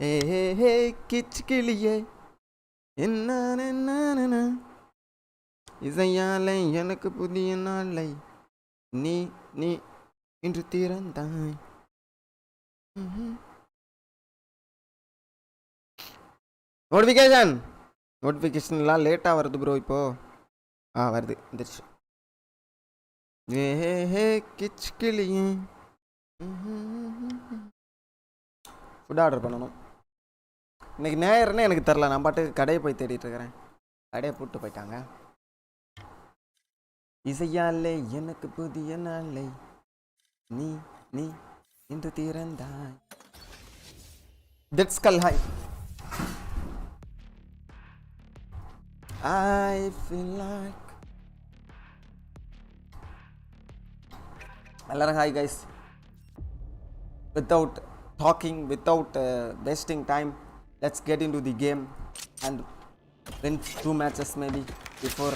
ஏ கிச்சிக்கிளியே என்ன இசையாலை எனக்கு புதிய நாளை நீ நீ இன்று திறந்தாய். நோட்டிஃபிகேஷன்லாம் லேட்டாக வருது ப்ரோ. இப்போ வருது வந்துருச்சு. ஏ கிச்சிக்கிளியே ஃபுட் ஆர்டர் பண்ணணும். இன்னைக்கு நேரம்னு எனக்கு தெரில. நான் பாட்டுக்கு கடையை போய் தேடிட்டு இருக்கிறேன். கடையை போட்டு போயிட்டாங்க. இசையாலே எனக்கு புதிய நாளை நீ நீ இன்று திறந்தாய். தட்ஸ் கல் ஹாய். I feel like எல்லாரும் hi guys. Without talking, without wasting time, let's get into the game and win 2 matches maybe before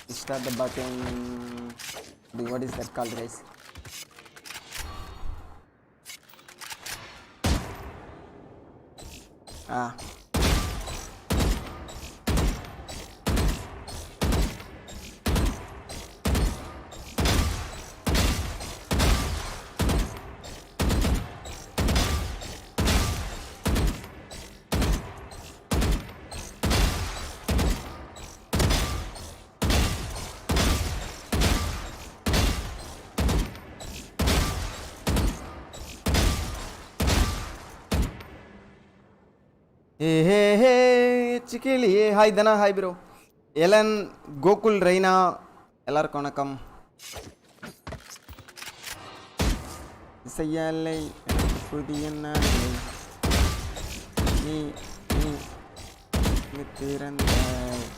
we start the batting. What is that called, guys? Hey, சிக்கிலியே hi Dhana. Hi bro. Elan, Gokul, Raina எல்லாருக்கும் வணக்கம். இசையாலை புதிய நாளை நீ நீ திறந்தாய்.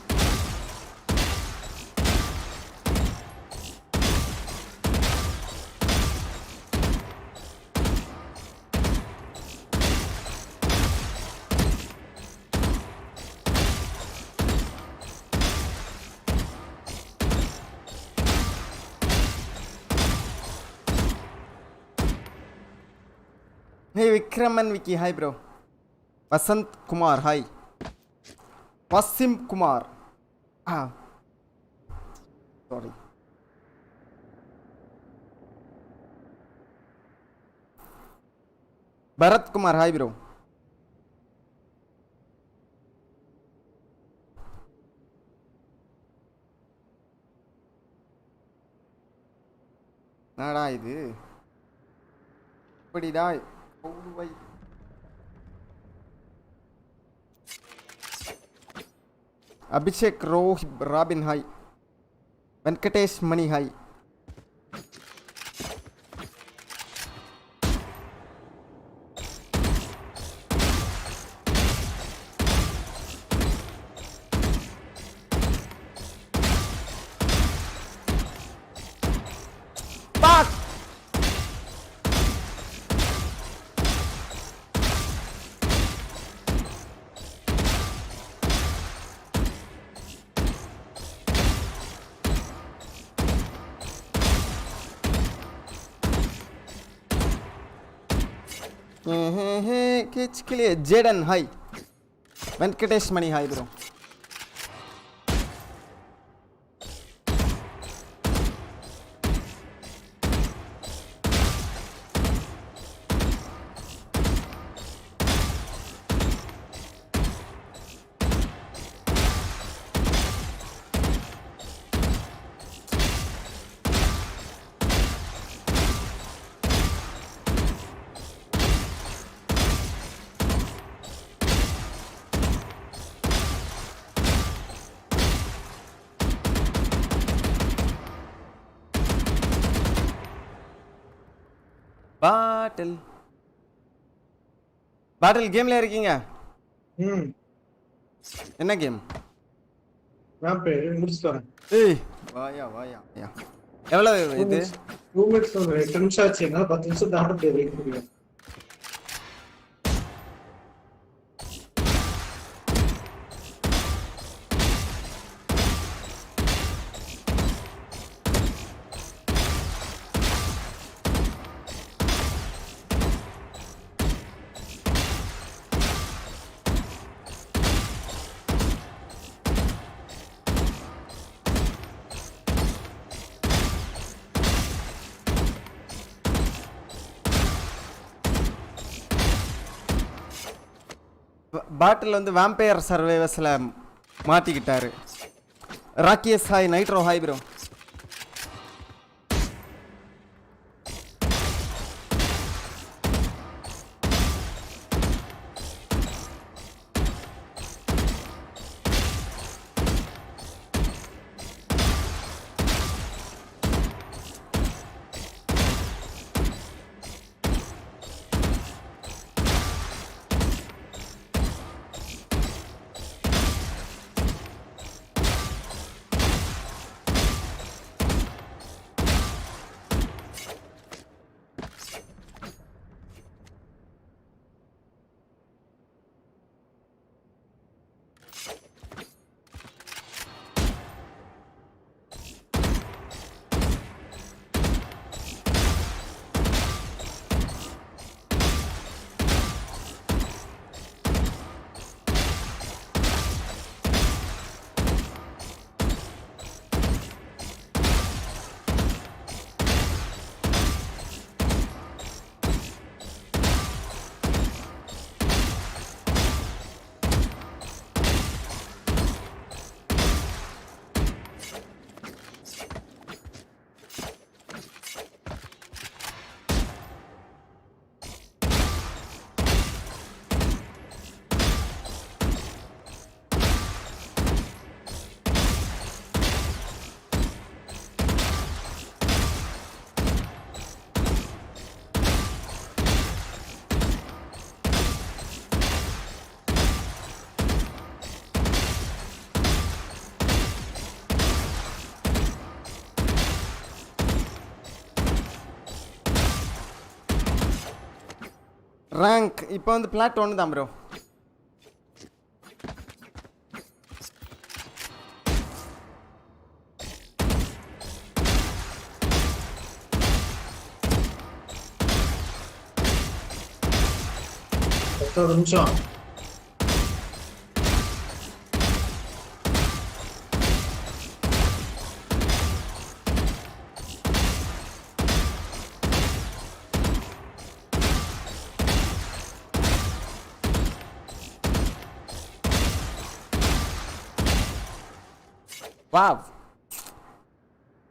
Hey Vikram Vicky, hi bro. Vasant Kumar, hi. Wasim Kumar. Sorry. Bharat Kumar, hi bro. Nada idu. Padida. Abhishek Robin, hi. Venkatesh Mani, hi. Kichkiliye Jaden, hi. Venkatesh Mani, hi bro. பாட்டில் கேம்ல இருக்கீங்க? என்ன game? நான் முடிச்சிட்டு வரேன். ஏய் வாயா எவ்வளவு இது? 2 மினிட்ஸ் 8 நிமிஷம் ஆச்சு. என்னால 10 நிமிஷம் தாண்ட முடியல. பேட்டில் வந்து வேம்பயர் சர்வைவர்ஸில் மாட்டிக்கிட்டாரு. ராக்கியஸ் hi, Nitro hi bro. Rank இப்போ வந்து பிளாட் 1 தான் ப்ரோ. ஒரு நிமிஷம். Wow,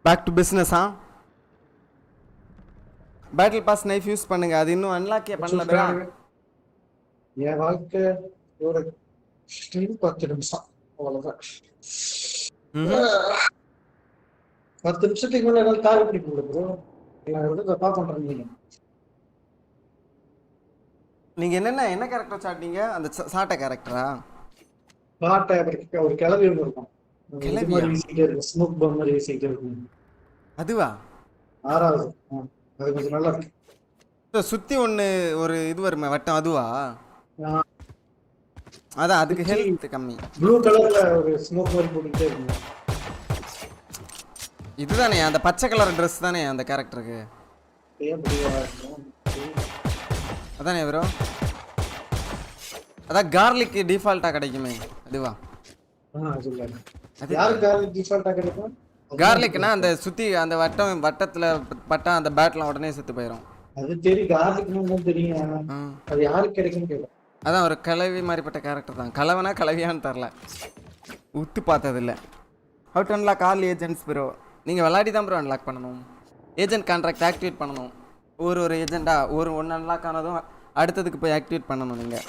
back to business. Battle pass knife use பண்ணுங்க, அது இன்னும் அன்லாக்கே பண்ணல ப்ரோ. என் வாழ்க்கை ஒரு ஸ்ட்ரீம் 10 நிமிஷம் அவ்வளவுதான். 10 நிமிஷத்துக்கு மேல என்னால தாக்கு பிடிக்க முடியல ப்ரோ. நான் வந்து தப்பா பண்றேன். நீங்க என்ன கேரக்டர் சாட்டிங்க? அந்த சாட்ட கேரக்டரா? பாட்டை ஒரு கிளவி ஒன்று இருக்கும். கிளவியா? ஸ்மோக் பாம் மாதிரி வீசிக்கிட்டே இருக்கும். அதுவா? 6வது. அது கொஞ்சம் நல்லா இருக்கு. சுத்தி ஒண்ணு ஒரு இது வருமே வட்டம், அதுவா? அதான், அதுக்கு ஹெல்த் கம்மி. ப்ளூ கலர்ல ஒரு ஸ்மோக் மாதிரி போட்டுட்டே இருக்கு. இதுதானே அந்த பச்சை கலர் ட்ரெஸ் தானே அந்த கேரக்டருக்கு? அதானே ப்ரோ? அதான் கார்லிக் டிஃபால்ட்டா கிடைக்குமே, அதுவா? கார்லிக்னா அந்த சுத்தி அந்த வட்டத்துல பட்டா அந்த பேட்ல உடனே செத்து போயிடும். அது தெரியும், கார்லிக்னு தெரியும். அது யாருக்கு கிடைக்கும்னு கேட்கும். அதான் ஒரு கலவி மாதிரிப்பட்ட கேரக்டர் தான். கலவனா கலவியான்னு தெரில, உத்து பார்த்தது இல்லை. How to unlock all agents bro? நீங்கள் விளையாடி தான் ப்ரோ அன்லாக் பண்ணணும். ஏஜென்ட் கான்ட்ராக்ட் ஆக்டிவேட் பண்ணணும். ஒரு ஏஜெண்டாக ஒன்று அன்லாக் ஆனதும் அடுத்ததுக்கு போய் ஆக்டிவேட் பண்ணணும். நீங்கள்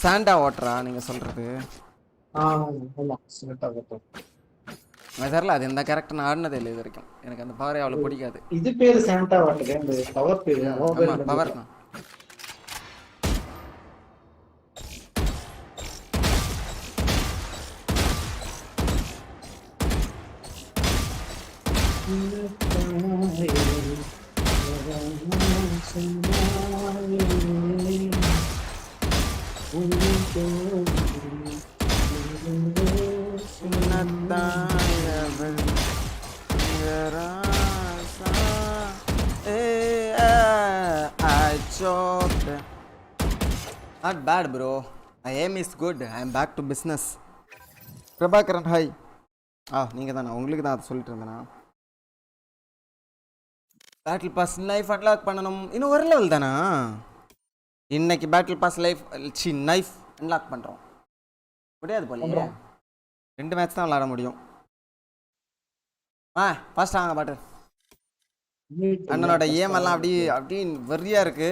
சாண்டா வாட்டரா நீங்கள் சொல்கிறது? அது தெரில, அது எந்த கேரக்டர் நான் ஆடினதே இல்லை இது வரைக்கும். எனக்கு அந்த பவரே அவ்வளோ பிடிக்காது. இது பேர் சாண்டா வாட்டர், பவர் பேர். பவர் தான். Not bad bro, my aim is good, I am back to business. Prabhakaran hi. நீங்கள் தானே, உங்களுக்கு தான் அதை சொல்லிட்டு இருந்தேனா? பேட்டில் பாஸ் லைஃப் அன்லாக் பண்ணணும். இன்னும் ஒரு லெவல் தானா? இன்னைக்கு battle pass life knife unlock பண்ணுறோம். முடியாது போலையே, பண்றோம். 2 மேட்ச் தான் விளாட முடியும். ஃபர்ஸ்ட் வாங்க பாட்டு. அண்ணனோட ஏம் எல்லாம் அப்படி வெறியா இருக்கு.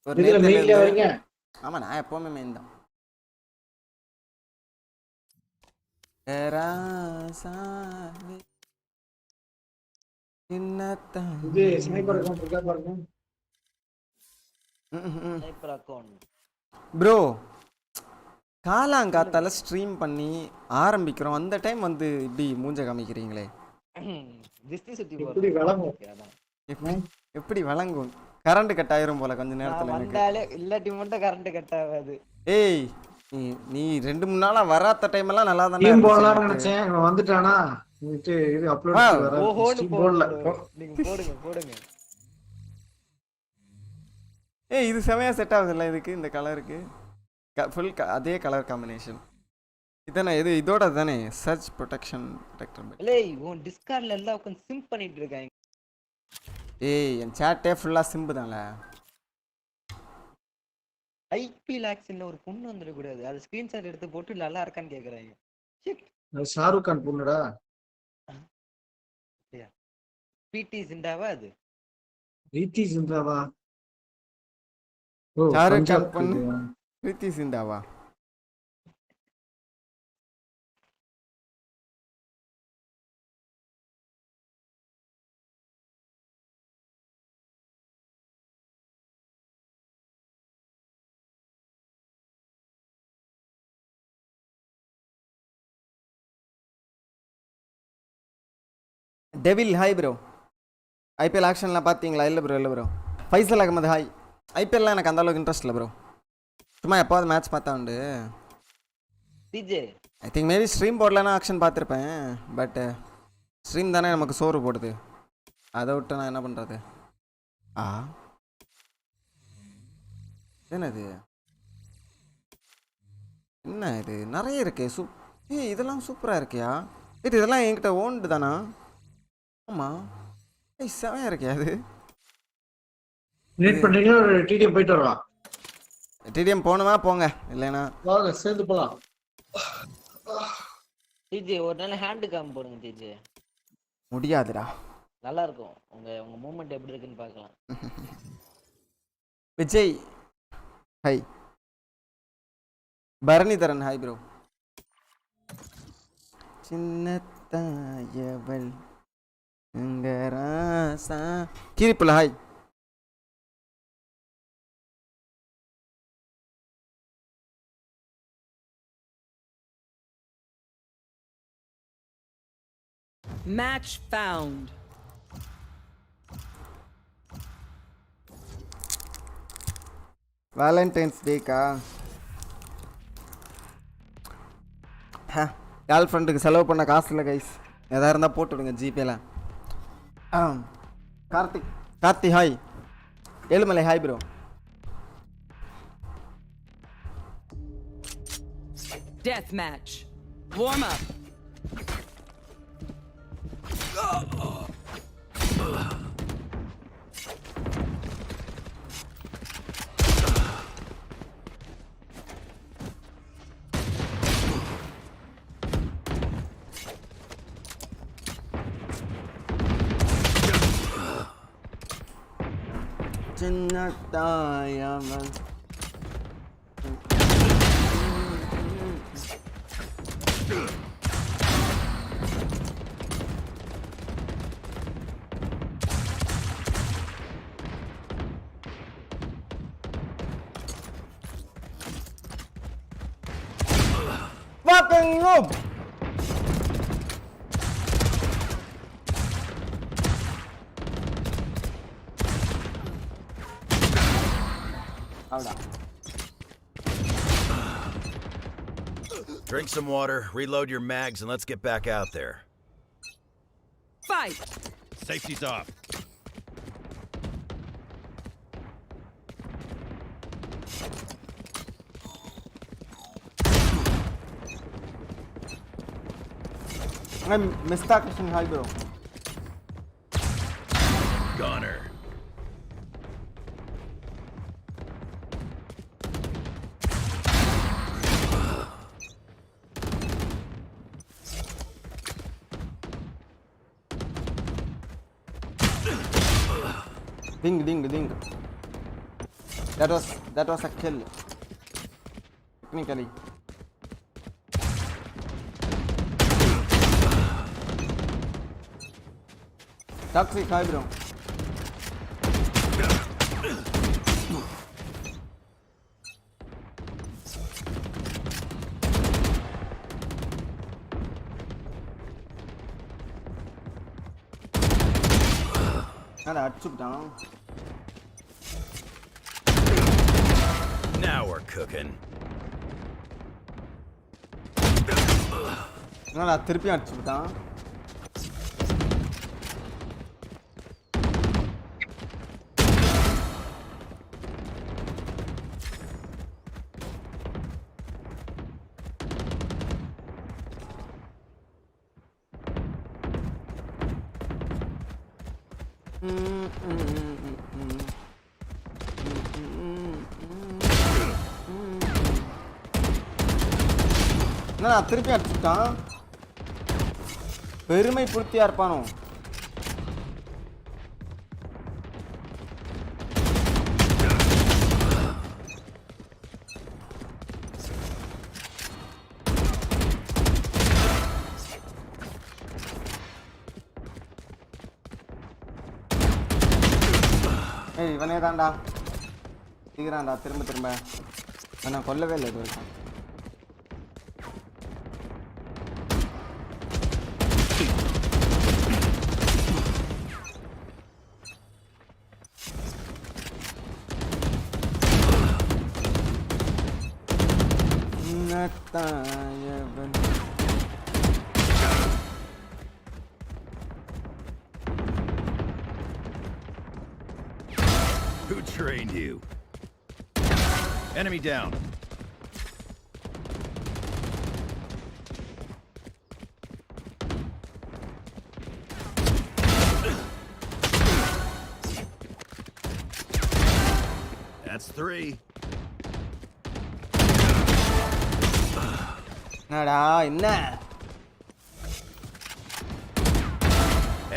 ஒரு இதுல மெயின்ல நேரத்துல வரீங்க. ஆமா, நான் எப்பவுமே மெயின் தான். இது ஸ்னைப்பர் அக்கவுண்ட் இருக்கா பாருங்க. ஸ்னைப்பர் அக்கவுண்ட் ப்ரோ, காலாங்காத்தால ஸ்ட்ரீம் பண்ணி ஆரம்பிக்கிறோம், அந்த டைம் வந்து இப்படி மூஞ்ச காமிக்கிறீங்களே. திஸ்தி சுத்தி எப்படி விளங்கும்? எப்படி வழங்கும்? கரண்ட் கட் ஆயிரும் போல கொஞ்ச நேரத்துல எனக்கு. வந்தாலே இல்லாட்டி மட்டும் கரண்ட் கட் ஆகாது. ஏய், நீ 2-3 நாளா வராத டைம் எல்லாம் நல்லா தானே டீம் போடலாம்னு நினைச்சேன். இவன் வந்துட்டானா? இது அப்லோட் வர ஓஹோன்னு ஸ்ட்ரீம் போடல. நீங்க போடுங்க. ஏய், இது செமையா செட் ஆகுதுல்ல இதுக்கு, இந்த கலருக்கு ஃபுல் அதே கலர் காம்பினேஷன். இதானே இது, இதோட தானே சர்ச் ப்ரொடெக்ஷன் ப்ரொடெக்டர். ஏய், உன் டிஸ்கார்ட்ல எல்லாம் உட்கார்ந்து சிம் பண்ணிட்டு இருக்காங்க. ஏய், என் சாட்டே ஃபுல்லா சிம்பு தான்ல. ஐபி லாக்ஸ்ல ஒரு பொண்ணு வந்துட கூடாது, அது ஸ்கிரீன்ஷாட் எடுத்து போட்டு நல்லா இருக்கான்னு கேக்குறாங்க. அது ஷாருக் கான் பொண்ணுடா. பிடி ஜிண்டாவா அது? ரீத்தி சிந்தாவா? ஓ, ஷாருக் பஞ்சாப் கான் பொண்ணு பிரீத்தி சிந்தாவா? Devil hi bro. ஐபிஎல் ஆக்ஷன்லாம் பார்த்தீங்களா? இல்லை ப்ரோ. ஃபைசல் அகமது ஹாய். ஐபிஎல்லாம் எனக்கு அந்த அளவுக்கு இன்ட்ரெஸ்ட் இல்லை ப்ரோ, சும்மா எப்போது மேட்ச் பார்த்தா உண்டு. DJ I think maybe stream போடலன்னா ஆக்ஷன் பார்த்துருப்பேன், பட் ஸ்ட்ரீம் தானே நமக்கு சோறு போடுது, அதை விட்டு நான் என்ன பண்ணுறது? என்னது என்ன இது நிறைய இருக்கு. இதெல்லாம் சூப்பராக இருக்கியா? இதெல்லாம் என்கிட்ட ஓன்டு தானா? ஆமாம், செமையாக இருக்கியா? அது மீட் பண்றீங்களா? டிடிஎம் போயிட்டு வரலாம். டிடிஎம் போகணுமா? போங்க, இல்லைன்னா வாங்க சேர்ந்து போலாம். டிஜே ஒரு நாள் ஹேண்ட் காம் போடுங்க டிஜே. முடியாதுடா. நல்லா இருக்கும், உங்க மூமெண்ட் எப்படி இருக்குன்னு பார்க்கலாம். Vijay hi. Bharanidharan hi bro. சின்ன தாயவள் கீரிப்புல ஹாய். Match found. வேலண்டைன்ஸ் டேக்கா? கேர்ள் ஃப்ரெண்டுக்கு செலவு பண்ண காசு இல்லை கைஸ், எதாக இருந்தால் போட்டு விடுங்க ஜிபேல. Karthik hi. Ezhumalai hi bro. Death match. Warm up. சின்ன தாயவள் fucking noob. Drink some water, reload your mags, and let's get back out there. Fight. Safety's off. I'm Mr. Krishnan, hi bro. Goner. Ding, ding, ding. That was a kill. Technically. Toxic, hi bro. down. Now we're cooking. என்னடா திருப்பி அடிச்சுட்டான். என்னடா திருப்பி அடிச்சுட்டான். பெருமை பூர்த்தியா இருப்பானோ. ஏய் இவனே தான்டா தீக்கிறான்டா திரும்ப திரும்ப. நான் கொல்லவே இல்லை இது வரைக்கும். Who trained you? Enemy down. That's 3. என்னடா என்ன?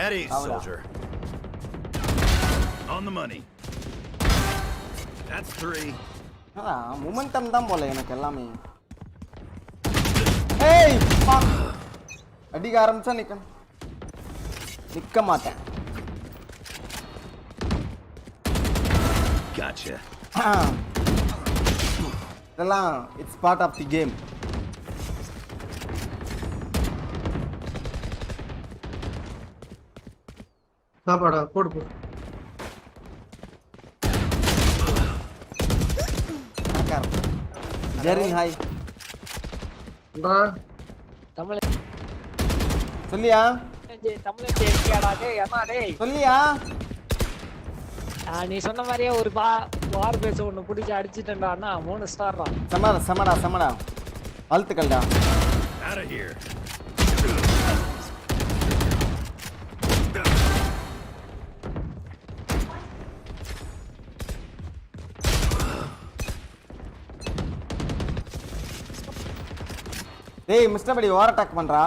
At ease, soldier. On the money. That's 3. Momentum தான் போல எனக்கு எல்லாமே. ஏய் அடிக்க ஆரம்பிச்சா நிக்க மாட்டேன். Gotcha. இதெல்லாம் it's part of the game. சாப்பாடா போடு போடு. ஜெரின் ஹாய். தமிழ் சொல்லியா தமிழ் கேட்டியாடா டேய் அம்மா டேய் சொல்லியா? நீ சொன்ன மாதிரியே ஒரு வார் பேச ஒன்று பிடிச்சி அடிச்சிட்டேன்டா அண்ணா 3 ஸ்டார்டா. சமடா வாழ்த்துக்கள்டா. Out of here. டேய் மிஸ்டர் படி ஓவர் அட்டாக் பண்றா.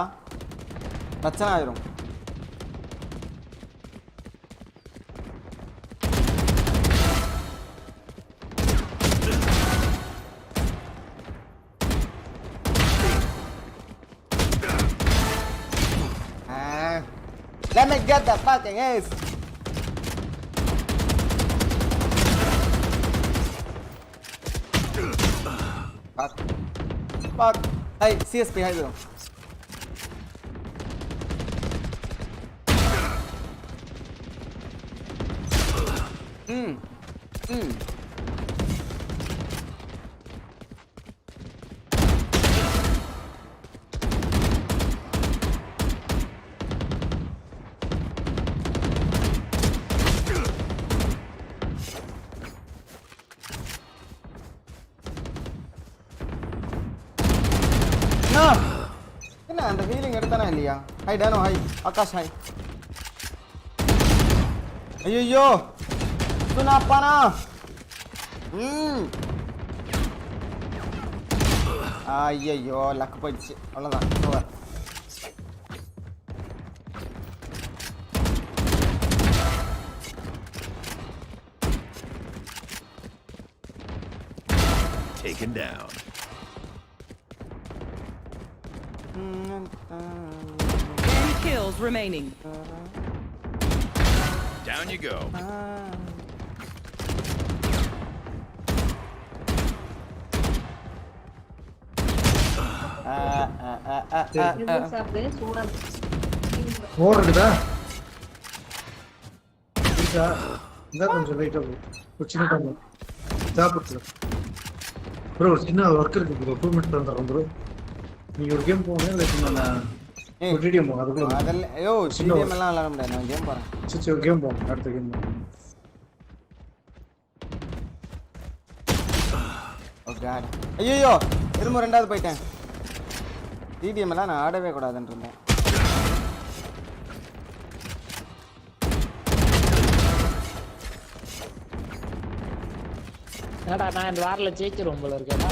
பிரச்சனை ஆயிரும். Let me get that fucking ace. Fuck. Hey, CS behind you. என்ன அந்த ஹீலிங் எடுத்தானா இல்லையா? Hi Dano hi Akash hi. ஐயோ சுனாப்பானா. ஐயோ லக் போயிடுச்சு. அவ்வளோதான் over. taken down. 10 kills remaining. Down you go. More இருக்குதா இருக்கா இந்த கொஞ்சம் லைட்டா ஒரு சின்ன டம்ளர் சாப்பிட்டு ப்ரோ ஒரு சின்ன ஒர்க் இருக்கு ப்ரோ 2 மினிட்ஸ் வந்துடுறோம் ப்ரோ நீங்க ஒரு கேம் போங்க இல்லை நான் ஒரு வீடியோ போங்க அதுக்குள்ள அதெல்லாம் ஐயோ சிடிஎம் எல்லாம் விளையாட முடியாது நான் கேம் போறேன் சரி ஒரு கேம் போங்க அடுத்த கேம் ஓ காட் ஐயோ திரும்ப ரெண்டாவது போயிட்டேன் சிடிஎம் எல்லாம் நான் ஆடவே கூடாதுன்னு இருந்தேன் என்னடா நான் இந்த வாரில் ஜெயிச்சிருவோம் போல இருக்கேடா.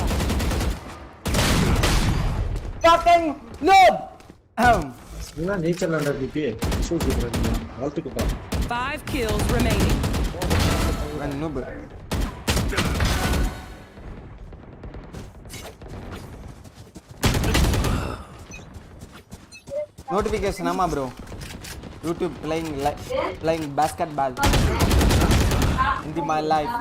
fucking noob இதெல்லாம் nature lander PP super bro வாழ்த்துக்குப்பா 5 kills remaining. இவன் noob notification ஆமா bro YouTube playing basketball in my life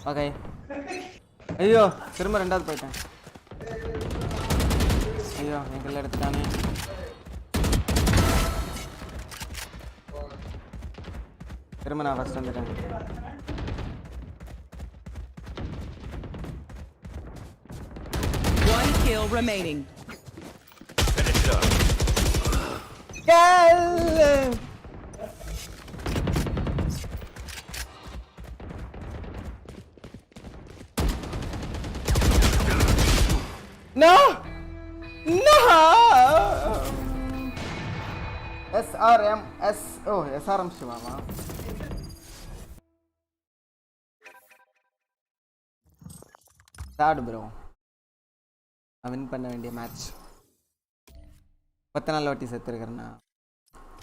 okay ஐயோ திரும்ப ரெண்டாவது போயிட்டேன் ஐயோ எங்களை எடுத்துட்டானே திரும்ப நான் ஃபர்ஸ்ட் வந்துட்டேன் One kill remaining. Finish up. No! No! SRMS. Oh, SRM Shivama. Sad bro. I win பண்ண வேண்டிய மேட்ச் 10 நாள் வாட்டி செத்துருக்கேன்னா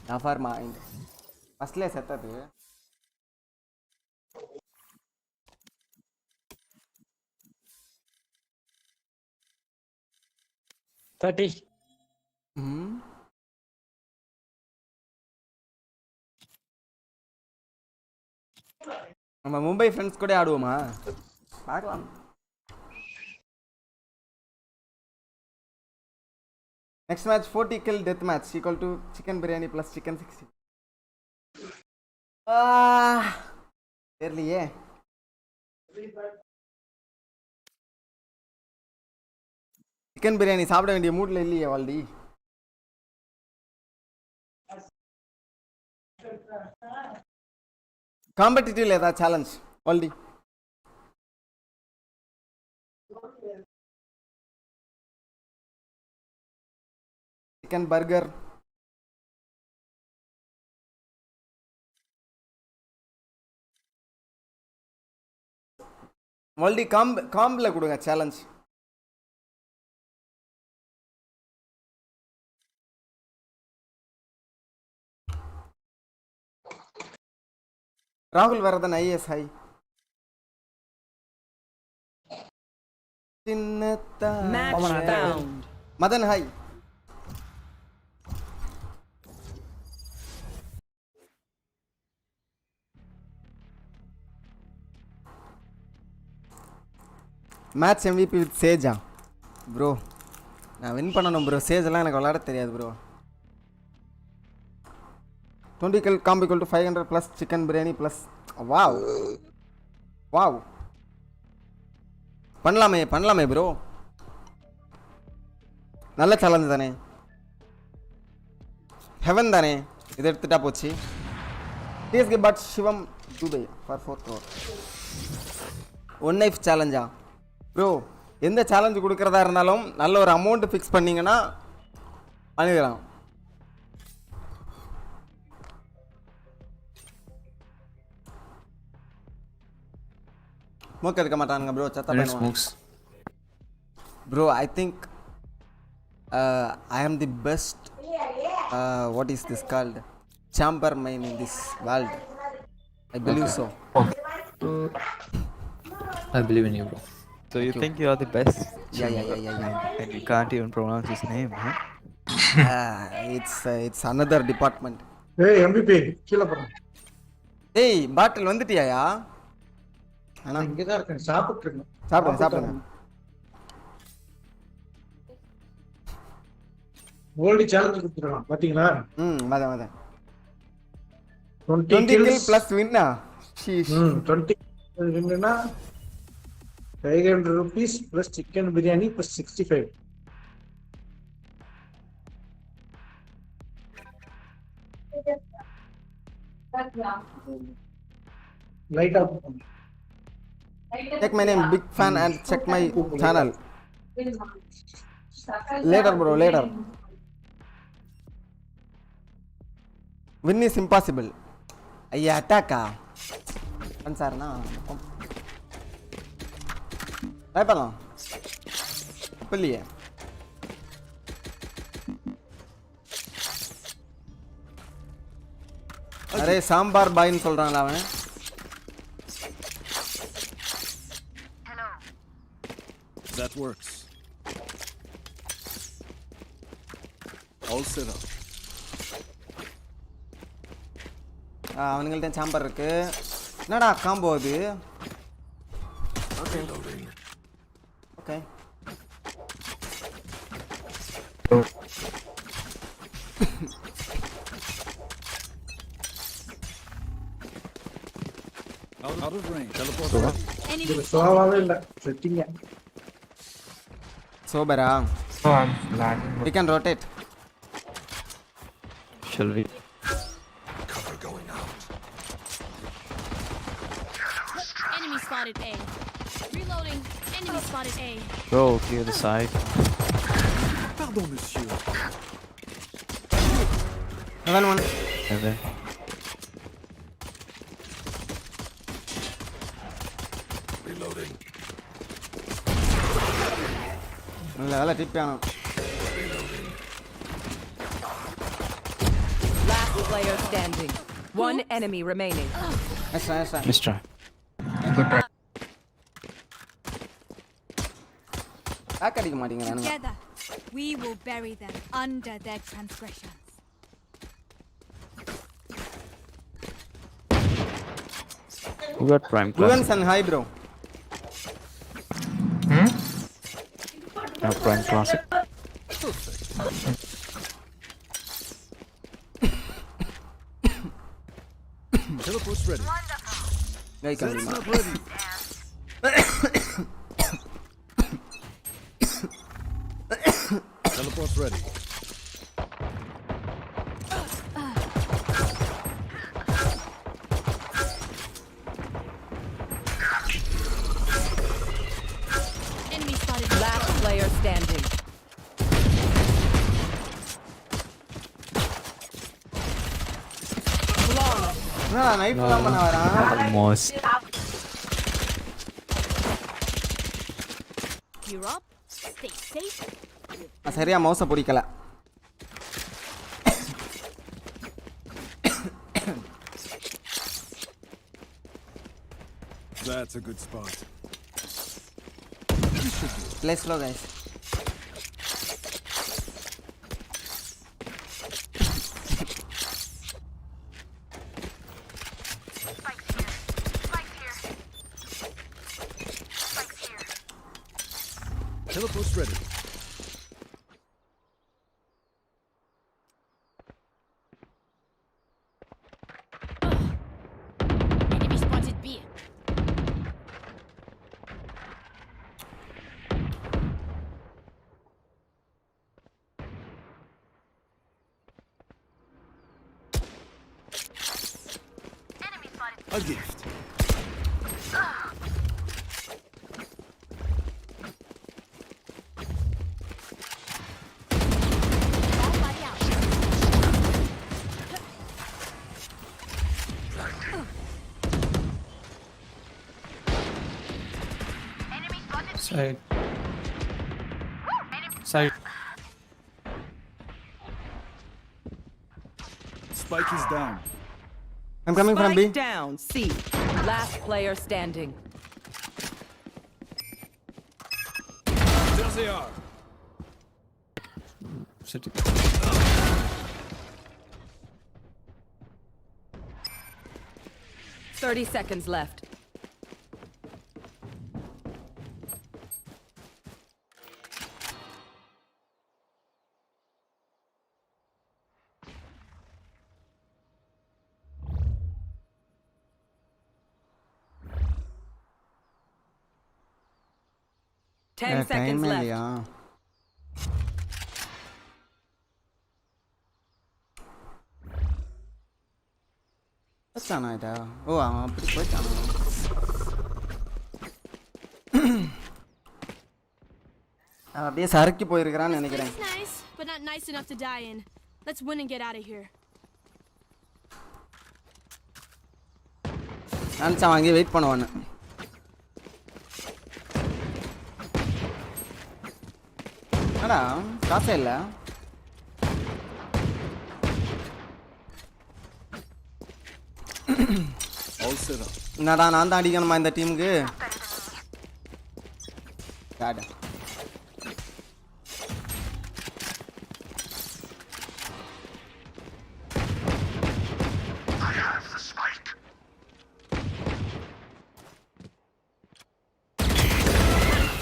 நான் ஃபார் மைண்ட் ஃபர்ஸ்ட்ல செத்தது நம்ம மும்பை ஃப்ரெண்ட்ஸ் கூட ஆடுவோமா பார்க்கலாம் next match 40 kill death match equal to chicken biryani plus chicken 60 தெரியலையே சிக்கன் பிரியாணி சாப்பிட வேண்டிய மூட்ல இல்லையே வால்டி காம்படிட்டிவ்ல ஏதாவது சேலஞ்ச் வால்டி சிக்கன் பர்கர் வால்டி காம்பில் கொடுங்க சேலஞ்ச் ராகுல் Varadhan IS hi Match found. Madhan hi match MVP with சேஜா ப்ரோ நான் வின் பண்ணணும் ப்ரோ சேஜெல்லாம் எனக்கு விளாட தெரியாது bro 20 kill combo equal to 500 plus chicken biryani plus wow wow பண்ணலாமே ப்ரோ நல்ல சேலஞ்ச் தானே ஹெவன் தானே இதை எடுத்துட்டா போச்சு DSK but Shivam Dube for 4 crore one knife சேலஞ்சா ப்ரோ எந்த சேலஞ்சு கொடுக்குறதா இருந்தாலும் நல்ல ஒரு அமௌண்ட் ஃபிக்ஸ் பண்ணிங்கன்னா பண்ணிக்கலாம் ஸ்மோக் எடுக்க மாட்டானுங்க ப்ரோ சத்தா Minute பண்ணுவான் smokes. Bro I think I am the best what is this called chamber main in this world. I believe so. I believe in you, bro. So you think you are the best? Yeah. And you can't even pronounce his name, huh? It's another department. ஏய் MPP கீழே போறேன். டேய் பாட்டில் வந்துட்டியாயா அண்ணா நான் இங்கதான் இருக்கேன், சாப்பிட்டு இருக்கேன். சாப்பிடுங்க கோல்டு சேலஞ்ச் கொடுத்துருக்கான் பாத்தீங்களா? வதேன் 20 kill kills plus win ah sheesh 20 வின்னா 500 rupees plus chicken biryani plus 65. Light up. check my name big fan and check my channel later bro later. Win is impossible. ஐயா அட்டாக்கா சார்னா ட்ரை பண்ணலாம் இப்போ இல்லையே array sambar பாய்ன்னு சொல்கிறாங்களா அவன் That works. All set up. அவனுங்கள்ட்ட sambar இருக்கு என்னடா combo அது okay okay Out of range. Teleport. இது சோவாவே இல்ல செட்டிங்க. சோபரா we can rotate. Shall we? Enemy spotted A. Reloading. Enemy spotted A. Bro, clear the side. Pardon, monsieur. One And then Reloading. நல்ல tip ஆனும் Last player standing. One enemy remaining. nice Mr. Back அடிக்க மாட்டேங்கிறானுங்க Together, we will bury them under their transgressions. Who got prime Fluence classic? and high bro No, prime classic. Teleport's ready. Very That's compliment. not ready. Teleport's ready. Enemy spotted. Last player standing. என்னடா night தான் பண்ண வரான் Almost. Gear up. Stay safe. சரியா மவுஸை பிடிக்கல That's a good spot. play slow guys Teleport's ready. Enemy spotted B. A gift. Somebody out. Side. Side. Spike is down. I'm coming from B. Spike down. C. Last player standing. There they are. City. 30 seconds left. Ten seconds time left. இல்லையா? வச்சானா இதா? ஓ அவன் அப்படி போயிட்டானா? அவன் அப்படியே சறுக்கி போயிருக்கிறான்னு நினைக்கிறேன். It's nice, but not nice enough to die in. Let's win and get out of here. நினச்சா வாங்கி வெயிட் பண்ணுவான்னு. என்னடா காசே இல்லை. All set up. என்னடா நான் தான் அடிக்கணுமா இந்த டீமுக்கு? காடு.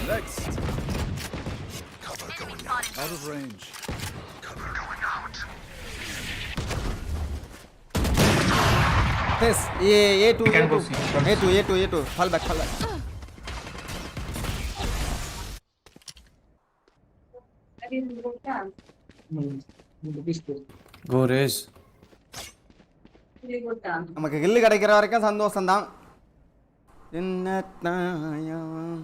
Next. Cover going out. Out of range. Cover going out. Yes, A2, A2. Fall back. Go raise. நமக்கு கில்லு கிடைக்கிற வரைக்கும் சந்தோஷம்தான். என்ன தாயம்.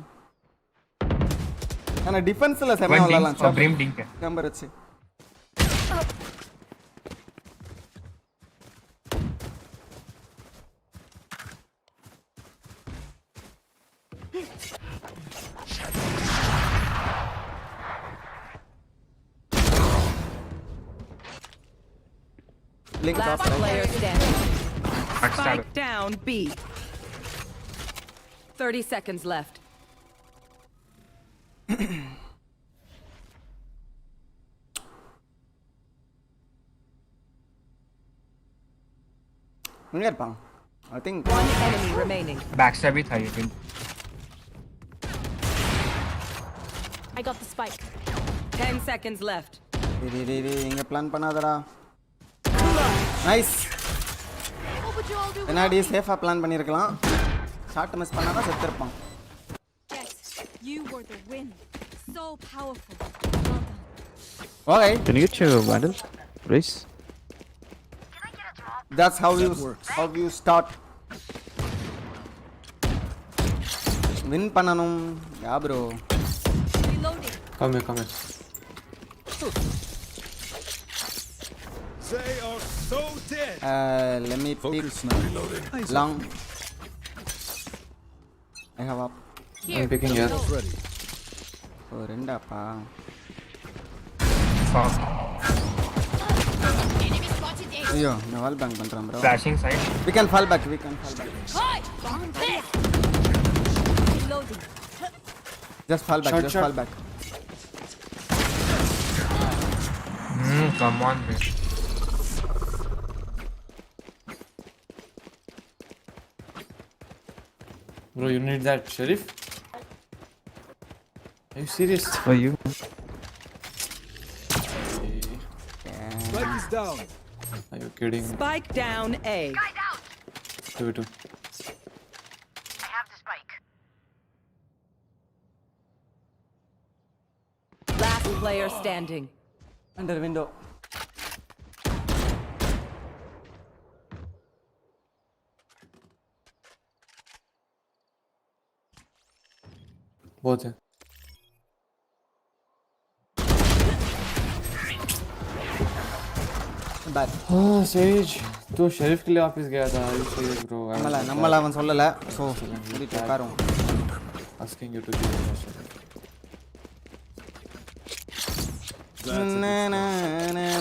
ஆனா டிஃபென்ஸ்ல செமையா விளையாடலாம். நம்பர் வச்சு. Link Last top player right. standing. Spike down B. 30 seconds left. எங்க இருப்பான்? I think One enemy remaining. Backstab ही था ये team. I got the spike. 10 seconds left. டேய் இங்க பிளான் பண்ணாதடா. Nice. What would you all do? என்னடி சேஃபா plan பண்ணிருக்கலாம். ஷாட் மிஸ் பண்ணாதான் செத்துறப்பான். Yes, you were the win. So powerful. Well done. Okay, Can you get your vandal? Raise. that's how you start. Win பண்ணனும். யா bro. Reloading. Come here. They are so dead. Let me pick Focus now. Reloading. long. I have up. Here. I'm picking here. Ready. O ரெண்டாப்பா. Enemy spotted A. ஐயோ நான் வால் bank பண்றேன் bro. Flashing side. We can fall back. Hi. There. Reloading. Just fall back. Shot. Fall back. Come on, man. Bro, you need that sheriff? Are you serious? For you. Spike is down. Are you kidding? Spike down A. 2v2. Last player standing. Under window. Both है. Bad. हाँ Sage, तो sheriff के लिए वापस गया था. You serious bro? நம்மள அவன் சொல்லல. சோ சொல்லிட்டு உட்காரும். asking you to give me a shot. That's a Na good na na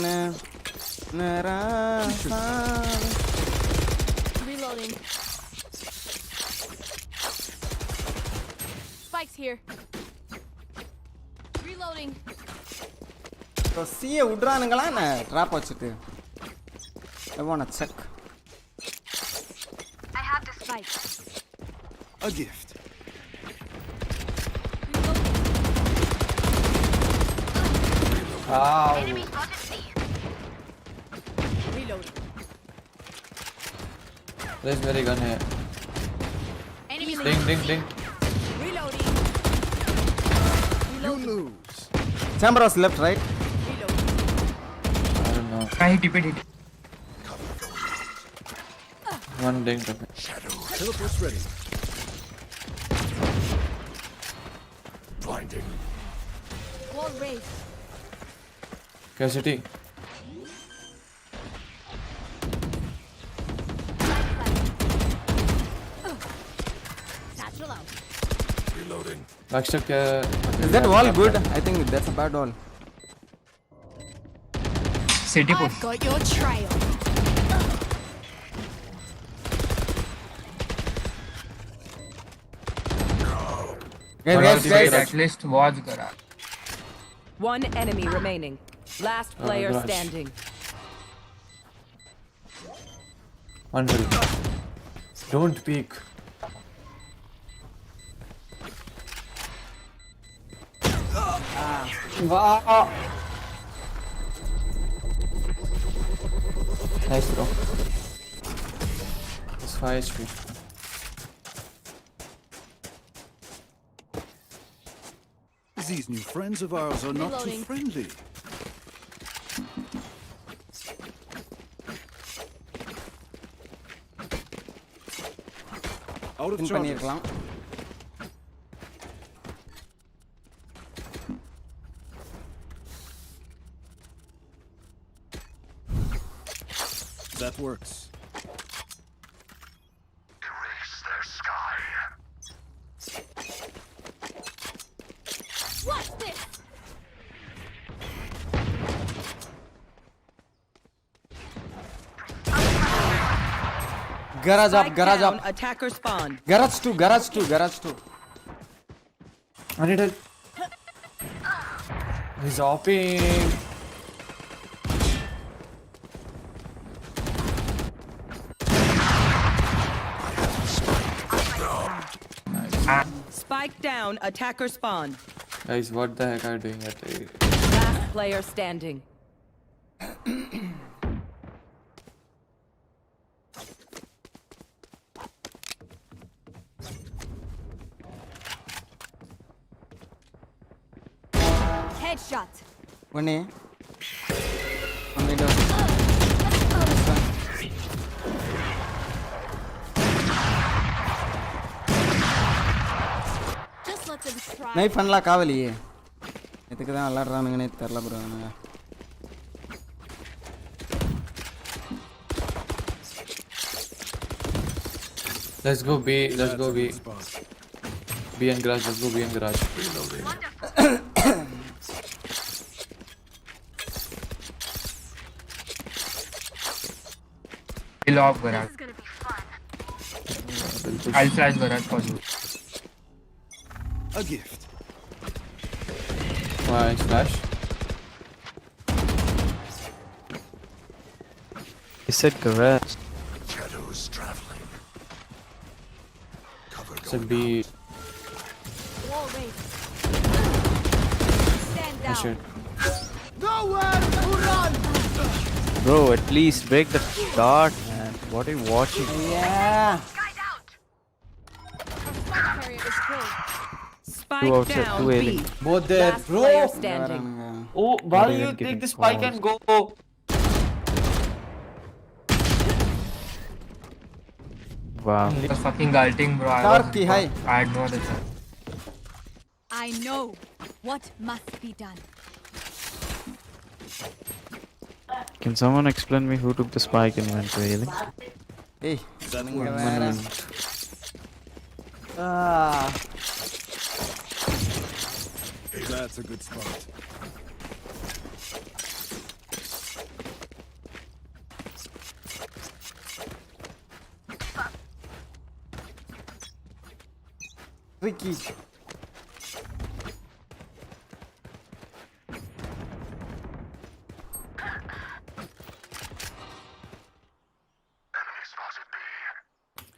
na na ra sa. Reloading. Spike's here. Reloading. So see விடுறானுங்களா என்ன ட்ராப் வச்சிட்டு. I want to check. I have the spike. A gift. Ow. Reloading. There's very gun here. Enemy Ding, ding, ding. Reloading. You lose. Chamber was left, right? Reloading. I don't know. I hit it. One ding to me. Teleport's ready. Blinding. Wall raised. Curiosity. Satchel out. Reloading. Backstep. Is that wall good? I think that's a bad wall. City push. I've got your trail. Guys. At least watch garage. One enemy remaining. Last player garage. standing. One hill. Don't peek. Wow. Nice bro. It's 5 HP. These new friends of ours are not too Reloading. friendly. Out of Win charges. பண்ணிருக்கலாம். That works. What's this? Garage up, Spike garage down, up. attacker spawn. Garage 2, garage 2, garage 2. I need help. He's hopping. Spike down, attacker spawn. Guys, what the heck are you doing at A? Last player standing. Headshot. One A. One window. Just let them try. Night பண்ணலாம் காவலியே. இதுக்கு தான் விளையாடுறானுங்கன்னே தெரியல bro அவனுங்க. Let's go B. Let's go B. Spot. B and garage. Let's go B and garage. Reloading. Kill off garage. I'll flash garage for you. A gift. Nice flash. He said garage. Shadows traveling. Cover Said going B. Wall raised. Stand down. I should. Bro, at least break the dart, man. What are you watching? Yeah. Spike carrier is killed. Spike Two outside, down, two B. ailing. Both there, Last bro. player standing. Oh, why Not do even you getting take the spike and go? Wow. The fucking ulting, bro. Tarki, hi. I had no other choice. I know what must be done. Can someone explain me who took the spike and went to ailing? ஏய் That நீங்க works. வேற. That's a good spot. Tricky.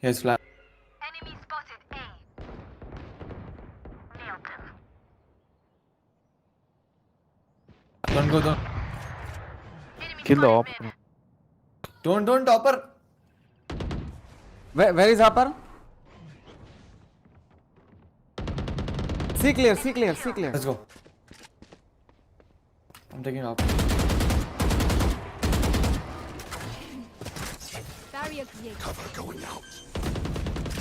Here's flat. Enemy spotted A. Nailed them. Don't go, don't. Enemy Kill the op. spotted mid. Don't, Hopper. Where is Hopper? C clear, C clear, C clear. Let's go. I'm taking off. Barrier created. Cover going out.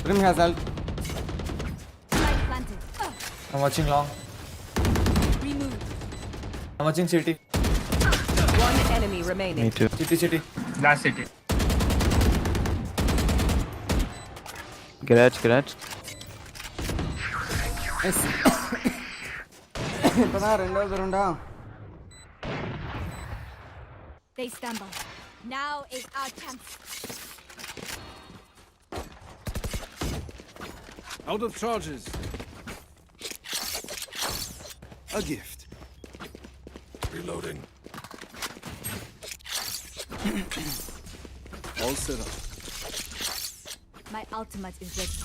Brim has ult. Light planted. I'm watching long. Removed. I'm watching city. One enemy remaining. Me too. City. Last city. Garage. Nice. இப்பதான் ரெண்டாவது ரவுண்டா. They stumble. Now is our chance. Out of charges. A gift. Reloading. All set up. My ultimate is ready.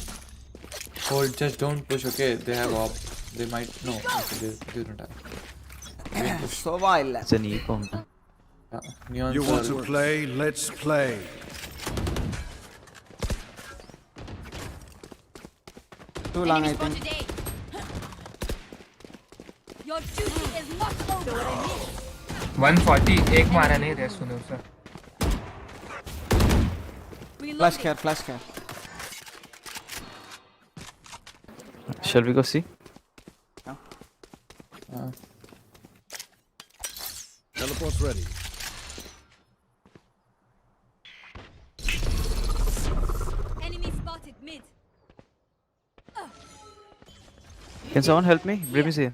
Hold, just don't push, okay? They have op. They might. No, okay, they don't have. சோவா இல்ல. It's an econ. Neon You want to are- play? Let's play. Too long I Enemy think. spotted A. Your duty is not over. 140 एक मारा नहीं रे सुनो sir. Flash care, flash care. Shall we go see? Teleport's ready. Enemy spotted mid. Can someone help me? Brim is here.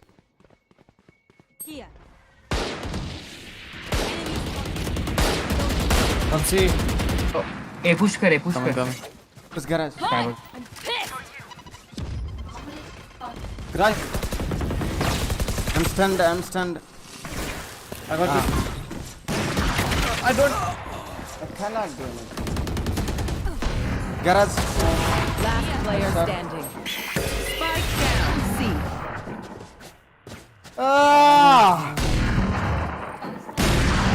Here. Come see. A push कर Coming. Plus garage. I'm pissed. Garage. I'm stunned. I got it. I don't. I cannot do anything. Garage. Last player standing. Spike down. C. Ah!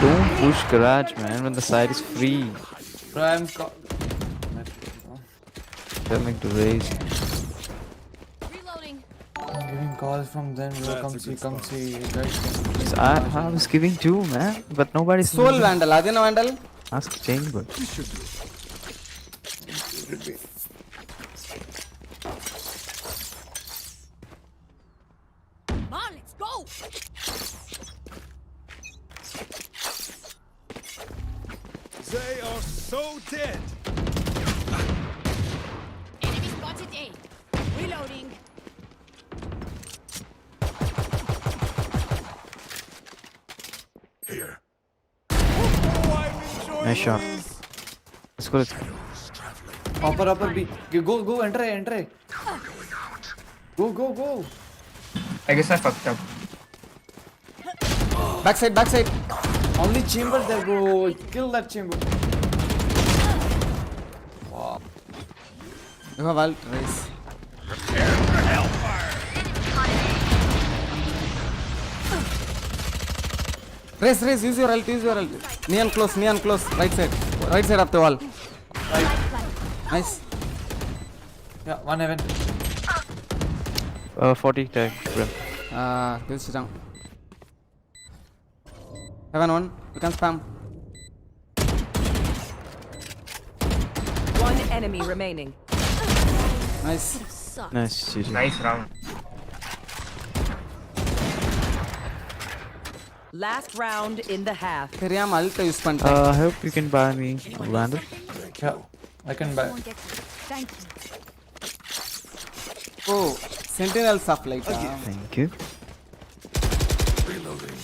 Don't push garage, man, when the side is free. Bro, I'm. Telling to raise. Reloading. I'm giving calls from them. Bro, That's come a see, good come spot. see. Guys, I was giving two, man, but nobody's. Soul Vandal. Adena Vandal. Ask Chamber. We should do it. Come on, let's go. They are so dead. Enemy spotted A. Reloading. Here. Nice shot. Let's go. Upper B. Go, enter. Go. I guess I fucked up. Backside. Only chamber there, bro. Kill that chamber. You have ult. Raise. Raise. Use your ult. Neon close. Right side of the wall. Nice. Yeah, one heaven. 40 tag. Brim. This is down. Heaven one. You can spam. One enemy remaining. Nice. Suck. Nice. GG. Nice round. Last round in the half. தெரியாம ult use பண்ணிட்டேன். I hope you can buy me Vandal. Yeah, I can buy. Won't get you. Thank you. Oh, Sentinels of light. Thank you. Reloading.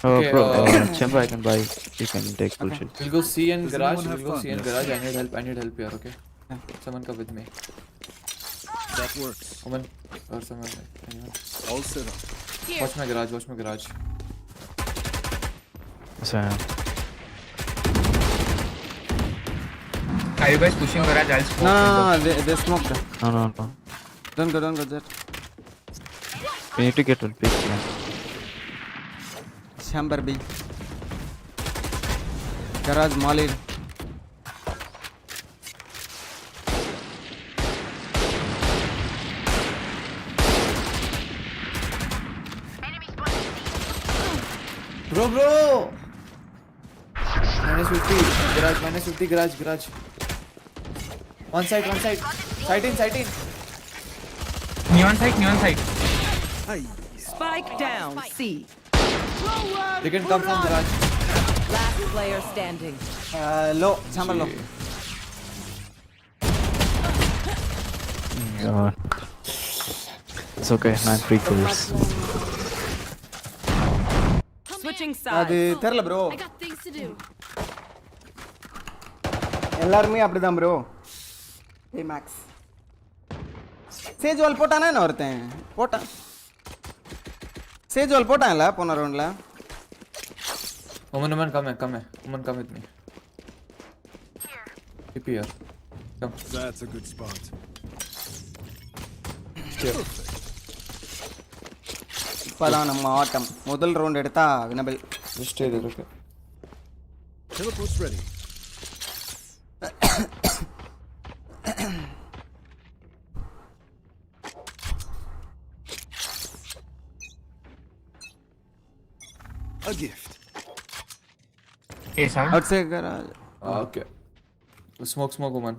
Oh, Okay, bro, Chamber I can buy. You can take bullshit. We'll go C and Does garage. anyone have We'll go C fun? and garage. I need help. I need help here. Okay. Someone come with me. That works. Someone or someone. Anyone. All set up. Here. Watch my garage. Watch my garage. So, Are you guys pushing garage? I'll smoke. No, they smoked. no. Don't go there. We need to get one pick, man. Chamber B. Garage molly. Bro. -50. Garage. -50. Garage. One side. Side in. Neon sight. Spike down. C. They can come from garage. Last player standing. Low. Chamber low. God. It's okay, man. Free kills. Switching அது sides. தெரியல bro. I got things to do. எல்லாருமே அப்படிதான் bro. Hey Max. Sage வால் போட்டானே நான் ஒருத்தன். போட்டான். Sage வால் போட்டான்ல போன ரவுண்ட்ல. Woman, come here. Woman, come with me. Keep here. Come. That's a good spot. Here. இப்பதான் நம்ம ஆட்டம் முதல் ரவுண்ட் எடுத்தா winnable. Just stay there, okay? Teleport's ready. A gift. Hey, sound. outside garage. Okay. Smoke, woman.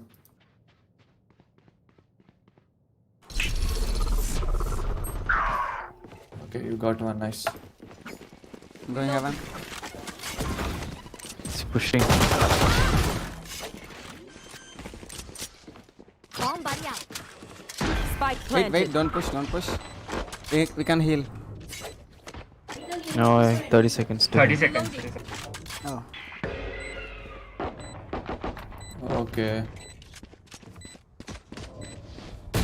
Okay, you got one. Nice. Going heaven. It's pushing. Bomb buddy out. Spike planted. Wait, don't push. We can heal. No, 30 seconds. 30 seconds. Oh. Okay.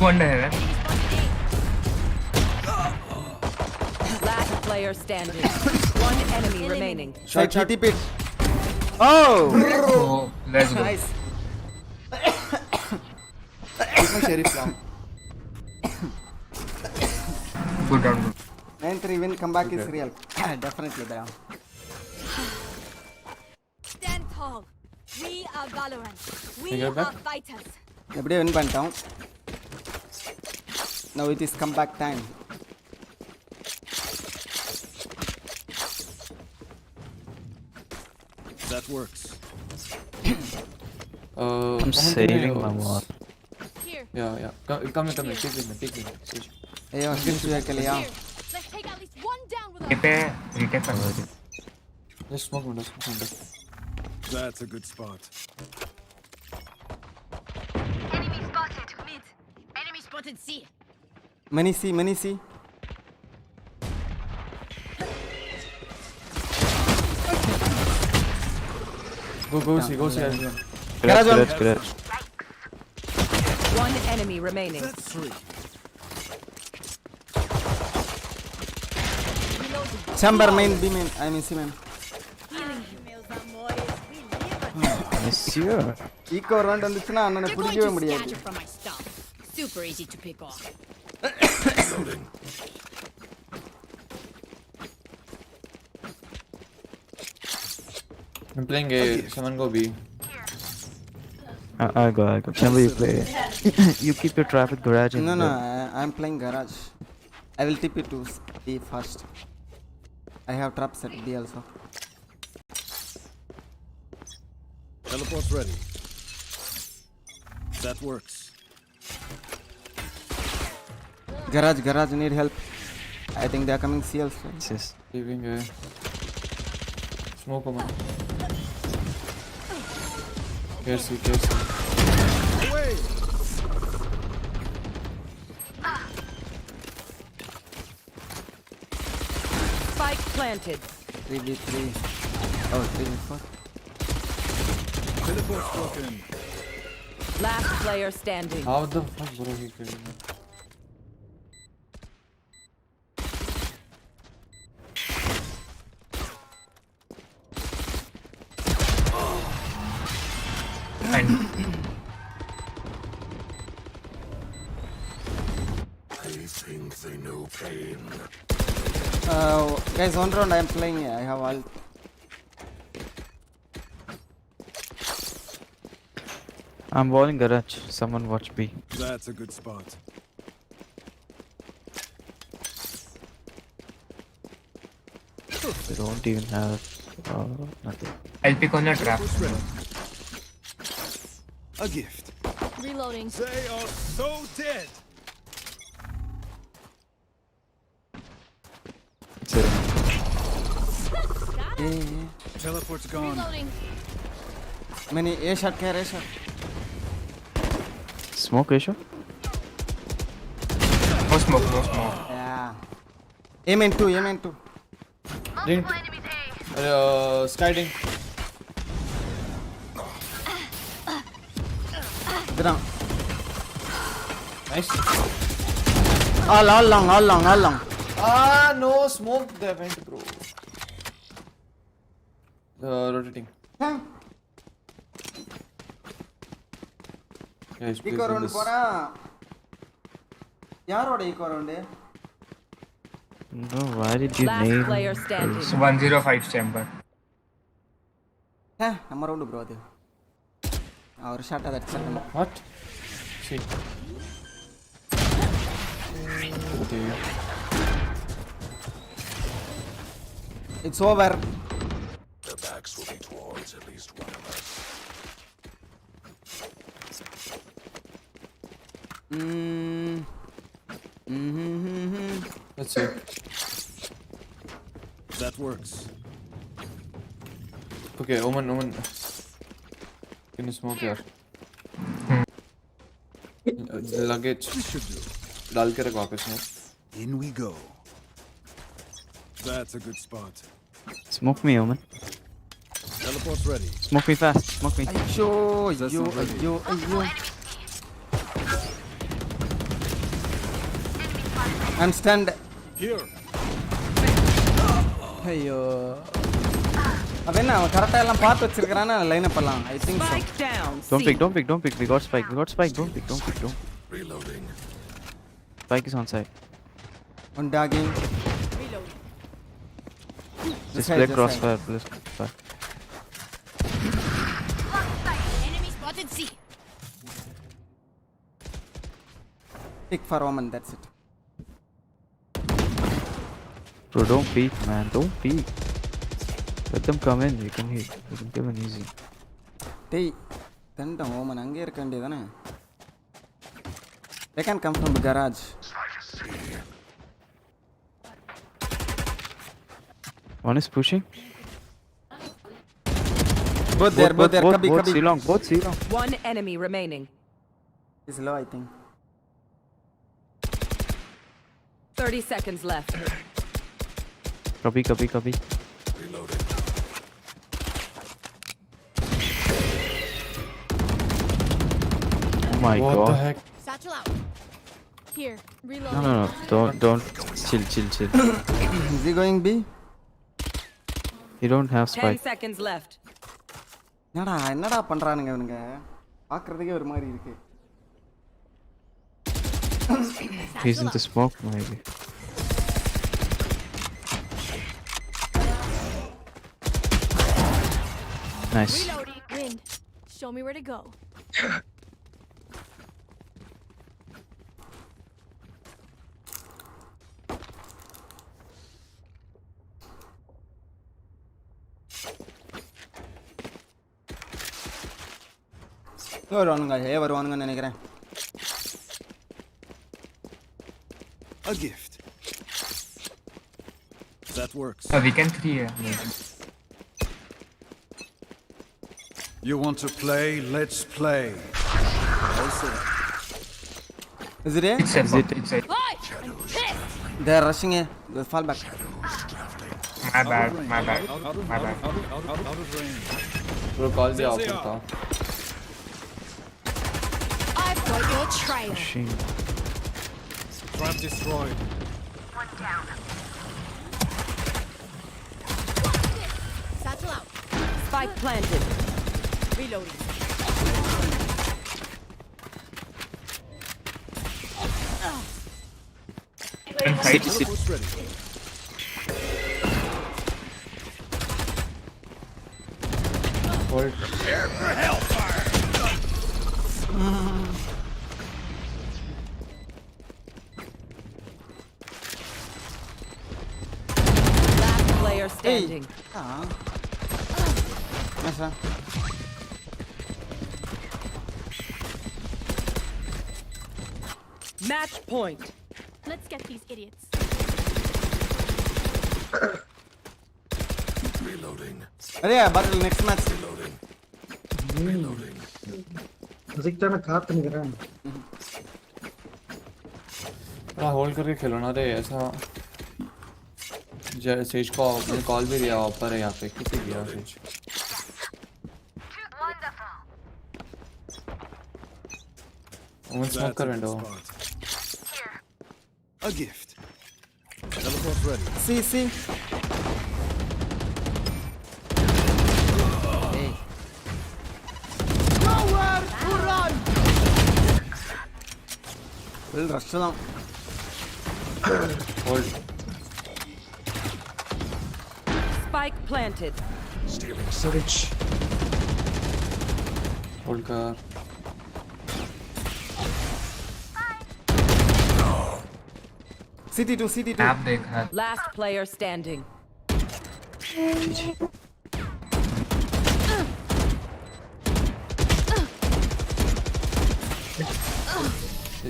One heaven. Last player standing. One enemy remaining. Shot. TP. Oh. Oh, let's go. Nice. Take my sheriff down. Good round. 9-3 win comeback is real. Definitely bro. Stand tall. We are Valorant. We Can you get back? are fighters. எப்படியே win பண்ணிட்டோம். Now it is comeback time. That works. I'm saving my mod. Here. Yeah. Come here. Take with me. Sage. ஐயோ skills வைக்கலையா? Here. Let's take at least one down with us. Retake already. Just smoke window. That's a good spot. Enemy spotted. Mid. Enemy spotted C. Many C. Go see everyone. Garage. One enemy remaining. That's 3. Chamber main B main. I mean C main. Monsieur. Eco round வந்துச்சுன்னா அண்ணனை You're going பிடிக்கவே to முடியாது. scatter from my stuff. Super easy to pick off. Reloading. I'm playing A. Someone go B. I go. Chamber, you play. You keep your traffic garage in No, there. I'm playing garage. I will tip it to B first. I have traps at B also. Teleport's ready. That works. Garage need help. I think they are coming C also. Yes. Leaving A. Smoke woman. Careful. Away. Spike planted. 3v3. Oh, 3v4. Teleport's broken. Last player standing. How the fuck, bro? He killed me. They think they know pain. Guys, one round I am playing. I have ult. I'm walling garage. Someone watch B. That's a good spot. They don't even have nothing. I'll pick on your trap. Teleport's ready. A gift. Reloading. They are so dead. It's a Teleport's gone. Reloading. Many A shot, care A shot. smoke issue. No smoke, no smoke. Yeah. Aim in 2, aim in 2. Ding. Skyding. Down. Nice. All long, all long, all long. Ah, no smoke. They went, bro. Rotating. Huh? Guys, please Eco win round this. போனா யாரோட eco round? No, why did you Last name? player standing. It's 105 chamber. நம்ம round bro அது. Our shot that shot. What? See. Okay. It's over. The backs will be towards at least one of us. Let's see. That works. Okay, Omen. Can you smoke here? Luggage. This should do. डाल के रख वापस में. In we go. That's a good spot. Smoke me, Omen. Teleport's ready. Smoke me fast. Smoke me. Ayyo, That's ayyo, not ready. ayyo, ayyo. I'm stunned. Here. ஐயோ அவன் என்ன அவன் கரெக்டா எல்லாம் பார்த்து வச்சிருக்கானா லைன் அப் எல்லாம் I think so Spike down. Don't C. pick. Don't pick. Don't pick. We got spike. We got spike. Don't pick. Don't pick. Don't. Reloading. Spike is on side. on dogging Just play crossfire. Please. Crossfire. Enemy spotted C. pick for woman that's it Bro, don't peek, man. Don't peek. Let them come in. You can hit. You can kill them easy. டேய் தண்டம் woman அங்கே இருக்க வேண்டியதானே they can come from the garage One is pushing. both there Both Kabi C long. Both C long. One enemy remaining. is low I think 30 seconds left. Copy. Reloading. Oh my What god. the heck? Satchel out. Here. Reloading. No. Don't. Chill. is he going B You don't have 10 spike. seconds left. என்னடா பண்றானுங்க இவனுங்க பார்க்கிறதுக்கே ஒரு மாதிரி இருக்கு He's in the smoke, maybe. Nice. Reloading. Wind. Show me where to go. வருவானுங்கன்னு நினைக்கிறேன் A gift. That works. We can 3 maybe. You want to play? Let's play. Also, is it A? It's a Is it? it's a Boy, I'm pissed. they are rushing A they fall back My bad. My bad. Out of My bad. out of range. Bro, call the offer था. I've got your trail. Machine. Trap destroyed. Satchel out. Spike planted. Reloading. Inside. Teleport's ready. Hold. Prepare for hellfire. Last player standing. Nice, huh? Match point. Let's get these idiots. Reloading. Arey, battle next match. Reloading. அதுக்கு காத்து நிக்கிறேன். Hold करके खेलो ना रे ऐसा. Says को मैंने call भी दिया ऑफर है यहाँ पे किसी दिया सेज. One smoke कर window. A gift. Teleport's ready. See. Nowhere to run. Well, rush down. Hold. Spike planted. Switch. Hold कर. CT2. Snap देख रहा. Last player standing.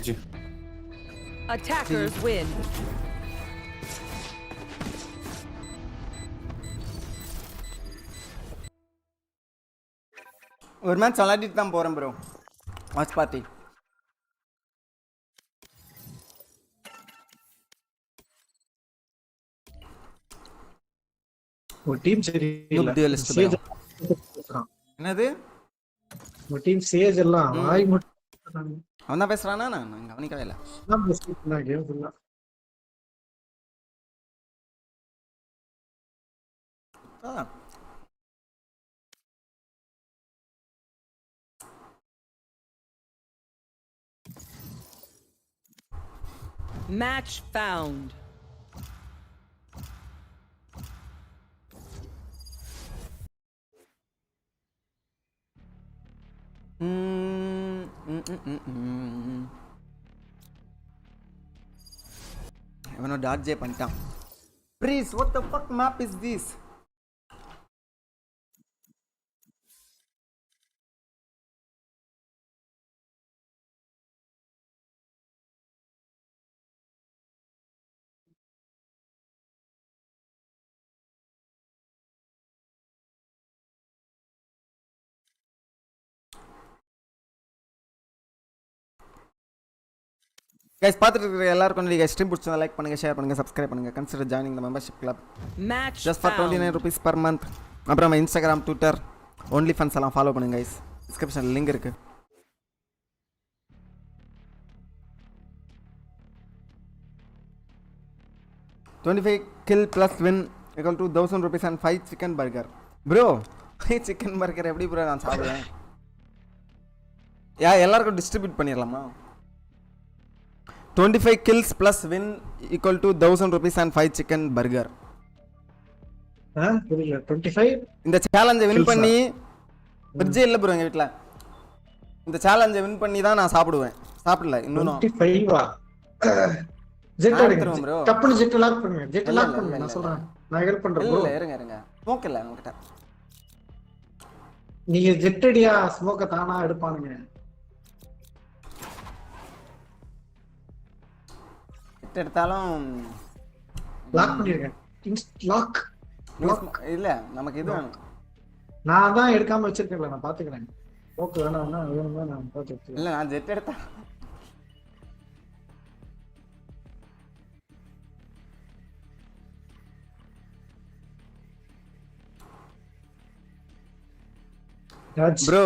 जी. Attackers win. ஒரு மேட்ச் விளையாடிட்டு தான் போறேன் ப்ரோ. Watch party. ஒரு team சரி இல்ல. என்னது? ஒரு டீம் சேஜ் எல்லாம் ஆய் மட்டும் அவன் தான் பேசுறானா? நான் கவனிக்கவே இல்லை. நான் பேசிட்டு கேம் ஃபுல்லா. Match found. இவனோ டாட்ஜே பண்ணிட்டான். Please, what the fuck map is this? Guys, பார்த்துட்டு இருக்கிற எல்லாருக்கும் நீங்க ஸ்ட்ரீம் பிடிச்சா லைக் பண்ணுங்க, ஷேர் பண்ணுங்க, சப்ஸ்கிரைப் பண்ணுங்க. Consider joining the membership club. Match Just for 29 rupees per month. அப்புறம் இன்ஸ்டாகிராம், ட்விட்டர், ஒன்லி ஃபன்ஸ் எல்லாம் ஃபாலோ பண்ணுங்க guys. டிஸ்கிரிப்ஷன்ல லிங்க் இருக்கு. $25 kill plus win equal to 1000 rupees and 5 chicken burger. Bro, 5 chicken burger எப்படி bro நான் சாப்பிடுவேன்? எல்லாருக்கும் distribute பண்ணிரலாமா? 25 kills plus win equal to 1000 rupees and 5 chicken burger. புரியல. 25 இந்த சேலஞ்சை வின் பண்ணி ஃப்ரிட்ஜே இல்ல ப்ரோ எங்க வீட்ல. இந்த சேலஞ்சை வின் பண்ணி தான் நான் சாப்பிடுவேன். சாப்பிடல இன்னும். 25 ஜெட் அடிங்க ப்ரோ. டப்புனு ஜெட் லாக் பண்ணுங்க. ஜெட் லாக் பண்ணுங்க. நான் சொல்றேன். நான் ஹெல்ப் பண்றேன் ப்ரோ. இல்ல இருங்க. ஸ்மோக் இல்ல உங்ககிட்ட. நீங்க ஜெட் அடியா ஸ்மோக்க தானா எடுப்பானுங்க. எடுத்தாலும் லாக் பண்ணிருங்க. லாக் இல்ல நமக்கு இது வேணும். நான் தான் எடுக்காம வச்சிருக்கேன்ல, நான் பாத்துக்கிறேன். ஓகே வேணாம்னா வேணும்னா நான் பாத்துக்கிறேன். இல்ல நான் ஜெட் எடுத்தா ப்ரோ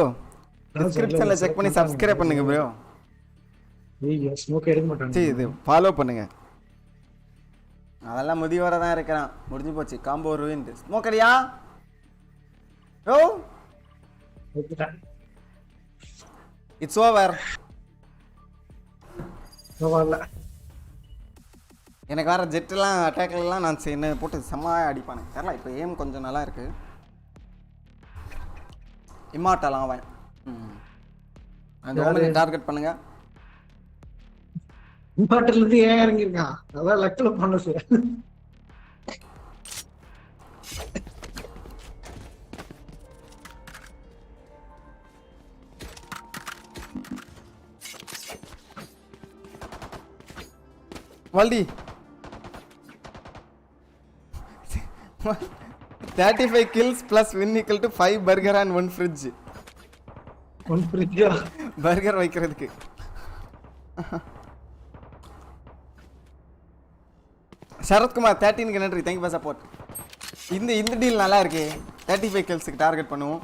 டிஸ்கிரிப்ஷன்ல செக் பண்ணி சப்ஸ்கிரைப் பண்ணுங்க ப்ரோ. நீங்க ஸ்மோக் எடுக்க மாட்டாங்க. சரி இது ஃபாலோ பண்ணுங்க. அதெல்லாம் முதியோர தான் இருக்கிறான். முடிஞ்சு போச்சு. Combo ruined. ஸ்மோக் அடியா? யோ இட்ஸ் ஓவர். ஓவர்ல. எனக்கு வர ஜெட்லாம் அட்டாக்லாம் நான் என்ன போட்டு செம்மையாக அடிப்பானே தெரியல. இப்போ ஏம் கொஞ்சம் நல்லா இருக்கு. இம்மார்டலாம் அவன். அந்த ஓமனை டார்கெட் பண்ணுங்க. இம்பார்ட்டன்ல இருந்து ஏன் இறங்கிருக்கான்? அதான் லக்ல பண்ண sir. Valdi 35 kills plus win equal to 5 burger and 1 fridge. 1 fridge burger வைக்கிறதுக்கு. சரத்குமார் 13க்கு நன்றி. Thank you for support. இந்த டீல் நல்லா இருக்கு. 35 kills-க்கு டார்கெட் பண்ணுவோம்.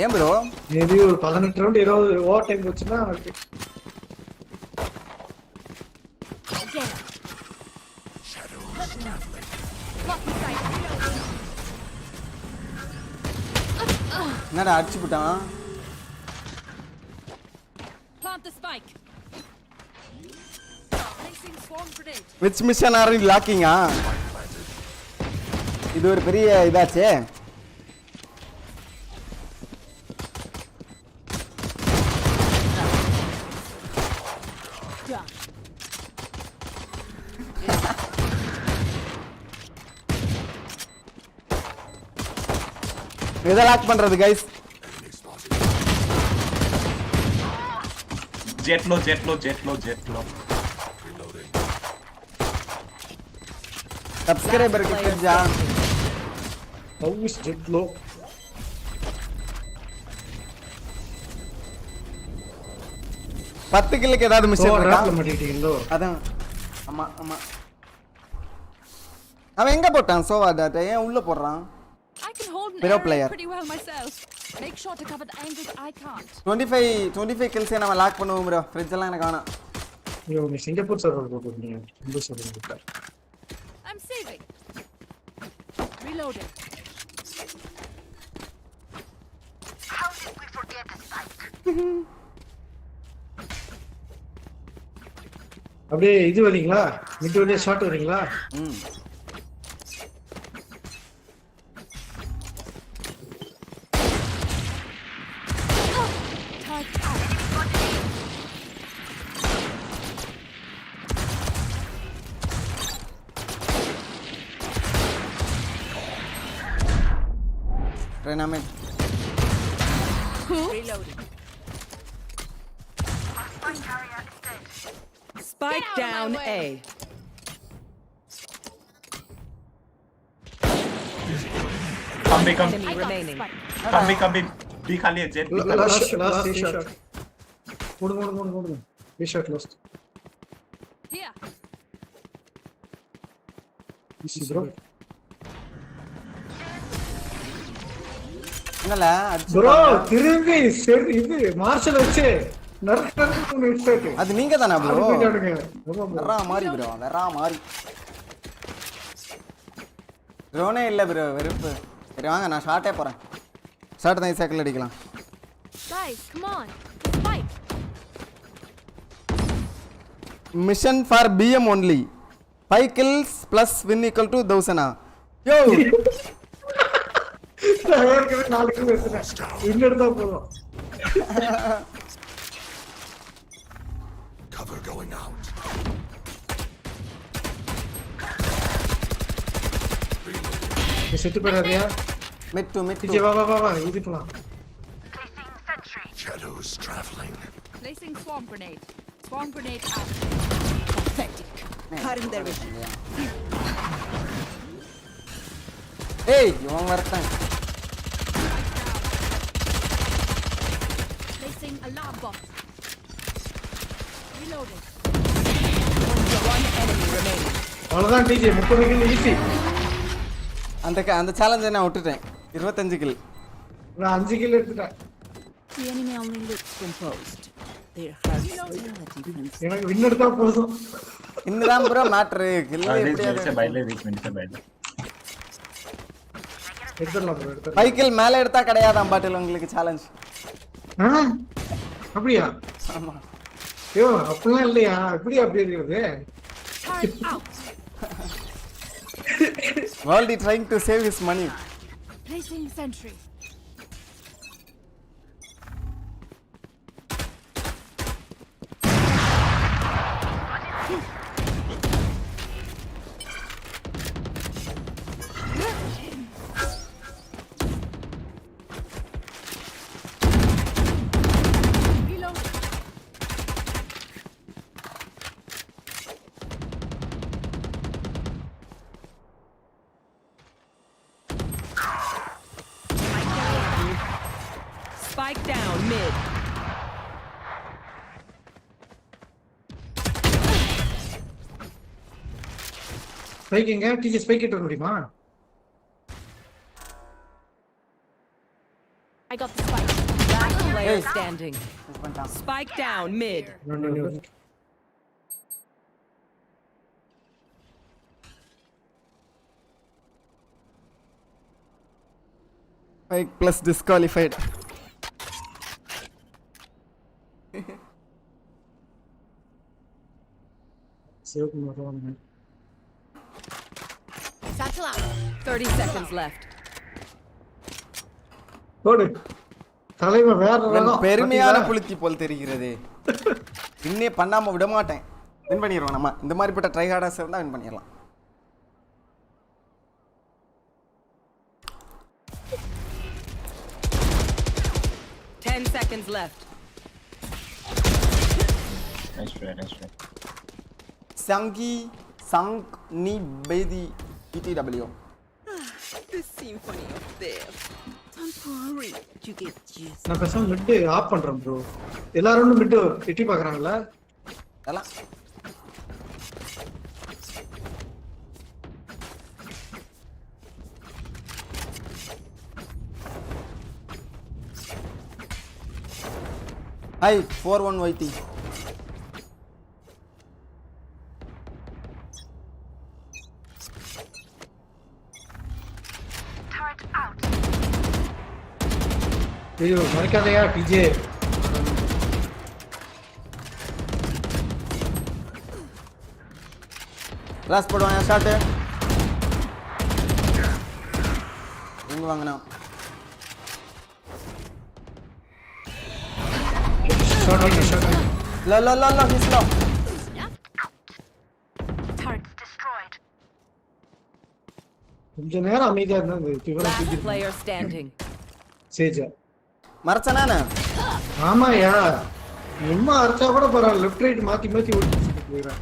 ஏன் ப்ரோ மேபி ஒரு 18 ரவுண்ட் 20 ஓவர் டைம் போச்சுன்னா என்னடா அடிச்சு போட்டான். which mission are you locking? இது ஒரு பெரிய இதாச்சே. எதை லாக் பண்றது கைஸ்? Jet low. சப்ஸ்கிரைபருக்கு தெரிஞ்சா how is jet low? பத்து கில்லுக்கு ஏதாவது மிஸ் மாட்டிட்டீங்களோ? அதான். ஆமா அவன் எங்க போட்டான் சோவா டாட்டா? ஏன் உள்ள போடுறான்? I can hold an Pro area player. pretty well myself. Make sure to cover the angles I can't. 25 kills நம்ம லாக் பண்ணுவோம் ப்ரோ. ஃப்ரிட்ஜ் எல்லாம் எனக்கு வேணாம். ஐயோ நீ சிங்கப்பூர் சர்வர் போடுறீங்க. இந்த சர்வர் போடுற. I'm saving. Reloading. How did we forget the spike? அப்படியே இது வரீங்களா? மிட் வழியா ஷாட் வரீங்களா? Dynamite. Reloading. Spike down A. Come. Enemy remaining. Come. B खाली है jet. Last shot. मोड़. B shot lost. Here. Easy bro. என்னல அடிச்சு bro திரும்பி சரி இது மார்ஷல் வச்சு நர்க்கு ஹெட்செட். அது நீங்க தானா ப்ரோ? வரா மாறி ப்ரோ. வரா மாறி. ட்ரோனே இல்ல ப்ரோ. வெறுப்பு. சரி வாங்க நான் ஷாட்டே போறேன். ஷாட் தான் சைக்கிள் அடிக்கலாம். Guys, come on. Fight. Mission for BM only. 5 kills plus win equal to 1000. Yo. நாளைக்கு பேசுறேன். இன்னெடுத்தா போறோம். Cover going out. நீ செட் பண்ணறியா? Mid to. இங்க வா இது போலாம். Shadows traveling. Placing swarm grenade. Swarm grenade out. Pathetic. Cutting their vision. Hey, இவன் வரட்டும். Placing alarm bot. Reloading. One enemy remaining. அவ்வளவுதான் டிஜே 30 கில் ஈஸி. அந்த சேலஞ்சை நான் விட்டுட்டேன். 25 கில். நான் 5 கில் எடுத்துட்டேன். The enemy only looks composed. Their hearts tell a difference. எனக்கு வின் எடுத்தா போதும். இன்னும் ப்ரோ மேட்டர் கில் मिनट எப்படியா से पहले 20 मिनट से पहले எடுத்துடலாம் ப்ரோ எடுத்துடலாம். 5 கில் மேல எடுத்தா கிடையாதான் பாட்டில் உங்களுக்கு சேலஞ்ச். அப்படியா? ஆமா. ஐயோ அப்படிலாம் இல்லையா? எப்படி அப்படி இருக்குது? Turret out. World is trying to save his money. Placing sentry. Spike down mid. ஸ்பைக்கிங்க டிஜே ஸ்பைக் இட்டு முடியுமா? I got the spike. Last player standing. Spike down mid. No. Spike plus disqualified. Save பண்ணுவாங்க. Satchel out. 30 seconds left. போடு. தலைவன் வேற ரகம். பெருமையான புலித்தி போல் தெரிகிறது. இன்னே பண்ணாம விட மாட்டேன். வின் பண்ணிடுவோம் நம்ம. இந்த மாதிரிப்பட்ட ட்ரை ஹார்டர்ஸ் இருந்தா வின் பண்ணிடலாம். Seconds left. Nice try. Sang ni bedi ETW. The symphony of death. Temporary to get juice. நான் பேசாம மிட் ஆஃப் பண்றேன் ப்ரோ. எல்லாரும் மிட் எட்டி பார்க்கறாங்கல? எல்லாம் Hi 41 YT. Turret out. ஐயோ மறக்காதயா டிஜே. லாஸ்ட் போடுவாங்க ஷாட். எங்க வாங்கனா? Shot. La he's low. Turret destroyed. கொஞ்ச நேரம் அமைதியா இருந்தாங்க. இவன Last player standing. சேஜா. மறச்சனானே. ஆமாயா. சும்மா அர்ச்சா கூட பரவாயில்லை. லெஃப்ட் ரைட் மாத்தி ஓடிச்சிட்டு போயிடுறேன்.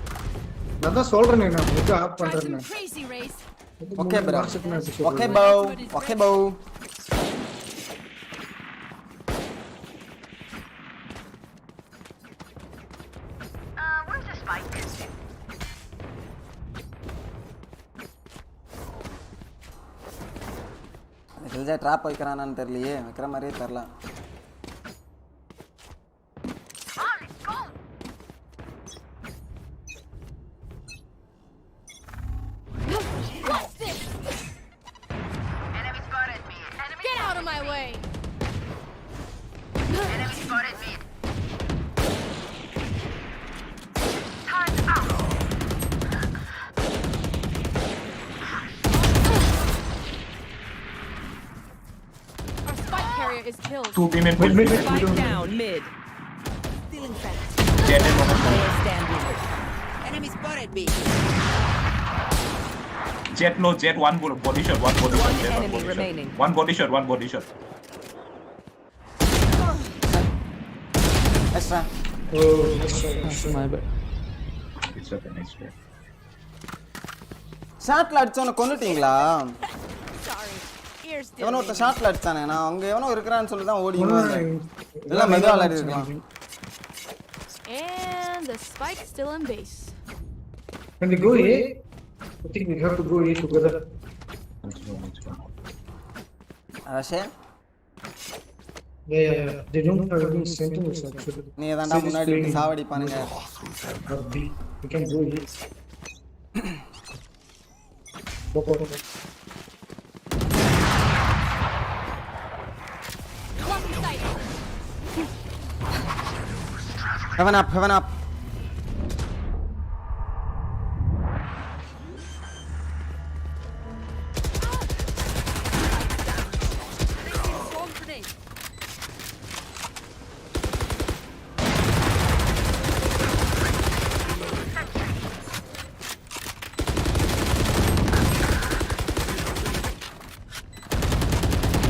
நான் தான் சொல்றேனே நான் மிட் ஆஃப் பண்றேன்னு. Crazy race. Okay bro. Okay bow. Where's the spike? தெரிஞ்சா ட்ராப் வைக்கறானான்னு தெரியலையே. வைக்கிற மாதிரியே தெரியல. Let's go. What's this? Enemy spotted me. Get out of my way. Enemy spotted me. Turret out. Our spike carrier is killed. 2 team in Mid. Spike down mid. Still in fact. Jet in one. Player standing. Enemy spotted me. Jet low, Jet one body shot, one body shot, Jet enemy one body remaining. shot. One body shot. Extra. O my bad. It's okay, nice try. ஷாட்ல அடிச்சவன கொன்னுட்டீங்களா? Sorry. Ears still. எவனோ ஒருத்த ஷாட்ல அடிச்சானே. நான் அங்க எவனோ இருக்கறான்னு சொல்லி தான் ஓடி வந்தேன். எல்லாம் மெதுவா விளையாடி இருக்கலாம். And the spike still in base. Can we go A? I think we have to go eat together. Let's go. Russia? Yeah. They don't have any sentinels actually. நீ தான்டா முன்னாடி விட்டு சாவடிப்பானுங்க. Or B. We can go eat. Go. Heaven up.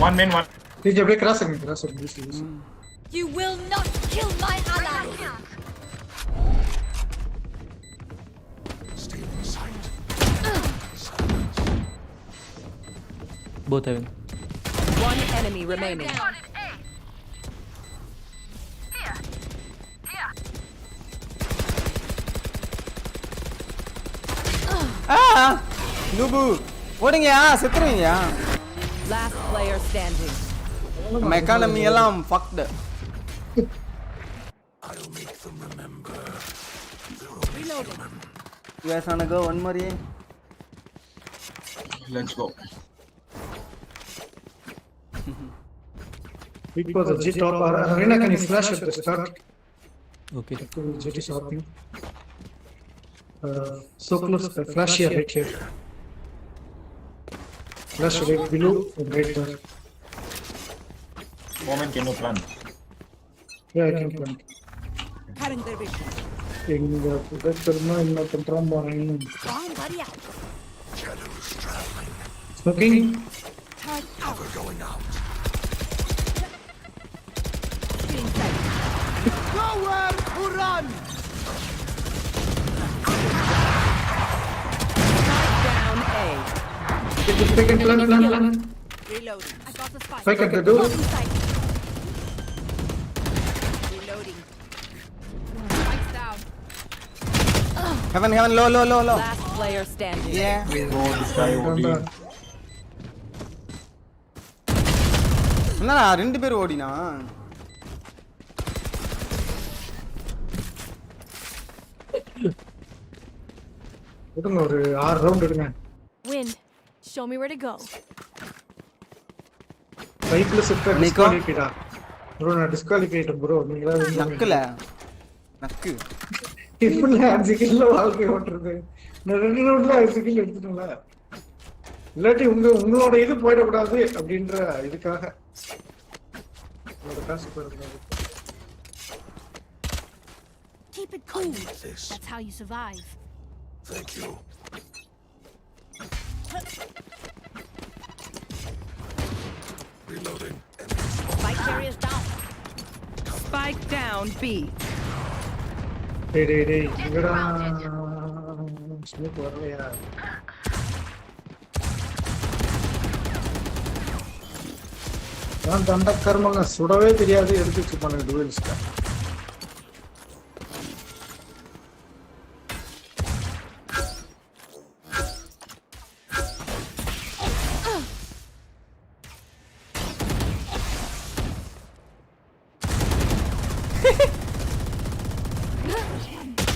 One man, one. TJ, break cross me. Please. You will not kill my ally. Both heaven. One enemy remaining. நூபு ஓடுங்கயா செத்துருவீங்க. Last player standing. நம்ம economy எல்லாம் fucked. I'll make them remember. You guys wanna go one more? Let's go. Because of Jet or Arena, can you flash at the start? Okay. Jet is hopping. So close. Flash here, right here. Flash right below and right there. Moment, can you plan? Yeah, I can plan. Cutting their vision. Shadows traveling. Smoking. Cover going out. Nowhere to run! Down A. Second plan. Reloading. I got the spike. Spike at the door. Reloading. Spike's down. Heaven, low. Last player standing. Yeah. Go this guy OD. என்னடா ரெண்டு பேர் ஓடினா? விடுங்க ஒரு 6 round எடுங்க. Win. Show me where to go. 5 plus disqualified. Bro, நான் disqualified bro. நீங்களா நக்கு. இப்படி 5 கிலோ வாழ்க்கை ஓட்டுறது. நான் 2 ரவுண்ட்ல 5 கிலோ எடுத்துட்டேன்ல. இல்லாட்டி உங்களோட இது போயிடக்கூடாது அப்படின்ற இதுக்காக. காசு போயிடக்கூடாது. Keep it cool. That's how you survive. Thank you. Reloading. Spike carrier's down. Spike down B. டேய் இங்கடா ஸ்மோக் வரலையா? நான் தண்ட கர்மங்க சுடவே தெரியாது எடுத்து வச்சுப்பானுங்க டுவெல்ஸ்ல.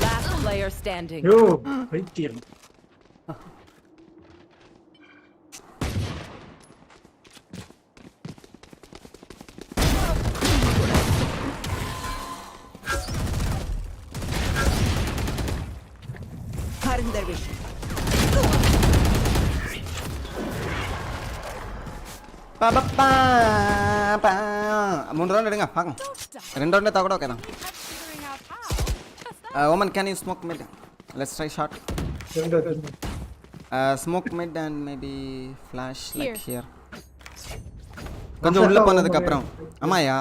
Last player standing. யோ பைத்தியம். Cutting their vision. மூணு ரவுண்ட் எடுங்க பார்க்கலாம். 2 ரவுண்ட் எடுத்தா கூட ஓகே தான். Figuring out how. Woman, can you smoke mid? Let's try shot. Smoke mid and maybe flash like here. கொஞ்சம் உள்ள போனதுக்கு அப்புறம். ஆமாயா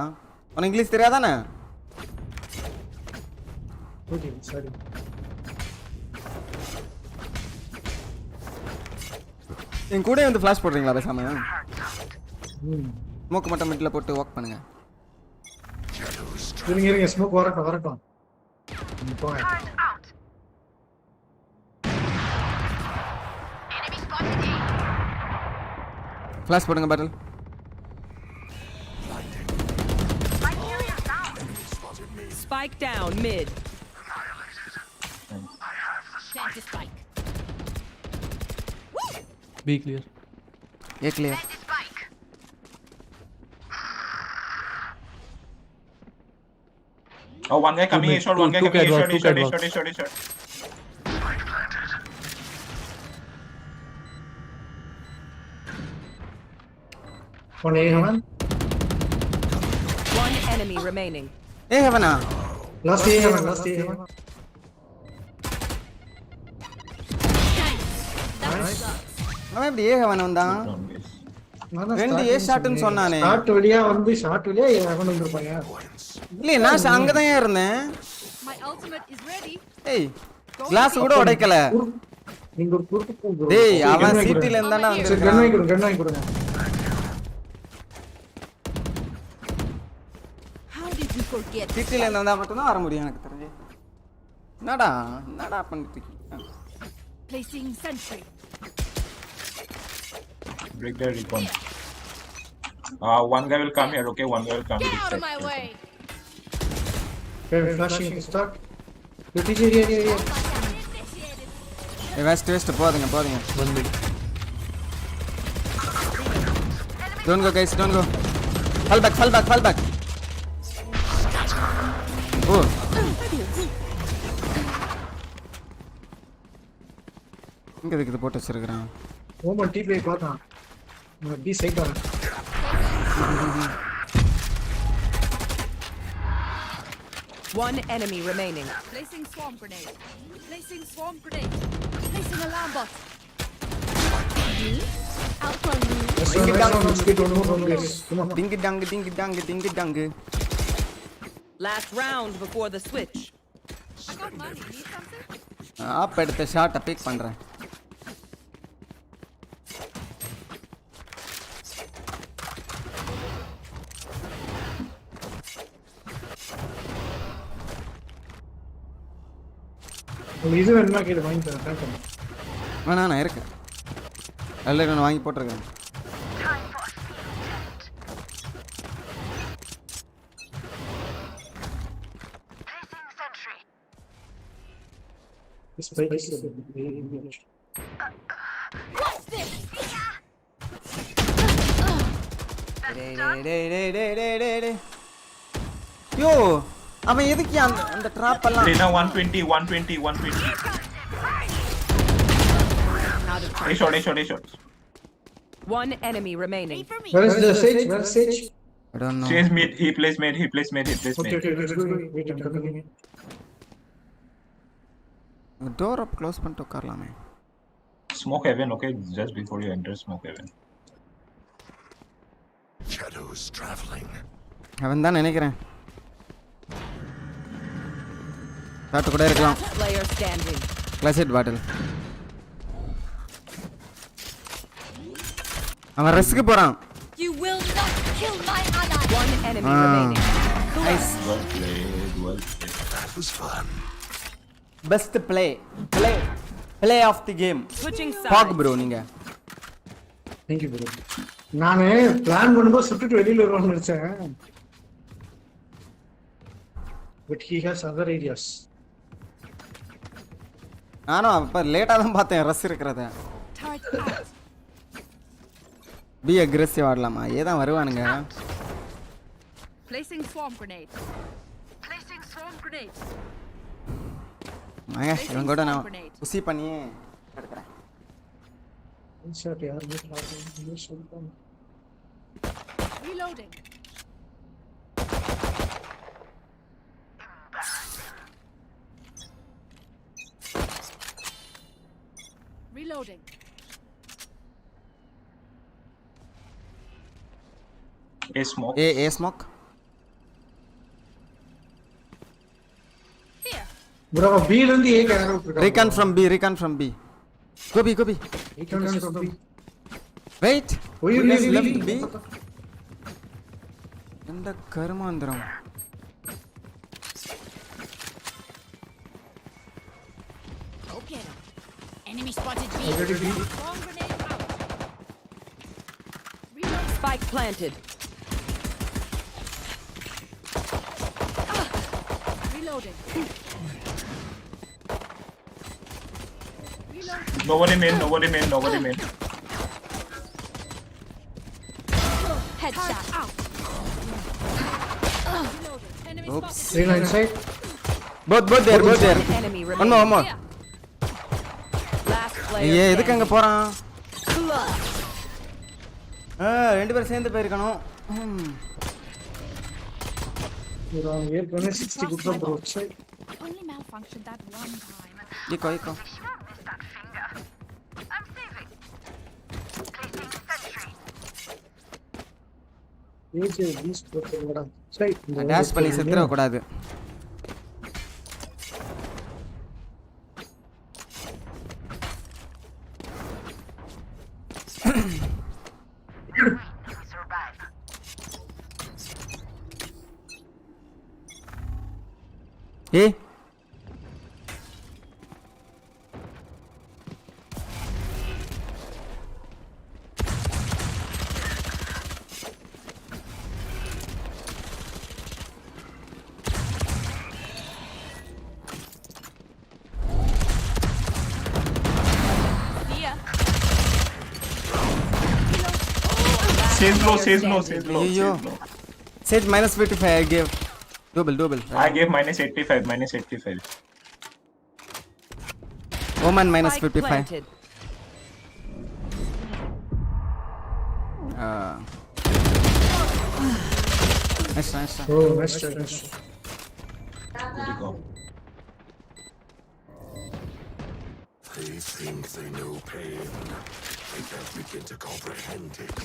உனக்கு இங்கிலீஷ் தெரியாதானே? ஓகே சரி. என் கூட வந்து ஃபிளாஷ் போடுறீங்களா பேசாம? ஸ்மோக் மட்டும் மிட்ல போட்டு வாக் பண்ணுங்க. இருங்க ஸ்மோக் வரட்டும். போங்க. Flash போடுங்க battle. Spike down mid. Plant the spike. B clear. A clear. Oh, one guy coming A short, one guy coming A short, A short, A short, A short, A short. One A heaven. One enemy remaining. A heaven ah. Last A heaven. Last A heaven. அவன் எப்படி A heaven வந்தான்? ரெண்டு A shot ன்னு சொன்னானே. Shot வழியா வந்து shot வழியா heaven வந்திருப்பாங்க. இல்ல நான் அங்க தான் இருந்தேன். My ultimate is ready. ஏய் கிளாஸ் கூட உடைக்கல. நீங்க ஒரு குறுக்கு போங்க. டேய் அவன் சிட்டில இருந்தானே கன் வாங்கி கொடுங்க. How did you forget? சிட்டில இருந்தா மட்டும் தான் வர முடியும் எனக்கு தெரிஞ்சு. என்னடா பண்ணிட்டு இருக்கீங்க? Placing sentry. Break their recon. One guy will come here, okay? One guy will come Get here. out of my way. Okay, flashing start. Here. West போடுங்க. One mid. Don't go guys, don't go. Fall back. Oh. இங்க இதுக்கு போட்டு வச்சிருக்கேன். Oman tea play பார்த்தான். நான் B side வரேன். One enemy remaining. Placing swarm grenade. Placing alarm bot. Alpha loop. Ding dang. Last round before the switch. I got money. Need something? ஆப் எடுத்த ஷாட்டை பிக் பண்றேன். இது வேணுமா கேட்டு வாங்கி தரேன். வேணா இருக்கு. எல்லாரும் நான் வாங்கி போட்டுருக்கேன். யோ அவன் எதுக்கு அந்த ட்ராப் எல்லாம்? 120. A shot. One enemy remaining. Where is the sage? I don't know. Change mid. He plays mid. Okay, let's go. Wait, I'm coming in. Door up close பண்ணிட்டு உட்காரலாமே. Smoke heaven, okay? Just before you enter, smoke heaven. Shadows traveling. அவன் தான் நினைக்கிறேன். Shot கூட இருக்கலாம். Player standing. Classic பாட்டில். அவன் ரெஸ்க்கு போறான். You will not kill my ally. One enemy remaining. Nice. Well played. That was fun. Best play of the game. Switching Fog sides. bro நீங்க. Thank you bro. நானே plan பண்ணும்போது சுத்திட்டு வெளியில வருவான்னு நினைச்சேன். But he has other areas. நானும் அப்ப லேட்டா தான் பார்த்தேன் ரஸ் இருக்கிறத. Turret out. பி அக்ரெசிவ் ஆடலாமா? ஏதான் வருவானுங்க. Placing swarm grenade. இவன் கூட நான் புசி பண்ணி எடுக்கிறேன். Shot yaar, मैं சொல்றேன். Reloading. A smoke. A smoke. Bro, B ல இருந்து A கேரோ விட்டுட்டான். Recon from B. Go B. Recon from B. Wait. Why you left leaving B? இந்த கர்மாந்திரம். Okay. Enemy spotted B. Already B. Bomb grenade out. Spike planted. Reloading. Nobody main. Headshot. Out. Enemy Oops. Reyna inside. both there Enemy one remaining. more Last player. ஏய் எதுக்கு அங்க போறான் Clutch. ரெண்டு பேரும் சேர்ந்து போயிருக்கணும் bro ஏற்கனவே 60 குடுத்தா bro சரி only malfunctioned that one time. Ego AJ beast போட்டுடா சரி டேஷ் பண்ணி செத்துற கூடாது ஏய் See ya. Sage low. ஐயோ Sage minus 55 I gave double I gave -85. Oman minus Spike 55 planted. nice bro nice try. Good go. They think they know pain. They can't begin to comprehend it.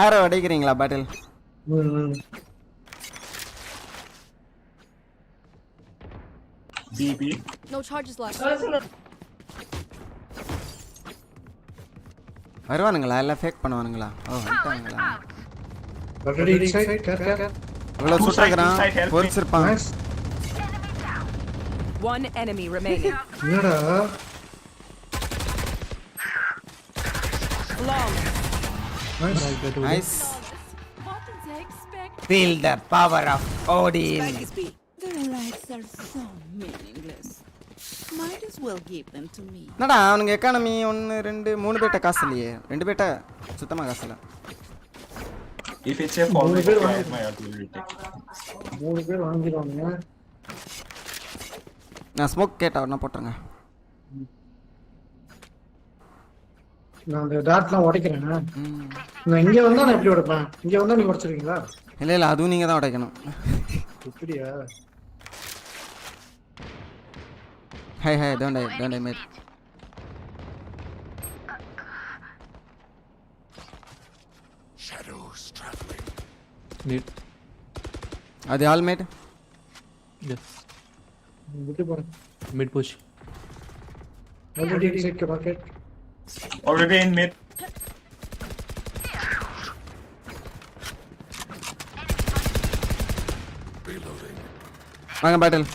Arrow அடிக்கிறீங்களா bottle BB. No charges left. வருவானுங்களா எல்லாம் fake பண்ணுவானுங்களா ஓ வந்துட்டாங்களா already inside care இவ்வளோ Two சுட்டாக்குறான் side, help me. பொறிச்சிருப்பான் nice One enemy remaining. என்னடா Long. nice nice What did they expect? feel the power of Odin Spike is B. Their lives are so meaningless. Might as well give them to me. என்னடா அவனுங்க economy 1 2 3 பேட்ட காசு இல்லையே 2 பேட்ட சுத்தமா காசு இல்ல If it's a fall, Moonu per my ability. 3 பேர் வாங்கிடுவாங்க நான் ஸ்மோக் கேட்டா நான் போட்டுறேங்க நான் அந்த டாட்லாம் உடைக்கிறேன் நான் இங்க வந்தா நான் எப்படி உடைப்பேன் இங்க வந்தா நீங்க உடைச்சிருக்கீங்களா இல்ல அதுவும் நீங்க தான் உடைக்கணும் எப்படியா Hey, don't die, mate. Shadows traveling. Mid. Are they all made? Yes. விட்டு போறேன் Mid push. Already check rocket Already in mid. Reloading. வாங்க பாட்டில்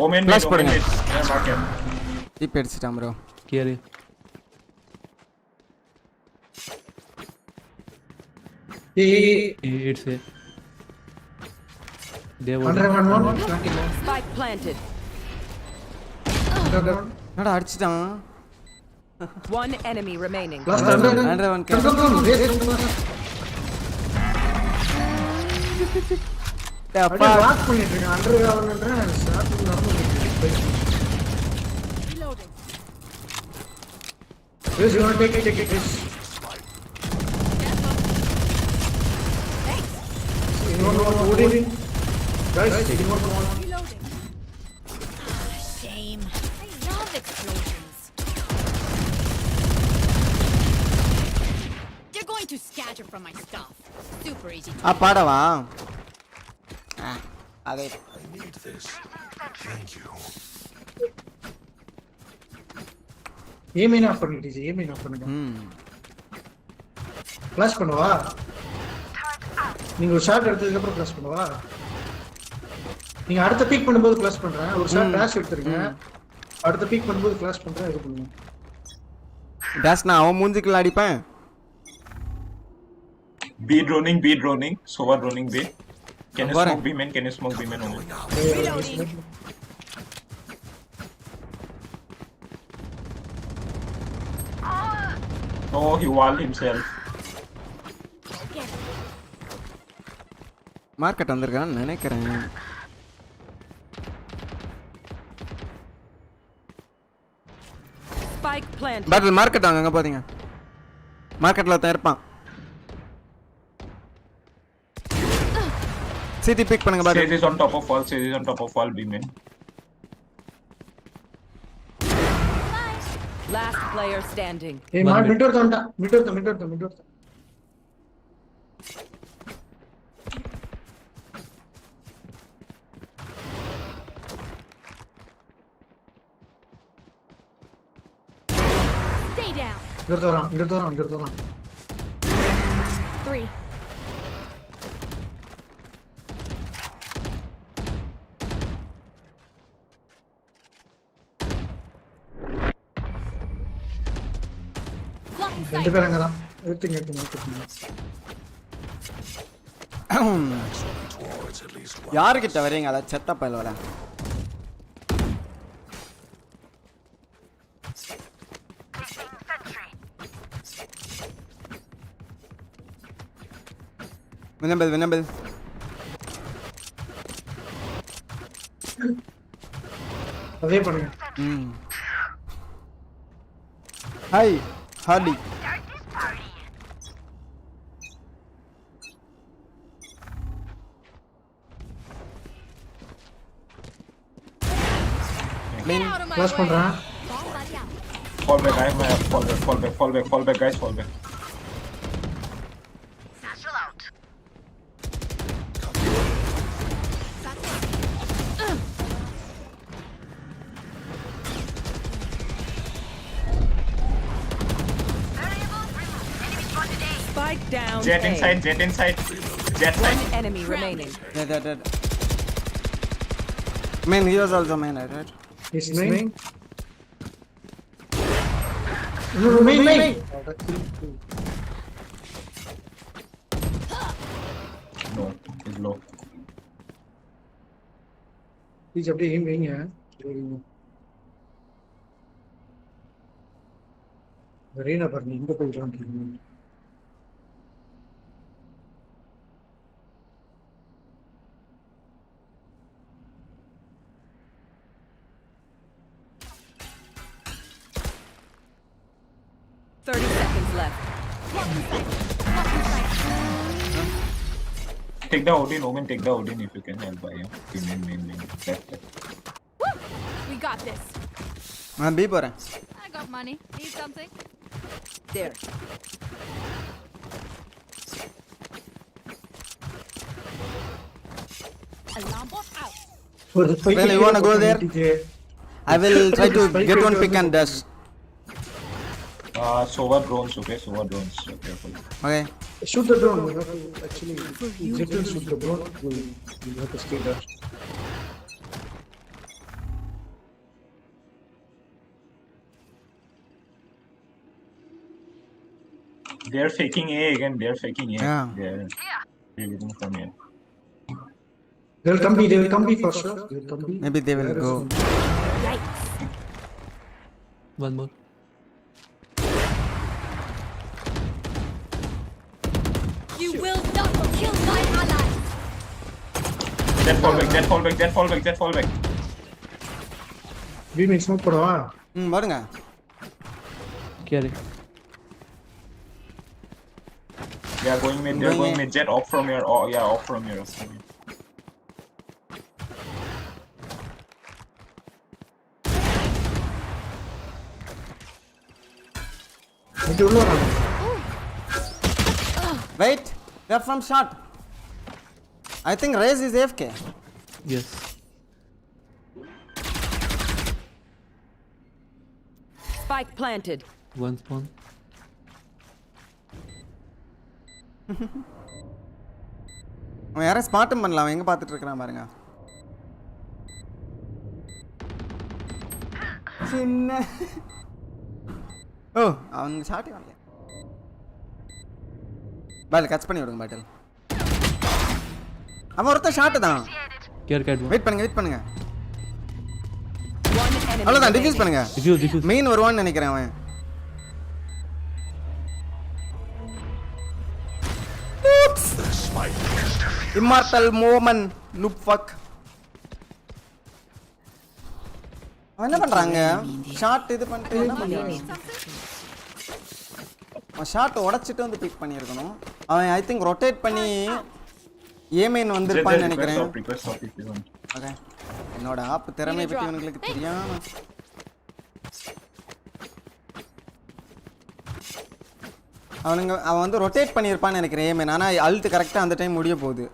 Omen Flash mid. போடுங்க. Yeah, market. டிப் அடிச்சிட்டான் bro Clear A. It's A. They were. 101 Spike planted. என்னடா அடிச்சிட்டான் One enemy remaining. Last 100 101 அப்பா walk பண்ணிட்டு இருக்கேன் அண்டர் அவன்றேன் ஸ்டார்ட் நடந்து Reloading. This you want to take it this you want to Odin guys you want to Reloading. Shame. I love explosions. You're going to scatter from my stuff. Super easy. பாடவா அதை I need this. Thank you. ஏமின் off பண்ணு டிஜி, ஏமின் of பண்ணுங்க. Flash பண்ணுவா. நீங்க ஒரு shot எடுத்ததுக்கு அப்புறம் ஃபிளாஷ் பண்ணுவா. நீங்க அடுத்த பீக் பண்ணும்போது ஃபிளாஷ் பண்றேன். ஒரு ஷாட் டேஷ் எடுத்துருங்க. அடுத்த பீக் பண்ணும்போது ஃபிளாஷ் பண்றேன். இது பண்ணுங்க. டேஷ் நான் அவன் மூஞ்சிக்குள்ள அடிப்பேன். B droning. Sova droning B. Can you smoke B man? Can you smoke B man only? Oh, he walled himself. Market வந்திருக்கான்னு நினைக்கிறேன். Spike plant. பட் மார்க்கெட் அங்க பாத்தீங்க. மார்க்கெட்ல தான் இருப்பான். சிட்டி பிக் பண்ணுங்க பாரு. Sage is on top of wall. Sage is on top of wall B man. Last player standing. ஏய் மார் மிட் வரதா. மிட் வரதா. Stay down. இங்க வரான். 3. ரெண்டு பேரும் அங்கதான். எடுத்துங்க. யாருக்கிட்ட வரீங்க? அத செத்த பயலோட. வினம்பல். அதே பண்ணுங்க. Hi Harley. க்ளோஸ் பண்றேன். Fall back guys, fall back. Spike down. Jet inside. Jet side. One enemy remaining. Dead. Man, he was also man, right? He's main. No, main. No, he's low. He's up to him being here. Arena पर नहीं इनको कोई जान नहीं. Take the Odin, Omen, take the Odin if you can help by main. Left. We got this. मैं भी पर है. I got money. Need something? There. Alarm bot out. Well, you wanna go there? I will try to get one pick and dash. Sova drones, okay? Sova drones. Careful. Okay. Shoot the drone. Actually, Zettel shoot the drone. We'll have to stay there. They're faking A again. They're faking A. Yeah. They're looking from here. They'll come B for sure. They'll come B. Maybe they will go. One more. You will not kill my allies. Jet fall back. B में smoke पड़ा हुआ. बढ़ेगा. क्या रे? They are going mid. Jet off from here. Oh yeah, off from here. Wait, they're from shot. I think Reyes is AFK. Yes. Spike planted. One spawn. அவன் யாரும் ஸ்பாட்டும் பண்ணல. அவன் எங்கே பார்த்துட்டு இருக்கிறான் பாருங்க. சின்ன ஓ அவனுக்கு ஷாட்டே வரல. பால் கட்ச் பண்ணி விடுங்க பாட்டில். அவன் ஒருத்தர் ஷாட்டு தான். Care cat one. வெயிட் பண்ணுங்க. One enemy. அவ்வளோதான் டிஃப்யூஸ் பண்ணுங்க. Diffuse. மெயின் வருவான்னு நினைக்கிறேன் அவன். இம்மார்டல் மோமன் நூப் ஃபக். அவன் என்ன பண்றாங்க? ஷாட் இது பண்ணிட்டு என்ன பண்றாங்க? அவன் ஷாட் உடைச்சிட்டு வந்து பிக் பண்ணியிருக்கணும். அவன் ஐ திங்க் ரொட்டேட் பண்ணி ஏமெயின் வந்திருப்பான்னு நினைக்கிறேன். ஓகே, என்னோட ஆப் திறமை பற்றி உங்களுக்கு தெரியாம அவன் வந்து ரொட்டேட் பண்ணியிருப்பான்னு நினைக்கிறேன் ஏமெயின். ஆனால் அல்ட் கரெக்டாக அந்த டைம் முடிய போகுது.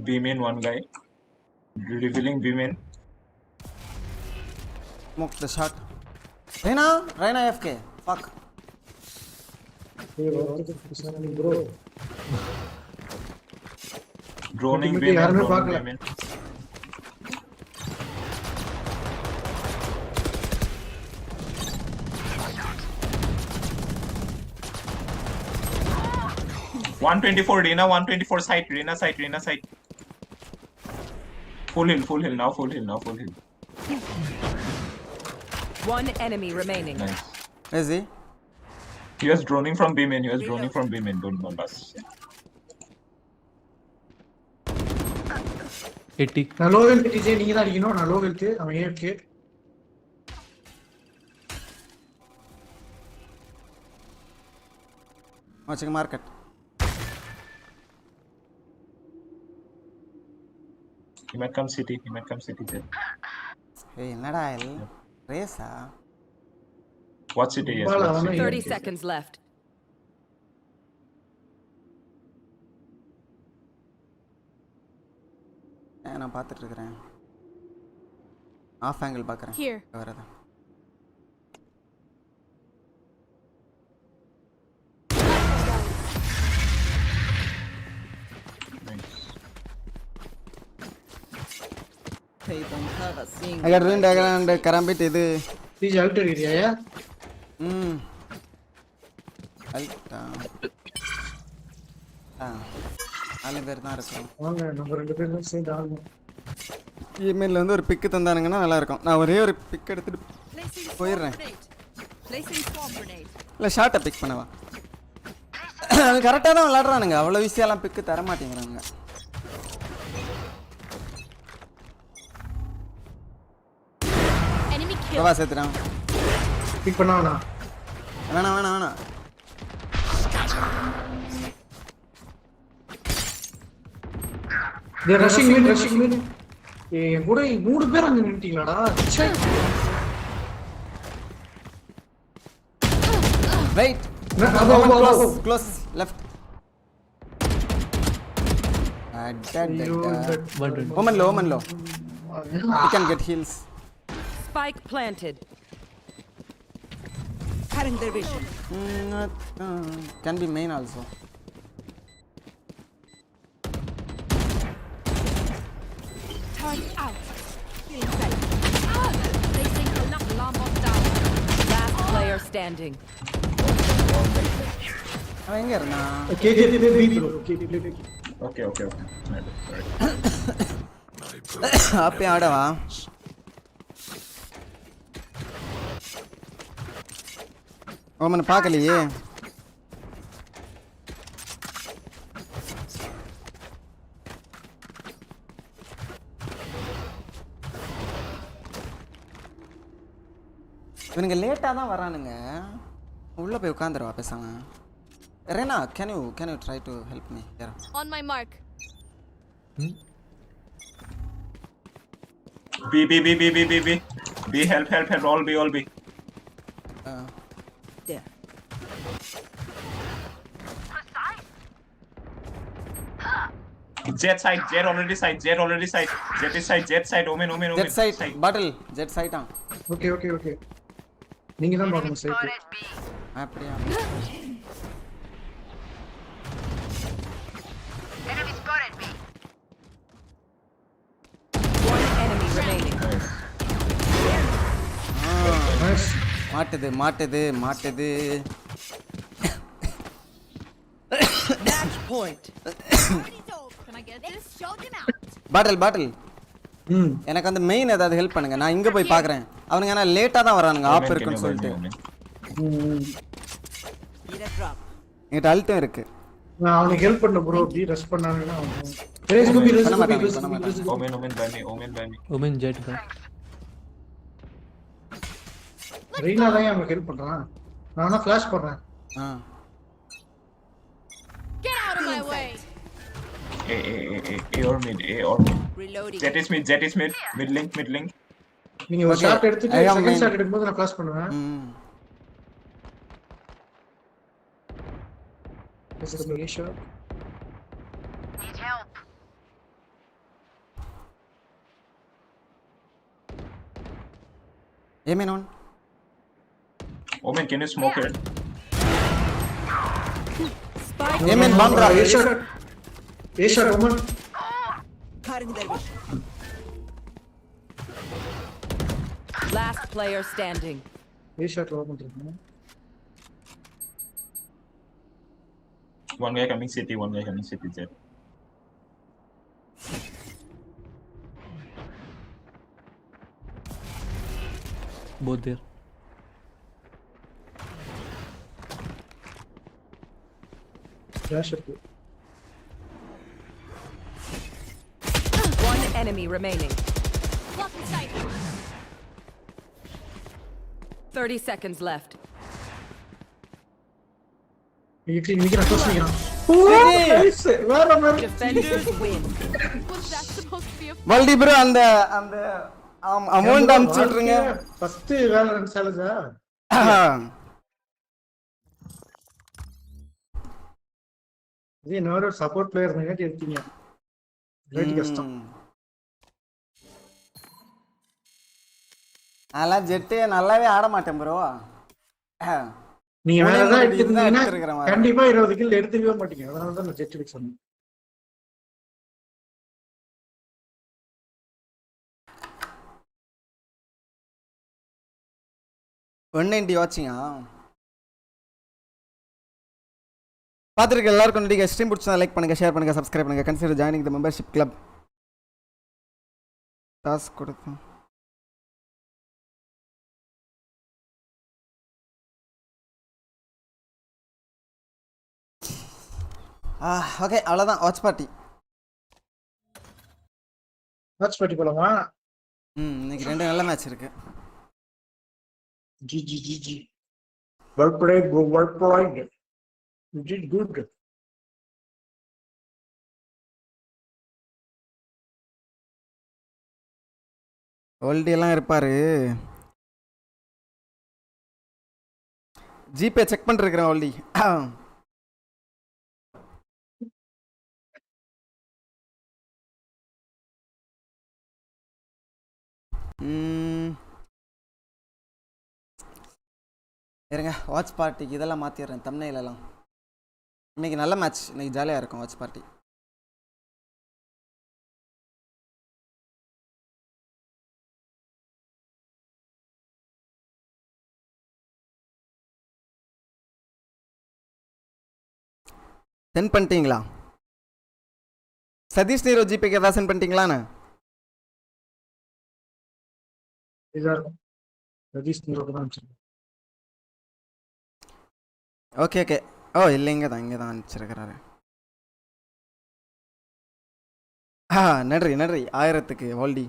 B main one guy. Revealing B main. Smoke the shot. Reina AFK. Fuck. bro. Droning B main. Droning B main. One 124 Reina, 124 side, Reina side. Full heal now, full heal. One enemy remaining. Nice. Is he? He was droning from B main, don't know us. 80. நான் low health DJ நீங்க தான் அடிக்கணும். நான் low health அவன் AK. Watching market. He might come city there. Hey, என்னடா இது? ரேஸா? What city? Yes. 30 seconds left. நான் பார்த்துட்டு இருக்கிறேன். ஆஃப் ஆங்கிள் பார்க்குறேன். Here. வரதா. I got ruined and karambit இது டிஜே அவுட் ஏரியாயா? அல்டா. நாலு பேர் தான் இருக்கோம். வாங்க நம்ம ரெண்டு பேரும் சேர்ந்து ஆடுவோம். இமெயில்ல வந்து ஒரு பிக் தந்தானுங்கன்னா நல்லா இருக்கும். நான் ஒரே ஒரு பிக் எடுத்துட்டு போயிடுறேன். இல்லை ஷார்ட்டை பிக் பண்ணவா? அது கரெக்டாக தான் விளாடுறானுங்க. அவ்வளோ விஷயம்லாம் பிக்கு தர மாட்டேங்கிறானுங்க. வா சேர்த்துறான். பிக் பண்ண வேணாம். வேணாம். They rushing mid. என் கூட மூணு பேர் அங்க நின்னுட்டீங்களாடா? ச்சே. Wait. Close left. Woman low. You can get heals. Spike planted. Cutting their vision. Can be main also. Turn out. Feeling safe. Placing alarm bot down. Last player standing. அவன் எங்க இருந்தா? Okay. அப்பே ஆடவா? Oman பார்க்கலையே. இவனுங்க லேட்டாக தான் வரானுங்க. உள்ளே போய் உட்காந்துருவா பேசாம. Rena, can you try to help me here? On my mark. B, help, all B. There. Jet side, jet already side, jet already side. Jet is side, jet side, Omen. Jet side, bottle, jet side ah. Okay. நீங்க தான் பார்க்கணும் side. அப்படியா? One enemy remaining. Nice. மாட்டுது. Match point. Can I get this? Show them out. பாட்டில். எனக்கு அந்த main ஏதாவது help பண்ணுங்க. நான் இங்க போய் பார்க்கறேன். அவனுங்க என்ன லேட்டா தான் வரானுங்க ஆப் இருக்குன்னு சொல்லிட்டு. Need a drop. என்கிட்ட அல்ட்டும் இருக்கு. நான் அவனுக்கு ஹெல்ப் பண்ண ப்ரோ. பி ரெஸ்ட் பண்ணாங்கன்னா Omen jet bro. ரீனா தான் அவனுக்கு ஹெல்ப் பண்றான். நானா ஃபிளாஷ் பண்றேன். Get out of my way. A or mid. Reloading. Jet is mid. Mid link. நீங்க ஒரு ஷாட் எடுத்துட்டு செகண்ட் ஷாட் எடுக்கும்போது நான் ஃபிளாஷ் பண்ணுவேன். This is the shot. Need help. Amen on. Omen, can you smoke it? Spike. Amen bomb drop. A shot Omen. Last player standing. A shot Omen. One guy coming city, jet. Both there. Flash it. One enemy remaining. Block in sight. 30 seconds left. நீங்க close பண்ணிக்கலாம். Nice. வேற Defenders win. Was that supposed to be a வல்டி bro அந்த amount அனுப்பிச்சுட்ருங்க. First Valorant சேலஞ்சா? இது இன்னொரு support player மாதிரி இருக்கீங்க. வெரி கஷ்டம். அதெல்லாம் ஜெட்டு நல்லாவே ஆட மாட்டேன் ப்ரோ. நீங்க வேற ஏதாவது எடுத்துக்கிட்டீங்கன்னா கண்டிப்பா 20 கில் எடுத்துக்கவே மாட்டீங்க. அதனால தான் நான் ஜெட் எடுக்க சொன்னேன். $190 வாட்சிங்கா? பார்த்துருக்க எல்லாருக்கும் நன்றி. ஸ்ட்ரீம் பிடிச்சா லைக் பண்ணுங்க, ஷேர் பண்ணுங்க, சப்ஸ்கிரைப் பண்ணுங்க. கன்சிடர் ஜாயினிங் த மெம்பர்ஷிப் கிளப். டாஸ்க் கொடுத்தோம். ஓகே அவ்வளோதான். வாட்ச் பார்ட்டி போலாமா? இன்னைக்கு 2 நல்ல மேட்ச் இருக்கு. G well played bro, well played. You did good. ஓல்டி எல்லாம் இருப்பாரு. GPay check பண்ணிருக்கிறேன் ஓல்டி. இருங்க வாட்ச் பார்ட்டிக்கு இதெல்லாம் மாற்றிடுறேன் தம்ப்நெயிலெல்லாம். இன்னைக்கு நல்ல மேட்ச், இன்னைக்கு ஜாலியாக இருக்கும் வாட்ச் பார்ட்டி. சென்ட் பண்ணிட்டீங்களா? சதீஷ் நீரோ ஜிபேக்கு ஏதாவது சென்ட் பண்ணிட்டீங்களாண்ணே? Okay okay. ஓ இல்லை, இங்கே தான் அனுப்பிச்சிருக்கிறாரு. நன்றி 1000க்கு ஓல்டி.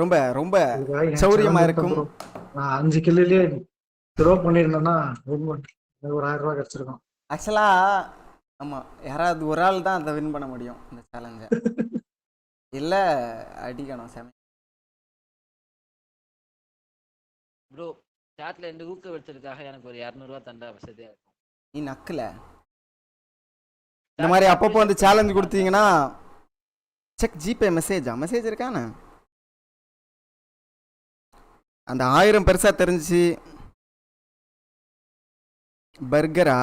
ரொம்ப ரொம்ப சௌரியமா இருக்கும். 5 கில்லிலே த்ரோ பண்ணிருந்தேன்னா ஒரு 1000 ரூபாய் கிடைச்சிருக்கும். ஆக்சுவலா ஆமா, யாராவது ஒரு ஆள் தான் அதை வின் பண்ண முடியும் இந்த சேலஞ்சை. இல்ல அடிக்கணும் சாமி. ப்ரோ சாட்ல 2 ஊக்க வச்சதுக்காக எனக்கு ஒரு 200 ரூபாய் தண்டா வசதியா இருக்கும். நீ நக்கல இந்த மாதிரி அப்பப்போ வந்து சேலஞ்ச் கொடுத்தீங்கன்னா செக் ஜிபே மெசேஜ் இருக்கானே அந்த 1000 பெருசா தெரிஞ்சு பர்கரா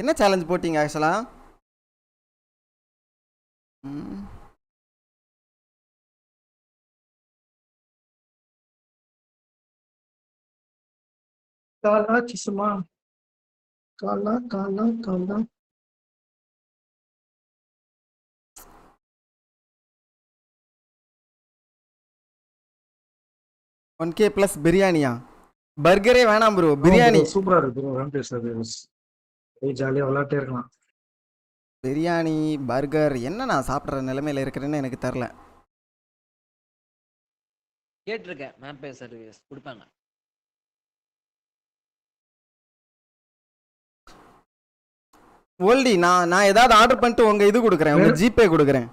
என்ன சேலஞ்ச் போட்டீங்க ஆக்சுவலா காலா சிசுமா காலா காலா காலா 1K plus பிரியாணியா பர்கரே வேணாம் ப்ரோ பிரியாணி சூப்பரா இருக்கு ப்ரோ ரேம்பேஜ் சர்வீஸ் ஜாலியா விளையாட்டே இருக்கலாம் பிரியாணி பர்கர் என்ன நான் சாப்பிட்ற நிலைமையில இருக்கிறேன்னு எனக்கு தெரில கேட்டிருக்கேன் ரேம்பேஜ் சர்வீஸ் கொடுப்பாங்க ஓல்டி நான் ஏதாவது ஆர்டர் பண்ணிட்டு உங்க இது கொடுக்குறேன் உங்க ஜிபே கொடுக்குறேன்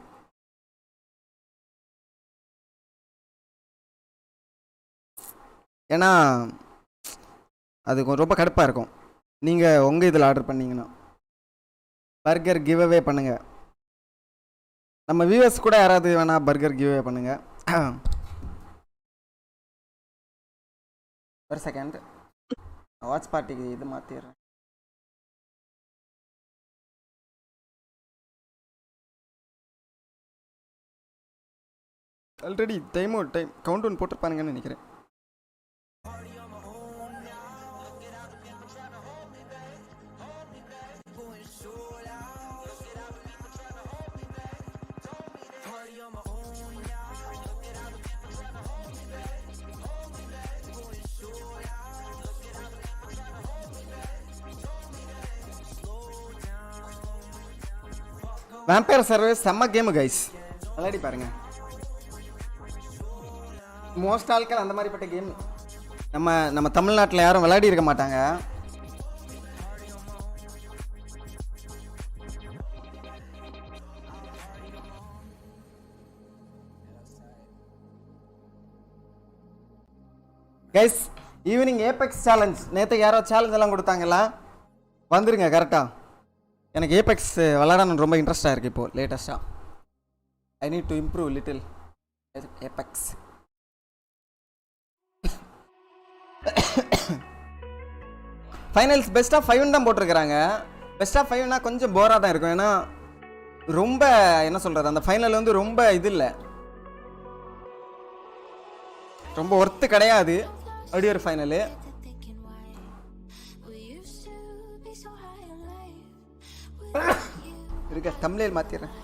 ஏன்னா அது ரொம்ப கடுப்பாக இருக்கும் நீங்கள் உங்கள் இதில் ஆர்டர் பண்ணீங்கன்னா பர்கர் கிவ் அவே பண்ணுங்க நம்ம வியூவர்ஸ் கூட யாராவது வேணா பர்கர் கிவ் அவே பண்ணுங்க ஒரு செகண்ட் வாட்ச் பார்ட்டிக்கு இது மாற்றிடுறேன் ஆல்ரெடி டைம் கவுண்ட் டவுன் போட்டிருப்பானுங்கன்னு நினைக்கிறேன் வேம்பயர் சர்வீஸ் செம்ம கேமு கைஸ் விளையாடி பாருங்க மோஸ்ட் ஆட்கள் அந்த மாதிரிப்பட்ட கேம் நம்ம தமிழ்நாட்டில் யாரும் விளையாடி இருக்க மாட்டாங்க கைஸ் ஈவினிங் ஏபெக்ஸ் சேலஞ்ச் நேற்று யாரோ சேலஞ்ச் எல்லாம் கொடுத்தாங்களா வந்துருங்க கரெக்டாக எனக்கு ஏபெக்ஸ் விளையாடணும் ரொம்ப இன்ட்ரெஸ்டாக இருக்குது இப்போது லேட்டஸ்ட்டாக I need to improve little Apex finals best of 5 தான் போட்டிருக்கிறாங்க பெஸ்ட் ஆஃப் 5னா கொஞ்சம் போராக தான் இருக்கும் ஏன்னா ரொம்ப என்ன சொல்கிறது அந்த ஃபைனல் வந்து ரொம்ப இது இல்லை ரொம்ப ஒர்த்து கிடையாது அப்படி ஒரு ஃபைனலு இருக்க தமிழில் மாற்றிடுறேன்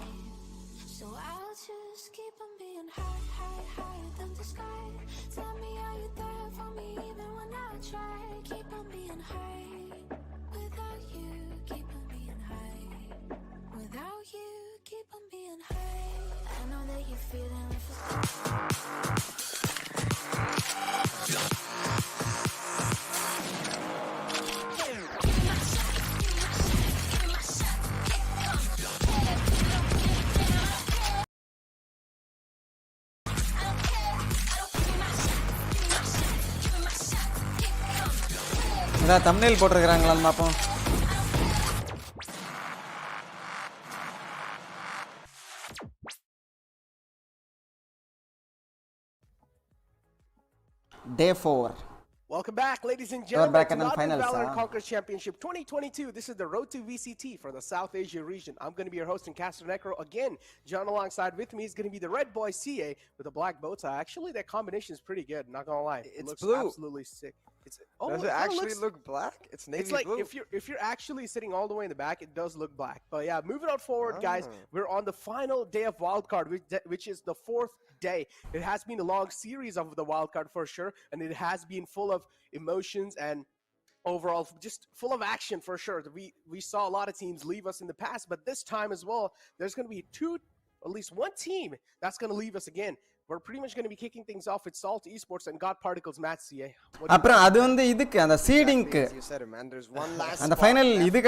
ஏதாவது தம்ப்நெயில் போட்டிருக்கிறாங்களான்னு பார்ப்போம் Day 4. Welcome back, ladies and gentlemen, back to and then Modern finals, Valorant Conquerors Championship 2022. This is the Road to VCT for the South Asia region. I'm going to be your host, Caster Necro. Again, John alongside with me is going to be the red boy CA with a black bow tie. Actually, that combination is pretty good, not going to lie. It looks blue. absolutely sick. Does it actually look black? It's navy blue. It's like if you're actually sitting all the way in the back, it does look black. But yeah, moving on forward, guys, we're on the final day of wildcard, which is the 4th day. It has been a long series of the wildcard for sure, and it has been full of emotions and overall just full of action for sure. We saw a lot of teams leave us in the past, but this time as well, there's going to be at least one team that's going to leave us again. We're pretty much going to be kicking things off with Salt Esports and God Particles Match CA. அப்புறம் அது வந்து இதுக்கு அந்த சீடிங்க்கு அந்த final இது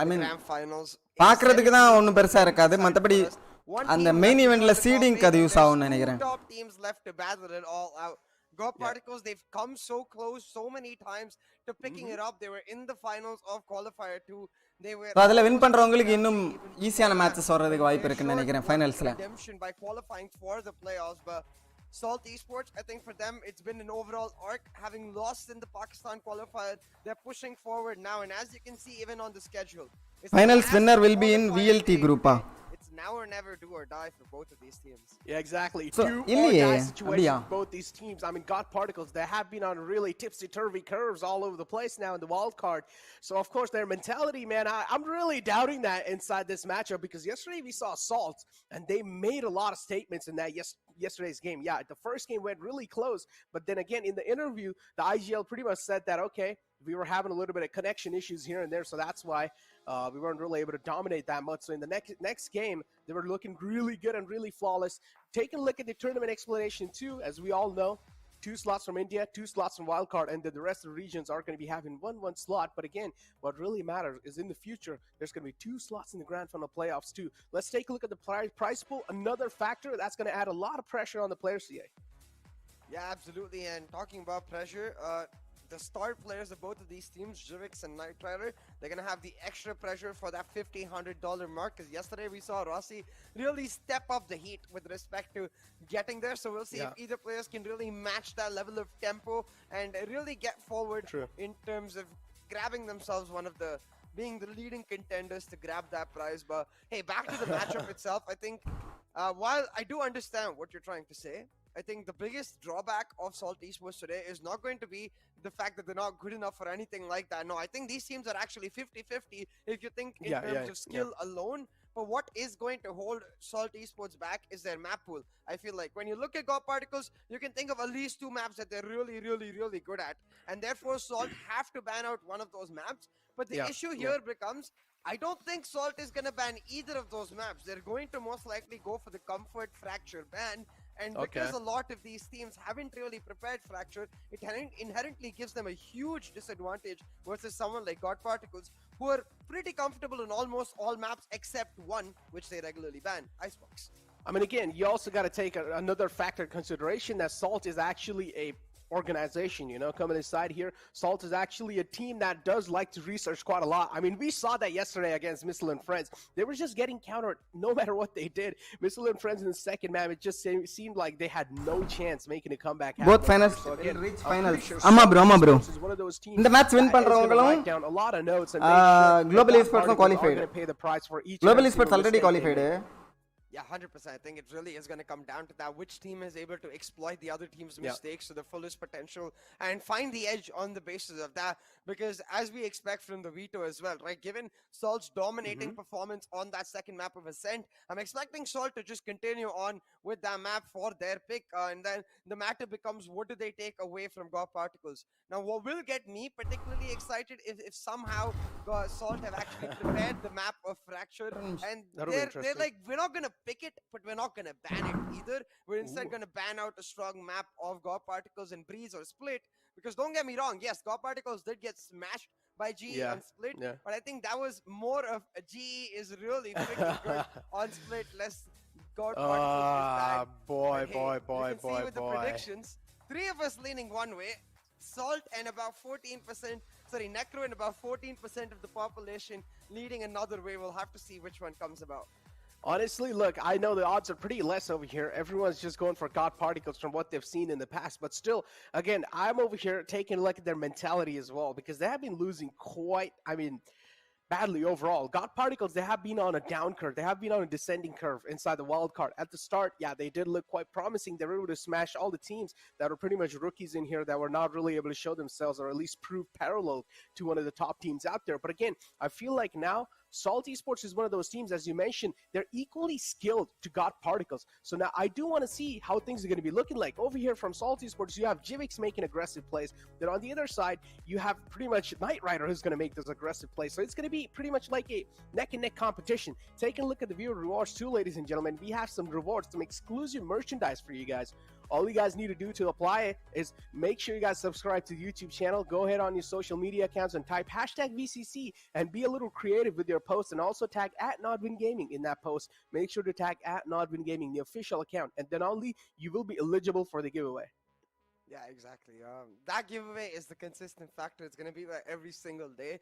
ஐ மீன் பார்க்கிறதுக்கு தான் ஒன்றும் பெருசா இருக்காது மற்றபடி அந்த மெயின் ஈவெண்ட்ல சீடிங்க்கு அது யூஸ் ஆகும்னு நினைக்கிறேன் God Particles, they've come so close so many times to picking it up. They were in the finals of Qualifier 2. they were so அதில் வின் almost பண்ணுறவங்களுக்கு இன்னும் even ஈஸியான before மேட்சஸ் வர்றதுக்கு வாய்ப்பு இருக்குன்னு நினைக்கிறேன் ஃபைனல்ஸில். redemption by qualifying for the playoffs, but Salt Esports, I think for them it's been an overall arc. Having lost in the Pakistan qualifier, they're pushing forward now, and as you can see, even on the schedule, it's Finals the winner last will be in qualifier VLT game group. It's now or never, do or die for both of these teams. Yeah, exactly. So, Two or இல்லையே, die situations அப்படியா? for both these teams. I mean, God Particles, they have been on really tipsy-turvy curves all over the place now in the wild card. So, of course, their mentality, man, I'm really doubting that inside this matchup, because yesterday we saw Salt, and they made a lot of statements in that yesterday's game. Yeah, the first game went really close, but then again, in the interview, the IGL pretty much said that, okay, we were having a little bit of connection issues here and there, so that's why we weren't really able to dominate that much. So in the next game, they were looking really good and really flawless. Take a look at the tournament explanation too. As we all know, 2 slots from India, 2 slots from wildcard, and then the rest of the regions are going to be having one slot. But again, what really matters is in the future, there's going to be 2 slots in the grand final playoffs too. Let's take a look at the prize pool. Another factor that's going to add a lot of pressure on the players today. Yeah, absolutely. And talking about pressure, the star players of both of these teams, Jivix and Knight Rider, they're going to have the extra pressure for that $1,500 mark, because yesterday we saw Rossi really step up the heat with respect to getting there. So we'll see if either players can really match that level of tempo and really get forward in terms of grabbing themselves being the leading contenders to grab that prize. But hey, back to the matchup itself, I think while I do understand what you're trying to say, I think the biggest drawback of Salt Esports today is not going to be the fact that they're not good enough for anything like that. No, I think these teams are actually 50-50 if you think in terms of skill alone. But what is going to hold Salt Esports back is their map pool. I feel like when you look at God Particles, you can think of at least 2 maps that they're really, really, really good at. And therefore, Salt have to ban out one of those maps. But the issue here becomes, I don't think Salt is going to ban either of those maps. They're going to most likely go for the Comfort Fracture ban. And because a lot of these teams haven't really prepared Fracture, it inherently gives them a huge disadvantage versus someone like God Particles, who are pretty comfortable in almost all maps except one, which they regularly ban, Icebox. I mean, again, you also got to take another factor in consideration, that Salt is actually a organization, you know, coming inside here. Salt is actually a team that does like to research quite a lot. I mean, we saw that yesterday against Missile and Friends. They were just getting countered no matter what they did. Missile and Friends in the second map, it just seemed like they had no chance making a comeback. Both finals so again, reach finals. Sure ஆமா bro. one of those teams இந்த match win பண்றவங்களும் down a lot of notes and make sure global esports qualified. Pay the price for each global esports already qualified. Yeah, 100%. I think it really is going to come down to that. Which team is able to exploit the other team's mistakes to the fullest potential and find the edge on the basis of that. Because as we expect from the Veto as well, right? Given Salt's dominating performance on that second map of Ascent, I'm expecting Salt to just continue on with that map for their pick. And then the matter becomes, what do they take away from God Particles? Now, what will get me particularly excited if somehow Salt have actually prepared the map of Fracture. And they're like, we're not going to pick it, but we're not going to ban it either. We're instead going to ban out a strong map of God Particles and Breeze or Split. Because don't get me wrong, yes, God Particles did get smashed by GE on Split, but I think that was more of a GE is really freaking good on Split, less God Particles is bad. Boy. See with the predictions, 3 of us leaning one way, Salt and about 14%, Necro and about 14% of the population leading another way. We'll have to see which one comes about. Honestly, look, I know the odds are pretty less over here. Everyone's just going for God Particles from what they've seen in the past. But still, again, I'm over here taking a look at their mentality as well, because they have been losing quite, badly overall. God Particles, they have been on a down curve. They have been on a descending curve inside the wild card. At the start, they did look quite promising. They were able to smash all the teams that were pretty much rookies in here that were not really able to show themselves or at least prove parallel to one of the top teams out there. But again, I feel like now Salt Esports is one of those teams, as you mentioned, they're equally skilled to God Particles. So now I do want to see how things are going to be looking like. Over here from Salt Esports, you have Jivix making aggressive plays. Then on the other side, you have pretty much Knight Rider who's going to make those aggressive plays. So it's going to be pretty much like a neck-and-neck competition. Taking a look at the viewer rewards too, ladies and gentlemen. We have some rewards, some exclusive merchandise for you guys. All you guys need to do to apply it is make sure you guys subscribe to the YouTube channel. Go ahead on your social media accounts and type #VCC and be a little creative with your post, and also tag @NodwinGaming in that post. Make sure to tag @NodwinGaming, the official account, and then only you will be eligible for the giveaway. Yeah, exactly. That giveaway is the consistent factor. It's going to be there every single day.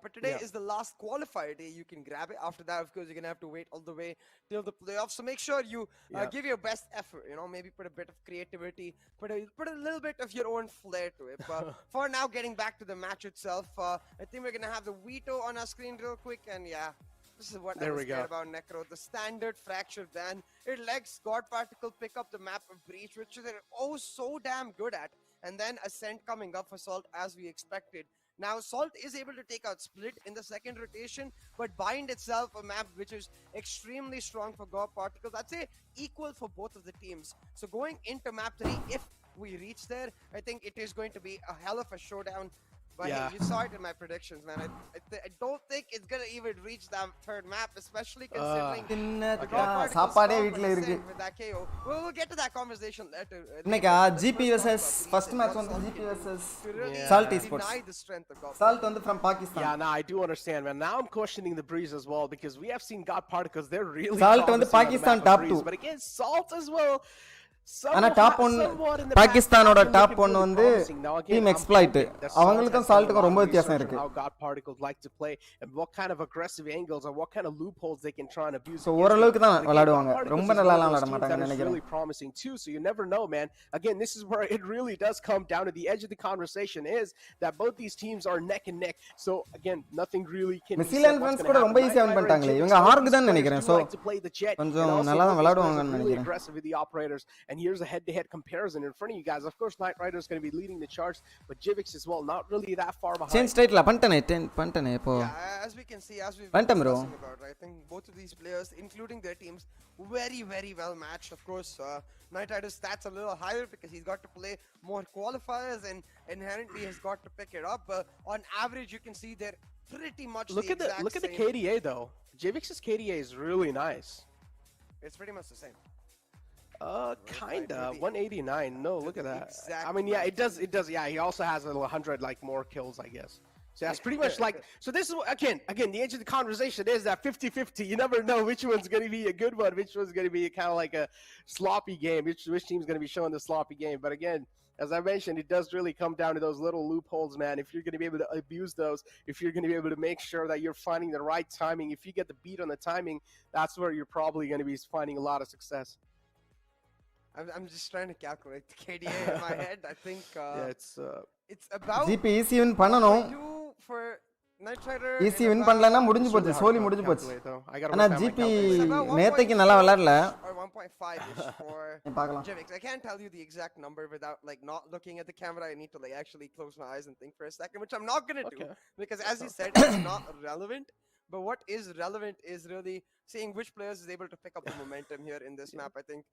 But today is the last qualifier day. You can grab it. After that, of course, you're going to have to wait all the way till the playoffs. So make sure you give your best effort. You know, maybe put a bit of creativity, put a little bit of your own flair to it. But for now, getting back to the match itself, I think we're going to have the veto on our screen real quick. And yeah, this is what I was scared about Necro. The standard fracture ban. It lets God Particle pick up the map of Breach, which they're so damn good at. And then Ascent coming up for Salt as we expected. Now, Salt is able to take out Split in the second rotation, but Bind itself, a map which is extremely strong for God Particles. I'd say equal for both of the teams. So going into map 3, if we reach there, I think it is going to be a hell of a showdown. But hey, you saw it in my predictions, man. I don't think it's gonna even reach that third map, especially considering with that KO. We'll get to that conversation later. GP versus first match on the GP versus Salt Esports. Salt from Pakistan. Yeah, no, I do understand, man. Now I'm questioning the Breeze as well because we have seen God Particles. They're really Salt on the Pakistan top 2. But again, Salt as well. ஆனா top 1 பாகிஸ்தானோட top 1 வந்து team exploit அவங்களுக்கும் சால்ட்டுக்கும் ரொம்ப வித்தியாசம் இருக்கு how God Particles like to play and what kind of aggressive angles or what kind of loopholes they can try and abuse. So ஓரளவுக்கு தான் விளையாடுவாங்க ரொம்ப நல்லா விளையாட மாட்டாங்கன்னு நினைக்கிறேன். Really promising too, so you never know, man. Again, this is where it really does come down to the edge of the conversation is that both these teams are neck and neck. So again, nothing really can be Missilan friends கூட ரொம்ப ஈஸியா win பண்ணிட்டாங்களே இவங்க arc தான் நினைக்கிறேன். So கொஞ்சம் நல்லா தான் விளையாடுவாங்கன்னு நினைக்கிறேன். Aggressive with the operators. And here's a head-to-head comparison in front of you guys. Of course, Knight Rider is going to be leading the charts, but Jivix as well, not really that far behind. Change straight la pantane po. Yeah, as we can see, as we've been discussing about, I think both of these players, including their teams, very, very well matched. Of course, Knight Rider's stats a little higher because he's got to play more qualifiers and inherently has got to pick it up. But on average, you can see they're pretty much look at the KDA though. Jivix's KDA is really nice. It's pretty much the same. Kinda 189. No, look at that. Exactly. I mean, yeah, it does. Yeah, he also has 100 like more kills, I guess. So that's pretty much like. So this is again the edge of the conversation is that 50-50. You never know which one's going to be a good one, which one's going to be kind of like a sloppy game. Which team's going to be showing the sloppy game? But again, as I mentioned, it does really come down to those little loopholes, man. If you're going to be able to abuse those, if you're going to be able to make sure that you're finding the right timing, if you get the beat on the timing, that's where you're probably going to be finding a lot of success. I'm just trying to calculate the KDA in my head. I think it's about GP easy win பண்ணனும் for Knight Rider. easy win பண்ணலனா முடிஞ்சு போச்சு சோலி முடிஞ்சு போச்சு ஆனா GP நேத்துக்கு நல்லா விளையாடல or 1.5ish for Jivix. I can't tell you the exact number without like not looking at the camera. I need to like actually close my eyes and think for a second, which I'm not going to do because as you said it's not relevant. But what is relevant is really seeing which players is able to pick up the momentum here in this map. I think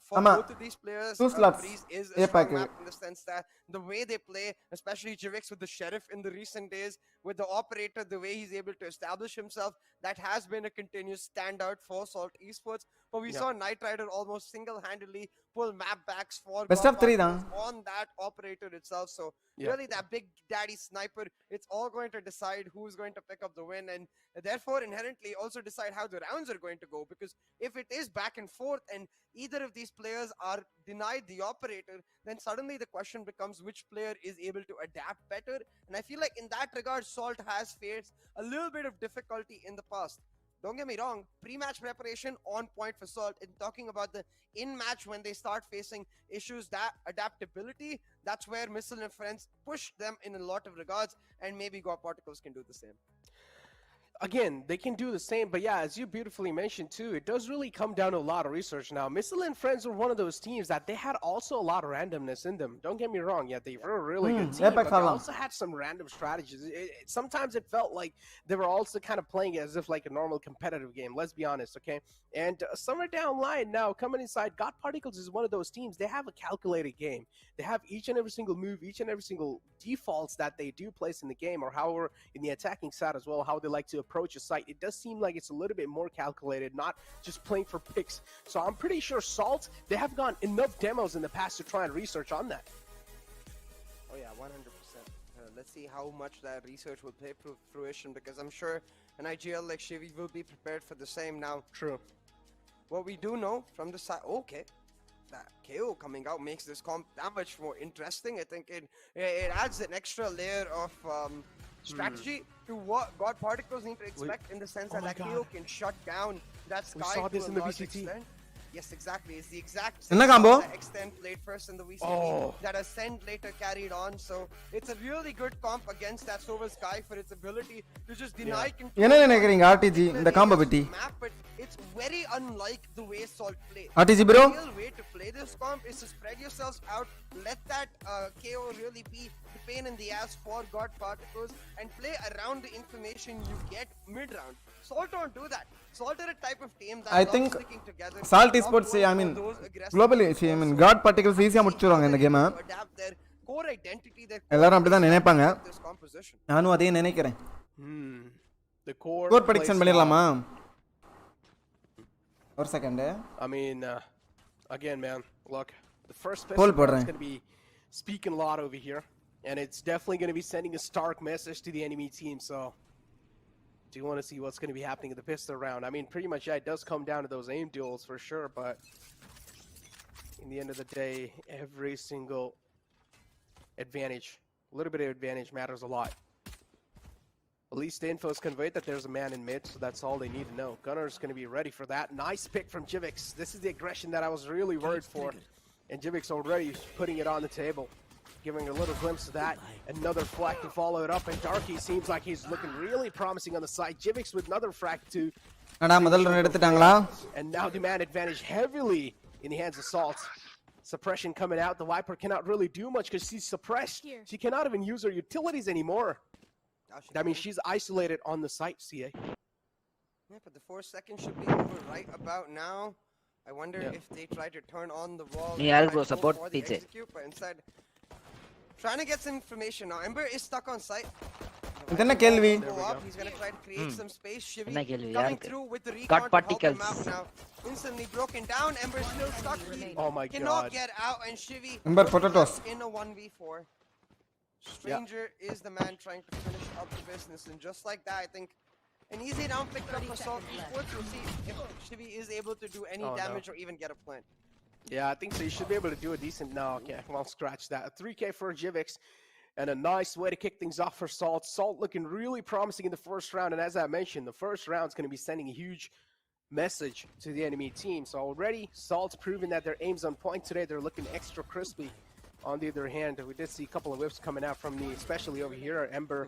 for both of these players, Breeze is a strong map in the sense that the way they play, especially Jivix with the Sheriff in the recent days, with the Operator, the way he's able to establish himself, that has been a continuous standout for Salt Esports. But we saw Knight Rider almost single-handedly pull map backs for best of 3 on that Operator itself. So really that big daddy sniper, it's all going to decide who's going to pick up the win and therefore inherently also decide how the rounds are going to go, because if it is back and forth and either of these players are denied the Operator, then suddenly the question becomes which player is able to adapt better. And I feel like in that regard Salt has faced a little bit of difficulty in the past. Don't get me wrong, pre-match preparation on point for Salt. In talking about the in-match when they start facing issues, that adaptability, that's where Missile and Friends push them in a lot of regards, and maybe God Particles can do the same. Again, they can do the same, but yeah, as you beautifully mentioned too, it does really come down to a lot of research now. Missile and Friends were one of those teams that they had also a lot of randomness in them. Don't get me wrong, they were a really good team, but they also had some random strategies. Sometimes it felt like they were also kind of playing as if like a normal competitive game, let's be honest, okay? And somewhere down the line now, coming inside, God Particles is one of those teams, they have a calculated game. They have each and every single move, each and every single defaults that they do place in the game, or however in the attacking side as well, how they like to approach a site. It does seem like it's a little bit more calculated, not just playing for picks. So I'm pretty sure Salt, they have gone enough demos in the past to try and research on that. Oh yeah, 100%. Let's see how much that research will play fruition, because I'm sure an IGL like Shivi will be prepared for the same now. True. What we do know from the side, okay. that KO coming out makes this comp that much more interesting. I think it adds an extra layer of strategy to what God Particles need to expect in the sense that KO can shut down that Sky. We saw this in the large VCT. extent. Yes, exactly. It's the exact Enna same combo? that Extend played first in the VCT that Ascend later carried on. So it's a really good comp against that Silver Sky for its ability to just deny control. என்ன நினைக்கிறீங்க RTG இந்த combo பத்தி? Map, but it's very unlike the way Salt play. RTG bro? The real way to play this comp is to spread yourselves out, let that KO really be the pain in the ass for God Particles, and play around the information you get mid-round. Salt don't do that. Salt are a type of team that I loves think sticking together. Salt Esports, I mean, globally, I mean, God Particles easy-ஆ முடிச்சிருவாங்க இந்த கேமை. Adapt their core identity, their எல்லாரும் அப்படிதான் நினைப்பாங்க. this composition. நானும் அதே நினைக்கிறேன். The core score prediction plays பண்ணிடலாமா? ஒரு second. I mean, again, man, look, the first Poll person போடுறேன். is going to be speaking a lot over here, and it's definitely going to be sending a stark message to the enemy team. So, do you want to see what's going to be happening in the pistol round? I mean, pretty much, yeah, it does come down to those aim duels for sure, but in the end of the day, every single advantage, a little bit of advantage matters a lot. At least the info is conveyed that there's a man in mid, so that's all they need to know. Gunner's going to be ready for that. Nice pick from Jivix. This is the aggression that I was really worried for. And Jivix already putting it on the table. Giving a little glimpse of that. Another frag to follow it up. And Darky seems like he's looking really promising on the side. Jivix with another frag to... And now the man advantage heavily in the hands of Salt. Suppression coming out. The Viper cannot really do much because she's suppressed. She cannot even use her utilities anymore. That means she's isolated on the site, CA. Yeah, but the 4 seconds should be over right about now. I wonder if they try to turn on the wall. support for the execute, but instead, trying to get some information now. Ember is stuck on site. இது என்ன கேள்வி? He's gonna try to create some space. Shivi என்ன கேள்வி? coming யாருக்கு? through with the recon God to help him Particles. out now. Instantly broken down. Ember still stuck. He Oh my cannot god. get out, and Shivi Ember potatoes. in a 1v4. Stranger is the man trying to finish up the business, and just like that, I think an easy round picked up for Salt Esports. We'll see if Shivi is able to do any damage or even get a plant. Yeah, I think so. You should be able to do a decent... No, okay, well, scratch that. A 3K for Jivix, and a nice way to kick things off for Salt. Salt looking really promising in the first round, and as I mentioned, the first round is going to be sending a huge message to the enemy team. So already, Salt's proven that their aim's on point today. They're looking extra crispy. On the other hand, we did see a couple of whips coming out from the, especially over here, Ember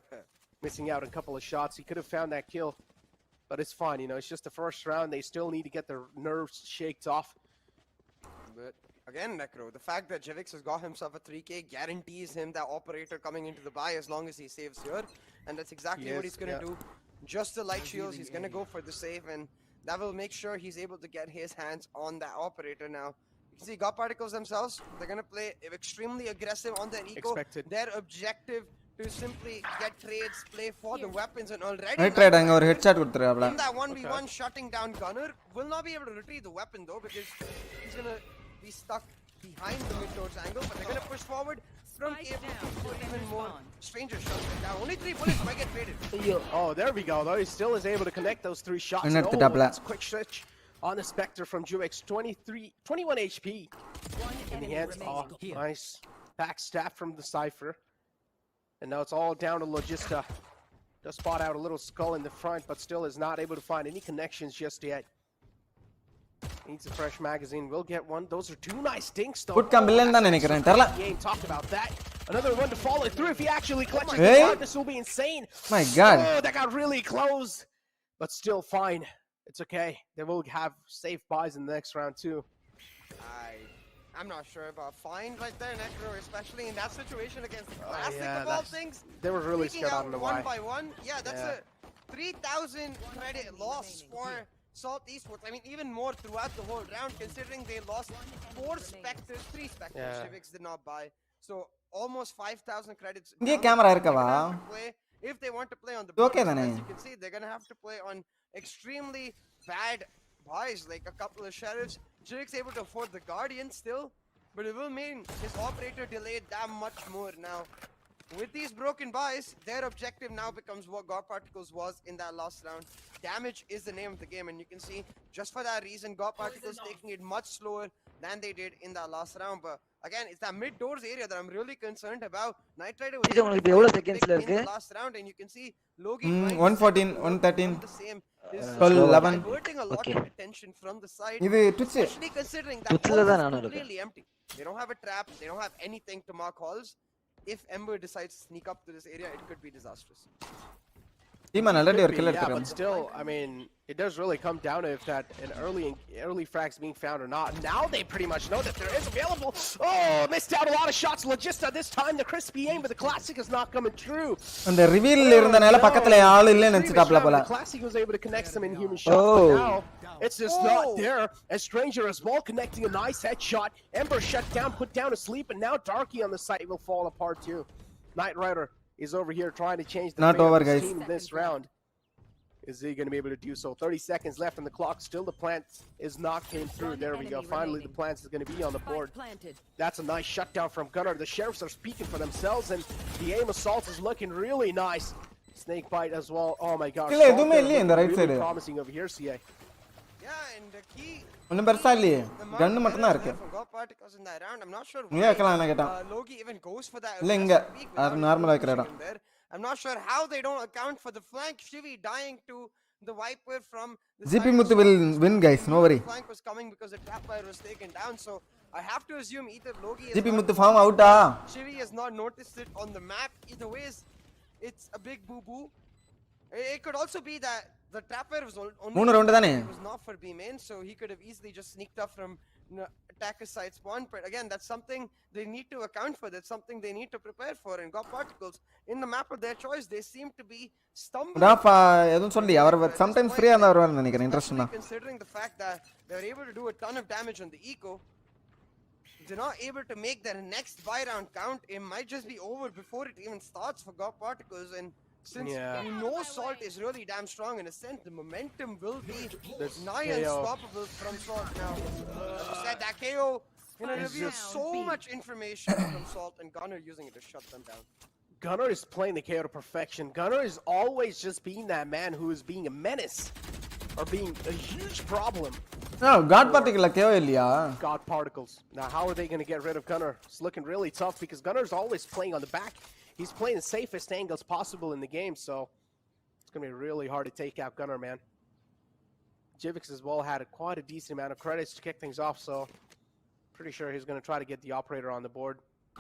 missing out a couple of shots. He could have found that kill, but it's fine. You know, it's just the first round. They still need to get their nerves shaked off. But again, Necro, the fact that Jivix has got himself a 3K guarantees him that operator coming into the buy as long as he saves here, and that's exactly what he's going to do. Just the light shields, he's going to go for the save, and that will make sure he's able to get his hands on that operator now. You can see God Particles themselves, they're going to play extremely aggressive on their eco. Their objective to simply get trades, play for the weapons, and already Right trade அங்க ஒரு headshot கொடுத்துறாப்ல. in that 1v1 shutting down Gunner will not be able to retrieve the weapon though, because he's going to be stuck behind the mid towards angle, but they're going to push forward from able to put even more stranger shots like that. Only 3 bullets might get traded. Oh, there we go though. He still is able to connect those 3 shots. That's quick switch on the Spectre from Juvix. 21 HP in the hands. Oh, nice backstab from the Cypher. And now it's all down to Logista. Just spot out a little skull in the front, but still is not able to find any connections just yet. Needs a fresh magazine. We'll get one. Those are 2 nice dinks though. Put Tamilan தான் நினைக்கிறேன். தெரியல. Game talked about that. Another one to follow through if he actually clutches Hey. the card. This will be insane. My god. Oh, that got really close. But still fine. It's okay. They will have safe buys in the next round too. I'm not sure about fine right there, Necro, especially in that situation against the Classic of all things. They were really Taking scared out out of the one Y. by one. Yeah, that's a 3,000 credit loss for Salt Esports. I mean, even more throughout the whole round, considering they lost 4 Spectres, 3 Spectres. Civics did not buy. So almost 5,000 credits. இங்கே camera இருக்கவா? If they want to play on the Okay தானே? as you can see, they're going to have to play on extremely bad buys, like a couple of Sheriffs. Jake's able to afford the Guardian still, but it will mean his operator delayed that much more now. With these broken buys, their objective now becomes what God Particles was in that last round. Damage is the name of the game, and you can see, just for that reason, God Particles taking it much slower, than they did in that last round. But again, it's that mid doors area that I'm really concerned about. Knight Rider was able to உங்களுக்கு எவ்வளவு find the செகண்ட்ஸ்ல pick in இருக்கு? the last round, and you can see Logi trying to 114, set up the work 113, from the same. Is 12, 11. diverting a lot Okay. of attention from the side, இது Twitch. especially considering that Twitchல halls தான் is நானும் இருக்கேன். completely empty. They don't have a trap. They don't have anything to mark halls. If Ember decides to sneak up to this area, it could be disastrous. Team already ஒரு kill Yeah, எடுத்துறாங்க. but still, I mean, it does really come down to if that an early frags being found or not. Now they pretty much know that there is available. Oh, missed out a lot of shots. Logista this time, the crispy aim, but the classic is not coming through. அந்த reveal இருந்தனால பக்கத்துல ஆள் இல்ல நினைச்சிட்டாப்ல போல. The classic was able to connect some inhuman shots, but now it's just not there. As Stranger as well connecting a nice headshot. Ember shut down, put down to sleep, and now Darky on the site will fall apart too. Knight Rider is over here trying to change the Not fate over, of his guys. team this round. Is he going to be able to do so? 30 seconds left on the clock. Still the plant is not came through. There we go. Finally, the plant is going to be on the board. That's a nice shutdown from Gunnar. The Sheriffs are speaking for themselves, and the aim assault is looking really nice. Snake bite as well. Oh my gosh. இல்ல எதுமே இல்லையே இந்த right Really side. promising over here, CA. Yeah, and the key. ஒண்ணும் பெருசா இல்லையே. கன் மட்டும் தான் இருக்கு. Got particles in that round. I'm not sure. நீ வைக்கலாம் என்ன கேட்டான். Logi even goes for that. இல்ல இங்க அது நார்மலா வைக்கிற இடம். I'm not sure how they don't account for the flank. Shivi dying to the Viper from the GP side. Muthu will win, guys. No worry. The flank was coming because the trap fire was taken down. So I have to assume either Logi is GP not Muthu farm out ah. Shivi has not noticed it on the map. Either ways, it's a big boo boo. It could also be that the trap fire was only மூணு round தானே. it was not for B main, so he could have easily just sneaked up from attacker side spawn. But again, that's something they need to account for. That's something they need to prepare for. And got particles in the map of their choice. They seem to be stumbling. Rafah எதுவும் சொல்லி அவர் sometimes ஃப்ரீயா தான் வருவார்னு நினைக்கிறேன். Interest தான். Considering the fact that they're able to do a ton of damage on the eco, they're not able to make their next buy round count. It might just be over before it even starts for God Particles. And since we know Salt is really damn strong in a sense, the momentum will be nigh unstoppable from Salt now. As you said, that KO reveals so much information from Salt, and Gunnar using it to shut them down. Gunnar is playing the KO to perfection. Gunnar is always just being that man who is being a menace or being a huge problem. No, God particle KO இல்லையா? God particles. Now, how are they going to get rid of Gunnar? It's looking really tough because Gunnar is always playing on the back. He's playing the safest angles possible in the game, so it's going to be really hard to take out Gunnar, man. Jivix as well had quite a decent amount of credits to kick things off, so pretty sure he's going to try to get the operator on the board.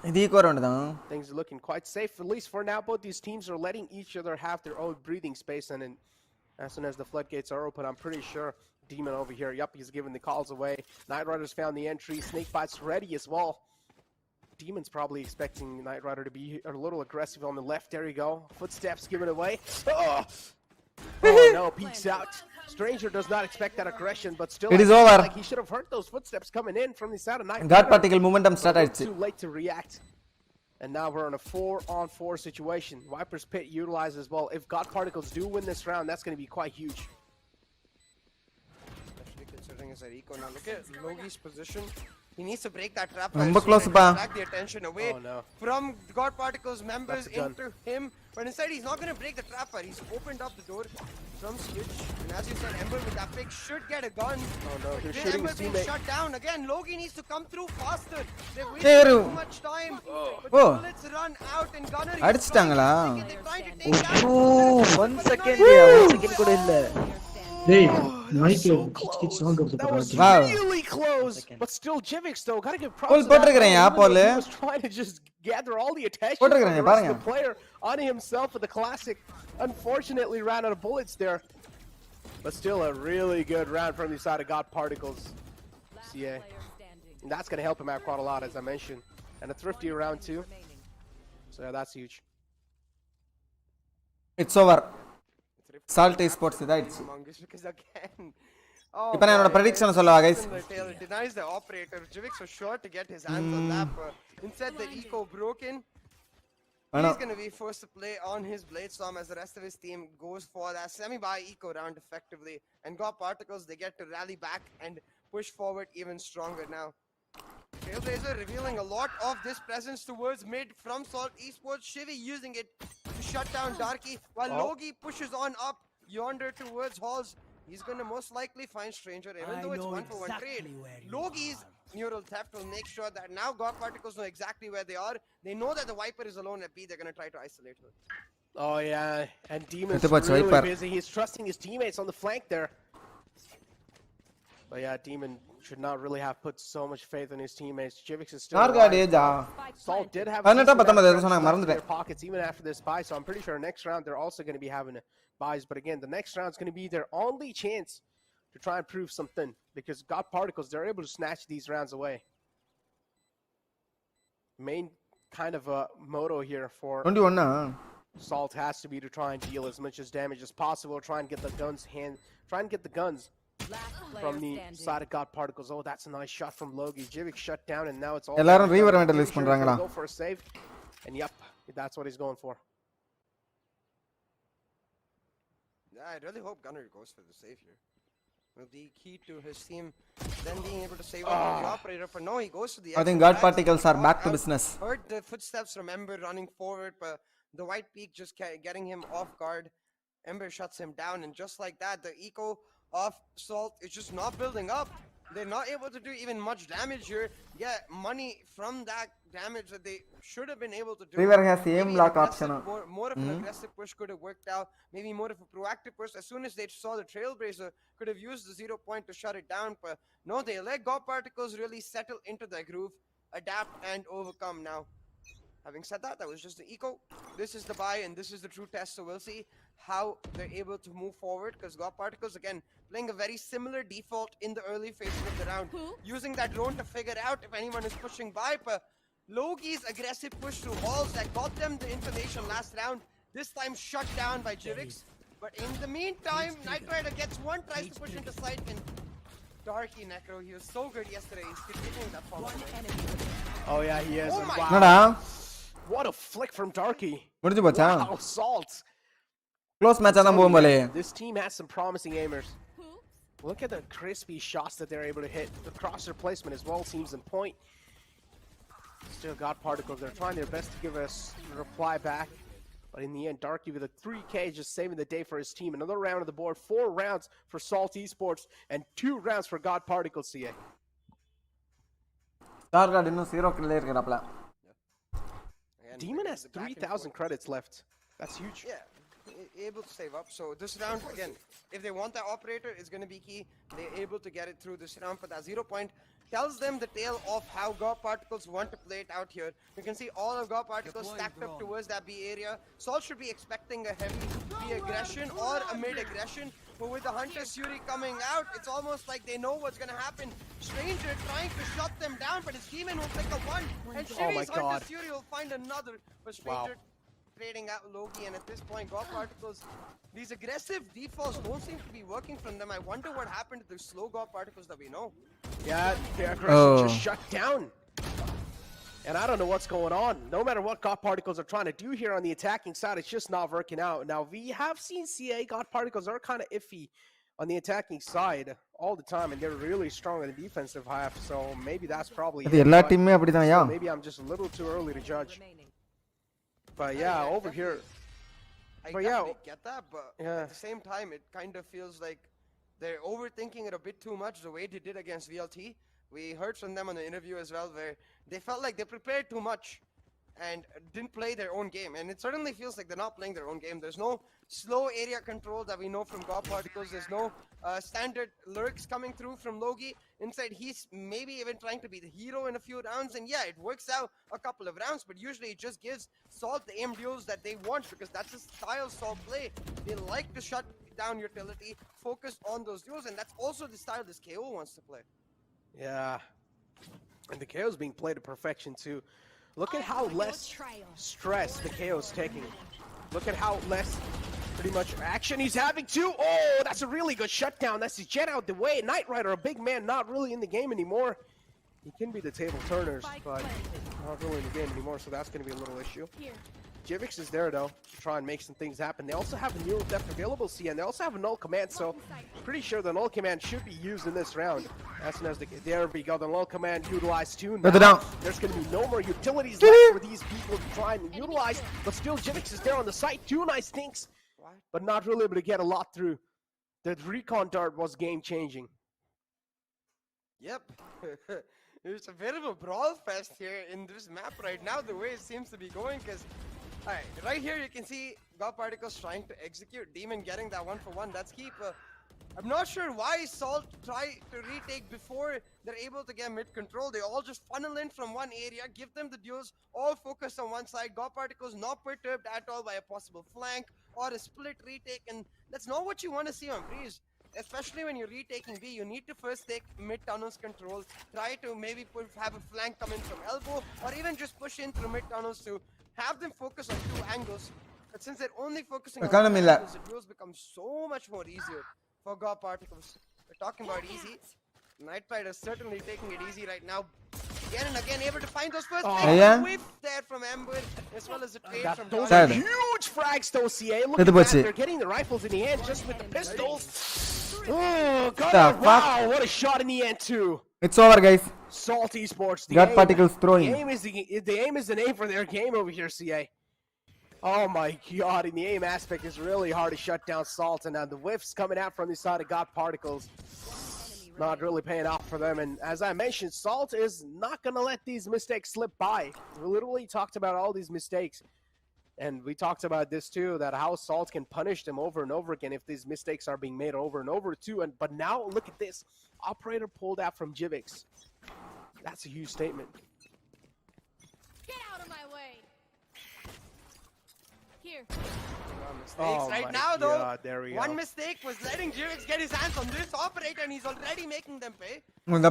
இது ஈக்குவ round தான். Things are looking quite safe, at least for now. Both these teams are letting each other have their own breathing space, and then as soon as the floodgates are open, I'm pretty sure Demon over here, yup, he's giving the calls away. Knight Rider's found the entry. Snake Bite's ready as well. Demon's probably expecting Knight Rider to be a little aggressive on the left. There you go. Footsteps given away. Oh, no, peeks out. Stranger does not expect that aggression, but still, it is over. Like he should have heard those footsteps coming in from the side of Knight God Rider. particle momentum start ஆயிடுச்சு. Too late to react. And now we're in a 4-on-4 situation. Viper's Pit utilized as well. If God Particles do win this round, that's going to be quite huge. Especially considering his eco. Now look at Logi's position. He needs to break that trap. ரொம்ப close பா. Drag the attention away from God Particles members into him. But instead, he's not going to break the trapper. He's opened up the door from Switch. And as you said, Ember with that pick should get a gun. Oh no, he's Then shooting Ember his being teammate. shut down. Again, Logi needs to come through faster. They're wasting too much time. But the bullets run out and Gunnar is அடிச்சிட்டாங்களா? they're trying to take down. 1 second கூட இல்ல. Hey, Michael, kick sound of the That was Wow. really close, but still Jivix though. Gotta give props Paul to that. போட்டுருக்கறேன்யா, Paul. He was trying to just gather all the attention from போட்டுருக்கறேன் the rest பாருங்க. of the player on himself with the classic. Unfortunately, ran out of bullets there, but still a really good round from the side of God Particles. CA, and that's gonna help him out quite a lot, as I mentioned, and a thrifty round too. So yeah, that's huge. It's over. Salt Esports இதாயிடுச்சு. Because again, இப்போ நான் என்னோட prediction சொல்லவா guys? It denies the operator. Jivix was sure to get his hands on that, but instead the eco broken. He's going to be forced to play on his Blade Storm as the rest of his team goes for that semi-buy eco round effectively. And got Particles, they get to rally back and push forward even stronger now. Trailblazer revealing a lot of this presence towards mid from Salt Esports. Shivi using it to shut down Darky while Logi pushes on up yonder towards Halls. He's going to most likely find Stranger even though it's 1-for-1 trade. Logi's neural theft will make sure that now God Particles know exactly where they are. They know that the Viper is alone at B. They're going to try to isolate her. Oh yeah, and Demon's Ito pa, really Viper. busy. He's trusting his teammates on the flank there. But yeah, Demon should not really have put so much faith in his teammates. Jivix is still alive. Salt did have a decent amount of credits in their pockets even after this buy, so I'm pretty sure next round they're also going to be having buys. But again, the next round is going to be their only chance to try and prove something, because God Particles, they're able to snatch these rounds away. Main kind of a motto here for 21 Salt has to be to try and deal as much as damage as possible, try and get the guns from the side of God Particles. Oh, that's a nice shot from Logi. Jivik shut down, and now it's all எல்லாரும் reaver Jivik release பண்றாங்கடா. go for a save, and yep, that's what he's going for. Yeah, I really hope Gunner goes for the save here. Will be key to his team then being able to save out the operator, but no, he goes to the I think exit. God Particles are back to business. Heard the footsteps from Ember running forward, but the white peak just getting him off guard. Ember shuts him down, and just like that, the eco of Salt is just not building up. They're not able to do even much damage here. Yeah, money from that damage that they should have been able to do. Reaver has aim Maybe lock option. more of an aggressive push could have worked out. Maybe more of a proactive push. As soon as they saw the Trailblazer, could have used the 0 point to shut it down. But no, they let God Particles really settle into their groove, adapt, and overcome now. Having said that, that was just the eco. This is the buy, and this is the true test. So we'll see how they're able to move forward, because God Particles, again, playing a very similar default in the early phases of the round. Using that drone to figure out if anyone is pushing by. But Logi's aggressive push through walls that got them the information last round, this time shut down by Jivix. But in the meantime, Knight Rider gets one, tries to push into sight, and Darky Necro, he was so good yesterday. He's continuing that follow. Oh yeah, he is. Oh my wow. What a flick from Darky. முடிஞ்சு போச்சா? Wow, Salt. Close match ஆ தான் போகும் போலயே. This team has some promising aimers. Look at the crispy shots that they're able to hit. The crosser placement as well seems in point. Still got Particles. They're trying their best to give us a reply back. But in the end, Darky with a 3K just saving the day for his team. Another round of the board. 4 rounds for Salt Esports and 2 rounds for God Particles CA. Stargard இன்னும் 0 கில்ல இருக்கறாப்ல. Demon has 3,000 credits left. That's huge. Yeah, able to save up. So this round, again, if they want that operator, it's going to be key. They're able to get it through this round, but that 0 point tells them the tale of how God Particles want to play it out here. You can see all of God Particles stacked up towards that B area. Salt should be expecting a heavy B aggression or a mid aggression, but with the Hunter Fury coming out, it's almost like they know what's going to happen. Stranger trying to shut them down, but his Demon will pick up one, and Shiri's Hunter Fury will find another. But Stranger trading out Loki, and at this point, God Particles, these aggressive defaults don't seem to be working from them. I wonder what happened to the slow God Particles that we know. Yeah, the aggression just shut down. And I don't know what's going on. No matter what God Particles are trying to do here on the attacking side, it's just not working out. Now, we have seen CA God Particles are kind of iffy on the attacking side all the time, and they're really strong in the defensive half, so maybe that's probably it. எல்லா டீமுமே அப்படிதான் யா. Maybe I'm just a little too early to judge. But yeah, over here. I definitely get that, but at the same time, it kind of feels like they're overthinking it a bit too much, the way they did against VLT. We heard from them on the interview as well, where they felt like they prepared too much and didn't play their own game. And it certainly feels like they're not playing their own game. There's no slow area control that we know from God Particles. There's no standard lurks coming through from Logi. Inside, he's maybe even trying to be the hero in a few rounds. And yeah, it works out a couple of rounds, but usually it just gives Salt the aim duels that they want, because that's the style Salt play. They like to shut down utility, focus on those duels, and that's also the style this KO wants to play. Yeah. And the KO is being played to perfection too. Look at how less stress the KO is taking. Look at how less pretty much action he's having too. Oh, that's a really good shutdown. That's his jet out the way. Knight Rider, a big man, not really in the game anymore. He can be the table turners, but not really in the game anymore, so that's going to be a little issue. Jivix is there, though, to try and make some things happen. They also have a neural depth available, and they also have a null command, so pretty sure the null command should be used in this round. As soon as there we go, the null command utilized too. Now, there's going to be no more utilities left for these people to try and utilize, but still Jivix is there on the site. 2 nice things, but not really able to get a lot through. The recon dart was game-changing. Yep. There's a bit of a brawl fest here in this map right now, the way it seems to be going, because alright, right here you can see God Particles trying to execute, Demon getting that 1-for-1, that's keep. I'm not sure why Salt try to retake before they're able to get mid control. They all just funnel in from one area, give them the duels, all focused on one side. God Particles not perturbed at all by a possible flank or a split retake, and that's not what you want to see on Breeze. Especially when you're retaking B, you need to first take mid tunnels control, try to maybe have a flank come in from elbow, or even just push in through mid tunnels to have them focus on two angles. But since they're only focusing on two angles, the duels become so much more easier for God Particles. We're talking about easy. Night Rider is certainly taking it easy right now. Again and again, able to find those first whiff there from Ember, as well as the trade from those are huge frags though, CA. Look at that, they're getting the rifles in the end just with the pistols. Oh, God, wow, what a shot in the end too. It's over, guys. Salt Esports, God Particles throwing. The aim is the name for their game over here, CA. Oh my God, and the aim aspect is really hard to shut down Salt, and the whiffs coming out from the side of God Particles. Not really paying off for them, and as I mentioned, Salt is not going to let these mistakes slip by. We literally talked about all these mistakes, and we talked about this too, that how Salt can punish them over and over again if these mistakes are being made over and over too. But now, look at this. Operator pulled out from Jivix. That's a huge statement. Get out of my way. Here. Mistakes right now, though. God, there we one go. mistake was letting Jivix get his hands on this operator, and he's already making them pay. Coming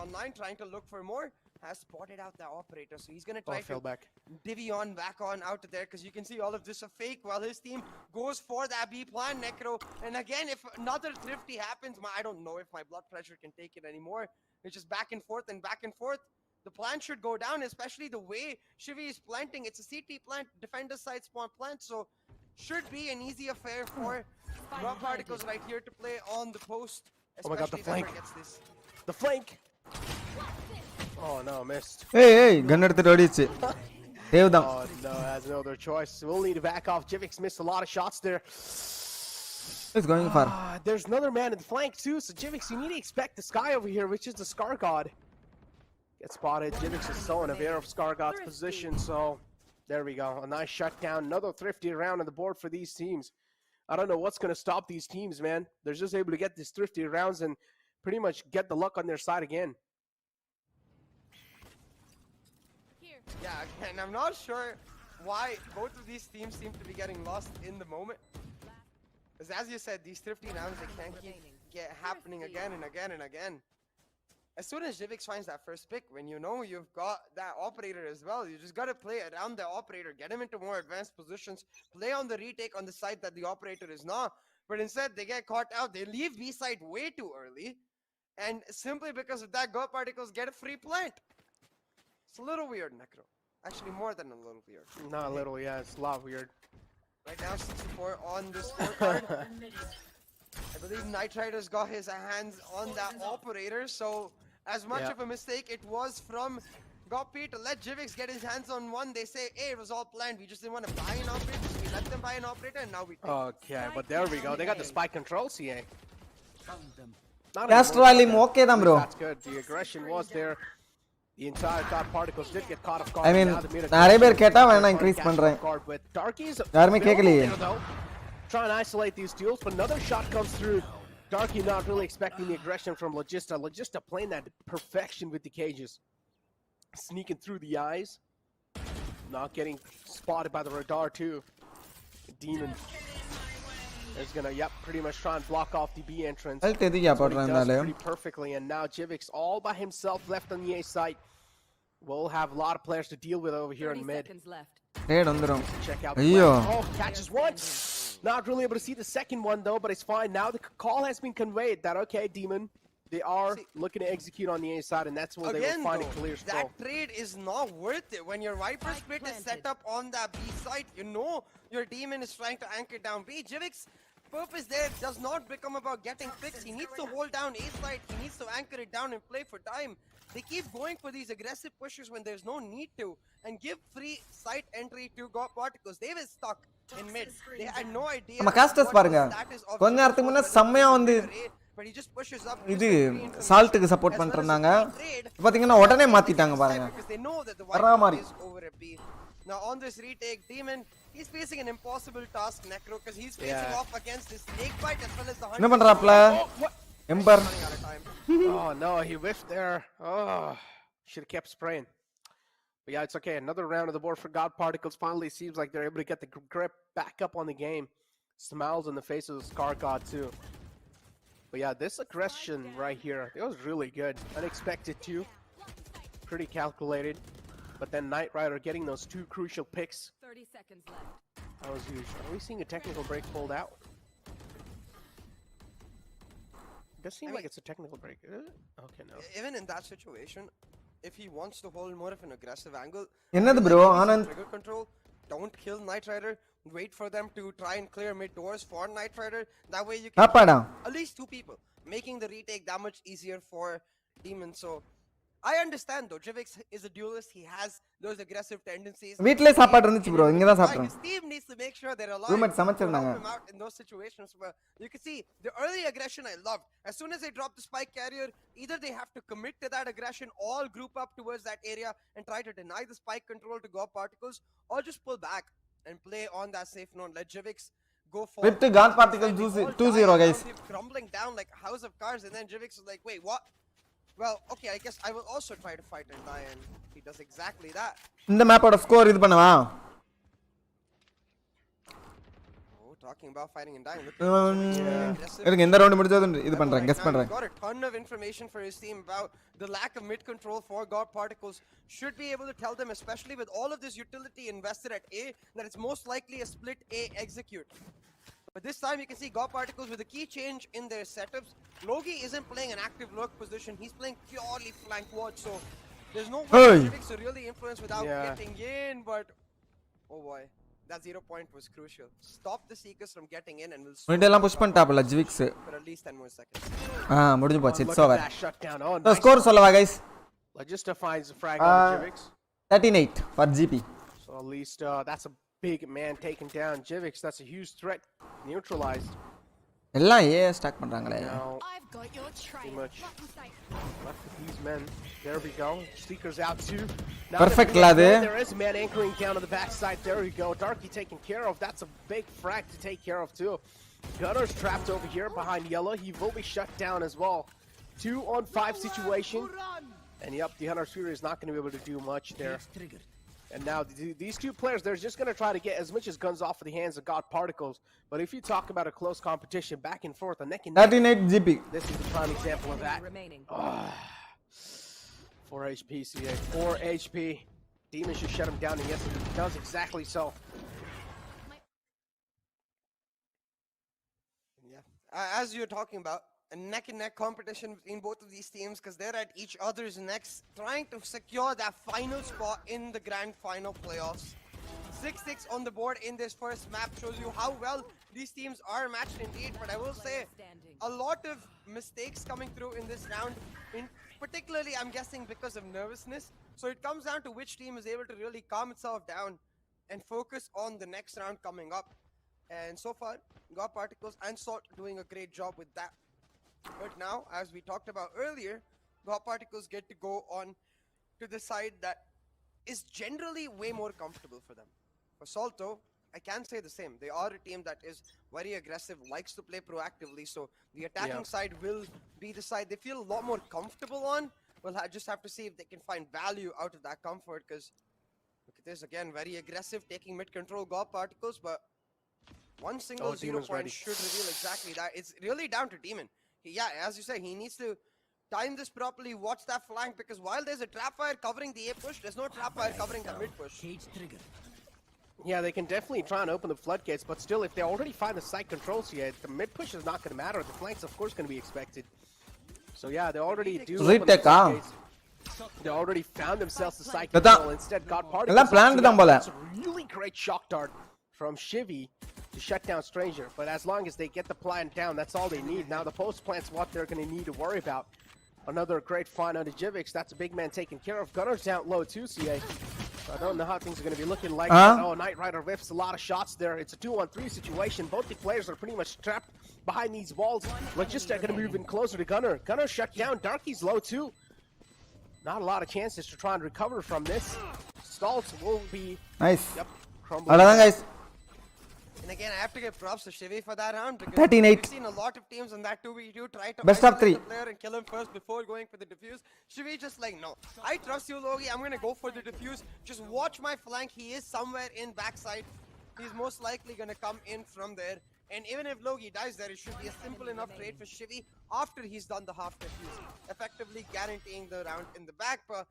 online, trying to look for more. Has spotted out the operator, so he's gonna try to divvy on back on out there, because you can see all of this a fake while his team goes for that B plan, Necro. And again, if another thrifty happens, I don't know if my blood pressure can take it anymore. It's just back and forth and back and forth. The plant should go down, especially the way Shivy is planting. It's a CT plant, defender side spawn plant, so should be an easy affair for God Particles right here to play on the post. Oh my God, the flank. The flank. Oh no, missed. Hey, gun எடுத்துட்டு ஓடிச்சு. தேவதம். Oh no, has no other choice. We'll need to back off. Jivix missed a lot of shots there. It's going far. There's another man in the flank too, so Jivix, you need to expect the Sky over here, which is the Scar God. Gets spotted. Jivix is so unaware of Scar God's position, so there we go. A nice shutdown. Another thrifty round on the board for these teams. I don't know what's going to stop these teams, man. They're just able to get these thrifty rounds and pretty much get the luck on their side again. Yeah, again, I'm not sure why both of these teams seem to be getting lost in the moment. Because as you said, these thrifty rounds, they can't keep happening again and again and again. As soon as Jivix finds that first pick, when you know you've got that operator as well, you just got to play around the operator, get him into more advanced positions, play on the retake on the side that the operator is not. But instead, they get caught out. They leave B side way too early. And simply because of that, God Particles get a free plant. It's a little weird, Necro. Actually, more than a little weird. Not a little, yeah, it's a lot weird. Right now, 64 on the scorecard. I believe Night Rider's got his hands on that operator, so as much of a mistake it was from Goppy to let Jivix get his hands on one. They say, hey, it was all planned. We just didn't want to buy an operator, so we let them buy an operator, and now we take Okay, but there we go. They got the spike control, CA. Castro Alim, okay, bro. That's good. The aggression was there. The entire God Particles did get caught off guard. I mean, நிறைய பேர் கேட்டா வேணா increase பண்றேன். யாருமே கேக்கலையே. Trying to isolate these duels, but another shot comes through. Darky not really expecting the aggression from Logista. Logista playing that perfection with the cages. Sneaking through the eyes. Not getting spotted by the radar too. Demon is gonna, pretty much try and block off the B entrance. So he does pretty perfectly, and now Jivix all by himself left on the A site. We'll have a lot of players to deal with over here in mid. Check out the oh, catches one. Not really able to see the second one though, but it's fine. Now the call has been conveyed that, okay, Demon, they are looking to execute on the A side, and that's when they will find a clear stall. That trade is not worth it. When your Viper split is set up on that B side, you know your Demon is trying to anchor down B. Jivix purpose there does not become about getting picks. He needs to hold down A side. He needs to anchor it down and play for time. They keep going for these aggressive pushes when there's no need to, and give free site entry to God Particles. They were stuck. in mid. They had no idea நம்ம காஸ்டர்ஸ் what பாருங்க the status of கொஞ்ச நேரத்துக்கு முன்ன செம்மையா வந்து but he just pushes up இது சால்ட்டுக்கு support பண்ணிட்டு இருந்தாங்க பாத்தீங்கன்னா உடனே மாத்திட்டாங்க பாருங்க because they know that the வரா white மாதிரி is over a B. Now on this retake, Demon, he's facing an impossible task, Necro, because he's facing off against his snake bite as well as the என்ன பண்றாப்ல எம்பர் Oh no, he whiffed there. Oh, should have kept spraying. But yeah, it's okay. Another round of the board for God Particles. Finally, seems like they're able to get the grip back up on the game. Smiles on the face of the Scar God too. But yeah, this aggression right here, it was really good. Unexpected too. Pretty calculated. But then Knight Rider getting those two crucial picks. 30 seconds left. That was huge. Are we seeing a technical break pulled out? It does seem like it's a technical break. Okay, no. Even in that situation, if he wants to hold more of an aggressive angle, என்னது bro Anand trigger control, don't kill Knight Rider. Wait for them to try and clear mid doors for Knight Rider. That way you can சாப்பாடா at least 2 people, making the retake that much easier for Demon. So I understand though, Jivix is a duelist. He has those aggressive tendencies. வீட்லயே சாப்பாடு இருந்துச்சு bro இங்க தான் சாப்பிட்டோம் His team needs to make sure they're alive roommate to சமைச்சிருந்தாங்க help him out in those situations. But you can see the early aggression I loved. As soon as they drop the spike carrier, either they have to commit to that aggression, all group up towards that area and try to deny the spike control to God Particles, or just pull back and play on that safe note. Let Jivix go for with God Particles 2-0 guys. Crumbling down like a house of cards, and then Jivix is like, wait, what? Well, okay, I guess I will also try to fight and die, and he does exactly that. இந்த மேப்போட score இது பண்ணவா Oh, talking about fighting and dying. இருங்க இந்த round முடிஞ்சது இது பண்றேன் guess பண்றேன் Got a ton of information for his team about the lack of mid control for God Particles. Should be able to tell them, especially with all of this utility invested at A, that it's most likely a split A execute. But this time you can see God Particles with a key change in their setups. Logi isn't playing an active lurk position. He's playing purely flank watch. So there's no way Jivix to really influence without getting in. But oh boy, that 0 point was crucial. Stop the Seekers from getting in and we'll மிட்டெல்லாம் push பண்ணிட்டாப்ல ஜிவிக்ஸ் for at least 10 more seconds. முடிஞ்சு போச்சு it's over Shutdown. Oh, so nice. Score சொல்லவா guys Logista finds the frag on Jivix. 13-8 for GP. So at least that's a big man taken down. Jivix, that's a huge threat. Neutralized. எல்லாம் ஏ stock பண்றாங்களே Now, I've got your trail. pretty much Lucky safe. left with these men. There we go. Seekers out too. Now Perfect that we lad, know eh? there is a man anchoring down on the backside. There we go. Darky taken care of. That's a big frag to take care of too. Gunner's trapped over here behind Yellow. He will be shut down as well. 2-on-5 situation. And yep, the Hunter's Fury is not going to be able to do much there. And now these two players, they're just going to try to get as much as guns off of the hands of God Particles. But if you talk about a close competition, back and forth, a neck and neck, 13-8 GP. this is a prime example of that. Remaining. 4 HP, CA. 4 HP. Demon should shut him down, and yes, he does exactly so. Yeah. As you're talking about, a neck-and-neck competition between both of these teams because they're at each other's necks trying to secure that final spot in the grand final playoffs. 6-6 on the board in this first map shows you how well these teams are matched indeed, but I will say a lot of mistakes coming through in this round, particularly I'm guessing because of nervousness. So it comes down to which team is able to really calm itself down and focus on the next round coming up. And so far, God Particles and Salt doing a great job with that. But now, as we talked about earlier, God Particles get to go on to the side that is generally way more comfortable for them. For Salto, I can say the same. They are a team that is very aggressive, likes to play proactively, so the attacking side will be the side they feel a lot more comfortable on. We'll just have to see if they can find value out of that comfort, because look at this, again, very aggressive, taking mid-control God Particles, but one single 0 point should reveal exactly that. It's really down to Demon. Yeah, as you say, he needs to time this properly, watch that flank, because while there's a trap fire covering the A push, there's no trap fire covering the mid push. Yeah, they can definitely try and open the floodgates, but still, if they already find the site controls here, the mid push is not going to matter. The flank's, of course, going to be expected. So yeah, they already do open the floodgates. They already found themselves the site control. Instead, God Particles. That's a really great shock dart from Shivy to shut down Stranger, but as long as they get the plant down, that's all they need. Now the post plant's what they're going to need to worry about. Another great find on the Jivix. That's a big man taken care of. Gunner's down low too, CA. I don't know how things are going to be looking like. Huh? Oh, Knight Rider whiffs a lot of shots there. It's a 2-on-3 situation. Both the players are pretty much trapped behind these walls. Logistic going to move in closer to Gunner. Gunner shut down. Darky's low too. Not a lot of chances to try and recover from this. Salt will be Nice. crumbling. Alright guys. And again, I have to give props to Shivy for that round because 13-8. we've seen a lot of teams on that 2v2 try to Best of isolate 3. the player and kill him first before going for the defuse. Shivy just like, no, I trust you, Logi. I'm gonna go for the defuse. Just watch my flank. He is somewhere in backside. He's most likely gonna come in from there. And even if Logi dies there, it should be a simple enough trade for Shivy after he's done the half defuse, effectively guaranteeing the round in the back. But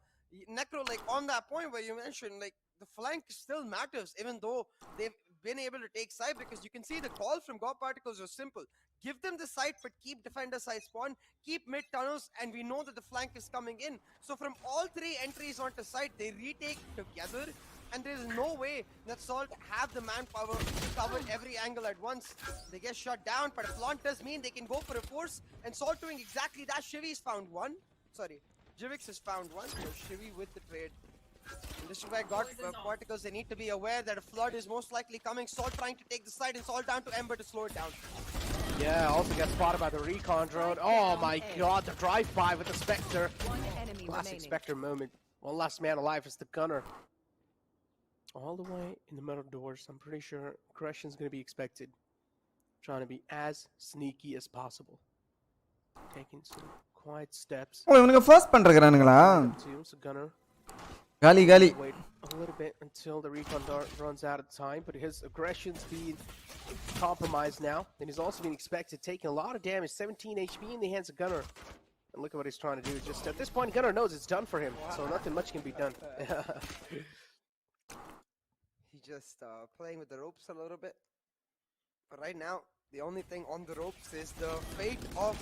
Necro, like on that point where you mentioned, like the flank still matters, even though they've been able to take side, because you can see the call from God Particles was simple. Give them the side, but keep defender side spawn, keep mid tunnels, and we know that the flank is coming in. So from all 3 entries onto side, they retake together, and there is no way that Salt have the manpower to cover every angle at once. They get shut down, but a flaunt does mean they can go for a force, and Salt doing exactly that. Shivy's found one. Sorry, Jivix has found one, so Shivy with the trade. And this is where God Particles, they need to be aware that a flood is most likely coming. Salt trying to take the side, and Salt down to Ember to slow it down. Yeah, also gets spotted by the recon drone. Oh my god, the drive-by with the Spectre. Classic Spectre moment. One last man alive is the Gunner. All the way in the middle doors. I'm pretty sure aggression's going to be expected. Trying to be as sneaky as possible. Taking some quiet steps. Oh, இவனுங்க first பண்றங்கறானுங்களா? So Gunner. Gali. Wait a little bit until the recon dart runs out of time, but his aggression's being compromised now, and he's also being expected, taking a lot of damage, 17 HP in the hands of Gunner. And look at what he's trying to do. Just at this point, Gunner knows it's done for him, so nothing much can be done. He just playing with the ropes a little bit. But right now, the only thing on the ropes is the fate of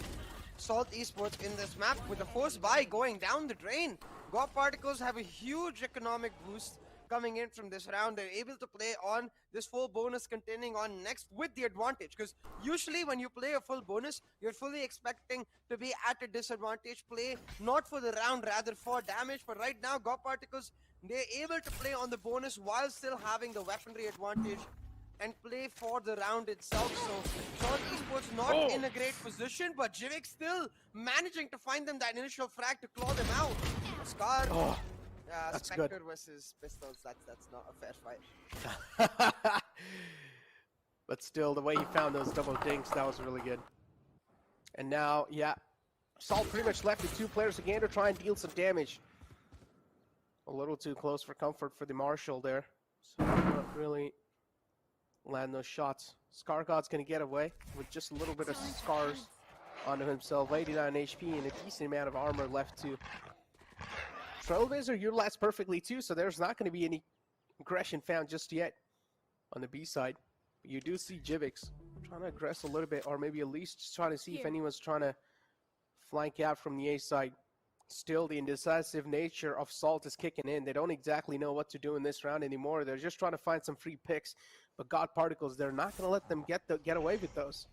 Salt Esports in this map, with the force buy going down the drain. God Particles have a huge economic boost coming in from this round. They're able to play on this full bonus continuing on next with the advantage, because usually when you play a full bonus, you're fully expecting to be at a disadvantage play, not for the round, rather for damage. But right now, God Particles, they're able to play on the bonus while still having the weaponry advantage and play for the round itself. So Salt Esports not in a great position, but Jivik still managing to find them that initial frag to claw them out. Scar, that's Spectre good. versus Pistols, that's not a fair fight. But still, the way he found those double dinks, that was really good. And now, yeah, Salt pretty much left with 2 players again to try and deal some damage. A little too close for comfort for the Marshal there. So not really land those shots. Scar God's gonna get away with just a little bit of scars onto himself. 89 HP and a decent amount of armor left too. Trailblazer utilized perfectly too, so there's not going to be any aggression found just yet on the B side. But you do see Jivix trying to aggress a little bit, or maybe at least just trying to see if anyone's trying to flank out from the A side. Still, the indecisive nature of Salt is kicking in. They don't exactly know what to do in this round anymore. They're just trying to find some free picks. But God Particles, they're not going to let them get away with those.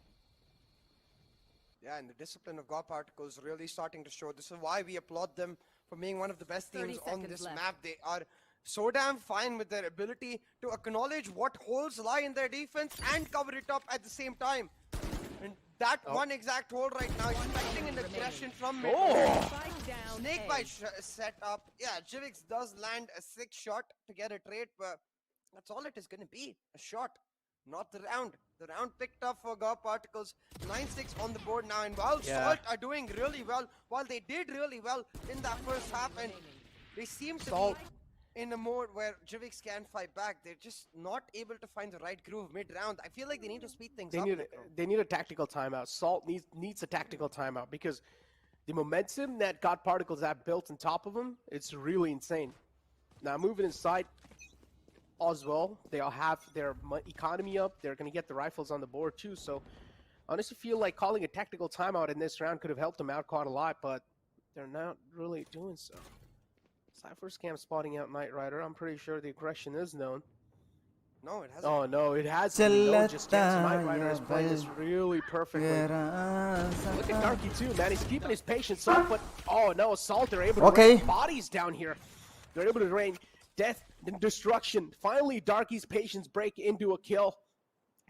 Yeah, and the discipline of God Particles really starting to show. This is why we applaud them for being one of the best teams on this map. They are so damn fine with their ability to acknowledge what holes lie in their defense and cover it up at the same time. And that one exact hole right now, expecting an aggression from mid. Snake bite set up. Yeah, Jivix does land a 6 shot to get a trade, but that's all it is going to be. A shot, not the round. The round picked up for God Particles. 9-6 on the board now. And while Salt are doing really well, while they did really well in that first half, and they seem to be in a mode where Jivix can fight back, they're just not able to find the right groove mid-round. I feel like they need to speed things up. They need a tactical timeout. Salt needs a tactical timeout, because the momentum that God Particles have built on top of them, it's really insane. Now moving inside as well, they'll have their economy up. They're going to get the rifles on the board too. So I honestly feel like calling a tactical timeout in this round could have helped them out quite a lot, but they're not really doing so. Cypher's Camp spotting out Knight Rider. I'm pretty sure the aggression is known. No, it hasn't. Oh no, it hasn't been known just yet. So Knight Rider is playing this really perfectly. Look at Darky too, man. He's keeping his patience up, but oh no, Assault, they're able to rain bodies down here. They're able to rain death and destruction. Finally, Darky's patience break into a kill.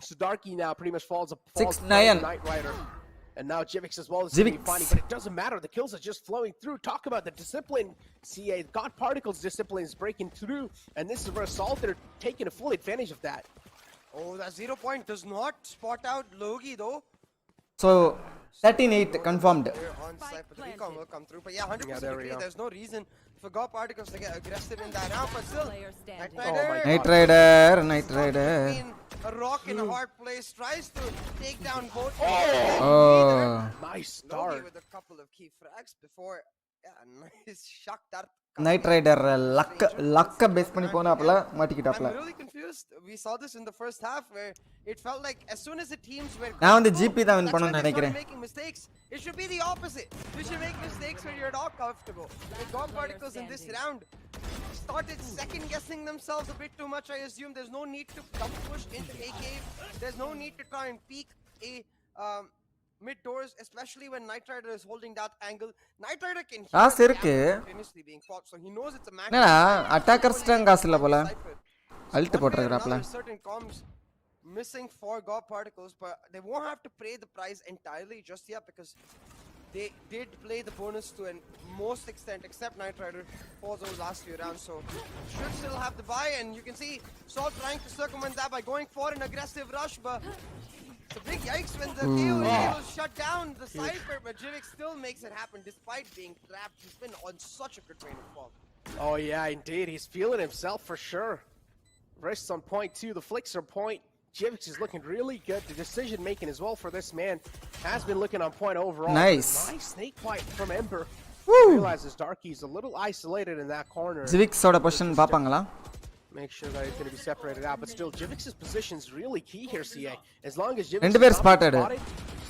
So Darky now pretty much falls 6-9. Knight Rider. And now Jivix as well is Jivix. funny, but it doesn't matter. The kills are just flowing through. Talk about the discipline. CA God Particles discipline is breaking through, and this is where Assault are taking a full advantage of that. Oh, that 0 point does not spot out Logi though. So 13-8 confirmed. They're on site, but the recon will come through. But yeah, 100% there we agree. go. There's no reason for God Particles to get aggressive in that round, but still, Knight Oh my Rider, Knight Rider, Knight stuck Rider. between a rock in a hard place, tries to take down both. Oh. Nice Logi start. with a couple of key frags before. Yeah, nice shock that. Knight Rider luck base பண்ணி போனாப்ல மாட்டிக்கிட்டாப்ல. I'm really confused. We saw this in the first half where it felt like as soon as the teams were நான் வந்து comfortable, GP தான் win that's பண்ணனும்னு when they started நினைக்கிறேன். making mistakes. It should be the opposite. You should make mistakes when you're not comfortable. The God Particles in this round started second guessing themselves a bit too much. I assume there's no need to come push into A cave. There's no need to try and peek a mid doors, especially when Knight Rider is holding that angle. Knight Rider can hear காசு the இருக்கு. ammo continuously being popped, so he knows it's a match. என்னடா attacker strong காசு இல்ல போல. Alt போட்டுறாப்ல. Certain comms missing for God Particles, but they won't have to pay the price entirely just yet because they did play the bonus to a most extent, except Knight Rider for those last few rounds, so should still have the buy. And you can see Salt trying to circumvent that by going for an aggressive rush, but it's a big yikes when the KO was shut down the Cypher, but Jivix still makes it happen despite being trapped. He's been on such a good train of fall. Oh yeah, indeed. He's feeling himself for sure. Wrists on point too. The flicks are point. Jivix is looking really good. The decision making as well for this man has been looking on point overall. Nice. Nice snake bite from Ember. Woo. Realizes Darky's a little isolated in that corner. Jivix ஓட position பாப்பாங்களா? Make sure that he's going to be separated out, but still, Jivix's position is really key here, CA. As long as Jivix ரெண்டு பேர் is not spotted.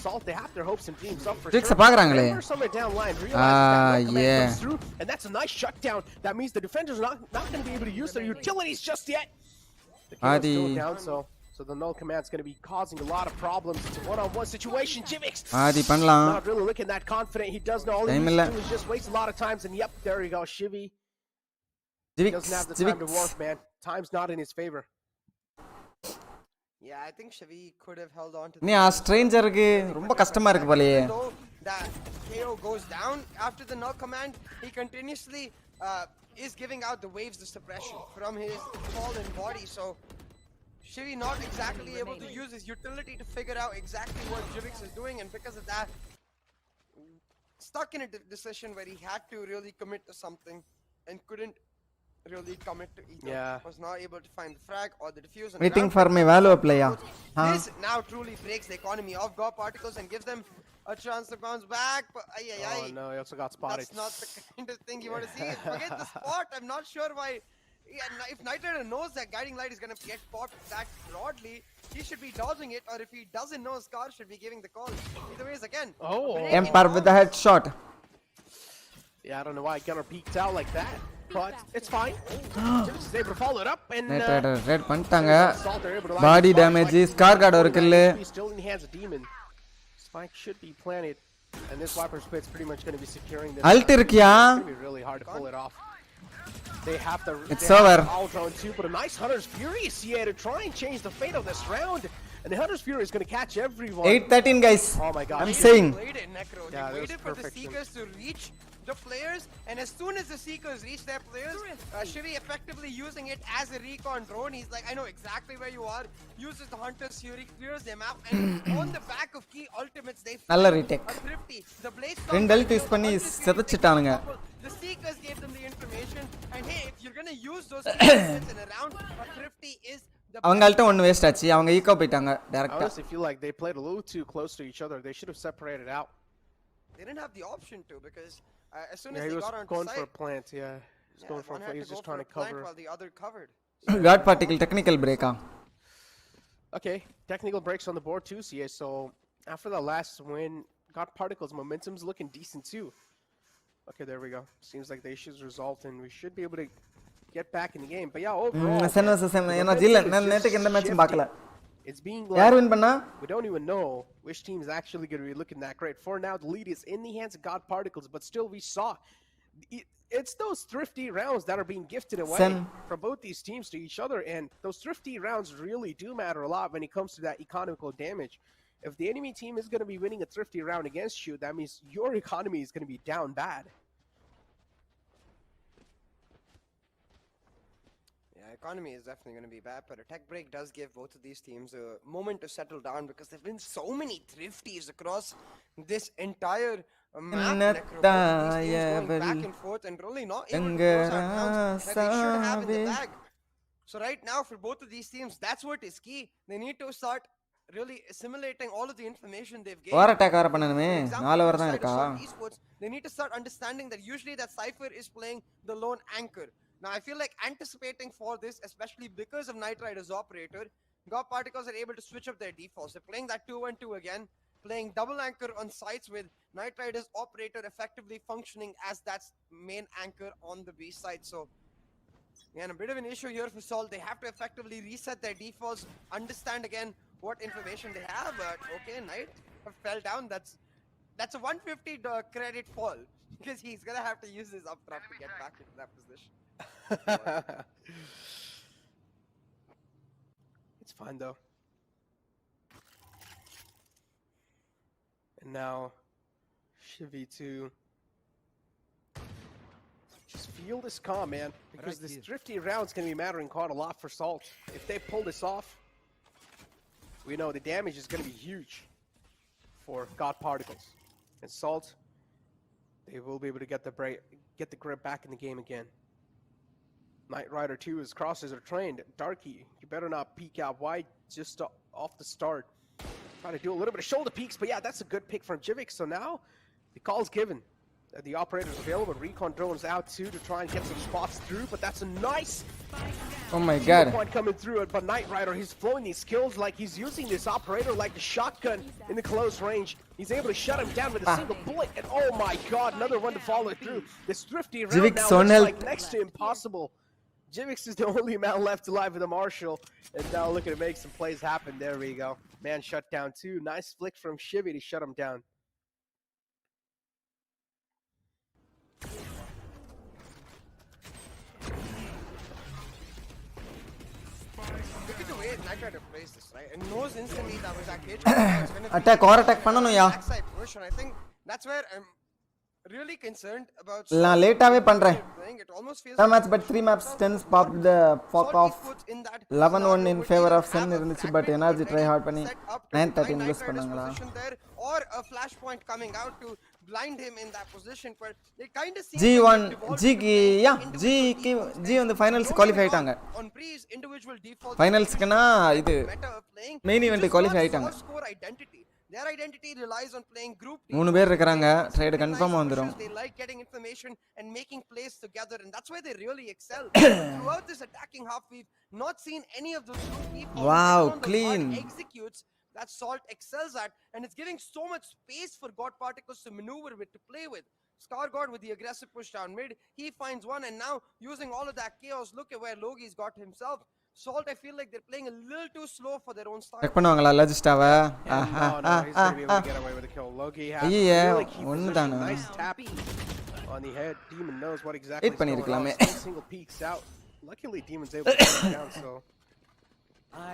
Salt, they have their hopes and dreams up for Jivix sure. பாக்குறாங்களே. Ember somewhere down line realizes that no command yeah. comes through, and that's a nice shutdown. That means the defenders are not going to be able to use their utilities just yet. The kill is still down, so the null command is going to be causing a lot of problems. It's a one-on-one situation. Jivix பண்ணலாம். not really looking that confident. He does know all he needs to do is just waste a lot of times, and yep, there you go, Shivy. Jivix, Doesn't have the time to work, man. Time's not in his favor. Yeah, I think Shavi could have held on to நீ ஆ ஸ்ட்ரேஞ்சருக்கு ரொம்ப கஷ்டமா இருக்கு போலயே. That KO goes down after the null command. He continuously is giving out the waves of suppression from his fallen body. So Shivi not exactly able to use his utility to figure out exactly what Jivix is doing, and because of that, stuck in a decision where he had to really commit to something and couldn't really commit to either. Yeah. Was not able to find the frag or the defuse. Waiting for my value player. This now truly breaks the economy of God Particles and gives them a chance to bounce back. But Oh no, he also got spotted. that's not the kind of thing you want to see. Forget the spot. I'm not sure why. Yeah, if Knight Rider knows that Guiding Light is going to get popped that broadly, he should be dodging it. Or if he doesn't know, Scar should be giving the call. Either ways, again. Empire with the headshot. Yeah, I don't know why Gunner peeked out like that, but it's fine. Jivix is able to follow it up, and Knight Rider red பண்ணிட்டாங்க. Body damage, scar guard ஒரு kill. Still in the hands of Demon. Spike should be planted, and this Viper's Pit's pretty much going to be securing this. Alt இருக்கியா? It's going to be really hard to pull it off. They have to. It's over. Drone too, but a nice Hunter's Fury is here to try and change the fate of this round. And the Hunter's Fury is going to catch everyone. 8-13 guys. Oh my god. I'm saying. Played it, Necro. Yeah, They waited for the perfection. Seekers to reach the players, and as soon as the Seekers reach their players, Shivi effectively using it as a recon drone. He's like, I know exactly where you are. Uses the Hunter's Fury, clears them out, and on the back of key ultimates, they நல்ல find retake. a Thrifty. The Blaze ரெண்டு Alt use பண்ணி செதச்சிட்டானுங்க. The Seekers gave them the information, and hey, if you're gonna use those ultimates in a round, a Thrifty is the அவங்க அல்ட்ட ஒன்னு waste ஆச்சு. அவங்க ego போய்ட்டாங்க I டைரக்ட்டா. honestly feel like they played a little too close to each other. They should have separated out. They didn't have the option to, because as soon as Yeah, he they was got onto going site, for a plant. Yeah, he's going for a one plant. had He's to just go for trying a to plant cover. while the other covered. God particle technical break ah. Okay, technical breaks on the board too, CA. So after the last win, God Particles momentum's looking decent too. Okay, there we go. Seems like the issues resolved, and we should be able to get back in the game. But yeah, overall, ஏனா ஜில்ல நான் நேத்துக்கு எந்த மேட்சும் பார்க்கல. it's being யார் like win பண்ணா? we don't even know which team is actually going to be looking that great. For now, the lead is in the hands of God Particles, but still we saw it's those thrifty rounds that are being gifted away from both these teams to each other, and those thrifty rounds really do matter a lot when it comes to that economical damage. If the enemy team is going to be winning a thrifty round against you, that means your economy is going to be down bad. Yeah, economy is definitely going to be bad, but a tech break does give both of these teams a moment to settle down because there have been so many thrifties across this entire map. Necro. Both of these teams going back and forth and really not able to close out rounds that they should have in the bag. So right now, for both of these teams, that's what is key. They need to start really assimilating all of the information they've gained. War attack ஆர பண்ணனுமே 4 over தான் இருக்கா. They need to start understanding that usually that Cypher is playing the lone anchor. Now I feel like anticipating for this, especially because of Knight Rider's operator, God Particles are able to switch up their defaults. They're playing that 2-1-2 again, playing double anchor on sites with Knight Rider's operator effectively functioning as that main anchor on the B side. So yeah, a bit of an issue here for Salt. They have to effectively reset their defaults, understand again what information they have. But okay, Knight fell down. That's a 150 credit fall because he's gonna have to use his up trap to get back into that position. It's fine though. And now Shivi too. Just feel this calm, man, because this thrifty round's gonna be mattering quite a lot for Salt. If they pull this off, we know the damage is gonna be huge for God Particles. And Salt, they will be able to get the grip back in the game again. Knight Rider 2, his crosses are trained. Darky, you better not peek out wide just off the start. Try to do a little bit of shoulder peeks, but yeah, that's a good pick from Jivik. So now the call's given. The operator's available. Recon drones out too to try and get some spots through, but that's a nice. Oh my god. Point coming through it, but Knight Rider, he's flowing these skills like he's using this operator like the shotgun in the close range. He's able to shut him down with a single bullet, and oh my god, another one to follow through. This thrifty round now looks like next to impossible. Jivix is the only man left alive with a Marshall, and now looking to make some plays happen. There we go. Man shut down too. Nice flick from Shivy to shut him down. Look at the way Knight Rider plays this, right? And knows instantly that was that cage. Attack or attack பண்ணனும் யா. Backside push, and I think that's where I'm really concerned about. நான் லேட்டாவே பண்றேன். It almost feels Some match but 3 maps 10s popped the fuck off. 11-1 in favor of Sun இருந்துச்சு but energy try hard பண்ணி 9:30 invest பண்ணாங்களா. Or a flashpoint coming out to blind him in that position, but it kind of seems G1 G வந்து finals qualify ஆயிட்டாங்க. on Breeze individual default ஃபைனல்ஸ்க்குனா இது main event qualify ஆயிட்டாங்க. Their identity relies on playing group. 3 பேர் இருக்காங்க. Tried confirm வந்துரும். They like getting information and making plays together, and that's where they really excel. Throughout this attacking half, we've not seen any of those people. Wow, clean. Executes that Salt excels at, and it's giving so much space for God Particles to maneuver with, to play with. Scar God with the aggressive push down mid, he finds one, and now using all of that chaos, look at where Logi's got himself. Salt, I feel like they're playing a little too slow for their own style. Check பண்ணுவாங்களா லஜிஸ்டாவ? No, he's going to be able to get away with the kill. Logi has really key position, nice tap on the head. Demon knows what exactly is going on. Single peeks out. Luckily, Demon's able to get him down, so.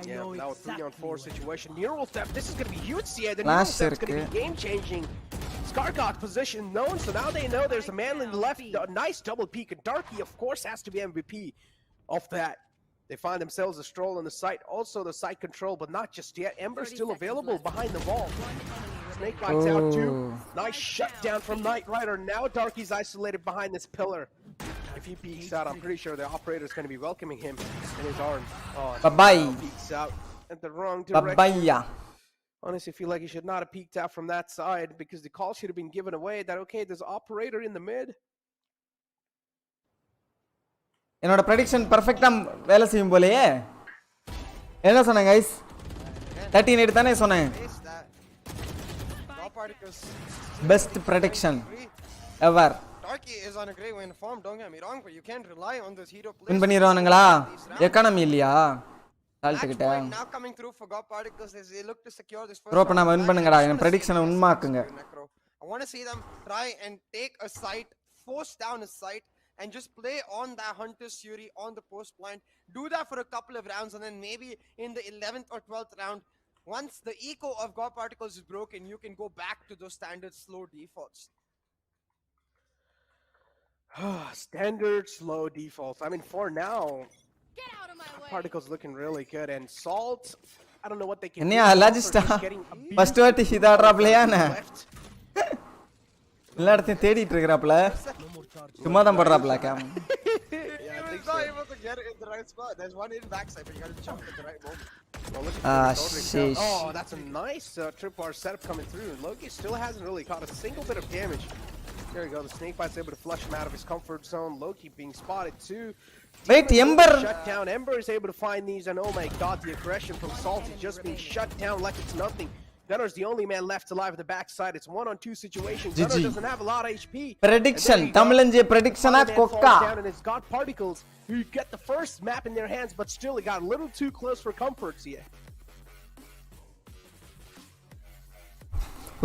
Yeah, now a 3-on-4 situation. Neural theft, this is going to be huge, CA. The neural theft is going to be game-changing. Skargok position known, so now they know there's a man in the left. A nice double peek, and Darky, of course, has to be MVP of that. They find themselves a stroll on the site. Also the site control, but not just yet. Ember's still available behind the wall. Snake bites out too. Nice shutdown from Knight Rider. Now Darky's isolated behind this pillar. If he peeks out, I'm pretty sure the operator's going to be welcoming him in his arms. Oh, bye-bye. Peeks out at the wrong direction. Bye-bye. Honestly, I feel like he should not have peeked out from that side because the call should have been given away that, okay, there's an operator in the mid. என்னோட prediction perfectா வேலை செய்யும் போலயே. என்ன சொன்னேன் guys? 13-8 தானே சொன்னேன். Best prediction ever. Darky is on a great win form, don't get me wrong, but you can't rely on those hero players. Win பண்ணிடுவானுங்களா? Economy இல்லையா? சால்ட்கிட்ட. Now coming through for God Particles as they look to secure this first. Bro பண்ணா win பண்ணுங்கடா. என் prediction உண்மையாக்குங்க. I want to see them try and take a site force down his sight and just play on that Hunter's Fury on the post point. Do that for a couple of rounds, and then maybe in the 11th or 12th round, once the eco of God Particles is broken, you can go back to those standard slow defaults. Standard slow defaults. I mean, for now, Get out of my way. Particles looking really good, and Salt, I don't know what they can என்னையா do. அல்லாஜிஸ்டா first வாட்டி இதாடுறா பிளேயானே எல்லா இடத்தையும் தேடிட்டு இருக்கறாப்ல சும்மா தான் பண்றாப்ல game He's not able to get it in the right spot. There's one in backside, but you gotta jump at the right moment. sheesh. Oh, that's a nice tripwire setup coming through. Loki still hasn't really caught a single bit of damage. There we go. The snake bite's able to flush him out of his comfort zone. Loki being spotted too. Wait, Ember! Shut down. Ember is able to find these, and oh my god, the aggression from Salt is just being shut down like it's nothing. Gunner's the only man left alive at the backside. It's 1-on-2 situation. GG. Gunner doesn't have a lot of HP. Prediction. Tamilan prediction at Kokka. Down, and it's got Particles who get the first map in their hands, but still it got a little too close for comforts here.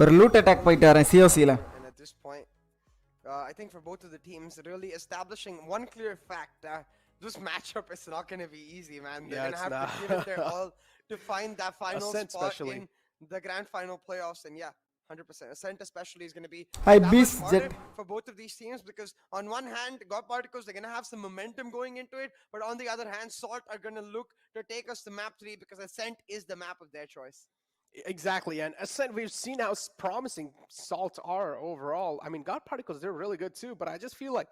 ஒரு loot attack போயிட்டு வரேன் சிஓசில. And at this point, I think for both of the teams, really establishing one clear fact: this matchup is not going to be easy, man. They're going to have to give it their all to find that final spot in the grand final playoffs. And yeah, 100%. Ascent especially is going to be harder for both of these teams, because on one hand, God Particles, they're going to have some momentum going into it, but on the other hand, Salt are going to look to take us to map 3 because Ascent is the map of their choice. Exactly, and Ascent, we've seen how promising Salt are overall. I mean, God Particles, they're really good too, but I just feel like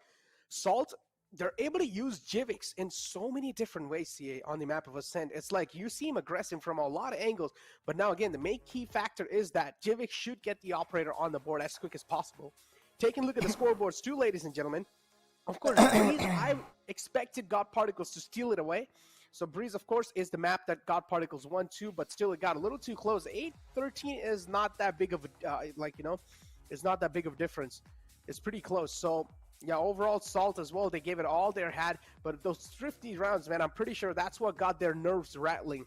Salt, they're able to use Jivix in so many different ways, CA, on the map of Ascent. It's like you see him aggressive from a lot of angles, but now again, the main key factor is that Jivix should get the operator on the board as quick as possible. Taking a look at the scoreboards too, ladies and gentlemen. Of course, I expected God Particles to steal it away. So Breeze, of course, is the map that God Particles won to, but still it got a little too close. 8-13 is not that big of a, it's not that big of a difference. It's pretty close. So, yeah, overall, Salt as well, they gave it all they had, but those thrifty rounds, man, I'm pretty sure that's what got their nerves rattling.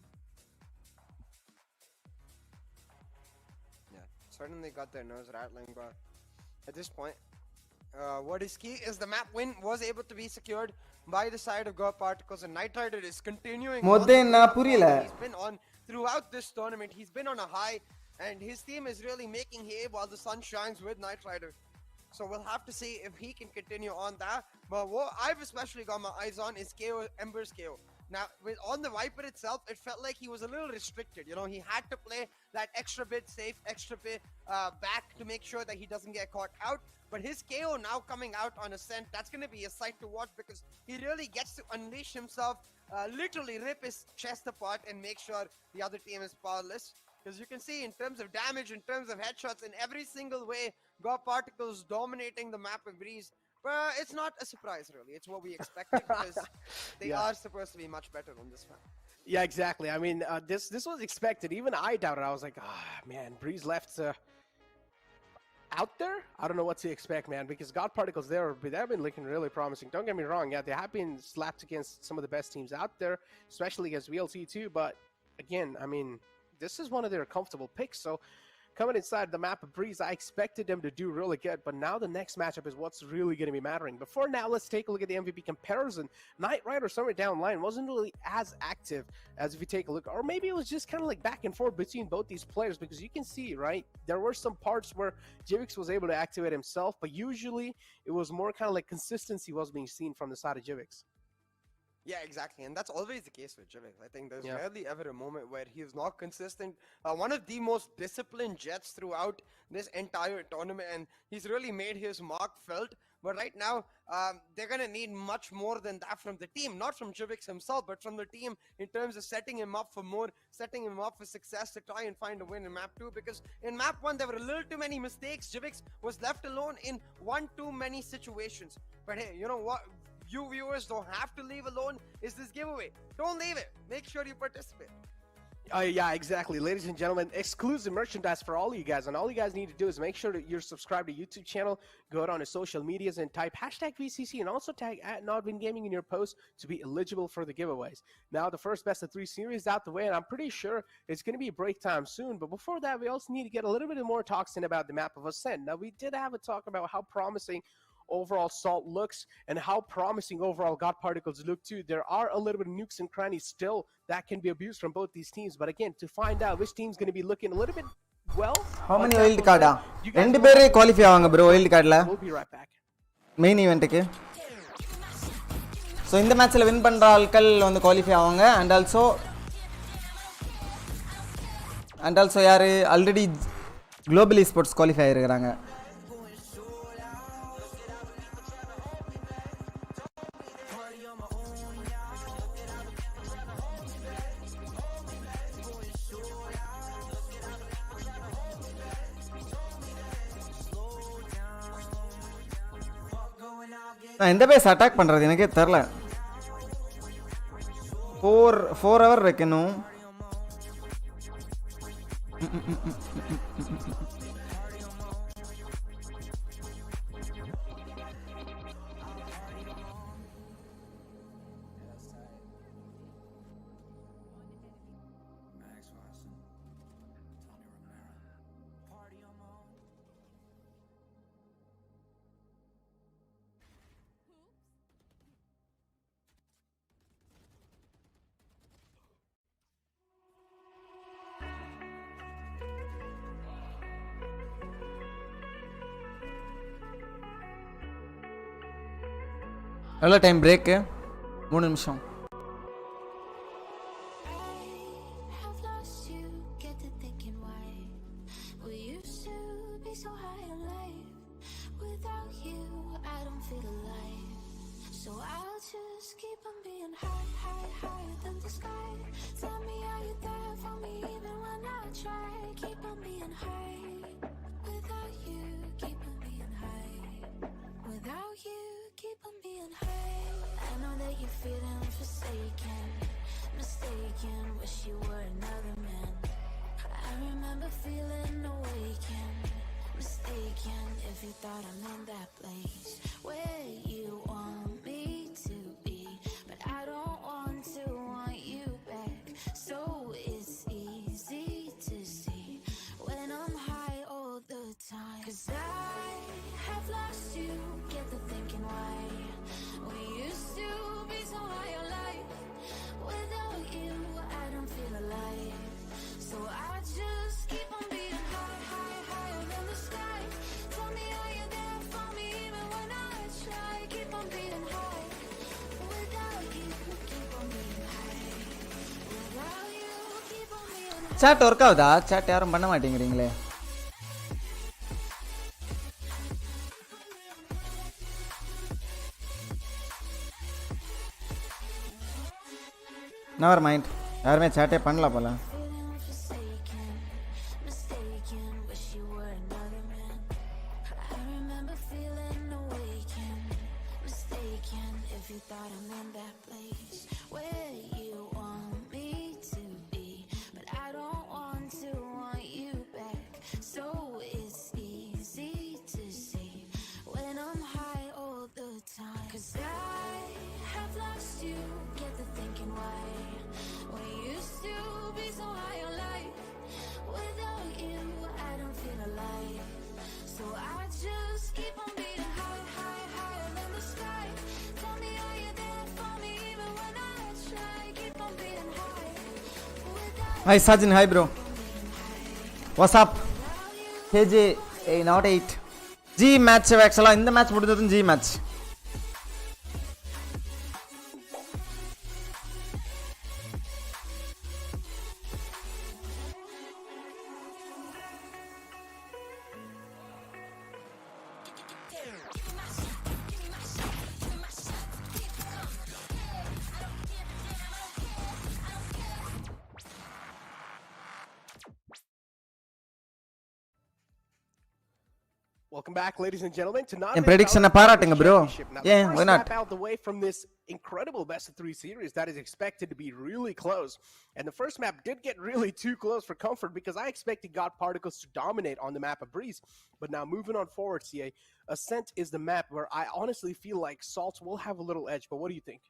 Yeah, certainly got their nerves rattling, but at this point, what is key is the map win was able to be secured by the side of God Particles, and Knight Rider is continuing. He's been on throughout this tournament. He's been on a high, and his team is really making hay while the sun shines with Knight Rider. So we'll have to see if he can continue on that. But what I've especially got my eyes on is KO, Ember's KO. Now, on the Viper itself, it felt like he was a little restricted. You know, he had to play that extra bit safe, extra bit back to make sure that he doesn't get caught out. But his KO now coming out on Ascent, that's going to be a sight to watch, because he really gets to unleash himself, literally rip his chest apart and make sure the other team is powerless. Because you can see in terms of damage, in terms of headshots, in every single way, God Particles dominating the map of Breeze. But it's not a surprise, really. It's what we expected, because they are supposed to be much better on this map. Yeah, exactly. I mean, this was expected. Even I doubted. I was like, man, Breeze left out there. I don't know what to expect, man, because God Particles they've been looking really promising. Don't get me wrong. Yeah, they have been slapped against some of the best teams out there, especially against VLT too. But again, I mean, this is one of their comfortable picks. So coming inside the map of Breeze, I expected them to do really good, but now the next matchup is what's really going to be mattering. But for now, let's take a look at the MVP comparison. Knight Rider somewhere down the line wasn't really as active as if you take a look, or maybe it was just kind of like back and forth between both these players, because you can see, right, there were some parts where Jivix was able to activate himself, but usually it was more kind of like consistency was being seen from the side of Jivix. Yeah, exactly, and that's always the case with Jivix. I think there's rarely ever a moment where he is not consistent. One of the most disciplined Jets throughout this entire tournament, and he's really made his mark felt. But right now, they're going to need much more than that from the team. Not from Jivix himself, but from the team in terms of setting him up for more, setting him up for success to try and find a win in map 2. Because in map 1, there were a little too many mistakes. Jivix was left alone in one too many situations. But hey, you know what? You viewers don't have to leave alone. Is this giveaway? Don't leave it. Make sure you participate. Yeah, exactly. Ladies and gentlemen, exclusive merchandise for all of you guys. And all you guys need to do is make sure that you're subscribed to YouTube channel, go out on his social medias and type hashtag VCC and also tag @NodWinGaming in your post to be eligible for the giveaways. Now, the first best of 3 series out the way, and I'm pretty sure it's going to be break time soon. But before that, we also need to get a little bit more talks in about the map of Ascent. Now, we did have a talk about how promising overall Salt looks and how promising overall God Particles look too. There are a little bit of nooks and crannies still that can be abused from both these teams. But again, to find out which team's going to be looking a little bit well. How many wild card? ரெண்டு பேரே qualify ஆவாங்க bro wild cardல. We'll be right back. Main ஈவென்ட்க்கு. So இந்த மேட்ச்ல win பண்ற ஆட்கள் வந்து குவாலிஃபை ஆவாங்க and also யாரு ஆல்ரெடி குளோபல் esports குவாலிஃபை ஆயிருக்காங்க. நான் எந்த பேஸ் அட்டாக் பண்றது எனக்கே தெரியல. 4 hour வைக்கணும். எவ்வளோ டைம் பிரேக்கு? 3 நிமிஷம். சாட் ஒர்க் ஆகுதா? சாட் யாரும் பண்ண மாட்டேங்கிறீங்களே. நெவர் மைண்ட், யாருமே சாட்டே பண்ணல போல. Hi Sajin, hi bro. What's up? KJ, not 8. G match actually in the match முடிஞ்சதும் G match. Welcome back, ladies and gentlemen, to not prediction பாராட்டுங்க bro. Yeah, why not? Out the way from this incredible best of 3 series that is expected to be really close. And the first map did get really too close for comfort because I expected God Particles to dominate on the map of Breeze. But now moving on forward, CA, Ascent is the map where I honestly feel like Salt will have a little edge. But what do you think?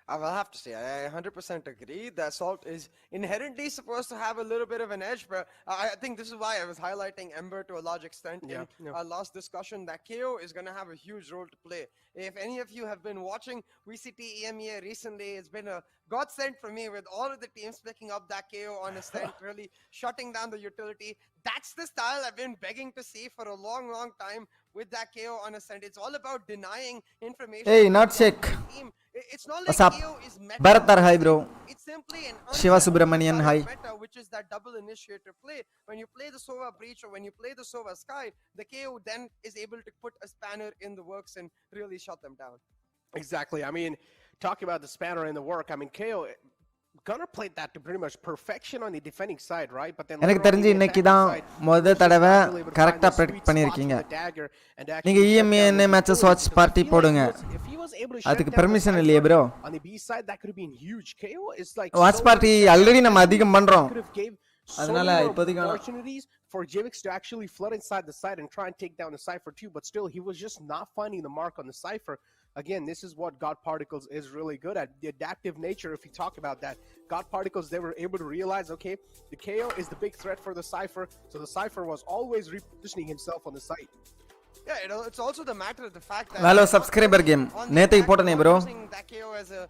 I will have to say, I 100% agree. The Assault is inherently supposed to have a little bit of an edge, but I think this is why I was highlighting Ember to a large extent in our last discussion, that KO is going to have a huge role to play. If any of you have been watching VCT EMEA recently, it's been a godsend for me with all of the teams picking up that KO on Ascent, really shutting down the utility. That's the style I've been begging to see for a long, long time with that KO on Ascent. It's all about denying information. Hey, not shake. It's not like What's up? KO is meta. Bharatar, hi bro. It's simply an Shiva Subramanian, hi. meta, which is that double initiator play. When you play the Sova Breach or when you play the Sova Sky, the KO then is able to put a spanner in the works and really shut them down. Exactly. I mean, talking about the spanner in the work, I mean, KO Gunnar played that to pretty much perfection on the defending side, right? But then எனக்கு தெரிஞ்சு இன்னைக்கு தான் முதல் தடவை கரெக்டா predict பண்ணிருக்கீங்க. நீங்க EMEA matches watch party போடுங்க. அதுக்கு பெர்மிஷன் இல்லையே bro. On the B side that could have been huge. KO is like watch party already நம்ம அதிகம் பண்றோம். அதனால இப்போதைக்கு opportunities for Jivix to actually flood inside the side and try and take down the Cypher too, but still he was just not finding the mark on the Cypher. Again, this is what God Particles is really good at, the adaptive nature. If you talk about that, God Particles, they were able to realize, okay, the KO is the big threat for the Cypher, so the Cypher was always repositioning himself on the site. Yeah, it's also the matter of the fact that Valo subscriber game நேத்துக்கு போட்டனே bro. That KO as a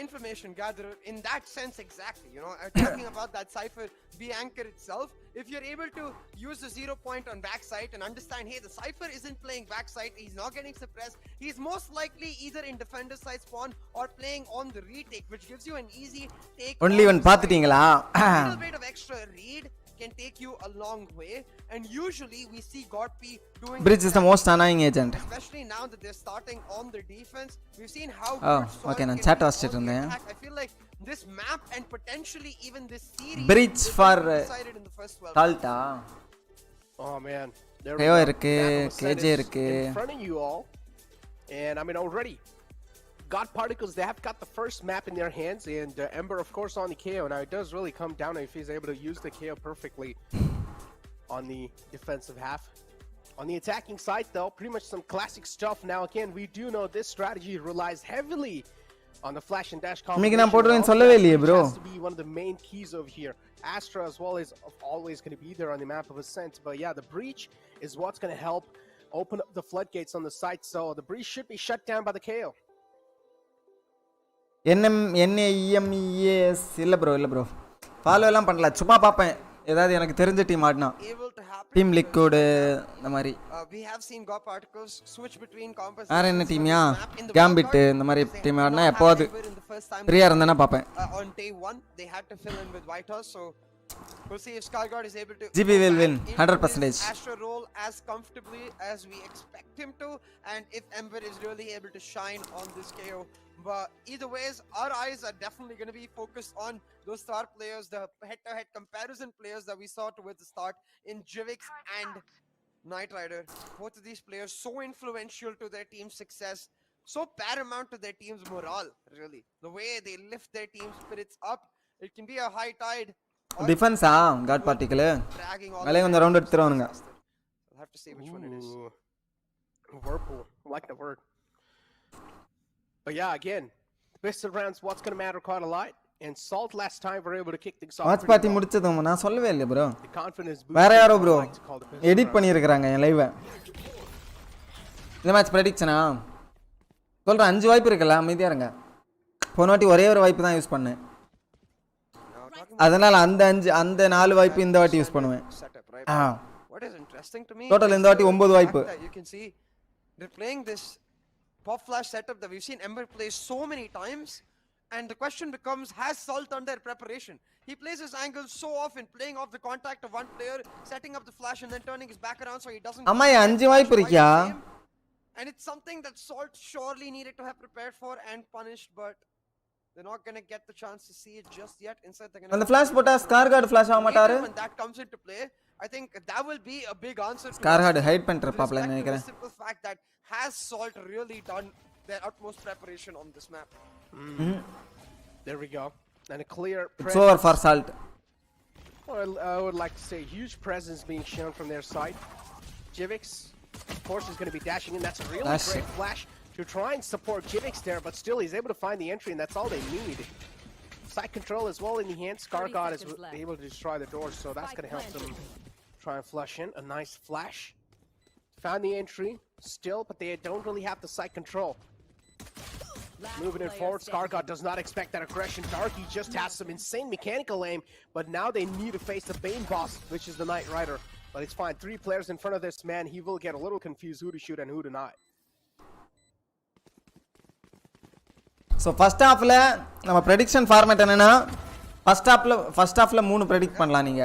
information gatherer in that sense exactly, you know, talking about that Cypher B anchor itself. If you're able to use the 0 point on backside and understand, hey, the Cypher isn't playing backside, he's not getting suppressed, he's most likely either in defender side spawn or playing on the retake, which gives you an easy take. Only one பாத்துட்டீங்களா? A little bit of extra read can take you a long way, and usually we see Godp doing Bridge is the most annoying agent. Especially now that they're starting on the defense. We've seen how okay, நான் chat வாசிச்சிட்டு இருந்தேன். I feel like this map and potentially even this series Bridge for decided in the first 12. Talta. Oh man, there we go. இருக்கு, KJ இருக்கு. In front of you all. And I mean already God Particles, they have got the first map in their hands, and Ember, of course, on the KO. Now, it does really come down if he's able to use the KO perfectly on the defensive half. On the attacking side, though, pretty much some classic stuff. Now, again, we do know this strategy relies heavily on the flash and dash combination. Has to be one of the main keys over here. Astra, as well, is always going to be there on the map of Ascent. But yeah, the breach is what's going to help open up the floodgates on the site. So the breach should be shut down by the KO. NAEMES இல்ல bro follow எல்லாம் பண்ணல சும்மா பாப்பேன் ஏதாவது எனக்கு தெரிஞ்ச team ஆடுனா team liquid இந்த மாதிரி we have seen God Particles switch between compositions. வேற என்ன டீம்யா கேம்பிட் இந்த மாதிரி டீம் ஆடுனா எப்போது ஃப்ரீயா இருந்தேனா பாப்பேன் On day 1 they had to fill in with White Horse, so we'll see if Skyguard is able to GB will win 100%. Astro roll as comfortably as we expect him to, and if Ember is really able to shine on this KO. But either ways, our eyes are definitely going to be focused on those star players, the head-to-head comparison players that we saw towards the start in Jivix and Knight Rider. Both of these players so influential to their team's success, so paramount to their team's morale, really. The way they lift their team spirits up, it can be a high tide. Defense God Particle மேலே கொஞ்சம் round எடுத்துறானுங்க. I'll have to see which one it is. Whirlpool, I like the word. But yeah, again, best of rounds, what's going to matter quite a lot. And Salt last time were able to kick things off. Watch party முடிச்சதும் நான் சொல்லவே இல்ல bro. The confidence boost. வேற யாரோ bro edit பண்ணி இருக்காங்க என் live. இந்த match பிரெடிக்ஷனா சொல்றேன் 5 வாய்ப்பு இருக்குல்ல அமைதியா இருங்க. போன வாட்டி ஒரே ஒரு வாய்ப்பு தான் யூஸ் பண்ணேன். அதனால அந்த 4 வாய்ப்பு இந்த வாட்டி யூஸ் பண்ணுவேன். What is interesting to me, total இந்த வாட்டி 9 வாய்ப்பு. You can see they're playing this pop flash setup that we've seen Ember play so many times, and the question becomes, has Salt done their preparation? He plays his angles so often, playing off the contact of one player, setting up the flash and then turning his back around so he doesn't. அம்மா 5 வாய்ப்பு இருக்கியா? And it's something that Salt surely needed to have prepared for and punished, but they're not going to get the chance to see it just yet. Instead, they're going to. And the flash போட்டா ஸ்கார்கார்ட் flash ஆக மாட்டாரு. When that comes into play, I think that will be a big answer. Scorecard hide பண்ற பாப்ல நினைக்கிறேன். The simple fact that has Salt really done their utmost preparation on this map? There we go. And a clear presence. It's over for Salt. Well, I would like to say huge presence being shown from their side. Jivix, of course, is going to be dashing in. That's a really great flash to try and support Jivix there, but still he's able to find the entry, and that's all they need. Side control as well in the hand. Scargod is able to destroy the doors, so that's going to help them try and flush in. A nice flash. Found the entry still, but they don't really have the side control. Moving it forward, Scargod does not expect that aggression. Darky just has some insane mechanical aim, but now they need to face the Bane boss, which is the Knight Rider. But it's fine. 3 players in front of this man. He will get a little confused who to shoot and who to not. So first halfல நம்ம prediction format என்னன்னா first halfல 3 predict பண்ணலாம் நீங்க.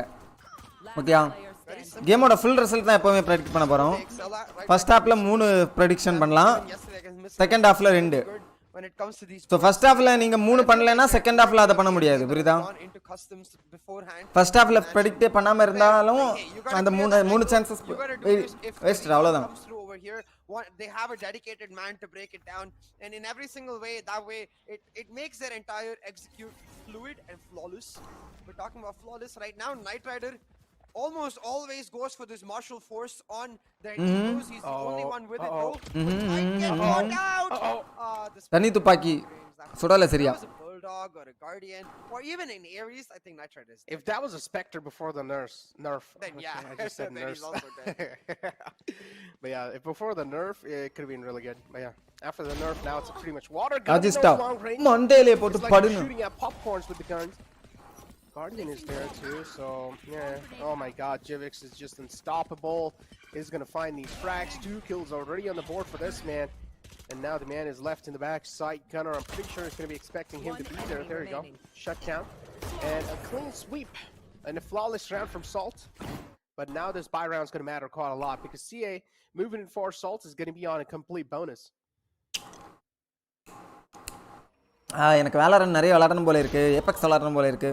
ஓகேயா? கேமோட full result தான் எப்பவுமே predict பண்ண போறோம். first halfல 3 prediction பண்ணலாம். second halfல 2. When it comes to these, so first halfல நீங்க 3 பண்ணலனா second halfல அத பண்ண முடியாது புரியுதா? first halfல predict பண்ணாம இருந்தாலும் அந்த 3 chances waste அவ்வளவுதான். They have a dedicated man to break it down, and in every single way, that way it makes their entire execute fluid and flawless. We're talking about flawless right now. Knight Rider almost always goes for this martial force on their heroes. He's the only one with it though. I get caught out. தனி துப்பாக்கி சுடல சரியா? Bulldog or a Guardian or even in Ares, I think Knight Rider is dead. If that was a Spectre before the nerf, then yeah, I just said then nerf. he's also dead. But yeah, if before the nerf, it could have been really good. But yeah, after the nerf, now it's pretty much water gun. Long range. Mondele போட்டு It's like படுங்க. shooting at popcorns with the guns. Guardian is there too, so yeah. Oh my God, Jivix is just unstoppable. He's gonna find these frags. 2 kills already on the board for this man. And now the man is left in the back. Sight gunner, I'm pretty sure he's going to be expecting him to be there. There you go. Shut down. And a clean sweep. And a flawless round from Salt. But now this buy round is going to matter quite a lot. Because CA moving in for Salt is going to be on a complete bonus. எனக்கு Valorant நிறைய விளையாடணும் போல இருக்கு. Apex விளையாடணும் போல இருக்கு.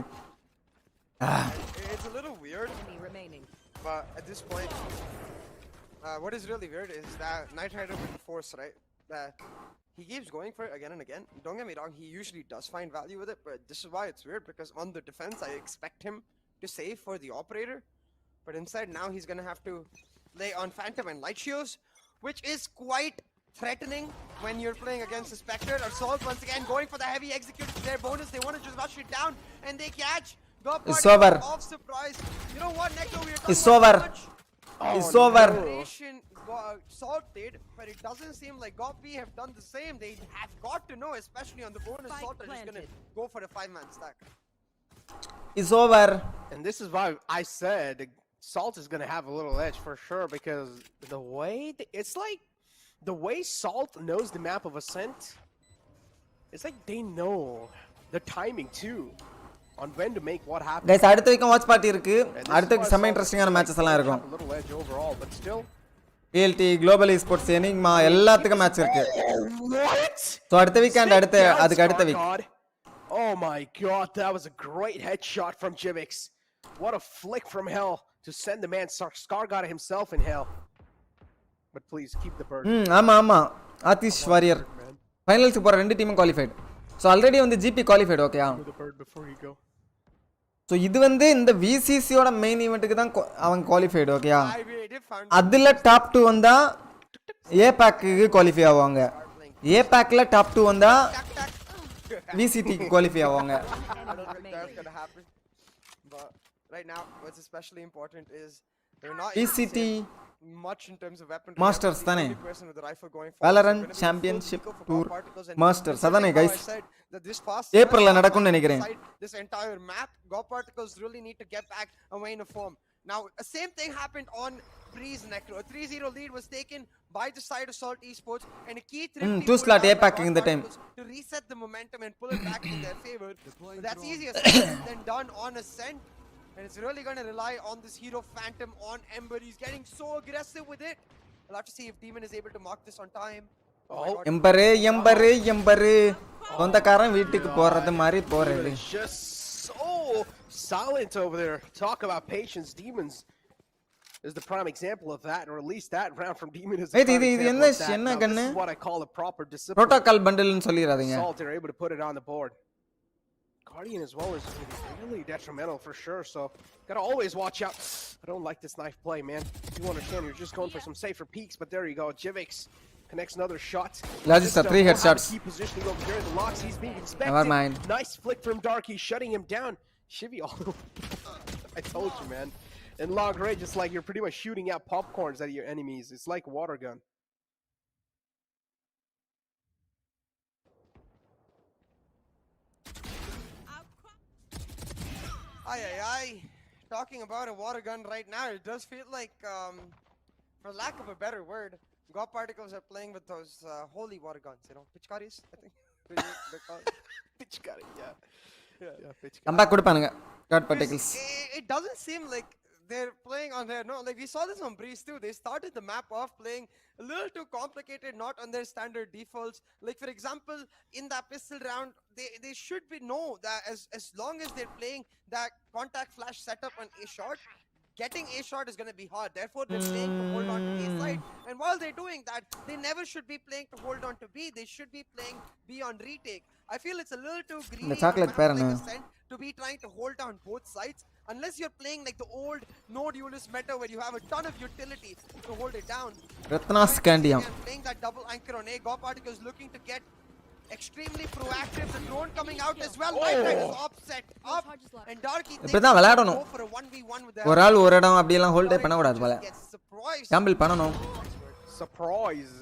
It's a little weird. But at this point, what is really weird is that Knight Rider with the Force, right? That he keeps going for it again and again. Don't get me wrong, he usually does find value with it, but this is why it's weird, because on the defense, I expect him to save for the operator, but instead now he's gonna have to lay on Phantom and Light Shields, which is quite threatening when you're playing against a Spectre. Assault once again going for the heavy execute, their bonus, they want to just rush it down, and they catch. It's over. Off surprise. You know what, Necro, we're It's over. It's over. Salted, but it doesn't seem like Gopi have done the same. They have got to know, especially on the bonus. Salt are just gonna go for a 5-man stack. It's over. And this is why I said Salt is gonna have a little edge for sure, because the way it's like the way Salt knows the map of Ascent. It's like they know the timing too. On when to make what happen. Guys, அடுத்த week watch party இருக்கு. அடுத்த week செம இன்ட்ரஸ்டிங்கான matches எல்லாம் இருக்கும். ALT Global Esports Enigma எல்லாத்துக்கும் match இருக்கு. So அடுத்த week and அதுக்கு அடுத்த week. Oh my God, that was a great headshot from Jivix. What a flick from hell to send the man Scargod himself in hell. But please keep the bird. ஆமா Aadish warrior finals போற ரெண்டு டீமும் qualified. So already வந்து GP qualified ஓகேயா? So இது வந்து இந்த VCC ஓட மெயின் ஈவென்ட்க்கு தான் அவங்க குவாலிஃபைட் ஓகேயா? அதுல டாப் 2 வந்தா APAC க்கு குவாலிஃபை ஆவாங்க. APAC ல டாப் 2 வந்தா VCT க்கு குவாலிஃபை ஆவாங்க. Right now what's especially important is they're not VCT much in terms of weapon Masters தானே? Valorant Valorant Championship Tour Masters அதானே guys? ஏப்ரல்ல நடக்கும்னு நினைக்கிறேன். This entire map, God Particles really need to get back away in a form. Now, same thing happened on Breeze Necro. A 3-0 lead was taken by the side of Salt Esports, and a key 2 slot APAC in the time to reset the momentum and pull it back in their favor. But that's easier said than done on Ascent. And it's really going to rely on this hero Phantom on Ember. He's getting so aggressive with it. We'll have to see if Demon is able to mark this on time. எம்பரு சொந்தக்காரன் வீட்டுக்கு போறது மாதிரி போறது. Just so silent over there. Talk about patience. Demons is the prime example of that, or at least that round from Demon is the prime example of that. Now, this is what I call a proper discipline. Protocol bundle ன்னு சொல்லிராதீங்க. Salt are able to put it on the board. Guardian as well is really detrimental for sure, so gotta always watch out. I don't like this knife play, man. You understand, you're just going for some safer peeks, but there you go. Jivix Connects another shot. Logista, 3 headshots. Key positioning over here in the locks. He's being expected. Never mind. Nice flick from Darky, shutting him down. Shivy all I told you, man. In long range, it's like you're pretty much shooting out popcorns at your enemies. It's like a water gun. Aye. Talking about a water gun right now, it does feel like, for lack of a better word, God Particles are playing with those holy water guns, you know, pitchkaris, I think. They're called. Pitchkari, yeah. Pitchkari. Come back, God Particles. It doesn't seem like they're playing on their, no, like we saw this on Breeze too. They started the map off playing a little too complicated, not on their standard defaults. Like for example, in that pistol round, they should be know that as long as they're playing that contact flash setup on A shot, getting A shot is going to be hard. Therefore, they're playing to hold on to A side. And while they're doing that, they never should be playing to hold on to B. They should be playing B on retake. I feel it's a little too greedy The chocolate like to be trying to hold down both sides. Unless you're playing like the old no duelist meta where you have a ton of utility to hold it down. Ratna Scandium. Playing that double anchor on A. God Particles looking to get extremely proactive. The drone coming out as well. Night is offset up. And Darky இப்பதான் விளையாடணும். go for a 1v1 with ஒரு ஆள் ஒரு இடம் அப்படி எல்லாம் hold பண்ண கூடாது போல. கேம்பிள் பண்ணனும். Surprise.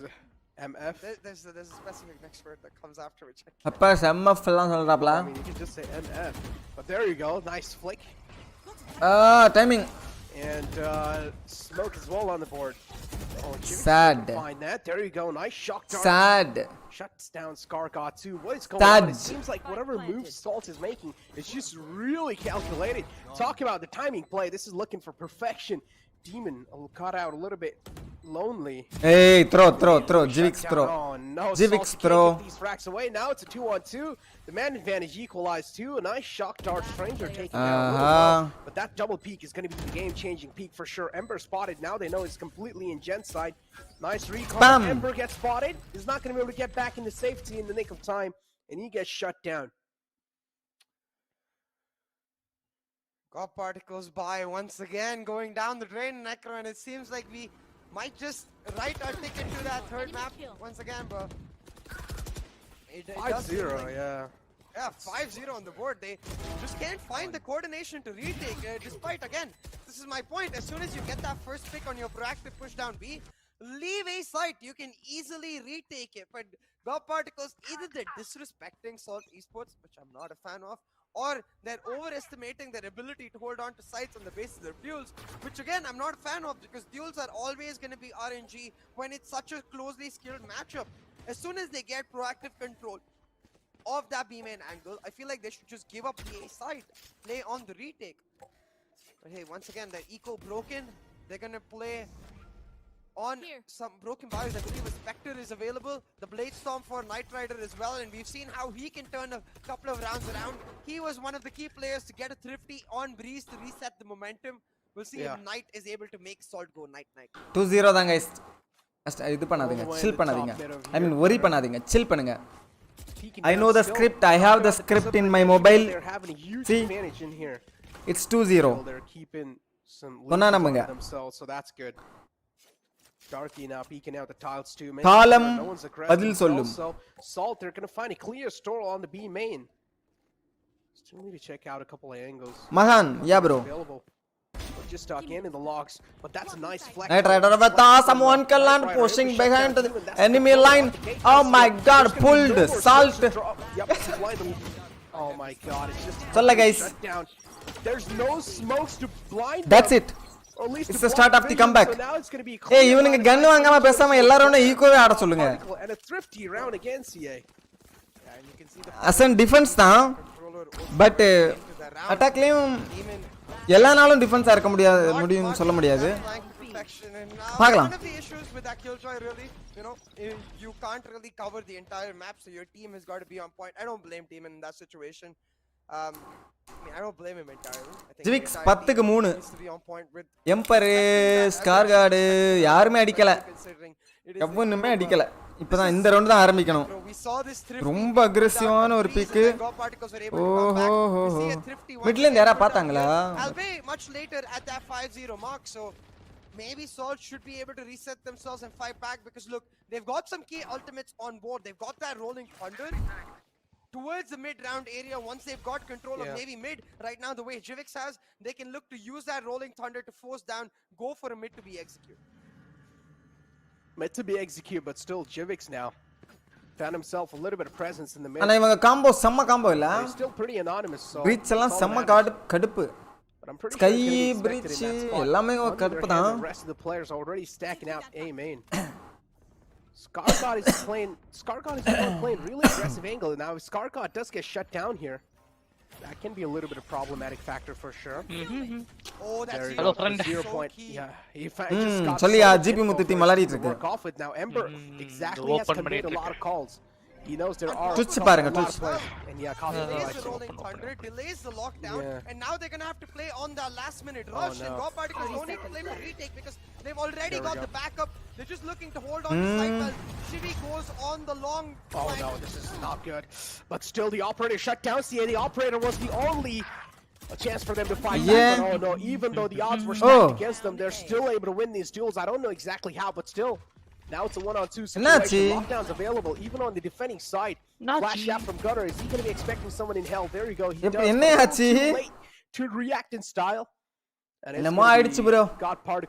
MF. There's a specific next word that comes after which. அப்பா MF எல்லாம் சொல்றாப்ல. I mean, you can just say MF. But there you go. Nice flick. Timing. And smoke as well on the board. Oh, Sad. Find that. There you go. Nice shock dart. Sad. Shuts down Skargot too. What is going on? It seems like whatever move Salt is making is just really calculated. Talk about the timing play. This is looking for perfection. Demon got out a little bit lonely. Hey, throw. Jivix throw. Oh no, Jivix Salt throw. can't get these racks away. Now it's a 2-on-2. The man advantage equalized too. A nice shock dart. Stranger taking down a little low. But that double peek is going to be the game-changing peek for sure. Ember spotted. Now they know it's completely in Gen's side. Nice recall. Bam. Ember gets spotted. He's not going to be able to get back into safety in the nick of time. And he gets shut down. God Particles by once again, going down the drain, Necro, and it seems like we might just write our ticket to that third map once again, bro. 5-0, yeah. Yeah, 5-0 on the board. They just can't find the coordination to retake, despite, again, this is my point. As soon as you get that first pick on your proactive push down B, leave A site. You can easily retake it. But God Particles, either they're disrespecting Salt Esports, which I'm not a fan of, or they're overestimating their ability to hold on to sites on the basis of duels, which again, I'm not a fan of because duels are always going to be RNG when it's such a closely skilled matchup. As soon as they get proactive control of that B main angle, I feel like they should just give up the A side, play on the retake. But hey, once again, the eco broken. They're going to play on some broken bios. I believe a Spectre is available. The Blade Storm for Knight Rider as well. And we've seen how he can turn a couple of rounds around. He was one of the key players to get a thrifty on Breeze to reset the momentum. We'll see if Knight is able to make Salt go night. 2-0 தான் guys. இது பண்ணாதீங்க, chill பண்ணாதீங்க. I mean worry பண்ணாதீங்க, chill பண்ணுங்க. I know the script. I have the script in my mobile. See, it's 2-0. They're keeping some themselves, so that's good. Darky now peeking out the tiles too. Thalam no one's பதில் சொல்லும். So Salt, they're going to find a clear store on the B main. Still need to check out a couple of angles. Mahan, yeah bro. Just stuck in the logs, but that's a nice flex. Knight Rider with someone can land pushing behind the enemy line. Oh my god, pulled Salt. Oh my god, it's just Solla guys. There's no smokes to blind. That's it. It's the start of the comeback. Hey, இவனுங்க கன் வாங்காம பேசாம எல்லாரும் ஈக்குவலா ஆட சொல்லுங்க. And a thrifty round again, CA. Asan defense தான். But attackலயும் எல்லா நாளும் டிஃபென்ஸா இருக்க முடியும்னு சொல்ல முடியாது. பார்க்கலாம். One of the issues with that killjoy really, you can't really cover the entire map, so your team has got to be on point. I don't blame Demon in that situation. I mean, I don't blame him entirely. I think Jivix 10க்கு 3. Emperor, Skargard யாருமே அடிக்கல. எவனுமே அடிக்கல. இப்பதான் இந்த round தான் ஆரம்பிக்கணும். ரொம்ப அக்ரெசிவான ஒரு பிக். ஓஹோ. மிட்ல இருந்து யாரா பார்த்தாங்களா? much later at that 5-0 mark, so maybe Salt should be able to reset themselves and fight back because look, they've got some key ultimates on board. They've got that rolling thunder towards the mid-round area. Once they've got control of maybe mid, right now the way Jivix has, they can look to use that rolling thunder to force down, go for a mid to be executed. Meant to be executed, but still Jivix now found himself a little bit of presence in the mid. ஆனா இவங்க combo செம்ம combo இல்ல He's still pretty anonymous, so breach எல்லாம் செம்ம கடுப்பு sky breach எல்லாமே கடுப்பு தான். The rest of the players already stacking out A main. Scarcott is playing really aggressive angle. Now if Scarcott does get shut down here, that can be a little bit of problematic factor for sure. Oh, that's Hello, friend. 0 point. Yeah, he just got சொல்லியா GB முத்து team விளையாடிட்டு இருக்கு. work off with now. Ember exactly has to make a lot of calls. He knows there are Twitch பாருங்க Twitch. and yeah, Coffee delays the rolling thunder, delays the lockdown, and now they're gonna have to play on the last minute rush. And Raw Particles don't need to play for retake because they've already got the backup. They're just looking to hold on to side while Shivi goes on the long Oh no, this is not good. But still the operator shut down. See, the operator was the only chance for them to fight back. But oh no, even though the odds were stacked against them, they're still able to win these duels. I don't know exactly how, but still. Now it's a 1-on-2 situation. Lockdown's available even on the defending side. Flash shot from Gunner. Is he going to be expecting someone in hell? There we go. He does. Too late to react in style. என்னமோ ஆயிடுச்சு bro.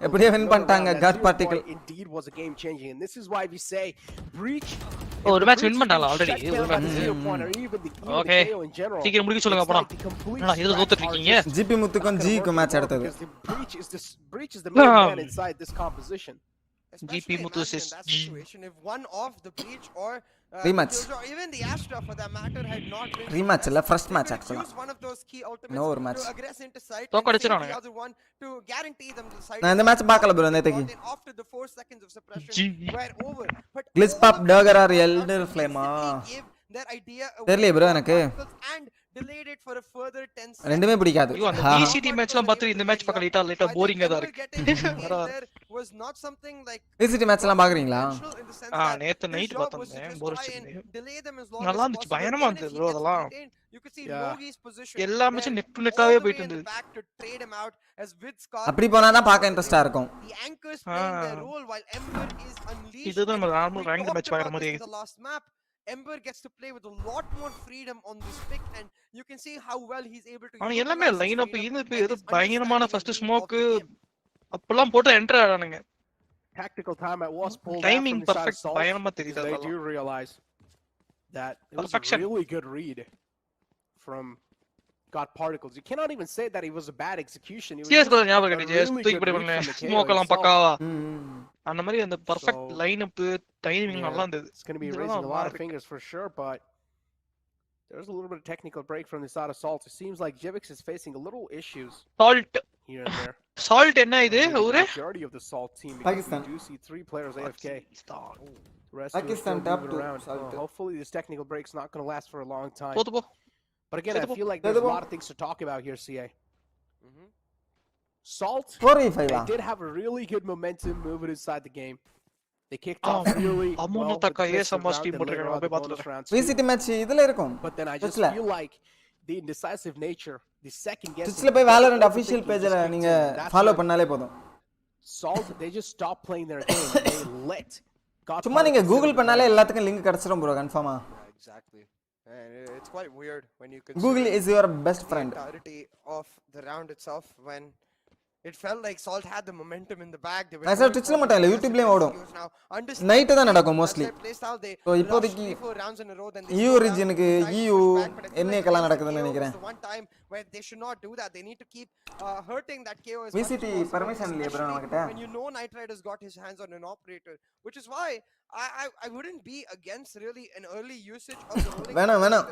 எப்படியே win பண்ணிட்டாங்க காட் பார்ட்டிகல். Indeed was a game changing, and this is why we say breach. ஒரு match win பண்ணிட்டாங்க already. ஒரு match. Okay. சீக்கிரம் முடிக்க சொல்லுங்க அப்பனா. என்னடா இதுல தோத்துட்டு இருக்கீங்க? ஜிபி முத்துக்கும் ஜிக்கு மேட்ச் அடுத்தது. Breach is the main man inside this composition. GP Muthu says situation if one of the breach or rematch or even the Astra for that matter had not been rematch la first match actually use one of those key ultimates no or match to aggress into side the other one to guarantee them the side நான் இந்த match பார்க்கல bro நேத்துக்கு after the 4 seconds of suppression were over but glitch pop dagger or elder flame their idea தெரியல bro எனக்கு and delayed it for a further 10 seconds ரெண்டுமே பிடிக்காது அந்த BCT மேட்ச்லாம் பார்த்து இந்த மேட்ச் பார்க்க லேட்டா போரிங்கா தான் இருக்கு was not something like BCT மேட்ச்லாம் பாக்குறீங்களா நேத்து நைட் பார்த்தேன் போர் அடிச்சு நல்லா இருந்துச்சு பயங்கரமா இருந்துச்சு bro அதெல்லாம் you could see Logi's position எல்லா மேட்சும் நெக் டு நெக்காவே போயிட்டு இருந்தது அப்படி போனா தான் பார்க்க இன்ட்ரஸ்டா இருக்கும் the anchors playing their role while Ember is unleashed இதுதான் நார்மல் ரேங்க் மேட்ச் பார்க்குற மாதிரி the last map Ember gets to play with a lot more freedom on this pick and you can see how well he's able to ஆனா எல்லாமே line up இது பயங்கரமான first smoke அப்பலாம் போட்டு enter ஆறானுங்க tactical time at was pulled timing perfect பயங்கரமா தெரியுது they do realize that it was a really good read from got particles. You cannot even say that it was a bad execution. It was yes bro ஞாபகம் கட்டிச்சு தூக்கி போடு பண்ணல smoke எல்லாம் பக்காவா அந்த மாதிரி அந்த பெர்ஃபெக்ட் லைன் அப் டைமிங் நல்லா இருந்தது it's going to be raising a lot of fingers for sure but there's a little bit of technical break from this side of Salt. It seems like Jivix is facing a little issues Salt here and there. Salt என்ன இது ஊரு majority of the Salt team Pakistan. you do see 3 players AFK. Pakistan top 2 hopefully this technical break's not going to last for a long time. போடு But again, I feel like there's a lot of things to talk about here, CA. Salt, they did have a really good momentum moving inside the game. They kicked off really well. VCT match idhula irukum. But then I just feel like the indecisive nature, the second guessing. Twitch la poi Valorant official page la neenga follow pannale podum. Salt, they just stopped playing their game. They let. சும்மா நீங்க Google பண்ணாலே எல்லாத்துக்கும் link கிடைச்சிரும் bro கன்ஃபார்மா. Exactly. And it's quite weird when you consider Google is your best friend. The entirety of the round itself when it felt like Salt had the momentum in the bag. I said Twitch la matta illa YouTube la odum. Night da nadakum mostly. So இப்போதைக்கு EU region க்கு EU என்ன கலாம் நடக்குதுன்னு நினைக்கிறேன். One time where they should not do that. They need to keep hurting that KO. VCT permission இல்லையா bro நம்மகிட்ட? When you know Knight Rider's got his hands on an operator, which is why I wouldn't be against really an early usage of the rolling வேணாம்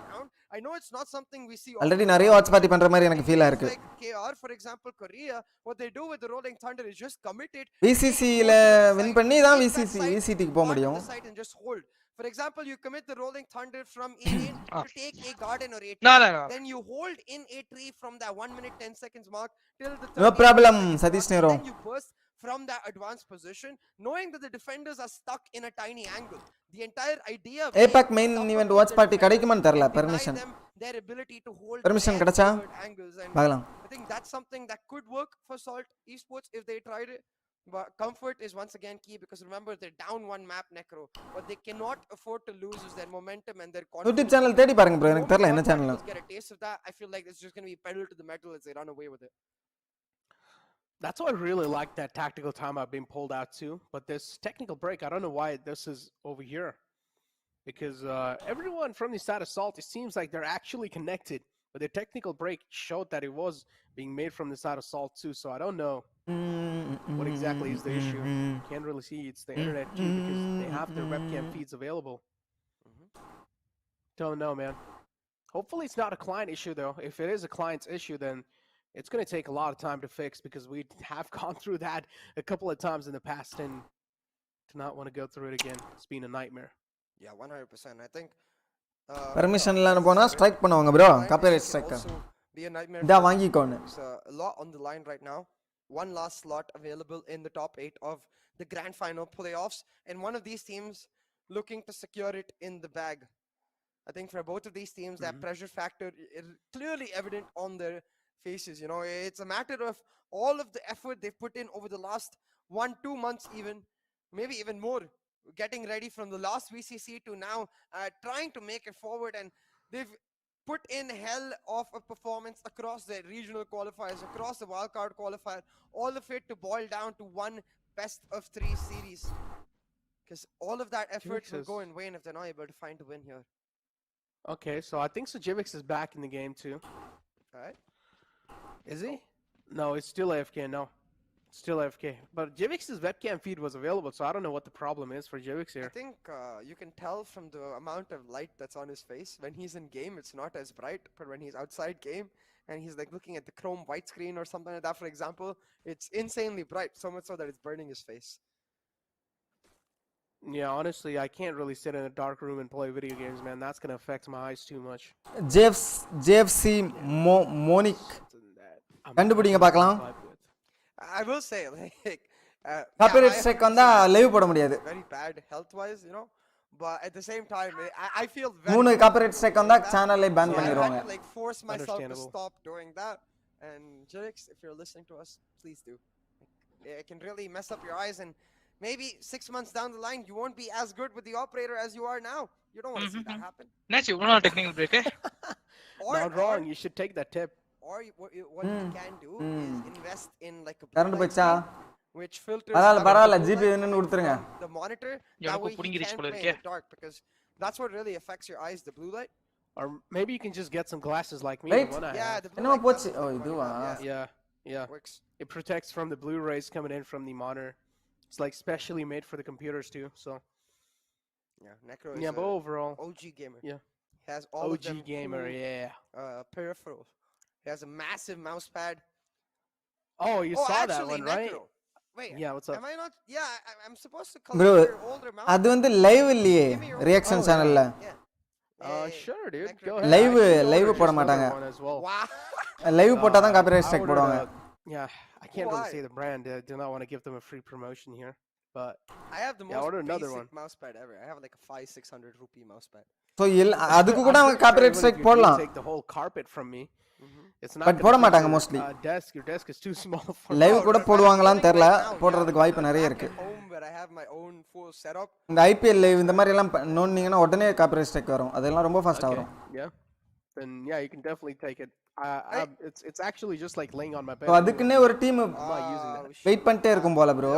I know it's not something we see already நிறைய watch party பண்ற மாதிரி எனக்கு feel ஆயிருக்கு. Like KR for example Korea what they do with the rolling thunder is just commit it VCC ல win பண்ணி தான் VCT க்கு போக முடியும். and just hold. For example, you commit the rolling thunder from A to take a garden or a tree. No. Then you hold in a tree from that 1 minute 10 seconds mark till the No problem, Satish Nero. Then you burst from that advanced position, knowing that the defenders are stuck in a tiny angle. The entire idea of APAC main event watch party கிடைக்குமான்னு தெரியல permission. Their ability to hold permission கிடைச்சா பார்க்கலாம். I think that's something that could work for Salt Esports if they tried it. But comfort is once again key because remember they're down one map, Necro. What they cannot afford to lose is their momentum and their confidence. YouTube channel தேடி பாருங்க bro எனக்கு தெரியல என்ன channel Get a taste of that. I feel like it's just going to be pedal to the metal as they run away with it. That's why I really like that tactical timeout being pulled out too. But this technical break, I don't know why this is over here. Because everyone from the side assault, it seems like they're actually connected. But the technical break showed that it was being made from the side assault too. So I don't know what exactly is the issue. Can't really see. It's the internet too because they have their webcam feeds available. Don't know, man. Hopefully it's not a client issue though. If it is a client's issue, then it's going to take a lot of time to fix because we have gone through that a couple of times in the past and to not want to go through it again. It's been a nightmare. Yeah, 100%. I think permission இல்லாம போனா strike பண்ணுவாங்க bro copyright strike be a nightmare. இதா வாங்கிக்கோங்க. There's a lot on the line right now. One last slot available in the top 8 of the grand final playoffs and one of these teams looking to secure it in the bag. I think for both of these teams that pressure factor is clearly evident on their faces. You know, it's a matter of all of the effort they've put in over the last 1-2 months, even maybe even more, getting ready from the last VCC to now, trying to make it forward, and they've put in hell of a performance across the regional qualifiers, across the wildcard qualifier, all of it to boil down to one best of 3 series. Because all of that effort will go in vain if they're not able to find a win here. Okay, so I think Sojivix is back in the game too. Alright. Is he? No, it's still AFK. No, still AFK. But Jivix's webcam feed was available, so I don't know what the problem is for Jivix here. I think you can tell from the amount of light that's on his face. When he's in game, it's not as bright, but when he's outside game and he's like looking at the chrome white screen or something like that, for example, it's insanely bright, so much so that it's burning his face. Yeah, honestly, I can't really sit in a dark room and play video games, man. That's gonna affect my eyes too much. JFC Monic கண்டுபிடிங்க பார்க்கலாம். I will say, like, copyright strike வந்தா live போட முடியாது. Very bad health wise, you know, but at the same time I feel very 3 copyright strike வந்தா சேனலை pan பண்ணிடுவாங்க. Like force myself to stop doing that, and Jirix, if you're listening to us, please do. It can really mess up your eyes, and maybe 6 months down the line you won't be as good with the operator as you are now. You don't want to see that happen. Nachi, we're not technical break. Not wrong. You should take that tip. Or what you can do is invest in like a current போச்சா which filters பரவாயில்ல GB என்னன்னு கொடுத்துருங்க. The monitor that way you can play in the dark because that's what really affects your eyes, the blue light. Or maybe you can just get some glasses like me. Right? Yeah, the blue என்னமா light போச்சு does ஓ இதுவா yeah works. It protects from the blue rays coming in from the monitor. It's like specially made for the computers too, so yeah, Necro is but overall OG gamer. Yeah, has all OG of them gamer, cool, yeah. Peripherals. He has a massive mouse pad. Oh, you saw actually, that one, right? Necro. Wait, yeah, what's up? Am I not? Yeah, I'm supposed to bro collect your older mouse. அது வந்து live இல்லையே reaction சேனல்ல. Sure, dude. Go ahead. Live போட மாட்டாங்க. Wow. Live போட்டா தான் copyright strike போடுவாங்க. Yeah, I can't really say the brand. I do not want to give them a free promotion here, but I have the most order another basic one. mouse pad ever. I have like a 500-600 rupee mouse pad. So அதுக்கு கூட அவங்க copyright strike போடலாம். Take the whole carpet from me. It's not. But போட மாட்டாங்க mostly. Your desk is too small for. Live கூட போடுவாங்களான்னு தெரியல. போடுறதுக்கு வாய்ப்பு நிறைய இருக்கு. Home where I have my own full setup. இந்த ஐபிஎல் லைவ் இந்த மாதிரி எல்லாம் நோன்னீங்கன்னா உடனே காப்பிரைட் ஸ்ட்ரைக் வரும். அதெல்லாம் ரொம்ப ஃபாஸ்டா வரும். Yeah. Then yeah, you can definitely take it. It's actually just like laying on my bed. So அதுக்குன்னே ஒரு டீம் வெயிட் பண்ணிட்டே இருக்கும் போல bro.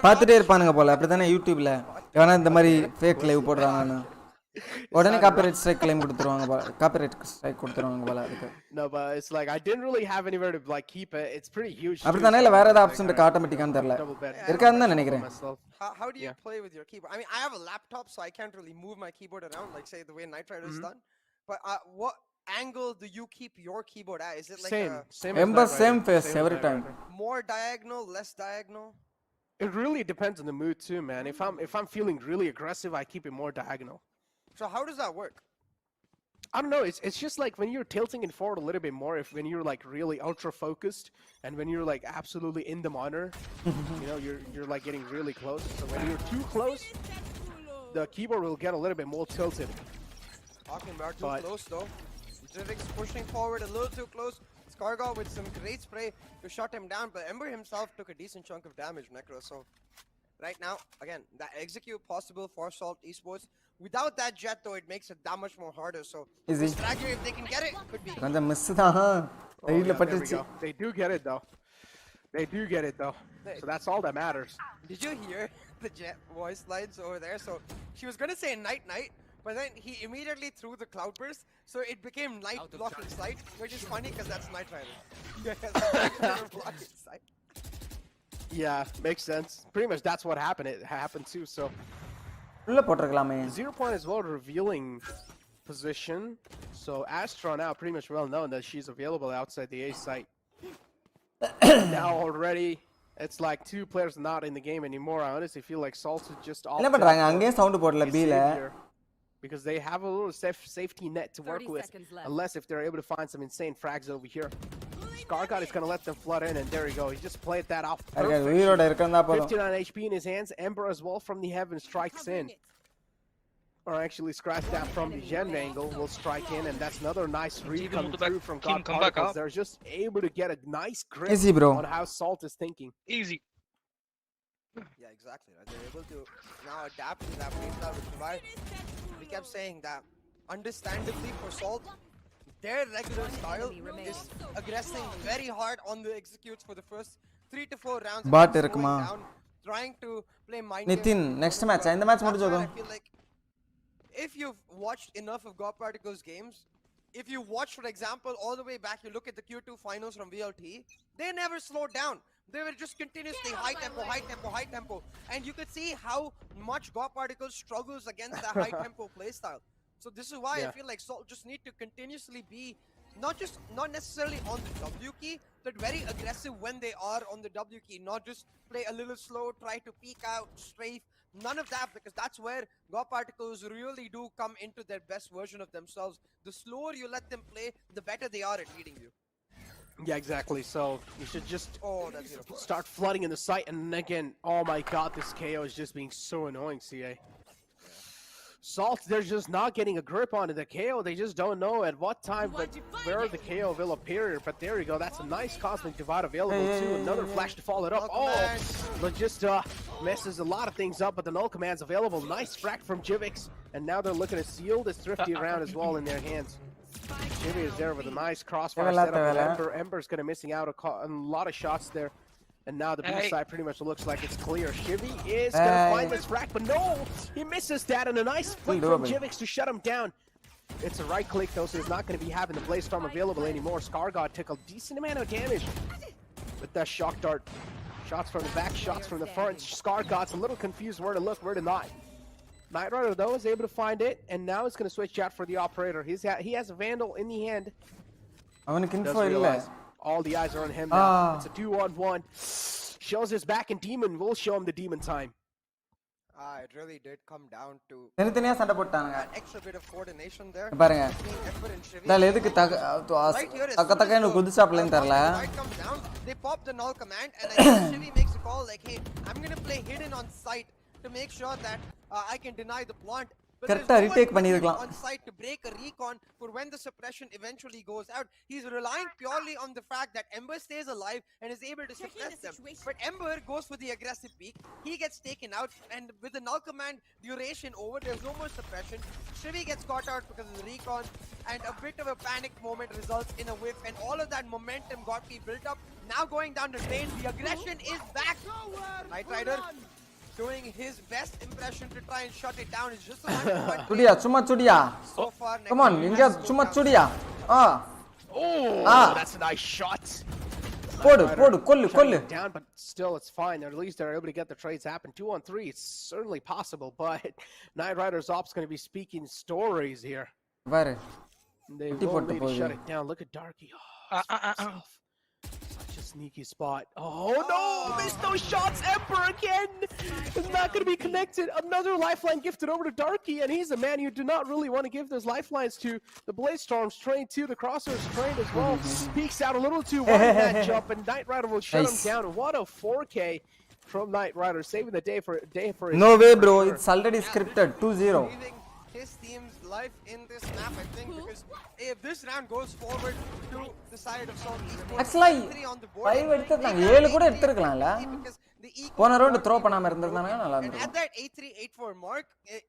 பார்த்துட்டே இருப்பானுங்க போல. அப்படிதானே யூடியூப்ல ஏன்னா இந்த மாதிரி ஃபேக் லைவ் போடுறாங்கன்னு. உடனே காப்பிரைட் ஸ்ட்ரைக் கிளைம் கொடுத்துருவாங்க போல. காப்பிரைட் ஸ்ட்ரைக் கொடுத்துருவாங்க போல அதுக்கு. No, but it's like I didn't really have anywhere to like keep it. It's pretty huge. அப்படிதானே இல்ல வேற ஏதாவது ஆப்ஷன் இருக்கு ஆட்டோமேட்டிக்கான்னு தெரியல. இருக்கான்னு தான் நினைக்கிறேன். How do you play with your keyboard? I mean, I have a laptop so I can't really move my keyboard around like say the way Night Rider is done. But what angle do you keep your keyboard at? Is it like same face every time? More diagonal, less diagonal? It really depends on the mood too, man. If I'm feeling really aggressive, I keep it more diagonal. So how does that work? I don't know. It's just like when you're tilting it forward a little bit more. When you're like really ultra focused, and when you're like absolutely in the monitor, you know, you're like getting really close. So when you're too close, the keyboard will get a little bit more tilted. Talking about too close though. Jivix pushing forward a little too close. Scargot with some great spray to shut him down, but Ember himself took a decent chunk of damage, Necro. So right now, again, that execute possible for Salt Esports. Without that jet though, it makes it that much more harder. So Easy. this fragger, if they can get it, could be. கொஞ்சம் miss தான் Oh, ரைட்ல yeah, there we பட்டுச்சு go. They do get it though. They do get it though. So that's all that matters. Did you hear the jet voice lines over there? So she was gonna say night night, but then he immediately threw the cloud burst, so it became night blocking sight, which is funny because that's Night Rider. Blocking sight. Yeah, makes sense. Pretty much that's what happened. It happened too. So உள்ள போட்டுறலாமே 0 point as well revealing position. So Astra now pretty much well known that she's available outside the A site. Now already it's like 2 players not in the game anymore. I honestly feel like Salt is just all என்ன பண்றாங்க அங்கேயே sound போடல B ல because they have a little safety net to work with, unless if they're able to find some insane frags over here. Scargot is gonna let them flood in, and there we go. He just played that off perfect. 59 HP in his hands. Ember as well from the heaven strikes in. Or actually scratch that from the Gen angle will strike in, and that's another nice read coming through from God Particles. They're just able to get a nice grip Easy, bro. on how Salt is thinking. Easy. Yeah, exactly. Right? They're able to now adapt to that playstyle, which is why we kept saying that, understandably for Salt, their regular style is aggressing very hard on the executes for the first 3 to 4 rounds. But down, trying to play mind Nitin, next match. இந்த match முடிஞ்சோம். I feel like if you've watched enough of God Particles games, if you watch, for example, all the way back, you look at the Q2 finals from VLT, they never slowed down. They were just continuously high tempo. And you could see how much God Particles struggles against that high tempo playstyle. So this is why I feel like Salt just need to continuously be not necessarily on the W key, but very aggressive when they are on the W key. Not just play a little slow, try to peek out, strafe. None of that, because that's where God Particles really do come into their best version of themselves. The slower you let them play, the better they are at reading you. Yeah, exactly. So you should just that's beautiful. Start flooding in the site, and again, oh my god, this KO is just being so annoying, CA. Salt, they're just not getting a grip onto the KO. They just don't know at what time, where the KO will appear. But there you go. That's a nice Cosmic Divide available too. Another flash to follow it up. But just messes a lot of things up. But the null command's available. Nice frack from Jivix, and now they're looking to seal this thrifty round as well in their hands. Jimmy is there with a nice crossfire setup. Ember's gonna missing out a lot of shots there. And now the B side pretty much looks like it's clear. Shivy is gonna find this frack, but no! He misses that, and a nice flick from Jivix to shut him down. It's a right click though, so he's not gonna be having the Blaze Storm available anymore. Scargot took a decent amount of damage with that shock dart. Shots from the back, shots from the front. Scargot's a little confused where to look, where to not. Night Rider though is able to find it, and now it's gonna switch out for the operator. He has a Vandal in the hand. All the eyes are on him now. It's a 2-on-1. Shows his back, and Demon will show him the Demon time. It really did come down to தனித்தனியா சண்டை போட்டாங்க an extra bit of coordination there. பாருங்க Dale எதுக்கு தக்கன்னு குதிச்சாப்லன்னு தெரியல. They pop the null command, and I think Shivy makes a call like, hey, I'm gonna play hidden on site to make sure that I can deny the plant. But கரெக்ட்டா retake பண்ணிருக்கலாம். On site to break a recon for when the suppression eventually goes out. He's relying purely on the fact that Ember stays alive and is able to suppress them. But Ember goes for the aggressive peek. He gets taken out, and with the null command duration over, there's no more suppression. Shivy gets caught out because of the recon, and a bit of a panic moment results in a whiff, and all of that momentum got be built up. Now going down the drain, the aggression is back. Night Rider doing his best impression to try and shut it down. Is just a 1-point. சுடியா சும்மா சுடியா. So far, come on, இங்க சும்மா சுடியா. That's a nice shot. போடு கொல்லு. Down, but still it's fine. At least they're able to get the trades happen. 2-on-3, it's certainly possible, but Night Rider's ops going to be speaking stories here. பாரு. They will need to shut it down. Look at Darky. Such a sneaky spot. Oh no! Missed those shots! Emperor again! Is not going to be connected. Another lifeline gifted over to Darky, and he's a man you do not really want to give those lifelines to. The Blaze Storm's trained too. The Crosshair's trained as well. Peeks out a little too wide in that jump, and Night Rider will shut him down. What a 4K from Night Rider, saving the day for his No way, bro. It's already scripted. 2-0. his team's life in this map, I think, because if this round goes forward to the side of Salt Esports, Actually, 3 on the board, 5 எடுத்துட்டாங்க 7 கூட எடுத்துக்கலாம்ல போன round throw பண்ணாம இருந்திருந்தாங்க நல்லா and at இருந்திருக்கும் that 8-3-8-4 mark,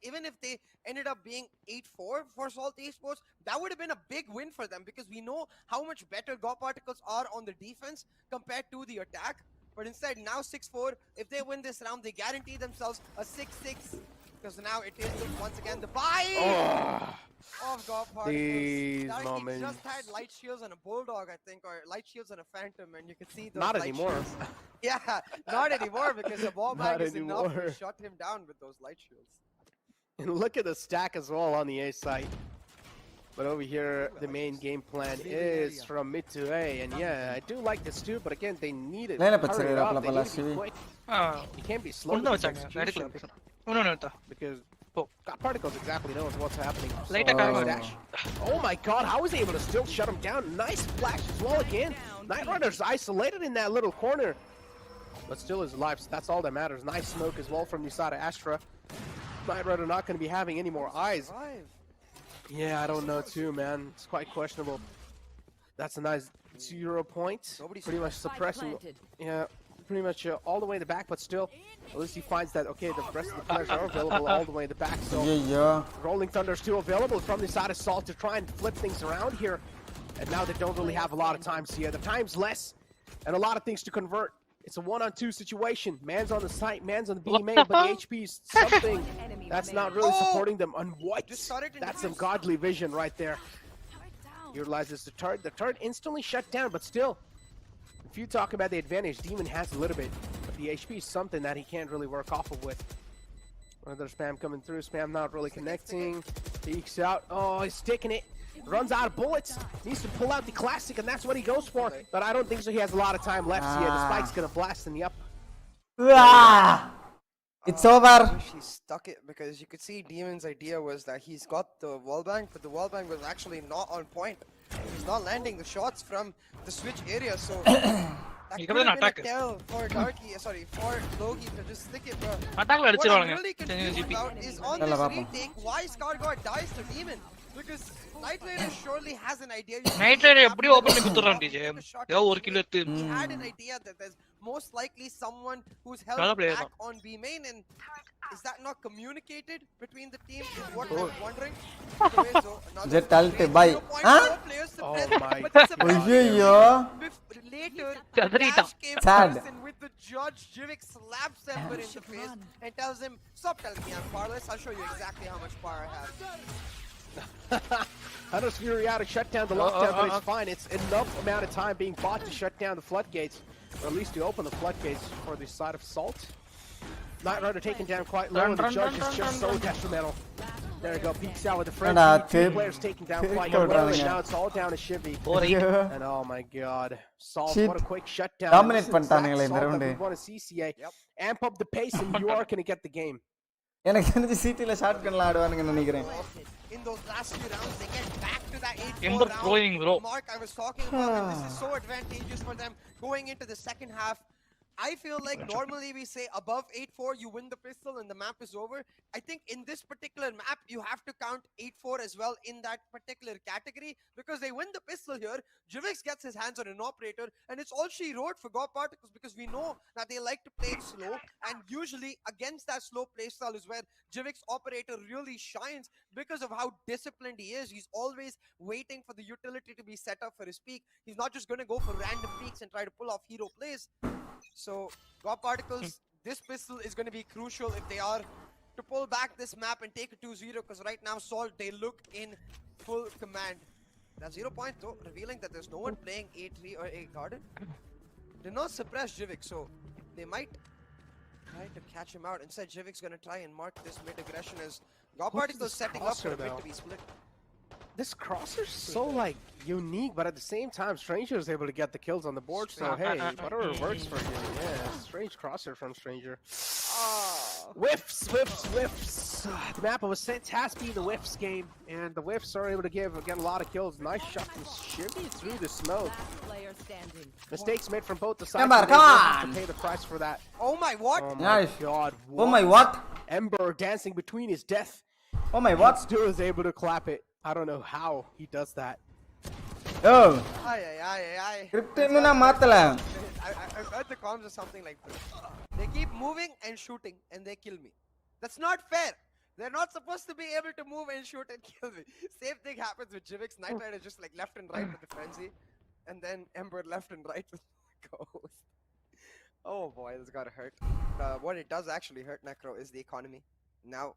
even if they ended up being 8-4 for Salt Esports, that would have been a big win for them, because we know how much better God Particles are on the defense compared to the attack. But instead, now 6-4, if they win this round, they guarantee themselves a 6-6, because now it is once again the buy of God Particles. He just had light shields and a bulldog, I think, or light shields and a phantom, and you can see those not light anymore. shields. Yeah, not anymore, because the ball bag is enough to shut him down with those light shields. And look at the stack as well on the A side. But over here, the main game plan is from mid to A, and yeah, I do like this too. But again, they need it. Hurry it up. They need to be quick. You can't be slow with this execution, because God Particles exactly knows what's happening. Oh my God! How was he able to still shut him down? Nice flash as well again. Night Rider's isolated in that little corner, but still is alive. So that's all that matters. Nice smoke as well from the side of Astra. Night Rider not going to be having any more eyes. Yeah, I don't know too, man. It's quite questionable. That's a nice 0 point. Pretty much suppressing. Yeah, pretty much all the way in the back, but still, at least he finds that, okay, the rest of the players are available all the way in the back. So Rolling Thunder is still available from the side of Salt to try and flip things around here. And now they don't really have a lot of time. So yeah, the time's less and a lot of things to convert. It's a 1-on-2 situation. Man's on the site, man's on the B main, but the HP is something that's not really supporting them. On what? That's some godly vision right there. Utilizes the turret. The turret instantly shut down, but still, if you talk about the advantage, Demon has a little bit, but the HP is something that he can't really work off of with. Another spam coming through. Spam not really connecting. Peeks out. Oh, he's taking it. Runs out of bullets, needs to pull out the classic, and that's what he goes for. But I don't think so. He has a lot of time left. So yeah, the spike's gonna blast in the up. It's over. He stuck it, because you could see Demon's idea was that he's got the wallbang, but the wallbang was actually not on point. He's not landing the shots from the switch area, so that could have been a tell for Darky, for Logi to just stick it, bro. What I'm really confused about is on this retake, why Scargard dies to Demon? Because Night Raider surely has an idea. Night Raider eppadi open panni kuthran DJ. Yo or kill eduthu. He had an idea that there's most likely someone who's held back on B main, and is that not communicated between the teams? Is what I'm wondering. Jet ult bye. Huh? Oh my. Ayyo. Later, Dash came sad. with the judge. Jivik slaps Ember in the face and tells him, "Stop telling me I'm powerless. I'll show you exactly how much power I have." Hunter's Fury out to shut down the lockdown, but it's fine. It's enough amount of time being bought to shut down the floodgates, or at least to open the floodgates for the side of Salt. Night Rider taken down quite low, and the judge is just so detrimental. There you go, peeks out with the French. Two players taken down quite low, and now it's all down to Shivy. And oh my God, Salt, what a quick shutdown. Dominate பண்ணிட்டானுங்களே இந்த round. We want to CCA. Amp up the pace, and you are going to get the game. எனக்கு தெரிஞ்சு சிட்டில ஷாட்கன்ல ஆடுவானுங்கன்னு நினைக்கிறேன். In those last few rounds, they get back to that 8-4 round mark I was talking about, and this is so advantageous for them going into the second half. I feel like normally we say above 8-4 you win the pistol and the map is over. I think in this particular map you have to count 8-4 as well in that particular category, because they win the pistol here. Jivix gets his hands on an operator, and it's all she wrote for God Particles, because we know that they like to play it slow, and usually against that slow play style is where Jivix operator really shines because of how disciplined he is. He's always waiting for the utility to be set up for his peak. He's not just going to go for random peaks and try to pull off hero plays. So God Particles, this pistol is going to be crucial if they are to pull back this map and take it 2-0, because right now Salt, they look in full command. That 0 point though, revealing that there's no one playing A3 or A Garden. Did not suppress Jivik, so they might try to catch him out. Instead, Jivik's going to try and mark this mid aggression as God Particles setting up for a mid to be split. This crosser's so like unique, but at the same time, Stranger is able to get the kills on the board. So hey, whatever works for you. Yeah, strange crosser from Stranger. Whiffs. The map of Ascent has been the whiffs game, and the whiffs are able to get a lot of kills. Nice shot from Shimmy through the smoke. Mistakes made from both the sides. Come on! To pay the price for that. Oh my what? Oh my God! Oh my what? Ember dancing between his death Oh my, what? Stu is able to clap it. I don't know how he does that. Oh. Aye. Script innu na maatala. I've heard the comms or something like this. They keep moving and shooting, and they kill me. That's not fair. They're not supposed to be able to move and shoot and kill me. Same thing happens with Jivix. Night Rider just like left and right with the frenzy, and then Ember left and right with Ghost. Oh boy, this gotta hurt. What it does actually hurt Necro is the economy. Now,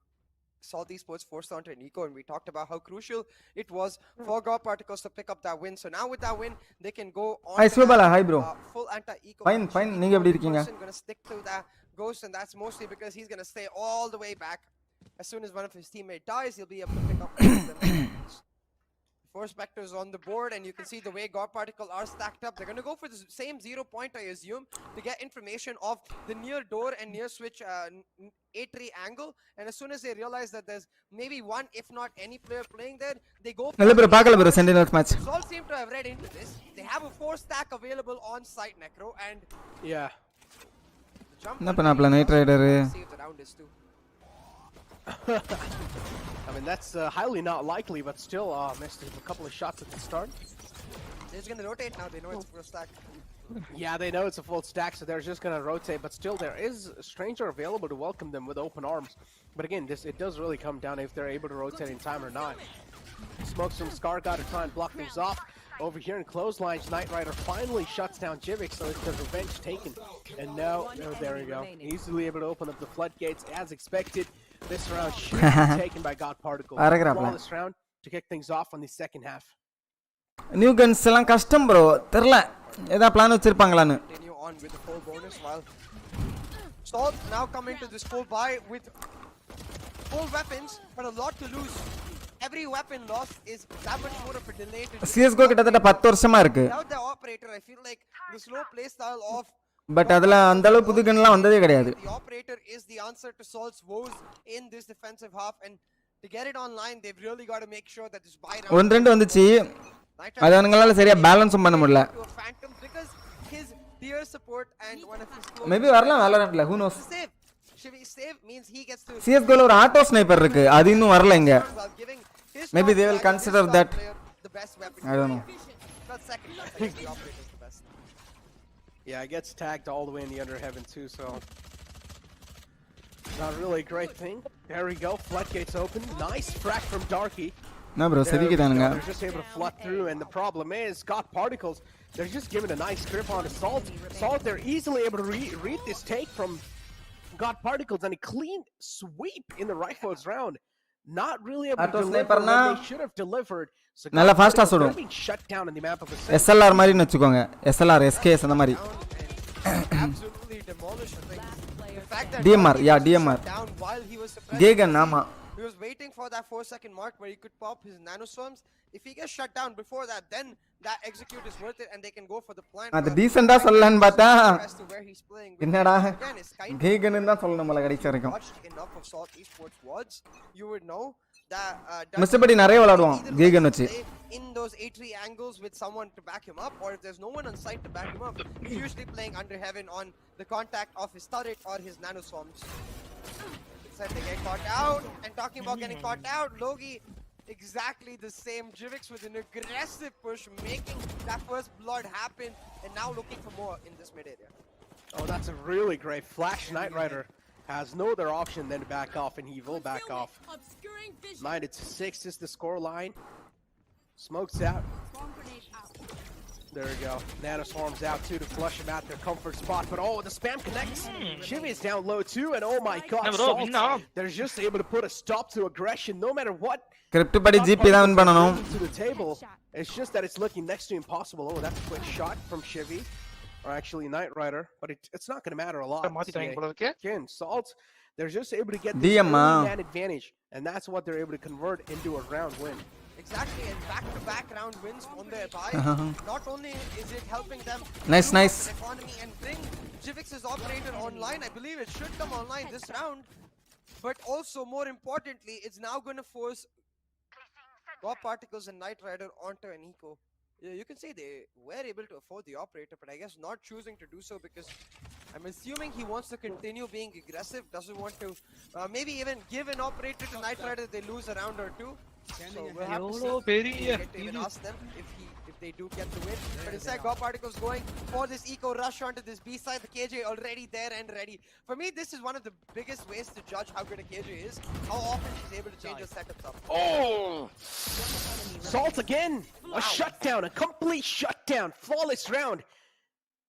Salty Sports forced onto Nico, and we talked about how crucial it was for God Particles to pick up that win. So now with that win, they can go on. Hi Subala, hi bro. Full anti-eco. Fine. நீங்க எப்படி இருக்கீங்க? Gonna stick to that Ghost, and that's mostly because he's gonna stay all the way back. As soon as one of his teammates dies, he'll be able to pick up the 4 Spectres on the board, and you can see the way God Particle are stacked up. They're going to go for the same 0 point, I assume, to get information of the near door and near switch A-tree angle. And as soon as they realize that there's maybe one, if not any player playing there, they go for bro, Sentinels match. all seem to have read into this. They have a 4 stack available on site, Necro, and yeah. என்ன பண்ணாப்ல night rider? See if the round is too. I mean, that's highly not likely, but still missed a couple of shots at the start. They're just going to rotate now. They know it's a full stack. Yeah, they know it's a full stack, so they're just going to rotate. But still, there is a stranger available to welcome them with open arms. But again, it does really come down if they're able to rotate in time or not. Smokes from Scar got to try and block things off. Over here in clotheslines, Knight Rider finally shuts down Jivix, so it's the revenge taken. And now, there we go. Easily able to open up the floodgates as expected. This round should be taken by God Particle. Flawless round to kick things off on the second half. New guns எல்லாம் கஷ்டம் bro. தெரியல. ஏதா plan வச்சிருப்பாங்களான்னு. Continue on with the full bonus while Salt now coming to this full buy with full weapons, but a lot to lose. Every weapon lost is that much more of a delay to CS:GO கிட்டத்தட்ட 10 வருஷமா இருக்கு. Without the operator, I feel like the slow play style of but அதுல அந்த அளவு புது கன்லாம் வந்ததே கிடையாது. The operator is the answer to Salt's woes in this defensive half, and to get it online, they've really got to make sure that this buy round 1-2 வந்துச்சு. அது அவங்களால சரியா பேலன்ஸும் பண்ண முடியல. Because his dear support and one of his maybe வரலாம் Valorantல, who knows. Save means he gets to CS:GO ல ஒரு auto sniper இருக்கு. அது இன்னும் வரல இங்க. Maybe they will consider that. I don't know. Yeah, it gets tagged all the way in the under heaven too, so not really a great thing. There we go, floodgates open. Nice frack from Darky. No bro, sedikitaanga. They're just able to flood through, and the problem is, God Particles, they're just giving a nice grip on Salt. Salt, they're easily able to read this take from God Particles, and a clean sweep in the rifles round. Not really able to deliver when they should have delivered. So நல்லா ஃபாஸ்டா சுடும். being shut down in the map of a SLR மாதிரி வெச்சுக்கோங்க. SLR SKS அந்த மாதிரி. absolutely demolish the thing. The fact that DMR, yeah, DMR. down while he was Gegan ஆமா. He was waiting for that 4-second mark where he could pop his nanoswarms. If he gets shut down before that, then that execute is worth it, and they can go for the plant. அது டீசன்ட்டா சொல்லலாம்னு பார்த்தா என்னடா கேகன் தான் சொல்லணும் போல கடைசி வரைக்கும். Enough of Salt Esports words, you would know that மிஸ்டபடி நிறைய விளையாடுவான் கேகன் வச்சு. In those A-tree angles with someone to back him up, or if there's no one on site to back him up, he's usually playing under heaven on the contact of his turret or his nanoswarms. They get caught out, and talking about getting caught out, Logi exactly the same. Jivix with an aggressive push, making that first blood happen, and now looking for more in this mid area. Oh, that's a really great flash. Knight Rider has no other option than to back off, and he will back off. 9-6 is the score line. Smokes out. There we go. Nanoswarms out too to flush him out their comfort spot. But oh, the spam connects. Shivy is down low too, and oh my god, Salt, they're just able to put a stop to aggression no matter what. Script படி GP தான் win பண்ணனும். To the table. It's just that it's looking next to impossible. Oh, that's a quick shot from Shivy. Or actually Knight Rider, but it's not going to matter a lot. Again, Salt, they're just able to get this man advantage, and that's what they're able to convert into a round win. Exactly, and back-to-back round wins on their buy. Not only is it helping them nice economy and bring Jivix's operator online, I believe it should come online this round, but also more importantly, it's now going to force God Particles and Knight Rider onto an eco. Yeah, you can say they were able to afford the operator, but I guess not choosing to do so because I'm assuming he wants to continue being aggressive, doesn't want to maybe even give an operator to Knight Rider if they lose a round or two. So we'll have to see. We get to even ask them if they do get the win. But instead, God Particles going for this eco rush onto this B side. The KJ already there and ready. For me, this is one of the biggest ways to judge how good a KJ is. How often she's able to change her setups up. Oh! Salt again! A shutdown, a complete shutdown. Flawless round.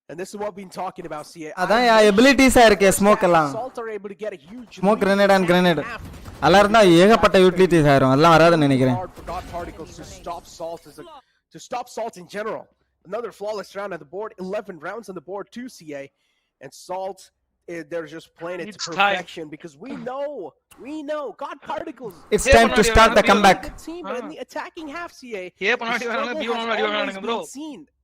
And this is what we've been talking about, CA. அதான் abilities இருக்கு smoke எல்லாம். Salt are able to get a huge Smoke grenade and grenade. அதெல்லாம் இருந்தா ஏகப்பட்ட utilities ஆயிரும். அதெல்லாம் வராதுன்னு நினைக்கிறேன். God Particles to stop Salt in general. Another flawless round on the board. 11 rounds on the board too, CA. And Salt, they're just playing it to perfection because we know God Particles. It's time to start the comeback. Team, but in the attacking half, CA,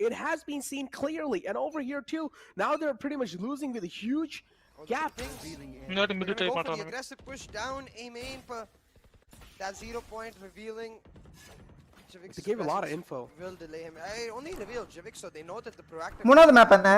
it has been seen clearly, and over here too. Now they're pretty much losing with a huge gap. Go for the aggressive push down, aim for that 0 point, revealing. They gave a lot of info. Will delay him. I only revealed Jivik, so they know that the proactive. மூணாவது map என்ன?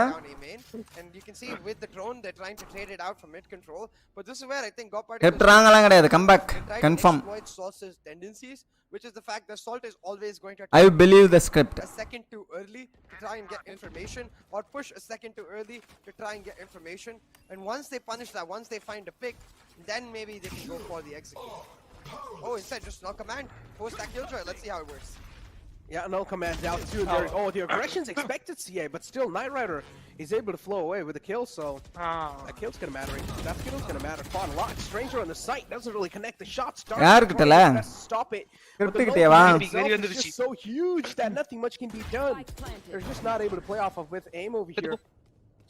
And you can see with the drone, they're trying to trade it out for mid control. But this is where I think God Party. எப்பறாங்கலாம் கிடையாது. Come back. Confirm. Exploit Salt's tendencies, which is the fact that Salt is always going to. I believe the script. A second too early to try and get information, or push a second too early to try and get information. And once they punish that, once they find a pick, then maybe they can go for the execute. Oh, instead, just no command. Post that killjoy. Let's see how it works. Yeah, no command out too. The aggression's expected, CA, but still, Knight Rider is able to flow away with the kill, so that kill's gonna matter. That kill's gonna matter quite a lot. Stranger on the site doesn't really connect the shots. Stop it. But the is just so huge that nothing much can be done. They're just not able to play off of with aim over here.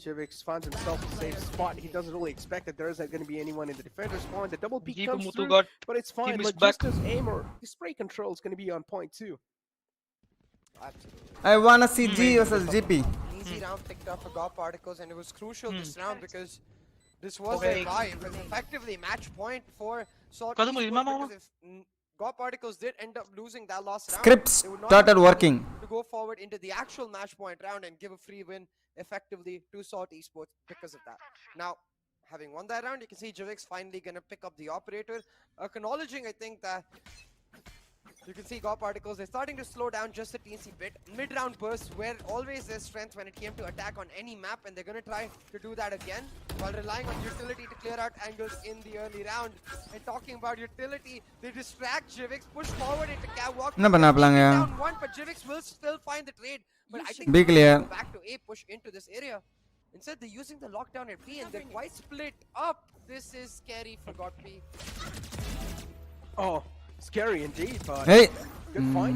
Chivix finds himself a safe spot. He doesn't really expect that there isn't going to be anyone in the defender's spawn. The double peek comes through, but it's fine. Logista's aim or his spray control is going to be on point too. Absolutely. I wanna see G versus GP. Easy round picked up for God Particles, and it was crucial this round because this was a buy. It was effectively match point for Salt. Because if God Particles did end up losing that last round, Scripts started working to go forward into the actual match point round and give a free win effectively to Salt Esports because of that. Now, having won that round, you can see Jivix finally gonna pick up the operator, acknowledging, I think, that you can see God Particles, they're starting to slow down just a teensy bit. Mid-round bursts were always their strength when it came to attack on any map, and they're going to try to do that again while relying on utility to clear out angles in the early round. And talking about utility, they distract Jivix, push forward into catwalk. Down one, but Jivix will still find the trade. But I think they'll go back to A, push into this area. Instead, they're using the lockdown at B, and they're quite split up. This is scary for God P. Oh. Scary indeed, but good fight.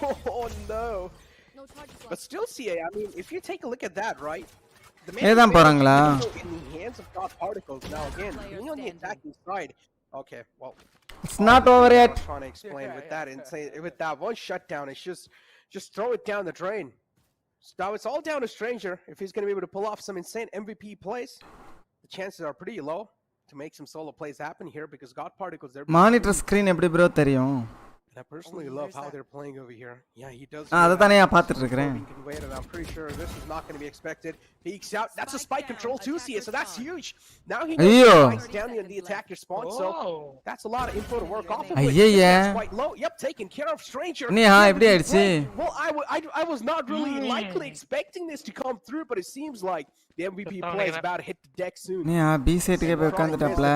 Oh no. But still, CA, I mean, if you take a look at that, right? The man in the hands of God Particles. Now again, being on the attacking side. Okay, well. It's not over yet. I'm trying to explain with that insane with that one shutdown, it's just throw it down the drain. So now it's all down to Stranger. If he's gonna be able to pull off some insane MVP plays, the chances are pretty low to make some solo plays happen here because God Particles there. Monitor screen எப்படி bro தெரியும்? And I personally love how they're playing over here. Yeah, he does. அத தானே நான் பார்த்துட்டு இருக்கேன். I'm pretty sure this is not going to be expected. Peeks out. That's a spike control too, CA, so that's huge. Now he knows down in the attacker spawn, so that's a lot of info to work off of. That's quite low. Yep, taken care of Stranger. எப்படி ஆயிடுச்சு? Well, I was not really likely expecting this to come through, but it seems like the MVP play is about to hit the deck soon. Yeah, B set ke உட்கார்ந்துட்டப்ல.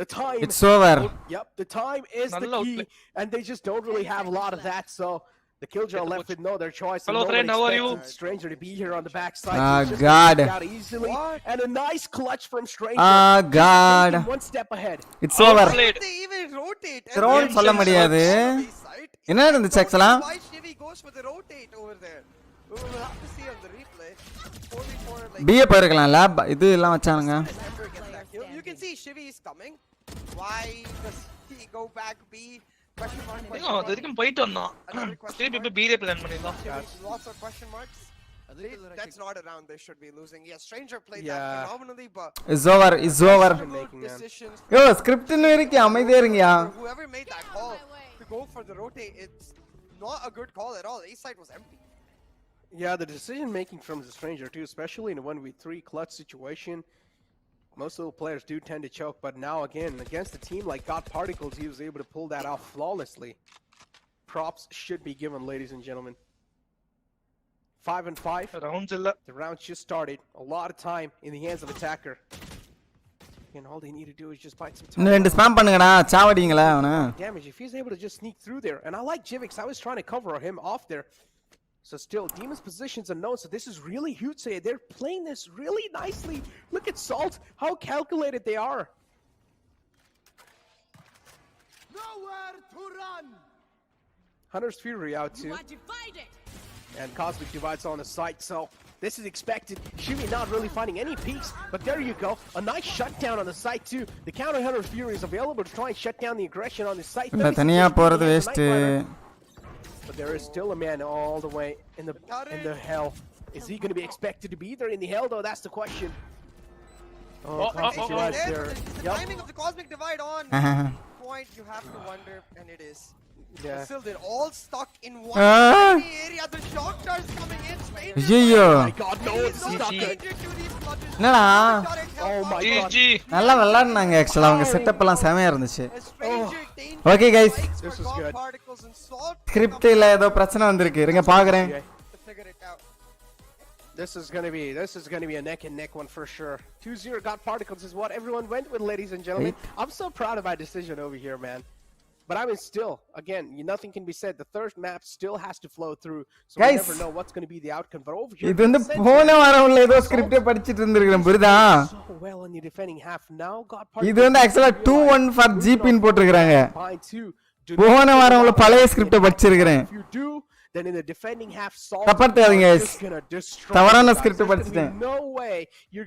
The time. It's over. Yep, the time is the key, and they just don't really have a lot of that, so the Killjoy left with no other choice. Hello friend, how are you? Stranger to be here on the backside. God. Easily, and a nice clutch from Stranger. God. One step ahead. It's over. They even rotate. Drone சொல்ல முடியாது. என்ன நடந்துச்சு actually? Why Shivy goes for the rotate over there? We will have to see on the replay. 44 like B போயிருக்கலாம்ல இது எல்லாம் வச்சானுங்க. You can see Shivy is coming. Why does he go back B? Question mark. அதுக்கும் போயிட்டு வந்தோம். திருப்பி B ல plan பண்ணிடலாம். Lots of question marks. That's not a round they should be losing. Yeah, Stranger played that phenomenally, but it's over. It's over. Yo, script ல இருக்கு அமைதியா இருங்கயா. Whoever made that call to go for the rotate, it's not a good call at all. A side was empty. Yeah, the decision making from the stranger too, especially in a 1v3 clutch situation. Most little players do tend to choke, but now again, against a team like God Particles, he was able to pull that off flawlessly. Props should be given, ladies and gentlemen. 5 and 5. The round just started. A lot of time in the hands of attacker. And all they need to do is just bite some time. ரெண்டு spam பண்ணுங்கடா சாவடிங்களா அவன. Damage if he's able to just sneak through there. And I like Jivix. I was trying to cover him off there. So still, Demon's position's unknown, so this is really huge. They're playing this really nicely. Look at Salt, how calculated they are. Nowhere to run. Hunter's Fury out too. And Cosmic Divide's on the site, so this is expected. Shuri not really finding any peaks, but there you go. A nice shutdown on the site too. The counter Hunter's Fury is available to try and shut down the aggression on the site. தனியா போறது waste. But there is still a man all the way in the hell. Is he going to be expected to be there in the hell though? That's the question. Cosmic Divide there. The timing of the Cosmic Divide on point, you have to wonder, and it is. Yeah. Still, they're all stuck in one area. The shock stars coming in. ஐயோ. Oh my god, no, it's stuck. என்னடா? Oh my god. நல்லா விளையாடுனாங்க actually அவங்க setup எல்லாம் செமையா இருந்துச்சு. Okay guys. This is good. ஸ்கிரிப்ட்ல ஏதோ பிரச்சனை வந்திருக்கு. இருங்க பாக்குறேன். This is gonna be a neck and neck one for sure. 2-0 God Particles is what everyone went with, ladies and gentlemen. I'm so proud of my decision over here, man. But I mean, still, again, nothing can be said. The third map still has to flow through, so we never know what's going to be the outcome. But over here, இது வந்து போன வாரம்ல ஏதோ script படிச்சிட்டு இருந்திருக்கேன் புரியுதா? So well in the defending half now. God Particles. இது வந்து actually 2-1 for GP ன்னு போட்டுருக்காங்க. போன வாரம்ல பழைய ஸ்கிரிப்ட் படிச்சிருக்கேன். If you do, then in the defending half, Salt தப்பறாதீங்க guys. தவறான ஸ்கிரிப்ட் படிச்சிட்டேன். No way.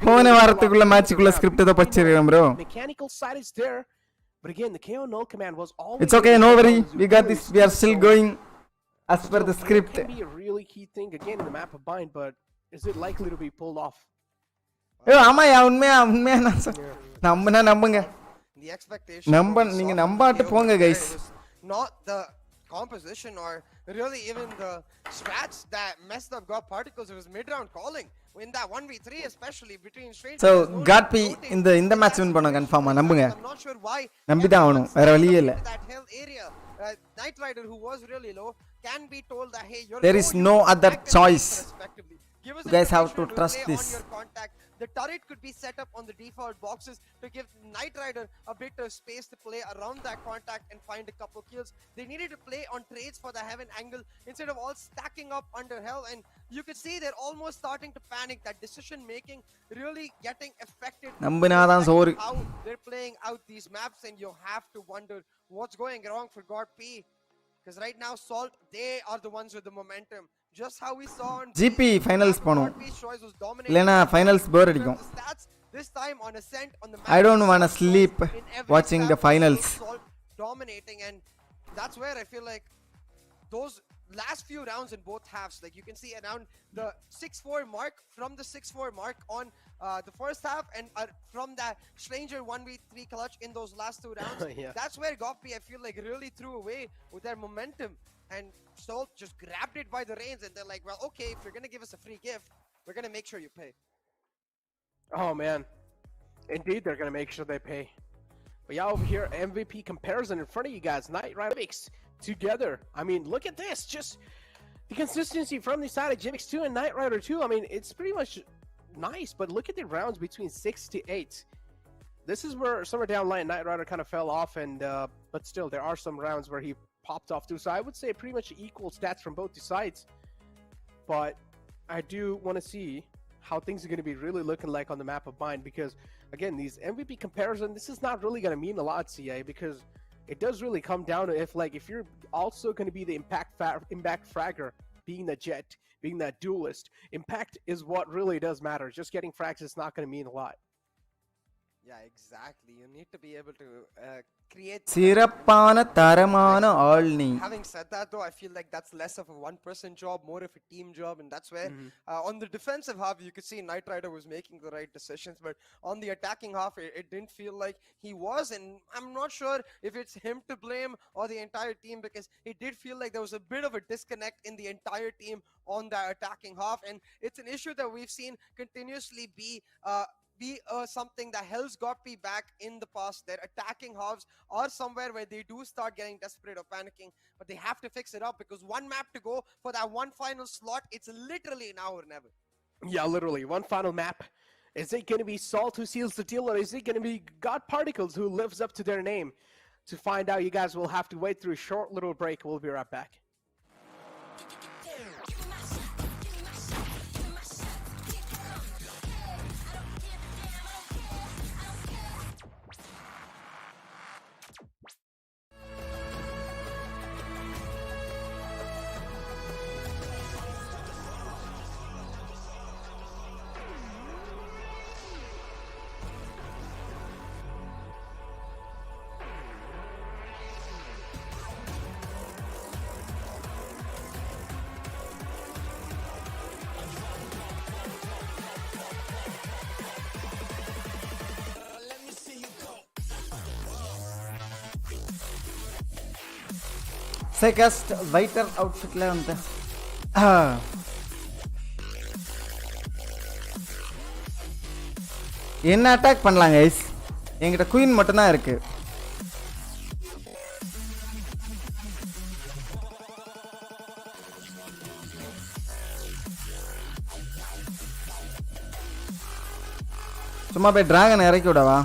போன வாரத்துக்குள்ள மேட்ச்க்குள்ள ஸ்கிரிப்ட் ஏதோ படிச்சிருக்கேன் bro. Mechanical side is there. But again, the KO null command was always. It's okay, no worry. We got this. We are still going as per the script. It can be a really key thing again in the map of bind, but is it likely to be pulled off? ஆமாயா உண்மையா நான் நம்புங்க. The expectation. நீங்க நம்பாட்டு போங்க guys. Not the composition or really even the strats that messed up God Particles. It was mid-round calling in that 1v3, especially between strangers. So God P இந்த match win பண்ண கன்ஃபார்மா நம்புங்க. I'm not sure why. நம்பி தான் ஆகணும், வேற வழியே இல்ல. That hell area, Knight Rider who was really low can be told that hey, you're there is no other choice. You guys have to trust this. The turret could be set up on the default boxes to give Knight Rider a bit of space to play around that contact and find a couple kills. They needed to play on trades for the heaven angle instead of all stacking up under hell, and you could see they're almost starting to panic. That decision making really getting affected. How they're playing out these maps, and you have to wonder what's going wrong for God P. Because right now Salt, they are the ones with the momentum. Just how we saw on GP finals போணும். இல்லனா finals bore அடிக்கும். This time on Ascent on the I don't want to sleep watching the finals. Dominating, and that's where I feel like those last few rounds in both halves, like you can see around the 6-4 mark, from the 6-4 mark on the first half, and from that stranger 1v3 clutch in those last two rounds. Yeah. That's where Goppy, I feel like, really threw away with their momentum, and Salt just grabbed it by the reins, and they're like, well, okay, if you're gonna give us a free gift, we're gonna make sure you pay. Oh man, indeed they're gonna make sure they pay. But yeah, over here, MVP comparison in front of you guys. Knight Rider together. I mean, look at this. Just the consistency from the side of Jivix 2 and Knight Rider 2. I mean, it's pretty much nice, but look at the rounds between 6 to 8. This is where somewhere down line Knight Rider kind of fell off, and but still there are some rounds where he popped off too. So I would say pretty much equal stats from both the sides. But I do want to see how things are going to be really looking like on the map of bind, because again, these MVP comparison, this is not really going to mean a lot, CA, because it does really come down to if you're also going to be the impact fragger, being the jet, being that duelist, impact is what really does matter. Just getting frags is not going to mean a lot. Yeah, exactly. You need to be able to create. சிறப்பான தரமான ஆள் நீ. Having said that, though, I feel like that's less of a one-person job, more of a team job, and that's where on the defensive half you could see Knight Rider was making the right decisions, but on the attacking half it didn't feel like he was, and I'm not sure if it's him to blame or the entire team, because it did feel like there was a bit of a disconnect in the entire team on that attacking half, and it's an issue that we've seen continuously be something that held Godby back in the past. Their attacking halves are somewhere where they do start getting desperate or panicking, but they have to fix it up, because one map to go for that one final slot. It's literally now or never. Yeah, literally one final map. Is it going to be Salt who seals the deal, or is it going to be God Particles who lives up to their name? To find out, you guys will have to wait through a short little break. We'll be right back. செகஸ்ட் வைட்டர் அவுட்ஃபிட்ல வந்து என்ன attack பண்ணலாம் guys? என்கிட்ட queen மட்டும் தான் இருக்கு. சும்மா போய் dragon இறக்கி விடவா?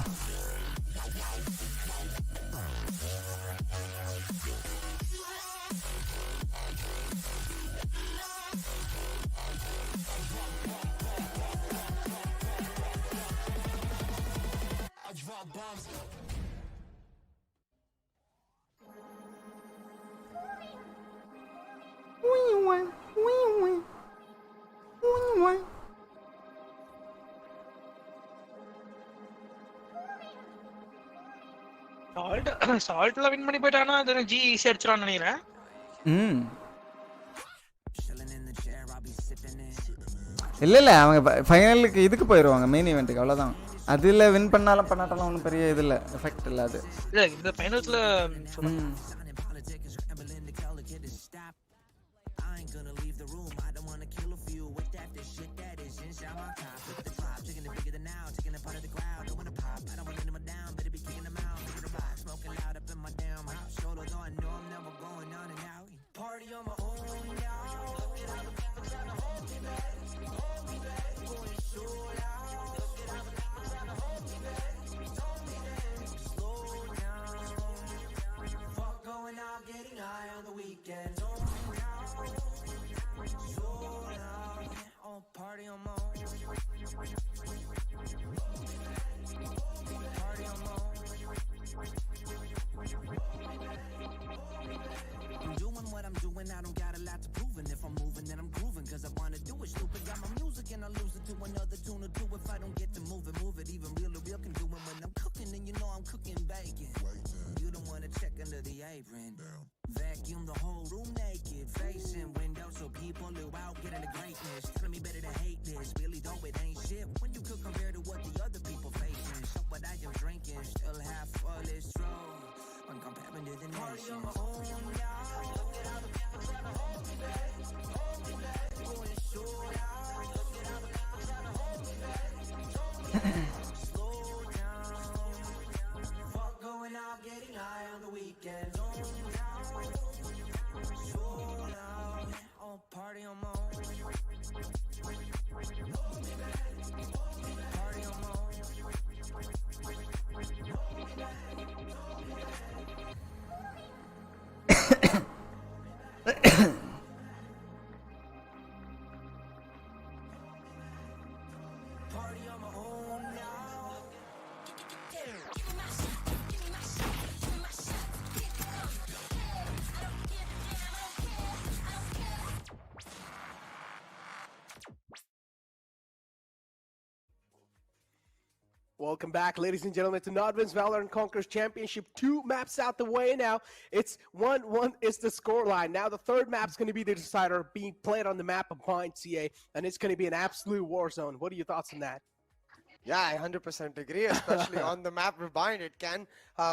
சால்ட்ல வின் பண்ணி போயிட்டானா அது ஜி ஈஸியா அடிச்சிரான்னு நினைக்கிறேன். இல்ல அவங்க ஃபைனலுக்கு இதுக்கு போயிடுவாங்க, மெயின் ஈவெண்ட்டுக்கு, அவ்வளோதான். அதில் வின் பண்ணாலும் பண்ணாட்டாலும் ஒன்றும் பெரிய இது இல்லை, எஃபெக்ட் இல்லை அது. இல்லை இந்த ஃபைனல்ஸில் Vacuum the whole room naked, facing windows so people live out, getting the greatness. Telling me better to hate this, really though it ain't shit when you could compare to what the other people facing. So what I am drinking, still half full is true. When comparing to the nation. Look at all the people trying to hold me back, going short out. Look at all the people trying to hold me back, slow down. Fuck going out, getting high on the weekends. Party on my own. Party on my own. Party on my own now. Welcome back, ladies and gentlemen, to Nodvin's Valorant Conquers Championship. 2 maps out the way now. It's 1-1 is the scoreline. Now the third map's going to be the decider, being played on the map of Bind CA, and it's going to be an absolute war zone. What are your thoughts on that? Yeah, I 100% agree, especially on the map of Bind. It can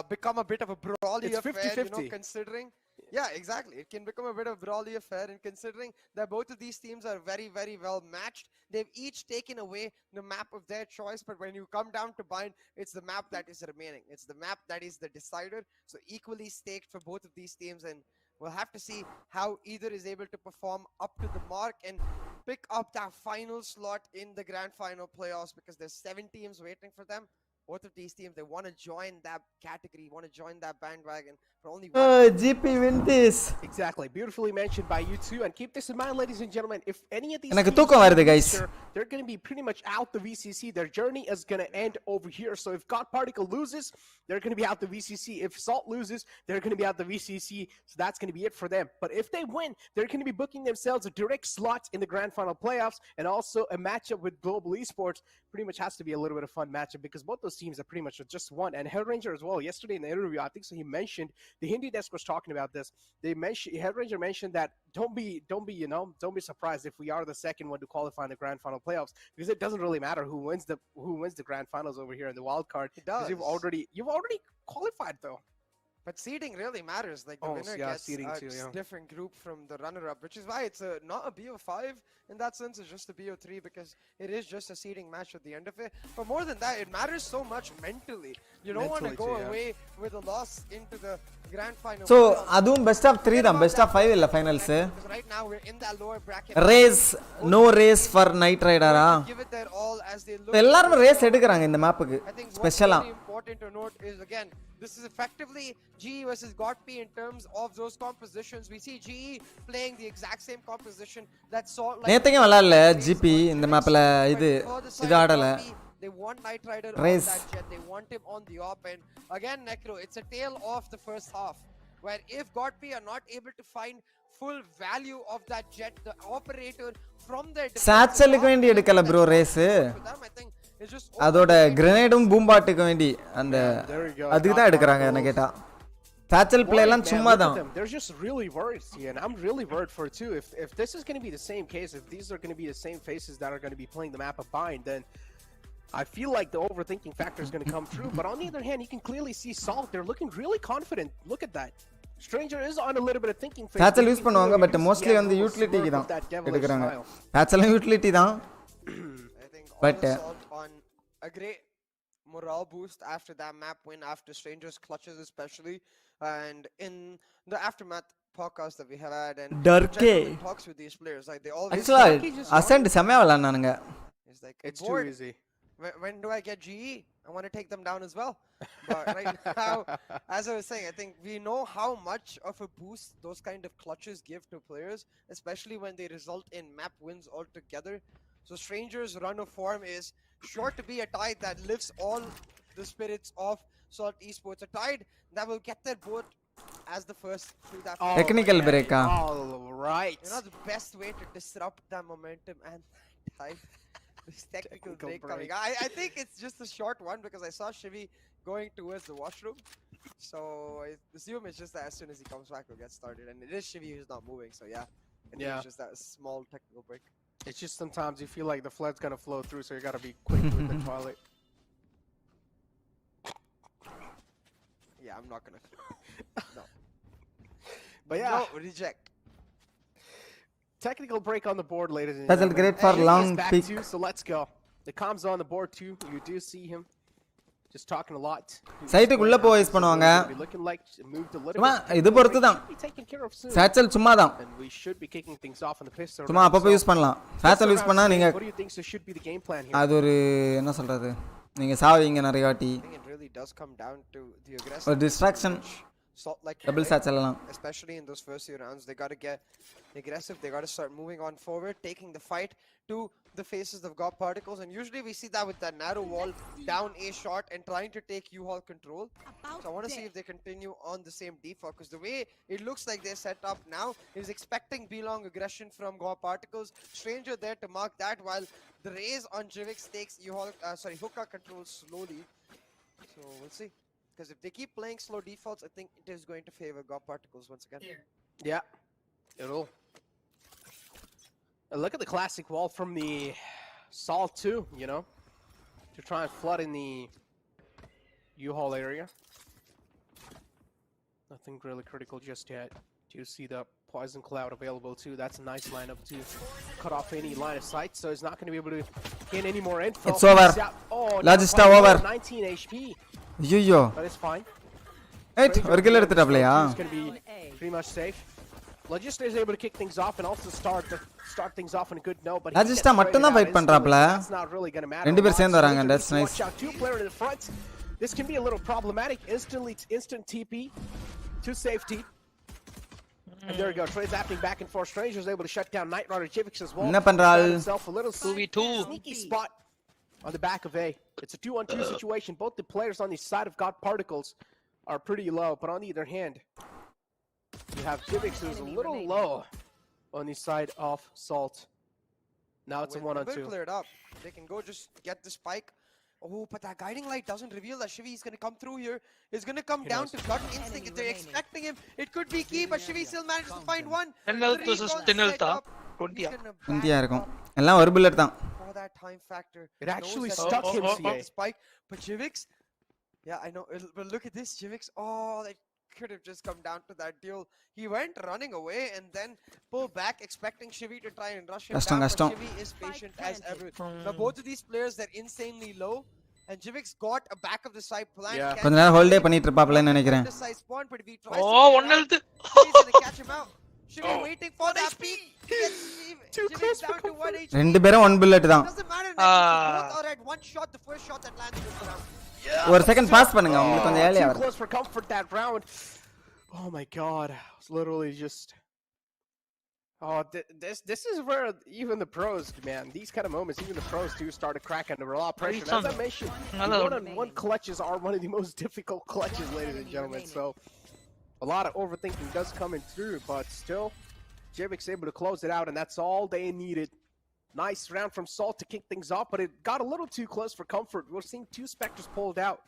become a bit of a brawly It's affair, 50-50. considering... Yeah, exactly. It can become a bit of a brawly affair, and considering that both of these teams are very, very well matched, they've each taken away the map of their choice, but when you come down to Bind, it's the map that is remaining. It's the map that is the decider, so equally staked for both of these teams, and we'll have to see how either is able to perform up to the mark and pick up that final slot in the grand final playoffs, because there's 7 teams waiting for them. Both of these teams, they want to join that category, want to join that bandwagon for only one. GP win this. Exactly. Beautifully mentioned by you two. And keep this in mind, ladies and gentlemen, if any of these எனக்கு teams தூக்கம் வருது, guys. they're going to be pretty much out the VCC. Their journey is going to end over here. So if God Particle loses, they're going to be out the VCC. If Salt loses, they're going to be out the VCC. So that's going to be it for them. But if they win, they're going to be booking themselves a direct slot in the grand final playoffs, and also a matchup with Global Esports. Pretty much has to be a little bit of fun matchup, because both those teams are pretty much just one. And Hellranger as well, yesterday in the interview, I think so, he mentioned, the Hindi desk was talking about this. Hellranger mentioned that don't be surprised if we are the second one to qualify in the grand final playoffs, because it doesn't really matter who wins the grand finals over here in the wild card. It does. You've already qualified though. But seeding really matters. Like the winner gets a different group from the runner-up, which is why it's not a BO5 in that sense. It's just a BO3, because it is just a seeding match at the end of it. But more than that, it matters so much mentally. You don't want to go away with a loss into the grand final. So adum best of 3 தான், best of 5 இல்ல finals. Right now we're in that lower bracket. Race, no race for Night Rider. Give it their all as they look. எல்லாரும் race எடுக்கறாங்க இந்த மேப்புக்கு ஸ்பெஷலா. Important to note is, again, this is effectively GE versus GOTP in terms of those compositions. We see GE playing the exact same composition that Salt like நேத்துங்க விளையாடல GP இந்த மேப்ல இது ஆடல. They want Knight Rider Race. on that jet. They want him on the op, and again, Necro, it's a tale of the first half, where if GOTP are not able to find full value of that jet, the operator from their சாச்சலுக்கு வேண்டி எடுக்கல bro race. அதோட கிரனேடும் பூம்பாட்டுக்கு வேண்டி அந்த அதுக்கு தான் எடுக்கறாங்க என்ன கேட்டா. சாச்சல் பிளே எல்லாம் சும்மா தான். They're just really worried, and I'm really worried for it too. If this is going to be the same case, if these are going to be the same faces that are going to be playing the map of Bind, then I feel like the overthinking factor is going to come true. But on the other hand, you can clearly see Salt. They're looking really confident. Look at that. Stranger is on a little bit of thinking phase. Satchel use பண்ணுவாங்க, but mostly வந்து யூட்டிலிட்டிக்கு தான் எடுக்கறாங்க. Satchel utility தான். But on a great morale boost after that map win, after Strangers clutches especially, and in the aftermath podcast that we have had, and talks with these players, like they always actually ascend செமையா விளையாடுனானுங்க. It's like it's too easy. When do I get GE? I want to take them down as well. But right now, as I was saying, I think we know how much of a boost those kind of clutches give to players, especially when they result in map wins altogether. So Stranger's run of form is sure to be a tide that lifts all the spirits of Salt Esports. A tide that will get their boat as the first through that technical break. All right. The best way to disrupt that momentum and tide. This technical break coming. I think it's just a short one, because I saw Shivi going towards the washroom. So I assume it's just that as soon as he comes back, we'll get started. And it is Shivi who's not moving, so yeah. It's just that small technical break. It's just sometimes you feel like the flood's gonna flow through, so you gotta be quick with the toilet. Yeah, I'm not gonna. No. But yeah, no, reject. Technical break on the board, ladies and That's gentlemen. great for long pick. So let's go. The comms on the board too. You do see him just talking a lot. சைடுக்கு உள்ள போய் use பண்ணுவாங்க. Looking like moved a little சும்மா bit. இது பொறுத்து தான். சாச்சல் சும்மா தான். And we should be kicking things off in the pistol. சும்மா அப்பப்ப யூஸ் பண்ணலாம். சாச்சல் யூஸ் பண்ணா நீங்க What do you think should be the game plan here? அது ஒரு என்ன சொல்றது? நீங்க சாவீங்க நிறைய வாட்டி. I think it really does come down to the aggressive distraction. Salt like to Double play, satchel. especially in those first few rounds. They got to get aggressive. They got to start moving on forward, taking the fight to the faces of God Particles. And usually we see that with that narrow wall, down a shot and trying to take U-Haul control. So I want to see if they continue on the same default, because the way it looks like they're set up now is expecting B-long aggression from God Particles. Stranger there to mark that, while the raise on Jivix takes U-Haul, Hookah control slowly. So we'll see. Because if they keep playing slow defaults, I think it is going to favor God Particles once again. Yeah, it'll. Look at the classic wall from the Salt too, you know, to try and flood in the U-Haul area. Nothing really critical just yet. Do you see the Poison Cloud available too? That's a nice lineup to cut off any line of sight, so he's not going to be able to gain any more info. It's over. Oh, Logista over. 19 HP. Yo. But it's fine. Right, ஒரு kill எடுத்துட்டாப்லையா? He's going to be pretty much safe. Logista is able to kick things off and also start things off on a good note. But Logista மட்டும் தான் fight பண்றாப்ல. That's not really going to matter. ரெண்டு பேர் சேர்ந்து வராங்க. That's nice. Watch out, two player in the front. This can be a little problematic. Instant TP to safety. And there we go. Trey's zapping back and forth. Stranger's able to shut down Night Rider Jivix as well. என்ன பண்றாள்? Himself a little 2v2 sneaky spot on the back of A. It's a 2-on-2 situation. Both the players on the side of God Particles are pretty low, but on the other hand, you have Jivix who's a little low on the side of Salt. Now it's a 1-on-2. Cleared up. They can go just get the spike. Oh, but that guiding light doesn't reveal that Shivi is going to come through here. It's going to come down to gut instinct. If they're expecting him, it could be key, but Shivi still manages to find one. 10 health versus 10 health. 20. India இருக்கும். எல்லாம் ஒரு bullet தான். For that time factor. It actually stuck him, CA. Spike, but Jivix, yeah, I know. But look at this, Jivix. Oh, that could have just come down to that duel. He went running away and then pulled back, expecting Shivi to try and rush him down. But Shivi is patient as ever. Now both of these players, they're insanely low, and Jivix got a back of the side plan. Yeah. கொஞ்ச நேரம் hold டே பண்ணிட்டு இருப்பாப்லன்னு நினைக்கிறேன். Oh, one health. He's gonna catch him out. Shivi waiting for that peak. Too close for comfort. ரெண்டு பேரும் 1 bullet தான். Doesn't matter. Both are at one shot. The first shot that landed was around. ஒரு second pass பண்ணுங்க. உங்களுக்கு கொஞ்சம் ஏர்லியா Too வரும். close for comfort that round. Oh my god. It's literally just. Oh, this is where even the pros, man, these kind of moments, even the pros do start to crack under a lot of pressure. As I mentioned, one-on-one clutches are one of the most difficult clutches, ladies and gentlemen. So a lot of overthinking does come in through, but still, Jivix able to close it out, and that's all they needed. Nice round from Salt to kick things off, but it got a little too close for comfort. We're seeing two Spectres pulled out.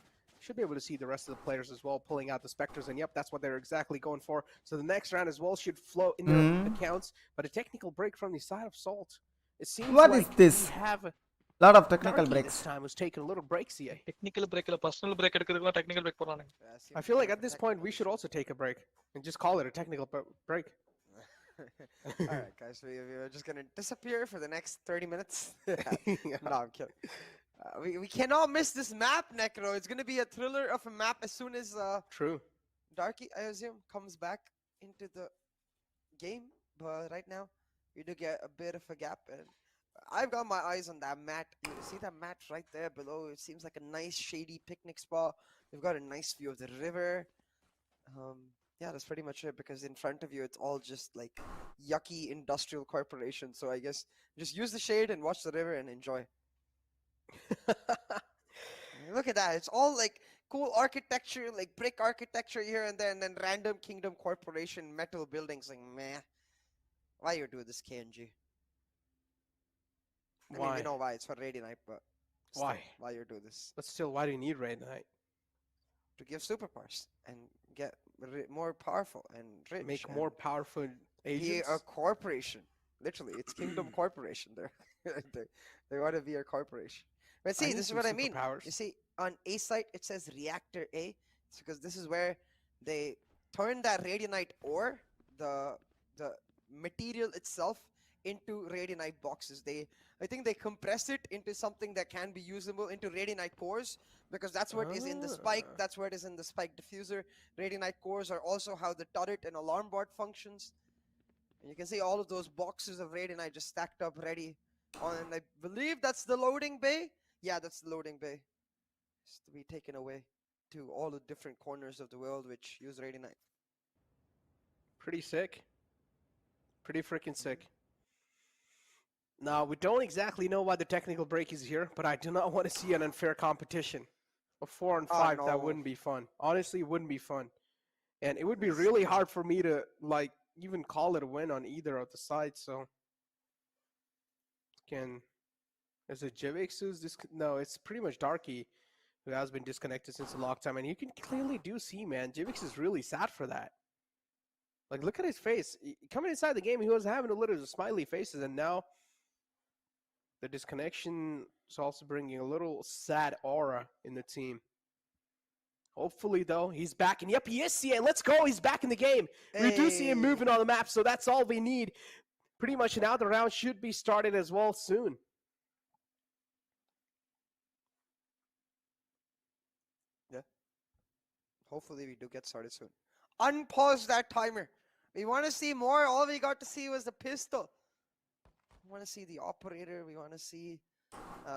Should be able to see the rest of the players as well pulling out the Spectres, and yep, that's what they're exactly going for. So the next round as well should flow in their accounts, but a technical break from the side of Salt. It seems What like is this? we have Lot of technical Darky breaks. this time was taking a little break, CA. Technical break இல்ல personal break எடுக்கிறதுக்கு technical break போறானே. I feel like at this point we should also take a break and just call it a technical break. Alright guys, we're just gonna disappear for the next 30 minutes. No, I'm kidding. We cannot miss this map, Necro. It's gonna be a thriller of a map as soon as True. Darky, I assume, comes back into the game. But right now, we do get a bit of a gap, and I've got my eyes on that mat. You see that mat right there below? It seems like a nice shady picnic spot. We've got a nice view of the river. Yeah, that's pretty much it, because in front of you it's all just like yucky industrial corporation. So I guess just use the shade and watch the river and enjoy. Look at that. It's all like cool architecture, like brick architecture here and there, and then random Kingdom Corporation metal buildings. Like, meh. Why you do this, KNG? I mean, we know why. It's for Raid Night, but still, why you do this? But still, why do you need Raid Night? To give superpowers and get more powerful and rich. Make more powerful agents? Be a corporation. Literally, it's Kingdom Corporation. They want to be a corporation. But see, this is what I mean. You see, on A site, it says Reactor A. It's because this is where they turn that Radianite ore, the material itself, into Radianite boxes. I think they compress it into something that can be usable into Radianite cores, because that's what is in the spike. That's what is in the spike diffuser. Radianite cores are also how the turret and alarm board functions. And you can see all of those boxes of Radianite just stacked up ready. And I believe that's the loading bay. Yeah, that's the loading bay. It's to be taken away. to all the different corners of the world which use Raiden 9. Pretty sick. Pretty freaking sick. Now, we don't exactly know why the technical break is here, but I do not want to see an unfair competition. A 4 and 5, no. that wouldn't be fun. Honestly, it wouldn't be fun. And it would be really hard for me to, like, even call it a win on either of the sides, so... Is it Jivix who's no, it's pretty much Darky who has been disconnected since a long time, and you can clearly do see, man, Jivix is really sad for that. Like, look at his face. Coming inside the game, he was having a little smiley faces, and now the disconnection is also bringing a little sad aura in the team. Hopefully, though, he's back, and yep, he is, CA. Let's go, he's back in the game. Hey. We do see him moving on the map, so that's all we need. Pretty much now the round should be started as well soon. Yeah. Hopefully we do get started soon. Unpause that timer. We want to see more. All we got to see was the pistol. We want to see the operator. We want to see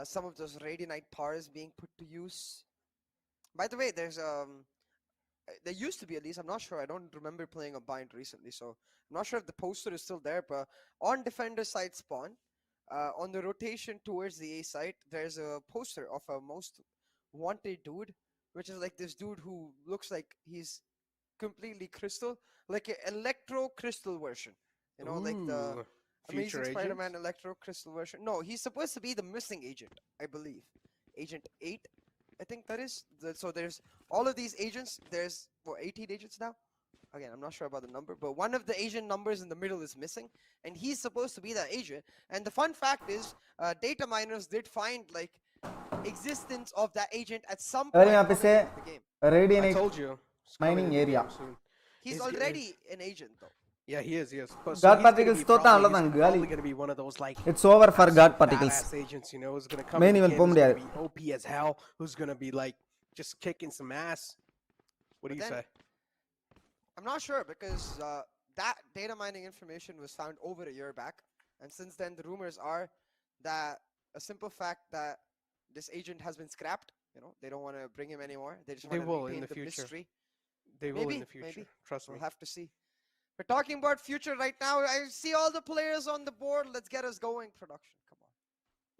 some of those Radianite powers being put to use. By the way, there's there used to be, at least, I'm not sure, I don't remember playing a bind recently, so I'm not sure if the poster is still there, but on defender side spawn, on the rotation towards the A side, there's a poster of a most wanted dude, which is like this dude who looks like he's completely crystal, like an electro crystal version, you know, like the Amazing Spider-Man electro crystal version. No, he's supposed to be the missing agent, I believe. Agent 8, I think that is. So there's all of these agents. There's, what, 18 agents now? Again, I'm not sure about the number, but one of the agent numbers in the middle is missing, and he's supposed to be that agent. And the fun fact is, data miners did find, like, existence of that agent at some point in the game. I told you. Mining area. He's already an agent, though. Yeah, he is. God particles probably going to be one of those, like, it's over for God particles. Agents, you know, who's going to come Main in event who's going to be OP as hell, who's going to be like just kicking some ass. What do you say? I'm not sure, because that data mining information was found over a year back, and since then the rumors are that a simple fact that this agent has been scrapped. You know, they don't want to bring him anymore. They just want to retain the mystery. They will in the future. Maybe. Trust me. We'll have to see. We're talking about future right now. I see all the players on the board. Let's get us going. Production, come on.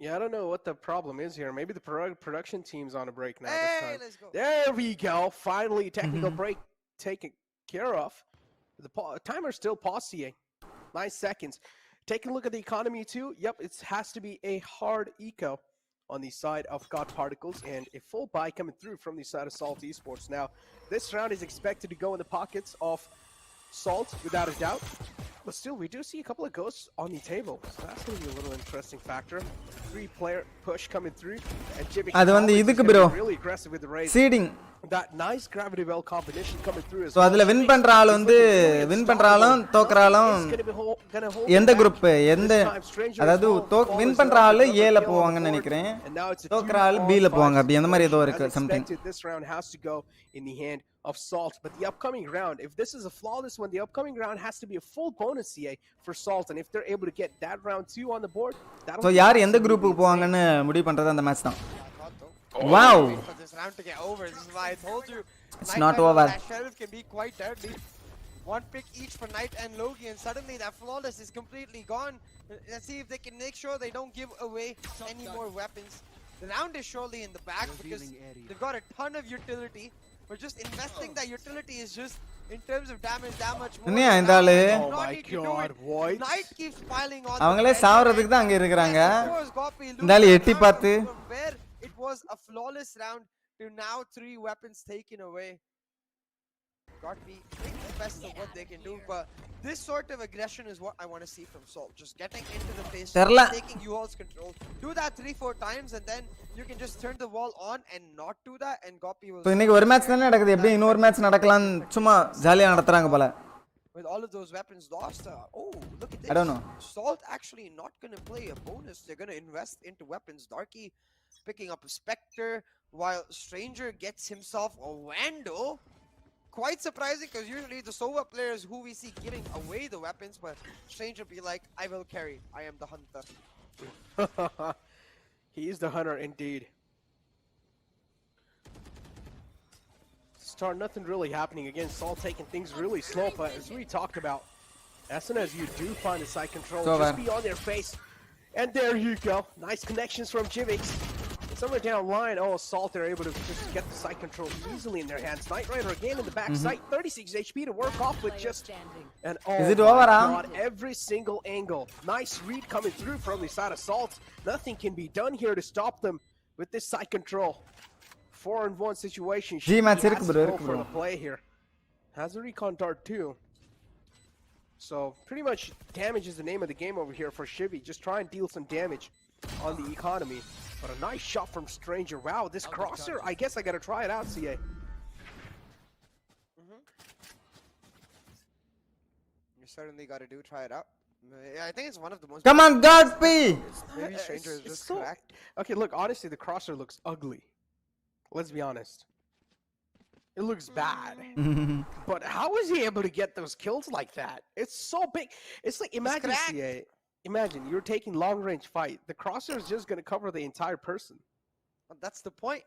Yeah, I don't know what the problem is here. Maybe the production team's on a break now this time. Let's go. There we go. Finally, technical break taken care of. The timer's still pausing. 9 seconds. Taking a look at the economy too. Yep, it has to be a hard eco on the side of God Particles, and a full buy coming through from the side of Salt Esports. Now, this round is expected to go in the pockets of Salt, without a doubt. But still, we do see a couple of ghosts on the table. So that's going to be a little interesting factor. 3-player push coming through. And Jimmy really aggressive with the raise. Seeding. That nice gravity well combination coming through as so adula win பண்ற ஆள் வந்து win பண்றாலும் தோக்கறாலும் எந்த group எந்த அதாவது win பண்ற ஆள் A ல போவாங்கன்னு நினைக்கிறேன் தோக்கற ஆள் B ல போவாங்க அப்படி அந்த மாதிரி ஏதோ இருக்கு something. This round has to go in the hand of Salt, but the upcoming round, if this is a flawless one, the upcoming round has to be a full bonus CA for Salt, and if they're able to get that round 2 on the board, that'll so யார் எந்த குரூப்புக்கு போவாங்கன்னு முடிவு பண்றது அந்த match தான். Wow. For this round to get over. This is why I told you. It's not over. That sheriff can be quite deadly. One pick each for Knight and Logi, and suddenly that flawless is completely gone. Let's see if they can make sure they don't give away any more weapons. The round is surely in the back because they've got a ton of utility. But just investing that utility is just, in terms of damage, that much more. Oh my god, what? Knight keeps piling on. அவங்களே சாவறதுக்கு தான் அங்க இருக்காங்க. இந்தால எட்டி பார்த்து it was a flawless round to now 3 weapons taken away. Got me make the best of what they can do, but this sort of aggression is what I want to see from Salt. Just getting into the face, taking you all's control. Do that 3-4 times and then you can just turn the wall on and not do that, and Gopi will. So இன்னைக்கு ஒரு match தான நடக்குது, எப்படி இன்னொரு match நடக்கலாம் சும்மா ஜாலியா நடத்துறாங்க போல. With all of those weapons lost, oh, look at this. I don't know. Salt actually not going to play a bonus. They're going to invest into weapons. Darky picking up a Spectre, while Stranger gets himself a Wando. Quite surprising, because usually the Sova players who we see giving away the weapons, but Stranger be like, I will carry. I am the hunter. He is the hunter indeed. start, nothing really happening. Again, Salt taking things really slow, but as we talked about, as soon as you do find the side control, just be on their face. And there you go. Nice connections from Jivix. Somewhere down line, Salt, they're able to just get the side control easily in their hands. Knight Rider again in the back sight, 36 HP to work off with just an Is it over, God, every single angle. Nice read coming through from the side of Salt. Nothing can be done here to stop them with this side control. 4-on-1 situation. She has to go for the play here. Has a recon dart too. So pretty much damage is the name of the game over here for Shivy. Just try and deal some damage on the economy. But a nice shot from Stranger. Wow, this crosser, I guess I gotta try it out, CA. You certainly gotta try it out. I think it's one of the most... Come on, God P! Maybe Stranger is just cracked. Okay, look, honestly, the crosser looks ugly. Let's be honest. It looks bad. But how is he able to get those kills like that? It's so big. It's like, imagine, CA, imagine you're taking long range fight. The crosser is just going to cover the entire person. But that's the point.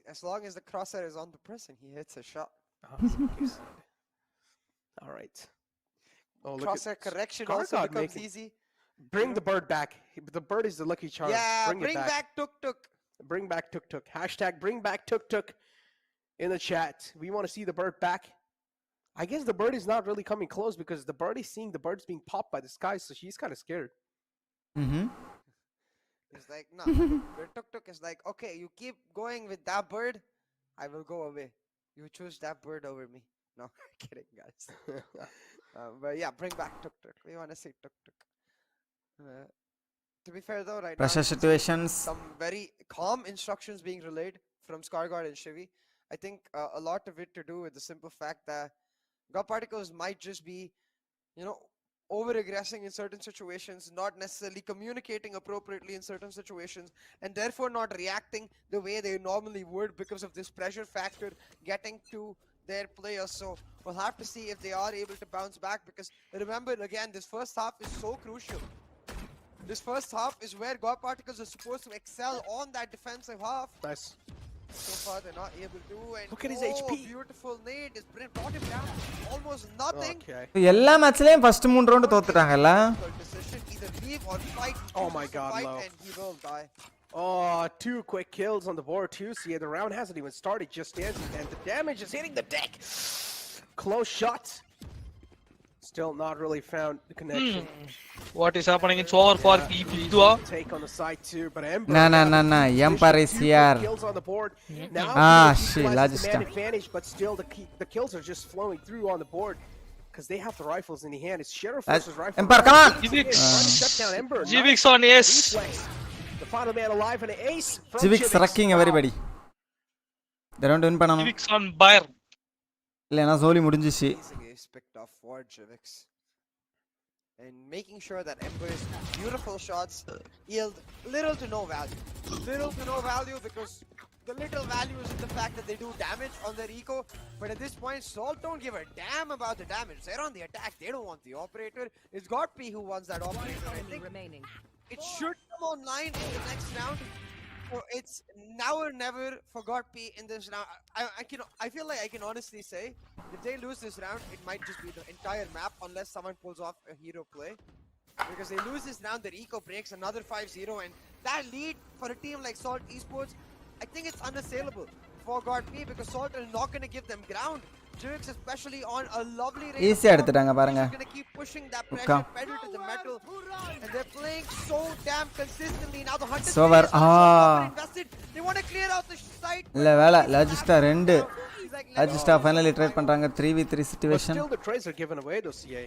As long as the crosshair is on the person, he hits a shot. All right. Crosshair correction also becomes easy. Bring the bird back. The bird is the lucky charm. Yeah, bring back Tuk Tuk. Bring back Tuk Tuk. Hashtag bring back Tuk Tuk in the chat. We want to see the bird back. I guess the bird is not really coming close because the bird is seeing the birds being popped by the sky, so she's kind of scared. It's like, no, Tuk Tuk is like, okay, you keep going with that bird, I will go away. You choose that bird over me. No, kidding, guys. But yeah, bring back Tuk Tuk. We want to see Tuk Tuk. To be fair though, right Pressure now, situations. some very calm instructions being relayed from Scarguard and Shivy. I think a lot of it to do with the simple fact that God Particles might just be, over-aggressing in certain situations, not necessarily communicating appropriately in certain situations, and therefore not reacting the way they normally would because of this pressure factor getting to their players. So we'll have to see if they are able to bounce back, because remember, again, this first half is so crucial. This first half is where God Particles are supposed to excel on that defensive half. Nice. So far, they're not able to. And look at his HP. Beautiful nade is brought him down. Almost nothing. எல்லா மேட்ச்லயும் first 3 round தோத்துட்டாங்கல. Oh my God, low. And he will die. Oh, 2 quick kills on the board too. See, the round hasn't even started just yet, and the damage is hitting the deck. Close shot. Still not really found the connection. What is happening? It's over for PP2. Take on the side too, but Ember. No. Ember is here. Kills on the board. Now shit, the man advantage, but still the kills are just flowing through on the board because they have the rifles in the hand. It's Sheriff versus rifle. Ember, come on! Shut down Ember. Jivix on ace. The final man alive and an ace. Jivix wrecking everybody. They don't win பண்ணனும். Jivix on buyer. இல்லனா சோலி முடிஞ்சிச்சு. Is picked off for Jivix. And making sure that Ember's beautiful shots yield little to no value. Little to no value because the little value is in the fact that they do damage on their eco. But at this point, Salt don't give a damn about the damage. They're on the attack. They don't want the operator. It's God P who wants that operator. I think it should come online in the next round. So it's now or never for God P in this round. I feel like I can honestly say if they lose this round, it might just be the entire map unless someone pulls off a hero play. Because they lose this round, their eco breaks another 5-0, and that lead for a team like Salt Esports, I think it's unassailable for God P because Salt is not going to give them ground. Jivix especially on a lovely range. Easy எடுத்துட்டாங்க பாருங்க. They're going to keep pushing that pressure pedal to the metal, and they're playing so damn consistently. Now the Hunter Sover invested. They want to clear out the site. இல்ல வேலை Logista 2 Logista finally trade பண்றாங்க 3v3 situation. But still the trades are given away though, CA.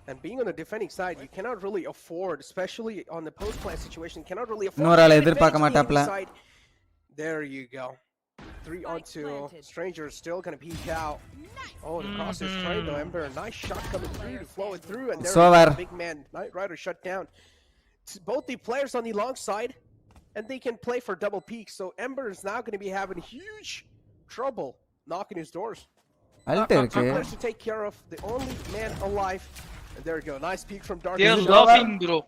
And being on the defending side, you cannot really afford, especially on the post-plant situation, cannot really afford. இன்னொரு ஆளை எதிர்பார்க்க மாட்டாப்ல. There you go. 3-on-2. Stranger still gonna peek out. Oh, the cross is trained though. Ember, nice shot coming through to flow it through, and there the big man Knight Rider shut down. Both the players on the long side, and they can play for double peak. So Ember is now going to be having huge trouble knocking his doors. Players to take care of, the only man alive. And there we go. Nice peek from Dark. They're laughing, bro.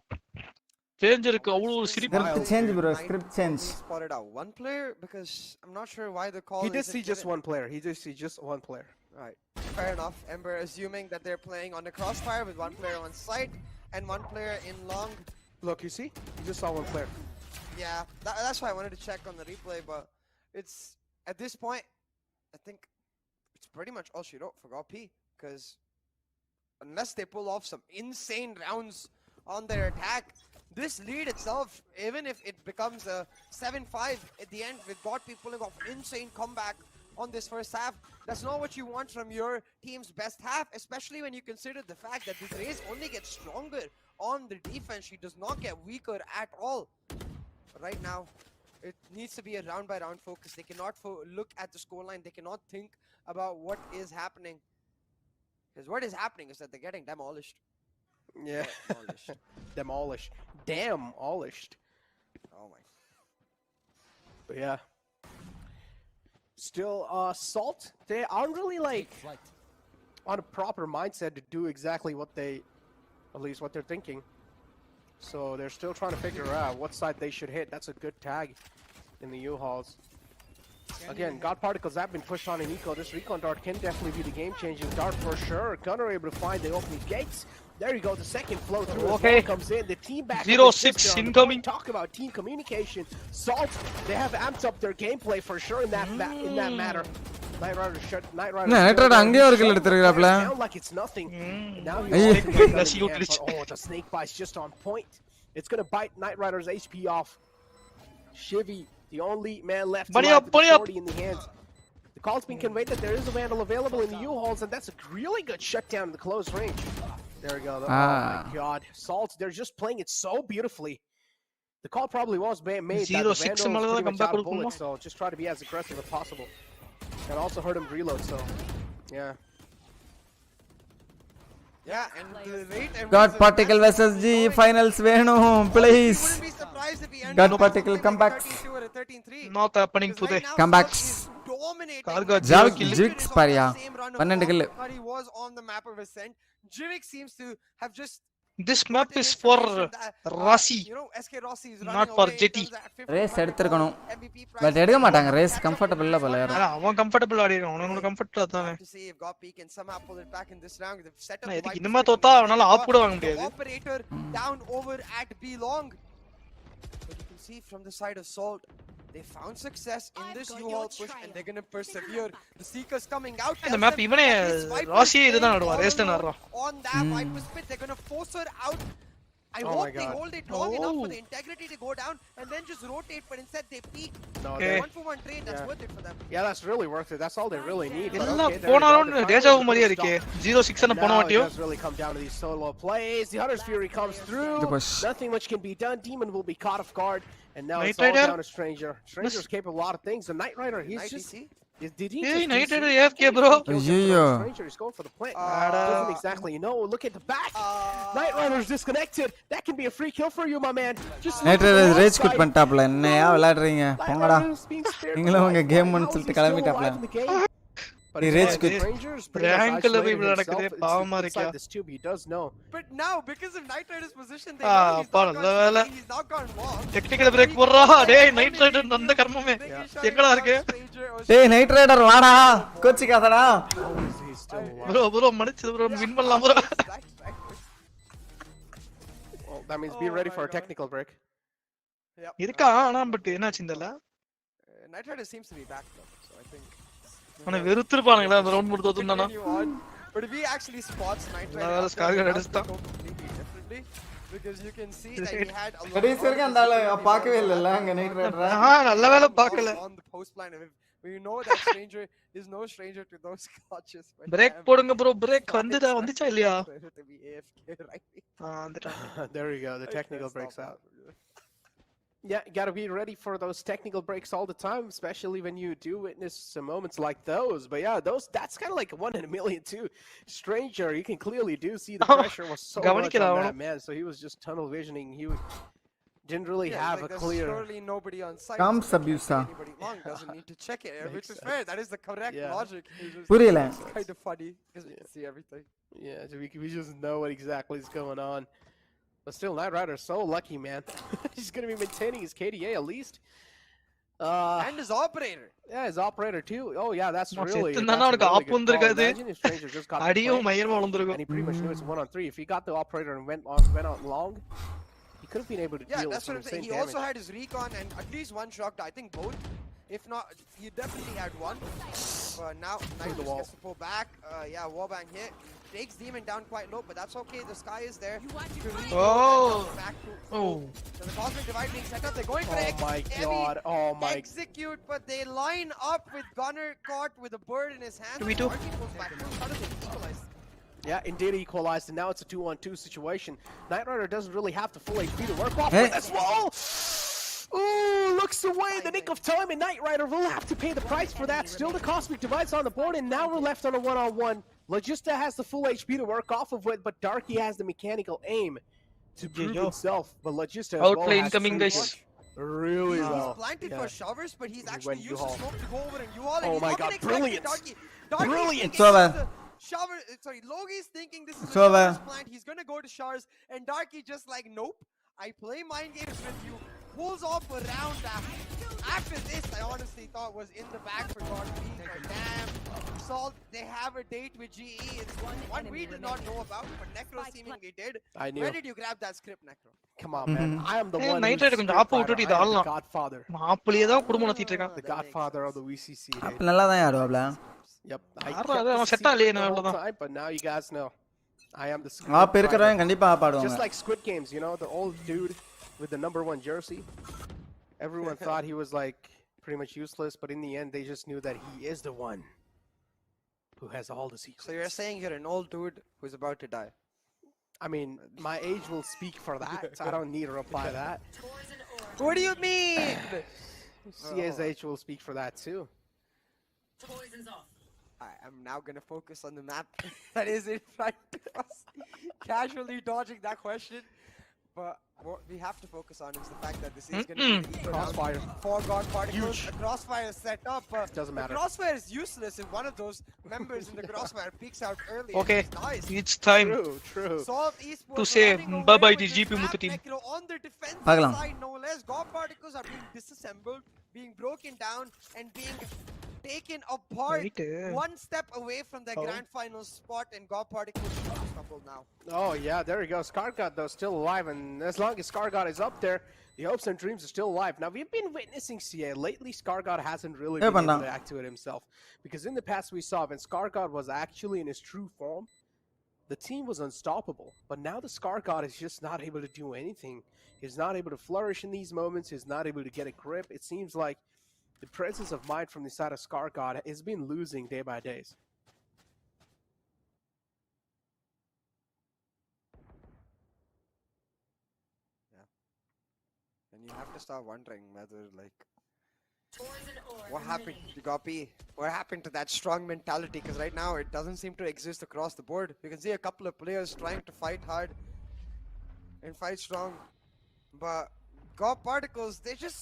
Stranger இருக்கு அவ்வளவு ஒரு சிரிப்பு. Script change bro, script change. Spotted out one player because I'm not sure why the call. He did isn't see just given. one player. He did see just one player. Right. Fair enough. Ember assuming that they're playing on the crossfire with one player on site and one player in long. Look, you see? You just saw one player. Yeah, that's why I wanted to check on the replay, but it's at this point, I think it's pretty much all she wrote for GOP because unless they pull off some insane rounds on their attack, this lead itself, even if it becomes a 7-5 at the end with GOP pulling off an insane comeback on this first half, that's not what you want from your team's best half, especially when you consider the fact that this race only gets stronger on the defense. She does not get weaker at all. But right now, it needs to be a round-by-round focus. They cannot look at the scoreline. They cannot think about what is happening. Because what is happening is that they're getting demolished. Yeah. Demolished. Damn-olished. Oh my. But yeah. Still, Salt, they aren't really like on a proper mindset to do exactly what they, at least what they're thinking. So they're still trying to figure out what side they should hit. That's a good tag in the U-Hauls. Again, God Particles have been pushed on in Eco. This Recon Dart can definitely be the game-changing dart for sure. Gunner able to find the opening gates. There you go, the second flow through Okay. comes in. The team back 0-6 incoming. Talk about team communication. Salt, they have amped up their gameplay for sure in that matter. Night Rider shut. Night Rider. Night Rider அங்கேயே ஒரு kill எடுத்துறாப்ல. Sound like it's nothing. Now ஐயே. oh, the snake bite's just on point. It's gonna bite Night Rider's HP off. Shivy, the only man left Bunny alive up, with bunny the up. shorty in the hands. The call's been conveyed that there is a Vandal available in the U-Hauls, and that's a really good shutdown in the close range. There we go. Oh my god. Salt, they're just playing it so beautifully. The call probably was made that the 0-6 Vandal is pretty much out of comeback bullets, so just try to be as aggressive as possible. And also hurt him reload, so yeah. Yeah, and the rate God Particle versus G finals வேணும் please. wouldn't be surprised if he ended God up Particle with a comebacks. 13-2 or a 13-3. Not happening Because today. right now, Comebacks. Salt is dominating. Karga Jav 0 kill. Jigs Bharia 12 kill. But he was on the map of ascent. Jivik seems to have just This map is for Rossi, you know, SK Rossi is not running for away. Jetty. Race எடுத்துக்கணும். But எடுக்க மாட்டாங்க race comfortable இல்ல போல யாரும். அவன் comfortable ஆடிறான். அவனுக்கு comfort அதானே. To see if GOP can somehow pull it back in this round. They've set up இதுக்கு இன்னுமா தோத்தா அவனால ஆப் கூட வாங்க முடியாது. Operator down over at B long. But you can see from the side of Salt, they found success in this U-Haul push and they're going to persevere. The Seekers coming out. இந்த map இவனே ராசி இதுதான் ஆடுவான். Race தான் ஆடுறான். On that Viper spit, they're going to force her out. I Oh hope my they God. hold it long enough for the integrity to go down and then just rotate, but instead they peek. No, Okay. 1-for-1 trade, that's worth it for them. Yeah, that's really worth it. That's all they really need. But எல்லாம் okay, there போன we go. Round The டேஜாவு final மாதிரியே is இருக்கே. stopped. 0-6 ன்னு போன Now it வாட்டியும். does really come down to these solo plays. The Hunter's Fury comes through. The push. Nothing much can be done. Demon will be caught off guard. And now Night it's all Rider? down to Stranger. Stranger's capable of a lot of things. The Night Rider, he's Night just... DC? Did he Hey, just Night DC? Rider AFK, bro. ஐயோ. Stranger is going for the plant. Doesn't exactly know. Look at the back. Night Rider's disconnected. That can be a free kill for you, my man. Just night look at the rider race left good side. பண்ணிட்டாப்ல. என்னையா விளையாடுறீங்க? Night போங்கடா. Rider's being spared நீங்களும் for உங்க life. Game How னு is சொல்லிட்டு he still கிளம்பிட்டாப்ல. alive in the game? But He he's rage not. quit. Stranger's pretty much Rank level isolated நடக்குது. himself. பாவமா It's இருக்கா. inside this tube, he does know. But now, because of Night Rider's position, they Ah, know he's not நல்ல வேலை. gone he's not gone long. Technical break போடுறா. டேய் night rider அந்த கர்மமே. எங்கடா இருக்கு? டேய் நைட் ரைடர் வாடா. கோச்சிக்காதடா. He's still alive. ப்ரோ மன்னிச்சு ப்ரோ வின் பண்ணலாம் bro. Well, that means be ready for a technical break. இருக்கா ஆனா பட் என்னாச்சு இந்தல? Night Rider seems to be back though, so I think. அவனை வெறுத்துப்பானுங்களா அந்த ரவுண்ட் முடிச்சு தோத்துனானா? But if he actually spots Night Rider, Well, Scar got அடிச்சிட்டான். completely differently, because you can see that he had a lot கடைசி வரைக்கும் அந்த ஆளு பார்க்கவே இல்லல்ல அங்க நைட் ரைடர். நல்ல வேளை பார்க்கல. on the post line. We know that Stranger is no stranger to those clutches. Break போடுங்க ப்ரோ. பிரேக் வந்துச்சா இல்லையா? To be AFK, right? வந்துட்டான். There we go. The technical breaks out. Yeah, you gotta be ready for those technical breaks all the time, especially when you do witness some moments like those. But yeah, that's kind of like 1 in a million too. Stranger, you can clearly do see the pressure was so much on that man, so he was just tunnel visioning. He didn't really have a clear. Surely nobody on site. Comes abuse. Anybody long doesn't need to check it, which is fair. That is the correct logic. புரியல. It's kind of funny because we can see everything. Yeah, so we just know what exactly is going on. But still, Knight Rider so lucky, man. He's gonna be maintaining his KDA at least. And his operator. Yeah, his operator too. Oh yeah, that's really. செத்து That's தானே a அவனுக்கு really ஆப்பு good call. வந்திருக்காது. Imagine if Stranger just got the அடியும் play, மயிரும் வளர்ந்திருக்கும். and he pretty much knew it's 1-on-3. If he got the operator and went out long, he could have been able to Yeah, deal that's what I'm some saying. insane He also damage. had his recon and at least one shock. I think both. If not, he definitely had one. Now Knight the just wall. gets to pull back. Yeah, wallbang hit. Takes Demon down quite low, but that's okay. The sky is there. Oh. Back to, Oh. So the Cosmic Divide being set up. They're going for Oh my heavy god. Oh my. execute, but they line up with Gunner caught with a bird in his hand. 2v2. Archie pulls back. How does it equalize? Yeah, indeed equalized, and now it's a 2-on-2 situation. Knight Rider doesn't really have the full HP to work off Hey. with as well. Ooh, looks away in the nick of time, and Knight Rider will have to pay the price for that. Still the Cosmic Divide's on the board, and now we're left on a 1-on-1. Logista has the full HP to work off of it, but Darky has the mechanical aim to prove himself. But Logista as Outplay well has incoming, pretty guys. much really He's well. planted Yeah. for showers, but he's He actually went used the U-Haul. smoke to go over and U-Haul. Oh He's my not god, gonna expect brilliant. Darky. Darky's Brilliant. thinking So this well. is a shower. Sorry, Logi's thinking this is a So well. showers plant. He's gonna go to showers, and Darky just like, nope. I play mind games with you. Pulls off a round after this. I honestly thought was in the bag for Darky. But damn, Salt, they have a date with GE. It's one we did not know about, but Necro seemingly did. I knew. Where did you grab that script, Necro? Come on, man. I am the Hey, one Knight who's Rider கொஞ்சம் ஆப்பு விட்டுட்டு இது the ஆளலாம். godfather. மாப்பிளையே தான் குடும்பம் நடத்திட்டு இருக்கான். The godfather of the VCC. அப்ப நல்லா தான் ஆடுவாப்ல. Yep. I ஆடுறா, kept அது this அவன் செட் secret ஆகலையே, the whole அவ்வளவுதான். time, but now you guys know. I am the script of writer. இருக்கிறவன் கண்டிப்பா ஆப் ஆடுவாங்க. Just like Squid Games, you know, the old dude with the #1 jersey. Everyone thought he was like pretty much useless, but in the end, they just knew that he is the one who has all the secrets. So you're saying you're an old dude who's about to die? I mean, my age will speak for that. I don't need to reply that. What do you mean? CA's age will speak for that too. I'm now gonna focus on the map that is in front of us. Casually dodging that question. But what we have to focus on is the fact that this is going to be Crossfire. 4 God particles. A crossfire is set up. Doesn't matter. The crossfire is useless if one of those members in the crossfire peeks out early. Okay, and dies. it's time True. Salt Esports to say running away bye-bye with to this GP map, Muthu team. Necro on the defensive Pagalam. side, no less. God particles are being disassembled, being broken down, and being taken apart. Right. One step away from the grand final spot, and God particles should stumble now. Oh yeah, there we go. Scargod though still alive, and as long as Scargod is up there, the hopes and dreams are still alive. Now we've been witnessing CA lately. Scargod hasn't really been able to act to it himself, because in the past we saw when Scargod was actually in his true form, the team was unstoppable. But now the Scargod is just not able to do anything. He's not able to flourish in these moments. He's not able to get a grip. It seems like the presence of mind from the side of Scargod has been losing day by day. And you have to start wondering whether, like, what happened to Gopi? What happened to that strong mentality? Because right now it doesn't seem to exist across the board. You can see a couple of players trying to fight hard and fight strong. But God Particles, they just...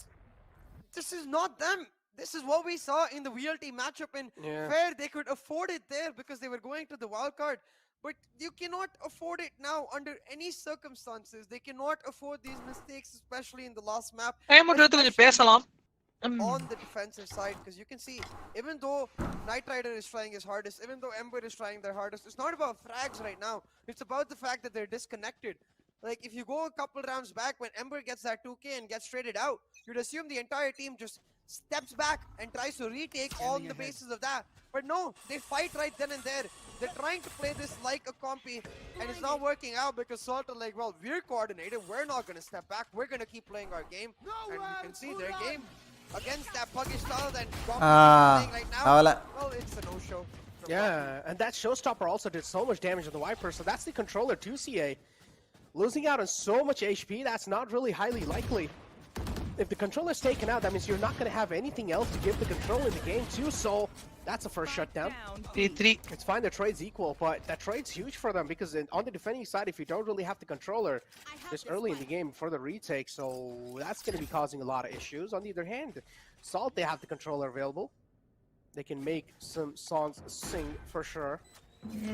This is not them. This is what we saw in the VLT matchup in Fair. They could afford it there because they were going to the wild card. But you cannot afford it now under any circumstances. They cannot afford these mistakes, especially in the last map. On the defensive side, because you can see, even though Knight Rider is trying his hardest, even though Ember is trying their hardest, it's not about frags right now. It's about the fact that they're disconnected. Like, if you go a couple rounds back when Ember gets that 2K and gets traded out, you'd assume the entire team just steps back and tries to retake on the basis of that. But no, they fight right then and there. They're trying to play this like a compy, and it's not working out because Salt are like, well, we're coordinated. We're not going to step back. We're going to keep playing our game. And you can see their game against that puggish style that Gopi is playing right now. Well, it's a no-show. Yeah, and that Showstopper also did so much damage on the Viper, so that's the controller to CA. Losing out on so much HP, that's not really highly likely. If the controller's taken out, that means you're not going to have anything else to give the control in the game too, so that's a first shutdown. It's fine, the trade's equal, but that trade's huge for them because on the defending side, if you don't really have the controller this early in the game for the retake, so that's going to be causing a lot of issues. On the other hand, Salt, they have the controller available. They can make some songs sing for sure.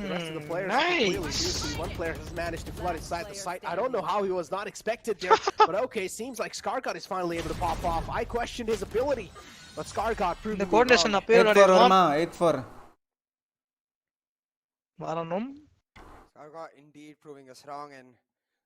The rest of the players clearly do see. One player has managed to flood inside the site. I don't know how he was not expected there, but okay, seems like Scargott is finally able to pop off. I questioned his ability, but Scargott proved The me coordination wrong. appeared 8-4 Scargott indeed proving us wrong, and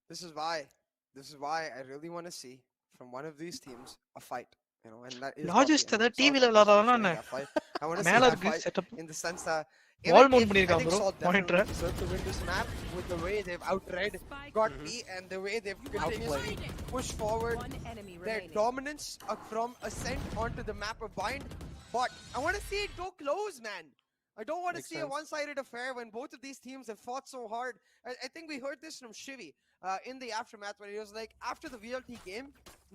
this is why I really want to see from one of these teams a fight. You know, and that is Largest the TV la that fight. I want to see that fight setup in the sense that wall even mount if I பண்ணிருக்காங்க think bro Salt monitor definitely deserve to win this map with the way they've outread got me and the way they've continuously pushed forward their dominance from Ascent onto the map of Bind. But I want to see it go close, man. I don't want to see a one-sided affair when both of these teams have fought so hard. I think we heard this from Shivy in the aftermath when he was like, after the VLT game,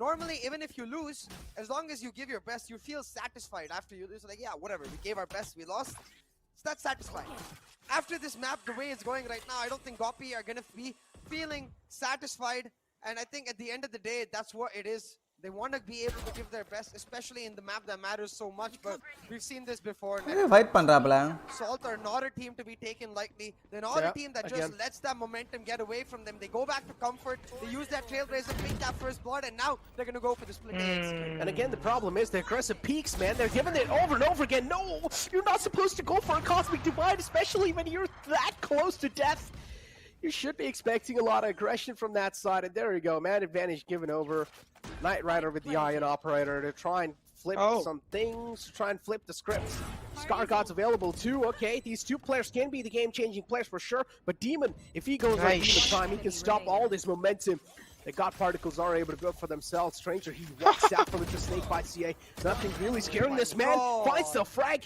normally even if you lose, as long as you give your best, you feel satisfied after you lose. Like, yeah, whatever, we gave our best, we lost. So that's satisfying. After this map, the way it's going right now, I don't think Gopi are going to be feeling satisfied. And I think at the end of the day, that's what it is. They want to be able to give their best, especially in the map that matters so much. But we've seen this before. fight பண்றாப்ல Salt are not a team to be taken lightly. They're not a team that just lets that momentum get away from them. They go back to comfort. They use that Trailblazer, pick that first blood, and now they're going to go for the split AX. And again, the problem is the aggressive peaks, man. They're giving it over and over again. No, you're not supposed to go for a Cosmic Divide, especially when you're that close to death. You should be expecting a lot of aggression from that side. And there you go, man. Advantage given over. Knight Rider with the Ion Operator to try and flip some things, to try and flip the scripts. Scargott's available too. Okay, these two players can be the game-changing players for sure. But Demon, if he goes on Demon time, he can stop all this momentum. The God Particles are able to build for themselves. Stranger, he walks out from it to Snake by CA. Nothing really scaring this man. Finds the frag.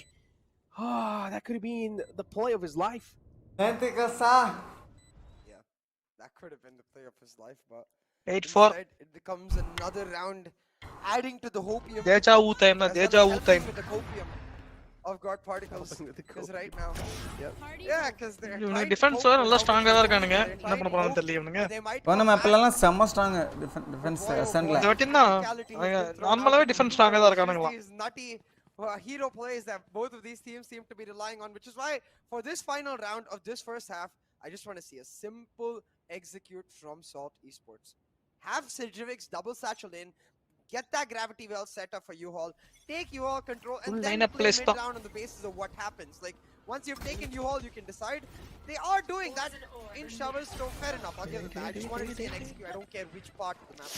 Ah, that could have been the play of his life. Yeah, that could have been the play of his life, but 8-4 instead, it becomes another round, adding to the hopium. Deja vu time na deja vu time With the hopium of God Particles is right now. Yep. Yeah, because they're இவங்க defence வேற நல்லா ஸ்ட்ராங்கா தான் இருக்கானுங்க என்ன பண்ண போறாங்கன்னு தெரியல இவனுங்க போன மேப்ல எல்லாம் செம்ம ஸ்ட்ராங் டிஃபென்ஸ் அசன்ல இந்த வாட்டி தான் நார்மலாவே டிஃபென்ஸ் ஸ்ட்ராங்கா தான் இருக்கானுங்களா nutty hero plays that both of these teams seem to be relying on, which is why for this final round of this first half, I just want to see a simple execute from Salt Esports. Have Sidjivix double satchel in, get that gravity well set up for U-Haul, take U-Haul control, and then play mid-round on the basis of what happens. Like, once you've taken U-Haul, you can decide. They are doing that in shovels, so fair enough. I'll give them that. I just wanted to see an execute. I don't care which part of the map.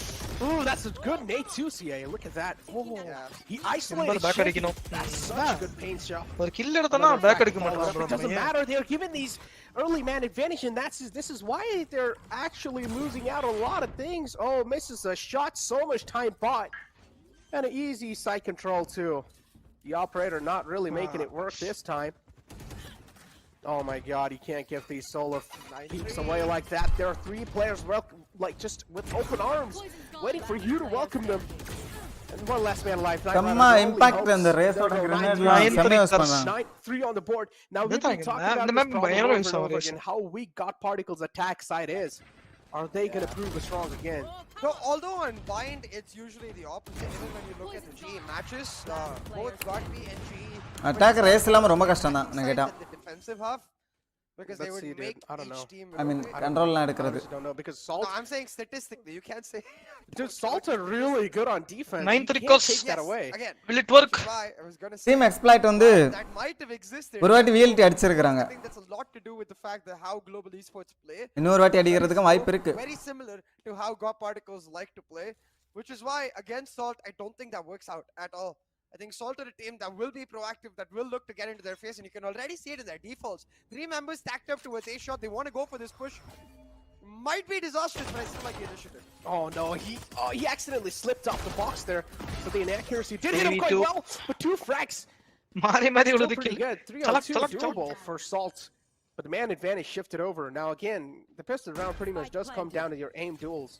Ooh, that's a good nade too, CA. Look at that. Oh, yeah. He isolated back Shivy. That's such a good paint shot. ஒரு kill எடுத்தனா back அடிக்க மாட்டாங்க It doesn't matter. They're given these early man advantage, and this is why they're actually losing out on a lot of things. Oh, misses a shot. So much time bought. And an easy side control too. The operator not really making it work this time. Oh my god, you can't give these solo peeps away like that. There are three players like just with open arms, waiting for you to welcome them. And one last man alive. Kamma impact and the race oda grenade la semme use panna. 3 on the board. Now we've been talking about this problem over and over again, how weak God Particles attack side is. Are they going to prove us wrong again? So, although on Bind, it's usually the opposite. Even when you look at the GE matches, both Godby and GE attack race illa romba kashtam dhaan na ketta the defensive half, because they would make each team. I mean, control la edukradhu. I don't know, because Salt. No, I'm saying statistically, you can't say. Dude, Salt are really good on defense. 9 3 recalls. Take that away. Again, will it work? I was gonna say Team exploit வந்து that might have existed. ஒரு வாட்டி VLT அடிச்சிருக்காங்க. I think that's a lot to do with the fact that how global esports play. இன்னொரு வாட்டி அடிக்கிறதுக்கு வாய்ப்பு இருக்கு. Very similar to how God Particles like to play, which is why against Salt, I don't think that works out at all. I think Salt are a team that will be proactive, that will look to get into their face, and you can already see it in their defaults. 3 members stacked up towards A shot. They want to go for this push. Might be disastrous, but I still like the initiative. Oh no, he accidentally slipped off the box there. So the inaccuracy did hit him quite well, but 2 frags. Still pretty good. 3 on 2 is doable for Salt. But the man advantage shifted over. Now again, the pistol round pretty much does come down to your aim duels.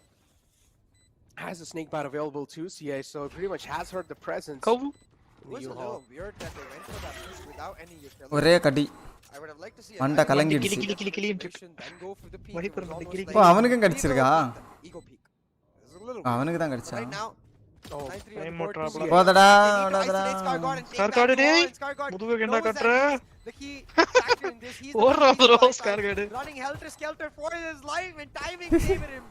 Has a snake bite available to CA, so it pretty much has heard the presence. It was a little weird that they went for that push without any utility. ஒரே கடி I would have liked to see மண்ட கலங்கிடுச்சு. then go for the peak. ஓ அவனுக்கும் கடிச்சிருக்கா? Ego peak. There's a little அவனுக்கு தான் கடிச்சா? right now Oh, 9-3 on the time board. problem. They போதடா need to ஓடடா isolate Skargard and take Scar back guard the wall, டேய் and Skargard முதுகு என்ன knows that கட்டற he's the key factor in this. He's the ஓடுறா one who's bro by Scar side, guard running helter-skelter for his life, and timing favored him.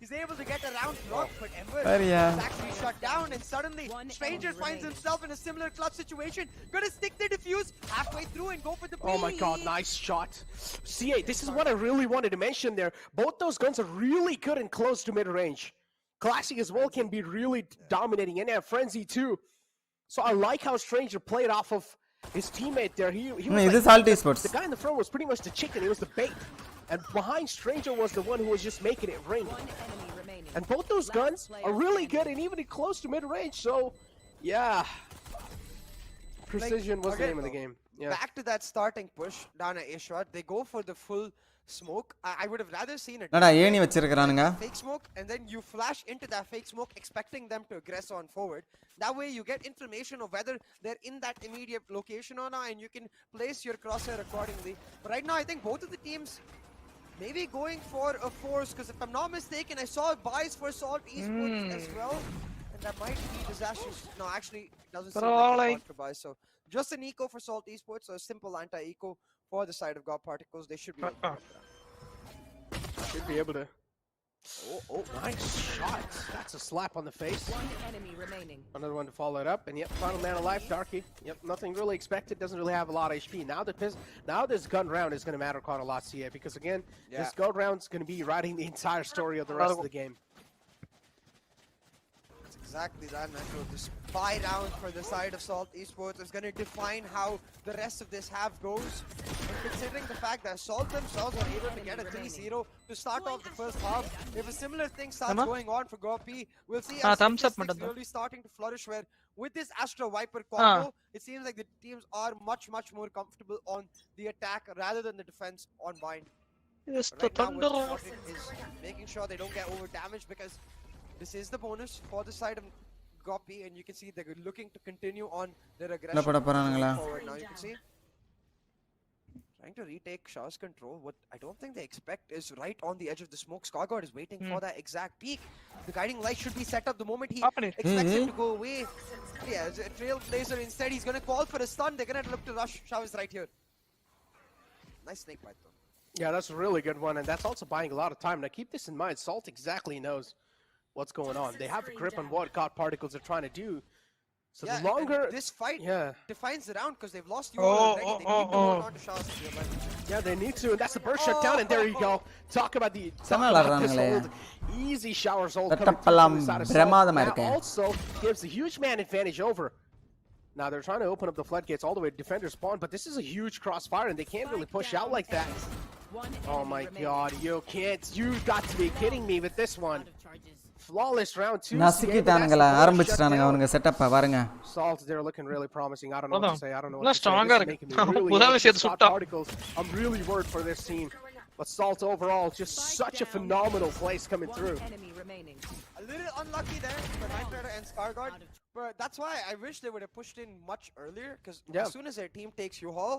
He's able to get around block, but Ember is actually shut down, and suddenly Stranger finds himself in a similar clutch situation. Gonna stick the defuse halfway through and go for the Oh my god, nice shot. CA, this is what I really wanted to mention there. Both those guns are really good and close to mid-range. Classic as well can be really dominating, and Frenzy too. So I like how Stranger played off of his teammate there. He was this like, Salty Sports. the guy in the front was pretty much the chicken, he was the bait. And behind Stranger was the one who was just making it ring. And both those guns are really good and even close to mid-range, so yeah. Precision was the name of the game. Yeah. Back to that starting push down at A-shot, they go for the full smoke. I would have rather seen it. என்னடா ஏணி வச்சிருக்கானுங்க Fake smoke, and then you flash into that fake smoke expecting them to aggress on forward. That way you get information of whether they're in that immediate location or not, and you can place your crosshair accordingly. But right now I think both of the teams maybe going for a force, because if I'm not mistaken, I saw buys for Salt Esports as well, and that might be disastrous. No, actually, it doesn't seem like they bought for buys. So just an eco for Salt Esports, so a simple anti-eco for the side of God Particles. They should be able to Should be able to. Oh, nice shot. That's a slap on the face. One enemy remaining. Another one to follow it up, and yep, final man alive, Darky. Yep, nothing really expected. Doesn't really have a lot of HP. Now this gun round is going to matter quite a lot, CA, because again, this gun round's going to be writing the entire story of the rest of the game. That's exactly that, Metro. This buy round for the side of Salt Esports is going to define how the rest of this half goes. And considering the fact that Salt themselves are able to get a 3-0 to start off the first half, if a similar thing starts going on for Gopi, we'll see as statistics really starting to flourish, where with this Astra Viper combo, it seems like the teams are much more comfortable on the attack rather than the defense on bind. Yes, right now what is making sure they don't get over damaged, because this is the bonus for the side of Gopi, and you can see they're looking to continue on their aggression forward. Now you can see trying to retake Shah's control. What I don't think they expect is right on the edge of the smoke. Skargard is waiting for that exact peak. The guiding light should be set up the moment he expects it to go away. Yeah, as a trailblazer instead, he's going to call for a stun. They're going to look to rush. Shah is right here. Nice snake bite though. Yeah, that's a really good one, and that's also buying a lot of time. Now keep this in mind, Salt exactly knows what's going on. They have a grip on what God Particles are trying to do. So the longer this fight defines the round, because they've lost you already. They need to hold on to Shah's. Yeah, they need to, and that's the burst shutdown, and there you go. Talk about this old easy showers hold coming through the side of Salt. That also gives a huge man advantage over. Now they're trying to open up the floodgates all the way to defender spawn, but this is a huge crossfire, and they can't really push out like that. Oh my god, you can't. You got to be kidding me with this one. Flawless round 2. நசிக்கிட்டானுங்களா ஆரம்பிச்சிட்டானுங்க அவனுங்க setup பாருங்க. Salt, they're looking really promising. I don't know what to say. I don't know what to say. This is making me really Particles. I'm really worried for this team. But Salt overall, just such a phenomenal place coming through. A little unlucky there for Nightrider and Skargard, but that's why I wish they would have pushed in much earlier, because as soon as their team takes U-Haul,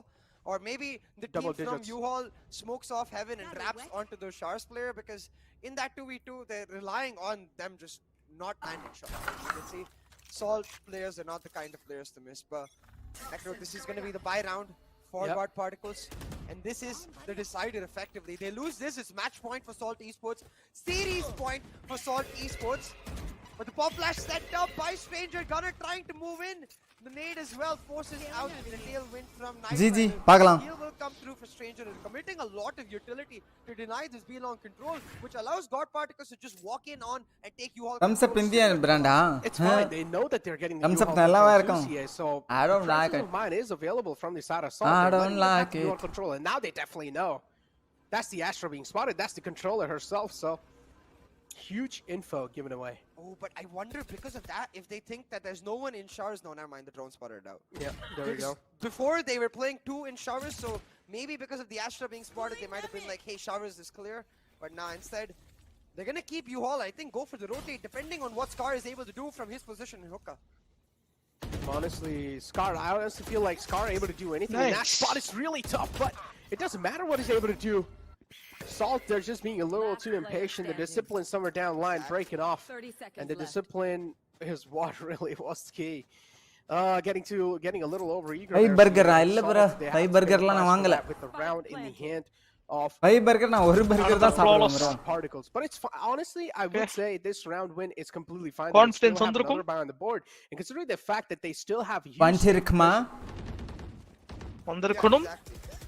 or maybe the team from U-Haul smokes off heaven and wraps onto the Shars player, because in that 2v2, they're relying on them just not landing shots. You can see Salt players are not the kind of players to miss, but this is going to be the buy round for God Particles, and this is the decider effectively. They lose this, it's match point for Salt Esports, series point for Salt Esports, but the pop flash set up by Stranger. Gunner trying to move in. The nade as well forces out the tailwind from GG, பார்க்கலாம். Heal will come through for Stranger, and committing a lot of utility to deny this B-long control, which allows God Particles to just walk in on and take you all. Thumbs up Indian brand It's fine. They know that they're getting the Thumbs up நல்லாவே இருக்கும். So I don't like it. Mine is available from the side of Salt. I don't like it. Control, and now they definitely know. That's the Astra being spotted. That's the controller herself. So huge info given away. Oh, but I wonder, because of that, if they think that there's no one in showers. No, never mind, the drone spotted out. Yeah, there we go. Before they were playing 2 in showers, so maybe because of the Astra being spotted, they might have been like, hey, showers is clear. But now instead, they're going to keep you all, I think, go for the rotate, depending on what Scar is able to do from his position in hookah. Honestly, Scar, I honestly feel like Scar able to do anything. Nice. And that spot is really tough, but it doesn't matter what he's able to do. Salt, they're just being a little too impatient. The discipline somewhere down line breaking off. And the discipline is what really was key. Getting a little over eager. Hey there, burger so illa Salt, bro. they have Hey to pay burger the la na price for vaangala. that with the round in the hand of Hey burger na oru burger da saapidum bro. particles. But it's honestly, I would say this round win is completely fine. Confidence They still have vandirukum. another buy on the board, and considering the fact that they still have Punch irukma. Vandirukkum.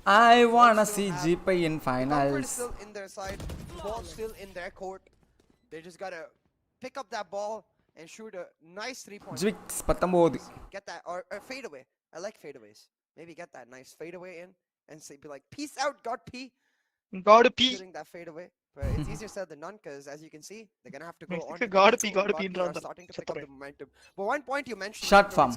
I wanna see GP in Comfort is finals. still in their side. Ball still in their court. They just gotta pick up that ball and shoot a nice 3-point. Zwix 19. Get that or fade away. I like fadeaways. Maybe get that nice fadeaway in and say be like peace out, God P. God P. Shooting that fadeaway. But it's easier said than none because as you can see, they're gonna have to go on. God P. are starting to pick up the momentum. But one point you mentioned. Short form.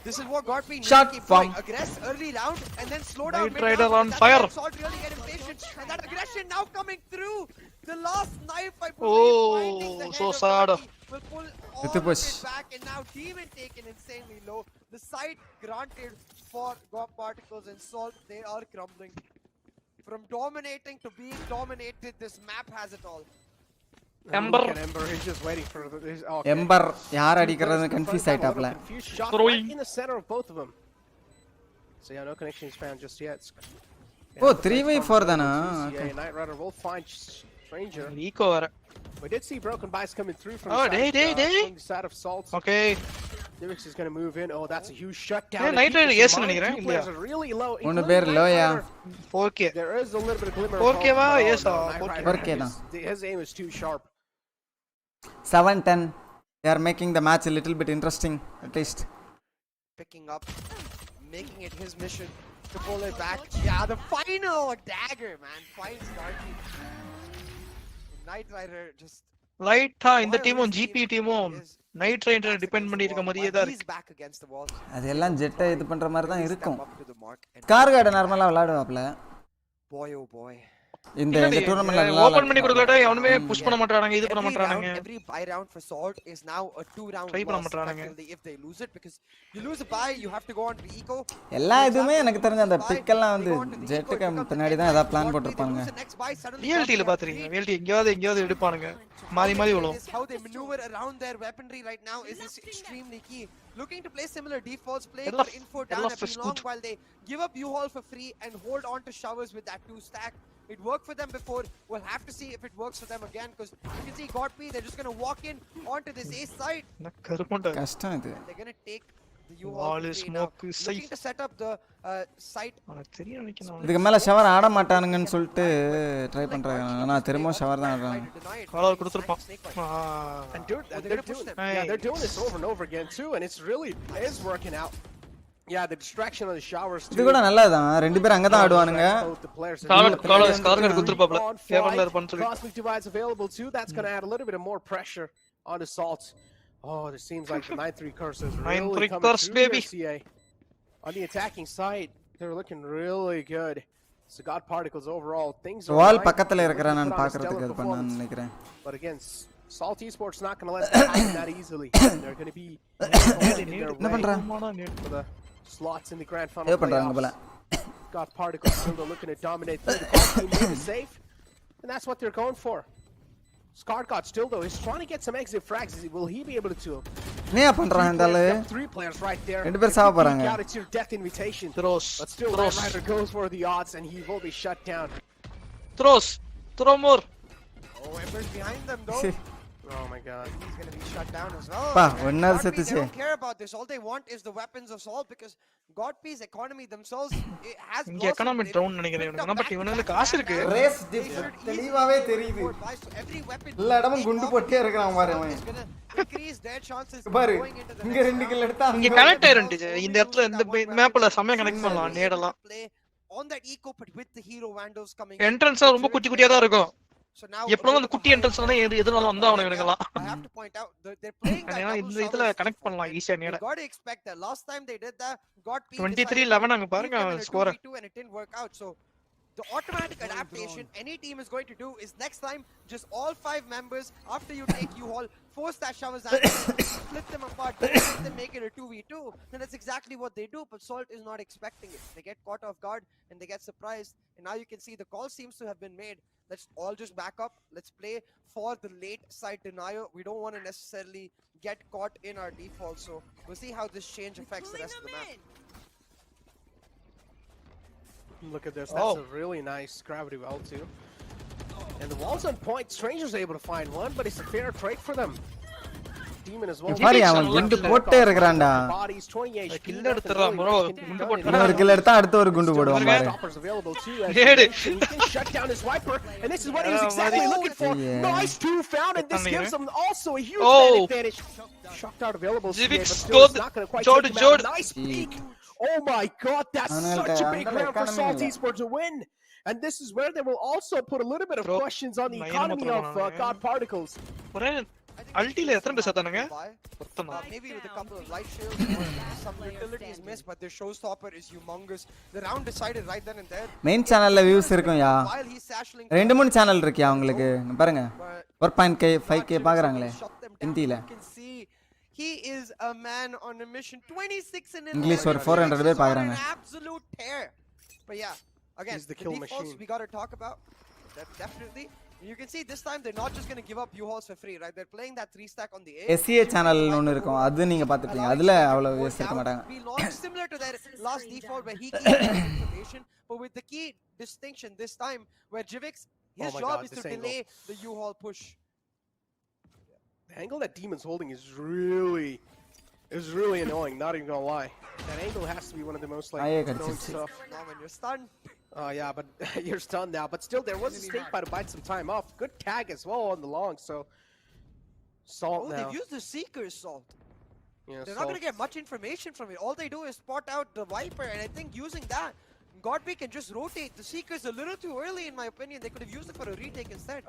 This is what God P needs Short to keep form. doing. Aggress early round and then slow down. Night Rider on fire. Salt really get impatient and that aggression now coming through. The last knife I Oh, finding the so head of sad. Rocky will pull all of push. it back and now Demon taken insanely low. The side granted for God Particles and Salt, they are crumbling. From dominating to being dominated, this map has it all. Ember. Look at Ember, he's just waiting for this. Okay. Ember yaar Two adikradhu players in confuse front of him, a aitapla. little confused shot Throwing. right in the center of both of them. So yeah, no connection is found just yet. Oh, 3v4 dana. Okay. Night Rider will find Stranger. Eco vara. We did see broken buys coming through from, Oh, the, side, day. from the side of Salt. Okay. Divix is going to move in. Oh, that's a huge shutdown. Yeah, And Night keep Rider this yes in mind, nenikiren two illaya. players are really low. One including pair Night low, Rider. yeah. 4K. There is a little bit of glimmer 4K of hope, va? but Yes, Night 4K. Rider, 4K da. his aim is too sharp. 7-10. They are making the match a little bit interesting at least. Picking up, making it his mission to pull it back. Yeah, the final dagger, man. Finds Darky. Night Rider just. Light இந்த டீமும் GP டீமும் night rider depend பண்ணி இருக்க மாதிரியே தான் He's இருக்கு. back against the wall. அதெல்லாம் ஜெட்டை இது பண்ற மாதிரி தான் இருக்கும். Up to the mark and car card நார்மலா விளையாடுவாப்ல. boy oh boy. இந்த டூர்னமெண்ட்ல ஓபன் பண்ணி கொடுக்கலடா எவனுமே புஷ் பண்ண மாட்டானுங்க இது பண்ண மாட்டானுங்க. Every buy round for Salt is now a 2-round Try பண்ண loss மாட்டானுங்க. if they lose it because you lose a buy you have to go on to eco. எல்லா இதுமே எனக்கு தெரிஞ்ச அந்த பிக் எல்லாம் வந்து ஜெட்டுக்கு பின்னாடி தான் ஏதாவது பிளான் போட்டுருப்பாங்க. VLT-ல பாத்துறீங்க. VLT எங்கயாவது எடுப்பானுங்க. மாறி விழும். How they maneuver around their weaponry right now is extremely key. Looking to play similar defaults, play for info down at long while they give up U-Haul for free and hold on to showers with that 2-stack. It worked for them before. We'll have to see if it works for them again because you can see God P, they're just going to walk in onto this A side. கஷ்டம் இது. They're going to take the U-Haul smoke looking to set up the site. இதுக்கு மேல shower ஆட மாட்டானுங்கன்னு சொல்லிட்டு try பண்றாங்க. ஆனா திரும்ப shower தான் ஆடுறாங்க. ஃபாலோ கொடுத்துறோம். And dude, they're doing this over and over again too and it's really is working out. Yeah, the distraction of the showers too. இது கூட நல்லதுதான். ரெண்டு பேரும் அங்க தான் ஆடுவானுங்க. கார்டு கொடுத்துறப்பாப்ல. கேவல்ல இருப்பான்னு சொல்லி. Cosmic Divide's available too. That's going to add a little bit of more pressure on the Salts. Oh, this seems like the 9-3 curse is really coming through baby. CA. On the attacking side, they're looking really good. So God Particles overall things are வால் பக்கத்துல இருக்கற நான் பார்க்கிறதுக்கு அது பண்ணான்னு நினைக்கிறேன். But again, Salt Esports not going to let that happen that easily. They're going to be என்ன பண்றான்? for the slots in the grand final playoffs. God Particles still looking to dominate through the ball team, made it safe, and that's what they're going for. Scarcott still though is trying to get some exit frags. Will he be able to? என்ன பண்றான் இந்த ஆளு? 3 players right there. ரெண்டு பேர் சாவ போறாங்க. It's your death invitation. Throws. But still, Red Rider goes for the odds, and he will be shut down. Throw more. Oh, Ember's behind them though. Oh my god, he's gonna be shut down as well. Pa, winner They don't care about this. All they want is the weapons of Salt because God P's economy themselves it has இங்க economic down நினைக்கிறேன் இவனுக்கு. But இவனுக்கு காசு இருக்கு. Race different தெளிவாவே தெரியுது. எல்லா இடமும் குண்டு போட்டே இருக்கான் பாரு அவன். Increase their chances பாரு இங்க 2 கில் எடுத்தா இங்க கனெக்ட் ஆயிருந்துச்சு. இந்த இடத்துல இந்த மேப்ல சமயம் கனெக்ட் பண்ணலாம் நேடலாம். On that eco but with the hero vandals coming. Entrance ரொம்ப குட்டியா தான் இருக்கும். எப்பவும் அந்த குட்டி என்ட்ரன்ஸ்ல தான் எதுனாலும் வந்தா அவனுக்கு இவனுங்கலாம். I have to point out they're playing that இந்த இதுல கனெக்ட் பண்ணலாம் ஈஸியா நேட. You got to expect that last time they did that got 23-11 அங்க பாருங்க score. And it didn't work out. So the automatic adaptation any team is going to do is next time just all 5 members after you take you all force that showers and flip them apart, let them make it a 2v2. Then that's exactly what they do, but Salt is not expecting it. They get caught off guard and they get surprised, and now you can see the call seems to have been made let's all just back up. Let's play for the late side denial. We don't want to necessarily get caught in our default, so we'll see how this change affects the rest of the map. Look at this. That's a really nice gravity well too. And the wall's on point. Stranger's able to find one, but it's a fair trade for them. Demon as well. பாரு அவன் குண்டு போட்டே இருக்கறான்டா. Kill எடுத்துறான் bro. குண்டு போட்டு இன்னொரு kill எடுத்தா அடுத்து ஒரு குண்டு போடுவான் பாரு. ஏடு. Shut down his wiper, and this is what he was exactly looking for. Nice two found, and this gives him also a huge advantage. Shocked out available. Jivik but still it's not going to quite take him out. Nice peek. Oh my god, that's such a big round for Salty Esports to win. And this is where they will also put a little bit of questions on the economy of God Particles. Ulti la எத்தனை பேர் செத்தானுங்க? Maybe with a couple of light shields, some utilities missed, but their showstopper is humongous. The round decided right then and there. Main சேனல்ல views இருக்கும்யா. 2-3 channel இருக்குயா உங்களுக்கு. பாருங்க. 4.5k 5k பாக்குறாங்களே ஹிந்தில. He is a man on a mission. 26 in English or 400 பேர் பாக்குறாங்க. Absolute tear. But yeah, again, the kill machine. We got to talk about that definitely. You can see this time they're not just going to give up U-Hauls for free, right? They're playing that 3 stack on the A. SCA channel ஒன்னு இருக்கும். அது நீங்க பாத்துப்பீங்க. அதுல அவ்வளவு waste இருக்க மாட்டாங்க. We launched similar to their last default where he keeps information, but with the key distinction this time where Jivix, his job is to delay the U-Haul push. The angle that Demon's holding is really annoying, not even gonna lie. That angle has to be one of the most like annoying stuff. Now when you're stunned. Oh yeah, but you're stunned now. But still, there was a snake bite to bite some time off. Good tag as well on the long, so Salt now. They've used the Seeker's Salt. Yeah, they're not going to get much information from it. All they do is spot out the Viper, and I think using that, Godby can just rotate. The Seeker's a little too early in my opinion. They could have used it for a retake instead.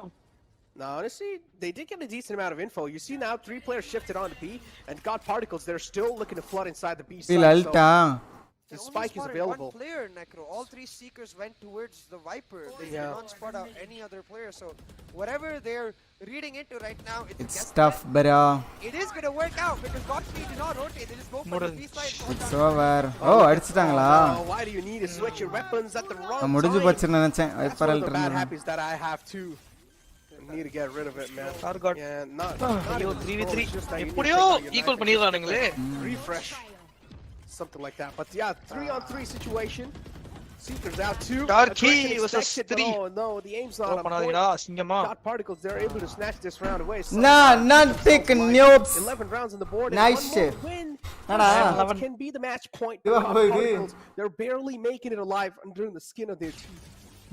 No, honestly, they did get a decent amount of info. You see now 3 players shifted on to B, and God Particles, they're still looking to flood inside the B side. So the spike is available. One player, Necro. All 3 Seekers went towards the Viper. They did not spot out any other player. So whatever they're reading into right now, it's tough, but it is going to work out because Godby did not rotate. They just go for the B side. It's over. Oh, அடிச்சிட்டாங்களா? Why do you need to switch your weapons at the wrong time? முடிஞ்சு போச்சுன்னு நினைச்சேன். That's one of the bad habits that I have too. Need to get rid of it, man. Yeah, not 3v3. எப்படியோ equal பண்ணிரலாம்ங்களே. Refresh. Something like that. But yeah, 3-on-3 situation. Seekers out 2. Darky versus 3. Oh no, the aim's not on point. சிங்கமா. God Particles, they're able to snatch this round away. Not pick noobs. 11 rounds on the board. Nice shit. Can be the match point. God Particles, they're barely making it alive under the skin of their teeth.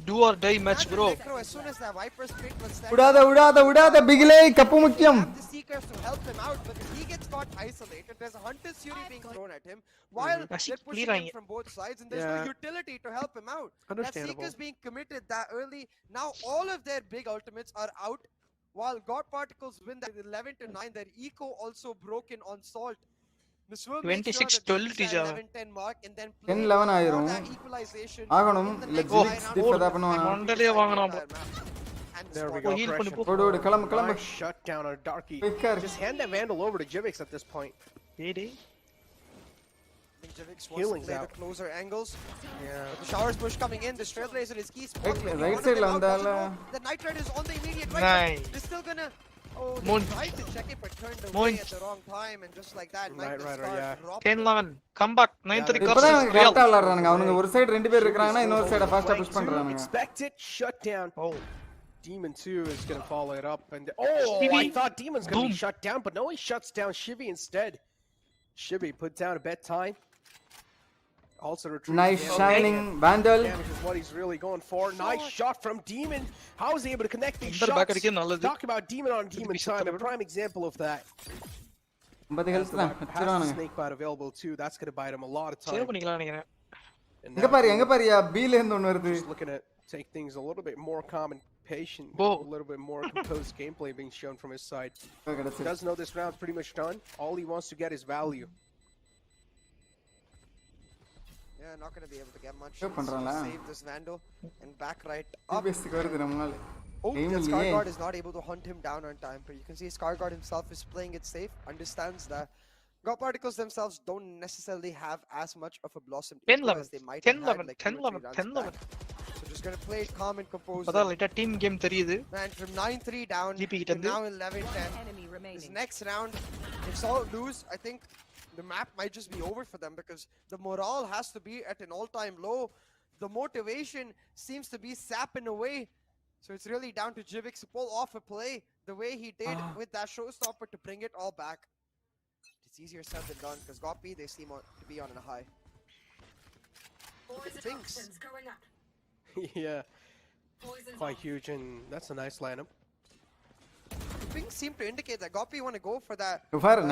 Do or die match, bro. As soon as that Viper split was set, உடாத பிகிலே cup முக்கியம். the Seekers to help him out because he gets caught isolated. There's a Hunter's Fury being thrown at him while they're pushing him from both sides, and there's no utility to help him out. That Seekers being committed that early. Now all of their big ultimates are out, while God Particles win that 11-9. Their eco also broken on Salt. 26-12 டீஜா 10-11 ஆயிரும் ஆகணும் இல்ல ஜிவிக்ஸ் differ பண்ணுவாங்க மண்டலே வாங்கணும் There we go. Heal பண்ணி போ கிளம்பு Nice shut down on Darky. Just hand that Vandal over to Jivix at this point. AD Jivix wants to play the closer angles. Yeah. The showers push coming in. The Trailblazer is key spot. Right side la andala. The Night Rider is on the immediate right. They're still gonna they tried to check it but turned away at the wrong time and just like that Night Rider, yeah. 10-11 come back 9-3 இப்பதான் கரெக்ட்டா விளையாடுறாங்க அவனுங்க ஒரு side ரெண்டு பேர் இருக்காங்கன்னா இன்னொரு சைட ஃபாஸ்டா புஷ் பண்றாங்க Expected shut down. Oh. Demon 2 is going to follow it up and I thought Demon's going to be shut down but no, he shuts down Shivy instead. Shivy put down a bedtime. Also nice shining Vandal. Damage is what he's really going for. Nice shot from Demon. How is he able to connect these shots? Talk about Demon on Demon time. A prime example of that. But the health has snake bite available too. That's going to bite him a lot of time. Save பண்ணிக்கலாம் நினைக்கிறேன் எங்க பாரியா B ல இருந்து ஒன்னு வருது. Just looking at take things a little bit more calm and patient. A little bit more composed gameplay being shown from his side. He does know this round's pretty much done. All he wants to get is value. Yeah, not going to be able to get much. Save this Vandal and back right up. Oh, that Scarguard is not able to hunt him down on time, but you can see Scarguard himself is playing it safe, understands that God Particles themselves don't necessarily have as much of a blossom as they might have had, like 10-11 So Just gonna play calm and composed. அதான் லைட்டா team game தெரியுது. Man, from 9-3 down to now 11-10. This next round, if Salt lose, I think the map might just be over for them because the morale has to be at an all-time low. The motivation seems to be sapping away. So it's really down to Jivix to pull off a play the way he did with that showstopper to bring it all back. It's easier said than done because Gopi, they seem to be on a high. Things. Yeah. Quite huge, and that's a nice lineup. Things seem to indicate that Gopi want to go for that.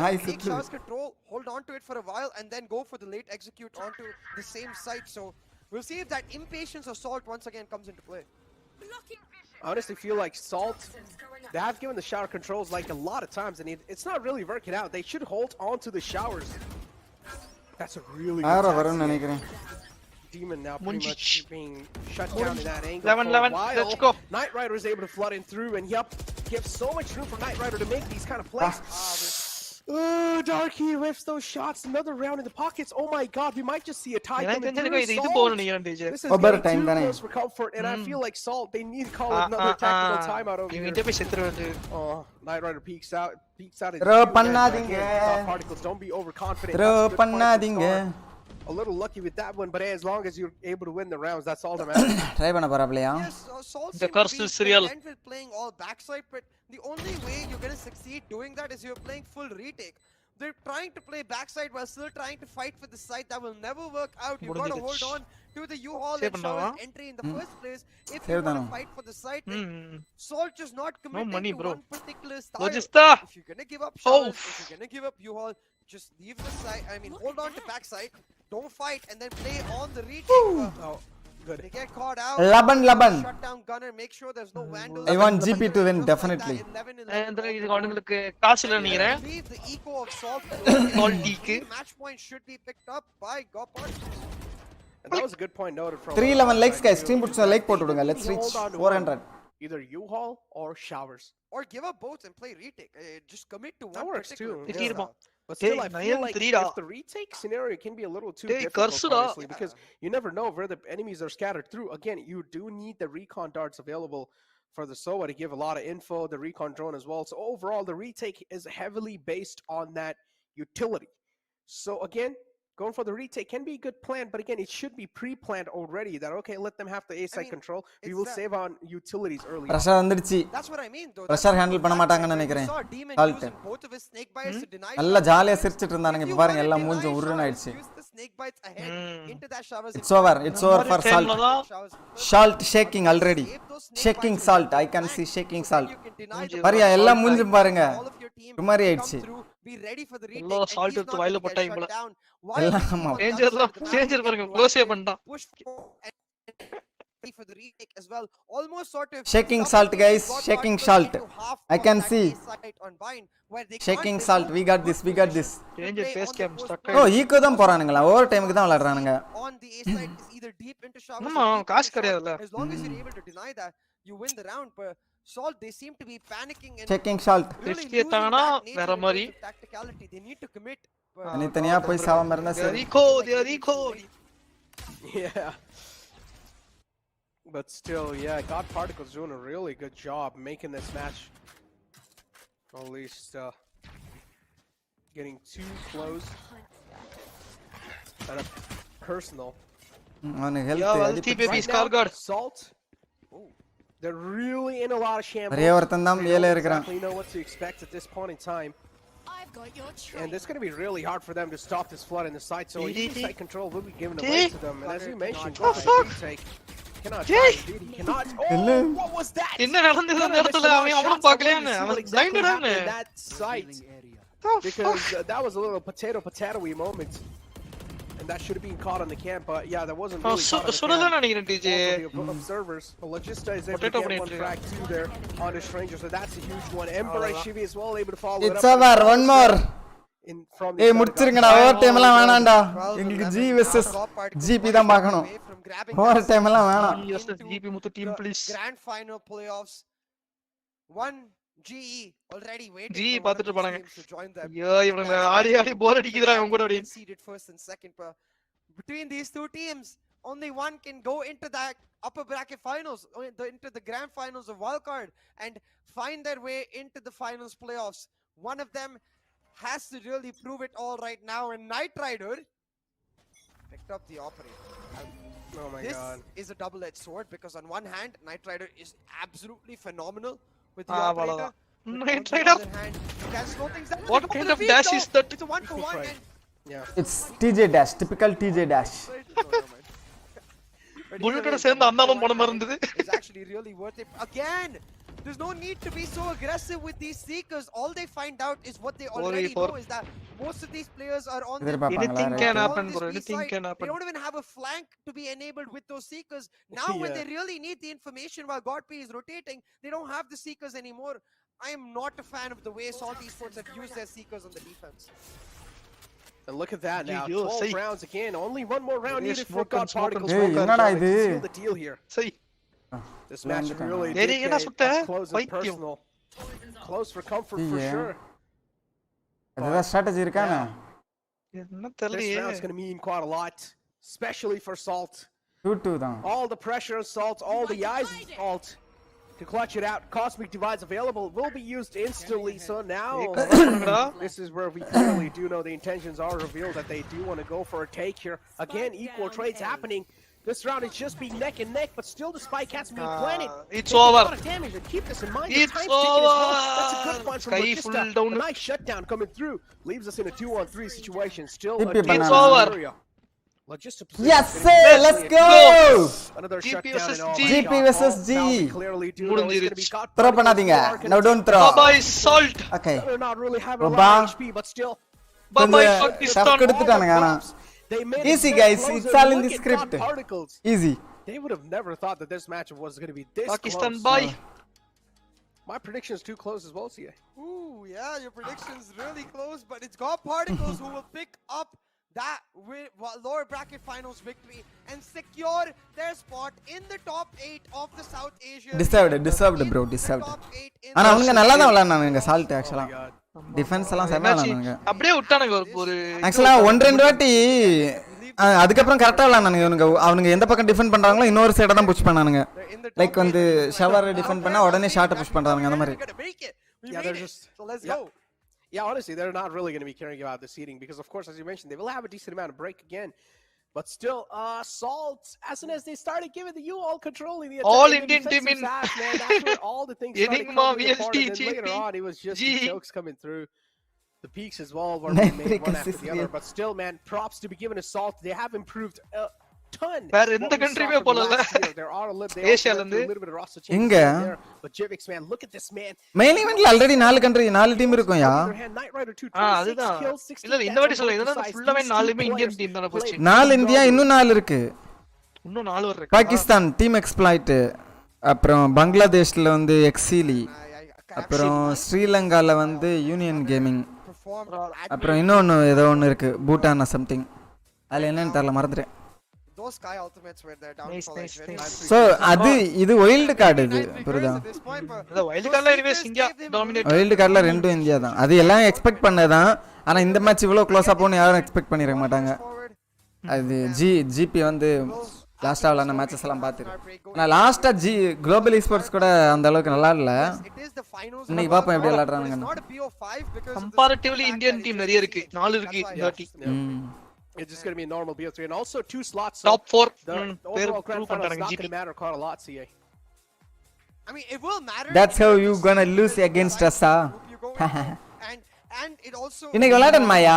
Nice. Take shots control, hold on to it for a while, and then go for the late execute onto the same site. So we'll see if that impatience of Salt once again comes into play. I honestly feel like Salt, they have given the shower controls like a lot of times, and it's not really working out. They should hold on to the showers. That's a really good Demon now pretty much being shut down in that angle 11, let's go. Knight Rider is able to flood in through, and yep, gives so much room for Knight Rider to make these kind of plays. Darky whiffs those shots. Another round in the pockets. Oh my god, we might just see a tie coming through. This is getting too close for comfort, and I feel like Salt, they need to call another tactical timeout over here. Oh, Knight Rider peeks out particles. Don't be overconfident. A little lucky with that one, but as long as you're able to win the rounds, that's all that matters. Try பண்ண போறாப்லையா? The curse is real. Playing all backside, but the only way you're going to succeed doing that is you're playing full retake. They're trying to play backside while still trying to fight for the side. That will never work out. You've got to hold on to the U-Haul and Shower's entry in the first place if you want to fight for the side. Salt just not committing to one particular style. If you're going to give up Showers, if you're going to give up U-Haul, just leave the side. I mean, hold on to backside. Don't fight and then play on the retake. Good. They get caught out. Laban. Shut down gunner. Make sure there's no vandals. I want GP to win definitely. இது உங்களுக்கு காசு இல்ல நினைக்கிறேன். Leave the eco of Salt. Match point should be picked up by Gopar. That was a good point noted from 311 likes guys. Stream puts a like போட்டு விடுங்க. Let's reach 400. Either U-Haul or Showers. Or give up both and play retake. Just commit to one works particular too. But still, I feel like if the retake scenario can be a little too difficult, honestly, because you never know where the enemies are scattered through. Again, you do need the recon darts available for the SOA to give a lot of info, the recon drone as well. So overall, the retake is heavily based on that utility. So again, going for the retake can be a good plan, but again, it should be pre-planned already that, okay, let them have the A-side control. We will save on utilities early. Pressure வந்துருச்சு. That's what I mean though. Pressure handle பண்ண மாட்டாங்கன்னு நினைக்கிறேன். Halt. நல்லா ஜாலியா சிரிச்சிட்டு இருந்தானுங்க. இப்ப பாருங்க எல்லாம் மூஞ்சி உருன்னு ஆயிடுச்சு. It's over. It's over for Salt. Salt shaking already. Shaking Salt. I can see shaking Salt. பாரியா எல்லாம் மூஞ்சி பாருங்க. குமாரி ஆயிடுச்சு. Be ready for the retake. எல்லாம் Salt எடுத்து வாயில போட்டாங்க போல. எல்லாம் டேஞ்சர் பாருங்க க்ளோஸ் பண்ணிட்டான். For the retake as well, almost sort of shaking Salt guys, shaking Salt. I can see shaking Salt. We got this. Danger face cam stuck. Oh, eco தான் போறானுங்களா? ஓவர் டைமுக்கு தான் விளையாடுறானுங்க. On the A side is either deep into Showers. ஆமா காசு கிடையாதுல. As long as you're able to deny that, you win the round. But Salt, they seem to be panicking and shaking Salt. Risk ஏத்தானா வேற மாதிரி. Tacticality, they need to commit. தனியா போய் சாவாம இருந்தா சரி. Rico. Yeah. But still, yeah, God Particles doing a really good job making this match. At least getting too close. And a personal. On health. TPP Scarguard. Salt. They're really in a lot of shambles. ஒரே ஒருத்தன் தான் மேலே இருக்கறான். They know what to expect at this point in time. And it's going to be really hard for them to stop this flood in the side. So side control will be given away to them. And as you mentioned, retake cannot. Oh, what was that? என்ன நடந்தது அந்த இடத்துல அவன் அவனும் பார்க்கலையானே அவன் blinded that site. Because that was a little potato-y moment. And that should have been caught on the camp, but yeah, that wasn't really caught on the camp. Observers. But Logista is able to get one frag too there on the stranger, so that's a huge one. Ember and Shivi as well able to follow it up. It's over, one more. ஏய் முடிச்சிருங்கடா over time எல்லாம் வேணாம்டா எங்களுக்கு G vs GP தான் பார்க்கணும் over time எல்லாம் வேணாம் GP Muthu team please Grand final playoffs 1 GE already waiting GE பாத்துட்டு போறாங்க ஐயோ இவங்க ஆடி போர் அடிக்குதுடா இவங்க கூட அப்படியே seeded first and second, but between these two teams only one can go into that upper bracket finals, into the grand finals of wildcard and find their way into the finals playoffs. One of them has to really prove it all right now, and Knight Rider picked up the operator. Oh my This god. is a double-edged sword because on one hand, Knight Rider is absolutely phenomenal with the operator. Knight On the Rider. other hand, he can slow things down. What kind of dash is that? It's a 1-for-1 and Yeah. It's TJ dash, typical TJ dash. புல்லட்டோட சேர்ந்து அந்தாலும் போன மாதிரி இருந்தது. It's actually really worth it. Again, there's no need to be so aggressive with these seekers. All they find out is what they already know is that most of these players are on the Anything can happen, bro. Anything can They happen. don't even have a flank to be enabled with those seekers. Now when they really need the information while Godpay is rotating, they don't have the seekers anymore. I am not a fan of the way Salt Esports have used their seekers on the defense. And look at that now. Yo, 12 rounds again. Only one more round needed for smoke God and smoke Particles. and smoke. Hey, to seal the deal here. Say. This match really Hey, did என்ன get சுட்ட? up close and personal. Close for comfort for Yeah. sure. ஏதாவது strategy இருக்கானே? என்ன This தெரியலையே. round's going to mean quite a lot, especially for Salt. 2-2 தான். All the pressure on Salt, all the eyes on Salt to clutch it out. Cosmic Divides available will be used instantly. So now this is where we clearly do know the intentions are revealed that they do want to go for a take here. Again, equal trades happening. This round is just being neck and neck, but still the spike has been planted. It's Taking over. A lot of damage, and keep this in mind. It's the time's ticking as well. over. That's a good one from Sky Batista. full down. A nice shutdown coming through. Leaves us in a 2-on-3 situation. Still a It's decent over. area. Logistic Yes, position sir. getting Let's clearly go. Another GP shutdown versus and all. G. GP versus G. Now we clearly do know it's going to be God Throw Particles பண்ணாதீங்க. who are gonna No, don't take throw. Bye bye Salt. Okay. They're not really having a lot Baba. of HP, but still. Bye bye கொஞ்சம் Pakistan. tough கொடுத்துட்டானுங்க ஆனா. They made Easy it guys, closer. it's all in Look the at script. God Particles. Easy. They would have never thought that this match was going to be this Pakistan close. bye. My prediction is too close as well, CA. Ooh, yeah, your prediction's really close, but it's God Particles who will pick up that lower bracket finals victory and secure their spot in the top 8 of the South Asia. Deserved bro, deserved. ஆனா அவங்க நல்லா தான் விளையாடுனாங்க salt ஆக்சுவலா. Defence எல்லாம் செமையா விளையாடுனாங்க. அப்படியே விட்டானுங்க ஒரு ஆக்சுவலா 1-2 வாட்டி அதுக்கப்புறம் கரெக்டா விளையாடுனானுங்க. அவனுங்க எந்த பக்கம் டிஃபெண்ட் பண்றாங்களோ இன்னொரு சைட தான் புஷ் பண்ணானுங்க. லைக் வந்து ஷவர் டிஃபெண்ட் பண்ணா உடனே ஷாட் புஷ் பண்றாங்க அந்த மாதிரி. Yeah, they're just so let's go. go. Yeah, honestly, they're not really going to be caring about the seeding because, of course, as you mentioned, they will have a decent amount of break again. But still, Salt, as soon as they started giving the all controlling the attack, all Indian team in fast, man, that's where all the things started Enigma, coming apart, and then VST, later on, it was just G. the jokes coming through. The peaks as well were being made one after the other. But still, man, props to be given to Salt. They have improved a ton. வேற எந்த கண்ட்ரியுமே போலல ஏசியால இருந்து எங்க but Jivix, man, look at this man. Main ஈவென்ட்ல already 4 team இருக்கும்யா. அதுதான் இல்ல இந்த வாட்டி சொல்ல இதெல்லாம் ஃபுல்லாவே 4மே இந்தியன் டீம் தான போச்சு. 4 இந்தியா இன்னும் 4 இருக்கு. இன்னும் 4 இருக்கு. பாகிஸ்தான் டீம் எக்ஸ்ப்ளாய்ட், அப்புறம் பங்களாதேஷ்ல வந்து எக்ஸிலி, அப்புறம் ஸ்ரீலங்கால வந்து யூனியன் கேமிங், அப்புறம் இன்னொன்னு ஏதோ ஒன்னு இருக்கு பூட்டான் சம்திங். அதுல என்னன்னு தெரியல மறந்துட்டேன். Those Sky Ultimates were their downfall. So அது இது வைல்ட் கார்டு இது புரியுதா? அத வைல்ட் கார்டுல எனிவேஸ் இந்தியா டாமினேட். வைல்ட் கார்டுல ரெண்டும் இந்தியா தான். அது எல்லாம் எக்ஸ்பெக்ட் பண்ணதான். ஆனா இந்த மேட்ச் இவ்ளோ க்ளோஸா போன்னு யாரும் எக்ஸ்பெக்ட் பண்ணிர மாட்டாங்க. அது ஜிபி வந்து லாஸ்டா விளையாடுன மேட்சஸ் எல்லாம் பாத்துறேன். நான் லாஸ்டா குளோபல் ஈஸ்போர்ட்ஸ் கூட அந்த அளவுக்கு நல்லா இல்ல. இன்னைக்கு பாப்போம் எப்படி விளையாடுறாங்க. கம்பேரிட்டிவ்லி இந்தியன் டீம் நிறைய இருக்கு. 4 இருக்கு இந்த வாட்டி. It's just going to be a normal BO3 and also 2 slots. Top 4. The overall grand final is not going to matter quite a lot, CA. I mean, it will matter. That's how you gonna lose against us, and it also இன்னைக்கு விளையாடணும் மாயா.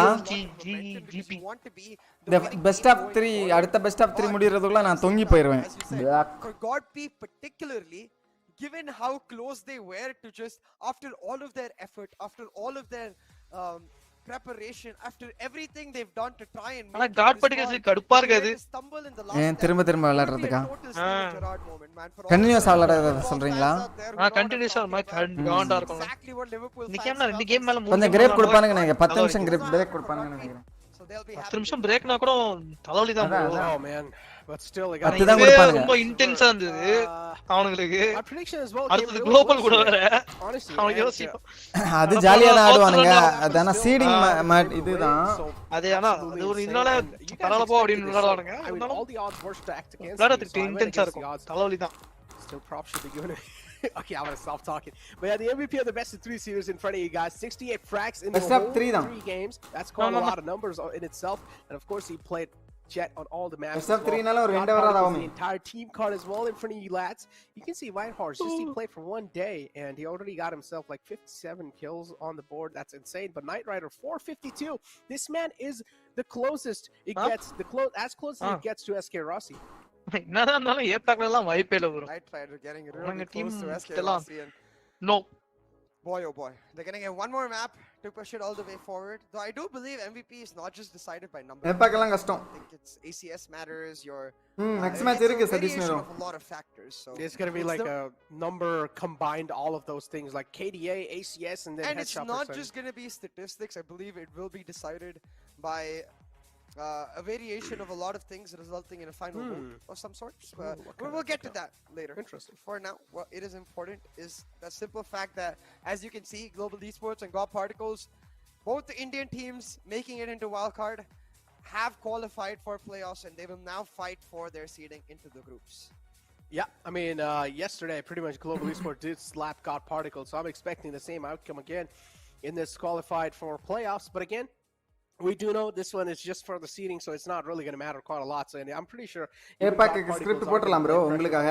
the best of 3 அடுத்த best of 3 முடியறதுக்குள்ள நான் தொங்கி போயிடுவேன். For God be particularly given how close they were to just after all of their effort, after all of their preparation, after everything they've done to try and ஆனா God particles கடுப்பா இருக்காது. ஏன் திரும்ப விளையாடுறதுக்கா? கண்டினியூஸா விளையாடுறத சொல்றீங்களா? கண்டினியூஸா காண்டா இருக்கும். இன்னைக்கு என்ன 2 கேம் மேல கொஞ்சம் கிரேப் கொடுப்பானுங்க. நீங்க 10 நிமிஷம் கிரேப் பிரேக் கொடுப்பானுங்க நினைக்கிறேன். So So they'll be 10 நிமிஷம் பிரேக்னா கூட தலைவலி தான் bro. Oh man, but still they got ரொம்ப இன்டென்ஸா இருந்தது அவங்களுக்கு. அடுத்து குளோபல் கூட வேற அவனுக்கு யோசிப்போம். அது ஜாலியா தான் ஆடுவானுங்க. அதான சீடிங் இதுதான். அது ஆனா அது ஒரு இதனால பரவாயில்ல போ அப்படின்னு விளையாடுவானுங்க. விளையாடுறதுக்கு இன்டென்ஸா இருக்கும். தலைவலி தான். Still props should be given. Okay, I'm gonna stop talking. But yeah, the MVP of the best of 3 series in front of you guys. 68 frags in the whole 3 games. That's quite a lot of numbers in itself. And of course, he played Jet on all the maps. Best of 3 nala or win varada the entire team card as well in front of you lads. You can see Whitehorse just he played for 1 day and he already got himself like 57 kills on the board. That's insane. But Knight Rider 452. This man is the closest it gets as close as it gets to SK Rossi. என்னதான் இருந்தாலும் ஏத்தாக்கலாம் வாய்ப்பே இல்ல bro. Knight Rider getting really close to SK Rossi. No. Boy, oh boy. They're gonna get one more map to push it all the way forward. Though I do believe MVP is not just decided by numbers. ஏப்பாக்கலாம் கஷ்டம். I think it's ACS matters, your next match irukku Sadishmero. A lot of factors. So it's going to be like a number combined all of those things like KDA, ACS and then and it's not just going to be statistics. I believe it will be decided by a variation of a lot of things resulting in a final vote of some sort. We'll get to that later. Interesting. For now, what it is important is the simple fact that, as you can see, Global Esports and God Particles, both the Indian teams making it into wildcard, have qualified for playoffs and they will now fight for their seeding into the groups. Yeah, I mean, yesterday pretty much Global Esports did slap God Particles, so I'm expecting the same outcome again in this qualified for playoffs. But again, we do know this one is just for the seeding, so it's not really going to matter quite a lot. So I'm pretty sure. script போடலாம் bro உங்களுக்காக.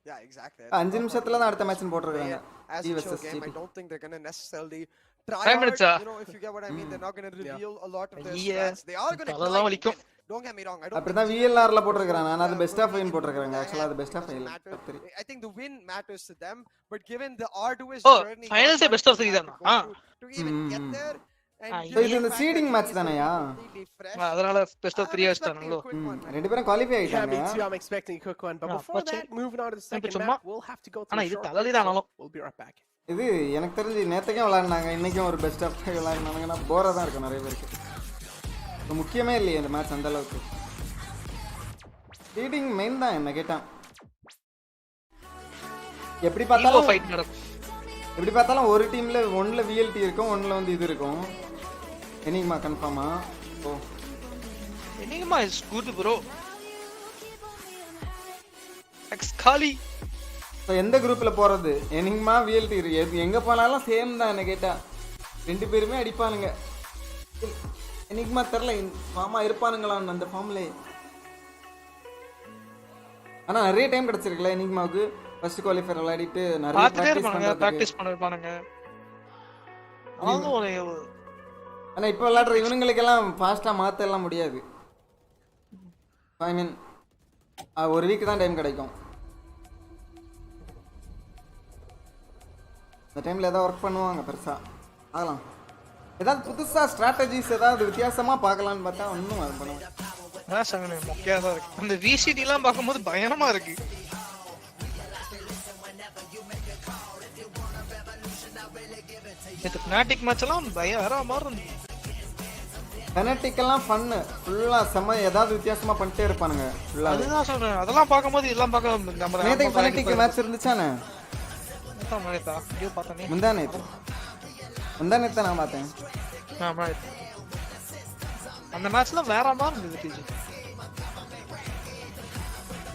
Yeah, exactly. 5 நிமிஷத்துல தான் அடுத்த match போட்டுருக்காங்க. As a show game, I don't think they're going to necessarily try 5 minutes. You know, if you get what I mean, they're not going to reveal a lot of their strats. They are going to try. Don't get me wrong. I don't. அப்படி தான் VLR ல போட்டுருக்காங்க. நான் அது best of 5 போட்டுருக்காங்க. Actually அது best of 5. I think the win matters to them, but given the arduous journey finals best of 3 தானா? To even get there. So இது இந்த சீடிங் மேட்ச் தானயா? அதனால பெஸ்ட் ஆஃப் 3 ஆயிட்டாங்களோ. ரெண்டு பேரும் குவாலிஃபை ஆயிட்டாங்க. I'm expecting a quick one, but before that, moving on to the second map, we'll have to go through. ஆனா இது தலைவலி தானாலும். We'll be right back. இது எனக்கு தெரிஞ்சு நேத்துக்கே விளையாடுனாங்க, இன்னைக்கும் ஒரு பெஸ்ட் ஆஃப் 5 விளையாடுனாங்கன்னா போரா தான் இருக்கும் நிறைய பேருக்கு. இது முக்கியமே இல்லையே இந்த மேட்ச் அந்த அளவுக்கு. சீடிங் மெயின் தான் என்ன கேட்டா. எப்படி பார்த்தாலும் ஃபைட் நடக்கும். எப்படி பார்த்தாலும் ஒரு டீம்ல ஒன்ல VLT இருக்கும், ஒன்ல வந்து இது இருக்கும். எனிமா கன்ஃபார்மா? ஓ எனிமா இஸ் குட் bro. எக்ஸ்காலி. சோ எந்த குரூப்ல போறது? எனிமா VLT இருக்கு. எங்க போனாலும் சேம் தான் என்ன கேட்டா. ரெண்டு பேருமே அடிப்பானுங்க. எனிமா தெரியல ஃபார்மா இருப்பானுங்களா அந்த ஃபார்ம்ல. ஆனா நிறைய டைம் கிடைச்சிருக்குல எனிமாவுக்கு. ஃபர்ஸ்ட் குவாலிஃபயர் விளையாடிட்டு நிறைய பிராக்டீஸ் பண்ணிருப்பானுங்க. ஆனா இப்போ விளையாடுற இவனுங்களுக்கு எல்லாம் ஃபாஸ்டா மாத்த எல்லாம் முடியாது. ஐ மீன் ஒரு வீக் தான் டைம் கிடைக்கும். இந்த டைம்ல ஏதாவது ஒர்க் பண்ணுவாங்க பெருசா. ஆகலாம். ஏதாவது புதுசா ஸ்ட்ராட்டஜிஸ் ஏதாவது வித்தியாசமா பார்க்கலாம்னு பார்த்தா ஒன்றும் அது பண்ணுவாங்க. அதான் சங்கனே மொக்கையா தான் இருக்கு. அந்த VCD எல்லாம் பார்க்கும்போது பயங்கரமா இருக்கு. இந்த Fnatic மேட்ச் எல்லாம் வேற மாதிரி இருந்துச்சு. Fnatic எல்லாம் ஃபன் ஃபுல்லா செம ஏதாவது வித்தியாசமா பண்ணிட்டே இருப்பானுங்க ஃபுல்லா. அதுதான் சொல்றேன். அதெல்லாம் பார்க்கும்போது எல்லாம் பார்க்க நம்ம நேத்து Fnatic மேட்ச் இருந்துச்சானே? நேத்தா வீடியோ பார்த்தனே. முந்தானேத்து நான் பார்த்தேன். ஆமா அந்த மேட்ச்ல வேற மாதிரி இருந்துச்சு டிஜி.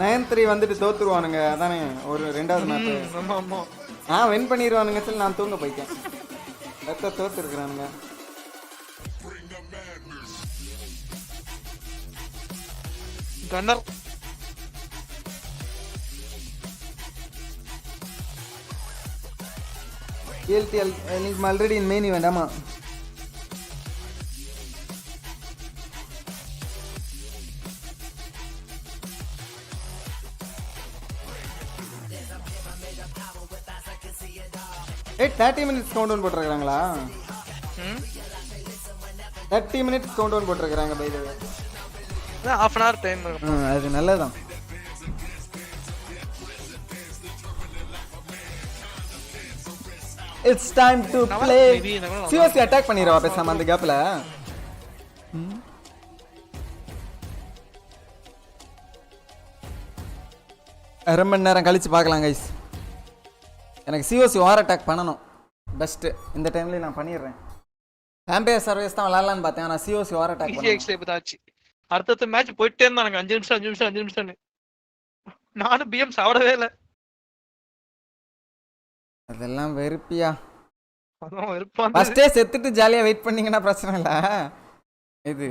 9-3 வந்துட்டு தோத்துருவானுங்க அதானே ஒரு ரெண்டாவது மேட்ச். ஆமா ஆமா. வின் பண்ணிடுவானுங்க சொல்லி நான் தூங்க போயிட்டேன். தோத்து இருக்கிறானுங்க. கன்னர் ELTL நீங்க ஆல்ரெடி இன் மெயின் ஈவென்ட். ஆமா ஏய் 30 மினிட்ஸ் கவுண்ட் டவுன் போட்டுருக்காங்களா? 30 மினிட்ஸ் கவுண்ட் டவுன் போட்டுருக்காங்க by the way. half an hour time இருக்கு. அது நல்லதுதான். It's time to play. COC attack பண்ணிரவா பேசாம அந்த கேப்ல. அரை மணி நேரம் கழிச்சு பார்க்கலாம் கைஸ். எனக்கு சிஓசி வார் அட்டாக் பண்ணணும் பெஸ்ட்டு. இந்த டைம்லேயே நான் பண்ணிடுறேன். வேம்பயர் சர்வீஸ் தான் விளாட்லான்னு பார்த்தேன். ஆனால் சிஓசி வார் அட்டாக் பிஜிஎக்ஸ்ல இப்போ தாச்சு. அடுத்த மேட்ச் போயிட்டே இருந்தாங்க 5 நிமிஷம் 5 நிமிஷம் 5 நிமிஷம்னு. நானும் பிஎம் சாப்பிடவே இல்லை. அதெல்லாம் வெறுப்பியா. அதான் வெறுப்பான். ஃபர்ஸ்டே செத்துட்டு ஜாலியாக வெயிட் பண்ணீங்கன்னா பிரச்சனை இல்லை. இது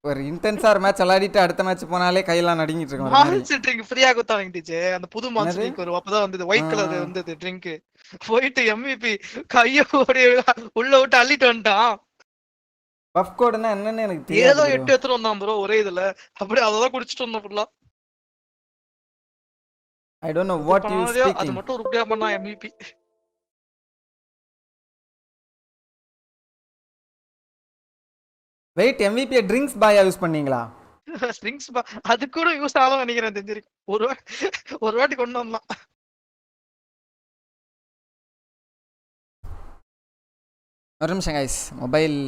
ஒரு இன்டென்ஸாக மேட்ச் விளையாடிட்டு அடுத்த மேட்ச் போனாலே கையெல்லாம் நடுங்கிட்டு இருக்கோம். மான்ஸ்டர் ட்ரிங்க் ஃப்ரீயா கொடுத்தாங்க டீச்சே. அந்த புது மான்ஸ்டர் ட்ரிங்க் வரும். அப்பதான் வந்தது ஒயிட் கலர் வந்தது ட்ரிங்க். போயிட்டு எம்விபி கைய ஓடி உள்ள விட்டு அள்ளிட்டு வந்துட்டான். பஃப் கோடுனா என்னன்னு எனக்கு தெரியாது. ஏதோ 8 எடுத்துட்டு வந்தான் ப்ரோ ஒரே இதுல. அப்படியே அததான் குடிச்சிட்டு வந்தோம் ஃபுல்லா. I don't know what you speaking. அது மட்டும் உருப்படியா பண்ணா எம்விபி. வெயிட், எம்விபி ட்ரிங்க்ஸ் பாயா யூஸ் பண்ணீங்களா? ட்ரிங்க்ஸ் அது கூட யூஸ் ஆகும் நினைக்கிறேன். தெரிஞ்சிருக்கு ஒரு வாட்டி கொண்டு வந்தான். ஒரு நிமிஷம் கைஸ். மொபைல்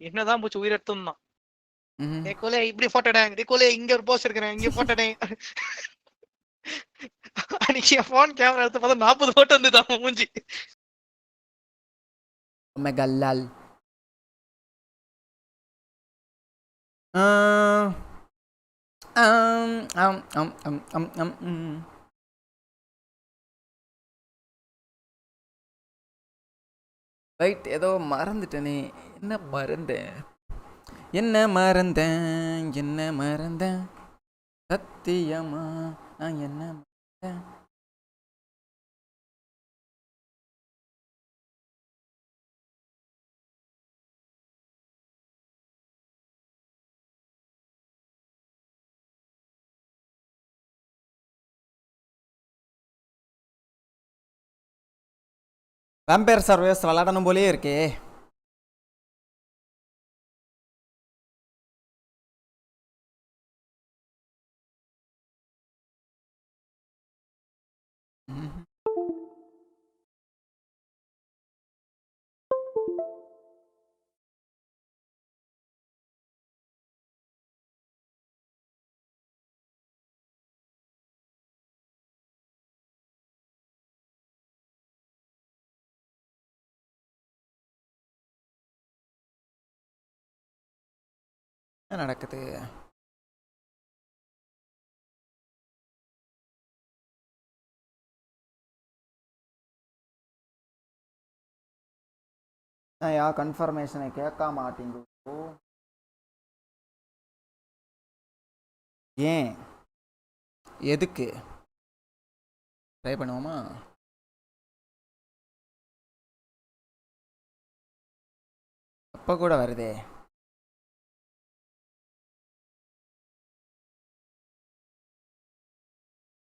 என்னதான் பூச்சி உயிர் எடுத்துந்தான். கோலே இப்படி போட்டோடேன். கோலே இங்க ஒரு போஸ்ட் இருக்கிறேன் இங்க போட்டோடேன். அன்னைக்கு என் போன் கேமரா எடுத்து பார்த்தா 40 போட்டோ வந்துதான் மூஞ்சி. மெகல்லால் ரைட். ஏதோ மறந்துட்டேனே. என்ன மறந்தேன் சத்தியமா நான் என்ன மறந்தேன். வேம்பயர் சர்வீஸ் விளையாடணும் போலே இருக்கே. என்ன நடக்குது? யா கன்ஃபர்மேஷனை கேட்க மாட்டீங்க. ஏன் எதுக்கு ட்ரை பண்ணுவோமா? அப்போ கூட வருதே.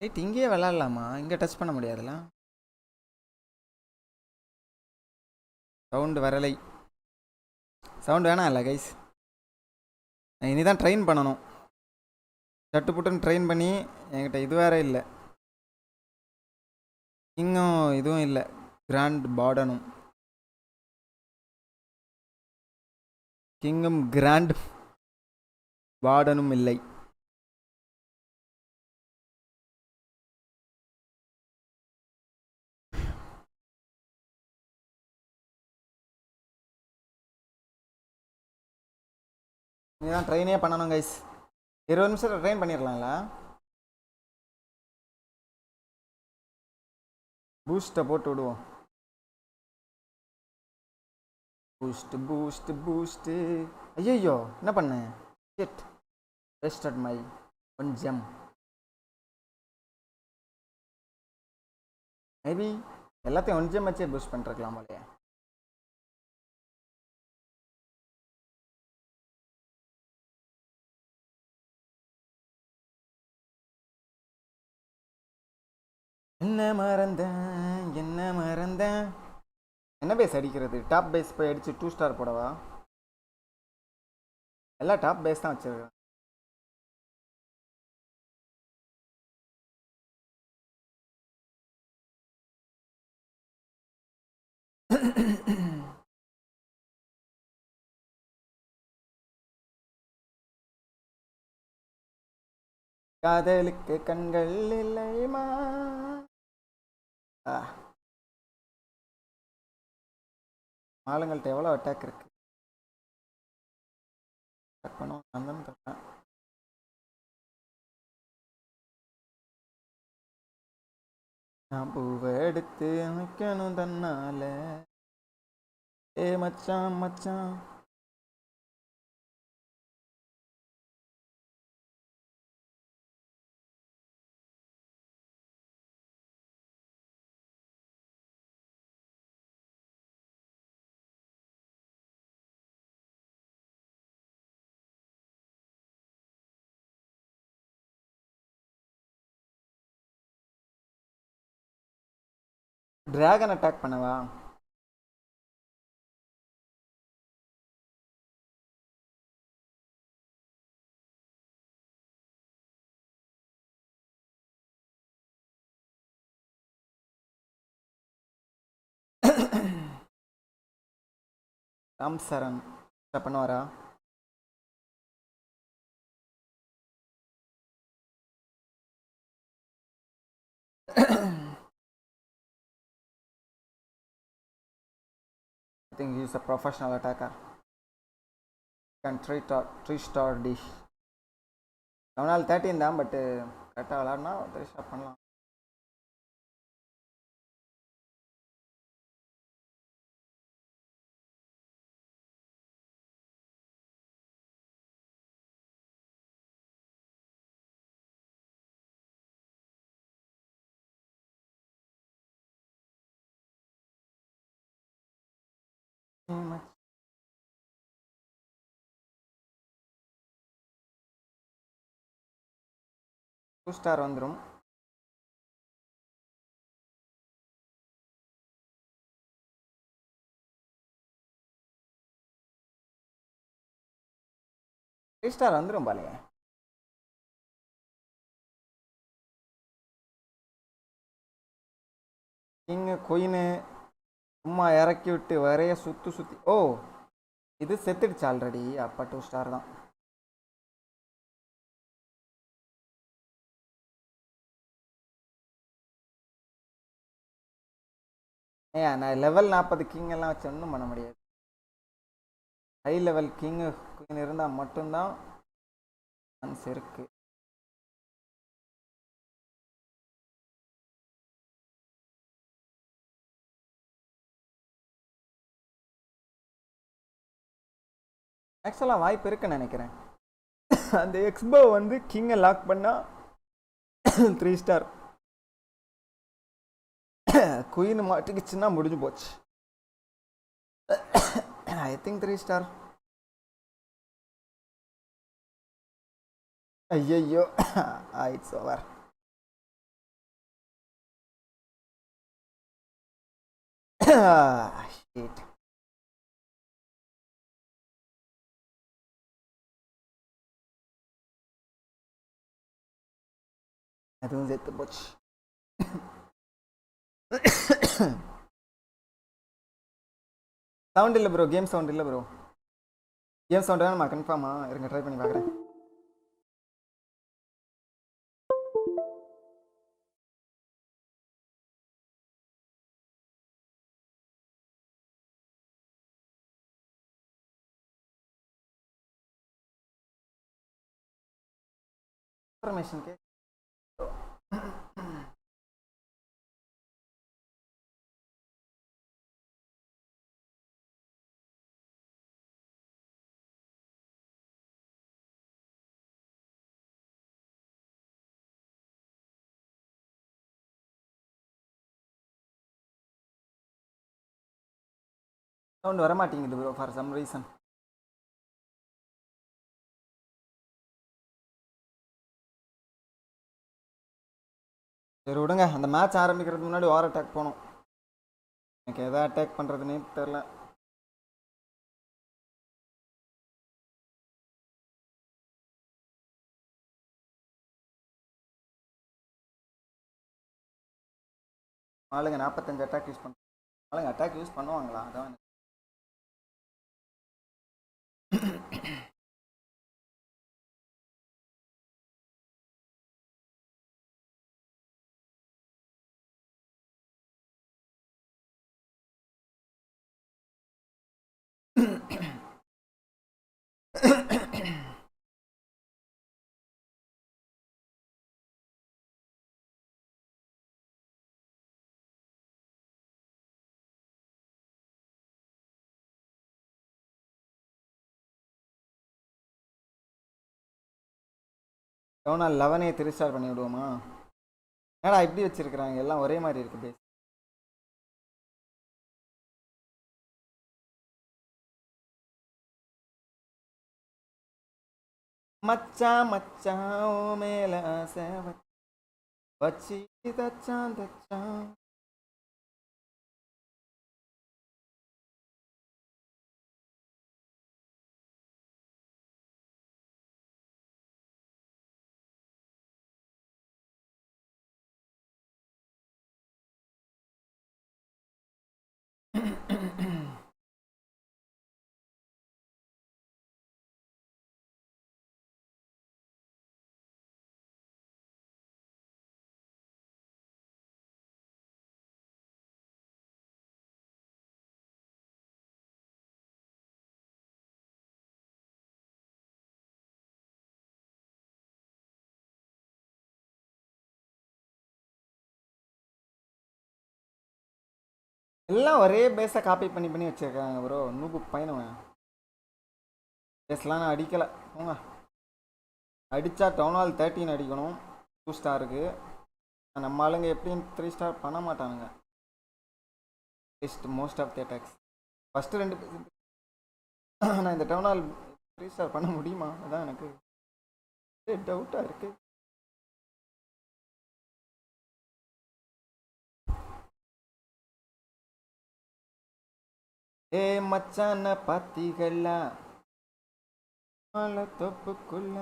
ரைட், இங்கேயே விளாட்லாமா? இங்கே டச் பண்ண முடியாதுல்ல. சவுண்டு வரலை. சவுண்டு வேணாம் இல்லை கைஸ். நான் இனி தான் ட்ரெயின் பண்ணணும். சட்டு புட்டுன்னு ட்ரெயின் பண்ணி என்கிட்ட இது வேற இல்லை. இன்னும் இதுவும் இல்லை. கிராண்ட் பார்டனும் கிங்கும் கிராண்ட் பார்டனும் இல்லை. நீதான் ட்ரெயினே பண்ணணும் கைஸ். 20 நிமிஷத்தில் ட்ரெயின் பண்ணிடலாம்ல. பூஸ்ட்டை போட்டு விடுவோம். பூஸ்ட்டு. ஐயோ என்ன பண்ணேன்? Shit, wasted my one GeM. Maybe எல்லாத்தையும் ஒன் ஜெம் வச்சே பூஸ்ட் பண்ணிருக்கலாம் போலையே. என்ன மறந்தேன். என்ன பேஸ் அடிக்கிறது? டாப் பேஸ் போய் அடிச்சு 2 ஸ்டார் போடவா? எல்லாம் டாப் பேஸ் தான் வச்சிருக்கேன். காதலுக்கு கண்கள் இல்லைமா. ஆளுங்கள்ட்ட எவ்வளோ அட்டாக் இருக்கு. அட்டாக் பண்ணுவோம் நான் தான். நான் பூவை எடுத்து வைக்கணும் தன்னால. ஏ மச்சான் மச்சான். டிராகன் அட்டாக் பண்ணவா? ராம் சரண் பண்ணுவாரா? I think he is a professional attacker. Can 3-star dish. அவனால் 13 தான், பட் கரெக்டாக விளாட்னா 3 ஸ்டார் பண்ணலாம். டூ ஸ்டார் வந்துடும். த்ரீ ஸ்டார் வந்துடும் பாலையே. கிங்கு குயினு சும்மா இறக்கி விட்டு வரைய சுற்றி. ஓ, இது செத்துடுச்சு ஆல்ரெடி. அப்போ 2 ஸ்டார் தான். நான் லெவல் 40 கிங் எல்லாம் வச்சு ஒன்றும் பண்ண முடியாது. ஹை லெவல் கிங்கு குயின் இருந்தால் மட்டும்தான் சான்ஸ் இருக்கு. ஆக்சுவலாக வாய்ப்பு இருக்குன்னு நினைக்கிறேன். அந்த எக்ஸ்போ வந்து கிங்கை லாக் பண்ணால் 3 ஸ்டார், குயின் மாட்டிக்கிச்சுன்னா முடிஞ்சு போச்சு. I think 3 star. ஐயோ, இட்ஸ் ஓவர். ஷிட். அதுவும் செத்து போச்சு. சவுண்ட் இல்லை ப்ரோ, கேம் சவுண்ட் இல்லை ப்ரோ. கேம் சவுண்ட் வேணுமா கன்ஃபார்மா? இருங்க ட்ரை பண்ணி பார்க்குறேன். இன்ஃபர்மேஷன் கே சவுண்ட் வர மாட்டேங்குது ப்ரோ ஃபார் சம் ரீசன். சரி விடுங்க, அந்த மேட்ச் ஆரம்பிக்கிறதுக்கு முன்னாடி வார் அட்டாக் போகணும். எனக்கு எதை அட்டாக் பண்ணுறதுன்னே தெரில. ஆளுங்க 45 அட்டாக் யூஸ் பண்ணுறாங்க. ஆளுங்க அட்டாக் யூஸ் பண்ணுவாங்களா? அதான் எவனா 11 3 ஸ்டார் பண்ணி விடுவோமா? என்னடா இப்படி வச்சிருக்கிறாங்க, எல்லாம் ஒரே மாதிரி இருக்கு பேஸ். மச்சான் மச்சான் ஓ மேல ஆசை வச்சி தச்சான் தச்சான். எல்லாம் ஒரே பேஸை காப்பி பண்ணி பண்ணி வச்சிருக்காங்க ப்ரோ. நூபு பையனவன் பேஸ்லாம் நான் அடிக்கலை போங்க. அடித்தா டவுன் ஹால் 13 அடிக்கணும் 2 ஸ்டாருக்கு. நம்ம ஆளுங்க எப்படியும் 3 ஸ்டார் பண்ண மாட்டானுங்க. Most of the attacks first 2 நான் இந்த டவுன் ஹால் 3 ஸ்டார் பண்ண முடியுமா? அதான் எனக்கு டவுட்டாக இருக்குது. ஏ மச்சான பாத்திகளா தொப்புக்குள்ள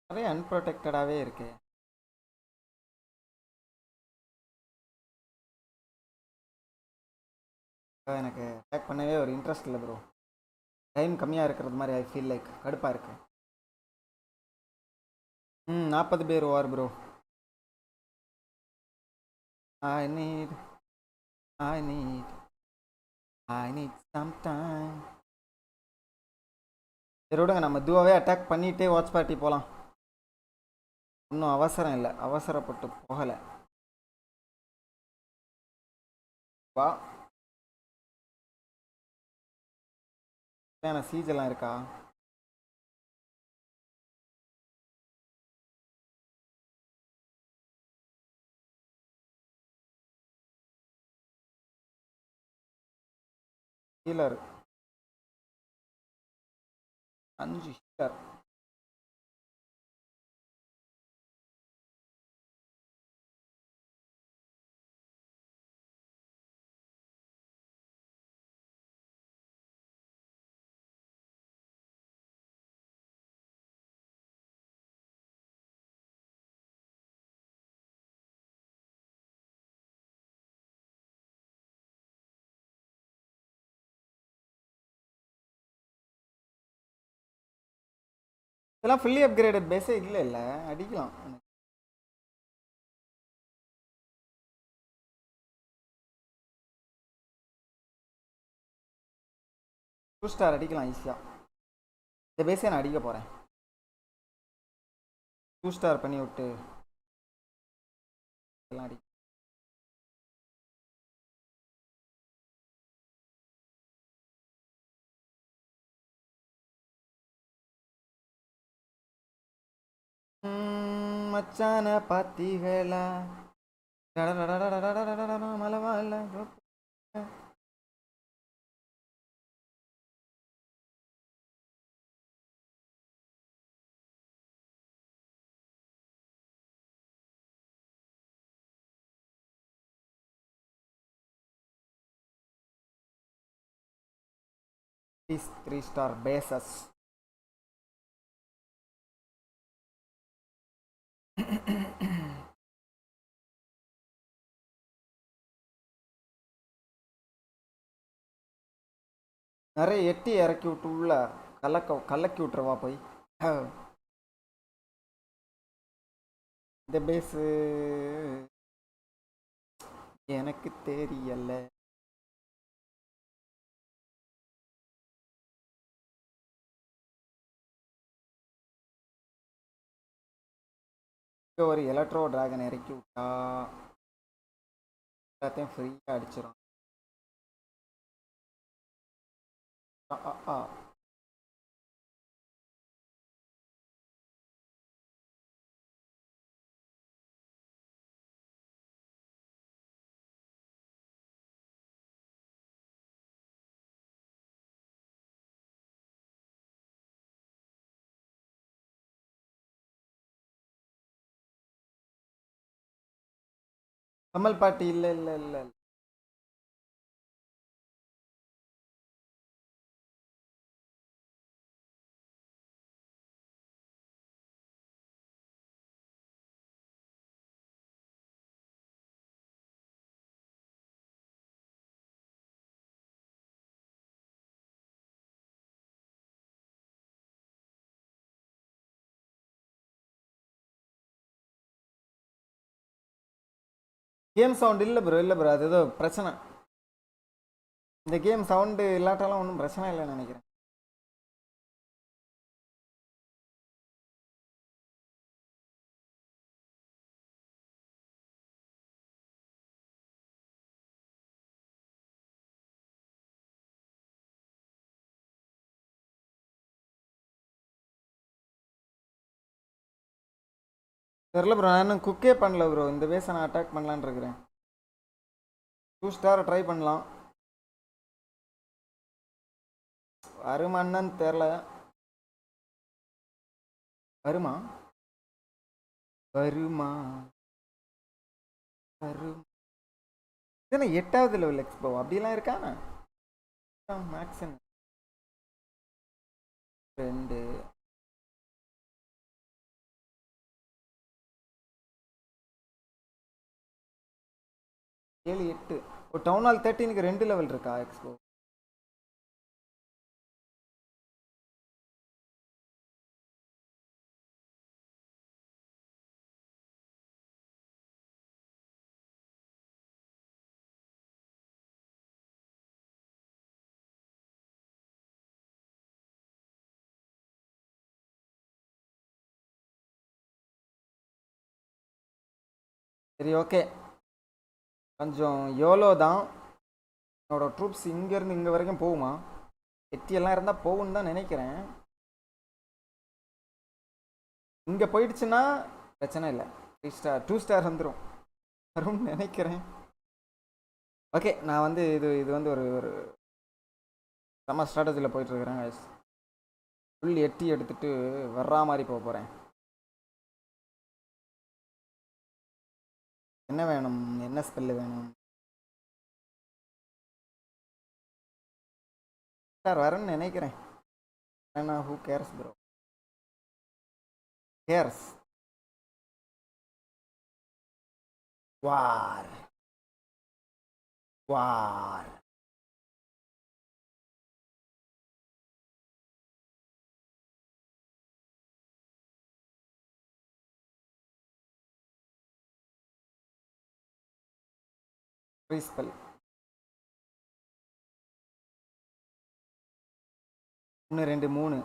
நிறைய அன்ப்ரொடெக்டடாகவே இருக்கு. எனக்கு அட்டாக் பண்ணவே ஒரு இன்ட்ரெஸ்ட் இல்லை ப்ரோ. டைம் கம்மியாக இருக்கிறது மாதிரி ஐ ஃபீல் லைக் கடுப்பாக இருக்கு. 40 பேர் over bro. I need some time. சரி விடுங்க, நம்ம துவாவே அட்டாக் பண்ணிகிட்டே வாட்ச் பார்ட்டி போகலாம். இன்னும் அவசரம் இல்லை, அவசரப்பட்டு போகலை. வா சீஜ் எல்லாம் இருக்கா? Healer 5 healer. இதெல்லாம் ஃபுல்லி அப்கிரேடட் பேஸே இல்லை இல்லை அடிக்கலாம். 2 ஸ்டார் அடிக்கலாம் ஈஸியாக. இந்த பேஸே நான் அடிக்க போகிறேன். 2 ஸ்டார் பண்ணி விட்டு எல்லாம் அடி. மச்சான பாத்தீங்களா மலவால these 3-star bases. நிறைய எட்டி இறக்கி விட்டு உள்ள கலக்கி விட்டுருவா போய் இந்த பேஸு எனக்கு தெரியல. ஒரு எலக்ட்ரோ டிராகன் இறக்கி விட்டா எல்லாத்தையும் ஃப்ரீயாக அடிச்சிடும். கமல் பாட்டி இல்லை இல்லை இல்லை கேம் சவுண்ட் இல்லை ப்ரோ அது ஏதோ பிரச்சனை. இந்த கேம் சவுண்டு இல்லாட்டாலும் ஒன்றும் பிரச்சனை இல்லைன்னு நினைக்கிறேன். தெரில ப்ரோ, நான் இன்னும் குக்கே பண்ணல ப்ரோ. இந்த பேஸை நான் அட்டாக் பண்ணலான்னு இருக்கிறேன். 2 ஸ்டாரை ட்ரை பண்ணலாம். வருமான்னு தெரில. வருமா இதுனா 8வது லெவல் எக்ஸ்போ அப்படிலாம் இருக்காண்ணா? மேக்ஸிமம் 2 7 8 ஒரு டவுன் ஹால் 13க்கு 2 லெவல் இருக்கா எக்ஸ்போ? சரி ஓகே, கொஞ்சம் யோலோ தான். என்னோட ட்ரூப்ஸ் இங்கேருந்து இங்கே வரைக்கும் போகுமா? எட்டியெல்லாம் இருந்தால் போகும்னு தான் நினைக்கிறேன். இங்கே போயிடுச்சுன்னா பிரச்சனை இல்லை, 3 ஸ்டார் 2 ஸ்டார் வரும்னு நினைக்கிறேன். ஓகே, நான் வந்து இது வந்து ஒரு செம்ம ஸ்ட்ராட்டஜியில் போயிட்டுருக்கிறேன். ஃபுல் எட்டி எடுத்துகிட்டு வர்ற மாதிரி போக போகிறேன். என்ன வேணும், என்ன ஸ்பெல்லு வேணும்? சார் வரேன்னு நினைக்கிறேன். ஏன்னா who CARES bro, CARES. War free spell. 1 2 3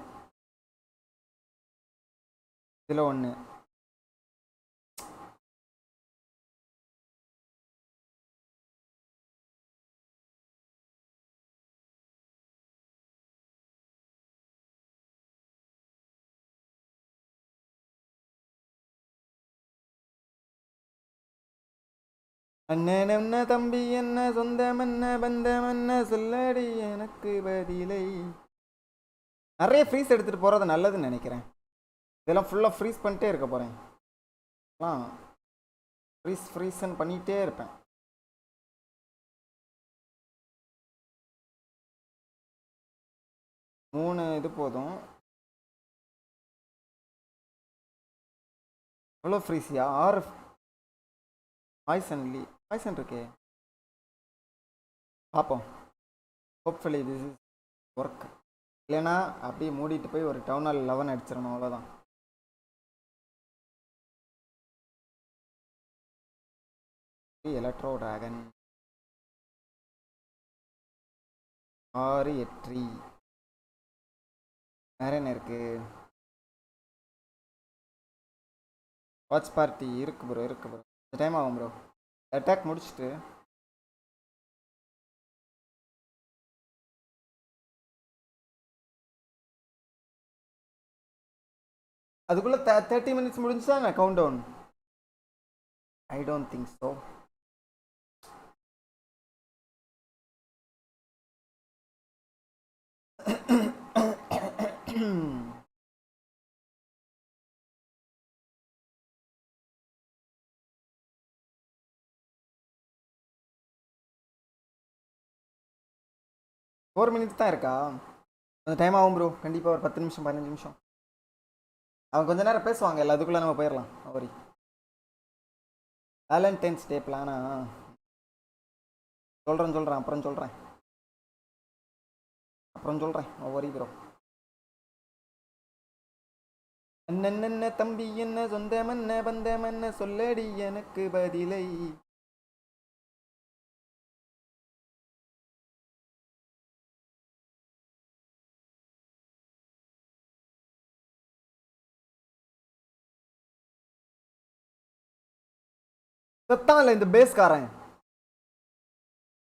இதில் 1. அண்ணன் என்ன தம்பி என்ன சொந்தம் என்ன பந்தம் என்ன சொல்லடி எனக்கு பதிலை. நிறைய ஃப்ரீஸ் எடுத்துகிட்டு போகிறது நல்லதுன்னு நினைக்கிறேன். இதெல்லாம் ஃபுல்லாக ஃப்ரீஸ் பண்ணிட்டே இருக்க போகிறேன். ஃப்ரீஸ்ன்னு பண்ணிகிட்டே இருப்பேன். மூணு இது போதும். எவ்வளோ ஃப்ரீஸியா? 6 பாய்சன் இருக்கே. பார்ப்போம். Hopefully this is work. இல்லைன்னா அப்படியே மூடிட்டு போய் ஒரு டவுன் ஹால் 11 அடிச்சிடணும், அவ்வளோதான். எலக்ட்ரோ டிராகன் 6 எட்ரி. வேற என்ன இருக்கு? வாட்ச் பார்ட்டி இருக்கு ப்ரோ. டைம் ஆகும் ப்ரோ. அட்டாக் முடிச்சுட்டு அதுக்குள்ள 30 மினிட்ஸ் முடிஞ்சா நான் count down. I don't think so. Four minutes தான் இருக்கா? அந்த டைம் ஆகும் ப்ரோ. கண்டிப்பாக ஒரு 10 நிமிஷம் 15 நிமிஷம். அவங்க கொஞ்ச நேரம் பேசுவாங்க. இல்லை அதுக்குள்ளே நம்ம போயிடலாம். அவரி வேலண்டைன்ஸ் டே பிளானா சொல்கிறேன் அப்புறம் சொல்கிறேன். ஒவ்வொரு ப்ரோ. என்ன தம்பி என்ன சொந்தம் என்ன பந்தம் என்ன சொல்லடி எனக்கு பதிலை. செத்தான் இல்லை இந்த பேஸ்காரன்.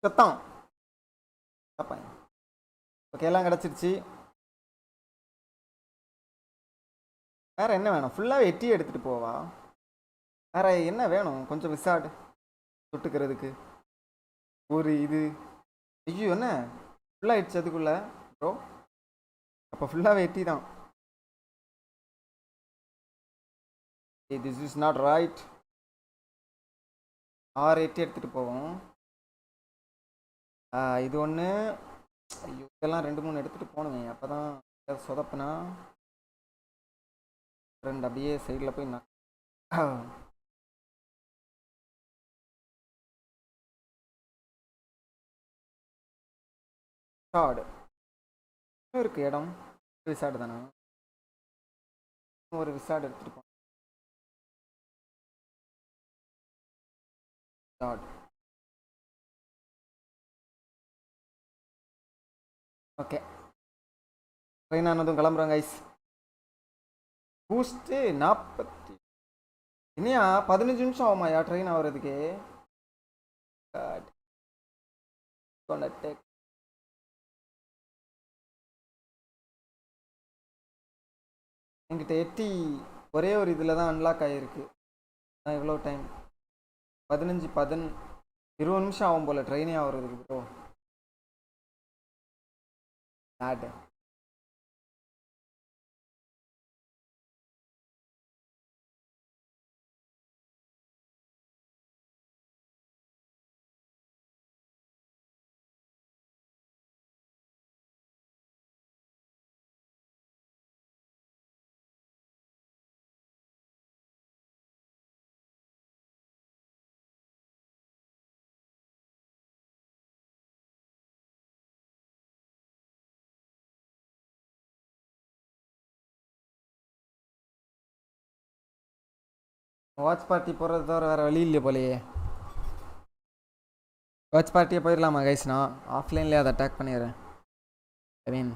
செத்தான். ஓகே, எல்லாம் கிடச்சிருச்சு. வேற என்ன வேணும்? ஃபுல்லாக எட்டி எடுத்துகிட்டு போவா. வேற என்ன வேணும்? கொஞ்சம் விசாடு தொட்டுக்கிறதுக்கு ஒரு இது. ஐயோ என்ன ஃபுல்லாக ஆயிடுச்சு அதுக்குள்ள ப்ரோ. அப்போ ஃபுல்லாகவே எட்டி தான். This is not right. 6 எட்டி எடுத்துகிட்டு போவோம். இது ஒன்று. ஐயோ இதெல்லாம் 2-3 எடுத்துகிட்டு போகணுமே. அப்போ தான் சொதப்புனா 2 அப்படியே சைடில் போய் விசாடு இருக்கு இடம். விசாடு தானே. ஒரு விசாடு எடுத்துகிட்டு போனோம். ஓகே, ட்ரெயின் ஆனதும் கிளம்புறோங்க ஐஸ். பூஸ்ட்டு 40 இன்னையா 15 நிமிஷம் ஆகுமாயா ட்ரெயின் ஆகிறதுக்கு. என்கிட்ட எட்டி ஒரே ஒரு இதில் தான் அன்லாக் ஆகிருக்கு. எவ்வளோ டைம்? 15 20 நிமிஷம் ஆகும் போல் ட்ரெயினே ஆகிறதுக்கு ப்ரோ. ஆட் வாட்ச் பார்ட்டி போகிறது தவிர வேறு வழி இல்லையே போலையே. வாட்ச் பார்ட்டியை போயிடலாமா கைஸ்? நான் ஆஃப்லைன்லேயே அதை அட்டாக் பண்ணிடுறேன். ஐ மீன்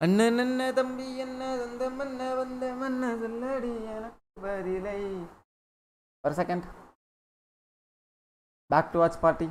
அண்ணன் தம்பி என்ன சொந்தம் என்ன வந்தம் என்ன சொல்லடி எனக்கு பதிலை. ஒரு second. Back to watch party.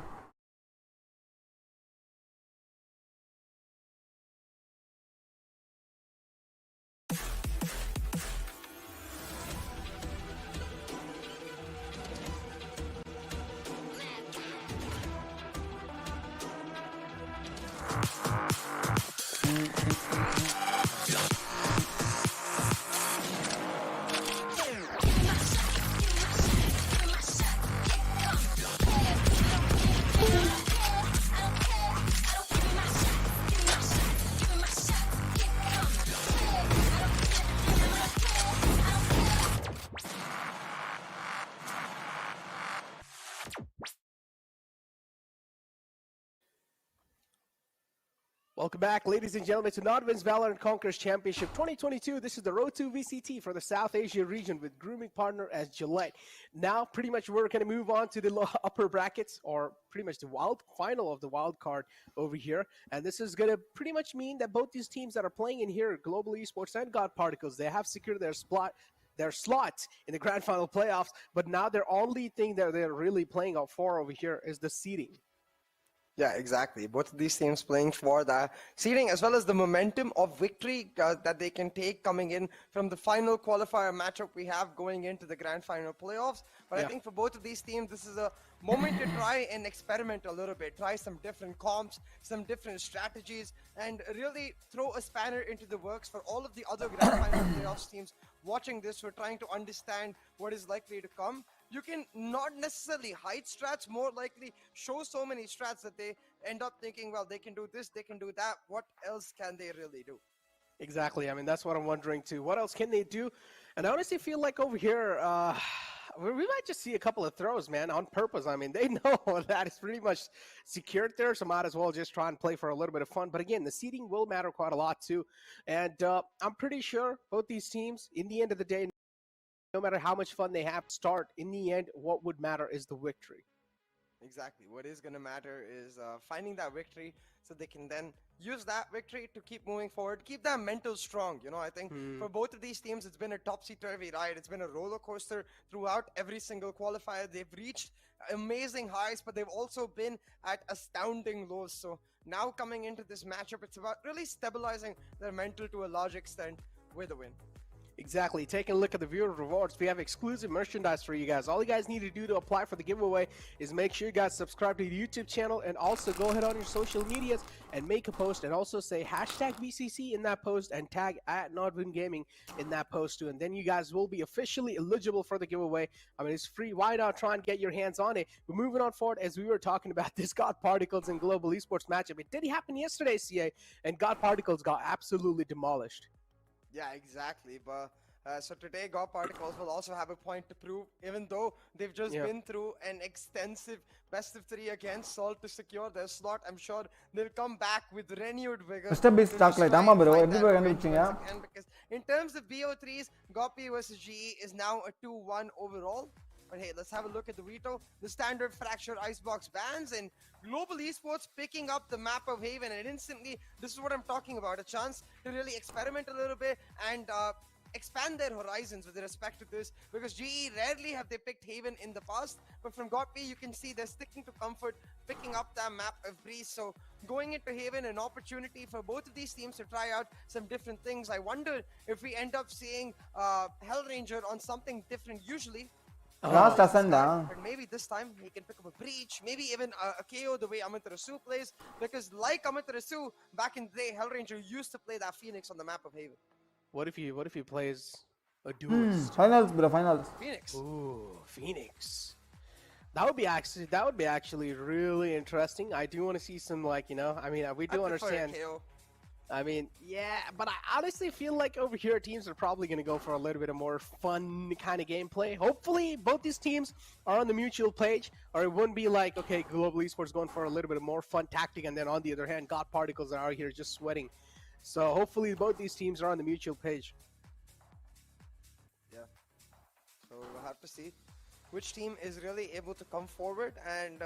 Welcome back, ladies and gentlemen, to Nodwin's Valorant Conquerors Championship 2022. This is the Road to VCT for the South Asia region with grooming partner as Gillette. Now, pretty much we're going to move on to the upper brackets, or pretty much the final of the wild card over here. And this is going to pretty much mean that both these teams that are playing in here, Global Esports and God Particles, they have secured their slot in the grand final playoffs. But now their only thing that they're really playing out for over here is the seeding. Yeah, exactly. Both of these teams playing for the seeding as well as the momentum of victory that they can take coming in from the final qualifier matchup we have going into the grand final playoffs. But I think for both of these teams, this is a moment to try and experiment a little bit, try some different comps, some different strategies, and really throw a spanner into the works for all of the other grand final playoffs teams watching this. We're trying to understand what is likely to come. You can not necessarily hide strats, more likely show so many strats that they end up thinking, well, they can do this, they can do that. What else can they really do? Exactly. I mean, that's what I'm wondering too. What else can they do? And I honestly feel like over here, we might just see a couple of throws, man, on purpose. I mean, they know that it's pretty much secured there, so might as well just try and play for a little bit of fun. But again, the seeding will matter quite a lot too. And I'm pretty sure both these teams, in the end of the day, no matter how much fun they have to start, in the end, what would matter is the victory. Exactly. What is going to matter is finding that victory so they can then use that victory to keep moving forward, keep that mental strong. You know, I think for both of these teams, it's been a topsy-turvy ride. It's been a roller coaster throughout every single qualifier. They've reached amazing highs, but they've also been at astounding lows. So now coming into this matchup, it's about really stabilizing their mental to a large extent with a win. Exactly. Taking a look at the viewer rewards, we have exclusive merchandise for you guys. All you guys need to do to apply for the giveaway is make sure you guys subscribe to the YouTube channel, and also go ahead on your social medias and make a post, and also say hashtag VCC in that post and tag at Nodwin Gaming in that post too. And then you guys will be officially eligible for the giveaway. I mean, it's free. Why not try and get your hands on it? We're moving on forward as we were talking about this God Particles and Global Esports matchup. It did happen yesterday, CA, and God Particles got absolutely demolished. Yeah, exactly. But so today, God Particles will also have a point to prove, even though they've just been through an extensive best of 3 against Salt to secure their slot. I'm sure they'll come back with renewed vigor. Because in terms of BO3s, Gopi versus GE is now a 2-1 overall. But hey, let's have a look at the veto. The standard fractured icebox bans, and Global Esports picking up the map of Haven, and instantly, this is what I'm talking about, a chance to really experiment a little bit and expand their horizons with respect to this, because GE rarely have they picked Haven in the past, but from GOTP you can see they're sticking to comfort, picking up that map of Breeze. So going into Haven, an opportunity for both of these teams to try out some different things. I wonder if we end up seeing Hellranger on something different. Usually but maybe this time he can pick up a breach, maybe even a KO the way Amaterasu plays, because like Amaterasu, back in the day, Hellranger used to play that Phoenix on the map of Haven. What if he plays a duelist? Finals, bro, finals. Phoenix. Ooh, Phoenix. That would be actually really interesting. I do want to see some, like, you know, I mean, we do understand. I mean, yeah, but I honestly feel like over here teams are probably going to go for a little bit of more fun kind of gameplay. Hopefully both these teams are on the mutual page, or it wouldn't be like, okay, Global Esports going for a little bit of more fun tactic, and then on the other hand, God Particles are out here just sweating. So hopefully both these teams are on the mutual page. Yeah. So we'll have to see which team is really able to come forward and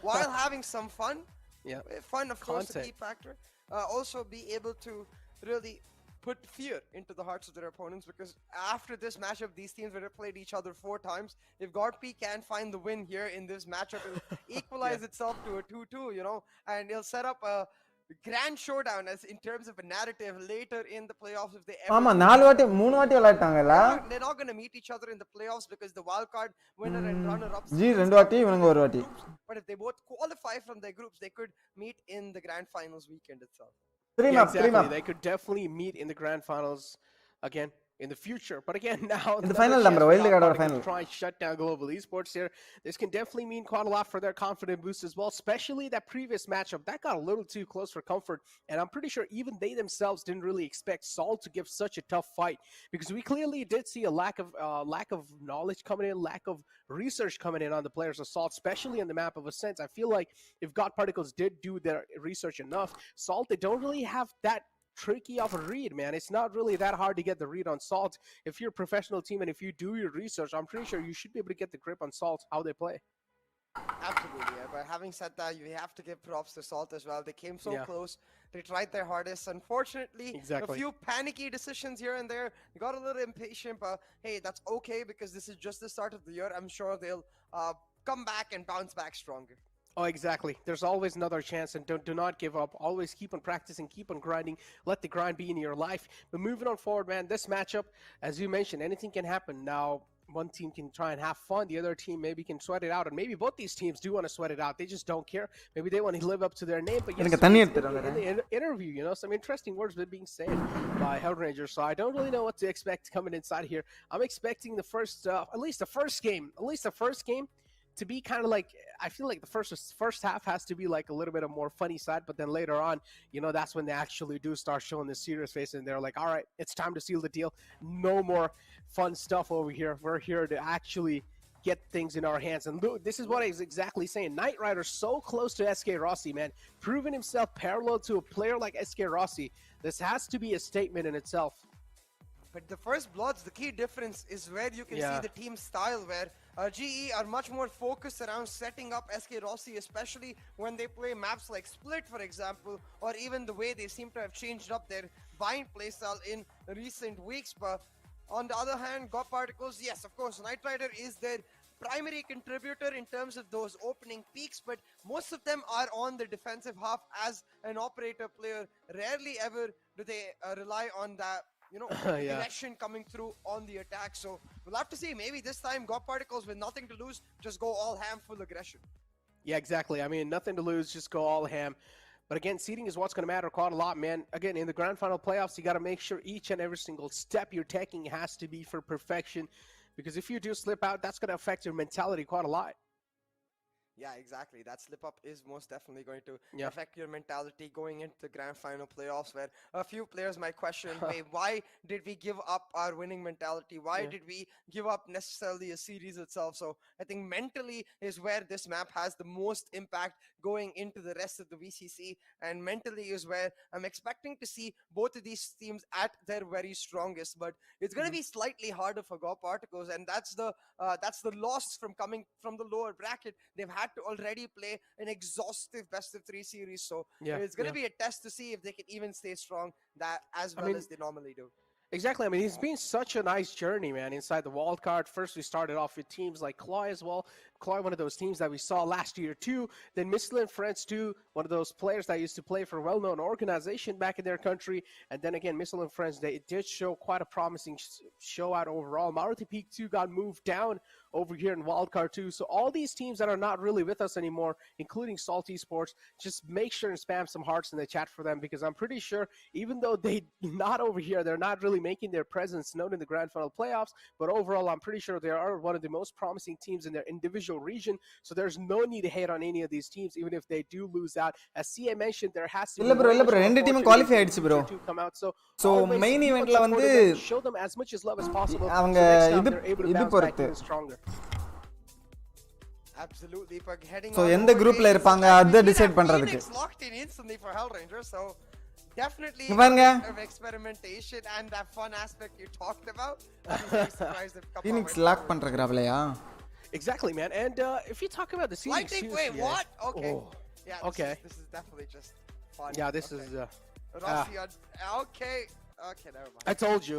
while having some fun. Yeah. Fun, of course, the key factor. Also be able to really put fear into the hearts of their opponents, because after this matchup, these teams would have played each other 4 times. If GOTP can find the win here in this matchup, it'll equalize itself to a 2-2, you know, and it'll set up a grand showdown as in terms of a narrative later in the playoffs if they ever they're not going to meet each other in the playoffs because the wild card winner and runner-ups. But if they both qualify from their groups, they could meet in the grand finals weekend itself. Exactly. They could definitely meet in the grand finals again. in the future. But again, now In the final number, wild card or final. try and shut down Global Esports here. This can definitely mean quite a lot for their confidence boost as well, especially that previous matchup that got a little too close for comfort. And I'm pretty sure even they themselves didn't really expect Salt to give such a tough fight, because we clearly did see a lack of knowledge coming in, lack of research coming in on the players of Salt, especially in the map of Ascent. I feel like if God Particles did do their research enough, Salt, they don't really have that tricky of a read, man. It's not really that hard to get the read on Salt. If you're a professional team and if you do your research, I'm pretty sure you should be able to get the grip on Salt, how they play. Absolutely, yeah. But having said that, you have to give props to Salt as well. They came so close. They tried their hardest. Unfortunately, a few panicky decisions here and there. They got a little impatient, but hey, that's okay because this is just the start of the year. I'm sure they'll come back and bounce back stronger. Oh, exactly. There's always another chance, and do not give up. Always keep on practicing, keep on grinding. Let the grind be in your life. But moving on forward, man, this matchup, as you mentioned, anything can happen. Now, one team can try and have fun. The other team maybe can sweat it out. And maybe both these teams do want to sweat it out. They just don't care. Maybe they want to live up to their name. But yes, in the interview, you know, some interesting words were being said by Hellranger. So I don't really know what to expect coming inside here. I'm expecting the first, at least the first game to be kind of like, I feel like the first half has to be like a little bit of more funny side, but then later on, you know, that's when they actually do start showing the serious face, and they're like, all right, it's time to seal the deal. No more fun stuff over here. We're here to actually get things in our hands. And look, this is what I was exactly saying. Knight Rider so close to SK Rossi, man, proving himself parallel to a player like SK Rossi. This has to be a statement in itself. But the first bloods, the key difference is where you can see the team style, where GE are much more focused around setting up SK Rossi, especially when they play maps like Split, for example, or even the way they seem to have changed up their Bind playstyle in recent weeks. But on the other hand, God Particles, yes, of course, Knight Rider is their primary contributor in terms of those opening peaks, but most of them are on the defensive half as an operator player. Rarely ever do they rely on that, you know, aggression coming through on the attack. So we'll have to see. Maybe this time God Particles with nothing to lose just go all ham, full aggression. Yeah, exactly. I mean, nothing to lose, just go all ham. But again, seeding is what's going to matter quite a lot, man. Again, in the grand final playoffs, you got to make sure each and every single step you're taking has to be for perfection, because if you do slip out, that's going to affect your mentality quite a lot. Yeah, exactly. That slip up is most definitely going to affect your mentality going into the grand final playoffs, where a few players might question, wait, why did we give up our winning mentality? Why did we give up necessarily a series itself? So I think mentally is where this map has the most impact going into the rest of the VCC, and mentally is where I'm expecting to see both of these teams at their very strongest. But it's going to be slightly harder for God Particles, and that's the loss from coming from the lower bracket. They've had to already play an exhaustive best of 3 series, so it's going to be a test to see if they can even stay strong that as well as they normally do. Exactly. I mean, it's been such a nice journey, man, inside the wildcard. First, we started off with teams like Cloy as well. Cloy, one of those teams that we saw last year too. Then Michelin Friends too, one of those players that used to play for a well-known organization back in their country. And then again, Michelin Friends, they did show quite a promising show out overall. Maruti Peak 2 got moved down over here in wildcard 2. So all these teams that are not really with us anymore, including Salt Esports, just make sure and spam some hearts in the chat for them, because I'm pretty sure even though they're not over here, they're not really making their presence known in the grand final playoffs, but overall I'm pretty sure they are one of the most promising teams in their individual region. So there's no need to hate on any of these teams, even if they do lose out. As CA mentioned, there has to be ரெண்டு team qualify ஆயிடுச்சு bro. So main eventல வந்து show them as much as love as possible. அவங்க இது பொறுத்து Absolutely, but heading so எந்த குரூப்ல இருப்பாங்க அத டிசைட் பண்றதுக்கு locked in instantly for Hellranger, so definitely of experimentation and that fun aspect you talked about. I'm very surprised if Phoenix lock பண்றங்கறாவலையா? Exactly, man. And if you talk about the Phoenix, wait, what? Okay. Oh. Yeah, okay. This is definitely just fun. Yeah, this is Rossi okay. Okay, never mind. I told you.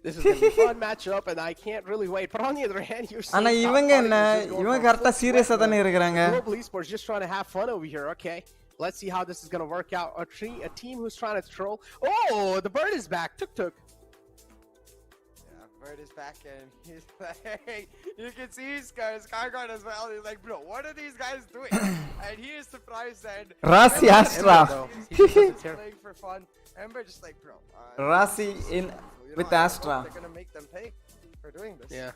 This is going to be a fun matchup, and I can't really wait. But on the other hand, you're seeing இவங்க கரெக்ட்டா சீரியஸா தான இருக்காங்க. Global Esports just trying to have fun over here, okay? Let's see how this is going to work out. A team who's trying to troll. Oh, the bird is back. Tuk. Bird is back, and he's like, hey, you can see his Skyguard as well. He's like, bro, what are these guys doing? And he is surprised, and Rasi Astra. he's playing for fun. Ember just like, bro. Rossi in you with know, I Astra. hope they're gonna make them pay for doing this. Yeah.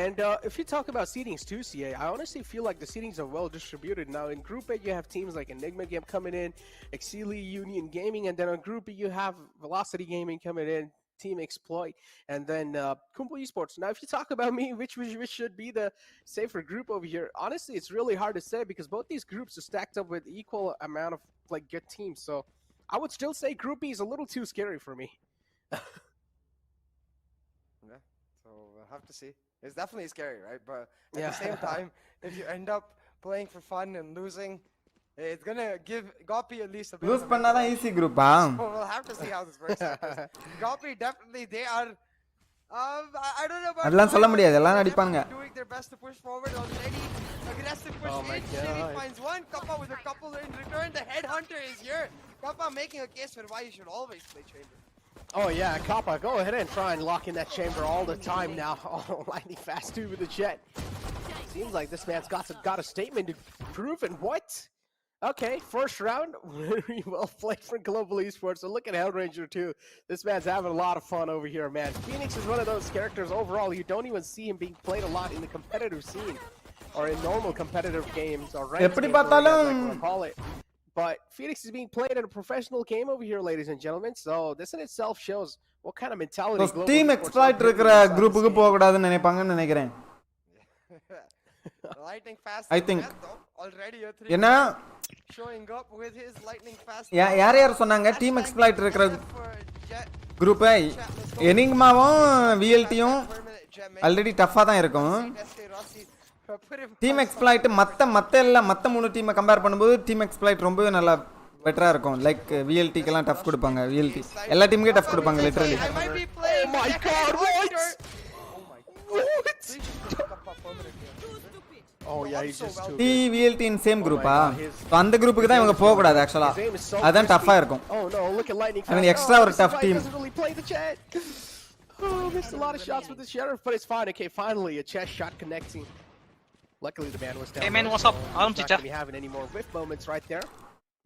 And if you talk about seedings too, CA, I honestly feel like the seedings are well distributed. Now in Group A, you have teams like Enigma Game coming in, Exili, Union Gaming, and then on Group B, you have Velocity Gaming coming in, Team Exploit, and then Kumpo Esports. Now, if you talk about me, which should be the safer group over here, honestly, it's really hard to say because both these groups are stacked up with equal amount of like good teams. So I would still say Group B is a little too scary for me. Yeah. So we'll have to see. It's definitely scary, right? But at Yeah. the same time, if you end up playing for fun and losing, it's gonna give Gopi at least a bit Lose of a பண்ணாதான் mental easy edge. group So we'll have to see how this works out. 'Cause Gopi definitely, they are. I don't know about. அதெல்லாம் சொல்ல முடியாது, எல்லாம் they're நடிப்பாங்க. definitely doing their best to push forward already. Aggressive push Oh my in. Shiri God. finds one. Kappa with a couple in return. The headhunter is here. Kappa making a case for why you should always play Chamber. Oh yeah, Kappa, go ahead and try and lock in that chamber all the time now. Oh, lightning fast too with the jet. Seems like this man's got a statement to prove, and what? Okay, first round, very well played for Global Esports. So look at Hellranger too. This man's having a lot of fun over here, man. Phoenix is one of those characters overall you don't even see him being played a lot in the competitive scene or in normal competitive games or ranked எப்படி games, whatever பார்த்தாலும் you wanna call it. But Phoenix is being played in a professional game over here, ladies and gentlemen. So this in itself shows what kind of mentality Global Team Esports Exploit have இருக்கிற inside this குரூப்புக்கு game. போக கூடாதுன்னு நினைப்பாங்கன்னு நினைக்கிறேன். Lightning fast. I think. Already a 3 ஏன்னா showing up with his lightning fast. யார் யார் சொன்னாங்க team exploit இருக்கிற குரூப் எனிங்மாவும் விஎல்டியும் ஆல்ரெடி டஃபா தான் இருக்கும். டீம் எக்ஸ்ப்ளாய்ட் மத்த மூணு டீமை கம்பேர் பண்ணும்போது டீம் எக்ஸ்ப்ளாய்ட் ரொம்பவே நல்லா பெட்டரா இருக்கும். லைக் விஎல்டிக்கெல்லாம் டஃப் கொடுப்பாங்க. விஎல்டி எல்லா டீமுக்கே டஃப் கொடுப்பாங்க literally. Oh my god, what? Oh yeah, he's just too டி good. விஎல்டி இன் சேம் குரூப்பா? அந்த குரூப்புக்கு தான் இவங்க போக கூடாது ஆக்சுவலா. அதான் டஃபா இருக்கும். Oh no, look at lightning I mean, fast. extra or this is tough why he team. doesn't really play the chat. Oh, missed a lot of shots with the sheriff, but it's fine. Okay, finally a chest shot connecting. Luckily the man was down. Hey man, low, what's up? so I'm he's not Chicha. gonna be having any more whiff moments right there.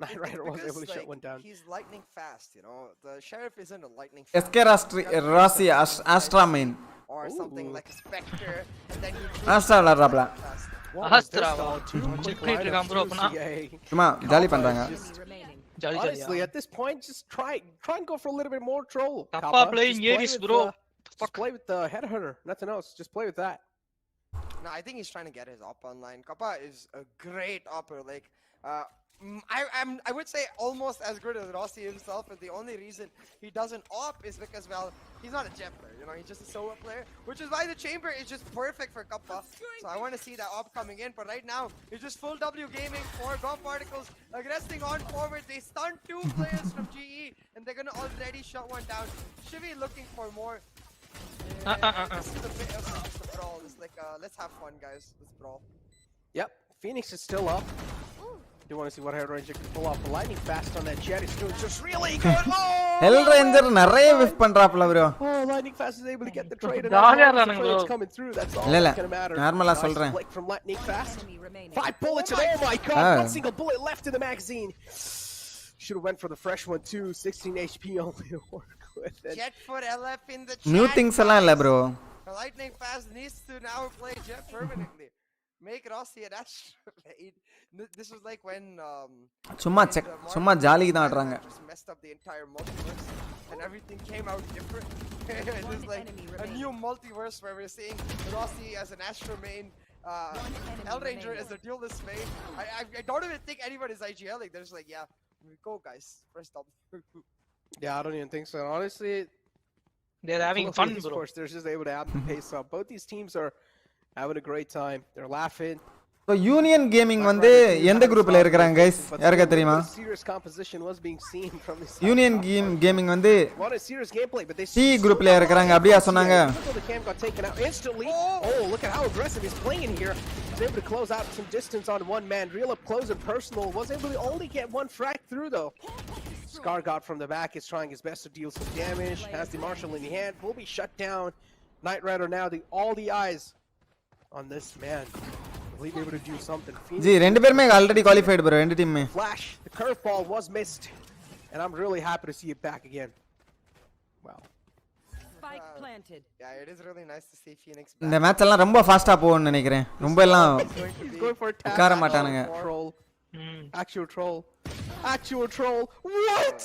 Knight Rider was able to shut one down. He's lightning fast, you know. The sheriff isn't a lightning SK Rasi Astra main or something like a spectre, and then you Astra விளையாடுறாப்ல. Astra click இருக்கான் bro அப்பனா. சும்மா jolly பண்றாங்க. Jolly Honestly, at this point, just try and go for a little bit more troll. Kappa Kappa. playing Just play Ares, with, bro. Just play with the headhunter. Nothing else. Just play with that. No, I think he's trying to get his op online. Kappa is a great opper. Like, I would say almost as good as Rossi himself. And the only reason he doesn't op is because, well, he's not a jet player. You know, he's just a solo player, which is why the chamber is just perfect for Kappa. So I want to see that op coming in. But right now, it's just full W gaming. 4 bomb particles aggressing on forward. They stun 2 players from GE, and they're gonna already shut one down. Shivi looking for more. This is a bit of just a brawl. It's like, let's have fun, guys. Let's brawl. Yep, Phoenix is still up. Do want to see what Hellranger can pull off. The lightning fast on that jet is doing just really good. Oh, Hellranger நிறைய விஃப் பண்றாப்ல bro. Oh, lightning fast is able to get the trade. And Dahlia as long as the running, trade's bro. coming through. That's all இல்ல இல்ல that's gonna matter. நார்மலா Nice சொல்றேன். flick from lightning fast. 5 bullets and oh my god, one single bullet left in the magazine. Should have went for the fresh one too. 16 HP only to work with it. Jet for LF in the new chat, things எல்லாம் இல்ல bro. The lightning fast needs to now play Jet permanently. Make Rossi an astrolabe. This was like when சும்மா ஜாலிக்கு தான் ஆடுறாங்க. just messed up the entire multiverse and everything came out different. This is like a new multiverse where we're seeing Rossi as an Astro main, Hellranger as a duelist main. I don't even think anyone is IGL. Like they're just like, yeah, go guys, first up. Yeah, I don't even think so. Honestly, They're having fun, bro. Of course, they're just able to have the pace up. Both these teams are having a great time. They're laughing. So Union Gaming வந்து எந்த குரூப்ல இருக்காங்க guys? யாருக்கு தெரியுமா? Serious composition was being seen from this. Union Gaming வந்து What a serious gameplay, but they C குரூப்ல இருக்காங்க அப்படியே சொன்னாங்க. The cam got taken out instantly. Oh, look at how aggressive he's playing here. He's able to close out some distance on one man. Real up close and personal. Was able to only get one frag through though. Scar God from the back is trying his best to deal some damage. Has the Marshal in the hand. Will be shut down. Knight Rider now. All the eyes on this man. Will he be able to do something? G ரெண்டு பேருமே already qualified bro ரெண்டு டீம்மே. Flash. The curveball was missed. and I'm really happy to see it back again. Wow. Spike planted. Yeah, it is really nice to see Phoenix back. இந்த match எல்லாம் ரொம்ப ஃபாஸ்டா போகும்னு நினைக்கிறேன். ரொம்ப எல்லாம் He's going for a tap. உட்கார மாட்டானுங்க. Troll. Actual troll. Actual troll. What?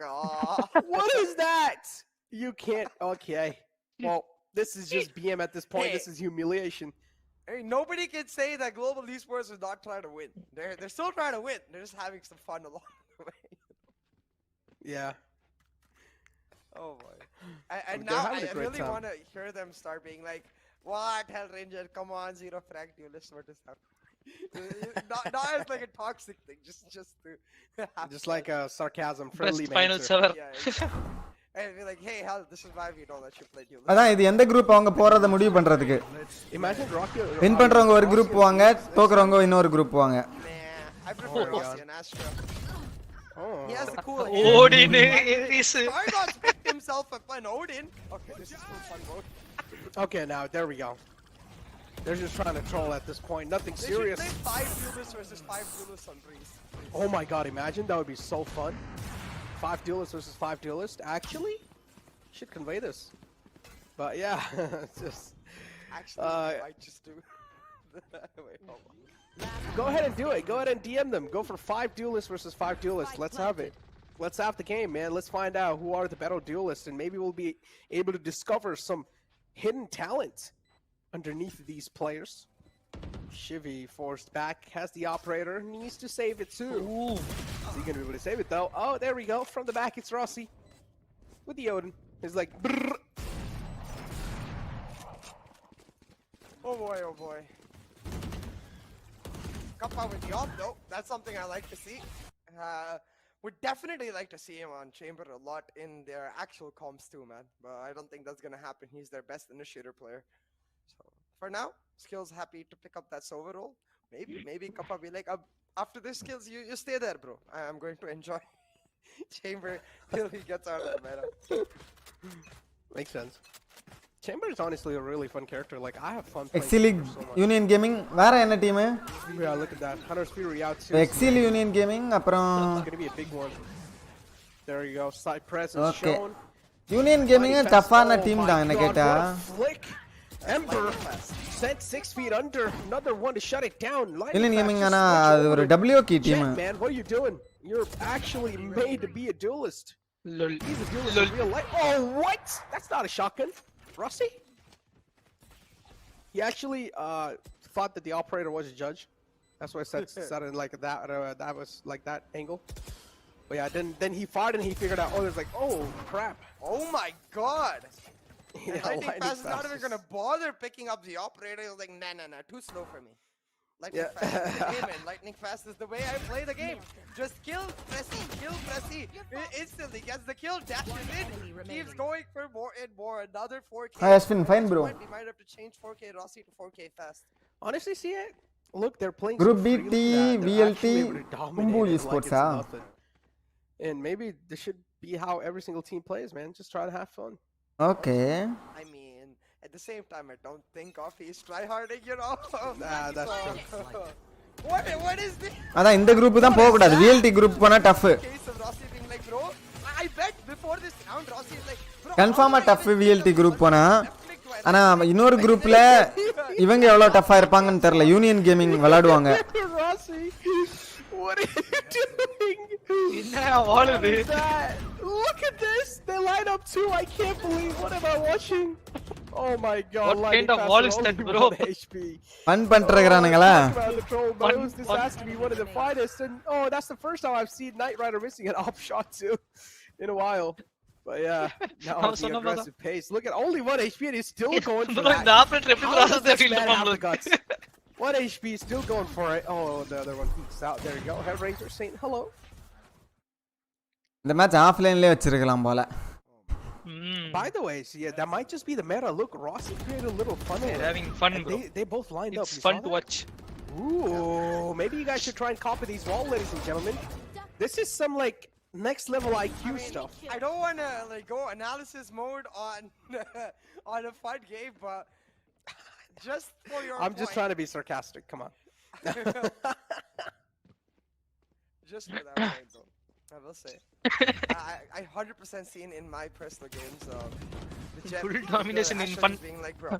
God. What is that? You can't. Okay. Well, this is just BM at this point. This is humiliation. Hey, nobody can say that global esports is not trying to win. They're still trying to win. They're just having some fun along the way. Yeah. Oh boy. And They're now having a I great really time. want to hear them start being like, "What, Hell Ranger? Come on, zero frag duelist. What is happening?" not as like a toxic thing, just to have Just like a sarcasm, friendly Best finals banter. ever. Yeah, exactly. And be like, "Hey, Hell, this is why we don't let you play duelist." அதான் இது எந்த group அவங்க போறத முடிவு பண்றதுக்கு. Imagine Rocky. Win பண்றவங்க ஒரு group போவாங்க, தோக்குறவங்க இன்னொரு குரூப் போவாங்க. I prefer Rossi and Astra. Oh. He has the cool. Odin is. Stargot's picked himself up an Odin. Okay, this is full fun mode. Okay, now there we go. They're just trying to troll at this point. Nothing They serious. should play 5 duelists versus 5 duelists on Breeze. Oh my god, imagine that would be so fun. 5 duelists versus 5 duelists. Actually, should convey this. But yeah, it's just. Actually, I might just do. Wait, hold on. Go ahead and do it. Go ahead and DM them. Go for 5 duelists versus 5 duelists. Let's have it. Let's have the game, man. Let's find out who are the better duelists, and maybe we'll be able to discover some hidden talent underneath these players. Shivy forced back, has the operator, needs to save it too. Is he gonna be able to save it though? Oh, there we go. From the back, it's Rossi with the Odin. He's like, brrr. Oh boy, oh boy. Kappa with the op though. That's something I like to see. Would definitely like to see him on Chamber a lot in their actual comps too, man. But I don't think that's gonna happen. He's their best initiator player. So for now, Skills happy to pick up that Sova role. Maybe Kappa be like, after this Skills, you stay there, bro. I'm going to enjoy Chamber till he gets out of the meta. Makes sense. Chamber is honestly a really fun character. Like, I have fun playing XC League Chamber so much. Union Gaming வேற என்ன team? Yeah, look at that. Hunter's Fury out too. XC League Union Gaming அப்புறம் It's gonna be a big one. There you go. Side presence Okay. shown. Union gaming டஃப்பான team தான் என்ன கேட்டா. Flick. Ember sent 6 feet under. Another one to shut it down. Union gaming ஆனா அது ஒரு WK team. Man, what are you doing? You're actually made to be a duelist. Lol. He's a duelist in real life. Oh, what? That's not a shotgun. Rossi? He actually thought that the operator was a judge. That's why I said it like that. That was like that angle. But yeah, then he fired and he figured out. Oh, there's like, oh crap. Oh my god. Yeah, Lightning Fast is not even gonna bother picking up the operator. He was like, nah, too slow for me. Lightning Fast is the game, and Lightning Fast is the way I play the game. Just kill Pressy. Instantly gets the kill, dashes in, keeps going for more and more. Another 4K. Hi Ashwin, fine bro. We might have to change 4K Rossi to 4K Fast. Honestly, see it? Look, they're playing Group so B, freely T, that they're VLT, actually able to dominate Umbu it Esports, it's ah. nothing. And maybe this should be how every single team plays, man. Just try to have fun. Okay. I mean, at the same time, I don't think he's tryharding, you know? Nah, that's true. What is this? அதான் இந்த group தான் போக கூடாது. VLT group போனா tough. Case of Rossi being like, bro, I bet before this round Rossi is like, bro, கன்ஃபார்மா tough VLT group போனா. ஆனா இன்னொரு குரூப்ல இவங்க எவ்வளவு டஃப்பா இருப்பாங்கன்னு தெரியல. யூனியன் கேமிங் விளையாடுவாங்க. Rossi, what are you doing? என்ன வாழுது? Look at this. They line up too. I can't believe. What am I watching? Oh my god. What kind of wall is that, bro? HP. Fun பண்றங்கறானுங்களா? This has to be one of the finest. And oh, that's the first time I've seen Knight Rider missing an op shot too in a while. But yeah, now the aggressive pace. Look at only 1 HP and he's still going for that. The operator எப்படி process guts? 1 HP is still going for it. Oh, the other one peeks out. There you go. Head Ranger saying hello. இந்த match ஆஃப்லைன்லயே வச்சிருக்கலாம் போல. By the way, see, yeah, that might just be the meta. Look, Rossi created a little fun. They're having fun, bro. They both lined up. It's fun to watch. Ooh, maybe you guys should try and copy these wall, ladies and gentlemen. This is some like next level IQ stuff. I don't want to like go analysis mode on on a fun game, but just for your I'm just trying to be sarcastic. Come on. Just for that point, though. I will say. I 100% seen in my personal games the Jet Full domination in Asher fun. just being like, bro,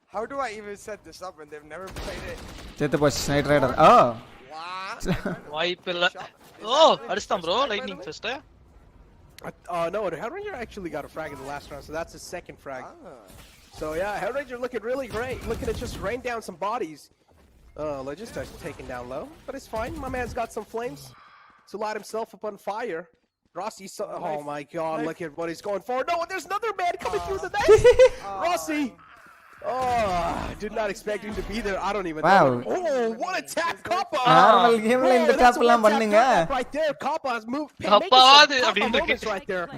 how do I even set this up when they've never played it? Chetu boss Night Rider. Oh. Wipe illa. Oh, adistam bro, lightning first. No, the Hellranger actually got a frag in the last round, so that's his second frag. So yeah, Hellranger looking really great. Looking to just rain down some bodies. Logista's taken down low, but it's fine. My man's got some flames to light himself up on fire. Rossi, oh my god, look at what he's going for. No, there's another man coming through the net. Rossi. Oh, I did not expect him to be there. I don't even know. Oh, what a tap, Kappa! Normal game la inda tap la pannunga. Right there, Kappa has moved. Moments right there.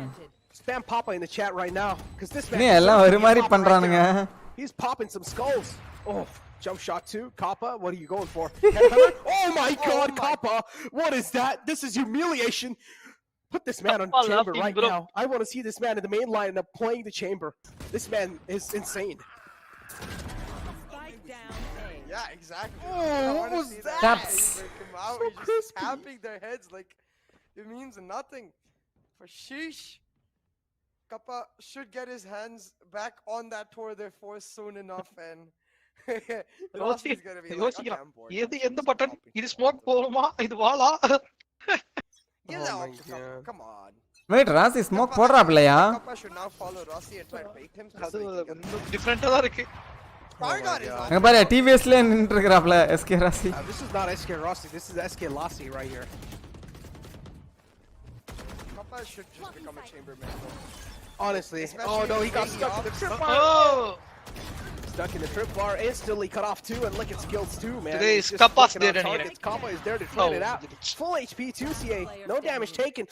Spam Papa in the chat right now, because this man. Nee ella oru mari pandranunga. He's popping some skulls. Oh, jump shot two, Kappa. What are you going for? Oh my God, Kappa! What is that? This is humiliation. Put this man on chamber right now. I want to see this man in the main lineup playing the chamber. This man is insane. Yeah, exactly. Oh, what was that? Taps. Just tapping their heads like it means nothing. For sheesh. Kappa should get his hands back on that tour de force soon enough, and Rossi's gonna be like, okay, I'm bored. End button. It is smoke poruma. It wala. Get out, Kappa. Come on. Wait, Rossi smoke போடுறாப்லையா? Kappa should now follow Rossi and try to bait him. Different தான் இருக்கு. அங்க பாரு TVS ல நின்னு இருக்கறாப்ல SK Rossi. This is not SK Rossi. This is SK Lassi right here. Kappa should just become a chamberman. Honestly. Oh no, he got stuck in the trip bar. Oh. Stuck in the trip bar, instantly cut off too, and look at skills too, man. Today is Kappa's there and here. Kappa is there to clean it out. Full HP too, CA. No damage taken.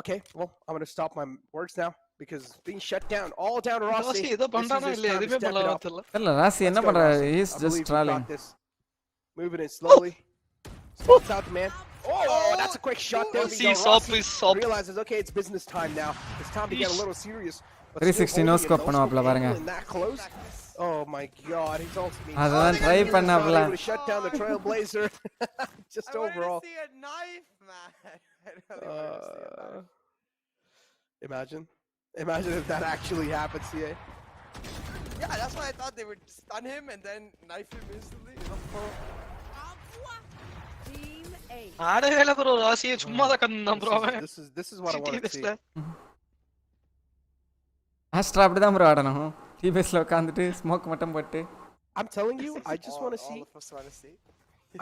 Okay, well, I'm gonna stop my words now because being shut down, all down to Rossi. Rossi enna pandra? He's just trolling. Moving it slowly. Spots out the man. Oh, that's a quick shot there. Rossi realizes, okay, it's business time now. It's time to get a little serious. 360 no scope பண்ணுவாப்ல பாருங்க. Oh my god, he's also being அதான் try பண்ணாப்ல. Shut down the Trailblazer. Just overall. I want to see a knife, man. Imagine if that actually happened, CA. Yeah, that's why I thought they would stun him and then knife him instantly. ஆடவேல bro ராசியே சும்மா தான் கந்தான் bro அவன். This is what I want to see. Astra அப்படிதான் bro ஆடணும். TVS ல உட்கார்ந்துட்டு smoke மட்டும் போட்டு. I'm telling you, I just want to see.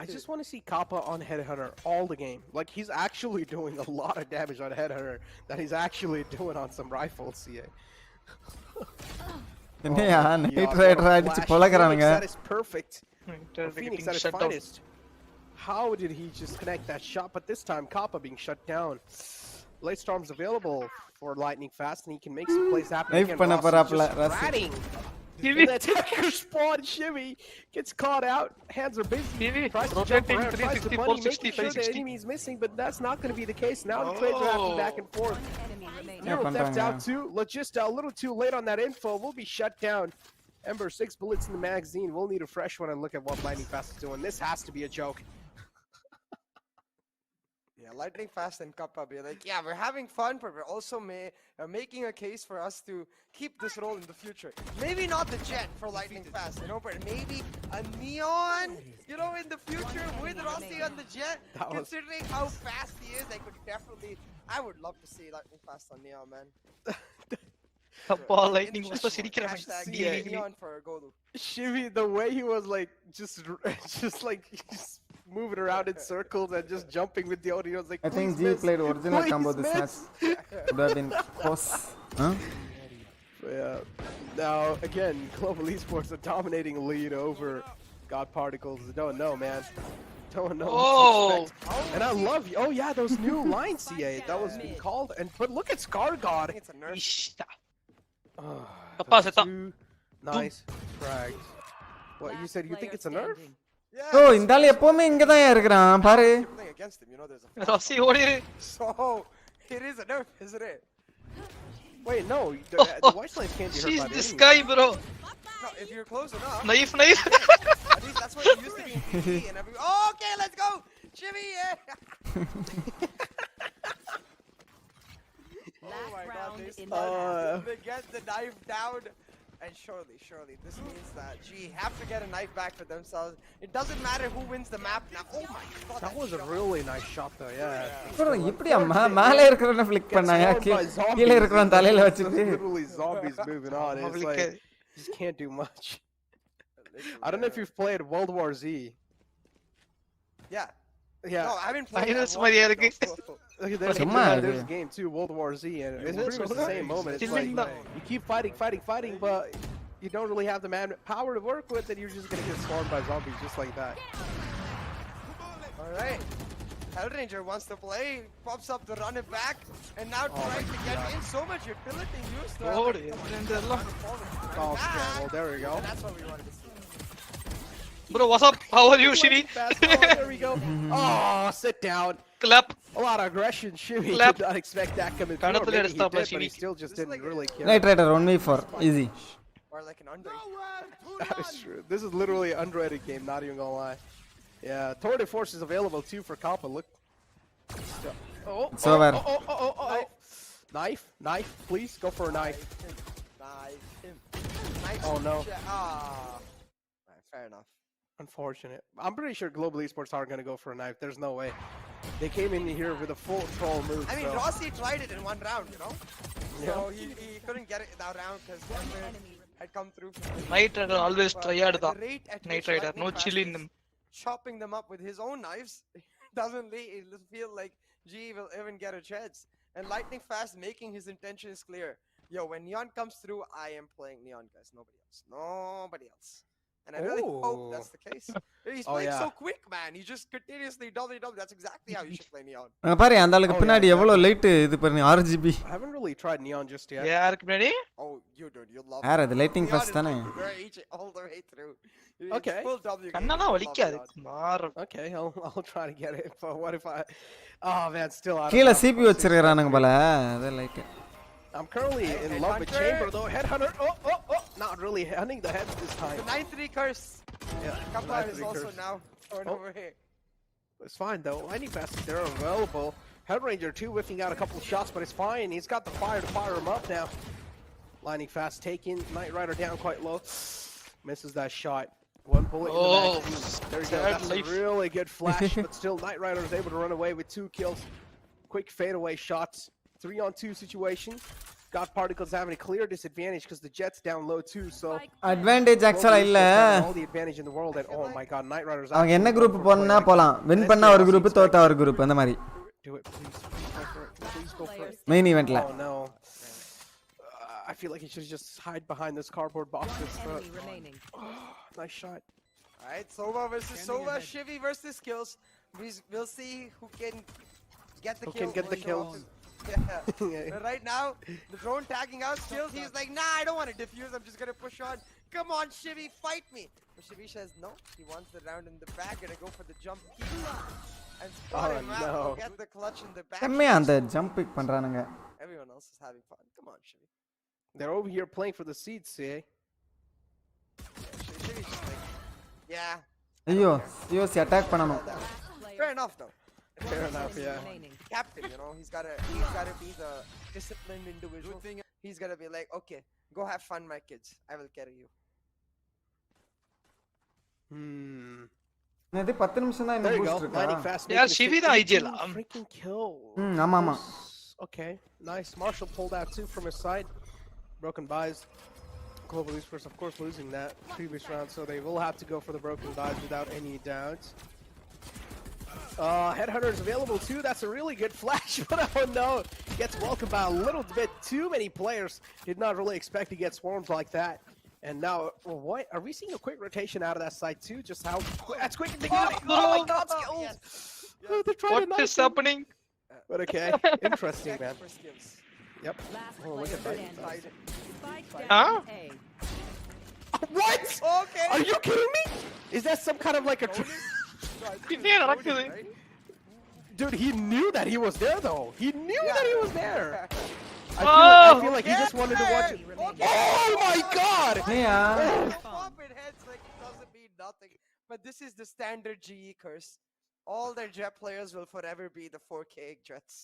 I just want to see Kappa on Headhunter all the game. Like, he's actually doing a lot of damage on Headhunter that he's actually doing on some rifles, CA. என்னையா night rider அடிச்சு பொளக்குறானுங்க. That is perfect. Phoenix at his finest. How did he just connect that shot? But this time, Kappa being shut down. Light Storm's available for lightning fast, and he can make some plays happen. Knife பண்ண போறாப்ல Rossi. The attacker spawn shimmy gets caught out. Hands are busy. Tries to jump around, tries to bunny, making sure the enemy is missing, but that's not going to be the case. Now the trades are happening back and forth. Hero theft out too. Logista a little too late on that info. We'll be shut down. Ember, 6 bullets in the magazine. We'll need a fresh one and look at what Lightning Fast is doing. This has to be a joke. Yeah, Lightning Fast and Kappa be like, yeah, we're having fun, but we're also making a case for us to keep this role in the future. Maybe not the Jet for Lightning Fast, you know, but maybe a Neon, you know, in the future with Rossi on the Jet. Considering how fast he is, I would love to see Lightning Fast on Neon, man. Kappa lightning also சிரிக்கிறான். Neon for Golu. Shimmy, the way he was like just moving around in circles and just jumping with the audio. Like, I think G played original combo this match. Would have been close. Huh? Yeah. Now again, Global Esports a dominating lead over God Particles. Don't know, man. Don't know. Oh. And I love you. Oh yeah, those new lines, CA. That was being called. And but look at Scar God. It's a nerf. Kappa seta. Nice frags. What you said? You think it's a nerf? ஓ இந்த ஆளு எப்பவுமே இங்க தான் இருக்கறான் பாரு. ராசி ஓடிரு. So it is a nerf, isn't it? Wait, no. The white slaves can't be hurt by this guy, bro. No, if you're close enough. Knife. At least that's what it used to be in PC and every. Oh, okay, let's go. Jimmy, yeah. round this. in the They get the knife down. And surely, this means that G have to get a knife back for themselves. It doesn't matter who wins the map now. Oh my god, That was a really nice shot though, yeah. bro இப்படியா மேலே இருக்கறவன ஃபிளிக் பண்ணாங்க கீழ இருக்கறவன் தலையில வச்சிட்டு literally zombies moving on. It's like you just can't do much. I don't know if you've played World War Z. Yeah. Yeah. No, I haven't played Virus மாதிரியா இருக்கு. There's a game too, World War Z, and it's pretty much the same moment. It's like you keep fighting, but you don't really have the manpower to work with, and you're just gonna get swarmed by zombies just like that. Alright. Hellranger wants to play, pops up to run it back, and now trying to get in so much utility used to Oh, well, there we go. And that's what we wanted to see. Bro, what's up? How are you, Shivi? There we go. Oh, sit down. Clap. A lot of aggression. Shivi Clap. did not expect that coming through. Or maybe he did, but he still just didn't really care. Right, 1v4 easy. Or like an under. That is true. This is literally an underrated game, not even gonna lie. Yeah, Tour de Force is available too for Kappa. Look. It's over. Knife, please go for a knife. Oh no. Fair enough. Unfortunate. I'm pretty sure Global Esports aren't gonna go for a knife. There's no way. They came in here with a full troll move. I mean, Rossi tried it in one round, you know? Yeah. So he couldn't get it that round because had come through. Night Rider always tired the da. rate at Night which Rider, no Lightning chill in Fast them. is chopping them up with his own knives doesn't feel like G will even get a chance. And Lightning Fast making his intentions clear. Yo, when Neon comes through, I am playing Neon, guys. Nobody else. And I really hope that's the case. He's playing so quick, man. He just continuously double. That's exactly how you should play Neon. பாரு அந்த ஆளுக்கு பின்னாடி எவ்வளவு light இது பாருங்க RGB. I haven't really tried Neon just yet. யாருக்கு பின்னாடி? Oh, you dude, you love யார் அது லைட்டிங் ஃபர்ஸ்ட் தானே? all the way through. Okay. Full W. கண்ணனா வலிக்காது. மாறு. Okay, I'll try to get it. But what if I Oh man, still out. கீழ CPU வச்சிருக்கானுங்க போல. அத light. I'm currently in love with Chamber though. Headhunter. Oh. Not really hunting the heads this time. The 9-3 curse. Yeah. Kappa is also now thrown over here. It's fine though. Lightning Fast, they're available. Hellranger too whiffing out a couple of shots, but it's fine. He's got the fire to fire him up now. Lightning Fast taking Knight Rider down quite low. Misses that shot. One bullet in the back. There you go. That's a really good flash, but still Knight Rider is able to run away with 2 kills. Quick fadeaway shots. 3-on-2 situation. God Particles having a clear disadvantage because the Jet's down low too, so advantage actually இல்ல. All the advantage in the world and oh my god, Knight Riders அவங்க என்ன group போறனா போலாம். Win பண்ணா ஒரு group, தோத்தா ஒரு group அந்த மாதிரி. Do it please. Please go for it. Main eventல. Oh no. I feel like he should just hide behind this cardboard box. Nice shot. Alright, Sova versus Sova, Shivi versus Kills. We'll see who can get the kill. Who can get the kills. Yeah. But right now, the drone tagging out Skills. He's like, nah, I don't want to defuse. I'm just gonna push on. Come on, Shivi, fight me. But Shivi says no. He wants the round in the back. Gonna go for the jump and spot him out. No. Get the clutch in the back. கம்மியா அந்த jump big பண்றானுங்க. Everyone else is having fun. Come on, Shivi. They're over here playing for the seeds, eh? Shivi's just like, yeah. ஐயோ, சியோசி attack பண்ணனும். Fair enough, though. Fair enough, yeah. Captain, you know, he's gotta be the disciplined individual. He's gotta be like, okay, go have fun, my kids. I will carry you. இது 10 நிமிஷம் தான் இன்னும் boost இருக்கா? Yeah, Shivi da IGL. Freaking kill. ஆமா. Okay, nice. Marshall pulled out 2 from his side. Broken buys. Global Esports, of course, losing that previous round, so they will have to go for the broken buys without any doubts. Headhunter is available too. That's a really good flash, but oh no, gets welcomed by a little bit too many players. Did not really expect to get swarmed like that. And now, what are we seeing a quick rotation out of that side too? Just how that's quick to get. Oh my god, skills! Oh, they're trying What is happening? But okay, interesting, man. Yep. Oh, look at that. Huh? What? Okay. Are you kidding me? Is that some kind of like a? Dude, he knew that he was there though. He knew that he was there. I feel like he just wanted to watch it. Oh my god! Yeah. Popping heads like it doesn't mean nothing. But this is the standard GE curse. All their Jet players will forever be the 4K Jets.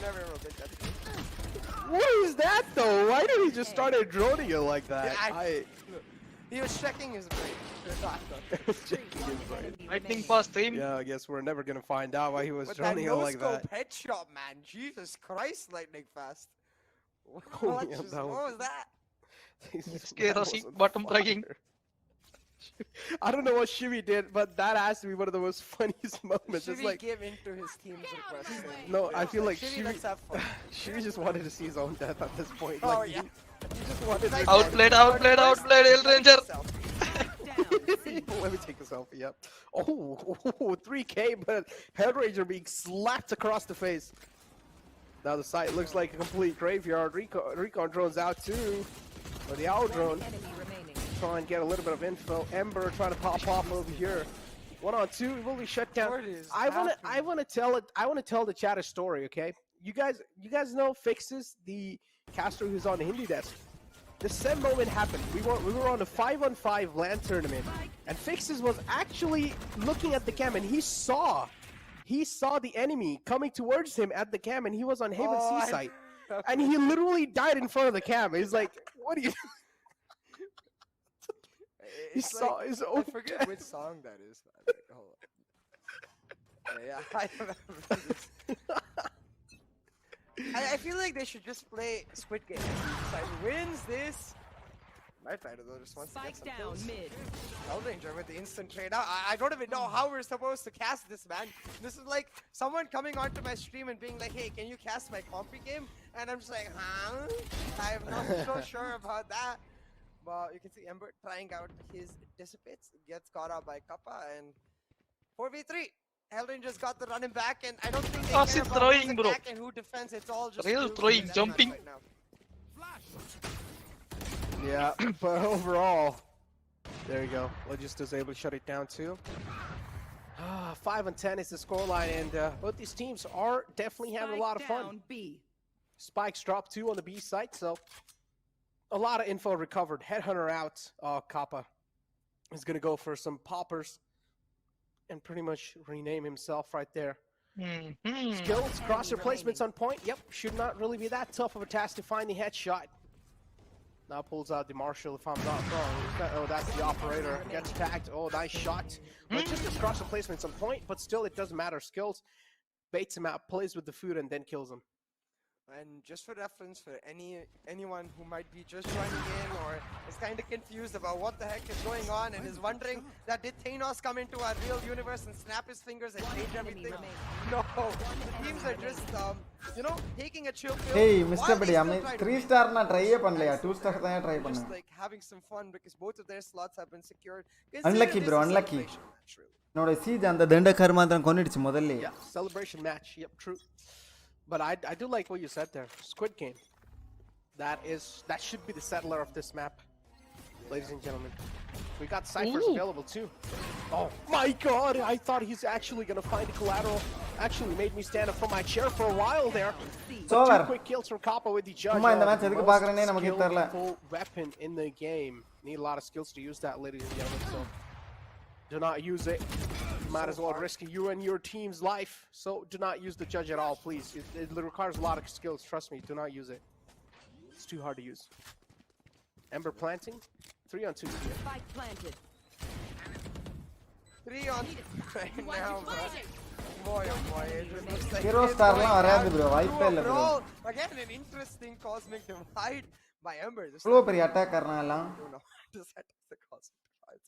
Never will get that. What is that though? Why did he just started droning it like that? He was checking his brain. Checking his brain. Lightning fast stream. Yeah, I guess we're never gonna find out why he was But droning it that like that. no-scope headshot, man. Jesus Christ, lightning fast. Oh, What, yeah, just- that what was that? Scare us, bottom bragging. I don't know what Shivy did, but that has to be one of the most funniest moments. It's Shivy like, gave into his team's request. no, I feel like Shivy, let's have fun. Shivy just wanted to see his own death at this point. Oh, Like, yeah. He just wanted to Outplayed, Hill Ranger. Let me take a selfie, yep. Oh, 3K, but Hellraiser being slapped across the face. Now the site looks like a complete graveyard. Recon drone's out too. Or the owl drone. Try and get a little bit of info. Ember trying to pop off over here. 1-on-2, will be shut down. I wanna tell the chat a story, okay? You guys know Fixes, the caster who's on the Hindi desk. The same moment happened. We were on a 5-on-5 LAN tournament, and Fixes was actually looking at the cam, and he saw the enemy coming towards him at the cam, and he was on Haven C site, and he literally died in front of the cam. He's like, "What are you?" He saw his own. I forget which song that is. Hold on. Yeah, I remember this. I feel like they should just play Squid Game. Side wins this. My fighter though just wants to get some down kills. mid. Hellraiser with the instant trade out. I don't even know how we're supposed to cast this, man. This is like someone coming onto my stream and being like, "Hey, can you cast my compy game?" And I'm just like, "Huh? I'm not so sure about that." But you can see Ember trying out his dissipates, gets caught out by Kappa, and 4v3. Hellranger's got the running back, and I don't think they care about throwing, who's bro. attack and who defends. It's all just Real skills throwing, and deathmatch jumping. right now. Yeah, but overall, there you go. Logis is able to shut it down too. 5-10 is the scoreline, and both these teams are definitely having a lot of fun. B. Spikes dropped 2 on the B site, so a lot of info recovered. Headhunter out. Kappa is going to go for some poppers and pretty much rename himself right there. Skills, cross replacements on point. Yep, should not really be that tough of a task to find the headshot. Now pulls out the Marshall, if I'm not wrong. Oh, that's the operator. Gets tagged. Oh, nice shot. But just his cross replacements on point, but still it doesn't matter. Skills baits him out, plays with the food, and then kills him. And just for reference, for anyone who might be just joining in or is kind of confused about what the heck is going on and is wondering that did Thanos come into our real universe and snap his fingers and change everything? No, the teams are just, taking a chill pill. Hey, while Mr. they Bidi, still I mean, try to 3-star win. na try pannalaya, 2-star than try Just panna. like having some fun because both of their slots have been secured. Unlucky, Consider bro, this a unlucky. celebration match, really. ನೋಡಿ siege ಅಂತ ದಂಡಕರ್ ಮಾತ್ರ ಕೊಂಡಿಡ್ಚು ಮೊದಲೇ. Yeah, celebration match. Yep, true. But I do like what you said there. Squid Game. That should be the settler of this map, ladies and gentlemen. We got ciphers available too. Oh my god! I thought he's actually gonna find the collateral. Actually made me stand up from my chair for a while there. It's over. 2 quick kills from Kappa with the judge. சும்மா இந்த match The எதுக்கு most பார்க்கறேனே நமக்கு தெரியல. skillful weapon in the game. Need a lot of skills to use that, ladies and gentlemen. So do not use it. Might as well risk you and your team's life. So do not use the judge at all, please. It requires a lot of skills. Trust me. Do not use it. It's too hard to use. Ember planting. 3-on-2 here. Spike planted. 3 on right now, bro. Boy, oh boy, it just looks like Hero it's star going லாம் வராது down bro, to வாய்ப்பே a இல்ல bro. brawl. Again, an interesting cosmic divide by Ember. This இவ்வளவு பெரிய attack கர்னா எல்லாம். I don't know. Does that the cosmic divide?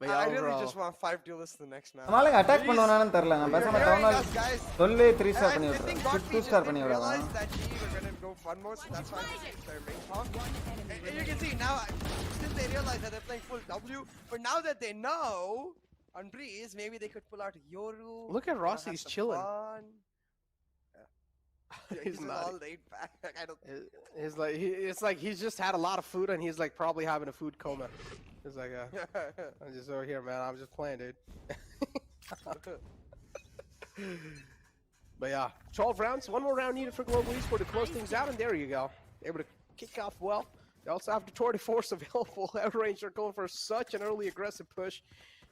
But I yeah, really overall, just want 5 duelists the next match. நம்மளுக்கு attack பண்ணுவானான்னு தெரியல. நான் பேசாம town hall சொல்லி 3-star பண்ணி I think விட்டுறேன். Godfrey 2-star just பண்ணி didn't விடலாம். realize that we're gonna go fun mode, so that's why they're main comp. And you can see now, since they realize that they're playing full W, but now that they know on Breeze, maybe they could pull out Yoru. look at Rossi. He's chilling. Yeah, He's just not. all laid back. I don't. It's like he's just had a lot of food and he's like probably having a food coma. It's like I'm just over here, man. I'm just playing, dude. But yeah, 12 rounds. One more round needed for Global Esport to close things out, and there you go. Able to kick off well. They also have the Tour de Force available. Outranger going for such an early aggressive push.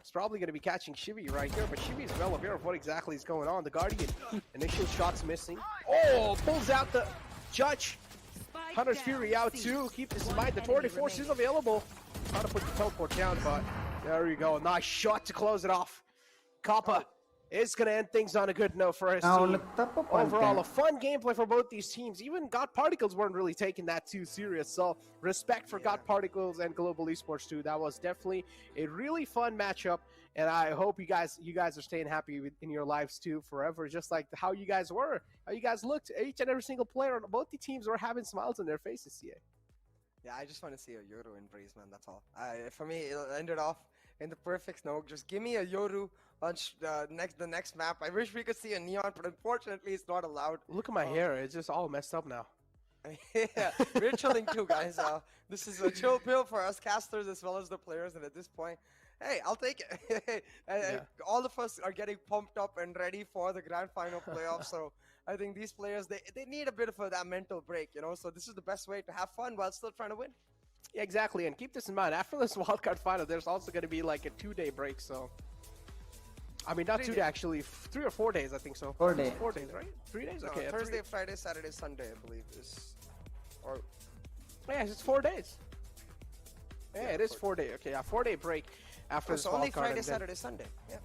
is probably going to be catching Shivi right here, but Shivi is well aware of what exactly is going on. The Guardian, initial shots missing. Oh, pulls out the Judge. Hunter's Fury out too. Keep this in mind. The Tour de Force is available. Trying to put the teleport down, but there you go. Nice shot to close it off. Kappa is going to end things on a good note for his team. Overall, a fun gameplay for both these teams. Even God Particles weren't really taking that too serious. So respect for God Particles and Global Esports too. That was definitely a really fun matchup. And I hope you guys are staying happy in your lives too forever, just like how you guys were, how you guys looked. Each and every single player on both the teams were having smiles on their faces. Yeah, I just want to see a Yoru embrace, man. That's all. For me, it ended off in the perfect snow. Just give me a Yoru on the next map. I wish we could see a Neon, but unfortunately, it's not allowed. Look at my hair; it's just all messed up now. Yeah, we're chilling too, guys. This is a chill pill for us casters as well as the players, and at this point, hey, I'll take it. All of us are getting pumped up and ready for the grand final playoffs. So I think these players they need a bit of that mental break, you know. So this is the best way to have fun while still trying to win. Yeah, exactly. And keep this in mind. After this wildcard final, there's also going to be like a 2-day break. So. I mean, not 2 days, actually. 3 or 4 days, I think so. 4 days. 4 days, right? 3 days? Okay. No, Thursday, Friday, Saturday, Sunday, I believe. Yeah, it's 4 days. Yeah, it is 4 days. Okay, 4-day break after this so only wildcard. Friday, Saturday, Sunday. Yeah.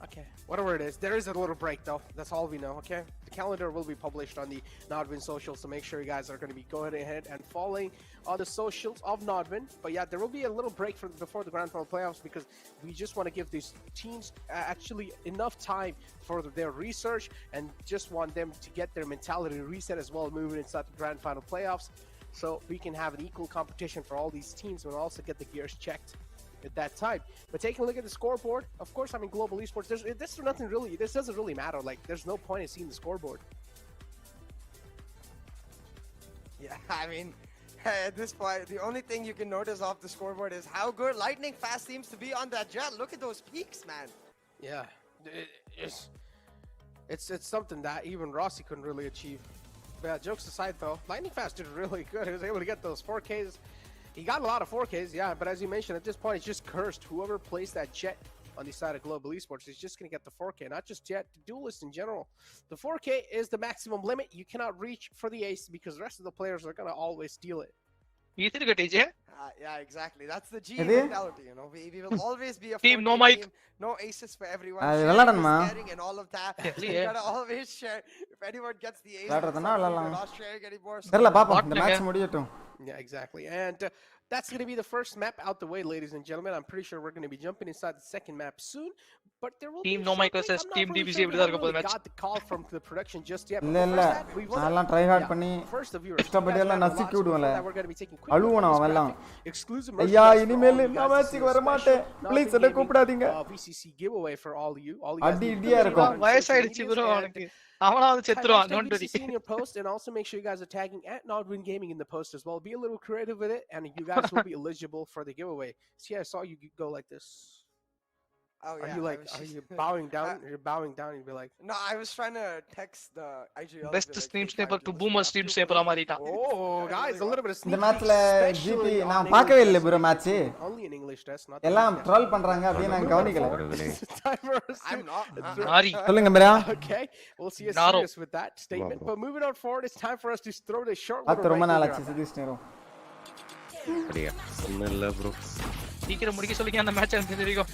Okay, whatever it is, there is a little break though. That's all we know. Okay, the calendar will be published on the Nodwin socials, so make sure you guys are going to be going ahead and following on the socials of Nodwin. But yeah, there will be a little break before the grand final playoffs because we just want to give these teams actually enough time for their research and just want them to get their mentality reset as well, moving inside the grand final playoffs, so we can have an equal competition for all these teams and also get the gears checked at that time. But taking a look at the scoreboard, of course, I mean, Global Esports, this doesn't really matter. Like, there's no point in seeing the scoreboard. Yeah, I mean, at this point, the only thing you can notice off the scoreboard is how good Lightning Fast seems to be on that Jet. Look at those peaks, man. Yeah, it's something that even Rossi couldn't really achieve. But jokes aside, though, Lightning Fast did really good. He was able to get those 4Ks. He got a lot of 4Ks, yeah, but as you mentioned, at this point, it's just cursed. Whoever plays that Jet on the side of Global Esports is just going to get the 4K, not just Jet, the duelists in general. The 4K is the maximum limit. You cannot reach for the ace because the rest of the players are going to always steal it. Yeah, exactly. That's the G mentality, you know. We will always be a team, no 4K mic. team, no aces for everyone. Sharing and all of that. You gotta always share. If anyone gets the ace, you're not sharing anymore. Yeah, exactly. And that's going to be the first map out the way, ladies and gentlemen. I'm pretty sure we're going to be jumping inside the second map soon. But there will team be no mic versus team DBC we haven't really got the call from the production just yet. try hard பண்ணி கஷ்டப்பட்டு எல்லாம் நசுக்கி விடுவேன்ல அழுவணும் எல்லாம் ஐயா இனிமேல் நான் மேட்ச்க்கு வர மாட்டேன் ப்ளீஸ் என்ன கூப்பிடாதீங்க VCC giveaway for all you அடி இடியா இருக்கும் வயசாயிடுச்சு bro அவனுக்கு அவனாவது செத்துருவான் don't worry in your post and also make sure you guys are tagging @Nodwin Gaming in the post as well. Be a little creative with it and you guys will be eligible for the giveaway. See, I saw you go like this. Oh, yeah. Are you bowing down? You're bowing down. You'd be like, no, I was trying to text the IGL. Best stream sniper to boomer stream sniper மாறிட்டான். Oh, guys, a little bit of sneak. இந்த மேட்ச்ல GT நான் பார்க்கவே இல்ல bro match. Only in English, that's not. எல்லாம் troll பண்றாங்க அப்படியே நான் கவனிக்கல. I'm not. நாரி. சொல்லுங்க bro. Okay, we'll see you serious with that statement. But moving on forward, it's time for us to throw this short one. அது ரொம்ப நாள் ஆச்சு சதீஷ் நேரம். அப்படியே ஒண்ணும் இல்ல bro. சீக்கிரம் முடிக்க சொல்லுங்க அந்த மேட்ச் எனக்கு தெரியும்.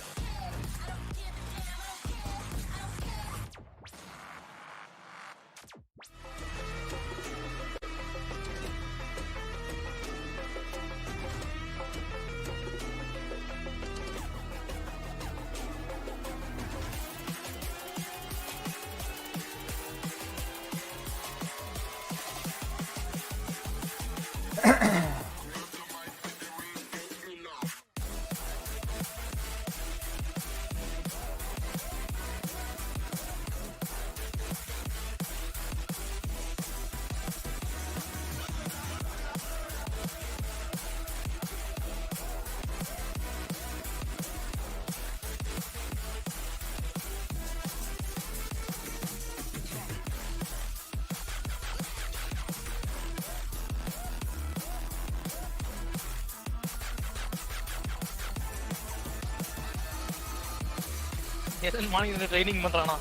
எதன் மார்னிங் ட்ரைனிங் பண்றானா?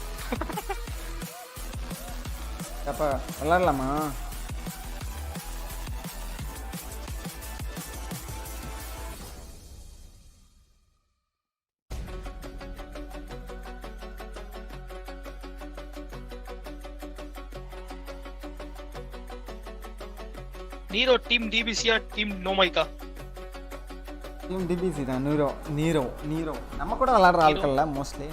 அப்ப விளையாடலாமா? நீரோ டீம் டிபிசியா டீம் நோமைக்கா? டீம் டிபிசி தான். நீரோ நம்ம கூட விளையாடுற ஆட்கள்ல மோஸ்ட்லி.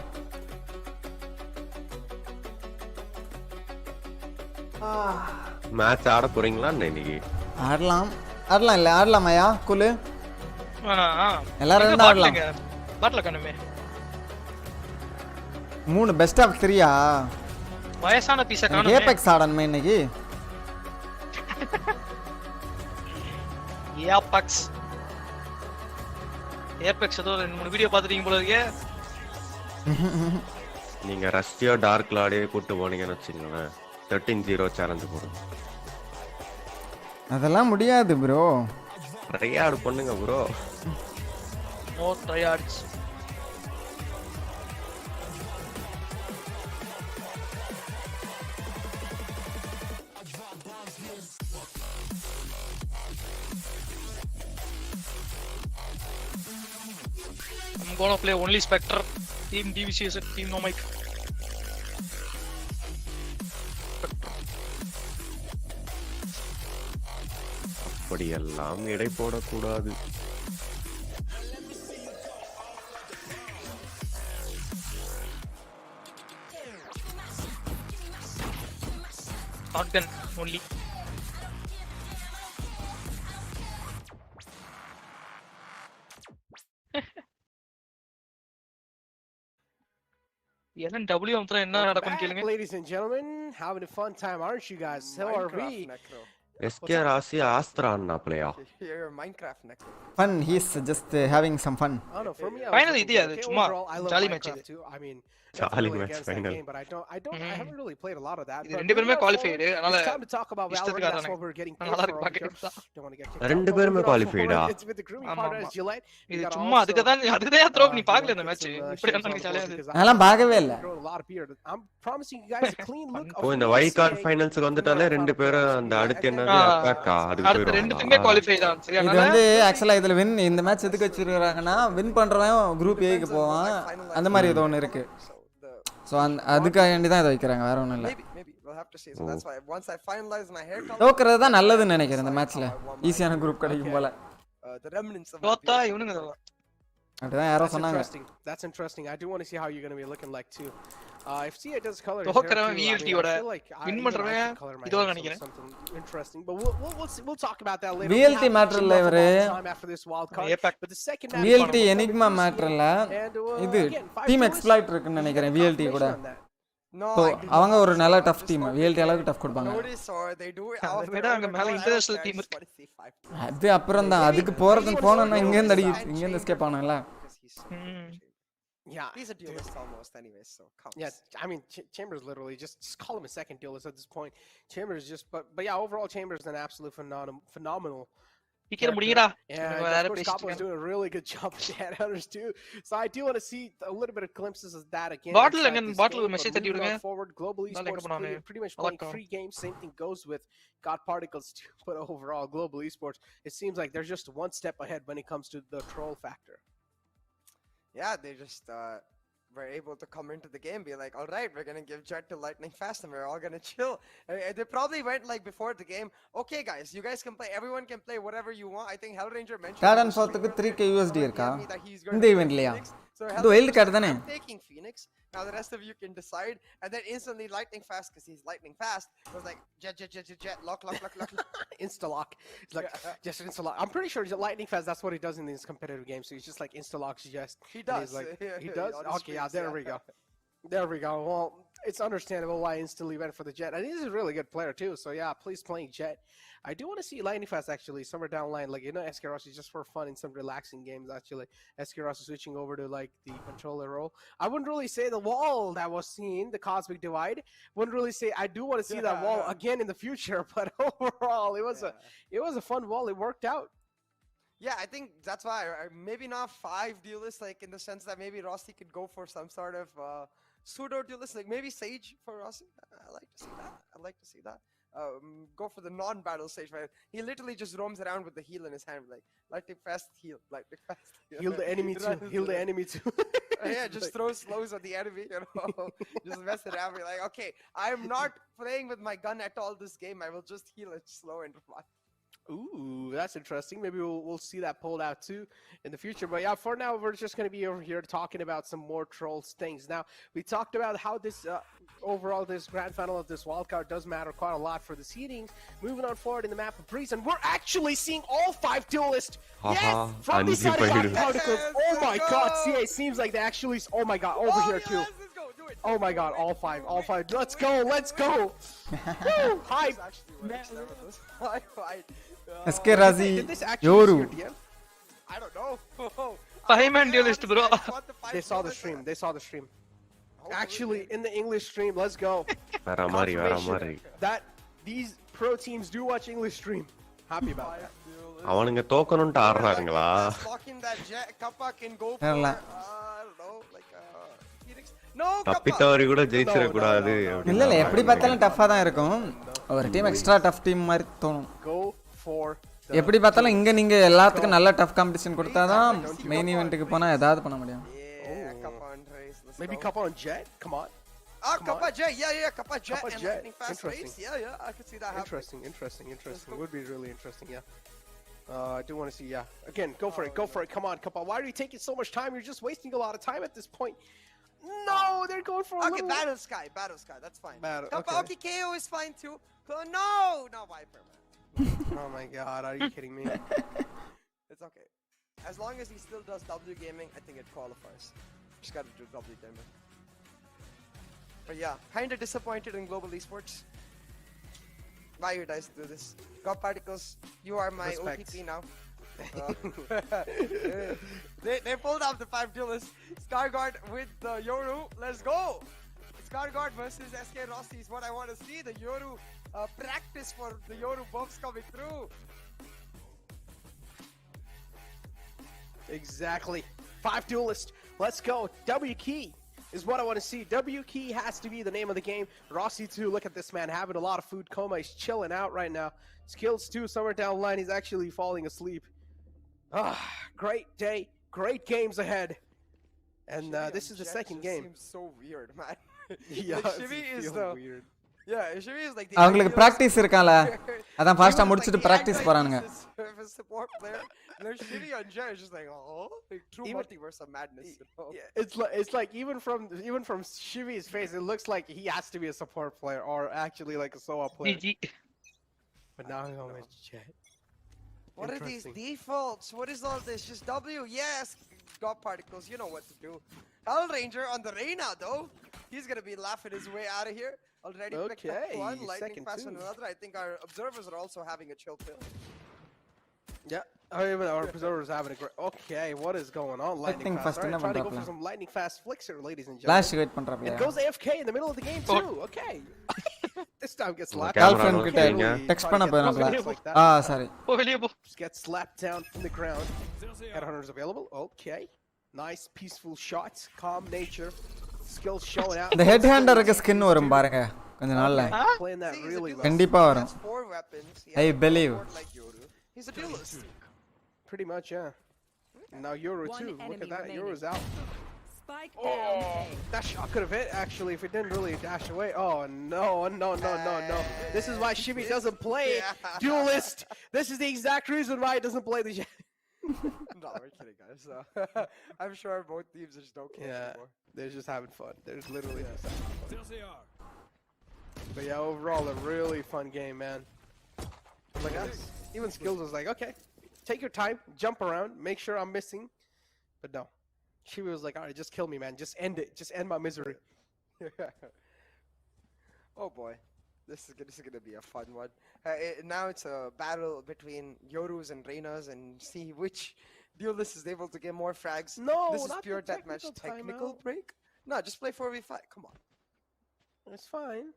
மேட்ச் ஆட போறீங்களா இன்னைக்கு? ஆடலாமாயா குலு? எல்லாரும் ரெண்டு ஆடலாம். பாட்ல கண்ணமே 3 பெஸ்ட் ஆஃப் 3யா? வயசான பீஸ காணுமே. ஏபெக்ஸ் ஆடணுமே இன்னைக்கு. ஏபெக்ஸ் ஏதோ 2-3 வீடியோ பாத்துட்டீங்க போல இருக்கே. நீங்க ரஷ்டியோ டார்க் லாடே கூட்டு போனீங்கன்னு வச்சுக்கோங்களேன், 13-0 சேலஞ்ச் போடுங்க. அதெல்லாம் முடியாது ப்ரோ. ட்ரையார்ட் பண்ணுங்க bro. No tryhards. I'm gonna play only Spectre. Team DVC is a team no mic. அப்படியெல்லாம் எடை போடக்கூடாது. Shotgun only. Ladies and gentlemen, having a fun time, aren't you guys? So are we. SK ராசி ஆஸ்த்ரா அண்ணா player? You're Minecraft next. Fun, he's just having some fun. I don't know, for me, Finally, idea சும்மா jolly match இது. I mean, jolly match final. but I haven't really played a lot of that. இது ரெண்டு பேருமே qualified. அதனால it's time to talk about Valorant. That's what we're getting paid நல்லா for இருக்கு over here. பாக்க. Don't want to get kicked out. ரெண்டு பேருமே குவாலிஃபைடா? It's with the grooming partners Gillette. இது சும்மா அதுக்கு தான் த்ரோ நீ பார்க்கல இந்த மேட்ச். இப்படி என்ன ஜாலியா இருக்கு. அதெல்லாம் பார்க்கவே இல்ல. I'm promising you guys a clean look of ஓ இந்த வைல்ட் கார்டு ஃபைனல்ஸ்க்கு வந்துட்டாலே ரெண்டு பேரும் அந்த அடுத்து என்னது அட்டாக்கா அதுக்கு அடுத்து ரெண்டு டீமே குவாலிஃபை தான். சரியா? இது வந்து एक्चुअली இதுல வின் இந்த மேட்ச் எதுக்கு வச்சிருக்காங்கன்னா வின் பண்றவன் குரூப் ஏக்கு போவான். அந்த மாதிரி ஏதோ ஒன்னு இருக்கு. சோ அதுக்காக வேண்டி தான் இத வைக்கறாங்க, வேற ஒண்ணும் இல்ல. Maybe we'll have to see. So that's why once I finalize my hair color, தோக்குறது தான் நல்லதுன்னு நினைக்கிறேன் இந்த மேட்ச்ல. ஈஸியான குரூப் கிடைக்கும் போல. the remnants of தோத்தா இவனுங்க தான். அப்படிதான் யாரோ சொன்னாங்க. That's interesting. I do want to see how you're going to be looking like too. If CA does color தோக்குறவன் VLT ஓட வின் பண்றவன் இதோ நினைக்கிறேன். Interesting, but we'll talk about that later. VLT மேட்டர்ல இவரே after this wild card. But the second match VLT enigma மேட்டர்ல இது team exploit இருக்குன்னு நினைக்கிறேன் VLT கூட. So அவங்க ஒரு நல்ல டஃப் டீம். VLT அளவுக்கு டஃப் கொடுப்பாங்க. விட அங்க மேல இன்டர்நேஷனல் டீம் இருக்கு. அது அப்புறம் தான் அதுக்கு போறதுன்னு இங்க இருந்து escape ஆனல. Yeah, he's a duelist almost anyway, so come. Yeah, I mean Chambers literally just call him a second duelist at this point. Chambers just but yeah, overall Chambers an absolute phenomenal. சீக்கிரம் முடிங்கடா. Is doing a really good job with the headhunters too. So I do want to see a little bit of glimpses of that again. Bottle message தட்டி விடுங்க. Forward globally sports pretty much playing free games. Same thing goes with God Particles too. But overall global esports, it seems like they're just one step ahead when it comes to the troll factor. Yeah, they just were able to come into the game, be like, all right, we're gonna give Jet to Lightning Fast, and we're all gonna chill. They probably went like before the game, okay, guys, you guys can play. Everyone can play whatever you want. I think Hellranger mentioned. Third and fourth க்கு 3k USD இருக்கா? இந்த ஈவென்ட்லயா? இது wild card தானே? I'm taking Phoenix. Now the rest of you can decide, and then instantly Lightning Fast, because he's lightning fast, was like jet, lock, insta lock. It's like just insta lock. I'm pretty sure Lightning Fast. That's what he does in these competitive games. So he's just like insta locks. He does. Like, he does. Okay, yeah. There we go. There we go. Well, it's understandable why I instantly went for the Jet. And he's a really good player too. So yeah, please playing Jet. I do want to see Lightning Fast actually somewhere down the line. Like, you know, SK Ross is just for fun in some relaxing games actually. SK Ross is switching over to like the controller role. I wouldn't really say the wall that was seen, the Cosmic Divide. Wouldn't really say I do want to see that wall again in the future, but overall it was a fun wall. It worked out. Yeah, I think that's why. Maybe not 5 duelists, like in the sense that maybe Rossi could go for some sort of pseudo duelist, like maybe Sage for Rossi. I like to see that. I like to see that. Go for the non-battle Sage, right? He literally just roams around with the heal in his hand, like lightning fast heal, lightning fast heal. Heal the enemy too. Heal the enemy too. Yeah, just throw slows at the enemy, you know. Just mess it around. Be like, okay, I am not playing with my gun at all this game. I will just heal it slow and fly. Ooh, that's interesting. Maybe we'll see that pulled out too in the future. But yeah, for now, we're just going to be over here talking about some more Trolls things. Now, we talked about how this overall, this grand final of this wildcard does matter quite a lot for the seedings. Moving on forward in the map of Breeze, and we're actually seeing all 5 duelists. Yes, from the side of Black Particles. Oh my God, CA seems like they actually. Oh my God, over here too. Oh my God, all 5, all 5. Let's go, let's go. Woo, hype. SK Razi, Yoru. I don't know. 5-man duelist, bro. They saw the stream. They saw the stream. Actually, in the English stream, let's go. Confirmation that these pro teams do watch English stream. Happy about that. அவனுங்க தோக்கணும்னு ஆடுறாங்களா? Locking that jet, Kappa can go for I don't know, like Phoenix. No, தப்பித்தவரி கூட ஜெயிச்சிர கூடாது. இல்ல இல்ல எப்படி பார்த்தாலும் டஃபா தான் இருக்கும். ஒரு டீம் எக்ஸ்ட்ரா டஃப் டீம் மாதிரி தோணும். Go for எப்படி பார்த்தாலும் இங்க நீங்க எல்லாத்துக்கும் நல்ல டஃப் காம்படிஷன் கொடுத்தாதான் மெயின் ஈவென்ட்க்கு போனா ஏதாவது பண்ண முடியும். Maybe Kappa on Jet? Come on. Kappa Jet, yeah, Kappa Jet Kappa and Jet. lightning fast race. Yeah, I could see that happening. Interesting. Would be really interesting, yeah. I do want to see, yeah. Again, go for it. Come on, Kappa. Why are you taking so much time? You're just wasting a lot of time at this point. No, they're going for a little... Battle Sky, that's fine. Kappa, okay, KO is fine too. No, not Viper, man. Oh my God, are you kidding me? It's okay. As long as he still does W gaming, I think it qualifies. Just gotta do W gaming. But yeah, kinda disappointed in global esports. Why you guys do this? God Particles, you are my OTP now. They pulled off the 5 duelists. Scarguard with the Yoru. Let's go! Scarguard versus SK Rossi is what I want to see. The Yoru practice for the Yoru buffs coming through. Exactly. 5 duelists. Let's go. W key is what I want to see. W key has to be the name of the game. Rossi too. Look at this man having a lot of food coma. He's chilling out right now. Skills too. Somewhere down the line, he's actually falling asleep. Great day. Great games ahead. And this is the second game. Seems so weird, man. Yeah, like, Shivy is the weird. Yeah, Shivy is like the அவங்களுக்கு practice இருக்கால அதான் ஃபாஸ்டா முடிச்சிட்டு practice போறானுங்க. Support player. There's Shivy on Jet is just like, oh, like true multiverse of madness. You know? Yeah, it's like even from Shivy's face, it looks like he has to be a support player or actually like a solo player. But now he's on his Jet. What are these defaults? What is all this? Just W? Yes, God Particles. You know what to do. Hell Ranger on the Reyna though. He's gonna be laughing his way out of here. Already picked up one, lightning fast on another. I think our observers are also having a chill pill. Yeah, even our observers are having a great. Okay, what is going on? Lightning fast. Right, trying to go for some lightning fast flixer, ladies and gentlemen. Flash wait பண்றாப்ல. It goes AFK in the middle of the game too. Okay. This time gets slapped. Girlfriend கிட்ட text பண்ண போறாப்ல. Sorry. Just get slapped down from the ground. Headhunters available. Okay. Nice peaceful shots. Calm nature. Skills showing out. The headhunterக்கு skin வரும் பாருங்க கொஞ்ச நாள்ல. கண்டிப்பா வரும். I believe. He's a duelist. Pretty much, yeah. And now Yoru too. Look at that. Yoru's out. Spike down. That shot could have hit actually if it didn't really dash away. Oh no. This is why Shibby doesn't play duelist. This is the exact reason why he doesn't play the No, we're kidding, guys. I'm sure both teams just don't care anymore. They're just having fun. They're literally just having fun. But yeah, overall a really fun game, man. Like even Skills was like, okay, take your time, jump around, make sure I'm missing. But no. She was like, alright, just kill me, man. Just end it. Just end my misery. Oh boy. This is gonna be a fun one. Now it's a battle between Yorus and Reynas and see which duelist is able to get more frags. No, this is pure deathmatch. Technical break? No, just play 4v5. Come on. It's fine.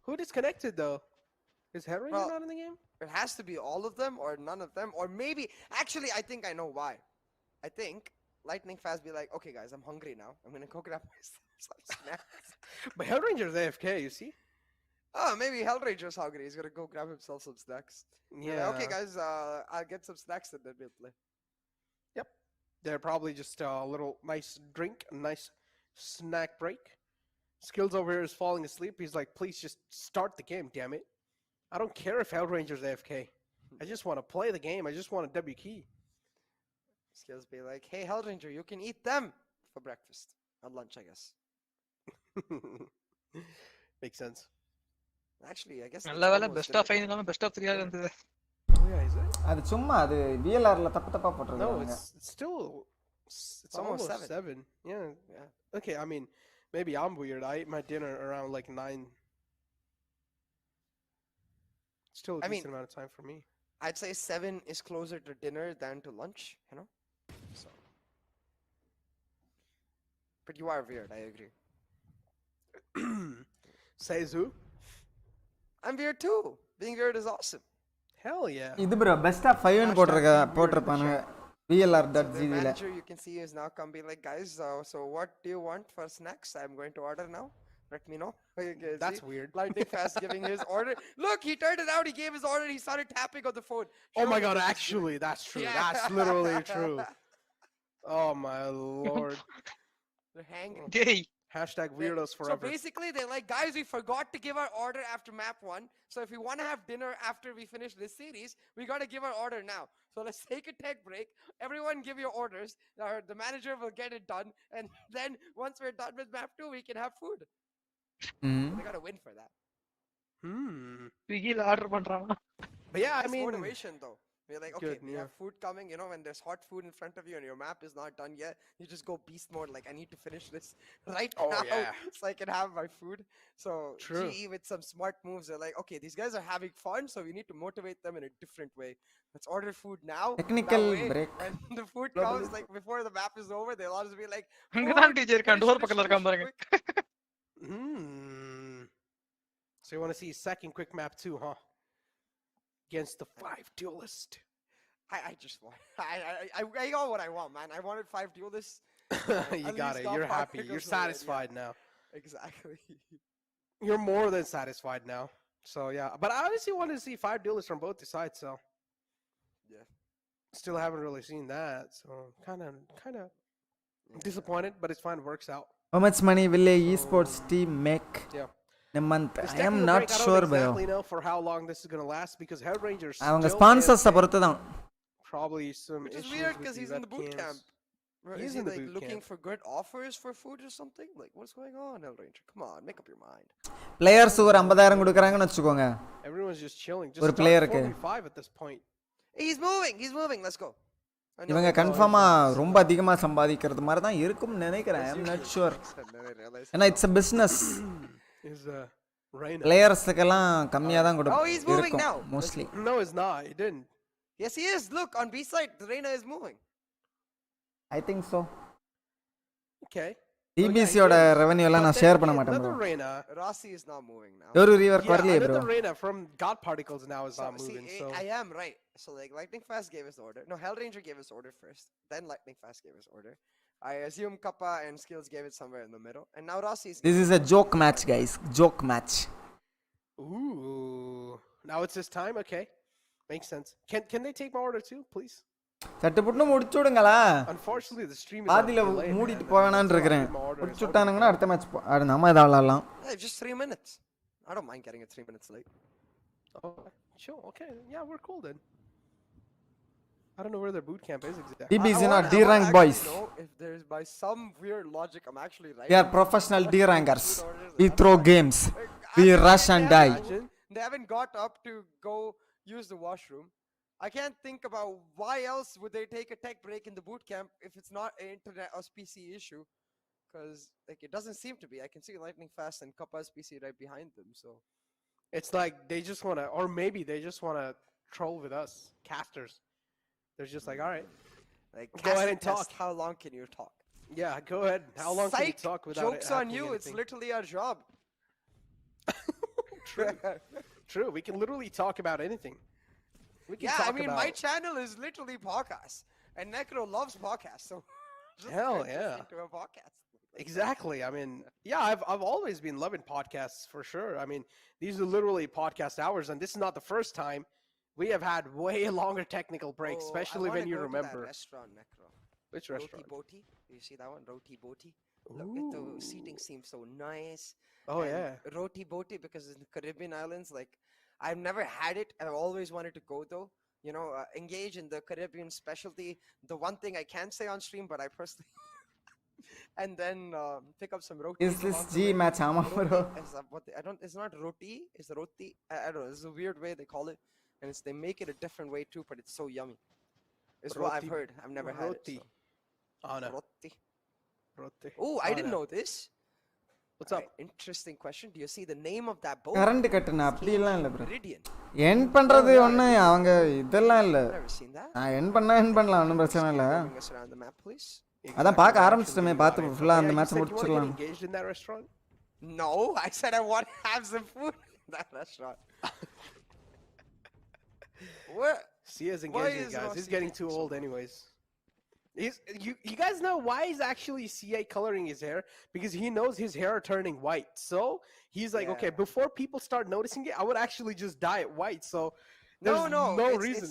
Who disconnected though? Is Hellraiser Well, not in the game? It has to be all of them or none of them, or maybe actually I think I know why. I think Lightning Fast be like, okay guys, I'm hungry now. I'm gonna go grab myself some snacks. But Hellraiser's AFK, you see? Oh, maybe Hellraiser's hungry. He's gonna go grab himself some snacks. Be like, Yeah. okay guys, I'll get some snacks and then we'll play. Yep. They're probably just a little nice drink, a nice snack break. Skills over here is falling asleep. He's like, please just start the game, damn it. I don't care if Hellraiser's AFK. I just want to play the game. I just want a W key. Skills be like, hey Hellranger, you can eat them for breakfast. Or lunch, I guess. Makes sense. Actually, I guess. நல்ல வேளை best of 5 இல்லாம best of 3 இருந்தது. Oh yeah, is it? அது சும்மா அது VLRல தப்பா No, போட்டுருக்காங்க. it's still. It's almost 7. Yeah. Yeah. Okay, I mean, maybe I'm weird. I ate my dinner around like 9. Still a decent amount of time for me. I'd say 7 is closer to dinner than to lunch, you know? So. But you are weird, I agree. Says who? I'm weird too. Being weird is awesome. Hell yeah. இது bro best of 5 னு போட்டுருப்பானுங்க VLR.gv The ல. manager you can see is now come be like, guys, so what do you want for snacks? I'm going to order now. Let me know. That's weird. Lightning Fast giving his order. Look, he turned it out. He gave his order. He started tapping on the phone. Oh my god, actually, that's true. Yeah. That's literally true. Oh my lord. They're hanging. Hey. Hashtag weirdos So forever. basically, they're like, guys, we forgot to give our order after map 1. So if we want to have dinner after we finish this series, we got to give our order now. So let's take a tech break. Everyone give your orders. The manager will get it done. And then once we're done with map 2, we can have food. They got to win for that. ஸ்விக்கில order பண்றாங்க. But yeah, I It's mean, motivation though. We're like, okay, good, we yeah. have food coming, you know, when there's hot food in front of you and your map is not done yet, you just go beast mode, like, I need to finish this right Oh, now yeah. so I can have my food. So True. GE with some smart moves, they're like, okay, these guys are having fun, so we need to motivate them in a different way. Let's order food now. Technical That way, break. when the food comes, like, before the map is over, they'll always be like, அங்கதான் teacher இருக்கான் door பக்கத்துல இருக்கான் பாருங்க. So you want to see second quick map 2, huh? Against the 5 duelist. I just want, I got what I want, man. I wanted 5 duelists. You got it. You're happy. You're satisfied now. Exactly. You're more than satisfied now. So yeah, but I honestly wanted to see 5 duelists from both the sides. So yeah, still haven't really seen that. So kind of disappointed, but it's fine. It works out. How much money will a esports team make in a month? This I am technical not break, I sure don't bro. exactly know for how long this is going to last because Hellranger's அவங்க still sponsors AFK. பொறுத்து தான். Probably some Which is issues weird with because the he's in the boot webcams. camp. He's Is he in the like boot looking camp. for good offers for food or something? Like what's going on, Hellranger? Come on, make up your mind. Players ஒரு 50,000 கொடுக்கறாங்கன்னு வெச்சுக்கோங்க. Everyone's just chilling. ஒரு Just பிளேயருக்கு 45 at this point. He's moving. Let's go. இவங்க கன்ஃபார்மா ரொம்ப அதிகமா சம்பாதிக்கிறது மாதிரி தான் இருக்கும்னு நினைக்கிறேன். I am not sure. ஏன்னா it's a business. Is Reina. பிளேயர்ஸ்க்கெல்லாம் கம்மியா தான் Oh, he's moving now. mostly. No, it's not. He didn't. Yes, he is. Look on B side, the Reina is moving. I think so. Okay. TBC ஓட revenue எல்லாம் நான் share பண்ண மாட்டேன் bro. Another Reina. Rossi is not moving now. ஒரு rework Yeah, வரலையே bro. another Reina from God Particles now is not See, moving. So I am right. So like Lightning Fast gave his order. No, Hellranger gave his order first. Then Lightning Fast gave his order. I assume Kappa and Skills gave it somewhere in the middle. And now Rossi is. This is a joke match guys. Joke match. ooh. Now it's his time. Okay. Makes sense. Can they take my order too, please? சட்டுப்புட்டு முடிச்சு விடுங்களா. Unfortunately, the stream is பாதியில on delay, மூடிட்டு man. போவேனான்னு இருக்கறேன். முடிச்சு விட்டானுங்கன்னா அடுத்த match நம்ம இத விளையாடலாம். Hey, just 3 minutes. I don't mind getting it 3 minutes late. Oh, sure. Okay. Yeah, we're cool then. I don't know where their boot camp is exactly. TBC I not wanna D-rank actually boys. know if there's by some weird logic I'm actually right. We are professional D-rankers. We throw games. We rush and die. They haven't got up to go use the washroom. I can't think about why else would they take a tech break in the boot camp if it's not an internet or PC issue. Because like it doesn't seem to be. I can see Lightning Fast and Kappa's PC right behind them. So It's like they just want to, or maybe they just want to troll with us, casters. They're just like, all right, like go ahead and test, talk. How long can you talk? Yeah, go ahead. How long can you Psych! talk without Jokes it on happening you. anything? It's literally our job. True. We can literally talk about anything. We can Yeah, talk I mean, about... my channel is literally podcasts, and Necro loves podcasts, so just Hell turn yeah. this into a podcast. Exactly. I mean, yeah, I've always been loving podcasts for sure. I mean, these are literally podcast hours, and this is not the first time. We have had way longer technical breaks, Oh, especially I wanna when you go to remember. that restaurant, Necro. Which Roti restaurant? Boti. You see that one? Roti Boti. Look, the seating seems so nice. Oh, and yeah. Roti Boti, because in the Caribbean islands, like, I've never had it. I've always wanted to go though. You know, engage in the Caribbean specialty. The one thing I can't say on stream, but I personally. And then pick up some roti. Is this G match? Ama bro. It's not roti. It's roti. I don't know. It's a weird way they call it, and they make it a different way too. But it's so yummy. It's what I've Roti- heard. I've never had it. roti. So. Oh, no. Roti. Roti. Oh, I Oh, didn't no. know this. What's up? Interesting question. Do you see the name of that boat? Current கட்டுன அப்படிலாம் இல்ல bro. Meridian. என் பண்றது ஒண்ணு அவங்க இதெல்லாம் இல்ல. Never seen that. நான் என் பண்ணலாம் ஒண்ணும் பிரச்சனை இல்ல. Bring us around the map, please. அதான் பார்க்க ஆரம்பிச்சிட்டமே பார்த்து ஃபுல்லா அந்த மேட்ச் You முடிச்சிடலாம். engaged in that restaurant? No, I said I want to have some food in that restaurant. What? Sia's engaging, guys. He's getting too old, anyways. You guys know why he's actually CA coloring his hair? Because he knows his hair are turning white. So he's like, okay, before people start noticing it, I would actually just dye it white. So there's no reason.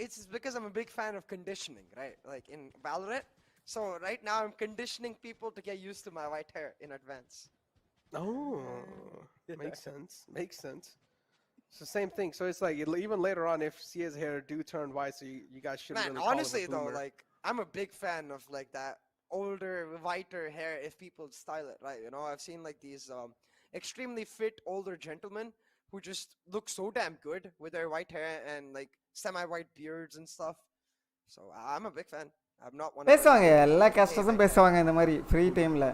It's because I'm a big fan of conditioning, right? Like in Valorant. So right now I'm conditioning people to get used to my white hair in advance. Oh, makes sense. Makes sense. It's the same thing. So it's like even later on, if Sia's hair do turn white, so you guys shouldn't Man, really call him a honestly though, boomer. like I'm a big fan of like that older, whiter hair if people style it right. You know, I've seen like these extremely fit older gentlemen who just look so damn good with their white hair and like semi-white beards and stuff. So I'm a big fan. I'm not one. பேசுவாங்க எல்லா கேஸ்டர்ஸும் பேசுவாங்க இந்த மாதிரி free டைம்ல.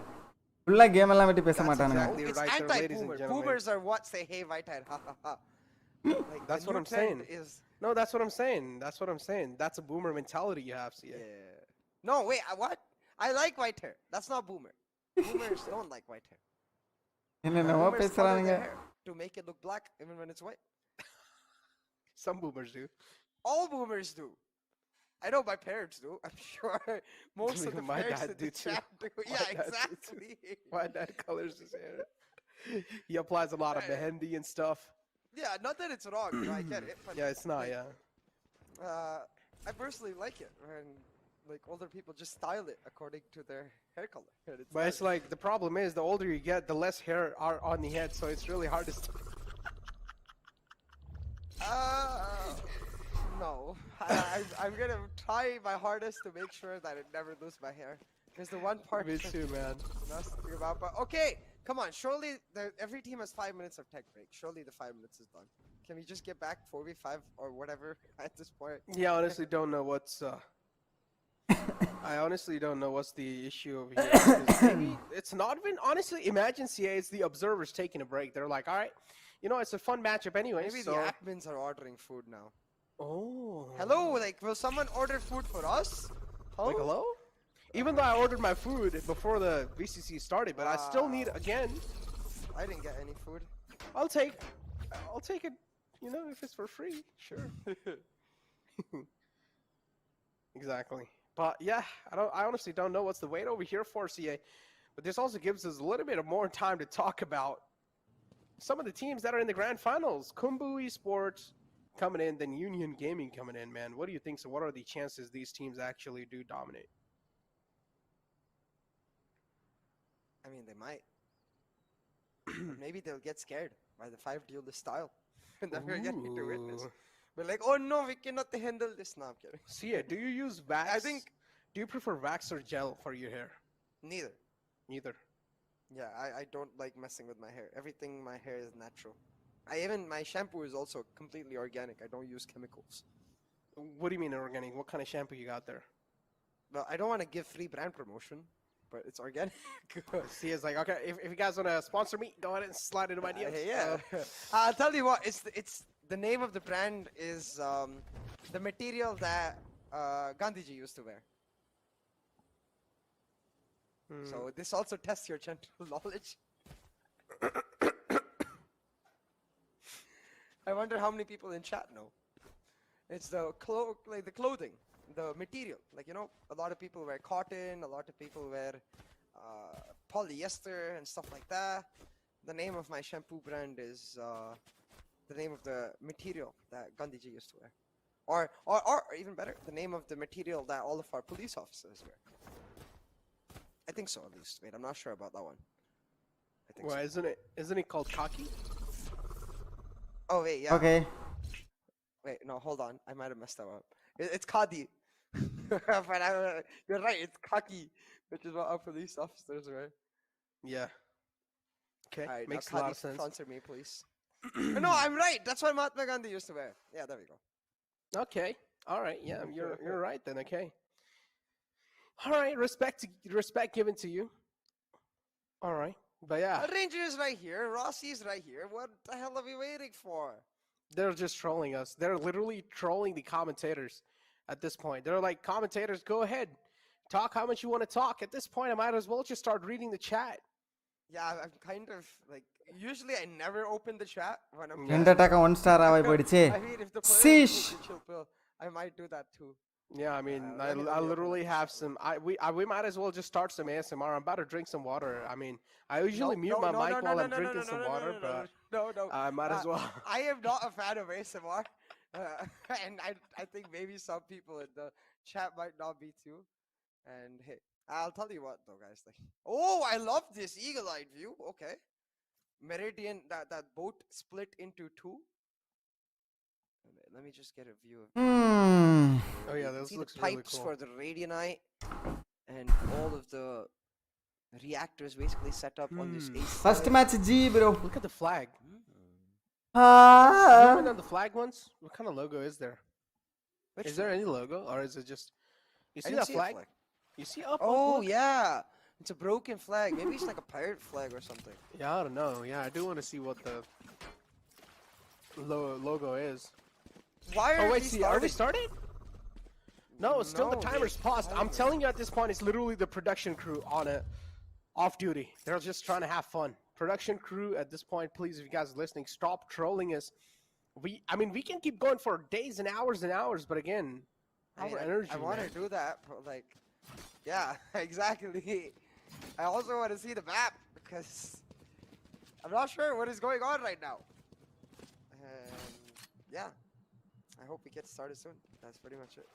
ஃபுல்லா game எல்லாம் விட்டு பேச மாட்டானுங்க. It's anti-boomer. Boomers are what say hey white hair. Ha ha ha. Like, That's what I'm saying. No, that's what I'm saying. That's what I'm saying. That's a boomer mentality you have, Sia. Yeah. No, wait. What? I like white hair. That's not boomer. Boomers don't like white hair. என்னென்னவோ Boomers color பேசுறானுங்க. their hair to make it look black even when it's white. Some boomers do. All boomers do. I know my parents do. I'm sure most of the My parents dad in do the too. chat do. My Yeah, dad do too. exactly. My dad colors his hair. He applies a lot of mehendi and stuff. Yeah, not that it's wrong. You know, I get it. But Yeah, it's not. like, Yeah. I personally like it when like older people just style it according to their hair color. And But it's like the problem is the older you get, the less hair are on the head, so it's really hard to. No, I'm gonna try my hardest to make sure that I never lose my hair. Because the one part. Me too, man. That's the thing about. But okay, come on. Surely every team has 5 minutes of tech break. Surely the 5 minutes is done. Can we just get back 4v5 or whatever at this point? Yeah, I honestly don't know what's. I honestly don't know what's the issue over here. 'Cause maybe it's not been. Honestly, imagine CA, it's the observers taking a break. They're like, all right, you know, it's a fun matchup anyway. Maybe so... the admins are ordering food now. Oh. Hello, like, will someone order food for us? Like, hello? Even though I ordered my food before the VCC started, but I still need again. I didn't get any food. I'll take it. You know, if it's for free, sure. Exactly. But yeah, I honestly don't know what's the wait over here for CA. But this also gives us a little bit of more time to talk about some of the teams that are in the grand finals. Kumbu Esports coming in, then Union Gaming coming in, man. What do you think? So what are the chances these teams actually do dominate? I mean, they might. Maybe they'll get scared by the 5 duelist style. And then we're getting to witness. We're like, oh no, we cannot handle this. No, I'm kidding. Sia, do you use wax? I think. Do you prefer wax or gel for your hair? Neither. Neither. Yeah, I don't like messing with my hair. Everything my hair is natural. My shampoo is also completely organic. I don't use chemicals. What do you mean organic? What kind of shampoo you got there? Well, I don't want to give free brand promotion, but it's organic. See, it's like, okay, if you guys want to sponsor me, go ahead and slide into my DMs. Yeah. I'll tell you what, it's the name of the brand is the material that Gandhiji used to wear. So this also tests your general knowledge. I wonder how many people in chat know. It's the like the clothing, the material. Like, you know, a lot of people wear cotton, a lot of people wear polyester and stuff like that. The name of my shampoo brand is the name of the material that Gandhiji used to wear. Or even better, the name of the material that all of our police officers wear. I think so, at least. Wait, I'm not sure about that one. I think Well, so. isn't it called khaki? Oh wait, yeah. Okay. Wait, no, hold on. I might have messed that up. It's khadi. But you're right. It's khaki, which is what our police officers wear. Yeah. Okay, Alright, makes a now lot khadi of sense. sponsor me, please. No, I'm right. That's what Mahatma Gandhi used to wear. Yeah, there we go. Okay. All right. Yeah, you're right then. Okay. All right. Respect given to you. All right. But yeah, Ranger is right here. Rossi is right here. What the hell are we waiting for? they're just trolling us. They're literally trolling the commentators at this point. They're like, commentators, go ahead. Talk how much you want to talk. At this point, I might as well just start reading the chat. Yeah, I'm kind of like, usually I never open the chat when I'm Endataka 1 star ஆவாய் போயிடுச்சே. I mean, if the player Sheesh. is chill pill, I might do that too. Yeah, I mean, let me I open literally have some. We might as well just start some ASMR. I'm about to drink some water. I mean, I usually mute my mic while I'm drinking some water, but no. I might as well. I am not a fan of ASMR, and I think maybe some people in the chat might not be too. And hey, I'll tell you what though, guys. Like, oh, I love this eagle-eyed view. Okay, Meridian, that boat split into two. Let me just get a view of. Oh yeah, this See looks the really pipes cool. for the radionite and all of the reactors basically set up on this ace. First match G, bro. Look at the flag. Ah. Zoom in on the flag once. What kind of logo is there? Which Is there any logo, or is it just? You I see didn't that see a flag? flag. You see up? Oh look. yeah, it's a broken flag. Maybe it's like a pirate flag or something. Yeah, I don't know. Yeah, I do want to see what the logo is. Why are Oh wait, we see, are we started? No, it's still the No, timer's they- paused. I'm telling you at this point, it's literally the production crew on it, off duty. They're just trying to have fun. Production crew at this point, please, if you guys are listening, stop trolling us. I mean, we can keep going for days and hours, but again, our energy. I want to do that, but like, yeah, exactly. I also want to see the map because I'm not sure what is going on right now. Yeah, I hope we get started soon. That's pretty much it.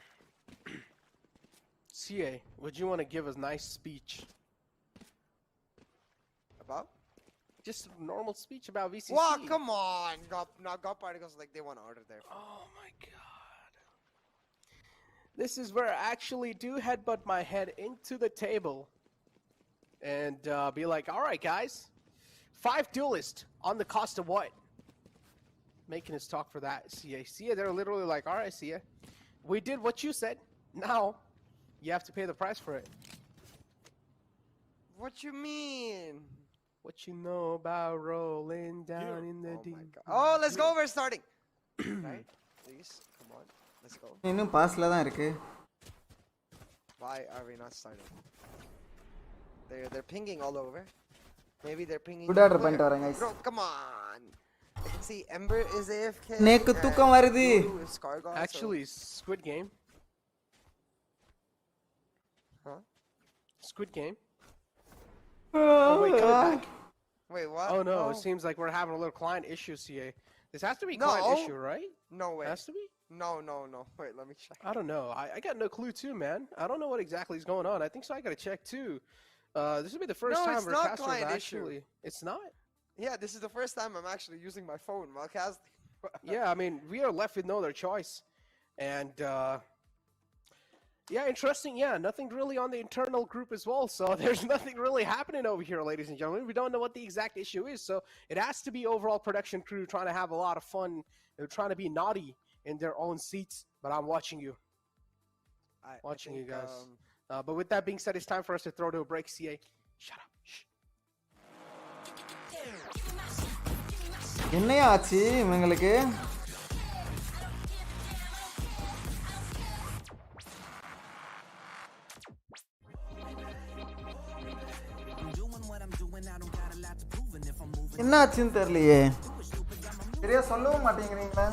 CA, would you want to give a nice speech? About? Just a normal speech about VCC. Wow, come on! God particles like they want to order there. Oh my god. This is where I actually do headbutt my head into the table and be like, alright guys, 5 duelists on the cost of what? Making us talk for that, CA. CA, they're literally like, alright CA, we did what you said, now you have to pay the price for it. What you mean? What you know about rolling down in the deep? Oh, let's go, we're starting! Right? Please, come on, let's go. இன்னும் பாஸ்ல தான் இருக்கு. Why are we not starting? They're pinging all over. Maybe they're pinging. Good order பண்ணிட்டு வரேன் guys. Bro, come on. I can see Ember is AFK. நேக்கு தூக்கம் வருது. Actually, Squid Game. Huh? Squid Game. Oh wait, coming back. Wait, what? Oh no, it seems like we're having a little client issue, CA. This has to be No. client issue, right? No way. Has to be? No. Wait, let me check. I don't know. I got no clue too, man. I don't know what exactly is going on. I think so. I gotta check too. This will be the first No, time it's not Recasters client actually. issue. It's not. Yeah, this is the first time I'm actually using my phone while casting. Yeah, I mean, we are left with no other choice, and yeah, interesting. Yeah, nothing really on the internal group as well. So there's nothing really happening over here, ladies and gentlemen. We don't know what the exact issue is. So it has to be overall production crew trying to have a lot of fun. They're trying to be naughty in their own seats. But I'm watching you. Watching you guys. But with that being said, it's time for us to throw to a break. CA, shut up. Shh. என்னையா ஆச்சு இவங்களுக்கு? என்னாச்சுன்னு தெரியலையே. சரியா சொல்லவும் மாட்டேங்கிறீங்களா?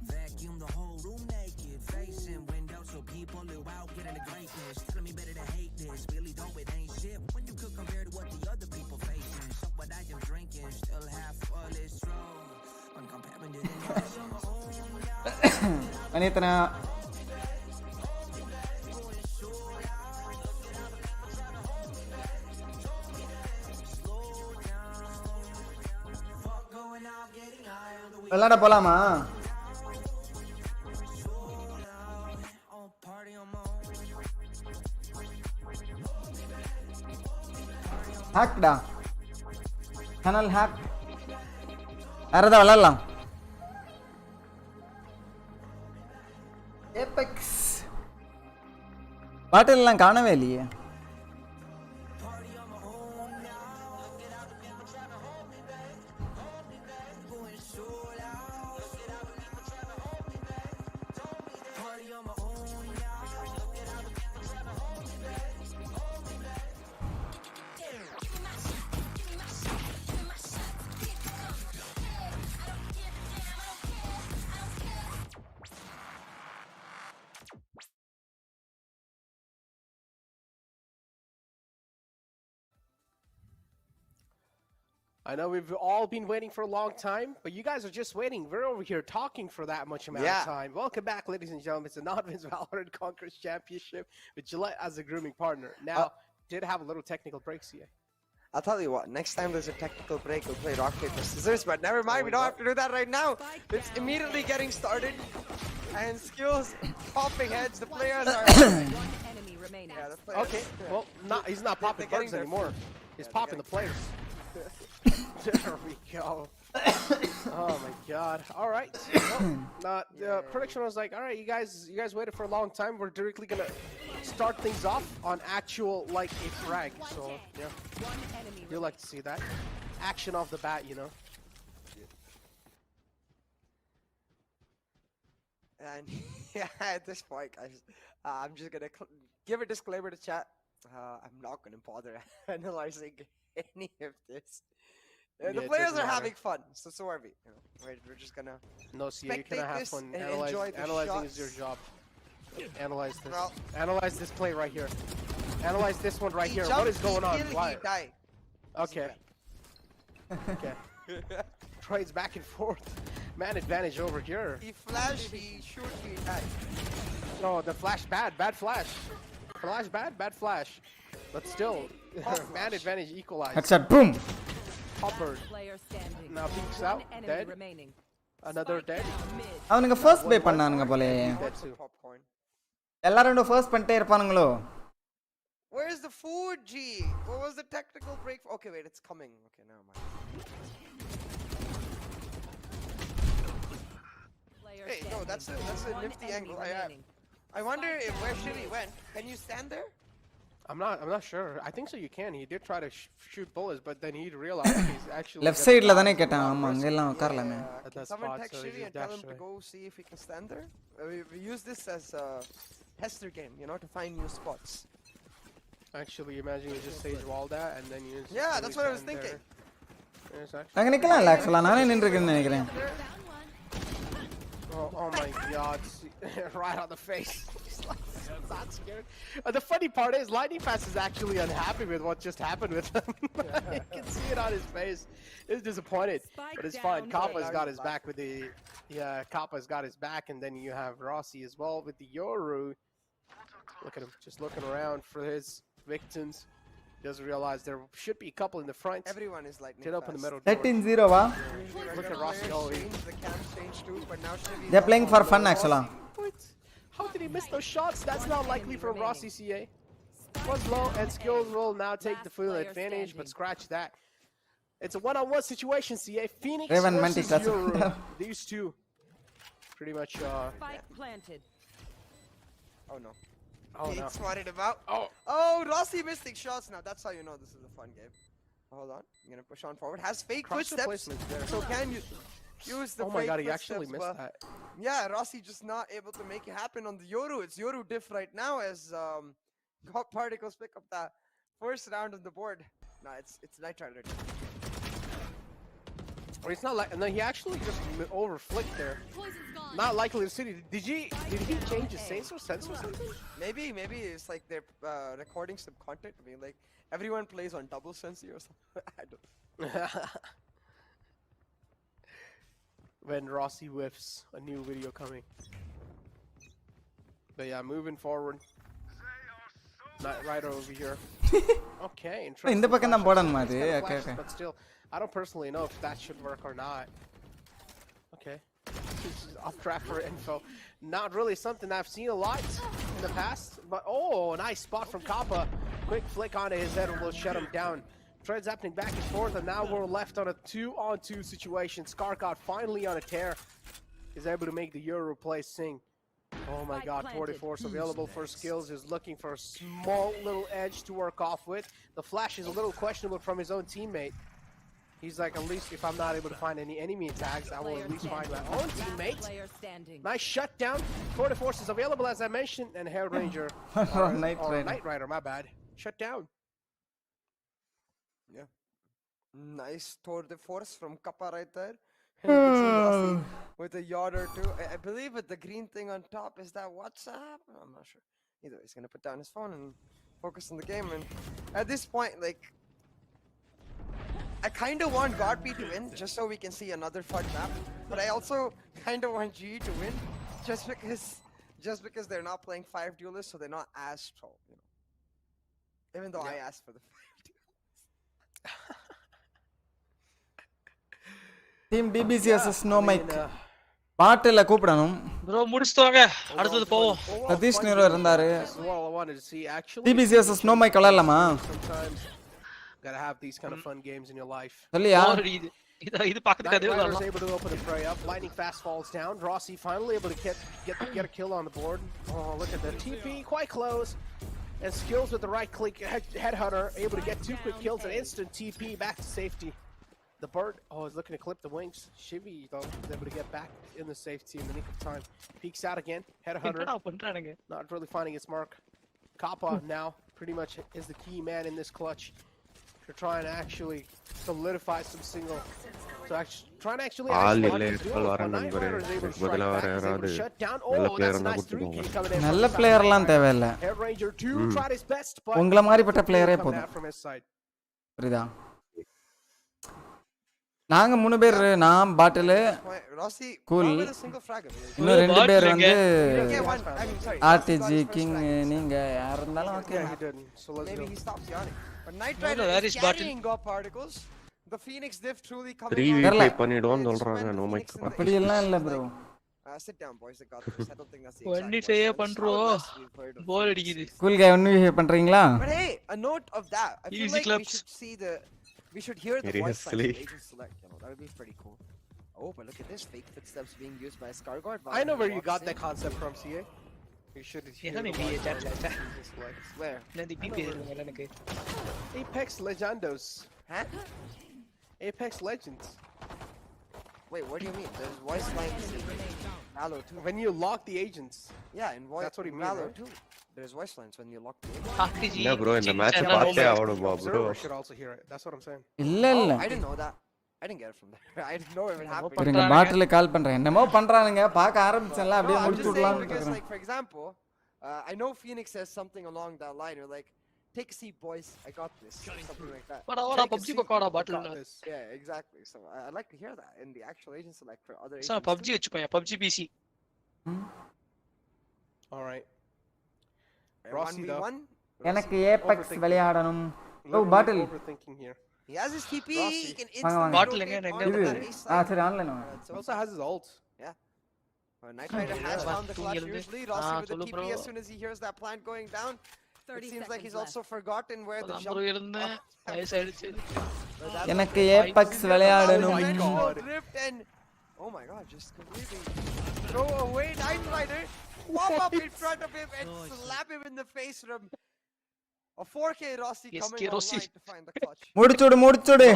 Vacuum the whole room naked, facing windows so people who out getting the greatness. Telling me better to hate this, really though it ain't shit. When you could compare to what the other people facing. So what I am drinking, still half full is true. When comparing to Anitra. விளையாட போலாமா? ஹேக்டா channel hack. வேற ஏதாவது விளையாடலாம். Apex பாட்டிலெல்லாம் காணவே இல்லையே. I know we've all been waiting for a long time, but you guys are just waiting. We're over here talking for that much amount of time. Welcome back, ladies and gentlemen. It's the Non-Vince Valorant Conquerors Championship with Gillette as a grooming partner. Now, did have a little technical break, CA. I'll tell you what, next time there's a technical break, we'll play rock, paper, scissors, but never mind, we don't have to do that right now. It's immediately getting started, and skills popping heads, the players are... One enemy remaining. Yeah, the players... Okay, well, he's not popping bugs anymore. He's popping the players. There we go. Oh my god. All right. Well, the prediction was like, all right, you guys waited for a long time. We're directly gonna start things off on actual like a frag. So yeah, you like to see that action off the bat, you know. And yeah, at this point, guys, I'm just gonna give a disclaimer to chat. I'm not gonna bother analyzing any of this. The players are having fun, so are we. You know, we're just gonna see, you cannot have fun. Analyzing is your job. Analyze this. Well, analyze this play right here. Analyze this one right here. What is going on? Why? Okay. Okay. Trades back and forth. Man advantage over here. He flashed, he shoot, he died. No, the flash bad flash. Flash bad flash. But still, man advantage equalized. Headshot, boom. Hoppered. Now peeks out, dead. Another dead. அவனுங்க first பே பண்ணானுங்க போலே. எல்லாரும் first பண்ணிட்டே இருப்பானுங்களோ. Where's the food, G? What was the technical break? Okay, wait, it's coming. Okay, never mind. Hey, no, that's a nifty angle. I wonder where Shitty went. Can you stand there? I'm not sure. I think so. You can. He did try to shoot bullets, but then he realized he's actually left side la thane ketan. Amma ange ella ukarlame. Someone text Shitty and tell him to go see if he can stand there. We use this as a tester game, you know, to find new spots. Actually, imagine you just sage wall that and then you. Yeah, that's what I was thinking. Naanga nikkalam actually naane nindirukken nenikiren. Oh my god! Right on the face. Not scared. The funny part is, Lightning Pass is actually unhappy with what just happened with him. You can see it on his face. He's disappointed, but it's fine. Kappa's got his back with the. Yeah, Kappa's got his back, and then you have Rossi as well with the Yoru. Look at him, just looking around for his victims. Doesn't realize there should be a couple in the front. Everyone is Lightning Get open the middle. 13-0 va. Look at Rossi. Oh, the cam change too, but now they're playing for fun actually. How did he miss those shots? That's not likely from Rossi CA. Was low and skills will now take the full advantage, but scratch that. It's a one-on-one situation, CA. Phoenix versus Yoru. These two pretty much Spike planted. Oh no. Oh he no. swatted him out. Oh, Rossi missing shots now. That's how you know this is a fun game. Hold on. I'm gonna push on forward. Has fake footsteps. So can you use the oh fake my god, he footsteps, actually missed that. Yeah, Rossi just not able to make it happen on the Yoru. It's Yoru diff right now as God Particles pick up that first round on the board. No, it's Night Rider. Or it's not like no, he actually just overflicked there. Not likely to see. Did he change his sense or something? Maybe it's like they're recording some content. I mean, like everyone plays on double sensor or something. I don't. When Rossi whiffs a new video coming. But yeah, moving forward. Not right over here. Okay, interesting. இந்த பக்கம் தான் போடணுமா அது? Kind of Okay, flashes, okay. but still, I don't personally know if that should work or not. Okay. This is off track for info. Not really something I've seen a lot in the past, but oh, a nice spot from Kappa. Quick flick onto his head and will shut him down. Trades happening back and forth, and now we're left on a 2-on-2 situation. Scarcott finally on a tear is able to make the Euro play sing. Oh my god, 44 is available for skills, is looking for a small little edge to work off with. The flash is a little questionable from his own teammate. He's like, at least if I'm not able to find any enemy tags, I will at least find my own teammate. Nice shutdown. 44 is available as I mentioned, and Hair Ranger, or Night Rider, my bad. Shut down. Yeah. Nice tour de force from Kappa right there. With a yacht or two. I believe with the green thing on top, is that WhatsApp? I'm not sure. Either way, he's gonna put down his phone and focus on the game. And at this point, like, I kind of want God P to win just so we can see another fun map. But I also kind of want GE to win just because they're not playing 5 duelists, so they're not as troll, you know. Even though I asked for the 5 duelists. Team BBC vs No Mic. பாட்டில கூப்பிடணும். Bro முடிச்சிட்டாங்க. அடுத்து போவோம். சதீஷ் நேரு இருந்தாரு. Well, I wanted to see actually. BBC vs No Mic விளையாடலாமா? Sometimes gotta have these kind of fun games in your life. சொல்லியா? இது பாக்கிறதுக்கு அதே வரலாம். Able to open the fray up. Lightning fast falls down. Rossi finally able to get a kill on the board. Oh, look at the TP, quite close. And skills with the right click, headhunter able to get 2 quick kills and instant TP back to safety. The bird, is looking to clip the wings. Shivi, though, is able to get back in the safety in the nick of time. Peeks out again. Headhunter. Not really finding its mark. Kappa now pretty much is the key man in this clutch. They're trying to actually solidify some single. So trying to actually shut down. Oh, that's a nice 3K coming in. நல்ல பிளேயர்லாம் தேவையில்லை. Head Ranger 2 tried his best, but உங்கள மாதிரிப்பட்ட பிளேயரே போதும். புரியுதா? நாங்க 3 பேர், நான் பாட்டில் cool, இன்னும் 2 பேர் வந்து ஆர்டிஜி கிங். நீங்க யார் இருந்தாலும் okay. The Phoenix diff truly coming. 3v5 பண்ணிடுவோம் சொல்றாங்க No Mic. அப்படி எல்லாம் இல்ல bro. Sit down boys, I got this. I don't think that's the exact. 1v5 பண்றோம். போர் அடிக்குது. கூல் கை 1v5 பண்றீங்களா? But hey, a note of that. I feel like we should hear the voice line of Agent Select, you know. That would be pretty cool. Oh, but look at this, fake footsteps being used by Scarguard. I know where you got that concept from, CA. You should hear the voice line of Agent Select. Where? Apex Legendos. Huh? Apex Legends. Wait, what do you mean? There's voice lines in Valor 2. When you lock the agents. Yeah, in that's what you mean. Valor 2. There's voice lines when you lock the agents. Yeah, bro, in the match பார்த்தே ஆவணுமா bro. Should also hear it. That's what I'm saying. இல்ல. I didn't know that. I didn't get it from there. I didn't know it would happen. இருங்க பாட்டில கால் பண்றேன். என்னமோ பண்றானுங்க. பார்க்க ஆரம்பிச்சல அப்படியே முடிச்சு விடலாம். Because like for example, I know Phoenix says something along that line. You're like, take a seat, boys. I got this. Something like that. But I PUBG ko koda bottle. Yeah, exactly. So I'd like to hear that in the actual Agent Select for other agents. So PUBG vechukaya, PUBG PC. All right. 1v1. எனக்கு Apex விளையாடணும். ஓ பாட்டில். He has his TP. He can instantly bottle எங்க சரி online வாங்க. Also has his ult. Yeah. Night Rider has found the clutch usually. Rossi with the TP as soon as he hears that plant going down. It seems like he's also forgotten where the jump. எனக்கு Apex விளையாடணும். Oh my god, just completely throw away Night Rider. Pop up in front of him and slap him in the face from a 4K Rossi coming online to find the clutch. முடிச்சுடு.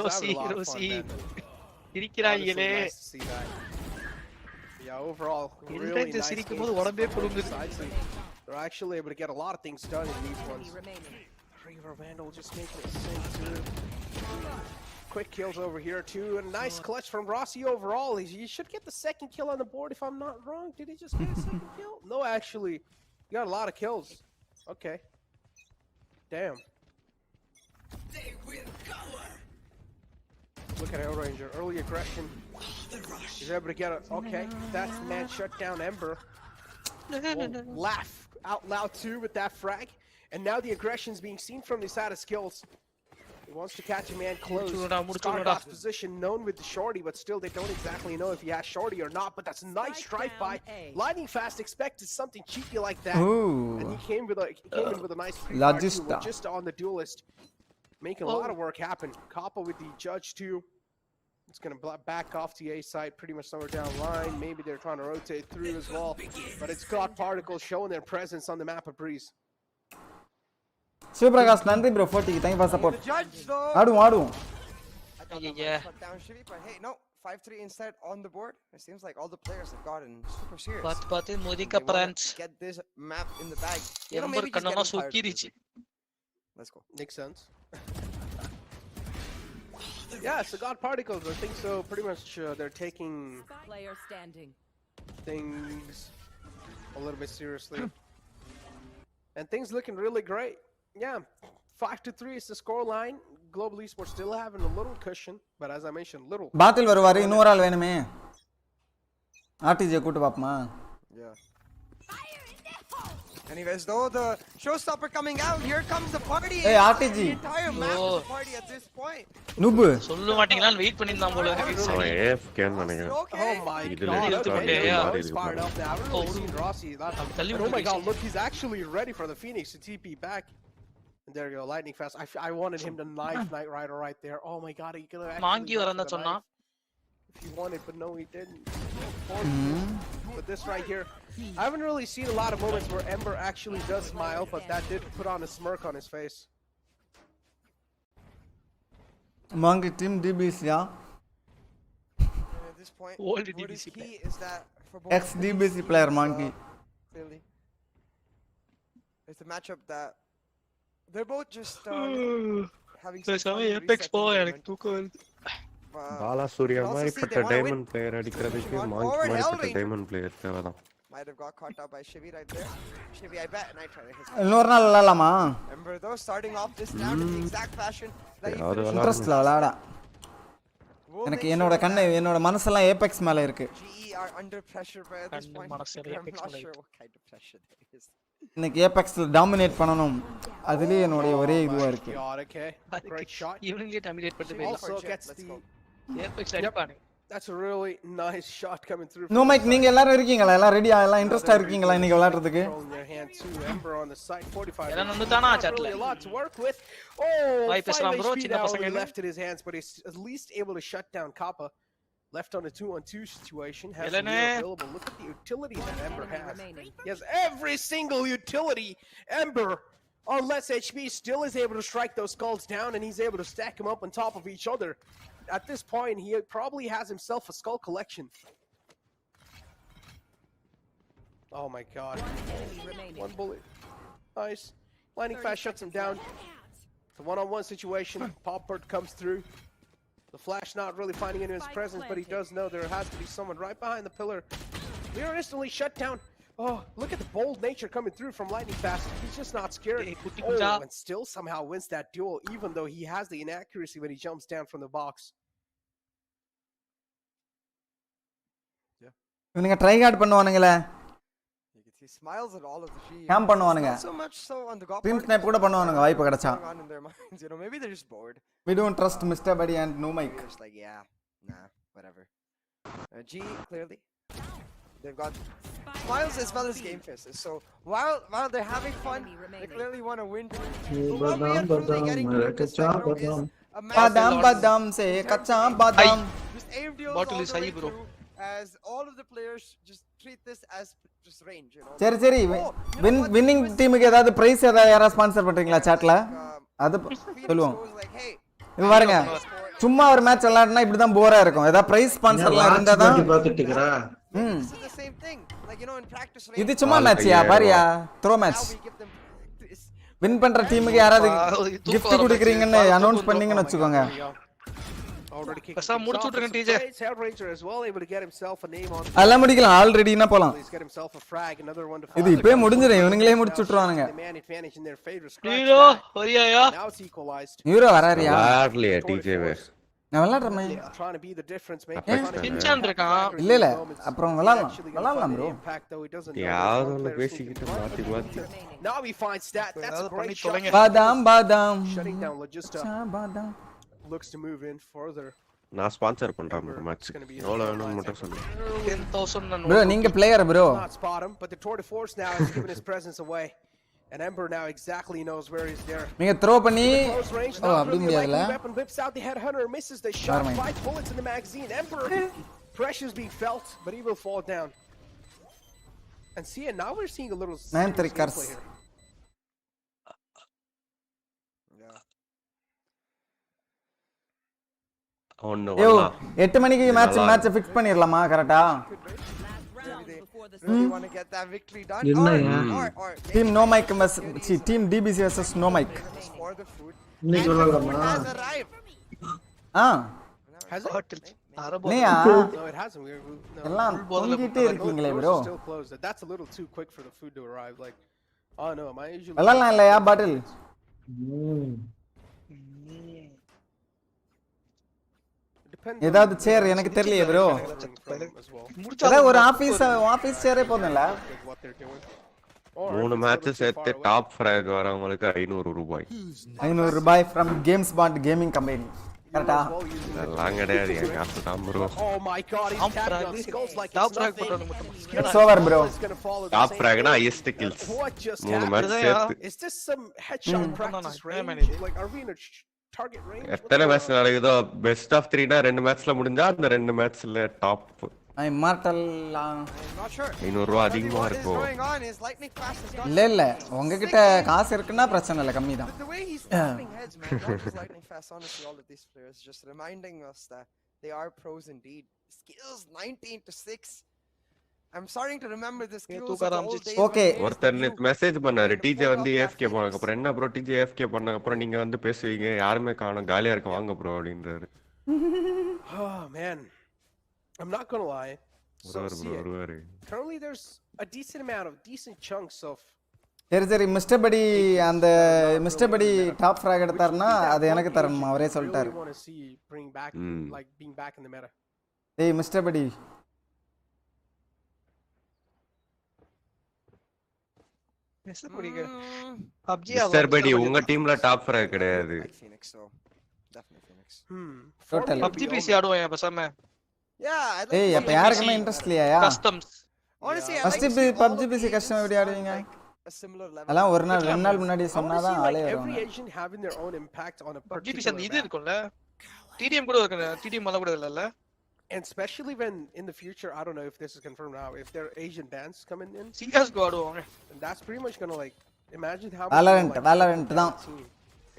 Rossi. இருக்கிறாங்களே. Yeah, overall really nice. சிரிக்கும்போது உடம்பே புடுங்குது. They're actually able to get a lot of things done in these ones. Reaver Vandal just making it sink too. Quick kills over here too. A nice clutch from Rossi overall. He should get the second kill on the board if I'm not wrong. Did he just get a second kill? No, actually. He got a lot of kills. Okay. Damn. They will cover. Look at Hellranger. Early aggression. He's able to get it. Okay. That's the man shut down Ember. Will laugh out loud too with that frag. And now the aggression's being seen from the side of skills. He wants to catch a man close. Scardoff's position known with the shorty, but still they don't exactly know if he has shorty or not. But that's a nice strike by Lightning Fast. Expected something cheeky like that. Ooh. And he came with a nice pre-fire just on the duelist. Making a lot of work happen. Kappa with the judge too. It's going to back off to A side pretty much somewhere down the line. Maybe they're trying to rotate through as well. But it's got Particles showing their presence on the map of Breeze. Shivaprakash, nandri bro, 40. Thank you for support. The judge though. Adu. Yeah. Down Shivi, but hey, no. 5-3 instead on the board. It seems like all the players have gotten super serious. Get this map in the bag. You know, maybe just get Let's go. Makes sense. Yeah, so God Particles. I think so. Pretty much they're taking things a little bit seriously. And things looking really great. Yeah, 5-3 is the score line. Global Esports still having a little cushion, but as I mentioned, little. Battle varuvaru இன்னொரு ஆள் வேணுமே. RDJ கூட்டி பாப்பமா. Yeah. Anyways, though the showstopper coming out, here comes the party. Hey, RTG. The entire map is party at this point. Noob. சொல்ல மாட்டீங்களான்னு wait பண்ணிருந்தான் போல இருக்கு. AFK ன்னு நினைக்கிறேன். Oh my god. He's fired up now. I've really seen Rossi. Oh my god, look, he's actually ready for the Phoenix to TP back. And there you go, Lightning Fast. I wanted him to knife Knight Rider right there. Oh my god, he could have actually monkey வரேன்னு சொன்னா. If he wanted, but no, he didn't. But this right here, I haven't really seen a lot of moments where Ember actually does smile, but that did put on a smirk on his face. Monkey team DBs, yeah. At this point, Old what DBC is key is that for both Ex DBC player Monkey. Clearly, it's a matchup that they're both just having some Apex போவா எனக்கு தூக்கம் வருது. பாலாசூரியா மாதிரிப்பட்ட diamond player அடிக்கிறதுக்கு monkey மாதிரிப்பட்ட diamond player தேவைதான். Might have got caught out by Shivi right there. Shivi, I bet, and I try to hit. இன்னொரு நாள் விளையாடலாமா? Ember though starting off this round in the exact fashion that you இன்ட்ரஸ்ட்ல விளையாட. எனக்கு என்னோட மனசெல்லாம் Apex மேல இருக்கு. GE are under pressure by this point. I'm not sure what kind of pressure there is. இன்னைக்கு ஏபெக்ஸ்ல டாமினேட் பண்ணனும். அதுலயே என்னோட ஒரே இதுவா இருக்கு. Okay. Great shot. இவனுங்களே டாமினேட் பண்ணிட்டு போயிடலாம். Also gets the ஏபெக்ஸ் அடிப்பானே. That's a really nice shot coming through. No Mike, நீங்க எல்லாரும் இருக்கீங்களா? எல்லாம் ரெடியா? எல்லாம் இன்ட்ரஸ்டா இருக்கீங்களா இன்னைக்கு விளையாடுறதுக்கு? Ember on the side 45. எல்லாம் வந்துட்டானா chatல. A lot to work with. Oh, Bye பேசலாம் bro, சின்ன பசங்க left in his hands, but he's at least able to shut down Kappa. Left on a 2-on-2 situation. Has available. Look at the utility that Ember has. He has every single utility. Ember, on less HP, still is able to strike those skulls down, and he's able to stack them up on top of each other. At this point, he probably has himself a skull collection. Oh my god. One bullet. Nice. Lightning Fast shuts him down. It's a one-on-one situation. Poppert comes through. The Flash not really finding any of his presence, but he does know there has to be someone right behind the pillar. We are instantly shut down. Oh, look at the bold nature coming through from Lightning Fast. He's just not scared. Oh, and still somehow wins that duel, even though he has the inaccuracy when he jumps down from the box. Yeah. இவனுங்க try hard பண்ணுவானுங்களே. He smiles at all of the G. Game பண்ணுவானுங்க. So much so on the golf. Team snipe கூட பண்ணுவானுங்க வாய்ப்பு கிடைச்சா. You know, maybe they're just bored. We don't trust Mr. Buddy and no Mike. They're just like, yeah, nah, whatever. G clearly, they've got smiles as well as game faces. So while they're having fun, they clearly want to win. What we are truly getting to this battle is a massive badam se kacha badam. Just aim deals all the way through, as all of the players just treat this as just range, you know. சரி winning டீமுக்கு ஏதாவது price ஏதாவது யாரா sponsor பண்றீங்களா chatல? அது சொல்லுவோம். இங்க பாருங்க. சும்மா ஒரு மேட்ச் விளையாடுனா இப்படி தான் போரா இருக்கும். ஏதாவது பிரைஸ் ஸ்பான்சர்லாம் இருந்தா தான் பாத்துட்டீங்களா? Maybe this is the same thing. Like, you know, in practice range. இது சும்மா மேட்ச்யா பாரியா throw match Now we give them practice. Win பண்ற டீமுக்கு யாராவது gift குடுக்குறீங்கன்னு அனௌன்ஸ் பண்ணீங்கன்னு வெச்சுக்கோங்க. Already kicked. Kasa முடிச்சு விட்டுருங்க TJ. Hellraiser as well able to get himself a name on. அதெல்லாம் முடிக்கலாம் ஆல்ரெடினா போலாம். He's got himself a frag, another one to இது இப்பவே முடிஞ்சிரும் இவங்களே முடிச்சு விட்டுருவானுங்க. The man advantage in their favor. Hero வரியாயா? Now it's equalized. ஹீரோ வராரியா? வார்லியா டிஜேவே. நான் விளையாடுறேன். Trying to be the difference maker. பின்சான் இருக்கான். இல்ல இல்ல அப்புறம் விளையாடலாம் bro. யாரோல பேசிக்கிட்டு மாத்தி. Now we find stat. That's a great shot. பாதாம். Shutting down Logista. பாதாம். Looks to move in further. நான் ஸ்பான்சர் பண்றேன் ஒரு மேட்ச். எவ்வளவு வேணும்னு மட்டும் சொல்லு. 10000 bro நீங்க player bro. Not spot him, but the tour de force now has given his presence away. And Ember now exactly knows where he's there. நீங்க throw பண்ணி அப்படி முடியாதுல. Weapon whips out the headhunter, misses the shot. 5 bullets in the magazine. Ember pressure's being felt, but he will fall down. And see, and now we're seeing a little 9-3 cars. யோ 8 மணிக்கு match fix பண்ணிரலாமா கரெக்ட்டா? Really want to get that victory done. Or team no mic team DBC versus no mic. for the food. இன்னைக்கு விளையாடலாமா? Has arrived. Has it? நீயா? No, it hasn't. எல்லாம் தூங்கிட்டே இருக்கீங்களே bro. Still closed. That's a little too quick for the food to arrive. Like, oh no, my usually. விளையாடலாம் இல்லையா பாட்டில்? ஏதாவது சேர் எனக்கு தெரியலையே bro. ஏதாவது ஒரு ஆபீஸ் சேரே போதும்ல. 3 மேட்ச் சேர்த்து டாப் ஃபிராக் வரவங்களுக்கு 500 ரூபாய். 500 ரூபாய் from Games Bond Gaming Company. கரெக்ட்டா? அதெல்லாம் கிடையாது என் காசு தான் bro. Oh my god, he's tagging on skulls like it's nothing. It's over bro. Top ஃபிராக்னா highest kills. What just 3 match சேர்த்து. Is this some headshot practice range? Like are we in a target range? எத்தனை match நடக்குதோ best of 3னா 2 மேட்ச்ல முடிஞ்சா அந்த 2 மேட்ச்ல top. I'm immortal. I'm not sure. 500 ரூபாய் அதிகமா இருக்கும். இல்ல உங்ககிட்ட காசு இருக்குன்னா பிரச்சனை இல்ல கம்மி தான். The way he's slapping heads, man, not just lightning fast. Honestly, all of these players just reminding us that they are pros indeed. Skills 19 to 6. I'm starting to remember the skills of the old days. Okay. ஒருத்தர் message பண்ணாரு DJ வந்து AFK போனதுக்கு அப்புறம் என்ன bro DJ AFK பண்ணதுக்கு அப்புறம் நீங்க வந்து பேசுவீங்க யாருமே காணோம் காலியா இருக்கு வாங்க ப்ரோ அப்படின்றாரு. Oh man. I'm not gonna lie. So currently there's a decent amount of decent chunks of. சரி மிஸ்டர் படி அந்த மிஸ்டர் படி டாப் ஃபிராக் எடுத்தாருன்னா அது எனக்கு தரணும் அவரே சொல்லிட்டாரு. Like being back in the meta. ஏய் மிஸ்டர் படி மிஸ்டர் படி உங்க டீம்ல டாப் ஃபிராக் கிடையாது. PUBG PC ஆடுவாங்க பேசாம. Yeah, ஏய் அப்ப யாருக்குமே இன்ட்ரஸ்ட் இல்லையா? Customs. Honestly, first PUBG PC custom எப்படி ஆடுவீங்க? அலாம் ஒரு நாள் 2 நாள் முன்னாடி சொன்னாதான் ஆளே வரும். Every Asian having their own impact on a PUBG PC அந்த இது இருக்கும்ல. TDM கூட இருக்கு. TDM மல கூட இல்லல. And especially when in the future, I don't know if this is confirmed now, if there are Asian bands coming in. Singers go ஆடுவாங்க. That's pretty much going to like imagine how Valorant தான்.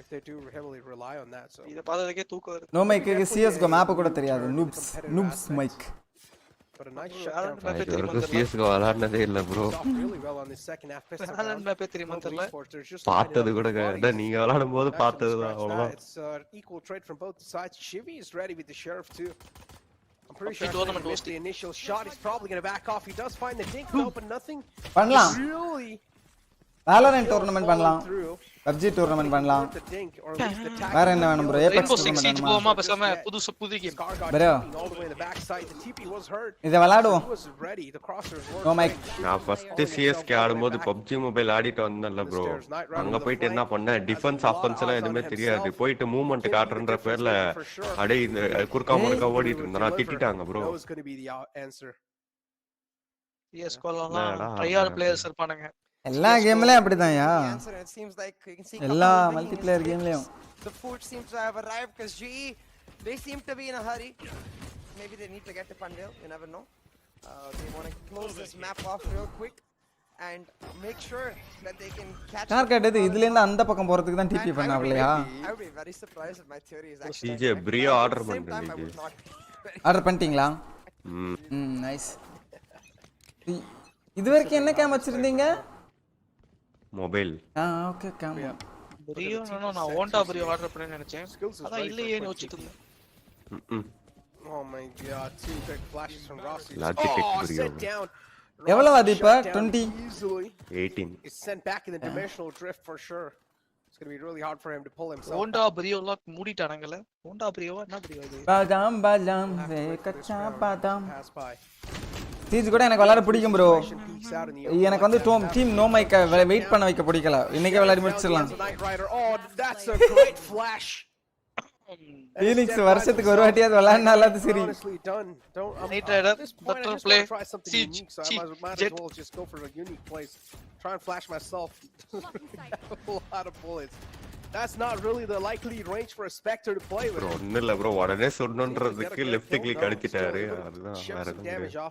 If they do heavily rely on that. So இத பார்த்ததுக்கே தூக்கம் வருது. No மைக்கு CS:GO map கூட தெரியாது. noobs mic. But a nice shot. CS:GO விளையாடுனதே இல்ல bro. Really well on the second half. Valorant map தெரியுமா தெரியல. பார்த்தது கூட இல்ல நீங்க விளையாடும்போது பார்த்ததுதான் அவ்வளவுதான். It's equal trade from both sides. Shivy is ready with the sheriff too. I'm pretty sure he missed the initial shot. He's probably going to back off. He does find the dink though, but nothing. பண்ணலாம். Really Valorant டூர்னமென்ட் பண்ணலாம். PUBG டூர்னமென்ட் பண்ணலாம். வேற என்ன வேணும் bro? Apex டூர்னமென்ட் போமா பேசாம புது game. bro இத விளையாடுவோம். No mic. நான் ஃபர்ஸ்ட் CSK ஆடும்போது PUBG மொபைல் ஆடிட்டு வந்தேன்ல bro. அங்க போயிட்டு என்ன பண்ணேன் டிஃபென்ஸ் ஆஃபென்ஸ் எல்லாம் எதுமே தெரியாது. போயிட்டு மூவ்மென்ட் காட்றன்ற பேர்ல அடே இந்த குர்கா முர்கா ஓடிட்டு இருந்தா திட்டிட்டாங்க bro. CS:GO ட்ரையால் பிளேயர்ஸ் இருப்பானுங்க. எல்லா கேம்லயும் அப்படிதான்யா. எல்லா multiplayer கேம்லயும். The food seems to have arrived because GE they seem to be in a hurry. Maybe they need to get to Pandil. You never know. They want to close this map off real quick and make sure that they can catch. Target இது இதுல இருந்து அந்த பக்கம் போறதுக்கு தான் DP பண்ணாவலையா? I would be very surprised if my theory is actually. DJ brio order பண்ணிட்டீங்க. Order பண்ணிட்டீங்களா? Nice. இது வரைக்கும் என்ன கேம் வச்சிருந்தீங்க? மொபைல். Okay game. பிரியோ நான் ஓண்டா பிரியோ ஆர்டர் பண்ணேன்னு நினைச்சேன். அதான் இல்லையே யோசிச்சிட்டு இருந்தேன். Oh my god, two big flashes from Rossi. Set down. எவ்வளவு அது இப்ப 20 18 It's sent back in the dimensional drift for sure. It's going to be really hard for him to pull himself. ஓண்டா பிரியோலாம் மூடிட்டானுங்கல. ஓண்டா பிரியோவா என்ன பிரியோ இது? பாதாம் பாதாம் ரே கச்சா பாதாம். சீஸ் கூட எனக்கு விளையாட பிடிக்கும் ப்ரோ. எனக்கு வந்து டீம் நோ மைக்க வெயிட் பண்ண வைக்க பிடிக்கல. இன்னைக்கே விளையாடி முடிச்சிடலாம். Oh, that's a great flash. Phoenix வருஷத்துக்கு ஒரு வாட்டியாவது விளையாடுனா அது சரி. Night rider better play siege jet just go for a unique place. Try and flash myself. A lot of bullets. That's not really the likely range for a Spectre to play with. Bro, ஒண்ணுல bro உடனே சொன்னன்றதுக்கு left click அடிச்சிட்டாரு. அதுதான் வேற எதுவும்.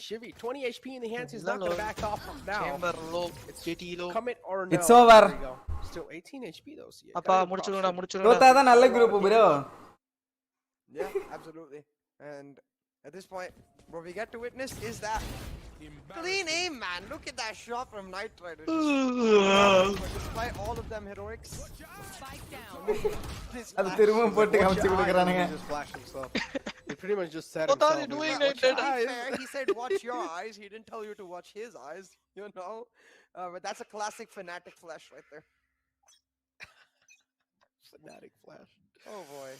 Shivy 20 HP in the hands. He's not going to back off from now. Chamber low, JT low. Commit or no. It's over. Still 18 HP though. அப்பா முடிச்சுடா. தோத்தாத நல்ல group bro. Yeah, absolutely. And at this point, what we get to witness is that clean aim, man. Look at that shot from Knight Rider. Despite all of them heroics. Spike down. அது திரும்ப போட்டு காமிச்சு கொடுக்கறானுங்க. Just flash himself. He pretty much just said What are you doing, Knight Rider? He said watch your eyes. He didn't tell you to watch his eyes, you know. But that's a classic Fnatic flash right there. Fnatic flash. Oh boy.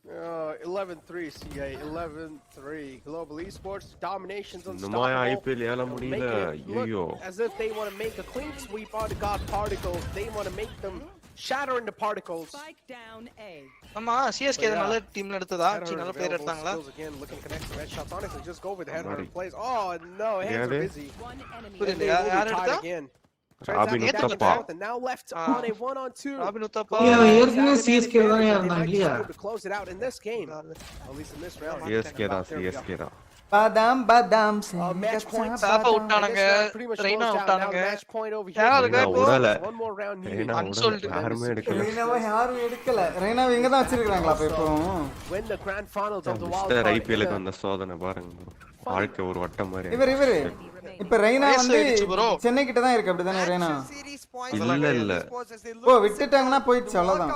11-3 CA, 11-3 Global Esports dominations on IPL ஏல முடியல. ஐயோ. As if they want to make a clean sweep on the god particles. They want to make them shatter into particles. Spike down A. ஆமா CSK நல்ல டீம்ல எடுத்ததா? நல்ல player எடுத்தாங்களா? Again looking to connect some headshots. Honestly, just go with the header and plays. Oh no, hands are busy. One enemy. புரியல யார் எடுத்தா? Robin Uthappa. Now left on a 1-on-2. Robin Uthappa. ஏற்கனவே CSK தான் இருந்தாங்க இல்லையா? To close it out in this game. At least in this round. CSK தான். பாதாம் பாதாம் சே match point. சாப்பா விட்டானுங்க. ரெய்னா விட்டானுங்க. Match point over யாரு here. உடல. One more round needed. Unsold. யாருமே எடுக்கல. ரெய்னாவை யாரும் எடுக்கல. ரெய்னாவை இங்க தான் வச்சிருக்காங்களா இப்போ? When the grand finals of the wild mister card. ஐபிஎல்க்கு வந்த சோதனை பாருங்க. வாழ்க்கை ஒரு வட்டம் மாதிரி. இவரு இப்ப ரெய்னா வந்து சென்னை கிட்ட தான் இருக்கு அப்படிதானே ரெய்னா? இல்ல விட்டுட்டாங்கன்னா போயிடுச்சு அவ்வளவுதான்.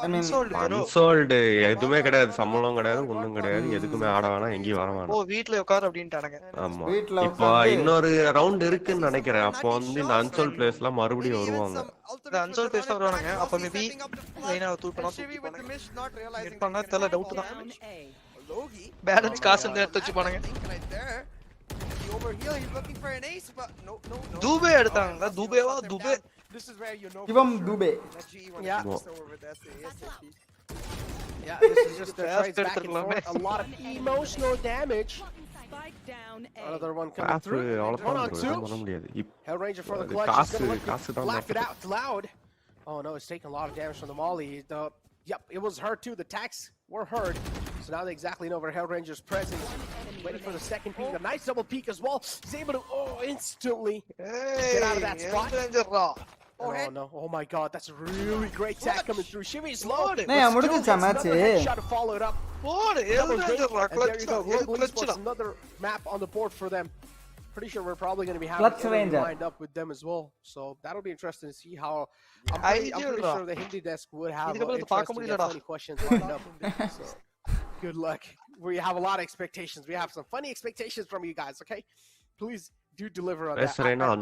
I mean அன்சோல்ட் எதுவுமே கிடையாது. சம்பளம் கிடையாது, ஒண்ணும் கிடையாது. எதுக்குமே ஆட வேணாம், எங்கேயும் வர வேணாம். வீட்ல உட்கார் அப்படின்ட்டானுங்க. ஆமா. இப்போ இன்னொரு ரவுண்ட் இருக்குன்னு நினைக்கிறேன். அப்போ வந்து இந்த அன்சோல்ட் பிளேயர்ஸ் எல்லாம் மறுபடியும் வருவாங்க. இந்த அன்சோல்ட் பிளேயர்ஸ் வருவாங்க. அப்ப மேபி ரெய்னாவை தூக்கணும். இருப்பாங்க தெரியல, டவுட் தான். பேலன்ஸ் காசு இந்த எடுத்து வச்சுப்பானுங்க. Over here he's looking for an ace but no. Dubey எடுத்தாங்க. துபேவா Dubey. This is where you know இவம் Dubey. Yeah, this is just the trades back and forth. A lot of emotional damage. Spike down A. Another one coming through. 1-on-2. பண்ண முடியாது. Hellranger for the clutch. காசு தான் Laugh it out loud. Oh no, it's taking a lot of damage from the Molly. Yep, it was heard too. The attacks were heard. So now they exactly know where Hellranger's present. Waiting for the second peek. A nice double peek as well. He's able to instantly get out of that spot. Oh no! Oh my God! That's a really great attack coming through. Shimmy's loaded. Nee, முடிஞ்சிச்சா match? Shot to follow it up. போடு. And there you go. Global Esports, another map on the board for them. Pretty sure we're probably going to be having lined up with them as well. So that'll be interesting to see how. I'm pretty sure the Hindi desk would have funny questions lined up. So good luck. We have a lot of expectations. We have some funny expectations from you guys. Okay, please do deliver on that.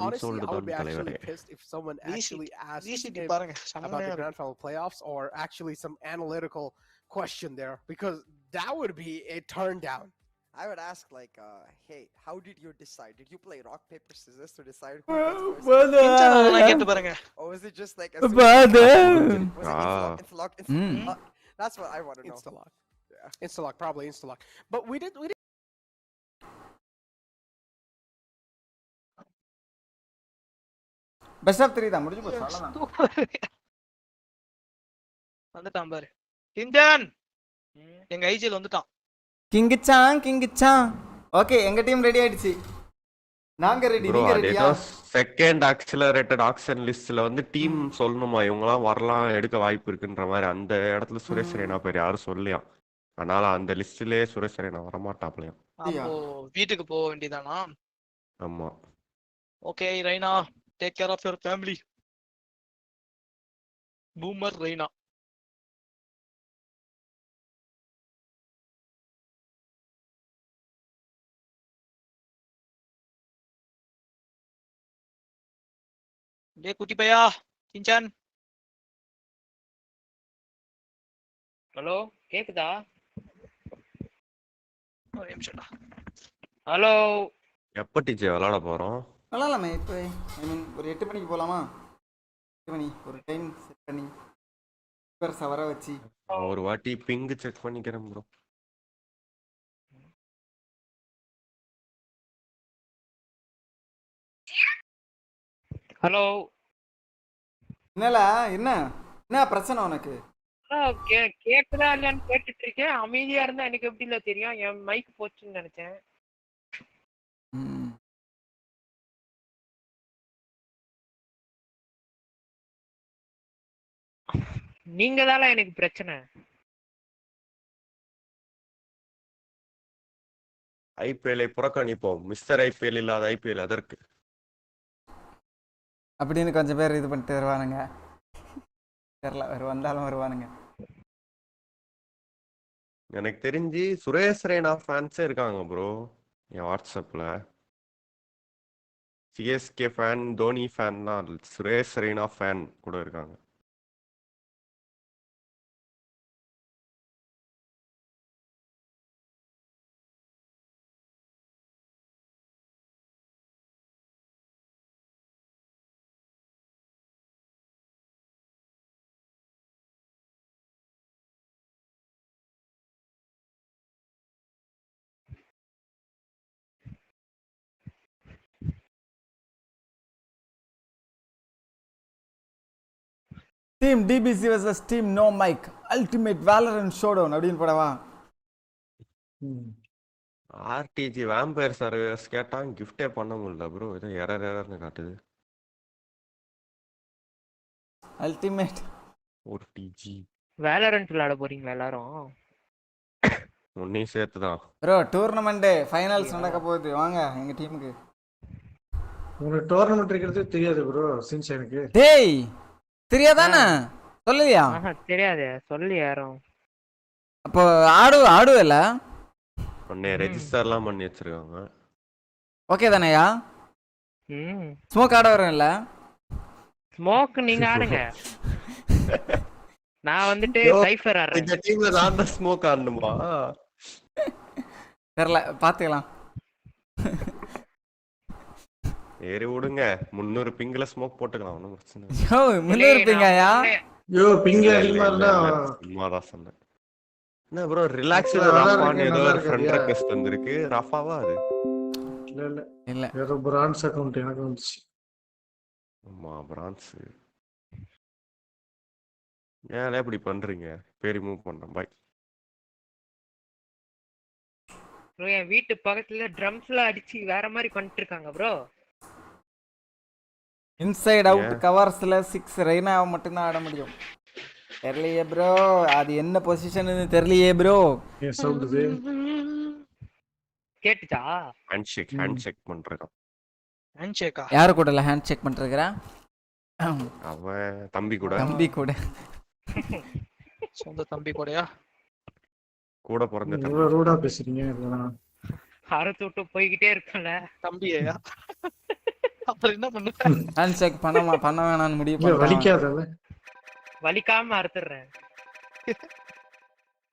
Honestly, I would be actually pissed if someone actually asked him about the grand final playoffs or actually some analytical question there, because that would be a turn down. I would ask like, hey, how did you decide? Did you play rock paper scissors to decide who gets first? Or was it just like a Insta-lock? That's what I want to know. Insta-lock. Yeah. Insta-lock, probably Insta-lock. But we did best of 3 தான் முடிஞ்சு போச்சு அவ்வளவுதான். வந்துட்டான் பாரு. கிங்டன் எங்க ஐஜில வந்துட்டான். கிங்கிச்சான். Okay, எங்க team ready ஆயிடுச்சு. நாங்க ரெடி, நீங்க ரெடியா? செகண்ட் ஆக்சிலரேட்டட் ஆக்ஷன் லிஸ்ட்ல வந்து டீம் சொல்லணுமா இவங்கலாம் வரலாம், எடுக்க வாய்ப்பு இருக்குன்ற மாதிரி. அந்த இடத்துல சுரேஷ் ரெய்னா பேர் யாரும் சொல்லலையா. அதனால அந்த லிஸ்ட்லயே சுரேஷ் ரெய்னா வர மாட்டாப்லையா. அப்போ வீட்டுக்கு போக வேண்டியதானா? ஆமா. Okay Raina, take care of your family. Boomer Raina. டேய் குட்டி பையா, கிஞ்சான். ஹலோ கேக்குதா? ஒரு நிமிஷம்டா. ஹலோ எப்ப டிஜே விளையாட போறோம்? விளாட்லாமே இப்போ. ஐ மீன் ஒரு 8 மணிக்கு போகலாமா? 8 மணி ஒரு டைம் செட் பண்ணி பேர்ஸை வர வச்சு. ஒரு வாட்டி பிங் செக் பண்ணிக்கிறேன் ப்ரோ. ஹலோ என்னல என்ன என்ன பிரச்சனை உனக்கு? கேக்குதா இல்லையான்னு கேட்டுட்டு இருக்கேன். அமைதியா இருந்தா எனக்கு எப்படி இல்ல தெரியும்? என் மைக் போச்சுன்னு நினைச்சேன். நீங்க தானே எனக்கு பிரச்சனை. ஐபிஎல்லை புறக்கணிப்போம். மிஸ்டர் ஐபிஎல் இல்லாத ஐபிஎல் அதற்கு அப்படின்னு கொஞ்சம் பேர் இது பண்ணிட்டு வருவானுங்க. தெரில வந்தாலும் வருவானுங்க. எனக்கு தெரிஞ்சு சுரேஷ் ரெய்னா ஃபேன்ஸே இருக்காங்க ப்ரோ என் வாட்ஸ்அப்ல. சிஎஸ்கே ஃபேன், தோனி ஃபேன்லாம் சுரேஷ் ரெய்னா ஃபேன் கூட இருக்காங்க. Team DPC vs team no mic ultimate Valorant showdown அப்படின்னு போடவா? ஆர்டிஜி வேம்பயர் சர்வீஸ் கேட்டான், கிஃப்டே பண்ண முடியல ப்ரோ. ஏதோ எரர்னு காட்டுது. அல்டிமேட் ஒரு டிஜி வேலரண்ட் விளையாட போறீங்களா எல்லாரும்? ஒன்னையும் சேர்த்துதான் ப்ரோ. டூர்னமெண்ட் ஃபைனல்ஸ் நடக்க போகுது, வாங்க எங்க டீமுக்கு. உங்களுக்கு டோர்னமெண்ட் இருக்கிறதே தெரியாது ப்ரோ சின்ஸ் எனக்கு. டேய் தெரியாதானே? சொல்லலையா? தெரியாது, சொல்லி யாரும். அப்போ ஆடுவல உன்னை ரெஜிஸ்டர்லாம் பண்ணி வச்சிருக்காங்க. ஓகே தானேயா? ஸ்மோக் ஆட வரேன்ல. ஸ்மோக் நீங்க ஆடுங்க. நான் வந்துட்டு சைஃபர் ஆடுறேன். இந்த டீம்ல நான் தான் ஸ்மோக் ஆடணுமா? தெரியல, பாத்துக்கலாம். ஏறி விடுங்க. 300 பிங்ல ஸ்மோக் போட்டுக்கலாம், ஒன்றும் பிரச்சனை இல்லை. யோ 300 பிங்காயா? யோ பிங் அதிகமா இருந்தா சும்மா தான் சொன்னேன். என்ன ப்ரோ ரிலாக்ஸ் ரஃபான்னு ஏதோ ஒரு ஃப்ரெண்ட் ரெக்வெஸ்ட் வந்திருக்கு. ரஃபாவா அது? இல்ல ஏதோ பிரான்ஸ் அக்கவுண்ட் எனக்கு வந்துச்சு. ஆமா பிரான்ஸ். ஏன் இப்படி பண்றீங்க? பேர் ரிமூவ் பண்றேன். பை. ப்ரோ என் வீட்டு பக்கத்துல ட்ரம்ஸ்ல அடிச்சு வேற மாதிரி பண்ணிட்டு இருக்காங்க ப்ரோ. இன்சைட் அவுட் கவர்ஸ்ல 6 ரெய்னா மட்டும் தான் ஆட முடியும். தெரியலையே ப்ரோ, அது என்ன பொசிஷன்னு தெரியலையே ப்ரோ. கேட்டுச்சா? ஹேண்ட் ஷேக் பண்றான். Hand Sheikha? யாரு கூடல ஹேண்ட் ஷேக் பண்றீங்கறா? அவன் தம்பி கூட. தம்பி கூட. சொந்த தம்பி கூடயா? கூட பிறந்த தம்பி. இவ்வளவு ரூடா பேசுறீங்க இதெல்லாம். அறுத்து விட்டு போய்கிட்டே இருக்கல தம்பியா? அப்புறம் என்ன பண்ண? ஹேண்ட் ஷேக் பண்ண வேணாம்னு முடிவு பண்ணேன். வலிக்காதல? வலிக்காம அறுத்துறேன்.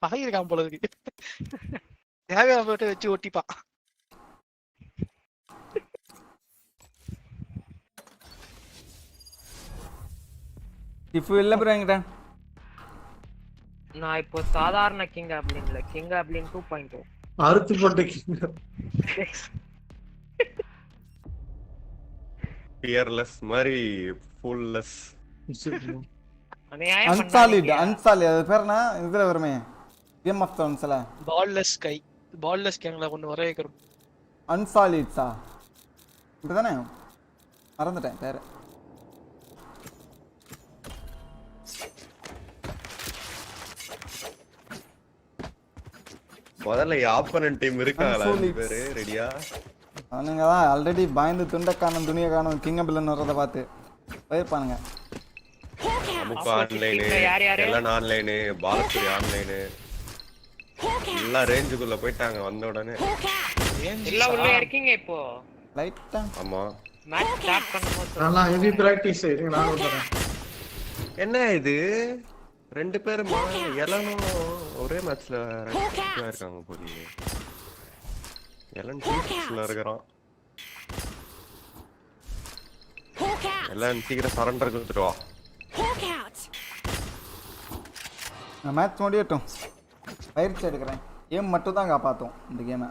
பகையிருக்கான் போல இருக்கு. தேவையான போட்டு வச்சு ஒட்டிப்பா. இஃப் இல்ல ப்ரோ என்கிட்ட. நான் இப்போ சாதாரண கிங் அப்ளின் இல்ல, கிங் அப்ளின் 2.0. அறுத்து போட்ட கிங். ஃபியர்லெஸ் மாதிரி ஃபுல்லெஸ். அன்சாலிட் அது பேர் என்ன? இதுல வருமே கேம் ஆஃப் த்ரோன்ஸ்ல பால்லெஸ் கை, பால்லெஸ் கேங்ல ஒன்னு வர வைக்கிறோம். அன்சாலிட்ஸா இதுதானே? மறந்துட்டேன் பேர். முதல்ல ஆப்போனன்ட் டீம் இருக்காங்களா? பேரு ரெடியா? அவனுங்க தான் ஆல்ரெடி பயந்து துண்டை காணும் துணியை காணும் கிங்க பில்லன் வர்றதை பார்த்து போயிருப்பானுங்க. அமுக்கு ஆன்லைனு, எல்லாம் ஆன்லைனு, பாலஸ்வரி ஆன்லைனு, எல்லாம் ரேஞ்சுக்குள்ள போயிட்டாங்க வந்த உடனே. எல்லாம் உள்ள இருக்கீங்க இப்போ. லைட்டா. ஆமா. மேட்ச் ஸ்டார்ட் பண்ணும்போது நல்லா ஹெவி பிராக்டிஸ் இருங்க நான் வரேன். என்ன இது 2 பேரும் எலனும் ஒரே மேட்ச்ல இருக்காங்க போலீங்க. எலன் டீம்ஸ்ல இருக்கறான். எல்லாம் சீக்கிரம் சரண்டர் கொடுத்துட்டு வா. நான் மேட்ச் முடியட்டும், பயிற்சி எடுக்கிறேன். கேம் மட்டும் தான் காப்பாற்றும் இந்த கேமை.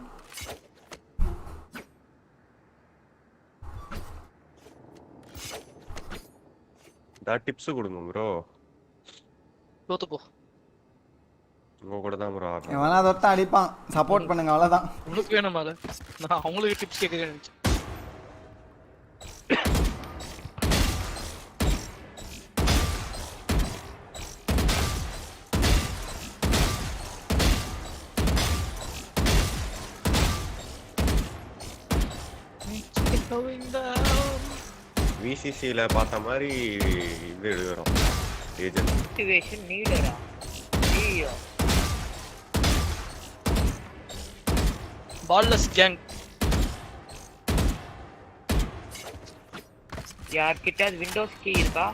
டிப்ஸ் கொடுங்க ப்ரோ. தோத்து போ. உங்க கூட தான் ப்ரோ ஆடுறேன். எவனா தொட்டா அடிப்பான், சப்போர்ட் பண்ணுங்க அவ்வளவுதான். உங்களுக்கு வேணுமா அது? நான் அவங்களுக்கு டிப்ஸ் கேக்குறேன். விசிசில பார்த்த மாதிரி இது எழுதுறோம். ஏஜென்ட் மோட்டிவேஷன் நீடரா? ஐயோ. பால்லஸ் கேங். யார்கிட்ட விண்டோஸ் கீ இருக்கா?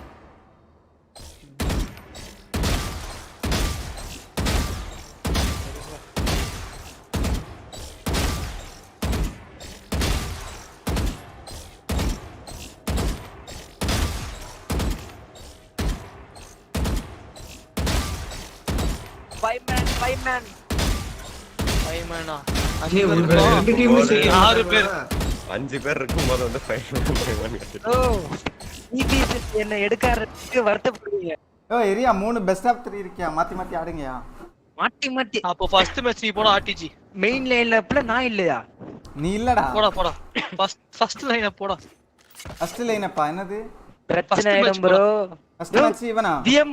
Five man. அஞ்சு பேர் 5 பேர் இருக்கும்போது வந்து 5 man. என்ன எடுக்கறதுக்கு வருத்தப்படுவீங்க. ஏரியா 3 பெஸ்ட் ஆஃப் 3 இருக்கியா? மாத்தி ஆடுங்கயா. மாத்தி. அப்போ ஃபர்ஸ்ட் மேட்ச் நீ போடா ஆர்டிஜி. மெயின் லைன்ல அப்பல நான் இல்லையா? நீ இல்லடா. போடா. ஃபர்ஸ்ட் லைன் போடா. ஃபர்ஸ்ட் லைன் அப்பா என்னது? பிரச்சனை ஆயிடும் ப்ரோ. ஃபர்ஸ்ட் மேட்ச் இவனா? DM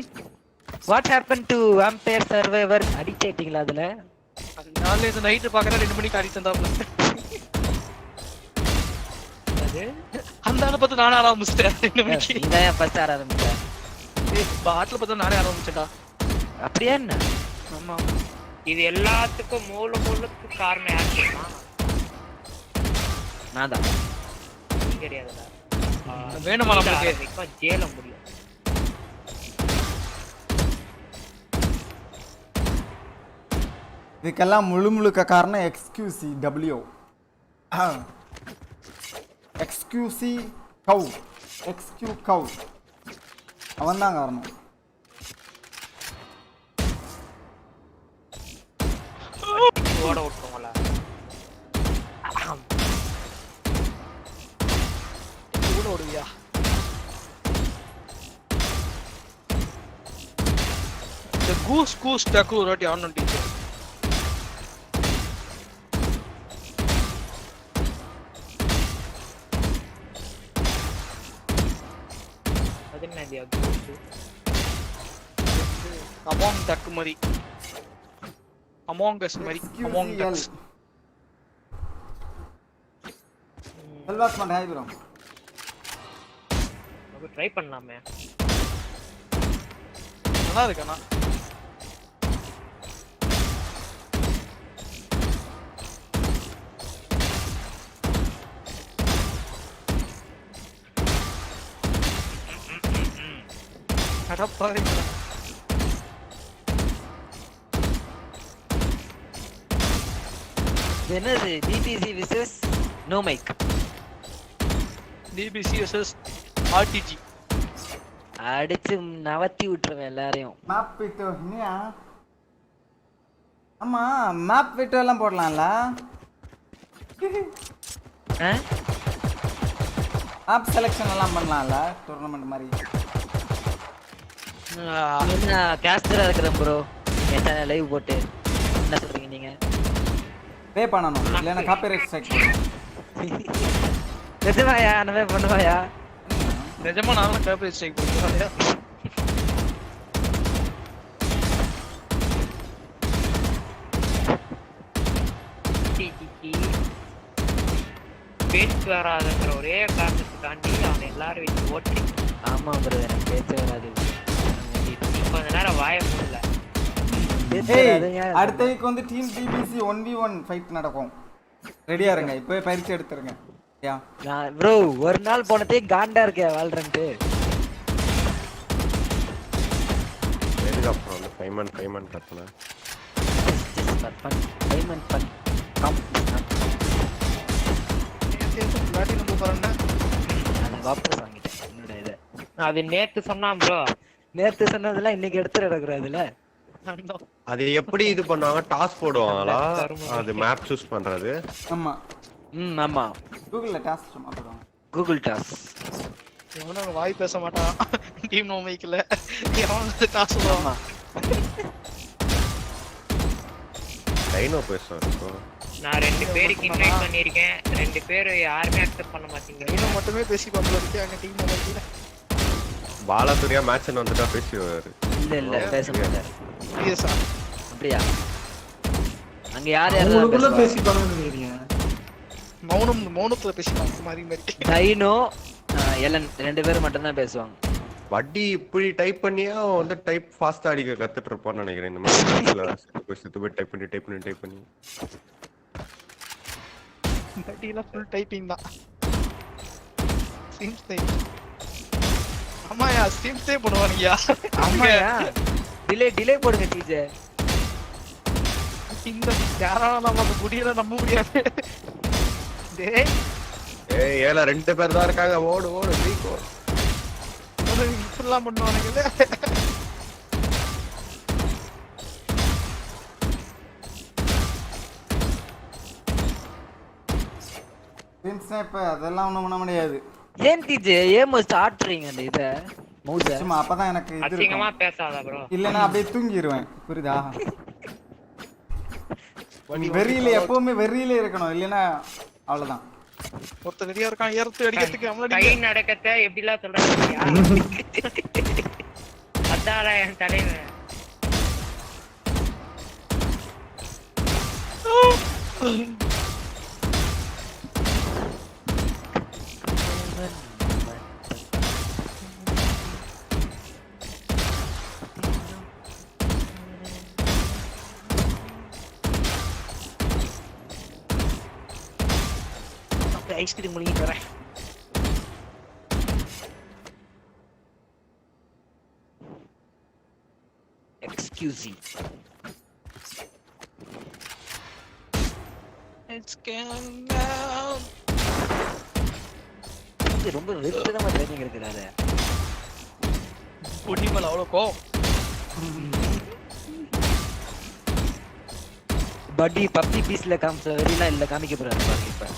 What happened to Vampire Survivor? அடிச்சிட்டீங்களா அதுல? நாளை இந்த நைட் பாக்கற 2 மணிக்கு அடி தந்தாப்ல. அது அந்தால பார்த்து நானே ஆரம்பிச்சிட்டேன் 2 மணிக்கு. நீங்க ஏன் ஃபர்ஸ்ட் ஆரம்பிச்ச? பாட்ல பார்த்து நானே ஆரம்பிச்சடா. அப்படியே என்ன? ஆமா. இது எல்லாத்துக்கும் மூலத்துக்கு காரணம் யார் தெரியுமா? நான் தான். நீ கிடையாதுடா. வேணுமா நமக்கு? இப்ப ஜெயில முடியும். இதுக்கெல்லாம் முழுக்க காரணம் XQCW. XQC கவ். XQ கவ். அவன் தான் காரணம். ஓட விட்டுருங்களா? ஓடுவியா? இந்த கூஸ் டக்கு ஒரு வாட்டி on teacher. Among Duck Murray. Among Us Murray. Among Ducks. செல்வாஸ் மண்ட ஹாய் ப்ரோ. நம்ம ட்ரை பண்ணலாமே. நல்லா இருக்கேனா? அடப்பாவி. என்னது DBC vs no mic? DBC vs RTG. அடிச்சு நவத்தி விட்டுருவேன் எல்லாரையும். மேப் விட்டோ நீயா? ஆமா மேப் விட்டோ எல்லாம் போடலாம்ல? மேப் செலக்ஷன் எல்லாம் பண்ணலாம்ல டூர்னமெண்ட் மாதிரி? என்ன கேஸ்டரா இருக்கிறேன் ப்ரோ. என்ன லைவ் போட்டு என்ன சொல்றீங்க நீங்க? பே பண்ணனும் இல்லனா காப்பிரைட் ஸ்ட்ரைக் பண்ணனும். நிஜமாயா? நம்ம பண்ணுவாயா? நிஜமா நானும் காப்பிரைட் ஸ்ட்ரைக் பண்ணுவாயா? பேச்சு வராதுங்கிற ஒரே காரணத்துக்காண்டி அவன் எல்லாரும் வச்சு ஓட்டுறீங்க. ஆமா ப்ரோ எனக்கு பேச்சே வராது. கொஞ்ச நேரம் வாய முடியல. அடுத்த வீக் வந்து டீம் டிபிசி 1v1 ஃபைட் நடக்கும். ரெடியா இருங்க, இப்போ பயிற்சி எடுத்துருங்க. ப்ரோ ஒரு நாள் போனதே காண்டா இருக்கே Valorant. எதுக்கு அப்புறம் வந்து பேமெண்ட் கட்டணும். பேமெண்ட் பண்ண கம் பிளாட்டினம் போறேன்னா நான் வாபஸ் வாங்கிட்டேன் என்னோட இத. அது நேத்து சொன்னான் ப்ரோ. நேத்து சொன்னதெல்லாம் இன்னைக்கு எடுத்து எடுக்கறதுல. அது எப்படி இது பண்ணுவாங்க? டாஸ்க் போடுவாங்களா? அது மேப் சூஸ் பண்றது. ஆமா. ஆமா. கூகுள்ல டாஸ்க் சும்மா போடுவாங்க. Google task. எவனும் வாய் பேச மாட்டான் டீம் நோ மைக்ல. எவனும் டாஸ்க் போடுவான். டைனோ பேசுறாரு. நான் 2 பேருக்கு இன்வைட் பண்ணிருக்கேன். 2 பேர் யாருமே அக்செப்ட் பண்ண மாட்டீங்க. இன்னும் மட்டுமே பேசி பண்றது அங்க டீம் நோ மைக்ல. பாலாசூரியா மேட்ச்ல வந்துட்டா பேசுவாரு. இல்ல பேச மாட்டாரு. சீரியஸா? அப்படியே அங்க யார் யாரெல்லாம் பேசிப்பாங்கன்னு நினைக்கிறீங்க? மௌனத்துல பேசிப்பாங்க மாதிரி மாதிரி. டைனோ எலன் 2 பேர் மட்டும் தான் பேசுவாங்க. வட்டி இப்படி டைப் பண்ணியா வந்து டைப் ஃபாஸ்டா அடிக்க கத்துட்டு இருப்பான்னு நினைக்கிறேன். இந்த மாதிரி செத்து போய் டைப் பண்ணி வட்டில ஃபுல் டைப்பிங் தான். Sims type. ஆமாயா சிம்ஸே போடுவாங்கயா. ஆமாயா டிலே போடுங்க டீச்சர். இந்த யாரால நம்ம முடியல நம்ப முடியாது. டேய் ஏல 2 பேர் தான் இருக்காங்க. ஓடு வீக் ஓடு. இப்படிலாம் பண்ணுவானுங்களே. ஸ்னாப் அதெல்லாம் ஒண்ணும் பண்ண முடியாது. ஏன் டிஜே ஏமோ ஸ்டார்ட்றீங்க அந்த இத மவுஸ் சும்மா அப்பதான் எனக்கு இது அசிங்கமா பேசாத ப்ரோ. இல்லனா அப்படியே தூங்கிடுவேன். புரியுதா? வெறியில எப்பவுமே வெறியில இருக்கணும். இல்லனா அவ்வளவுதான். ஒருத்த வெறியா இருக்கான் ஏர்த்து அடிக்கிறதுக்கு நம்மள கை நடக்கத்த எப்படிலாம் சொல்றாங்க? அதால என் தலைவன். ஐஸ்கிரீம் முழுங்கி தரேன். Excuse me. It's going down. இது ரொம்ப வெறுத்தனமா ட்ரைனிங் இருக்குறாரு. பொடிமல அவ்வளோக்கோ. பட்டி பப்பி பீஸ்ல காமிச்ச வெறிலாம் இல்ல காமிக்க போறாரு பாருங்க இப்ப.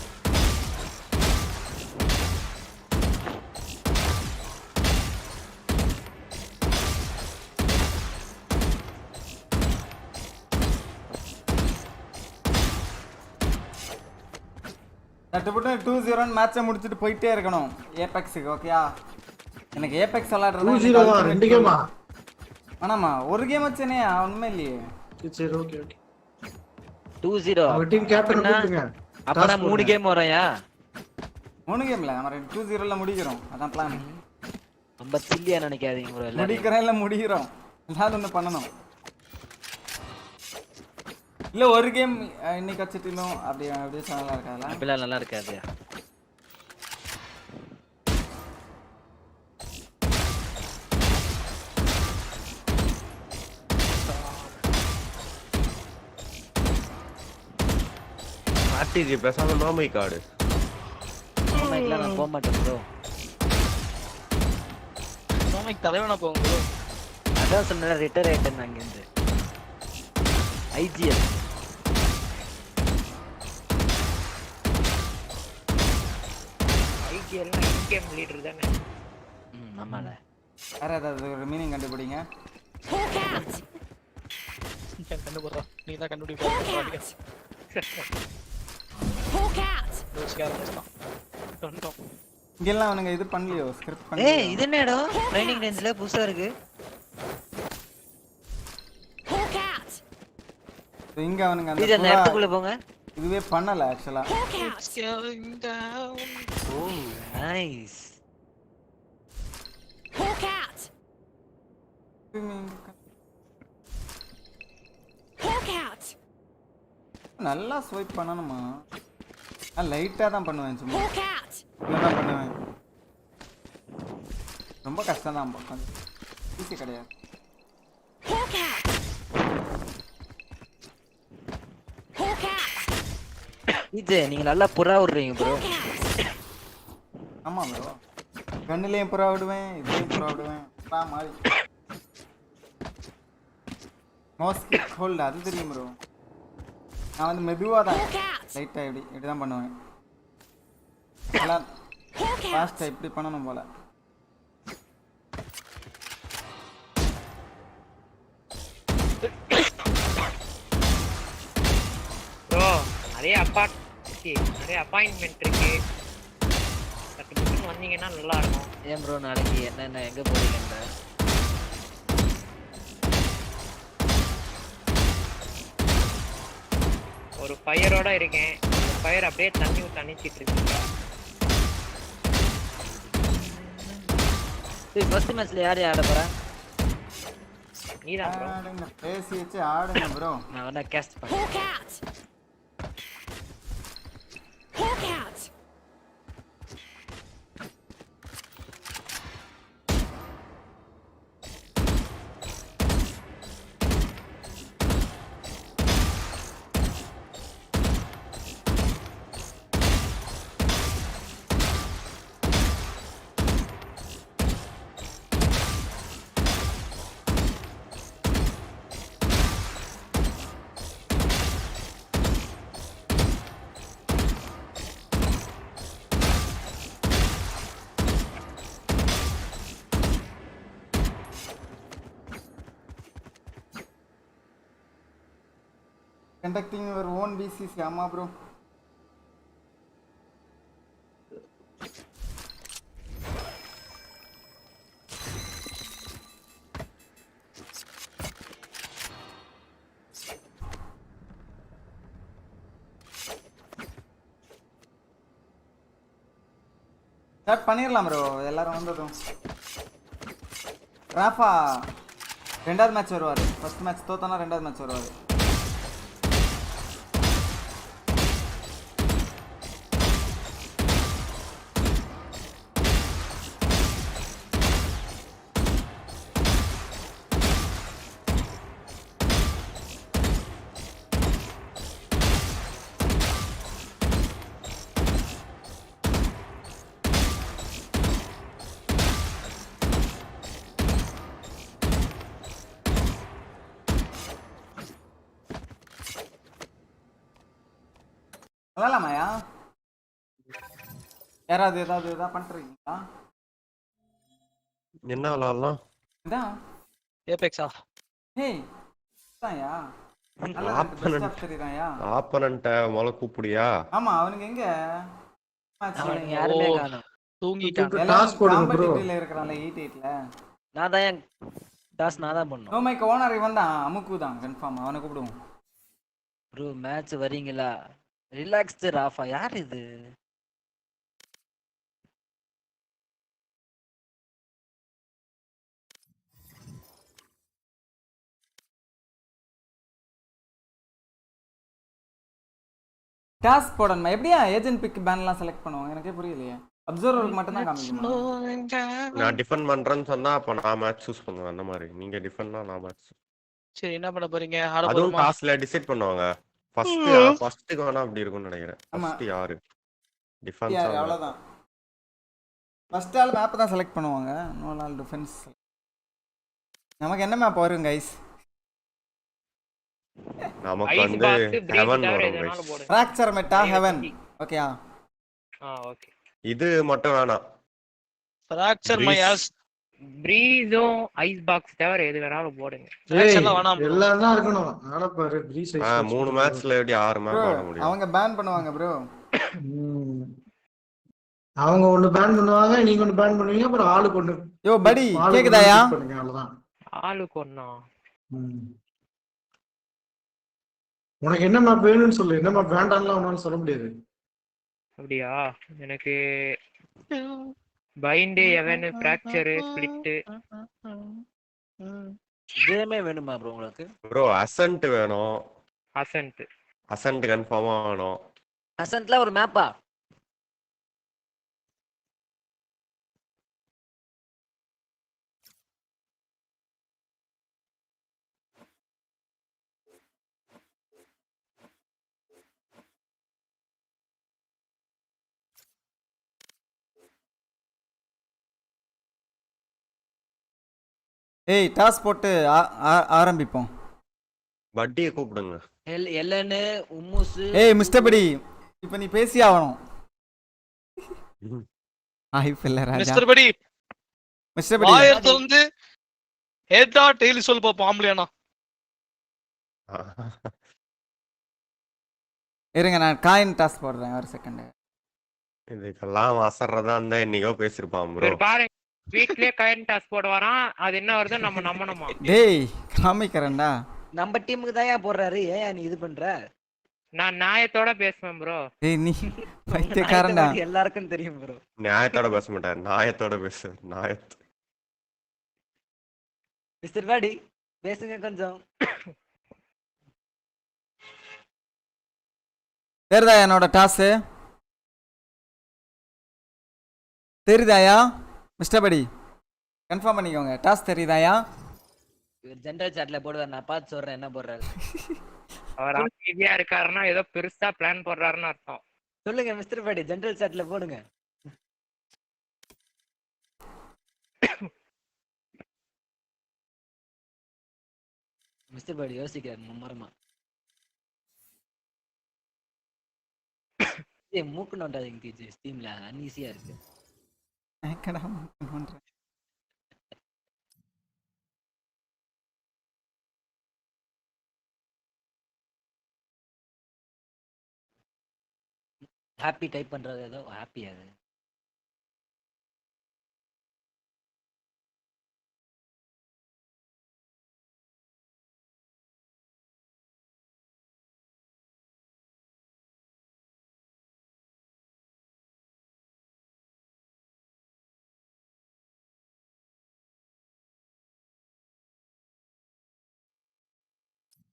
தட்டுப்பட்டு 2-0 மேட்சை முடிச்சிட்டு போயிட்டே இருக்கணும் ஏபெக்ஸ்க்கு. ஓகேயா? எனக்கு ஏபெக்ஸ் விளையாடுறது 2-0 2 கேமா? ஆனாமா ஒரு கேம் வச்சனே ஒண்ணுமே இல்லையே. சரி ஓகே 2-0 அவங்க டீம் கேப்டன் கூப்பிடுங்க. அப்பனா 3 கேம் வரயா? 3 கேம்ல நம்ம 2-0ல முடிக்கிறோம். அதான் பிளான். ரொம்ப சில்லியா நினைக்காதீங்க ப்ரோ. எல்லாரும் முடிக்கிறேன்ல முடிக்கிறோம். எல்லாரும் ஒண்ணு பண்ணனும். இல்ல ஒரு கேம் இன்னைக்கு வச்சிட்டோம் அப்படியே சேனலா இருக்காதா? அப்படியே நல்லா இருக்காது. ஆர்டிஜி பேசாம நோமை கார்டு. நோமைக்குலாம் நான் போக மாட்டேன் ப்ரோ. நோமைக்கு தலைவனா போங்க ப்ரோ. அதான் சொன்னேன் ரிட்டர் ஆயிட்டேன் அங்க இருந்து. ஐஜிஎல் கேம் லீடர் தானே. ஆமால. வேற ஏதாவது ஒரு மீனிங் கண்டுபிடிங்க. கண்டுபிடுறா. நீ தான் கண்டுபிடிப்பா. இங்கெல்லாம் அவனுங்க இது பண்ணலையோ ஸ்கிரிப்ட் பண்ணி. ஏய் இது என்னடா ட்ரைனிங் ரேஞ்ச்ல புதுசா இருக்கு. இங்க அவனுங்க அந்த இடத்துக்குள்ள போங்க. இதுவே பண்ணல ஆக்சுவலா. Oh, nice. Hawk out. Hawk out. நல்லா ஸ்வைப் பண்ணணுமா? நான் லைட்டா தான் பண்ணுவேன் சும்மா. Hawk out. இவ்வளவுதான் பண்ணுவேன். ரொம்ப கஷ்டம் தான் பக்கம். ஈஸி கிடையாது. Hawk out. Hawk out. இது நீங்க நல்லா புறா விடுறீங்க ப்ரோ. ஆமா ப்ரோ. கண்ணுலயும் புறா விடுவேன், இதுலயும் புறா விடுவேன். மாதிரி மோஸ்ட் ஹோல்ட் அது தெரியும் ப்ரோ. நான் வந்து மெதுவாக தான் லைட்டாக இப்படி தான் பண்ணுவேன். எல்லாம் ஃபாஸ்ட்டாக இப்படி பண்ணணும் போல. ப்ரோ நிறைய அப்பாயின்மெண்ட் இருக்கு. வந்தீங்கன்னா நல்லா இருக்கும். ஏன் ப்ரோ நாளைக்கு என்னென்ன எங்க போறீங்கன்ற? ஒரு ஃபயரோட இருக்கேன். ஃபயர் அப்படியே தண்ணி தண்ணிச்சிட்டு இருக்கு. ஃபர்ஸ்ட் மேட்ச்ல யார் ஆட போறா? நீதான் ப்ரோ. ஆடுங்க பேசி வச்சு ஆடுங்க ப்ரோ. நான் வேணா கேஸ்ட் பண்ணேன். Hawk out. Hawk out. Conducting your own BCC, ஆமா ப்ரோ. ஸ்டார்ட் பண்ணிடலாம் ப்ரோ. எல்லாரும் வந்ததும் ராஃபா ரெண்டாவது மேட்ச் வருவார். ஃபர்ஸ்ட் மேட்ச் தோத்தனா ரெண்டாவது மேட்ச் வருவார். விளாடலாமாயா? யாராவது ஏதாவது பண்றீங்களா? என்ன விளாடலாம்? இதான் ஏபெக்ஸா? ஏய் தான்யா. நல்லா பெஸ்ட் தெரியுதாயா? ஆப்பனன்ட்ட மொள கூப்பிடியா? ஆமா அவனுங்க எங்க அவனுங்க யாருமே காணோம். தூங்கிட்டாங்க. டாஸ் போடுங்க ப்ரோ. காம்படிட்டிவ்ல இருக்கறான்ல 88ல. நான் தான் டாஸ் நான் தான் பண்ணனும். நோ மைக் ஓனர் இவன் தான். அமுக்கு தான் கன்ஃபார்ம். அவனை கூப்பிடுவோம். ப்ரோ மேட்ச் வரீங்களா? ரிலாக்ஸ்டு ராஃபா யார் இது? டாஸ் போடணுமா? எப்படியா ஏஜென்ட் பிக் பேன்லாம் செலக்ட் பண்ணுவாங்க? எனக்கே புரியலையே. அப்சர்வருக்கு மட்டும் தான் காமிக்குமா? நான் டிஃபெண்ட் பண்றேன்னு சொன்னா அப்ப நான் மேட்ச் சூஸ் பண்ணுவேன். அந்த மாதிரி நீங்க டிஃபெண்ட்னா நான் மேட்ச். சரி என்ன பண்ண போறீங்க? ஆட அதுவும் போறோமா? டாஸ்ல டிசைட் பண்ணுவாங்க. ஃபர்ஸ்ட் வேணா அப்படி இருக்கும்னு நினைக்கிறேன். ஃபர்ஸ்ட் யாரு டிஃபென்ஸ் அவ்வளவுதான். ஃபர்ஸ்ட் ஆல் மேப் தான் செலக்ட் பண்ணுவாங்க. இன்னொரு ஆள் டிஃபென்ஸ். நமக்கு என்ன மேப் வரும் गाइस? நமக்கு வந்து ஹெவன் வரும் गाइस. Fracture meta heaven. ஓகேயா? ஓகே. இது மட்டும் வேணாம். ஃபிராக்சர் மை ஆஸ் பிரீஸோ ஐஸ் பாக்ஸ் தவிர எது வேணாலும் போடுங்க. ஃபிராக்சர்லாம் வேணாம் ப்ரோ. எல்லாம் தான் இருக்கணும். ஆனா பாரு பிரீஸ் ஐஸ். 3 மேட்ச்ல எப்படி 6 மேட்ச் ஆட முடியும்? அவங்க பேன் பண்ணுவாங்க ப்ரோ. அவங்க ஒன்னு பேன் பண்ணுவாங்க, நீங்க ஒன்னு பேன் பண்ணுவீங்க, அப்புறம் ஆளுக்கு ஒன்னு. யோ படி கேக்குதாயா? அவ்வளவுதான். ஆளுக்கு ஒண்ணா? உனக்கு என்ன மேப் வேணும்னு சொல்லு, என்ன மேப் வேண்டாம்லாம் உன்னால சொல்ல முடியாது. அப்படியா? எனக்கு பைண்ட், எவன், ஃபிராக்சர், ஸ்பிளிட். கேமே வேணுமா ப்ரோ உங்களுக்கு? ப்ரோ அசன்ட் வேணும். அசன்ட் அசன்ட் கன்ஃபார்மா வேணும். அசன்ட்ல ஒரு மேப்பா? ஏய் டாஸ் போட்டு ஆரம்பிப்போம். வட்டியை கூப்பிடுங்க. எல்லன்னு உம்முஸ். ஏய் மிஸ்டர் படி, இப்போ நீ பேசி ஆகணும். இல்ல ராஜா. மிஸ்டர் படி, மிஸ்டர் படி வாயை திறந்து ஹெட்டா டெய்லி சொல் பாப்போம் ஆம்பளையானா. இருங்க நான் காயின் டாஸ் போடுறேன் ஒரு செகண்ட். இதுக்கெல்லாம் அசர்றதா இருந்தா என்னைக்கோ பேசிருப்பான் ப்ரோ. பாருங்க வீட்லயே காயின் டாஸ் போடுவாராம். அது என்ன வருதோ நம்ம நம்பணுமா? டேய் காமிக்கிறேன்டா. நம்ம டீமுக்கு தான் போடுறாரு, ஏன் நீ இது பண்ற? நான் நியாயத்தோட பேசுவேன் ப்ரோ. டேய் நீ பைத்தியக்காரன்டா. எல்லாருக்கும் தெரியும் ப்ரோ. நியாயத்தோட பேச மாட்டார், நியாயத்தோட பேசு. நியாயத்து மிஸ்டர் பாடி பேசுங்க கொஞ்சம். தெரியுதா என்னோட டாஸ்? தெரியுதாயா மிஸ்டர் படி? கன்ஃபார்ம் பண்ணிக்கோங்க. டாஸ் தெரியுதாயா? ஜெனரல் சாட்ல போடுவார், நான் பார்த்து சொல்றேன் என்ன போடுறாரு. அவர் அமைதியா இருக்காருன்னா ஏதோ பெருசா பிளான் போடுறாருன்னு அர்த்தம். சொல்லுங்க மிஸ்டர் பாடி, ஜெனரல் சாட்ல போடுங்க. மிஸ்டர் பாடி யோசிக்கிறார் மும்மரமா. மூக்கு நோண்டாதீங்க டிஜே, ஸ்டீம்ல அன்ஈஸியா இருக்கு. ஹாப்பி டைப் பண்றது ஏதோ ஹாப்பி அது.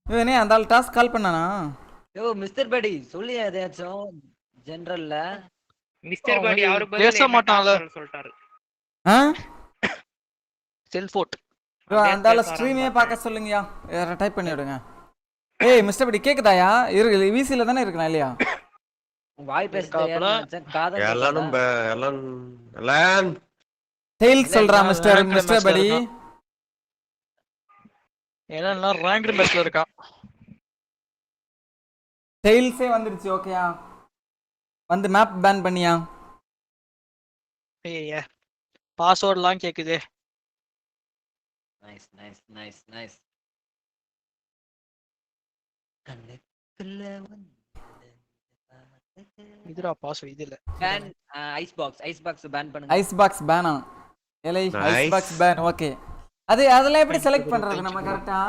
இவனே அந்த ஆள் டாஸ் கால் பண்ணானா? யோ மிஸ்டர் பாடி சொல்லி எதையாச்சும் ஜெனரல்ல. மிஸ்டர் பாடி அவரு பேச மாட்டான்ல சொல்லிட்டாரு. செல்ஃபோட் ப்ரோ அந்த ஆள ஸ்ட்ரீமே பார்க்க சொல்லுங்கயா. யார டைப் பண்ணி விடுங்க. ஏய் மிஸ்டர் படி கேக்குதாயா? இருக்கு விசில தானே இருக்கனா இல்லையா? வாய் பேசுறேன் காத எல்லாரும் எல்லாம் டெய்ல் சொல்றா மிஸ்டர் படி. ஏன்னா ரேங்க்டு மேட்ச்ல இருக்கா. டெய்ல்ஸே வந்துருச்சு. ஓகேயா? வந்து மேப் பேன் பண்ணியா? ஏய் பாஸ்வேர்ட்லாம் கேக்குதே. Nice nice nice nice. கண்ணுக்குள்ள இதுடா பாஸ்வேர்ட் இது இல்ல. பேன் ஐஸ் பாக்ஸ் பேன் பண்ணுங்க. ஐஸ் பாக்ஸ் பேனா? எலை ஐஸ் பாக்ஸ் பேன். ஓகே. அதெல்லாம் எப்படி செலக்ட் பண்றது நம்ம கரெக்ட்டா?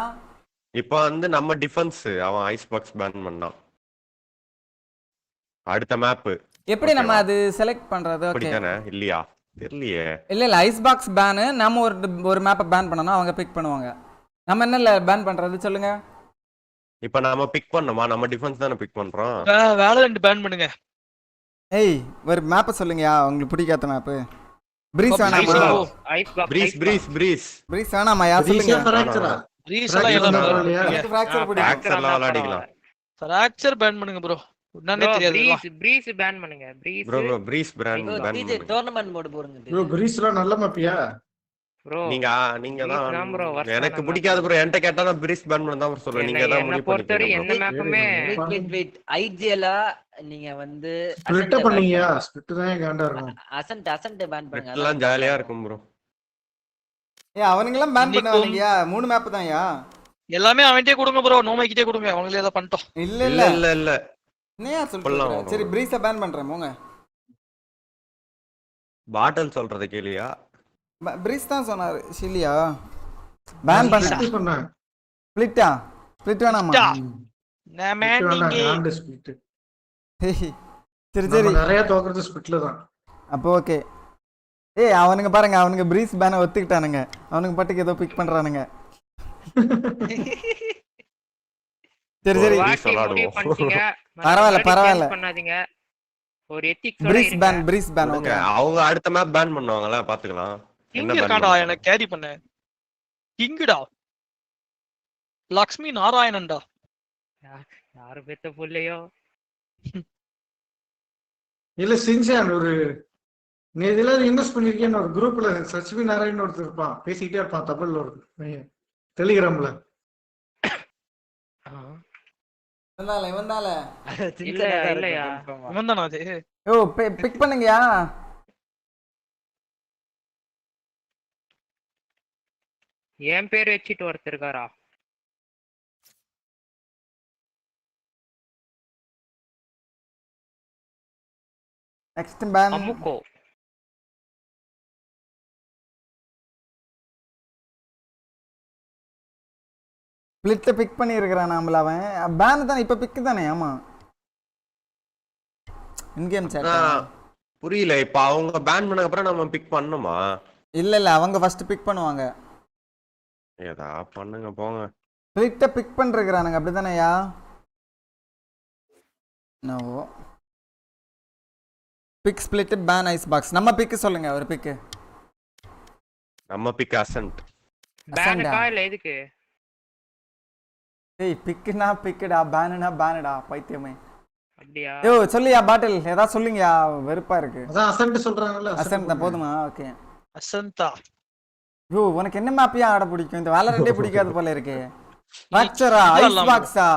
இப்போ வந்து நம்ம டிஃபென்ஸ் அவன் ஐஸ் பாக்ஸ் பேன் பண்ணான். அடுத்த மேப் எப்படி நம்ம அது செலக்ட் பண்றது? ஓகே அப்படிதானே இல்லையா? தெரியலையே. இல்ல ஐஸ் பாக்ஸ் பேன் நம்ம ஒரு மேப்பை பேன் பண்ணனா அவங்க பிக் பண்ணுவாங்க. நம்ம என்னல பேன் பண்றது சொல்லுங்க. இப்போ நாம பிக் பண்ணோமா? நம்ம டிஃபென்ஸ் தான பிக் பண்றோம். வேலரண்ட் பேன் பண்ணுங்க. ஏய் ஒரு மேப்பை சொல்லுங்கயா உங்களுக்கு பிடிக்காத மேப். பிரீஸ் வேணாமா? பிரீஸ் வேணாமாயா சொல்லுங்க. பிரீஸ் எல்லாம் இல்ல. ஃபிராக்சர்லாம் விளையாடிக்கலாம். ஃபிராக்சர் பேன் பண்ணுங்க ப்ரோ. என்னன்னே தெரியாது. பிரீஸ் பேன் பண்ணுங்க. Bro breeze ban DJ tournament mode போடுங்க. ப்ரோ பிரீஸ்லாம் நல்ல மேப்பியா? ப்ரோ நீங்க தான் எனக்கு பிடிக்காத ப்ரோ. என்கிட்ட கேட்டா நான் பிரீஸ் பேன் பண்ண தான் சொல்றேன். நீங்க தான் முடிவு பண்ணிட்டீங்க. என்ன மேப்புமே வெயிட் ஐஜிஎலா நீங்க வந்து ஸ்பிளிட் பண்ணீங்கயா? ஸ்பிளிட் தான் காண்டா இருக்கும். அசன்ட் பேன் பண்ணுங்க. எல்லாம் ஜாலியா இருக்கும் ப்ரோ. ஏய் அவனுங்க எல்லாம் பேன் பண்ணுவாங்கயா. 3 மேப் தான்யா. எல்லாமே அவன்கிட்டயே கொடுங்க ப்ரோ. நோமைக்கிட்டே கொடுங்க. அவங்களே ஏதோ பண்ணிட்டோம். இல்ல என்னையா சொல்றீங்க? சரி பிரீஸ பேன் பண்றேன் போங்க. பாட்டில் சொல்றத கேளியா? பிரீஸ் தான் சொன்னாரு. சிலியா பேன் பண்ண சொன்னேன். ஸ்பிளிட்டா? ஸ்பிளிட் வேணாமா? ஸ்பிளிட் வேண்டாம், கிராண்ட் ஸ்பிளிட். சரி நம்ம சரி நிறைய தோக்குறது ஸ்பிளிட்ல தான். அப்போ ஓகே. ஏய் அவனுங்க பாருங்க, அவனுங்க பிரீஸ் பேனை ஒத்துக்கிட்டானுங்க, அவனுங்க பாட்டுக்கு ஏதோ பிக் பண்றானுங்க. சரி சரி பரவாயில்ல பரவாயில்ல. பண்ணாதீங்க, ஒரு எத்திக்ஸ் பிரீஸ் பேன் ஓகே. அவங்க அடுத்த மேப் பேன் பண்ணுவாங்கல, பாத்துக்கலாம். கிங் இருக்காடா எனக்கு கேரி பண்ண. கிங்டா லக்ஷ்மி நாராயணன்டா. யாரு பெத்த புள்ளையோ. இல்ல சின்சான், ஒரு நீ இதெல்லாம் இன்வெஸ்ட் பண்ணிருக்கேன்னு ஒரு குரூப்ல சச்சிவி நாராயணன் ஒருத்தர் இருப்பான், பேசிக்கிட்டே இருப்பான் தமிழ்ல, ஒரு டெலிகிராம்ல. இவன்தால இல்லையா இவன் தானா அது? ஓ பிக் பண்ணுங்கயா. என் பேர் வச்சிட்டு ஒருத்தர் இருக்காரா? நெக்ஸ்ட் பேன் அமுக்கோ. ஸ்பிளிட்ட பிக் பண்ணி இருக்கிறான் நாமல. அவன் பேன் தானே இப்ப பிக் தானே? ஆமா இன் கேம் சாட். புரியல, இப்ப அவங்க பேன் பண்ணதுக்கு அப்புறம் நம்ம பிக் பண்ணனுமா? இல்ல இல்ல, அவங்க ஃபர்ஸ்ட் பிக் பண்ணுவாங்க. ஏதா பண்ணுங்க போங்க. ஸ்பிளிட்ட பிக் பண்ணிருக்கானுங்க அப்படிதானேயா? No pick Split ban Icebox. நம்ம பிக் சொல்லுங்க, ஒரு பிக். நம்ம பிக் அசன்ட். பேனுக்கா இல்ல எதுக்கு? ஏய் பிக்னா பிக்டா, பேனுனா பேனடா, பைத்தியமே. அப்படியா? யோ சொல்லியா பாட்டில் ஏதா சொல்லுங்கயா, வெறுப்பா இருக்கு. அதான் அசன்ட் சொல்றாங்கல்ல, அசன்ட் தான் போதுமா? ஓகே அசந்தா. யோ உனக்கு என்ன மேப்பியா ஆட பிடிக்கும்? இந்த வேலரண்டே பிடிக்காது போல இருக்கே. ஃபிராக்சரா ஐஸ் பாக்ஸா?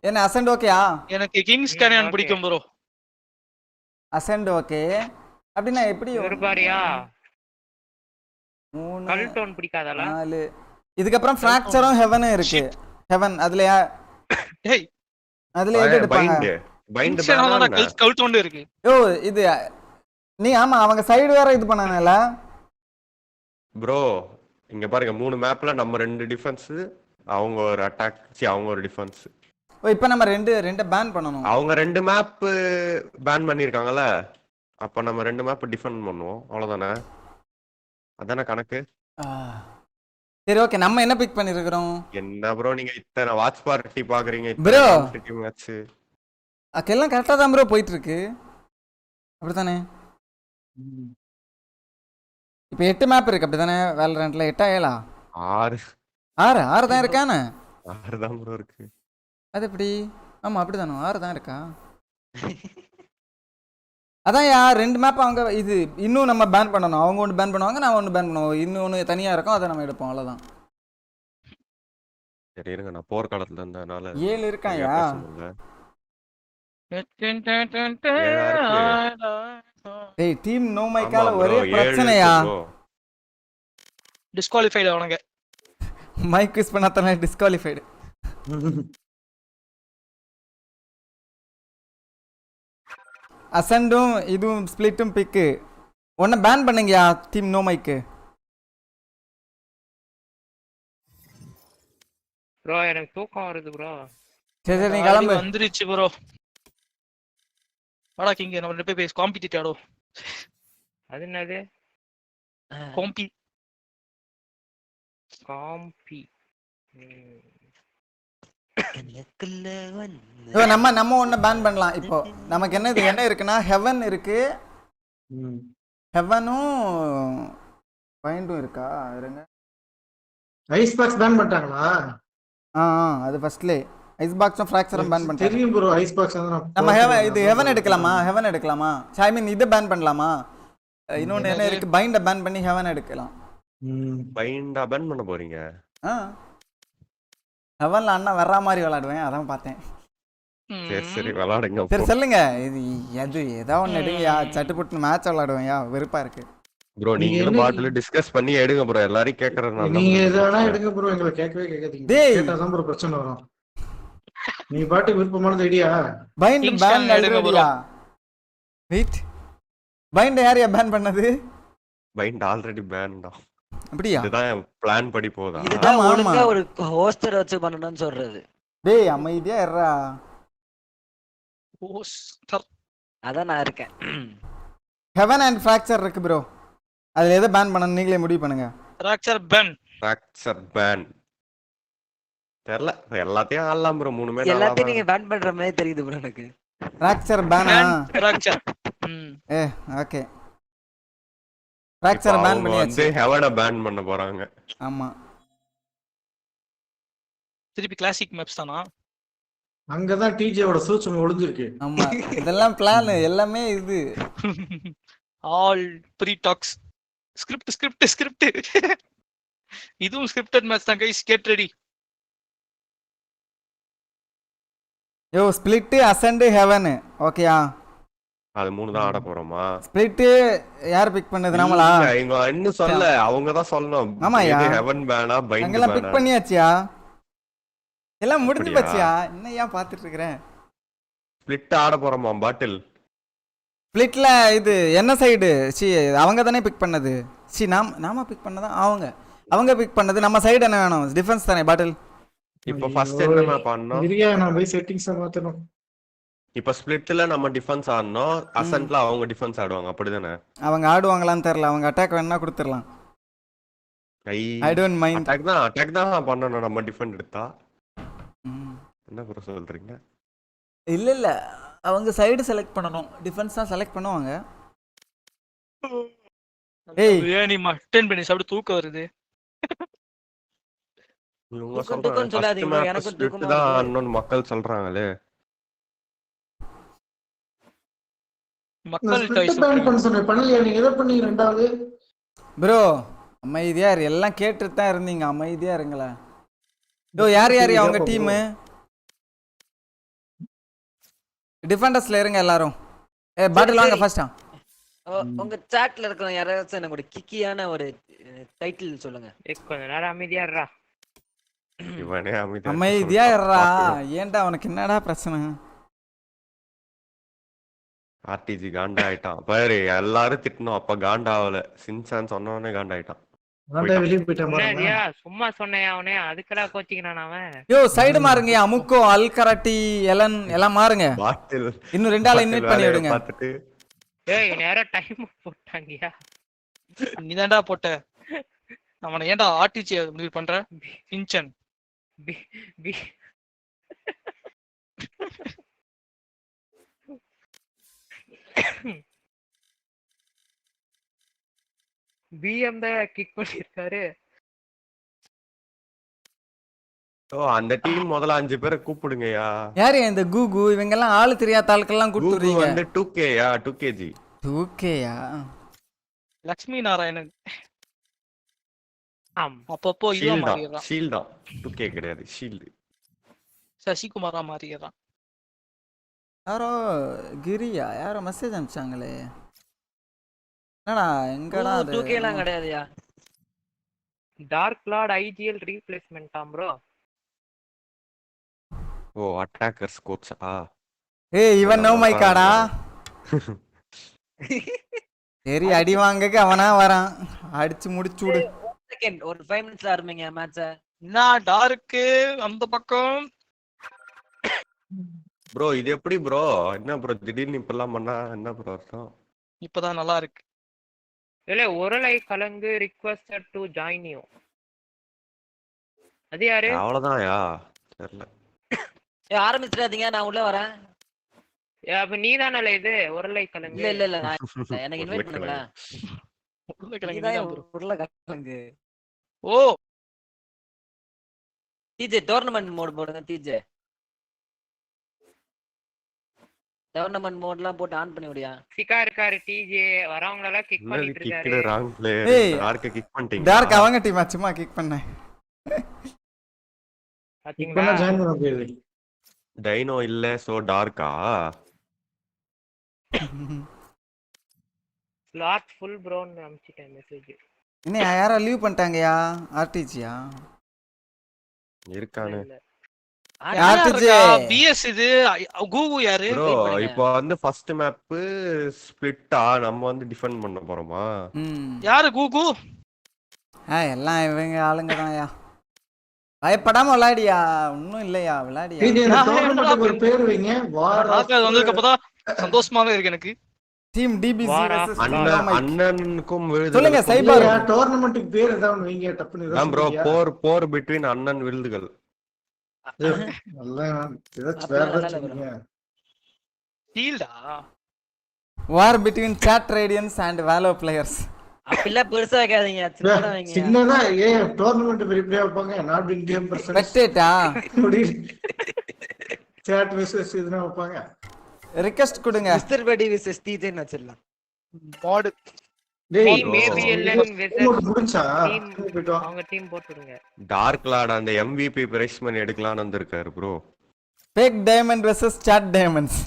என்ன அசன்ட் ஓகேயா? எனக்கு கிங்ஸ் கேனியன் பிடிக்கும் ப்ரோ. அசன்ட் ஓகே. அப்படினா எப்படி ஒரு பாரியா? 3 கல்டோன் பிடிக்காதல? 4. இதுக்கு அப்புறம் ஃபிராக்சரும் ஹெவனும் இருக்கு. ஹெவன் அதுலயா? டேய் அதுல எது எடுப்பாங்க? பைண்ட் பேனால கல்டோன் இருக்கு. யோ இது நீ ஆமா அவங்க சைடு வேற இது பண்ணானல ப்ரோ. இங்க பாருங்க 3 மேப்ல நம்ம 2 டிஃபென்ஸ், அவங்க ஒரு அட்டாக், அவங்க ஒரு டிஃபென்ஸ். ஓ இப்போ நம்ம ரெண்டு பேன் பண்ணனும். அவங்க 2 மேப் பேன் பண்ணிருக்காங்கல, அப்ப நம்ம 2 மேப் டிஃபெண்ட் பண்ணுவோம், அவ்வளவுதானே? அதானே கணக்கு. சரி ஓகே, நம்ம என்ன பிக் பண்ணிருக்கோம்? என்ன ப்ரோ நீங்க இத்தனை வாட்ச் பார்ட்டி பாக்குறீங்க ப்ரோ? மேட்ச் எல்லாம் கரெக்டா தான் ப்ரோ போயிட்டு இருக்கு, அப்படிதானே? இப்போ 8 மேப் இருக்கு அப்படிதானே வேலரண்ட்ல? 8 7 6 தான் இருக்கானே. 6 தான் ப்ரோ இருக்கு. அது எப்படி? ஆமா அப்படிதானே 6 தான் இருக்கா? அதான் யா 2 மேப் அவங்க இது இன்னும் நம்ம பேன் பண்ணணும். அவங்க ஒன்று பேன் பண்ணுவாங்க, நான் ஒன்று பேன் பண்ணுவோம். இன்னொன்று தனியா இருக்கும், அதை நம்ம எடுப்போம், அவ்வளோதான். சரி இருங்க, நான் போர்க்காலத்துல இருந்தனால 7 இருக்காயா? டேய் டீம் நோ மைக்கால ஒரே பிரச்சனையா? டிஸ்குவாலிஃபைட் ஆவனங்க. மைக் யூஸ் பண்ணாதே டிஸ்குவாலிஃபைட். அசண்டும் இதுவும் ஸ்பிளிட்டும் பிக்கு. ஒன்ன பேன் பண்ணுங்கயா டீம் நோ மைக்கு. ப்ரோ எனக்கு தூக்கம் வருது ப்ரோ. சரி நீ கிளம்பு. வந்துருச்சு ப்ரோ. வாடா கிங், நம்ம 2 பேர் காம்படிட்டிவ் ஆடோ. அது என்னது? காம்பி. நம்ம ஒண்ணு பேன் பண்ணலாம். இப்போ நமக்கு என்ன இருக்குன்னா ஹெவன் இருக்கு, ஹெவனும் பைண்டும் இருக்கா? இருங்க, ஐஸ் பாக்ஸ் பேன் பண்ணிட்டாங்களா? அது ஃபர்ஸ்ட்லே ஐஸ் பாக்ஸும் ஃபிராக்சரும் பேன் பண்ணிட்டாங்க. தெரியும் ப்ரோ, ஐஸ் பாக்ஸ் நம்ம ஹெவன் எடுக்கலாமா? ஹெவன் எடுக்கலாமா? ஐ மீன் இதை பேன் பண்ணலாமா? இன்னொன்னு என்ன இருக்கு, பைண்ட பேன் பண்ணி ஹெவன் எடுக்கலாம். பைண்டா பேன் பண்ண போறீங்க? ஹெவன்ல அண்ணா வர்ற மாதிரி விளையாடுவேன், அதான் பார்த்தேன். சரி விளையாடுங்க. சரி சொல்லுங்க, இது எது ஏதாவது ஒன்று எடுங்கயா, சட்டுப்புட்டு மேட்ச் விளையாடுவேன்யா, வெறுப்பா இருக்கு. ப்ரோ நீங்க பாட்டில் டிஸ்கஸ் பண்ணி எடுங்க ப்ரோ, எல்லாரும் கேக்குறதுனால. நீங்க எதனா எடுங்க ப்ரோ, எங்களை கேட்கவே கேட்காதீங்க. கேட்டாதான் ப்ரோ பிரச்சனை வரும். நீ பாட்டு விருப்பமானது ஐடியா. பைண்ட் பேன் எடுங்கயா. வெயிட், பைண்ட் யாரையா பேன் பண்ணது? பைண்ட் ஆல்ரெடி பேன்டா. அப்படியா? இதுதான் பிளான் படி போதா? இதுதான் ஆமா, ஆமா. ஒழுங்கா ஒரு ஹோஸ்டர் வச்சு பண்ணணும்னு சொல்றது. டேய் அமைதியா இருடா. ஹோஸ்டர் அதான் நான் இருக்கேன். ஹெவன் அண்ட் ஃப்ராக்சர் இருக்கு ப்ரோ. அதுல எதை பேன் பண்ணணும் நீங்களே முடிவு பண்ணுங்க. ஃப்ராக்சர் பேன் தெரியல, எல்லாத்தையும் ஆடலாம் ப்ரோ. 3 மேட்ச் எல்லாத்தையும் நீங்க பேன் பண்ற மாதிரி தெரியுது ப்ரோ எனக்கு. ஃப்ராக்சர் பேனா? ஃப்ராக்சர். ஓகே. ஃப்ராக்சர் பேன் வந்து பண்ணியாச்சு. ஹெவனை பேன் பண்ண போறாங்க. ஆமா. திருப்பி கிளாசிக் மேப்ஸ் தானா? அங்கதான் டிஜேவோட சூட்சம் ஒளிஞ்சிருக்கு. ஆமா, இதெல்லாம் பிளான் எல்லாமே இது. ஆல் ப்ரீ டாக்ஸ். ஸ்கிரிப்ட். இதுவும் ஸ்கிரிப்டட் மேட்ச் தான் guys, get ready. Yo split, ascent, haven. ஓகேயா? அது 3 தான் ஆட போறோமா? ஸ்பிளிட் யார் பிக் பண்ணது? நாமளா? இங்க இன்னும் சொல்ல, அவங்க தான் சொல்லணும். ஆமாயா, ஹெவன் பேனா பைண்ட் அங்கெல்லாம் பேனா பிக் பண்ணியாச்சியா? எல்லாம் முடிஞ்சு போச்சியா? என்ன ஏன் பாத்துட்டு இருக்கறேன்? ஸ்பிளிட் ஆட போறோமா? பாட்டில் ஸ்பிளிட்ல இது என்ன சைடு? சி அவங்க தானே பிக் பண்ணது. சி நாம பிக் பண்ணதா அவங்க பிக் பண்ணது. நம்ம சைடு என்ன வேணும்? டிஃபென்ஸ் தானே பாட்டில். இப்போ ஃபர்ஸ்ட் என்ன பண்ணனும்? இரியா நான் போய் செட்டிங்ஸ் மாத்தணும். இப்போ ஸ்பிளிட்ல நம்ம டிஃபென்ஸ் ஆடணும், அசென்ட்ல அவங்க டிஃபென்ஸ் ஆடுவாங்க, அப்படிதானே? அவங்க ஆடுவாங்களான்னு தெரியல. அவங்க அட்டாக் வேணா கொடுத்துறலாம். I don't mind. அட்டாக் தான் பண்ணனும் நம்ம டிஃபெண்ட் எடுத்தா. என்ன ப்ரோ சொல்றீங்க? இல்ல அவங்க சைடு செலக்ட் பண்ணனும். டிஃபென்ஸ் தான் செலக்ட் பண்ணுவாங்க. ஏய் நீ மட்டன் பண்ணி சாப்பிட்டு தூக்கம் வருது. இவங்க சொல்றாங்க சொல்லாதீங்க, எனக்கு தூக்கம் தான் அன்னோன் மக்கள் சொல்றாங்களே. மக்கள் சாய்ஸ் பேன் பண்ண சொன்னே, பண்ணலையா? நீங்க எதை பண்ணீங்க ரெண்டாவது? ப்ரோ அமைதியா இரு. எல்லாம் கேட்டுட்டு தான் இருந்தீங்க, அமைதியா இருங்களா. யோ யார் அவங்க டீம்? டிஃபெண்டர்ஸ்ல இருங்க எல்லாரும். பாட்டில் வாங்க ஃபர்ஸ்ட். உங்க சாட்ல இருக்கிற யாராச்சும் எனக்கு ஒரு கிக்கியான ஒரு டைட்டில் சொல்லுங்க. கொஞ்ச நேரம் அமைதியா இருடா. இவனே அமைதியா இருடா. ஏன்டா உனக்கு என்னடா பிரச்சனை? ஆர்டிஜி காண்டா ஆயிட்டான் பாரு. எல்லாரும் திட்டணும், அப்ப காண்டாவல. சின்சான் சொன்னவனே காண்டாயிட்டான். சும்மா சொன்னையா அவனே? அதுக்கடா கோச்சிக்கிறான் அவன். யோ சைடு மாறுங்க. அமுக்கோ, அல்கராட்டி, எலன் எல்லாம் மாறுங்க. இன்னும் 2 ஆளை இன்வைட் பண்ணி விடுங்க. ஏய் நேரா டைம் போட்டாங்கயா. நீதான்டா போட்ட. அவனை ஏன்டா ஆர்டிஜி முடிவு பண்ற? இன்சன் பிஎம் தான் கிக் பண்ணிருக்காரு. அந்த டீம் முதல்ல 5 பேரை கூப்பிடுங்கயா. யாரு இந்த கூகு? இவங்க எல்லாம் ஆளு தெரியாத ஆட்களெல்லாம் கூப்பிடுறீங்க. வந்து 2Kயா 2KG 2Kயா? லட்சுமி நாராயணன். அப்பப்போ இவன் மாறிடுறான். ஷீல்டா 2K கிடையாது, ஷீல்டு. சசிகுமாரா மாறிடுறான். யாரோ கிரியா யாரோ மெசேஜ் அனுப்பிச்சாங்களே. என்னடா எங்கடா அது? 2K எல்லாம் கிடையாதுயா. டார்க் லார்ட் ஐஜிஎல் ரீப்ளேஸ்மென்ட் ஆம் ப்ரோ. ஓ அட்டாக்கர்ஸ் கோச்சா? ஏய் இவன் நோ மை காடா. சரி அடி வாங்கக்கு அவனா வரான். அடிச்சு முடிச்சு விடு. செகண்ட் ஒரு 5 மினிட்ஸ்ல ஆரம்பிங்க மேட்ச. நான் டார்க் அந்த பக்கம். ப்ரோ இது எப்படி ப்ரோ? என்ன ப்ரோ திடீர்னு இப்பெல்லாம் பண்ணா என்ன ப்ரோ அர்த்தம்? இப்பதான் நல்லா இருக்கு. இல்ல ஒருலை கலங்கு ரிக்வெஸ்டட் டு ஜாயின் யூ. அது யாரு? அவ்வளவுதான்யா தெரியல. ஆரம்பிச்சிடாதீங்க, நான் உள்ள வரேன். அப்ப நீதானல இது ஒருலை கலங்கு? இல்ல நான் எனக்கு இன்வைட் பண்ணுங்க. உருளைக்கிழங்கு. ஓ டிஜே டோர்னமெண்ட் மோட் போடுங்க. டிஜே டோர்னமெண்ட் மோட்லாம் போட்டு ஆன் பண்ணி விடியா. சிக்கா இருக்காரு டிஜே. வரவங்க எல்லாம் கிக் பண்ணிட்டு இருக்காரு. Kick wrong player. டார்க்க கிக் பண்ணிட்டீங்க. டார்க் அவங்க டீம் சும்மா கிக் பண்ணேன். பாத்தீங்களா? ஜாயின் பண்ண போயிடு. டைனோ இல்ல சோ டார்க்கா? ஸ்லாட் ஃபுல் ப்ரோன் அனுப்பிச்சிட்டேன் மெசேஜ். என்ன யாரோ லீவ் பண்ணிட்டாங்கயா? ஆர்டிஜியா இருக்கானே. ஆர்டிஜி பிஎஸ் இது கூகு யாரு? ப்ரோ இப்போ வந்து ஃபர்ஸ்ட் மேப் ஸ்ப்ளிட்டா நம்ம வந்து டிஃபெண்ட் பண்ண போறோமா? யாரு கூகு? எல்லாம் இவங்க ஆளுங்க தான்யா. பயப்படாம விளையாடியா, ஒன்றும் இல்லையா விளையாடியா. டோர்னமெண்ட்டுக்கு ஒரு பேர் வைங்க. வந்ததுக்கு அப்பதான் சந்தோஷமாவே இருக்கு எனக்கு. டீம் டிபிசி வெர்சஸ் அண்ணனுக்கும் சொல்லுங்க சைபர். டோர்னமெண்ட்டுக்கு பேர் ஏதாவது வைங்க. டப்புன்னு ப்ரோ போர் பிட்வீன் அண்ணன் விருதுகள். War between chat radiants and Valo players. அப்படிலாம் பெருசா வைக்காதீங்க, சின்னதா வைங்க. சின்னதா டோர்னமெண்ட் பெரிய வைப்பாங்க. நாட் பிக் கேம் பர்சன் பெட்டேட்டா சாட் வெர்சஸ் இதுனா வைப்பாங்க. ரிக்வெஸ்ட் கொடுங்க. மிஸ்டர் படி வெர்சஸ் டிஜேன்னு வச்சிரலாம். மாட் டேய் மேபி எல்லன் வெர்சஸ் முடிஞ்சா அவங்க டீம் போட்டுடுங்க. டார்க் லார்ட் அந்த MVP பிரைஸ் மணி எடுக்கலாம்னு வந்திருக்காரு bro. Fake diamond versus chat diamonds.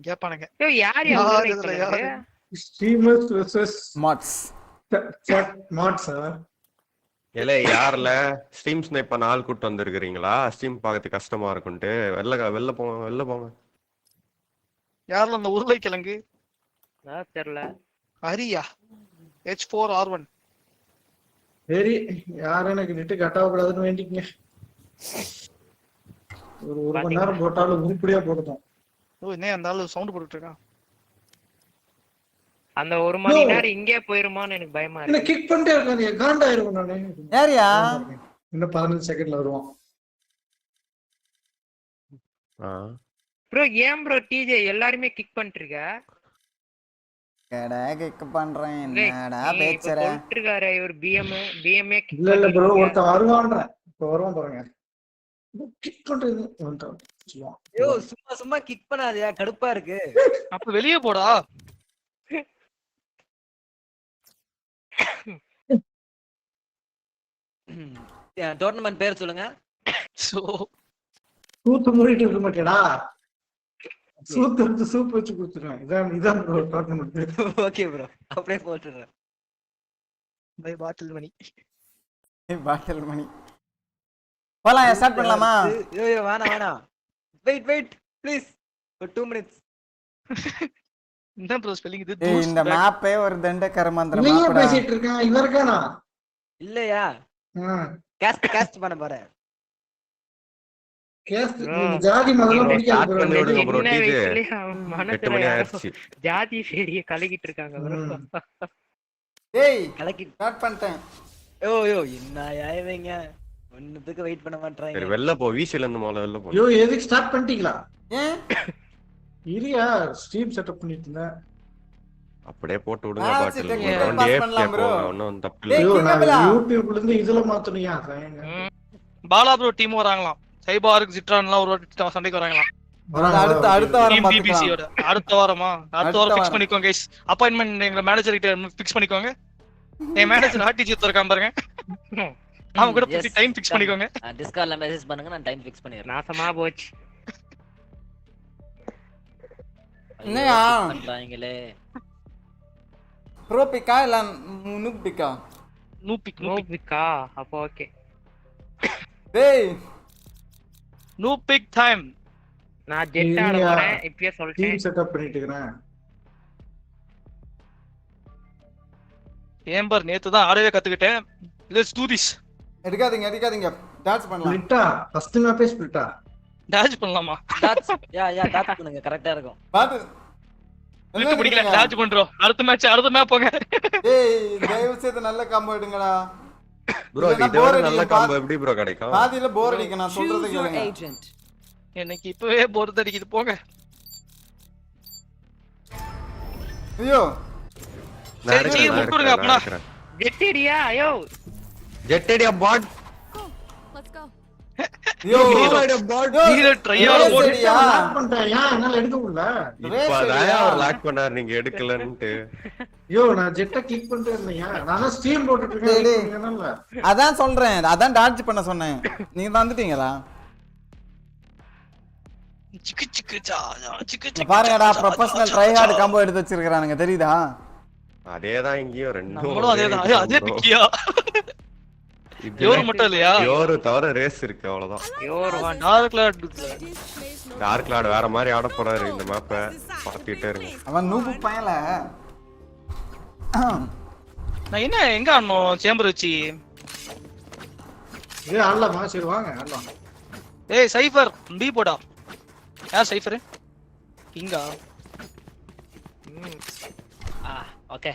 கேப்பானுங்க. ஏய் யார் யாரு streamers versus mods. Chat mods. இல்ல யார்ல ஸ்ட்ரீம் ஸ்னைப்பர் நாள் கூட்டு வந்திருக்கீங்களா? ஸ்ட்ரீம் பார்க்கறது கஷ்டமா இருக்கும்ட்டு வெளில போங்க. யார்ல அந்த உருளைக்கிழங்கு? தெரியல. ஹரியா H4R1. சரி, யாரும் எனக்கு நெட் கட் ஆக கூடாதுன்னு வேண்டிக்கங்க. ஒரு மணி நேரம் போட்டாலும் உருப்படியா போடுறோம். என்ன அந்த ஆளு சவுண்ட் போட்டுட்டு இருக்கான். அந்த ஒரு மணி நேரம் இங்கே போயிருமான்னு எனக்கு பயமா இருக்கு. என்ன கிக் பண்ணிட்டே இருக்கானே, காண்டாயிருவேன் நானே. யாரியா? இன்னும் 15 செகண்ட்ல வருவான். ப்ரோ ஏன் ப்ரோ டிஜே எல்லாரும் கிக் பண்ணிட்டுருக்க? கேடா கிக் பண்றேன் என்னடா பேச்சற. சொல்லிட்டுருக்காரு இவர் பிஎம்ஏ கிக் இல்ல ப்ரோ ஒருத்த வருவான்றேன். இப்ப வருவான் பாருங்க. கிக் பண்றது வந்துட்டான். யோ சும்மா கிக் பண்ணாதயா, கடுப்பா இருக்கு. அப்ப வெளிய போடா. டோர்னமெண்ட் பேர் சொல்லுங்க. சூத்து மூடிட்டு இருக்க மாட்டேடா. சூப் வச்சு கொடுத்துருவேன். இதான் ப்ரோ டோர்னமெண்ட். ஓகே ப்ரோ, அப்படியே போட்டுறேன். பை பாட்டில் மணி. போலாம், ஸ்டார்ட் பண்ணலாமா? யோ வேணாம். Wait please. ஒரு 2 minutes. என்ன ப்ரோ ஸ்பெல்லிங் இது? இந்த மேப்பே ஒரு தண்ட கர்மாந்திர நீங்க மேப்படா. பேசிட்டு இருக்கான் இவர்கானா? இல்லையா? காஸ்ட் பண்ண பாரு. கேஸ்ட் ஜாதி முதல்ல பிடிக்காது ப்ரோ. பண்ணி விடுங்க ப்ரோ. டிஜே 8 மணி ஆயிடுச்சு. ஜாதி ஃபேரிய கலக்கிட்டு இருக்காங்க ப்ரோ. டேய் கலக்கி ஸ்டார்ட் பண்ணிட்டேன். யோ என்ன யாயவங்க ஒண்ணுத்துக்கு வெயிட் பண்ண மாட்டறாங்க. சரி வெளில போ. வீசில இருந்து முதல்ல வெளில போ. யோ எதுக்கு ஸ்டார்ட் பண்ணிட்டீங்களா? ஏன் இரியா ஸ்ட்ரீம் செட்டப் பண்ணிட்டு இருந்தேன். அப்படியே போட்டு விடுங்க பாட்டில். ஒன்னும் தப்பு இல்ல. யோ நான் யூடியூப்ல இருந்து இதுல மாத்தணும்யா. பாலா ப்ரோ டீம் வராங்களாம். சைபார்க் ஜிட்ரான்லாம் ஒரு சண்டைக்கு வராங்களாம். அடுத்த வாரம் டிபிசியோட அடுத்த வாரம் ஃபிக்ஸ் பண்ணிக்கோங்க गाइस. அப்பாயின்ட்மென்ட் எங்க மேனேஜர் கிட்ட ஃபிக்ஸ் பண்ணிக்கோங்க. என் மேனேஜர் ஆர்டிஜி தரக்காம பாருங்க. அவங்க கூட பேசி டைம் ஃபிக்ஸ் பண்ணிக்கோங்க. டிஸ்கார்ட்ல மெசேஜ் பண்ணுங்க, நான் டைம் ஃபிக்ஸ் பண்ணிறேன். நாசமா போச்சு. என்னயா பண்றாங்களே? ப்ரோ பிக்கா இல்ல நூப் பிக்கா? நூப் பிக்கா. அப்ப ஓகே. டேய் நூப் பிக் டைம். நான் ஜெட் ஆட போறேன். இப்பவே சொல்லிட்டேன். டீம் செட்டப் பண்ணிட்டு இருக்கேன். ஏம்பர் நேத்து தான் ஆடவே கத்துக்கிட்டேன். Let's to this. எடுக்காதீங்க. டான்ஸ் பண்ணலாம். ஸ்பிளிட்டா ஃபர்ஸ்ட் மேப்பே ஸ்பிளிட்டா. டான்ஸ் பண்ணலாமா? டான்ஸ் டான்ஸ் பண்ணுங்க, கரெக்ட்டா இருக்கும். பாத்து எனக்கு பிடிக்கல. டான்ஸ் பண்றோம். அடுத்த மேப் போங்க. டேய் தயவு செய்து நல்ல காம்போ எடுங்கடா ப்ரோ. இதோட நல்ல காம்போ எப்படி ப்ரோ கிடைக்கும்? பாதியில போர் அடிக்க. நான் சொல்றது கேளுங்க. எனக்கு இப்பவே போர் அடிக்குது போங்க. ஐயோ சரி முட்டுடுங்க அப்பனா. ஜெட்டேடியா ஐயோ ஜெட்டேடியா பாட். Let's go. யோ நீங்க ட்ரையால போடியா? லாக் பண்ணிட்டேன். என்னால எடுக்க முடியல. இப்போதான் அவர் லாக் பண்ணார், நீங்க எடுக்கலன்னுட்டு. யோ நான் ஜெட்ட கிளிக் பண்ணிட்டே இருந்தேன். நான் ஸ்ட்ரீம் போட்டுட்டு இருக்கேன். அதான் சொல்றேன். அதான் டாட்ஜ் பண்ண சொன்னேன். நீங்க வந்துட்டீங்களா? பாருங்கடா ப்ரொபஷனல் ட்ரை ஹார்ட் காம்போ எடுத்து வச்சிருக்கானுங்க தெரியுதா? அதேதான் இங்கேயும் ரெண்டும். நம்மளும் அதேதான். அதே பிக்கியா? யோர் மட்டும் இல்லையா? யோர் தவிர ரேஸ் இருக்கு அவ்வளவுதான். யோர் டார்க் லார்ட் வேற மாதிரி ஆட போறாரு இந்த மேப்பை. பார்த்துட்டே இருங்க. அவன் நூபு பயல. நான் என்ன எங்க ஆடணும் சேம்பர் வச்சு? ஏய் ஆடலாமா? சரி வாங்க ஆடலாம். ஏய் சைஃபர் பி போடா. யார் சைஃபர்? கிங்கா? ஓகே.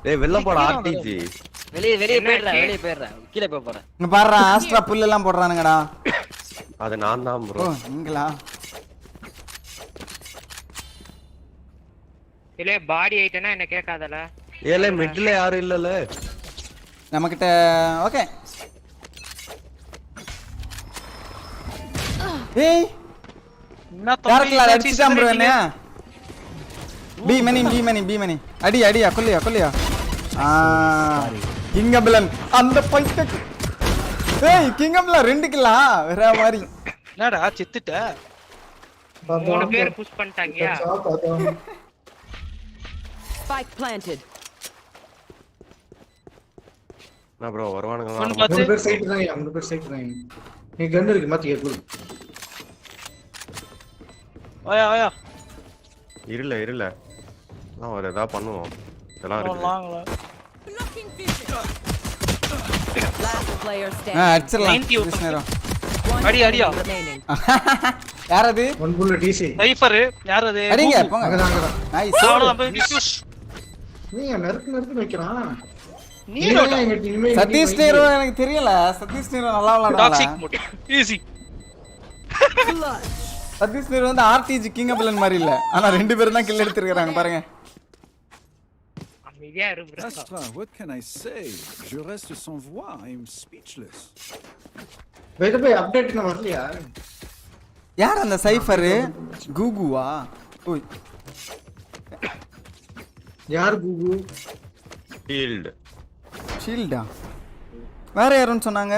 டேய் வெல்ல போடா ஆர்டிஜி. வெளிய போயிடுறா. கீழ போய் போறேன். இங்க பாருடா ஆஸ்ட்ரா புல் எல்லாம் போடுறானுங்கடா. அது நான் தான் ப்ரோ. ஓ நீங்களா? இல்ல பாடி ஐட்டனா என்ன கேட்காதல. ஏலே மிட்ல யாரும் இல்லல. நமக்கிட்ட ஓகே. ஏய் என்ன டார்க்ல அடிச்சிட்டான் ப்ரோ என்ன? பி மணி அடியா கொல்லியா கிங்கபிளன் அந்த பைக்க. ஏய் கிங்கபிளன் 2 கில்லா வேற மாதிரி. என்னடா செத்துட்ட? 3 பேர் புஷ் பண்ணிட்டாங்கயா. Spike planted. நான் ப்ரோ வருவானுங்க. 3 பேர் சைடு தான். நீ கன் இருக்கு மாத்தியே குடு. ஆயா இருல நான் ஒரு ஏதா பண்ணுவோம். இதெல்லாம் இருக்கு. Last player standing. அடிச்சிரலாம். அடியா. யார் அது? 1 bullet DC. சைஃபர் யார் அது? அடிங்க போங்க. நைஸ். நீங்க நறுக்கு வைக்கறான். சதீஷ் நேரு எனக்கு தெரியல. சதீஷ் நேரு நல்லா விளையாடுறான். Toxic mode easy. Satish Nehru வந்து ஆர்டிஜி கிங்கபிளன் மாதிரி இல்ல. ஆனா 2 பேரும் தான் கில் எடுத்துக்கறாங்க பாருங்க. அமைதியா இரு bro. What can I say? Je reste sans voix. I'm speechless. போய் அப்டேட் என்ன வரலையா? யார் அந்த சைஃபர்? கூகுவா? ஓய் யார் கூகு? ஷீல்டா? வேற யாருன்னு சொன்னாங்க?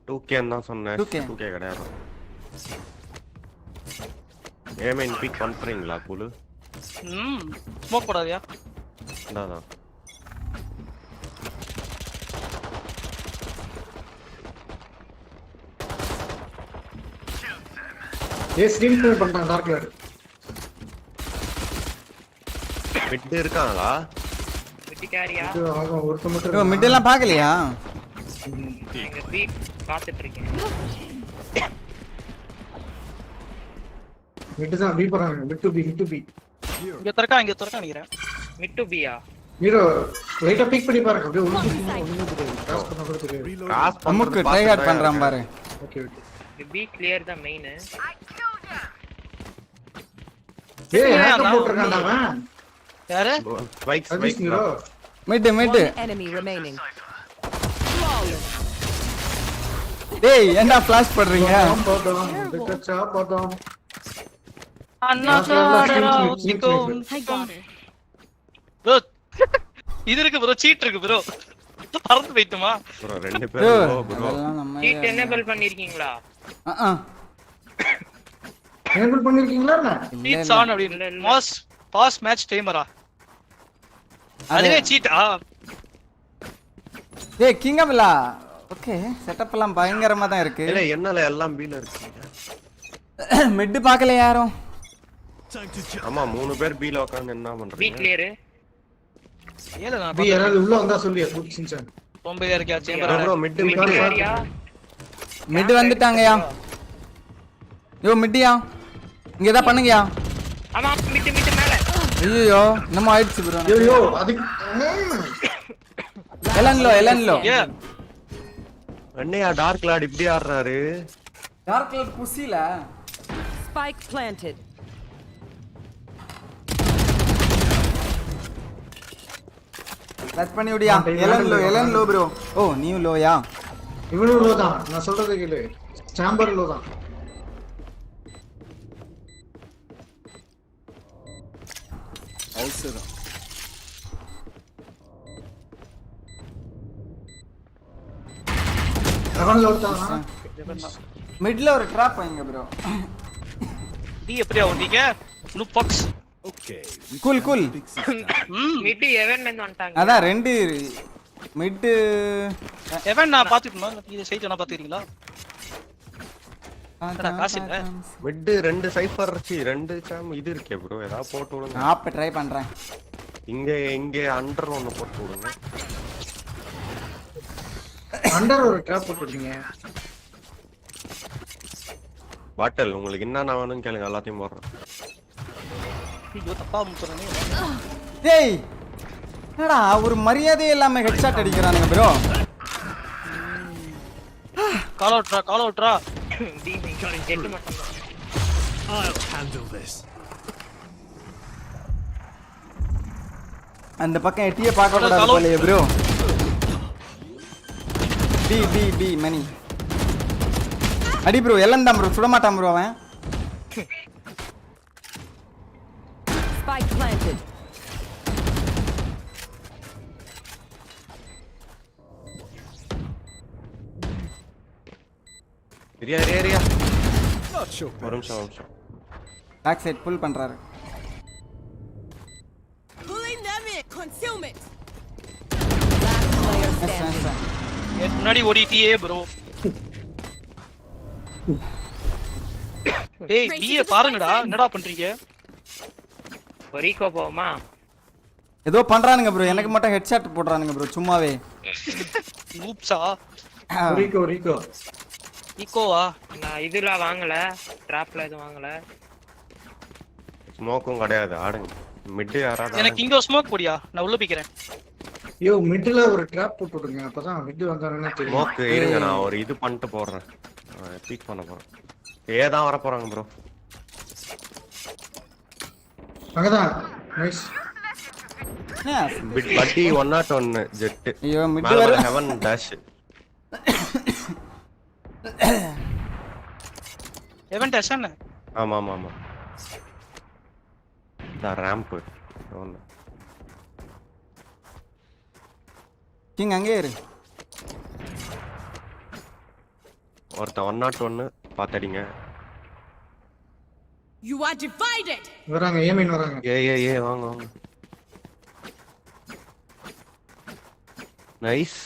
2K தான் சொன்னேன். 2K கிடையாது. ஏமென் பிக் பண்றீங்களா கூலு? ஸ்மோக் போடாதயா? அதான். ஸ்ட்ரீம் பண்றான் டார்க் லேர். மிட் இருக்காங்களா? மிட்காரியா? ஒருத்த மட்டும். மிட் எல்லாம் பார்க்கலையா? எங்க பி பாத்துட்டு இருக்கேன். மிட் தான் பி போறாங்க. Mid to B. இங்க தரக்கா நிக்கிறேன். மிட் டு பியா? ஹீரோ லைட்டா பிக் பண்ணி பாருங்க. அப்படியே ஒண்ணு கிராஸ் பண்ண கூட தெரியும். அம்முக்கு ட்ரை ஹார்ட் பண்றான் பாரு. ஓகே. பி கிளியர் தான் மெயின். ஏய் ஹேக்கர் போட்டுறான்டா அவன். யாரு? Spike mid. Enemy remaining. டேய் என்ன ஃபிளாஷ் பண்றீங்க? போடோம். அண்ணா ப்ரோ இது இருக்கு ப்ரோ. சீட் இருக்கு ப்ரோ. பறந்து போய்ட்டுமா? ப்ரோ 2 பேர் ப்ரோ. சீட் எனேபிள் பண்ணிருக்கீங்களா? எனேபிள் பண்ணிருக்கீங்களா? சீட்ஸ் ஆன் அப்படி பாஸ் மேட்ச் டைமரா? அதுவே சீட்டா? ஏய் கிங்கபிளா. ஓகே செட்டப் எல்லாம் பயங்கரமா தான் இருக்கு. இல்ல என்னல எல்லாம் பீல இருக்கீங்க. மிட் பார்க்கல யாரும். ஆமா 3 பேர் பீல உட்கார்ந்து என்ன பண்றீங்க? B clear. ஏல நான் பி யாராவது உள்ள வந்தா சொல்லியா புடிச்சின்சான். ரொம்ப இருக்கா சேம்பர் ப்ரோ மிட் மிட் வந்துட்டாங்கயா. யோ மிட்யா இங்க ஏதா பண்ணுங்கயா. ஆமா மிட் மேல. ஐயோ நம்ம ஆயிடுச்சு ப்ரோ. ஐயோ அது எலன்லோ. அண்ணையா டார்க் லார்ட் இப்படி ஆடுறாரு. டார்க் லார்ட் புசில. Spike planted. லட்ச் பண்ணி விடியா. எலன்லோ ப்ரோ. ஓ நீ லோயா? இவனும் லோ தான். நான் சொல்றது கேளு. சாம்பர் லோ தான். அவசரம். அவன் லோ தான். மிட்ல ஒரு ட்ராப் வைங்க ப்ரோ. நீ எப்படியா வந்தீங்க? Look box. Okay. Cool. Mid எவன்ல இருந்து வந்துட்டாங்க. அதான் 2 மிட் எவன் நான் பாத்துட்டேன். இது சைட் நான் பாத்துறீங்களா? என்னடா காசு இல்ல மிட் 2 சைஃபர் சி 2 சாம் இது இருக்கே ப்ரோ ஏதாவது போட்டு விடுங்க ஆப் ட்ரை பண்றேன் இங்க அண்டர் ஒன்னு போட்டு விடுங்க அண்டர் ஒரு ட்ராப் போட்டுட்டீங்க பாட்டில் உங்களுக்கு என்ன வேணும்னு கேளுங்க எல்லாத்தையும் போடுறேன் ஐயோ தப்பா முத்துறனே டேய் என்னடா ஒரு மரியாதையே இல்லாம headshot அடிக்கறானுங்க bro call அவுட்ரா D main jet மட்டும் I'll handle this. அந்த பக்கம் எட்டியே பார்க்க கூடாது போலயே ப்ரோ பி மணி அடி ப்ரோ எல்லாம் தான் ப்ரோ சுட மாட்டான் ப்ரோ அவன் Spike planted. Area Not sure. ஒரு நிமிஷம் பேக் சைடு புல் பண்றாரு Pulling them in. Concealment. Last player standing. முன்னாடி ஓடிட்டியே ப்ரோ டேய் பிஏ பாருங்கடா என்னடா பண்றீங்க ரீகோ போமா ஏதோ பண்றானுங்க ப்ரோ எனக்கு மட்டும் ஹெட்ஷாட் போடுறானுங்க ப்ரோ சும்மாவே ஊப்ஸா ரீகோ ஈகோவா நான் இதெல்லாம் வாங்கல டிராப்ல எதுவும் வாங்கல ஸ்மோக்கும் கிடையாது ஆடுங்க மிட் யாராவது எனக்கு இங்க ஸ்மோக் போடியா நான் உள்ள போய்க்கிறேன் யோ மிட்ல ஒரு ட்ராப் போட்டு விடுங்க அப்பதான் மிட் வந்தானே தெரியும் ஸ்மோக் இருங்க நான் ஒரு இது பண்ணிட்டு போடுறேன் பீக் பண்ண போறேன் ஏதான் வர போறாங்க ப்ரோ அங்கதான் நைஸ் பிட் பட்டி 101 ஜெட் ஐயோ மிட் மேல வர ஹெவன் டாஷ் எவன் டேஷன் ஆமா த ராம்ப் கிங் அங்கே இரு ஒருத்த 101 பாத்தடிங்க You are divided. வராங்க ஏமின் வராங்க ஏ வாங்க nice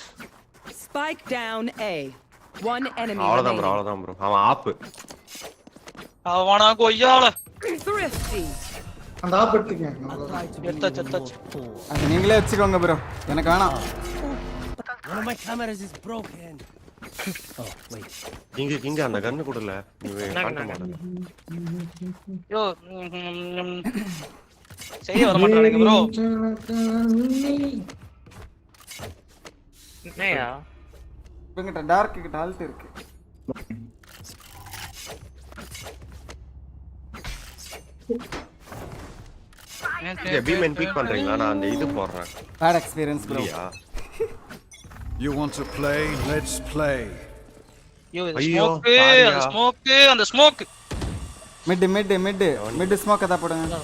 Spike down A. One enemy அவ்வளவுதான் remaining. ப்ரோ அவன் ஆப்பு அவனா கொய்யால Thrifty. அந்த ஆப் எடுத்துங்க எத்தாச்சு அது நீங்களே வச்சுக்கோங்க ப்ரோ எனக்கு வேணாம் One of my cameras is broken. Oh, wait. இங்க அந்த கன்னு கொடுல நீ காட்ட மாட்டேன் யோ சரியா வர மாட்டானுங்க ப்ரோ என்னையா இவங்கிட்ட டார்க் கிட்ட ஆல்ட் இருக்கு பீமன் பீக் பண்றீங்களா நான் அந்த இது போடுறேன் bad experience bro You want to play? Let's play. Yo ஐயோ, அந்த ஸ்மோக் மிட் ஸ்மோக் அத போடுங்க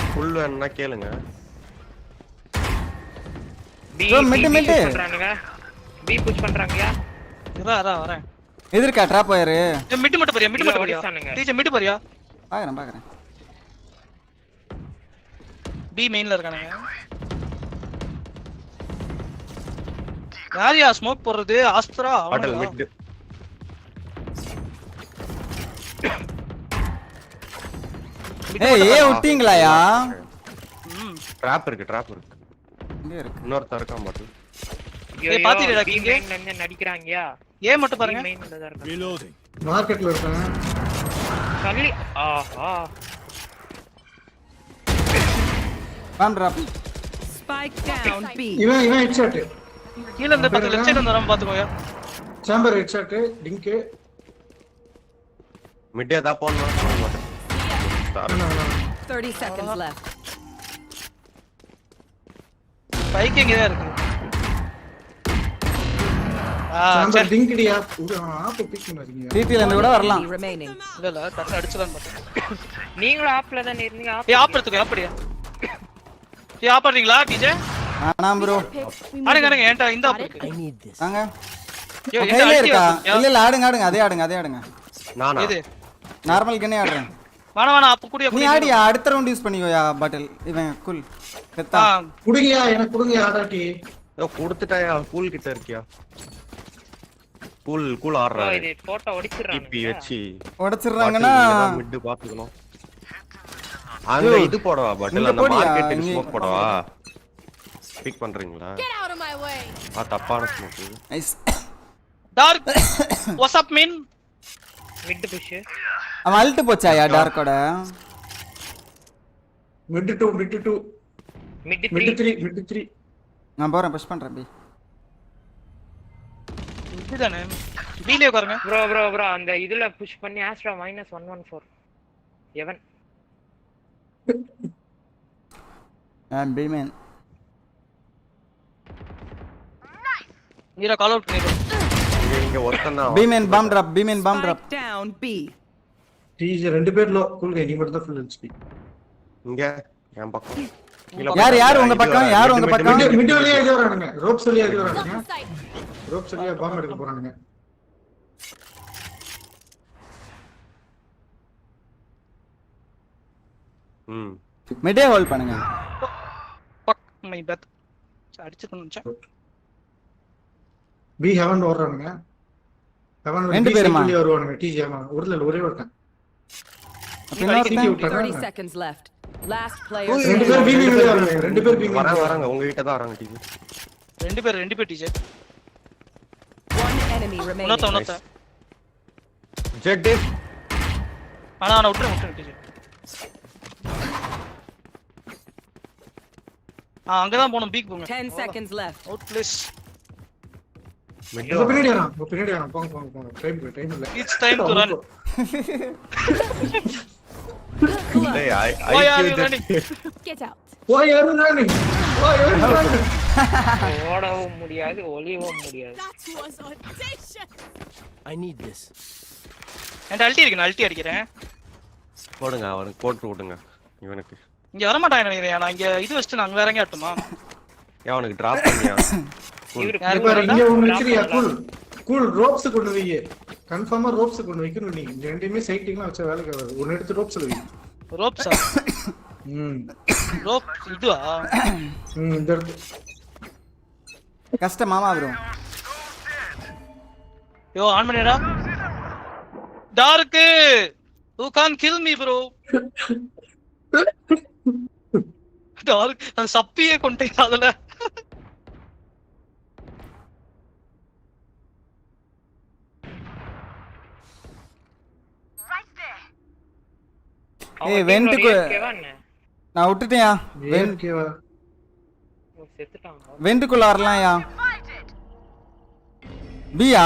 ஃபுல் வேணும்னா கேளுங்க பி Bro, mid. பண்றானுங்க பி புஷ் பண்றாங்கயா வரேன் எதிர்க்கா ட்ராப் ஆயிரு மிட் மட்டும் பாரியா டீச்சர் மிட் பாரியா பாக்குறேன் பி மெயின்ல இருக்கானுங்க யாரியா ஸ்மோக் போடுறது ஆஸ்த்ரா பாட்டில் மிட் ஏய் விட்டீங்களாயா ட்ராப் இருக்கு இங்க இருக்கு இன்னொருத்தர் இருக்கான் பாட்டில் ஏய் பாத்தீங்களா பி கிங்க மெயின்ல இருந்து நடிக்கறாங்கயா ஏ மட்டும் பாருங்க மெயின்ல தான் இருக்காங்க Reloading. மார்க்கெட்ல இருக்காங்க கள்ளி ஆஹா bomb drop Spike down B. இவன் ஹெட்ஷாட் கீழ இருந்து பாத்து லெஃப்ட் சைடு வராம பாத்துக்கோயா சாம்பர் ஹெட்ஷாட் டிங்க் மிட் ஏதா போடணும் மாட்டேன் 30 seconds left. பைக் எங்க இருக்கு சாம்பர் டிங்க் டியா ஆப் பிக் பண்ணாதீங்க டிடில இருந்து கூட வரலாம் Enemy remaining. இல்ல டக்கு அடிச்சலாம் பார்த்தேன் நீங்களும் ஆப்ல தான் இருந்தீங்க ஏய் ஆப் எடுத்துக்கோ அப்படியே ஏய் ஆப் பண்றீங்களா டிஜே வேணாம் ப்ரோ ஆடுங்க ஏன்டா இந்த ஆப் இருக்கு I need this. வாங்க யோ கையில இருக்கா என்ன இல்ல ஆடுங்க அதே ஆடுங்க நானா இது நார்மல் கனே ஆடுறேன் வேணா ஆப் கூடிய நீ ஆடியா அடுத்த ரவுண்ட் யூஸ் பண்ணிக்கோயா பாட்டில் இவன் கூல் செத்தா குடுங்கயா எனக்கு குடுங்க ஆடாட்டி கொடுத்துட்டாயா கூல் கிட்ட இருக்கியா கூல் ஆடுறாரு. இது போட்டோ ஒடிச்சிராங்க. டிபி வச்சு உடைச்சிடுறாங்கன்னா மிட் பாத்துக்கணும். அங்க இது போடவா பட்டல அந்த மார்க்கெட்டுக்கு ஸ்மோக் போடவா? பிக் பண்றீங்களா? Get out of my way. தப்பான smoke. Nice. Dark what's up mean? Mid push. அவன் அல்ட் போச்சாயா டார்க்கோட? மிட் 2 மிட் 3 நான் போறேன் புஷ் பண்றேன் பி. இதுதானே பீலே உட்காருங்க. ப்ரோ அந்த இதுல புஷ் பண்ணி ஆஸ்ட்ரா -114 எவன் பி மேன் நீரா கால் அவுட் பண்ணிடு. இங்க ஒருத்தன் தான். B man bomb drop Down B. DJ ரெண்டு பேர் லோ கூல் நீ மட்டும் தான் ஃபுல் ஹெச்பி. இங்க என் பக்கம். யார் உங்க பக்கம்? மிட் வழியா இது வரானுங்க. ரோப்ஸ் வழியா இது வரானுங்க. ரோப்ஸ் வழியா பாம் எடுக்க போறானுங்க. மிடே ஹோல்ட் பண்ணுங்க. Fuck my bad. அடிச்சுக்கணும்ச்சா. பி ஹெவன் ஓடுறானுங்க. ஹெவன் ரெண்டு பேருமா வருவானுங்க. டீஜே ஹெவன் ஒரே ஒருத்தன். 30 seconds left. Last player. ரெண்டு பேர் பி வராங்க உங்க கிட்ட தான் வராங்க டீஜே. ரெண்டு பேர் டீஜே. One enemy remaining. உனத்த ஜெட் ஆனா விட்டுரு டீஜே. அங்கதான் போணும் பீக் போங்க. 10 seconds left. Out please. பின்னாடி வரான் போங்க டைம் இல்ல. It's time to run. Hey, Why are you running? Get out. Why are you running? ஓடவும் முடியாது ஒளியவும் முடியாது. That was audacious. I need this. and அல்டி அடிக்கிறேன். போடுங்க அவனுக்கு போட்டு விடுங்க இவனுக்கு. இங்க வர மாட்டாங்க நினைக்கிறேன். நான் இங்க இது வச்சிட்டு நான் வேற எங்க ஆட்டுமா? அவனுக்கு டிராப் பண்ணியா? இங்க ஒன்னு வச்சிரியா கூல் ரோப்ஸ் கொண்டு வையே. கன்ஃபார்மா ரோப்ஸ் கொண்டு வைக்கணும் நீ. ரெண்டுமே சைட்டிங்லாம் வச்ச வேலைக்கு ஆகாது. ஒன்னு எடுத்து ரோப்ஸ்ல வை. ரோப்ஸா? ரோப் இதுவா? இந்த கஷ்டம் மாமா ப்ரோ. யோ ஆன் பண்ணிடா. Dark you can't kill me bro. Dark நான் சப்பியே கொண்டேன் அதுல. ஏய் வென்ட்க்கு நான் விட்டுட்டேன்யா. வென்ட்க்குள்ள வரலாம்யா. பியா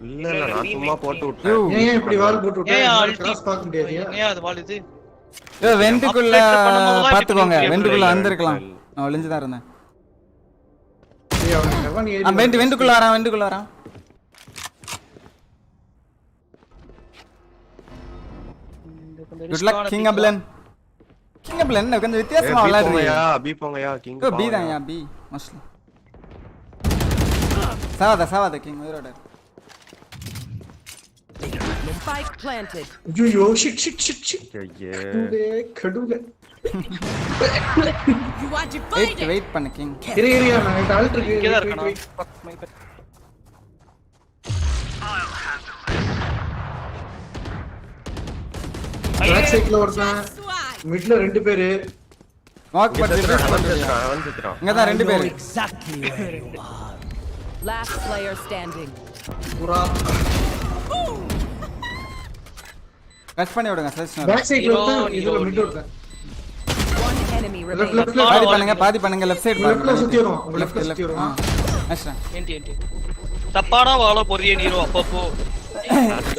இல்ல நான் சும்மா போட்டு விட்டேன். ஏன் இப்படி வால் போட்டு விட்டேன்? கிராஸ் பாக்க முடியாதியா? ஏன் அது வால் இது? ஏய் வென்ட்க்குள்ள பாத்துக்கோங்க. வென்ட்க்குள்ள வந்திருக்கலாம். நான் ஒளிஞ்சு தான் இருந்தேன். ஏய் அவன் ஹெவன் ஏறி வென்ட்க்குள்ள வரான். Good luck King Ablan. கொஞ்சம் வித்தியாசமா விளையாடுறியா? பி போங்கயா கிங். பி தான்யா பி மோஸ்ட்லி. சாவாத கிங் உயிரோட. Spike planted. ஐயோ shit. கடுங்க. You are divided. வெயிட் பண்ணு கிங். ஏரியா நான் ஆல்ட் இருக்கு. இங்க தான் இருக்கணும். Fuck my bad. பேக் சைடுல ஒருத்தன். மிட்ல ரெண்டு பேரு. வாக் பட் ரிவர்ஸ் பண்றா. இங்க தான் ரெண்டு பேரு. Exactly where you are. Last player standing. புரா. கட் பண்ணி விடுங்க சஜஷன். பேக் சைடுல ஒருத்தன் இதுல மிட் ஒருத்தன். One enemy remaining. பாதி பண்ணுங்க லெஃப்ட் சைடு லெஃப்ட்ல சுத்தி வரும். லெஃப்ட்ல சுத்தி வரும். அஷ்ரா. என்டி. தப்பாடா வாள போறியே நீரோ அப்பப்போ.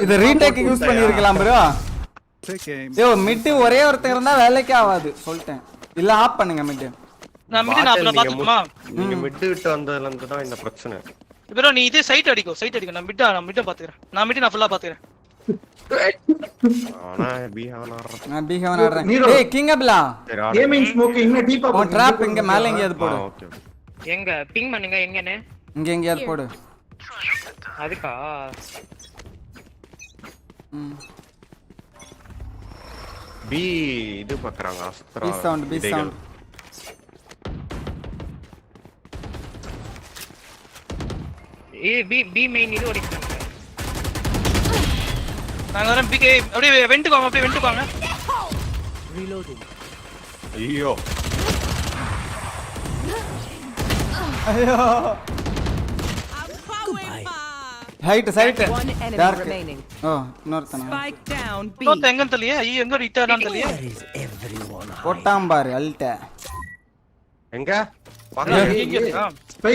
இது ரீடேக் யூஸ் பண்ணிருக்கலாம் bro. யோ மிட் ஒரே ஒருத்தர் இருந்தா வேலைக்கு ஆகாது சொல்லிட்டேன். இல்ல ஆஃப் பண்ணுங்க மிட். நான் மிட் நான் பாத்துமா? நீங்க மிட் விட்டு வந்ததுல இருந்து தான் இந்த பிரச்சனை. bro நீ இதே சைட் அடிக்கோ. நான் மிட் பாத்துக்கறேன். நான் ஃபுல்லா பாத்துக்கறேன். நான் பி ஹவன் ஆடுறேன். ஏய் கிங் அப்லா. கேமிங் ஸ்மோக் இன்ன டீப்பா போடு. ட்ராப் இங்க மேல எங்கயாவது போடு. ஓகே. எங்க பிங் பண்ணுங்க எங்கனே? இங்க எங்கயாவது போடு. அதுக்கா? பி இது பக்கறாங்க Astra. B sound. B main இது ஓடிட்டாங்க. நாங்க வரேன் பிகே அப்படியே வென்ட் வாங்க. Reloading. ஐயோ ஐயோ hide side One enemy dark remaining. Oh இன்னொருத்தனா Spike down B. இன்னொருத்த எங்க தெரியல. ஐயோ எங்க ரிட்டர்ன் தெரியல. Where is everyone? போட்டாம் பாரு அல்ட்ட எங்க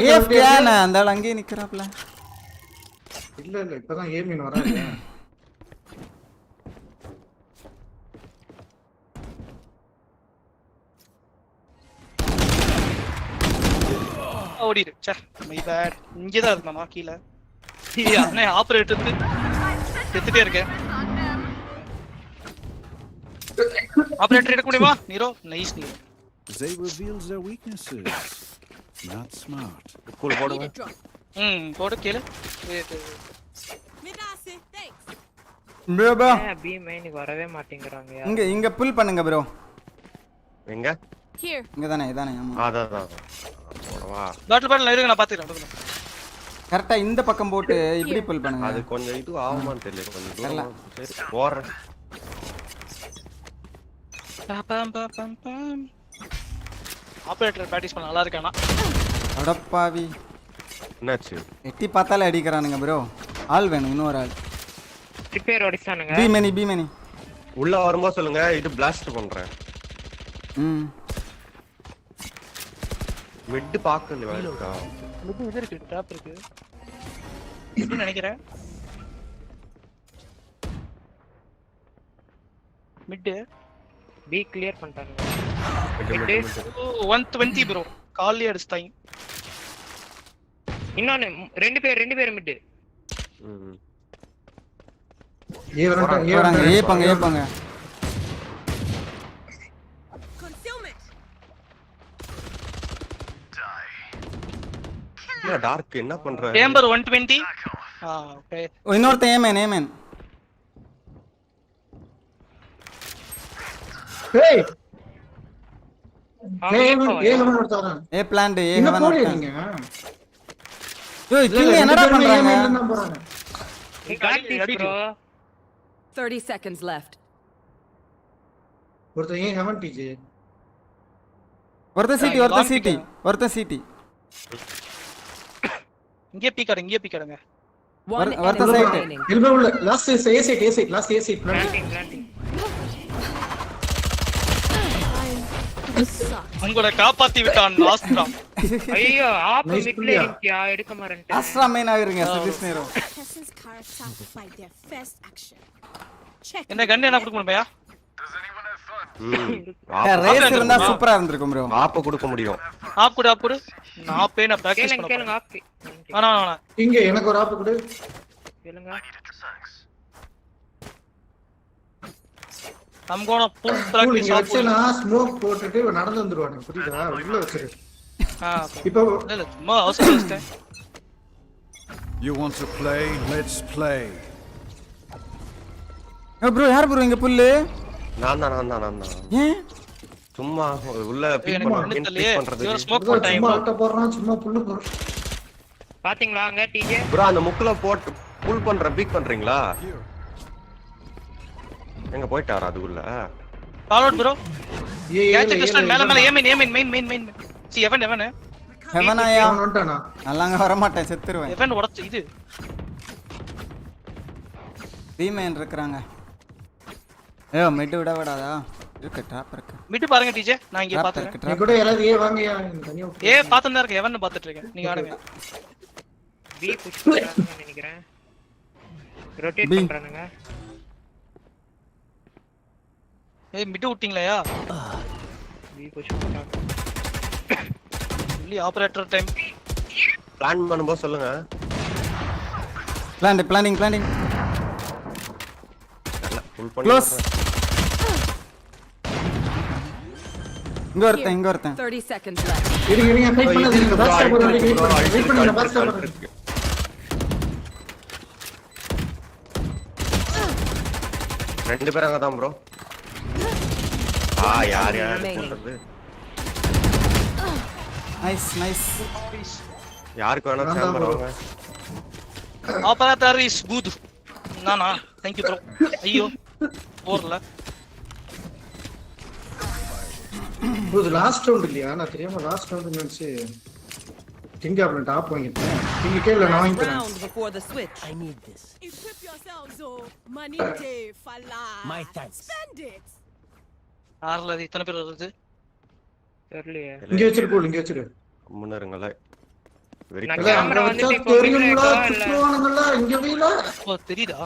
ஏ பியானா அந்த ஆள் அங்கேயே நிக்கறாப்ல. இல்ல இப்பதான் ஏமின் வராங்க. ஓடிடு. ச்சே மை பேட். இங்க தான் இருந்தாமா கீழ. அண்ணே ஆபரேட்டர் செத்துட்டே இருக்கேன். ஆபரேட்டர் எடுக்க முடியுமா? Nero nice Nero. They reveals their weaknesses. Not smart. Cool போடுங்க. போடு கேளு. ப்ரோ பி மெயினுக்கு வரவே மாட்டேங்கறாங்க. இங்க புல் பண்ணுங்க ப்ரோ. எங்க? Here. இங்க தானே இதானே ஆமா. அதான். வா. பாட்டில் இருங்க நான் பாத்துக்கிறேன். கரெக்ட்டா இந்த பக்கம் போட்டு இப்படி புல் பண்ணுங்க. அது கொஞ்சம் இது ஆகுமான்னு தெரியல கொஞ்சம் தூரம். சரி போறேன். பம் ஆபரேட்டர் பிராக்டீஸ் பண்ண நல்லா இருக்கானா? அடப்பாவி. என்னாச்சு? எட்டி பார்த்தாலே அடிக்கறானுங்க ப்ரோ. ஆள் வேணும் இன்னொரு ஆள். ரிப்பேர் ஓடிச்சானுங்க. B many. உள்ள வரும்போது சொல்லுங்க இது பிளாஸ்ட் பண்றேன். மிட் பாக்கல இருக்கா? மிட் எங்க இருக்கு? டாப் இருக்கு. என்ன நினைக்கிறேன்? மிட் பி கிளியர் பண்ணிட்டாங்க. Mid 120 bro. கால்லி அடிச்சாங்க. இன்னொன்னு ரெண்டு பேர் மிட். ஏ வராங்க ஏ பாங்க. டார்க் என்ன பண்ற? சேம்பர் 120. ஓகே. இன்னொருத்த ஏமன். ஏய் ஏமன் வரதானே. ஏ பிளான்ட் ஏ என்ன ஹவன் போறீங்க? ஏய் கில்ல என்னடா பண்றாங்க? Bro 30 seconds left. ஒருத்தன் ஏ ஹவன் டிஜே. ஒருத்த சிட்டி. இங்கே பீக்கடுங்க. One Vartha enemy side. remaining. Elbow ulla. Last is A side. Last A side. planting. உங்களை காப்பாத்தி விட்டான் ஆஸ்ட்ரா. ஐயோ ஆப் மிட்ல இருக்கியா எடுக்க மாட்டேன். ஆஸ்ட்ரா மெயின் ஆகிருங்க சதீஷ் நேரோ. என்ன கன் என்ன கொடுக்க முடியுமா? ரேஸ் இருந்தா சூப்பரா இருந்திருக்கும் ப்ரோ. ஆப் கொடுக்க முடியும். ஆப் கொடு. நான் பிராக்டீஸ் பண்ண கேளுங்க ஆப். வேணா. இங்க எனக்கு ஒரு ஆப் கொடு. கேளுங்க. I'm gonna pull practice நீங்க வச்சனா ஸ்மோக் போட்டுட்டு நடந்து வந்துருவாங்க. புரியுதா? உள்ள வச்சிரு. இப்போ இல்ல சும்மா அவசரப்பட்டேன். You want to play? Let's play. Bro யார் ப்ரோ இங்க புல்லு? நான் தான். ஏன்? சும்மா உள்ள பிக் பண்றது. இவர ஸ்மோக் போட்டா சும்மா அட்ட போறான் சும்மா புல்லு போற. பாத்தீங்களா அங்க டிஜே? ப்ரோ அந்த முக்குல போட்டு புல் பண்ற பிக் பண்றீங்களா? எங்க போய்ட்டாரா அதுக்குள்ள? Follow bro. கேட்ச் கிறிஸ்டல் மேல மெயின். சி எவன். ஹெவனாயா வந்துட்டானா? நல்லாங்க வர மாட்டேன் செத்துருவேன். எவன் உடைச்சு இது. ரீமேன் இருக்கறாங்க. ஏ மிட் விடாதா? இருக்கு டாப் இருக்கு. மிட் பாருங்க டிஜே. நான் இங்க பாத்துறேன். நீ கூட எல்லாரும் ஏ வாங்கயா தனியா. ஏ பாத்துட்டே இருக்க. எவன் பாத்துட்டு இருக்கேன். நீங்க ஆடுங்க. பி புஷ் பண்றாங்க நினைக்கிறேன். ரொட்டேட் பண்றானுங்க. ஏய் மிட் விட்டீங்களா? பி புஷ் பண்றாங்க. இல்ல ஆபரேட்டர் டைம். பிளான் பண்ணும்போது சொல்லுங்க. பிளானிங். ஃபுல் பண்ணி. க்ளோஸ். இங்க ஒருத்தன். 30 seconds left. இருங்க ஃபைட் பண்ணாதீங்க. பாக்ஸ் போடுங்க. வெயிட் பண்ணுங்க பாக்ஸ் போடுங்க. ரெண்டு பேரும் அங்க தான் ப்ரோ. யார் போடுறது? நைஸ். யாருக்கு வேணா சேம்பர் வாங்க. Operator is good. நானா thank you bro. ஐயோ போறல. இது லாஸ்ட் ரவுண்ட் இல்லையா? நான் தெரியாம லாஸ்ட் ரவுண்ட் நினைச்சு கிங் ஆப்ல டாப் வாங்கிட்டேன். கிங் கேல நான் வாங்கிட்டேன். Round before the switch. I need this. Equip yourselves, oh. Money day for life. My thanks. Spend it. ஆர்ல இத்தனை பேர் வருது. தெரியலையே. இங்க வச்சிரு, இங்க வச்சிரு. முன்னருங்களே. வெரி நான் கேமரா வந்து இப்போ தெரியுங்களா? சுத்துவானுங்களா இங்க வீல? ஓ தெரியுதா?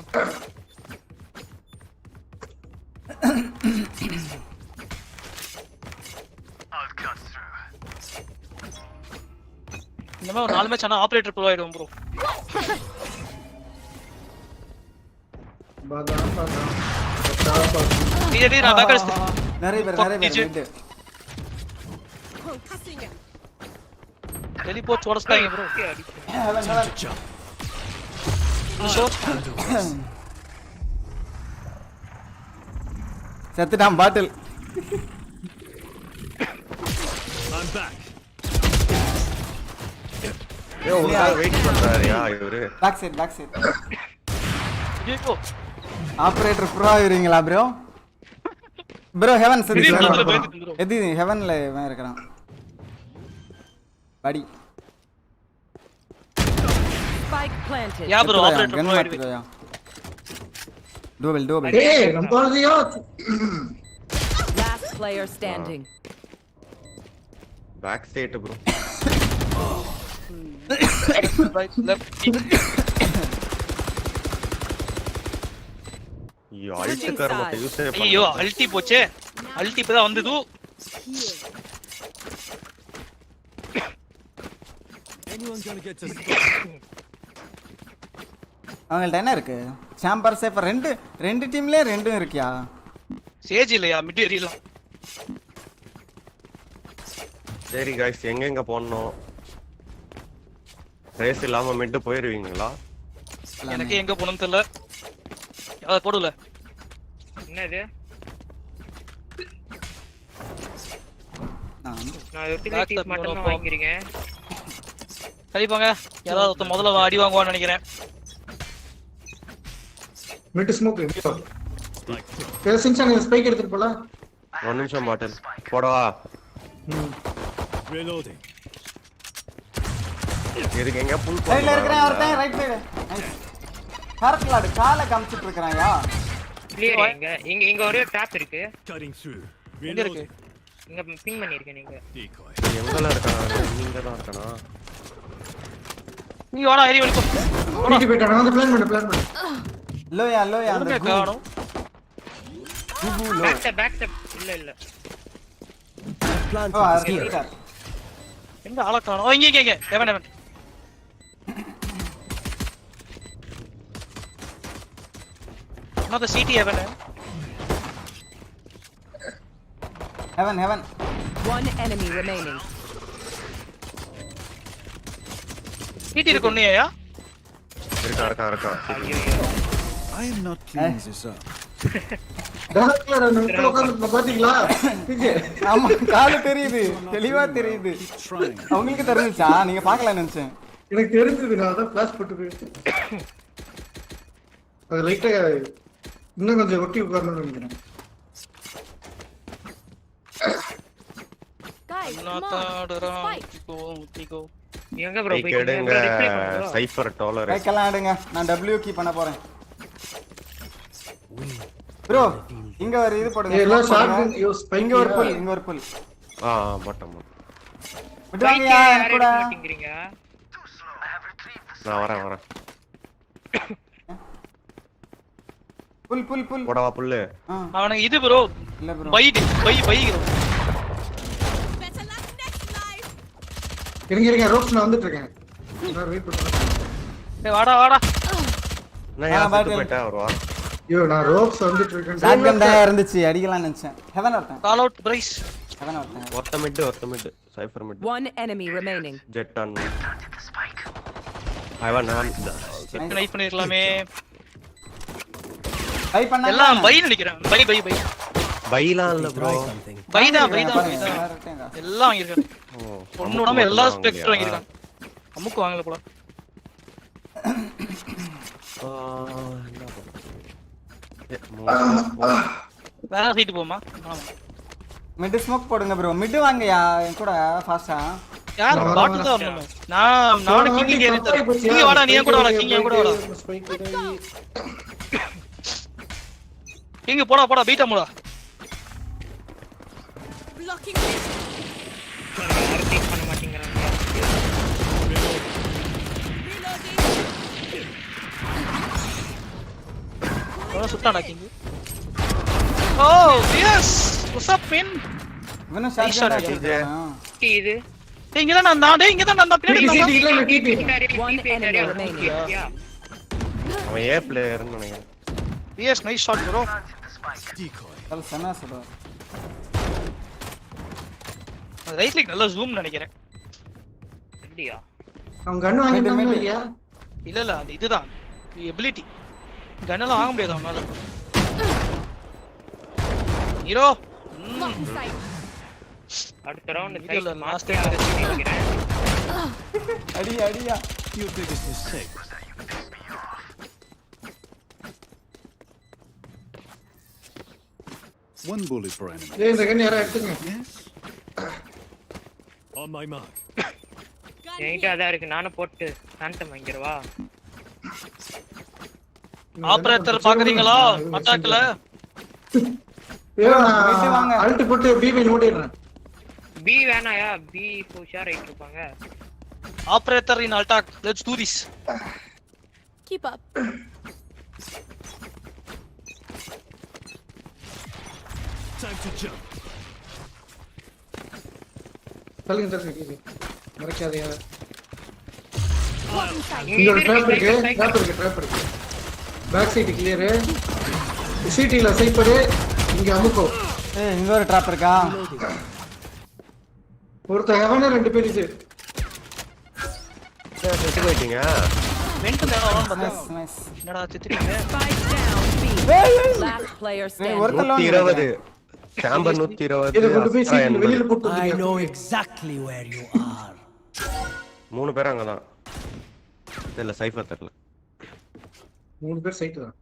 இந்த மாதிரி ஒரு 4 மேட்ச் ஆனா ஆபரேட்டர் ப்ரோ ஆயிடும் ப்ரோ. பாதா. டிடி நான் பேக் அடிச்சு. நிறைய பேர் டெலிபோர்ட் ஓடஸ்டாங்க ப்ரோ. செத்துட்டான் பாட்டில். I'm back. ஏய் உனக்கு வெயிட் பண்றாருயா இவரு. Back side. ஐயோ ஆபரேட்டர் ப்ரோ ஆவீங்களா ப்ரோ? ப்ரோ ஹெவன் சரி. எது ஹெவன்ல இவன் இருக்கான். படி. Spike planted. Yeah bro operator bro ஆயிடுவே. டோபல். ஏய் நம்பாதியா. Last player standing. Back side bro. Right left. ஐயோ அல்ட் கர்மத்தை யூஸ் பண்ண. ஐயோ அல்டி போச்சே. அல்டி இப்பதான் வந்தது. Anyone gonna get to அவங்கள்ட்ட என்ன இருக்கு? சாம்பர் சேஃபர் ரெண்டு டீம்லயே ரெண்டும் இருக்கியா? சேஜ் இல்லையா மெட்டீரியல். சரி गाइस எங்க போறோம்? ரேஸ் இல்லாம மிட் போயிருவீங்களா? எனக்கு எங்க போறணும் தெரியல. யார போடுல. என்னது? நான் யூட்டிலிட்டிஸ் மட்டும் தான் வாங்கிக்கிறேன். சரி போங்க. யாராவது முதல்ல அடி வாங்குவான்னு நினைக்கிறேன். Mid smoke. பேசிங்ஸ் ஸ்பைக் எடுத்துட்டு போல. ஒரு நிமிஷம் பாட்டில். போடவா? reloading. இதுக்கு எங்க புல் சைடுல இருக்கறேன் ஒருத்தன் ரைட் சைடு. நைஸ். ஹார்க்லாட் காலை காமிச்சிட்டு இருக்கறான்யா. கிளியர் இங்க ஒரே டாப் இருக்கு. Cutting through. எங்க இருக்கு? இங்க பிங் பண்ணிருக்கேன் நீங்க. எங்கல இருக்கானே? நீங்க தான் இருக்கானா? நீ வாடா ஏறி வந்து. ஓடி போய்ட்டானே. வந்து பிளான் பண்ணு. லோயா அந்த காணோம். பேக் ஸ்டெப் இல்ல. ஓ ஆர்கிடா. எங்க ஆள காணோம். இங்க. எவன். Another CT heaven. Heaven. One enemy remaining. CT இருக்கொன்னியா? இருக்கா. I am not cleaning this up. Doctor நம்ம உட்கார்ந்து பாத்தீங்களா? ஆமா கால் தெரியுது. தெளிவா தெரியுது. உங்களுக்கு தெரிஞ்சுச்சா? நீங்க பார்க்கல நினைச்சேன். எனக்கு தெரிஞ்சது. நான் அதான் ஃபிளாஷ் போட்டு போயிட்டேன். அது லைட்டா இன்னும் கொஞ்சம் ஒட்டி உட்கார்ந்து நினைக்கிறேன். Guys, come on. Go. எங்க ப்ரோ போய் கேடுங்க சைஃபர் டாலர். கைக்கலாம் ஆடுங்க. நான் W கீ பண்ண போறேன். ப்ரோ இங்க ஒரு இது போடுங்க. எல்லா ஷாட் யூஸ் இங்க ஒரு புல். பட்டம். விடுவாங்கயா கூட மாட்டீங்கறீங்க. நான் வரேன். புல் போடவா புல்லு. அவனுக்கு இது ப்ரோ. இல்ல ப்ரோ. பை. இருங்க ரோப்ஸ் நான் வந்துட்டு இருக்கேன். நான் வெயிட் பண்றேன். டேய் வாடா. நான் யார்கிட்ட போய்ட்டேன் ஒரு வாரம். ஐயோ நான் ரோப்ஸ் வந்துட்டு இருக்கேன். ஷாட்கன் தான் இருந்துச்சு. அடிக்கலாம் நினைச்சேன். ஹெவன் ஒருத்தன். Call out price. ஹெவன் ஒருத்தன். ஒருத்த mid Cypher mid. One enemy remaining. Jett on. Heaven try பண்ணிரலாமே. பை பண்ணா எல்லாம் பை நினைக்கிறேன். பை. பைலாம் இல்ல ப்ரோ. பைதான். எல்லாம் வாங்கிருக்காங்க. ஒண்ணுடாம எல்லா ஸ்பெக்ட்ரும் வாங்கிருக்காங்க. அமுக்கு வாங்கல போல. வேற சைடு போமா. மிட் ஸ்மோக் போடுங்க ப்ரோ. மிட் வாங்கயா என் கூட ஃபாஸ்டா. யார் பாட்டில் தான் வரணும். நான் கிங் ஏறிட்டேன். நீ வாடா, நீ கூட வாடா, கிங் கூட வாடா. கிங் போடா போடா, பீட்டா மூடா. Blocking me. யாரும் டேக் பண்ண மாட்டேங்கறாங்க. ஓ சுட்டாடா கிங். ஓ எஸ், வாட்ஸ் அப் மேன்? இவன ஷாட் அடிச்சா. இது இங்க தான் நான் பின்னாடி One enemy remaining. அவன் ஏ பிளேயர்னு நினைக்கிறேன். Yes, nice shot bro. கல் சனா சுடா. ரைட் கிளிக் நல்ல ஜூம் நினைக்கிறேன். அப்படியா? அவன் கன் வாங்கிட்டானே இல்லையா? இல்ல அது இதுதான் எபிலிட்டி. கன்னெல்லாம் வாங்க முடியாது அவனால. ஹீரோ அடுத்த ரவுண்ட் இல்ல லாஸ்ட் அடியா. Your biggest mistake. One bullet per enemy. ஏய் இந்த கன் யாரா எடுத்துங்க. Yes. On my mark. என்கிட்ட அதான் இருக்கு, நானும் போட்டு சாந்தம் வாங்கிடுவா. ஆபரேட்டர் பாக்குறீங்களா அட்டாக்ல? வாங்க அல்ட் போட்டு பிபி நோடிறேன். பி வேணாயா, பி புஷா ரைட் இருப்பாங்க. Operator in attack, let's to this. Keep up. Time to jump. சொல்லுங்க மறக்காதீங்க. இங்க ஒரு ட்ராப் இருக்கு. Back side clear. சிடில சைப்பர் இங்க அமுக்கோ. ஏய் இங்க ஒரு ட்ராப் இருக்கா? ஒருத்த ஹெவன ரெண்டு பேர் இது. செத்து போயிட்டீங்க. வெண்ட் தேவலாம் பத்த. நைஸ். என்னடா செத்துறீங்க? Spike down B. Last player standing. 120 sambar 120. இத கொண்டு போய் சீட்ல வெளியில போட்டு I know exactly where you are. மூணு பேர் அங்கதான். இல்ல சைஃபர் தெரியல. மூணு பேர் சைட் தான்.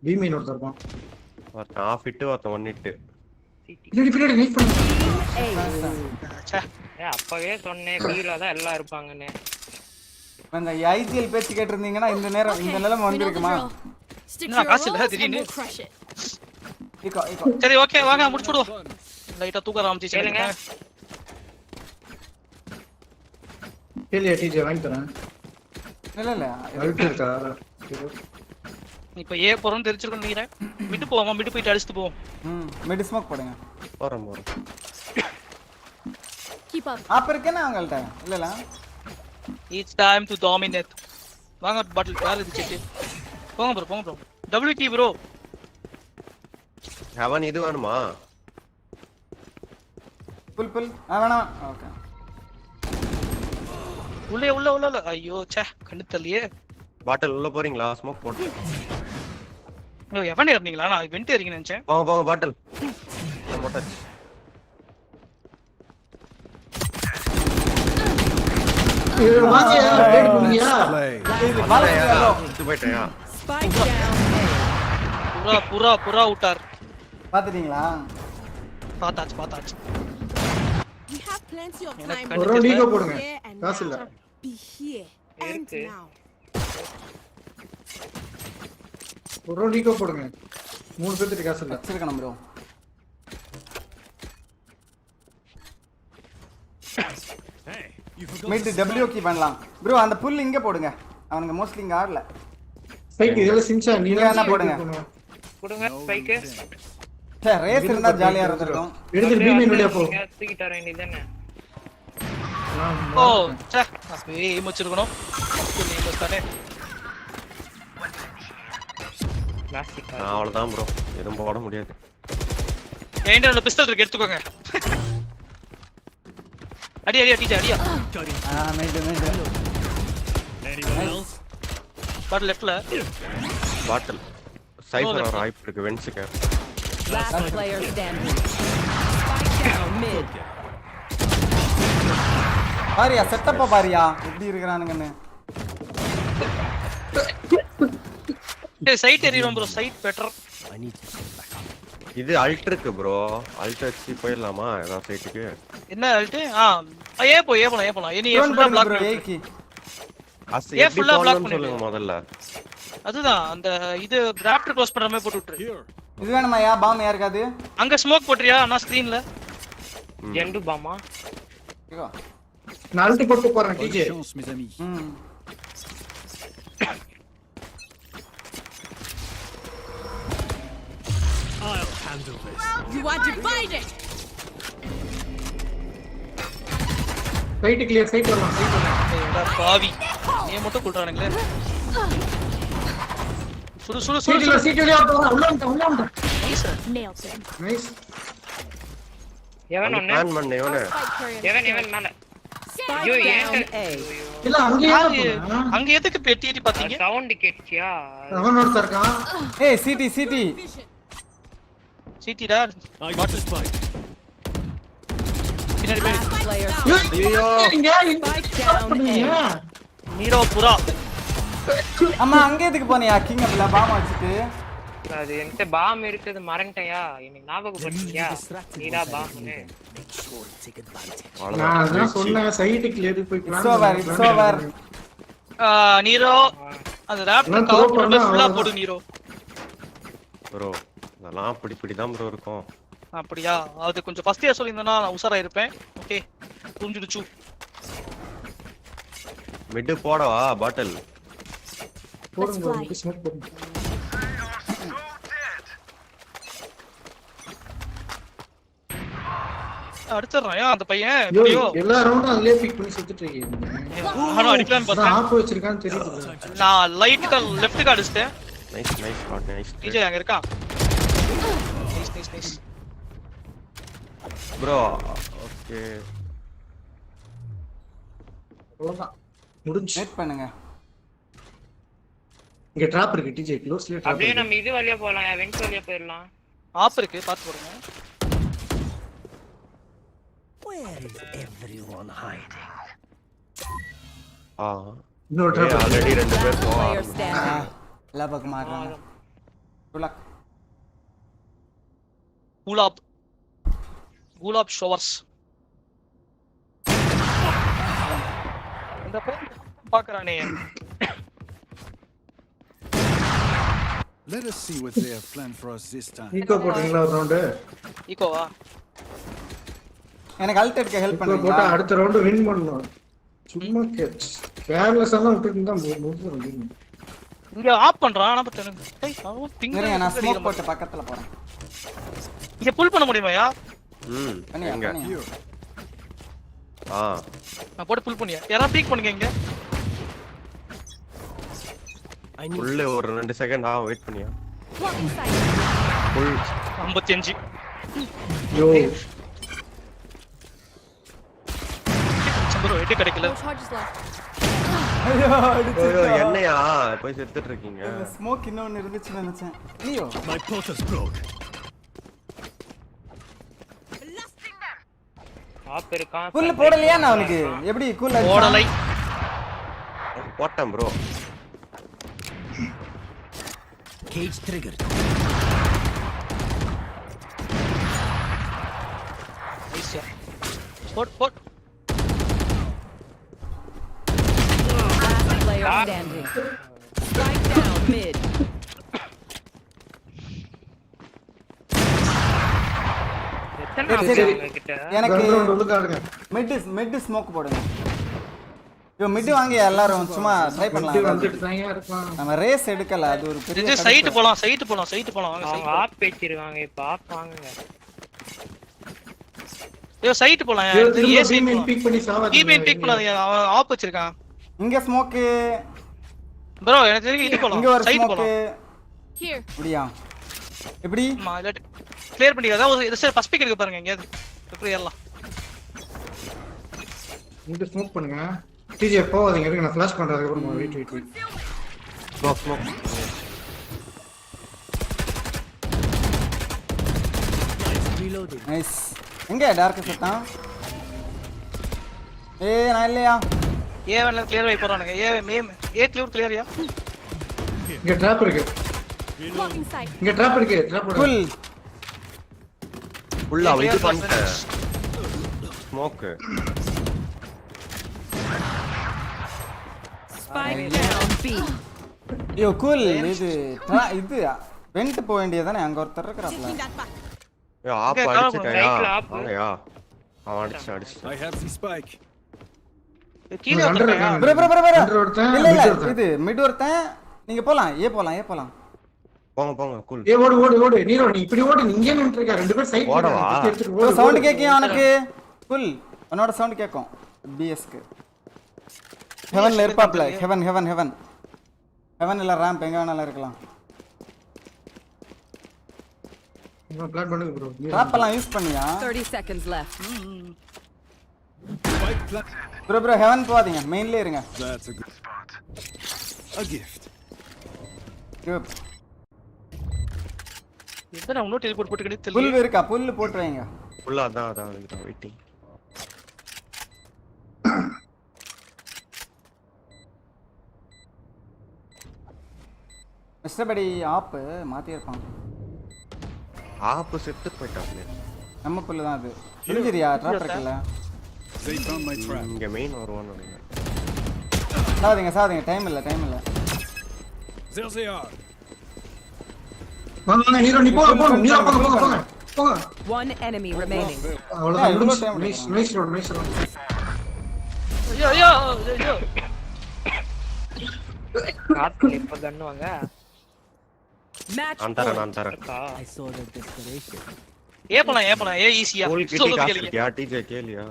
பி மெயின் ஒருத்தர் இருப்பான். ஒருத்தன் ஆஃப் ஹிட், ஒருத்தன் 1 ஹிட். பின்னாடி நைட் பண்ணு. அப்பவே சொன்னேன் பீல தான் எல்லாம் இருப்பாங்கன்னு. அந்த ஐஜிஎல் பேச்சு கேட்டிருந்தீங்கன்னா இந்த நேரம் இந்த நிலைமை வந்திருக்குமா? நான் காசு இல்ல திடீர்னு. இக்கோ சரி ஓகே வாங்க முடிச்சுடுவோம். லைட்டா தூக்க ஆரம்பிச்சு கேளுங்க. கேளியா டிஜே வாங்கி தரேன். இல்ல அல்ட் இருக்கா? இப்போ ஏ போறோம் தெரிஞ்சிருக்கும் நினைக்கிறேன். மிட் போவோம், மிட் போயிட்டு அடிச்சிட்டு போவோம். மிட் ஸ்மோக் போடுங்க. போறோம். Keep up. ஆப் இருக்கேனா அவங்கள்ட்ட? இல்லல. It's time to dominate. வாங்க பாட்டில் யார் இது செக். போங்க ப்ரோ. WT bro. ஹவன் இது வேணுமா? புல் வேணாம். ஓகே. உள்ள ஐயோ ச்சே கண்ணு தள்ளியே. பாட்டில் உள்ள போறீங்களா? ஸ்மோக் போடு. எவன் ஏறினீங்களா? நான் வெண்ட் ஏறிங்க நினைச்சேன். போங்க பாட்டில். போட்டாச்சு. இது வாசியா ப்ளேட் பண்ணியா? செத்து போயிட்டயா? Spike down. புரா விட்டார். பாத்துட்டீங்களா? பார்த்தாச்சு. We have plenty of time. ஒரு லீகோ போடுங்க. காசு இல்ல. Be here and now. ஒரு லீகோ போடுங்க. மூணு பேருக்கு காசு இல்ல. வச்சிருக்கணும் ப்ரோ. மிட் W கீ பண்ணலாம். ப்ரோ அந்த புல் இங்க போடுங்க. அவனுங்க மோஸ்ட்லி இங்க ஆடல. ஸ்பைக் இதெல்லாம் சின்சா நீங்க என்ன போடுங்க. கொடுங்க ஸ்பைக். சே ரேஸ் இருந்தா ஜாலியா இருந்திருக்கும். எடுத்து பி மெயின் வெளிய போ. தூக்கி தர வேண்டியதானே. ஓ ச்சே அப்பவே ஏமச்சிருக்கணும். ஏமஸ்தானே. அவ்வளவுதான் ப்ரோ. எதுவும் போட முடியாது. என்கிட்ட ஒரு பிஸ்டல் இருக்கு, எடுத்துக்கோங்க. அடியா மெயின் பாட்டில் லெஃப்ட்ல. பாட்டில் சைஃபர் ஒரு ஹைப் இருக்கு வென்ஸ்க்கு. Last player standing. Spike down mid. பாரியா செட்டப்பா பாரியா எப்படி இருக்கறானுங்கன்னு. ஏய் சைட் எறிறோம் ப்ரோ சைட் பெட்டர். இது அல்ட் இருக்கு ப்ரோ. அல்ட் வச்சு போயிடலாமா ஏதா சைட்டுக்கு? என்ன அல்ட்? ஏ போலாம். நீ ஃபுல்லா பிளாக் பண்ணு. ஏ ஃபுல்லா பிளாக் பண்ணு சொல்லுங்க முதல்ல. அதுதான் அந்த இது ராப்டர் க்ளோஸ் பண்ற மாதிரி போட்டு விட்டுரு. இது வேணுமாயா? பாம் யாருக்காது? அங்க ஸ்மோக் போட்றியா? நான் ஸ்கிரீன்ல ஜெண்டு பாமா. இங்க நான் அல்ட் போட்டு போறேன் DJ. I'll handle this. You are divided. Side clear side வரலாம் சைட் வரலாம். ஏடா பாவி. நீ மட்டும் குல்றானுங்களே. சுடு சீட்ல உள்ள வந்து. Nailed him. நைஸ். எவன் ஒண்ணு? பிளான் பண்ணு எவனே. எவன் மேல. Spike down A. இல்ல அங்க எதுக்கு பெட்டிட்டி பாத்தீங்க? சவுண்ட் கேட்சியா? அவன் ஒருத்தர் இருக்கான். ஏய் சிட்டி டா. I got the spike. பின்னாடி Player ஐயோ இங்க Spike down A. நீரோ புரா. அம்மா அங்க எதுக்கு போனியா? கிங் அப்பல பாம் வச்சிட்டு. அது என்கிட்ட பாம் இருக்குது மறந்துட்டயா? எனக்கு ஞாபகப்படுத்தியா? நீடா பாம்னு. நான் சொன்னேன் சைட் கிளியர் போய் பிளான். It's over. நீரோ அந்த ராப்டர் கவர் பண்ணி ஃபுல்லா போடு நீரோ. ப்ரோ அதெல்லாம் பிடி தான் ப்ரோ இருக்கும். அப்படியா? அது கொஞ்சம் ஃபர்ஸ்ட் இயர் சொல்லிருந்தா நான் உஷாரா இருப்பேன். ஓகே புரிஞ்சிடுச்சு. மிட் போடவா பாட்டில்? போடுங்க ஸ்மோக் போடுங்க. அடிச்சறாயா அந்த பையன்? ஐயோ எல்லா ரவுண்டும் அதுலயே பிக் பண்ணி சுத்திட்டு இருக்கீங்க. நானும் அடிக்கலாம்னு பார்த்தேன். ஆப் வச்சிருக்கான்னு தெரியுது. நான் லைட் லெஃப்ட் அடிச்சிட்டேன். நைஸ். டிஜே அங்க இருக்கா? நைஸ். Bro okay. அவ்வளவுதான் முடிஞ்சு. வெயிட் பண்ணுங்க. இங்க டிராப் இருக்கு டிஜே க்ளோஸ்ல டிராப். அப்படியே நம்ம இது வழியா போலாம். வென்ட் வழியா போயிரலாம். ஆப் இருக்கு பாத்து போடுங்க. Where is everyone hiding? இன்னொரு டிராப் ஆல்ரெடி ரெண்டு பேர் Player standing. எல்லா பக்கமா இருக்காங்க. குலக் கூலாப் ஷவர்ஸ். இந்த பையன் பாக்குறானே. Let us see what they have planned for us this time. Eco போடுறீங்களா ஒரு ரவுண்ட்? ஈகோவா? எனக்கு அல்ட் எடுக்க ஹெல்ப் பண்ணுங்க. போட்டா அடுத்த ரவுண்ட் வின் பண்ணனும். சும்மா கேர்லெஸ் எல்லாம் விட்டுட்டு தான் முடிஞ்சிரும். இங்க ஆப் பண்றான். ஆனா பட் எனக்கு டேய் அவன் பிங் இருங்க நான் ஸ்மோக் போட்டு பக்கத்துல போறேன். இங்க புல் பண்ண முடியுமாயா? பண்ணியா? நான் போட்டு புல் பண்ணியா? யாரா பீக் பண்ணுங்க இங்க. உள்ள ஒரு 2 செகண்ட் வெயிட் பண்ணியா? புல் 55. யோ ப்ரோ எட்டு கிடைக்கல. ஐயோ என்னையா போய் செத்துட்டு இருக்கீங்க? ஸ்மோக் இன்னொன்னு இருந்துச்சு நினைச்சேன். ஐயோ My portal's broke. ஆப் இருக்கான். கூல் போடலையா நான் அவனுக்கு? எப்படி கூல் அடிச்சா? போடலை. போட்டேன் ப்ரோ. Cage triggered. ஐயா. Boat. Last player standing. Spike down mid. எனக்கு மிட் ஸ்மோக் போடுங்க. யோ மிட் வாங்க எல்லாரும் சும்மா ட்ரை பண்ணலாம். நம்ம ரேஸ் எடுக்கல அது ஒரு பெரிய சைட் போலாம் வாங்க. அவங்க ஆப் பேச்சிருவாங்க. இப்ப ஆப் வாங்குங்க. யோ சைட் போலாம். ஏசி பிக் பண்ணி சாவா. டிபின் பிக் பண்ணாதீங்க. அவன் ஆப் வச்சிருக்கான். இங்க ஸ்மோக் ப்ரோ எனக்கு தெரியும் இது போலாம். இங்க ஒரு சைட் ஸ்மோக் போலாம். Here. அப்படியே எப்படி கிளியர் பண்ணிக்காத. ஒரு ஃபர்ஸ்ட் பிக் இருக்கு பாருங்க. எங்க எப்படி ஏறலாம்? இங்க ஸ்மோக் பண்ணுங்க. டிஜே போவாதீங்க. இருக்கு நான் ஃபிளாஷ் பண்றதுக்கு அப்புறம் வெயிட். ஸ்மோக். நைஸ். எங்க டார்க் செட்டான்? நான் இல்லையா? ஏவன்ல கிளியர் வை போறானுங்க. ஏ கிளியர் கிளியர்யா? இங்க ட்ராப் இருக்கு. Blocking sight. இங்க ட்ராப் இருக்கு. ட்ராப் போடு. ஃபுல் ஃபுல்லா இது பண்ணிட்டேன். ஸ்மோக். Spike down B. ஐயோ கூல் இது இது வெண்ட் போக வேண்டியதானே அங்க ஒருத்தர் இருக்கறாப்ல. ஏய் ஆப் அடிச்சிட்டயா? வாங்கயா. அவன் அடிச்சு. I have the spike. கீழ வந்துட்டயா? ப்ரோ ஒருத்தன். இல்ல இது மிட் ஒருத்தன். நீங்க போலாம் ஏ போலாம். போங்க கூல். ஏ ஓடு நீரோ நீ இப்படி ஓடு இங்க நின்னு இருக்க ரெண்டு பேர் சைடு ஓடவா? சவுண்ட் கேக்கியா உனக்கு? கூல் உன்னோட சவுண்ட் கேக்கும் பிஎஸ்க்கு. ஹெவன்ல இருப்பாப்ல. ஹெவன் இல்ல ராம்ப் எங்க வேணாலும் இருக்கலாம். நான் பிளான் பண்ணுங்க ப்ரோ. ட்ராப் எல்லாம் யூஸ் பண்ணியா? 30 seconds left. ப்ரோ ஹெவன் போவாதீங்க மெயின்ல இருங்க. That's a good spot. A gift. Good. எத்தனை இன்னும் டெலிபோர்ட் போட்டுக்கிட்டே தெரியல. புல் இருக்கா? புல் போட்டு வைங்க. புல் அதான் வெயிட்டிங். மிஸ்டர்படி ஆப் மாத்தி இருப்பான். ஆப் செத்து போய்ட்டானே. நம்ம புல் தான் அது. தெரிஞ்சிரியா ட்ராப் இருக்குல்ல. They found my trap. இங்க மெயின் வருவான்னு நினைக்கிறேன். சாவதீங்க டைம் இல்ல. There they are. வாங்க ஹீரோ நீ போங்க நீரோ போங்க. One enemy remaining. அவ்வளவுதான். Nice road. ஐயோ. காத்து இப்ப கண்ணுவாங்க. Match நான் தரேன். I saw the desperation. ஏ போலாம் ஏ ஈஸியா. கோல் கிட்டி காஸ்ட்லியா டிஜே கேலியா?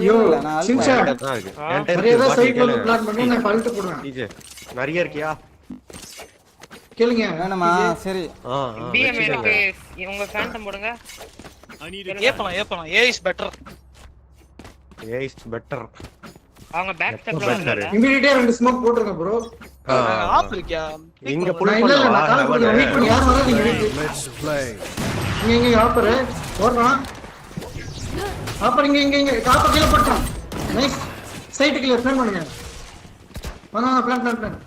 யோ நான் சின்சா தான் இருக்கு. நிறைய சைடுல வந்து பிளான் பண்ணி நான் பல்ட் போடுறேன். டிஜே நிறைய இருக்கியா? கேளுங்க வேணுமா? சரி. பிஎம் எனக்கு உங்க ஃபேண்டம் போடுங்க. ஏ போலாம் ஏ இஸ் பெட்டர். அவங்க பேக் ஸ்டெப்ல வந்தாங்க. இமிடியேட்டா ரெண்டு ஸ்மோக் போட்டுருங்க ப்ரோ. ஆப் இருக்கியா? இங்க புல் இல்ல நான் கால் பண்ணி வெயிட் பண்ணி யார் வரா நீங்க வெயிட். Let's play. இங்க ஆப்பர் ஓடுறான். ஆப்பர் இங்க ஆப்பர் கீழ போட்டான். நைஸ். சைடு கிளியர் பிளான் பண்ணுங்க. வாங்க பிளான்.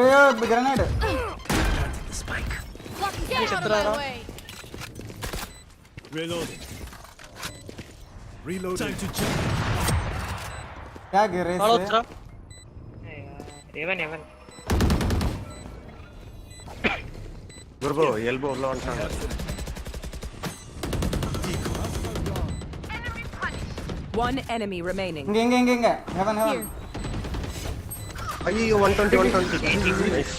ஏய் grenade. Get out of my way. Reloading. Time to jump. Take race. Hello எவன் ப்ரோ எல்போ உள்ள வந்துட்டாங்க. One enemy remaining. இங்க ஹெவன். ஐயோ 120 நைஸ்.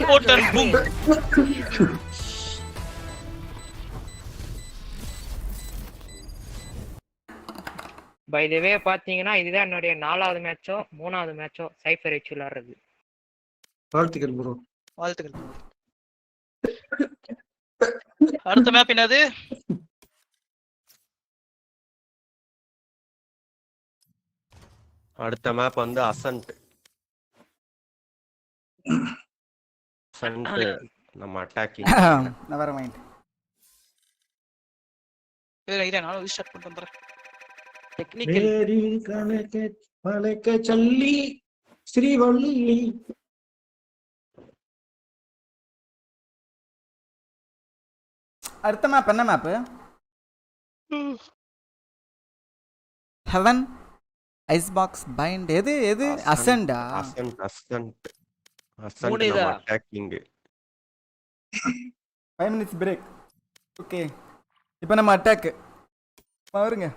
போட்டன் பூம். பை தி வே பாத்தீங்கன்னா இதுதான் என்னுடைய 4வது மேட்சோ 3வது மேட்சோ சைஃபர் எச் விளையாடுறது. வாழ்த்துக்கள் ப்ரோ. அடுத்த மேப் என்னது? அடுத்த மேப் வந்து அசன்ட். நம்ம அட்டாக்கிங். Never mind. இதை நான் ரீஸ்டார்ட் பண்ணிட்டு வந்துறேன். டெக்னிக்கல் மேரி கணக்கே பலக்க சல்லி ஸ்ரீவள்ளி. அடுத்த மேப் என்ன map? Haven icebox bind. எது அசெண்டா? அசன்ட் நம்ம அட்டாக்கிங். 5 minutes break. ஓகே இப்போ நம்ம அட்டாக் பாருங்க.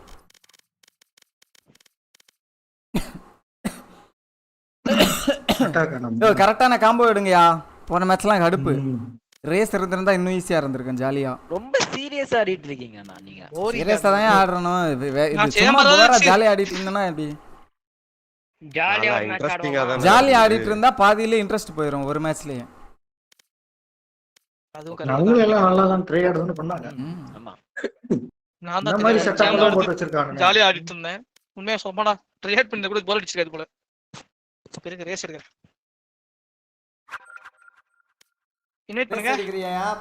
கரெக்டான காம்போ எடுங்கயா. போன மேட்ச்லாம் கடுப்பு. ரேஸ் இருந்திருந்தா இன்னும் ஈஸியா இருந்திருக்கும் ஜாலியா. ரொம்ப சீரியஸா ஆடிட்டு இருக்கீங்க அண்ணா நீங்க. சீரியஸா தான் ஆடுறணும். இது சும்மா போறா ஜாலியா ஆடிட்டு இருந்தனா எப்படி? ஜாலியா ஆடிட்டு இருந்தா பாதியிலே இன்ட்ரஸ்ட் போயிடும் ஒரு மேட்ச்லயே. அதுவும் அவங்க எல்லாம் நல்லா தான் ட்ரை ஆடுறதுன்னு பண்ணாங்க. ஆமா. நான் தான் மாதிரி செட்டப் போட்டு வச்சிருக்காங்க. ஜாலியா ஆடிட்டு இருந்தேன். உண்மையா சொன்னடா ட்ரையேட் பண்ணி கூட போர் அடிச்சிருக்காது போல. பெரிய ரேஸ் எடுக்கறேன். இன்வைட் பண்ணுங்க.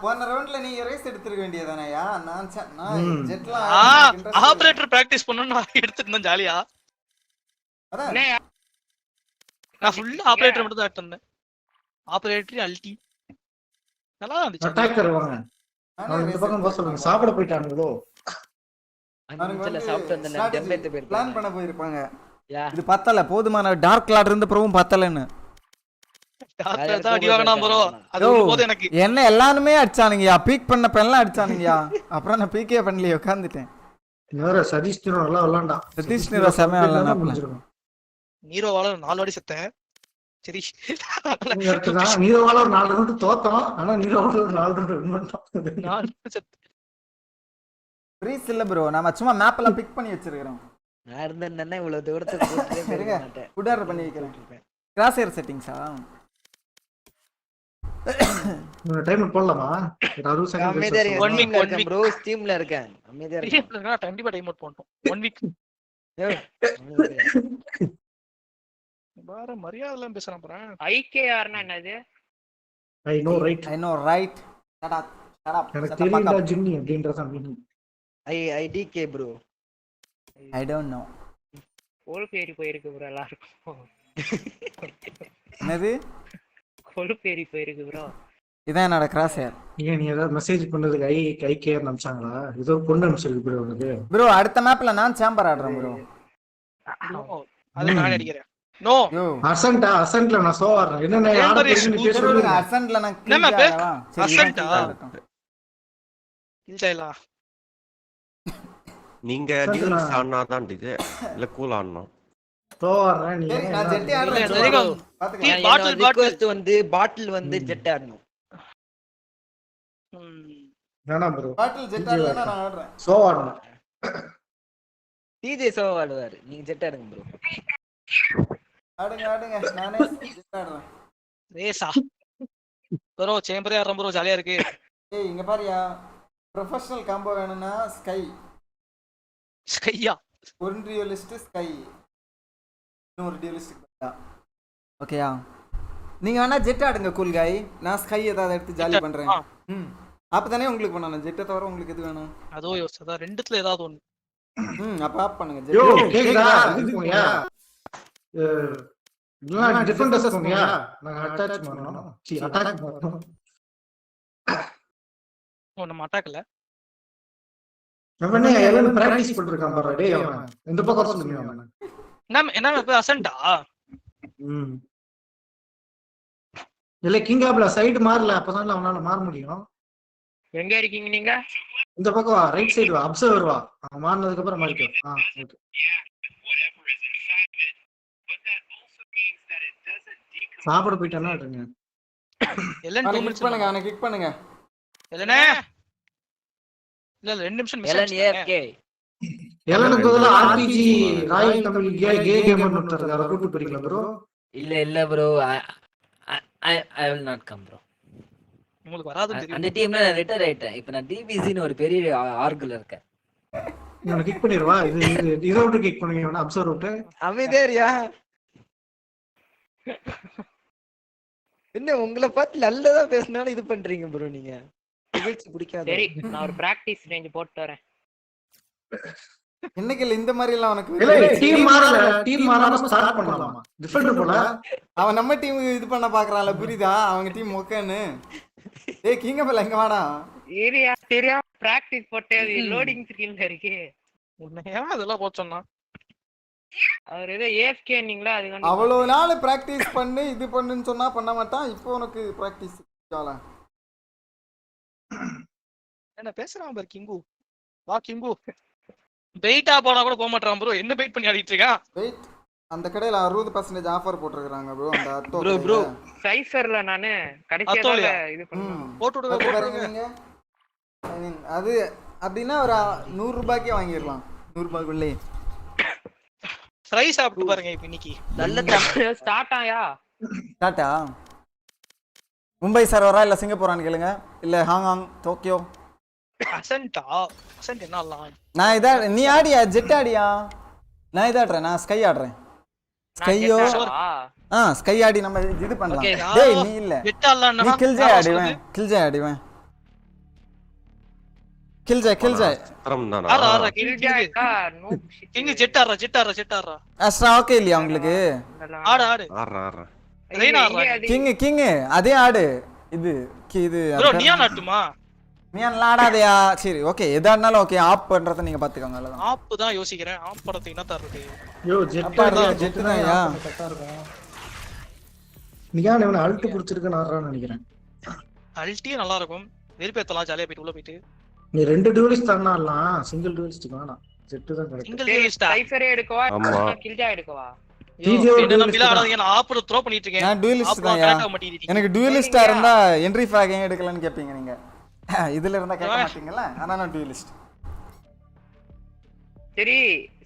போன ரவுண்ட்ல நீங்க ரேஸ் எடுத்துக்க வேண்டியதானயா? நான் ஜெட்ல ஆபரேட்டர் பிராக்டீஸ் பண்ணனும் நான் எடுத்துட்டேன் ஜாலியா. அதான் நான் ஃபுல்லா ஆபரேட்டர் மட்டும் தான் ஆட் பண்ணேன். ஆபரேட்டர் அல்டி நல்லா இருந்துச்சு. அட்டாக்கர் வாங்க. நான் இந்த பக்கம் போக சொல்லுங்க. சாப்பிட போயிட்டானுங்களோ. அஞ்சல சாப்பிட்டு வந்தேன். டெம்பேத்து போய் பிளான் பண்ண போயிருப்பாங்க. இது பத்தல, போதுமான டார்க் லார்ட் இருந்த பிறகும் பத்தலன்னு. என்ன எல்லாருமே அடிச்சானுங்கயா, பீக் பண்ணப்ப எல்லாம் அடிச்சானுங்கயா. அப்புறம் நான் பீக்கே பண்ணலையே, உட்கார்ந்துட்டேன். சதீஷ் நீரோ நல்லா விளையாண்டா. சதீஷ் நீரோ செமையா விளையாண்டா. நீரோவால 4 வாட்டி செத்தேன். சரி நீரோவால ஒரு 4 ரவுண்ட் தோத்தோம். ஆனா நீரோவால ஒரு 4 ரவுண்ட் வின் பண்ணிட்டோம். 4 செத்து ஃப்ரீஸ் இல்ல ப்ரோ, நாம சும்மா மேப் எல்லாம் பிக் பண்ணி வச்சிருக்கோம். நான் இருந்தேன்னா இவ்வளவு தூரத்துக்கு போட்டே போக மாட்டேன். குடார் பண்ணி வைக்கிறேன். கிராஸ் ஏர் செட்டிங்ஸா டைம் போடலாமா? 60 செகண்ட். அமைதியா 1 வீக் இருக்கேன் ப்ரோ, ஸ்டீம்ல இருக்கேன். அமைதியா இருக்கேன். ஸ்டீம்ல கண்டிப்பா டைம் அவுட் பண்ணோம். 1 வீக். பார மரியாதைலாம் பேசறேன் பாறேன். ஐகேஆர்னா என்னது? I know right. Shut up. எனக்கு தெரியல ஜிம்மி அப்படிங்கற meaning. IDK bro. I don't know. கோல்பேரி போயிருக்கு ப்ரோ எல்லாருக்கும். என்னது? கோல்பேரி போயிருக்கு ப்ரோ. இதான் என்னோட கிராஸ் ஏர். நீ ஏதாவது மெசேஜ் பண்றதுக்கு ஐ கேர் அனுப்பிச்சாங்களா? ஏதோ பொண்ணு அனுப்பிச்சிருக்கு ப்ரோ உனக்கு. ப்ரோ அடுத்த மேப்ல நான் சாம்பர் ஆடுறேன் ப்ரோ. அது நான் அடிக்கிறேன். நோ அசன்ட்ல நான் சோ ஆடுறேன். என்ன நான் ஆடுறேன்னு பேசுறீங்க? அசன்ட்ல நான் என்ன மேப்? அசன்ட்டா இல்லையா? நீங்க டியூல்ஸ் ஆடுனா தான் இது இல்ல கூல் ஆடணும். சோ ஆடுறேன். நீ நான் ஜெட் ஆடுறேன். பாட்டில் ரிக்வெஸ்ட் வந்து பாட்டில் வந்து ஜெட் ஆடணும். வேணாம் ப்ரோ. பாட்டில் ஜெட் ஆடலனா நான் ஆடுறேன். சோ ஆடணும். டிஜே சோ ஆடுவார். நீங்க ஜெட் ஆடுங்க ப்ரோ. ஆடுங்க நானே ஜெட் ஆடுறேன். ரேசா ப்ரோ சேம்பரே ஆடுறேன் ப்ரோ, ஜாலியா இருக்கு. ஏய் இங்க பாருயா, ப்ரொபஷனல் காம்போ வேணும்னா ஸ்கையா ஒரு டியூலிஸ்ட் ஸ்கை, இன்னொரு டியூலிஸ்ட் ஓகேயா? நீங்க வேணா ஜெட் ஆடுங்க கூல் காய், நான் ஸ்கை ஏதாவது எடுத்து ஜாலி பண்றேன். அப்பதானே உங்களுக்கு பண்ணணும். ஜெட்டை தவிர உங்களுக்கு எது வேணும்? அதோ யோசிச்சதா ரெண்டுத்துல ஏதாவது ஒண்ணு. அப்ப ஆப் பண்ணுங்க. யோ கேக்குதா? இது போயா இல்ல டிஃபெண்டர்ஸ் போயா? நான் அட்டாச் பண்ணனும். அட்டாக் பண்ணனும். நம்ம அட்டாக்ல அவனே எல்லாம் பிராக்டீஸ் பண்ணிருக்கான் பாரு. டேய் அவன் இந்த பக்கம் சொல்லுங்க அவன். என்ன போய் அசன்ட்டா? இல்ல கிங் ஆப்ல சைடு மாறல, அப்பதான் அவனால மாற முடியும். எங்க இருக்கீங்க நீங்க? இந்த பக்கம் வா, ரைட் சைடு வா, அப்சர்வர் வா. அவன் மாறினதுக்கு அப்புறம் மாறிக்கோ. ஓகே. சாப்பிட போயிட்டானா இருங்க. எல்லாம் 2 மினிட்ஸ் பண்ணுங்க, அவனை கிக் பண்ணுங்க. எல்லனே இல்ல 2 நிமிஷம் மிஸ் எல்லன் ஏஎஃப்கே. எல்லனுக்கு பதிலா ஆர்பிஜி ராயல் தமிழ் கேம் பண்ணிட்டாரு. அத கூட்டி போறீங்களா ப்ரோ? இல்ல bro, I will not come bro. உங்களுக்கு வராது தெரியும். அந்த டீம்ல நான் ரிட்டர் ஆயிட்டேன். இப்போ நான் டிபிசி னு ஒரு பெரிய ஆர்குல இருக்கேன். நான் கிக் பண்ணிரவா? இது அவுட் கிக் பண்ணுங்க. நான் அப்சர்வ் அவுட். அமைதியாரியா? என்ன உங்களை பார்த்து நல்லதா பேசினாலும் இது பண்றீங்க ப்ரோ நீங்க. டிபேட்ஸ் பிடிக்காது. சரி நான் ஒரு பிராக்டீஸ் ரேஞ்ச் போட்டு வரேன். இன்னைக்கு இல்ல இந்த மாதிரி எல்லாம் உனக்கு இல்ல டீம் மாறல. டீம் மாறாம ஸ்டார்ட் பண்ணலாமா? டிஃபெண்டர் போல அவன் நம்ம டீம் இது பண்ண பாக்குறான்ல, புரியுதா? அவங்க டீம் மொக்கன்னு. ஏய் கிங் அப்பல எங்க வாடா? ஏரியா சரியா பிராக்டீஸ் போட்டே லோடிங் ஸ்கிரீன்ல இருக்கு. உன்னையா அதெல்லாம் போச்சோம்னா அவர் ஏதோ ஏஎஃப்கே நீங்களா? அது அவ்வளவு நாள் பிராக்டீஸ் பண்ணி இது பண்ணுன்னு சொன்னா பண்ண மாட்டான். இப்போ உனக்கு பிராக்டீஸ் ஜாலா என்ன பேசுறான் பாரு கிங்கு. வா கிங்கு. வெயிட்டா போனா கூட போக மாட்டான் ப்ரோ. என்ன வெயிட் பண்ணி ஆடிட்டு இருக்கா? வெயிட் அந்த கடையில 60% ஆஃபர் போட்டுருக்காங்க ப்ரோ. அந்த அத்தோ ப்ரோ சைஃபர்ல நானு கடைசியா இது பண்ணேன். போட்டு விடுங்க பாருங்க நீங்க. ஐ மீன் அது அப்படினா ஒரு 100 ரூபாய்க்கே வாங்கிரலாம். 100 ரூபாய்க்குள்ளே ஃப்ரை சாப்பிட்டு பாருங்க. இப்போ இன்னைக்கு நல்ல ஸ்டார்ட் ஆயா? ஸ்டார்ட்டா? மும்பை சர்வரா இல்ல சிங்கப்பூரான்னு கேளுங்க. இல்ல ஹாங்காங், டோக்கியோ. அசன்ட்டா? அசன்ட் என்ன ஆடலாம்? நான் இதா நீ ஆடியா? ஜெட் ஆடியா? நான் இதா ஆடுறேன். நான் ஸ்கை ஆடுறேன். ஸ்கையோ ஸ்கை ஆடி நம்ம இது பண்ணலாம். டேய் நீ இல்ல ஜெட் ஆடலாம். நீ கில்ஜே ஆடுவேன். கில்ஜே ஆடுவேன். கில்ஜாய் அஸ்திரம் தானா ஆறா கில்ஜாய்க்கா நோ கிங் ஜெட் ஆறா அஸ்ட்ரா ஓகே இல்லையா உங்களுக்கு ஆடு ஆடுறா ரெய்னா ஆறா கிங் அதே ஆடு இது இது ப்ரோ நியான் ஆட்டுமா நியான்லாம் ஆடாதயா சரி ஓகே எதா இருந்தாலும் ஓகே ஆப் பண்றத நீங்க பாத்துக்கோங்க அவ்வளவுதான் ஆப் தான் யோசிக்கிறேன் ஆப் படத்துக்கு என்ன தரது யோ ஜெட் தான் யா கரெக்டா இருக்கும் நியான் இவனை அல்ட் புடிச்சிருக்குன்னு ஆடுறான்னு நினைக்கிறேன் அல்ட்டியே நல்லா இருக்கும் வெறுப்பேத்தலாம் ஜாலியா போயிட்டு உள்ள போயிட்டு நீ 2 டுவலிஸ்ட் தானலாம் சிங்கிள் டுவலிஸ்ட் வேணாம் ஜெட் தான் கரெக்ட் சிங்கிள் டிவிஸ்டா சைஃபரே எடுக்கவா கில்ஜாய் எடுக்கவா என்ன நம்பில ஆடாதீங்க நான் ஆப் த்ரோ பண்ணிட்டு இருக்கேன் நான் டுவலிஸ்ட் தான் யா எனக்கு டுவலிஸ்டா இருந்தா என்ட்ரி ஃபிளாக் ஏன் எடுக்கலன்னு கேப்பீங்க நீங்க இதுல இருந்தா கேட்க மாட்டீங்கல ஆனா நான் டுவலிஸ்ட் சரி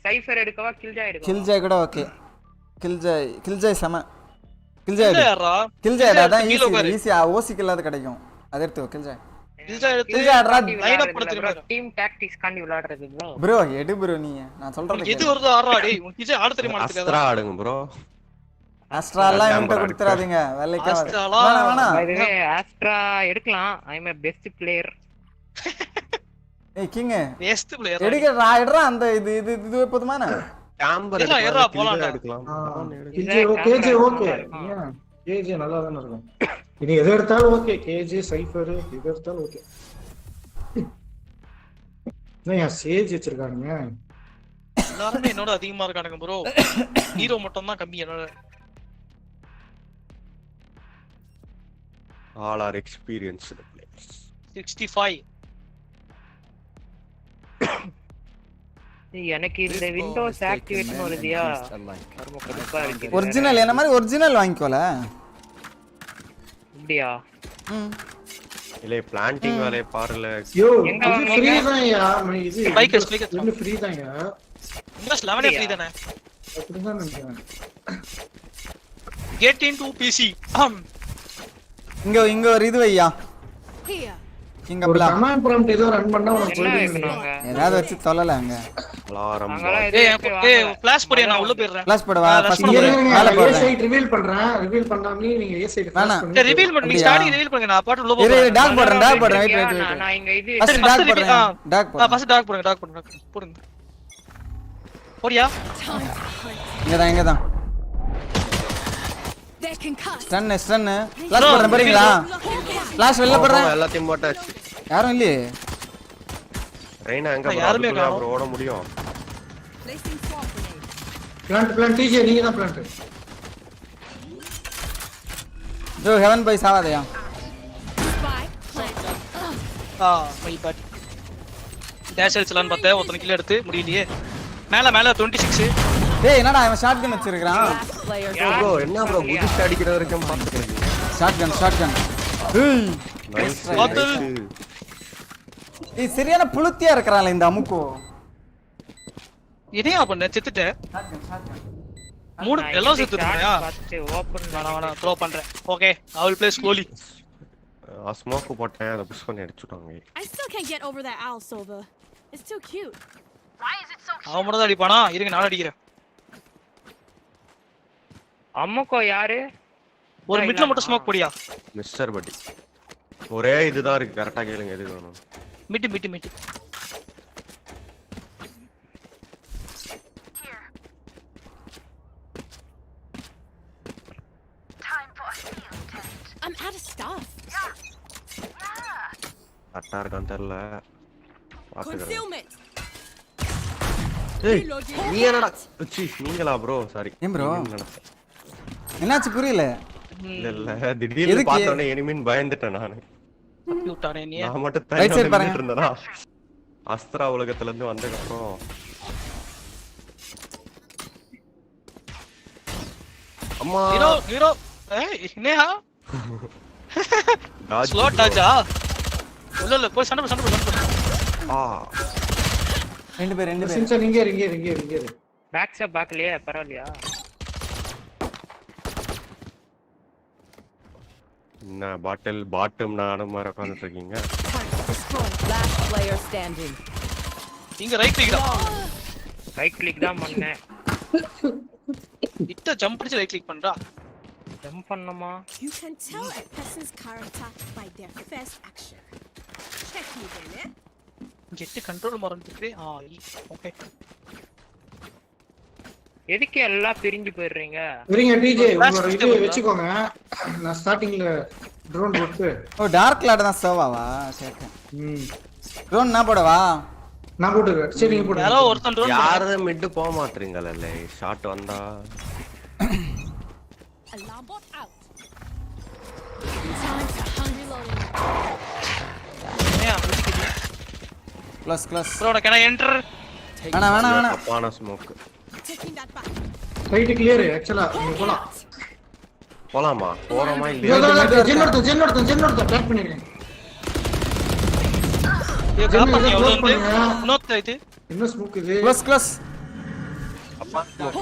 சைஃபர் எடுக்கவா கில்ஜாய் எடுக்கவா கில்ஜாய் கூட ஓகே கில்ஜாய் சம கில்ஜாய் அதான் ஈஸியா ஓசிக்கு இல்லாத கிடைக்கும் அது எடுத்து கில்ஜாய் லைன் அப் பண்றது டீம் டாக்டிக்ஸ் காண்டி விளையாடுறது ப்ரோ எடு ப்ரோ நீ நான் சொல்றது எது வருது ஆறா டேய் உனக்கு கிஜே ஆட தெரியுமா அஸ்ட்ரா ஆடுங்க ப்ரோ அஸ்ட்ரா எல்லாம் என்கிட்ட கொடுத்துறாதீங்க வெள்ளைக்கா வேணாம் பை தி வே அஸ்ட்ரா எடுக்கலாம் ஐ அம் a best player ஏய் கிங் பெஸ்ட் பிளேயர் எடுறா அந்த இது போதுமானா டாம்பர் ஏறா போலாம் எடுக்கலாம் கேஜே ஓகே கேஜே நல்லா தான இருக்கும் இனி எது எடுத்தாலும் ஓகே கேஜே சைஃபர் எது எடுத்தாலும் ஓகே நான் சேஜ் வச்சிருக்கானுங்க எல்லாரும் என்னோட அதிகமா இருக்கானுங்க ப்ரோ ஹீரோ மட்டும் தான் கம்மி என்னோட all are experienced players 65 எனக்கு இந்த விண்டோஸ் ஆக்டிவேஷன் வருதியா ஒரிஜினல் என்ன மாதிரி ஒரிஜினல் வாங்கிக்கோல அப்படியா இல்ல பிளான்டிங் வேலைய பாருல யோ ஃப்ரீ தான் யா இது பைக் இன்னும் ஃப்ரீ தான் யா இன்வெஸ்ட் 11 ஃப்ரீ தானே அப்படிதான் நினைக்கிறேன் கெட் இன்டு பிசி இங்க ஒரு இது வையா இங்க ஒரு கமாண்ட் ப்ராம்ப்ட் ஏதோ ரன் பண்ணா உனக்கு சொல்லுங்க ஏதாவது வச்சு தொல்லல அங்க அலாரம் ஏய் ஃபிளாஷ் போடு நான் உள்ள போயிடுறேன் ஃபிளாஷ் போடு வா ஃபர்ஸ்ட் மேல போறேன் சைட் ரிவீல் பண்ணாம நீங்க ஏ சைடு ஃபிளாஷ் பண்ணுங்க ரிவீல் பண்ணி ஸ்டார்டிங் ரிவீல் பண்ணுங்க நான் பாட்டு உள்ள போறேன் டாக் போடுறேன் வெயிட் நான் இங்க இது ஃபர்ஸ்ட் டாக் போடுறேன் ஃபர்ஸ்ட் டாக் போடுங்க போடியா இங்க தான் ஸ்டன் ஃபிளாஷ் போடுறேன் பாருங்களா ஃபிளாஷ் வெளில போடுறேன் எல்லாத்தையும் போட்டாச்சு யாரும் இல்லையே ரெய்னா எங்க யாருமே காணோம் ஓட முடியும் பிளான்ட் டிஜே நீங்க தான் பிளான்ட் ஜோ ஹெவன் பாய் சாவாதயா மை பேட் டேஷ் அடிச்சலான்னு பார்த்தேன் ஒருத்தன கில் எடுத்து முடியலையே மேல 26 டேய் என்னடா அவன் ஷாட்கன் வச்சிருக்கான் ப்ரோ என்ன ப்ரோ குதிச்சு அடிக்கிற வரைக்கும் பாத்துக்கறீங்க ஷாட்கன் ஏய் நைஸ் ஏய் சரியான புளுத்தியா இருக்கறானே இந்த அமுக்கோ என்னையா பண்ண செத்துட்ட மூணு எல்லாம் செத்துட்டயா ஓபன் வேணா த்ரோ பண்றேன் okay I will play slowly smoke போட்டேன் அத புஷ் பண்ணி அடிச்சுட்டாங்க I still can't get over that owl, Sova. It's too cute. Why is it so அவன் மட்டும் தான் அடிப்பானா இருங்க நான் அடிக்கிறேன் அம்முக்கோ யாரு ஒரு மிட்ல மட்டும் ஸ்மோக் போடியா மிஸ்டர் பட்டி ஒரே இதுதான் இருக்கு கரெக்ட்டா கேளுங்க எது வேணும் mid I'm out of stuff. கரெக்ட்டா இருக்கான்னு தெரியல Concealment. ஏய் நீ என்னடா ச்சீ நீங்களா ப்ரோ சாரி ஏன் ப்ரோ என்னாச்சு புரியல இல்ல திடீர்னு பார்த்தோனே எனிமின் பயந்துட்டேன் நானு கம்ப்யூட்டரே நீ நான் மட்டும் தனியா நின்னுட்டு இருந்தேனா அஸ்த்ரா உலகத்துல இருந்து வந்ததுக்கு அப்புறம் அம்மா ஹீரோ ஏய் என்னையா ஸ்லோ டாஜா இல்ல போய் சண்டை ஆ ரெண்டு பேர் சின்சன் இங்க பேக் ஸ்டெப் பார்க்கலையே பரவாயில்லையா என்ன பாட்டம் நான மாதிரி உட்கார்ந்துட்டு இருக்கீங்க Last player standing. இங்க ரைட் கிளிக் தான் பண்ணேன் இட்ட ஜம்ப் அடிச்சு ரைட் கிளிக் பண்றா ஜம்ப் பண்ணமா You can tell a person's character by their first action. Check me then, eh? Jet control மறந்துட்டு ஓகே. எதுக்கு எல்லாம் பிரிஞ்சு போயிடுறீங்க? இருங்க டிஜே உங்களோட இது வெச்சுக்கோங்க. நான் ஸ்டார்டிங்ல ட்ரோன் போட்டு. ஓ டார்க் லாட் தான் சர்வாவா? சரி. ட்ரோன் நான் போடவா? நான் போட்டுறேன். சரி நீங்க போடுங்க. யாரோ ஒருத்தன் ட்ரோன் யாரும் மிட் போக மாட்டீங்கல்ல. ஷாட் வந்தா Alarm bot out. Time to hunt. Reloading. Close. Bro, can I enter? வேணா. தப்பான smoke. Taking that back. Right clear ஆக்சுவலா நீங்க போலாம். போலாமா? போறோமா இல்லையா? ஜென்னோட டாக் பண்ணிருக்கேன். ये कहां पर है उधर नॉट ஐது என்ன ஸ்மோக் இது? க்ளோஸ். அப்பா ஸ்மோக்.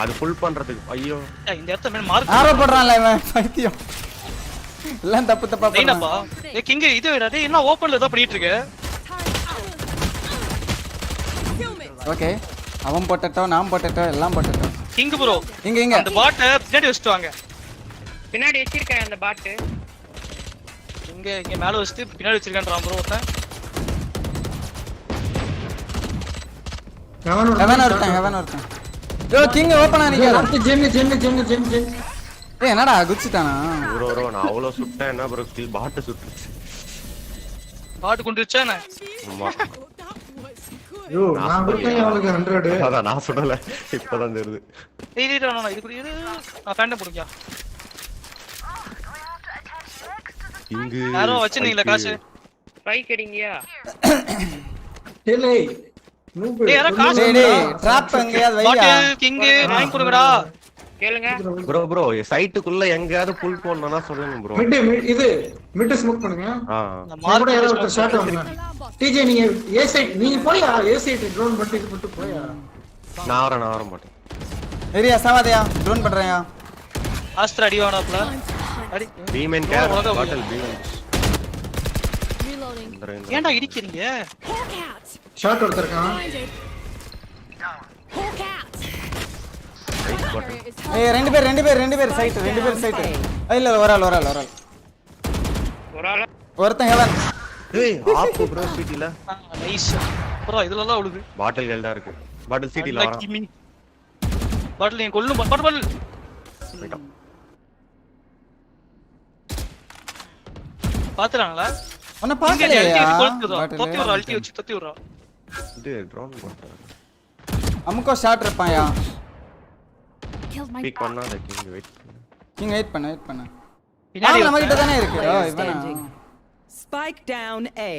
அது ஃபுல் பண்றதுக்கு ஐயோ. இந்த இடத்துல மேல மார்க் ஆரோ போடுறான்ல இவன் பைத்தியம். எல்லாம் தப்பா பண்ணா. என்னப்பா? கிங் இது டேய் என்ன ஓபன்ல ஏதோ பண்ணிட்டு இருக்க? ஓகே. அவன் போட்டட்டோ நான் போட்டட்டோ எல்லாம் போட்டட்டோ. கிங் ப்ரோ இங்க அந்த பாட் பின்னாடி வச்சிட்டு வாங்க. பின்னாடி வச்சிருக்கேன் அந்த பாட். இங்க மேல வச்சிட்டு பின்னாடி வச்சிருக்கான்றான் ப்ரோ ஒருத்தன். ஹெவன் ஒருத்தன். யோ கிங் ஓபன் ஆனிக்க. ஜெம். ஏய் என்னடா குச்சிட்டானா? ப்ரோ நான் அவ்ளோ சுட்டேன் என்ன ப்ரோ ஸ்கில் பாட் சுட்டுச்சு. பாட் கொண்டுச்சானே? ஆமா. யோ நான் விட்டேன் அவளுக்கு 100. அதான் நான் சொல்லல. இப்பதான் தெரியுது. டேய் இது குடி நான் ஃபேண்ட போடுங்க. இங்க யாரோ வச்சிருந்தீங்களா காசு? ஸ்பைக் அடிங்கயா. டேய் டேய் யாரோ காசு ட்ராப் எங்கயாவது வையா. பாட்டில் கிங் வாங்கி கொடுங்கடா. கேளுங்க. ப்ரோ சைட்டுக்குள்ள எங்கயாவது புல் போடணும்னா சொல்லுங்க ப்ரோ. மிட் ஸ்மோக் பண்ணுங்க. நான் கூட யாரோ ஒரு ஷாட் வாங்குங்க. டிஜே நீங்க ஏ சைட் நீங்க போயா ஏ சைட் ட்ரோன் பட்டு இது போட்டு போயா. நான் வரேன் மாட்டேன். Area சாவாதயா drone பண்றேயா. ஆஸ்ட்ரா அடி வாடாப்ல. அடி பீமன் கேர் பாட்டில் பீமன். Reloading. ஏன்டா இடிக்கிறீங்க? ஷாட் எடுத்துறேன். ஏய் ரெண்டு பேர் சைட் இல்ல ஒரு ஆள் ஒருத்தன் ஹெவன். ஏய் ஆப் ப்ரோ சிட்டில நைஸ் ப்ரோ இதெல்லாம் உழுது. பாட்டில் கெல்டா இருக்கு. பாட்டில் சிட்டில வரா. பாட்டில் நீ கொல்லும் பாட்டில் பாத்துறாங்களா? உன்ன பாக்கலையா? தொத்தி ஒரு அல்டி வச்சு தொத்தி வரா. இது ட்ரோன் போட்டா. அமுக்கோ ஷாட் இருப்பான்யா. பீக் பண்ணாத கிங் வெயிட் பண்ணு. பின்னாடி நம்ம கிட்ட தானே இருக்கு. இவனா. Spike down A.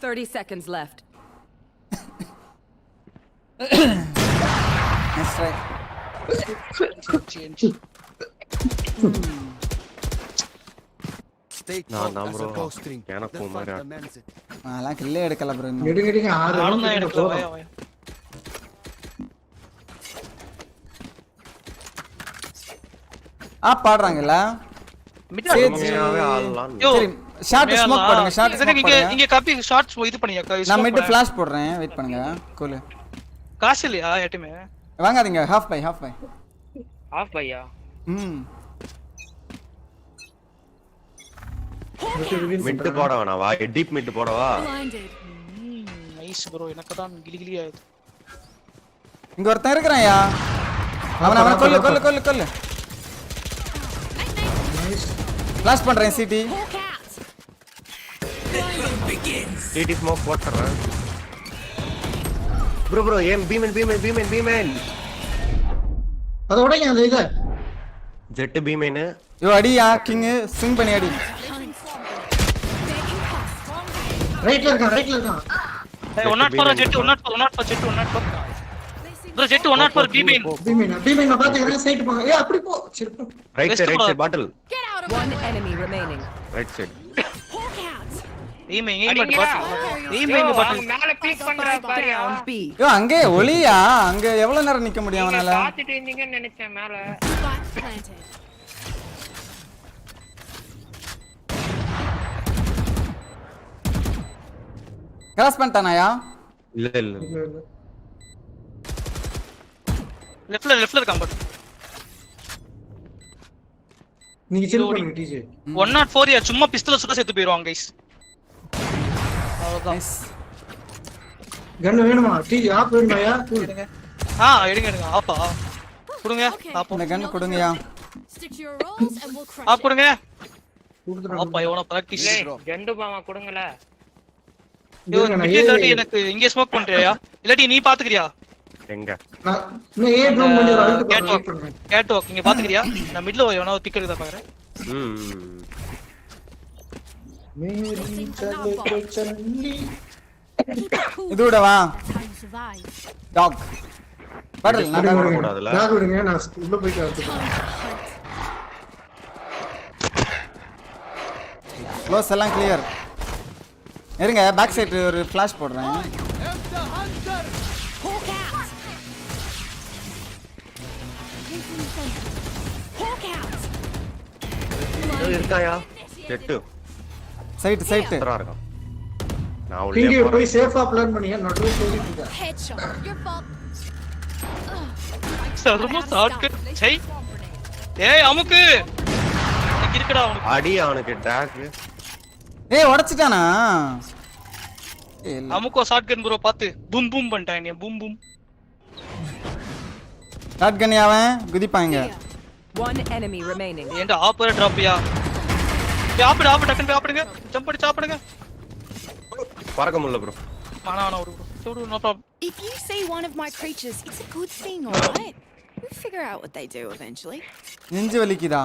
$30 seconds left. That's right. நான் ப்ரோ எனக்கு மாதிரி நான் கில்லே எடுக்கல ப்ரோ. எடுங்க 6 ரவுண்ட் எடுக்கல. பாடுறாங்கல. மிட்டாவே ஆளலாம். சரி ஷாட் ஸ்மோக் போடுங்க. ஷாட் இங்க காப்பி ஷாட்ஸ் இது பண்ணியா गाइस. நான் மிட் ஃபிளாஷ் போடுறேன். வெயிட் பண்ணுங்க. கூல். காசு இல்லையா ஏட்டுமே? வாங்காதீங்க. half buy. ஆஃப் பையா. மிட் போடவா நான் வா டீப் மிட் போடவா. நைஸ் ப்ரோ எனக்கு தான் கிளிகிளி ஆயிடுது. இங்க ஒருத்தன் இருக்கறான்யா. அவன கொல்லு. ஃபிளாஷ் பண்றேன் சிட்டி. சிட்டி ஸ்மோக் போட்றேன். ப்ரோ ஏம் பீமன். அதோட அந்த இது ஜெட் பீமன். யோ அடியா கிங் ஸ்விங் பண்ணி அடி. ரைட்ல இருக்கான். Hey, 104 jet 104 bro jet 104 Bheeman பாத்துக்கறேன். Side போங்க. ஏய் அப்படி போ. சரி போ. ரைட் சைடு பாட்டில். One enemy remaining. Right side. ஏய் பட் மேல பீக் பண்றா பாரு. யோ அங்கே ஒளியா. அங்க எவ்வளவு நேரம் நிக்க முடியும் அவனால? பாத்துட்டு இருந்தீங்கன்னு நினைச்சேன் மேல. கிராஸ் பண்ணிட்டானாயா? இல்ல லெஃப்ட்ல இருக்கான் பாரு. நீங்க சில் பண்ணுங்க டிஜே. 104 யா சும்மா பிஸ்டல் சுட செத்து போயிடுவாங்க गाइस. அவ்வளவுதான். கன் வேணுமா? டிஜே ஆப் வேணுமாயா? எடுங்க ஆப்பா. கொடுங்க ஆப். இந்த கன் கொடுங்கயா. Stick to your roles and we'll crush. Op கொடுங்க. கொடுத்துறேன். ஆப்பா இவன பிராக்டீஸ். ஜெண்டு பாமா கொடுங்கல. இல்லாட்டி எனக்கு இங்க ஸ்மோக் பண்றியா? இல்லாட்டி நீ பாத்துக்கறியா? எங்க? நான் ஏ ப்ரோ பண்ணி ஒரு அல்ட் பண்றேன். கேட் வாக் இங்க பாத்துக்கறியா? நான் மிட்ல எவனோ பிக் எடுக்க பாக்குறேன். மேரி சலே சல்லி. இதோட வா. டாக். படல் நான் போட கூடாதுல. டாக் விடுங்க நான் உள்ள போய் எடுத்துறேன். க்ளோஸ் எல்லாம் கிளியர். இருங்க பேக் சைடு ஒரு ஃபிளாஷ் போடுறேன். இருக்காயா? செட்டு. சைடு இருக்கான். நான் உள்ளே இங்க போய் சேஃபா பிளான் பண்ணியா நடுவுல போயிட்டு இருக்க. Headshot. Your fault. சர்ம ஷாட்கட். சை. ஏய் அமுக்கு. எனக்கு இருக்குடா அவனுக்கு. அடி அவனுக்கு டாக். ஏய் உடைச்சிட்டானா? அமுக்கோ ஷாட்கன் ப்ரோ பாத்து. பூம் பூம் பண்ணிட்டான் நீ பூம் பூம். ஷாட்கன் அவன் குதிப்பாங்க. One enemy remaining. ஏண்டா ஆப்பர டிராப்யா? ஆப்படு டக்கன் ஆப்படுங்க. ஜம்ப் அடி சாப்பிடுங்க. பறக்க முடியல ப்ரோ. ஆனா ஒரு சூடு no problem. If you see one of my creatures, it's a good thing, alright? We'll figure out what they do eventually. நெஞ்சு வலிக்குதா?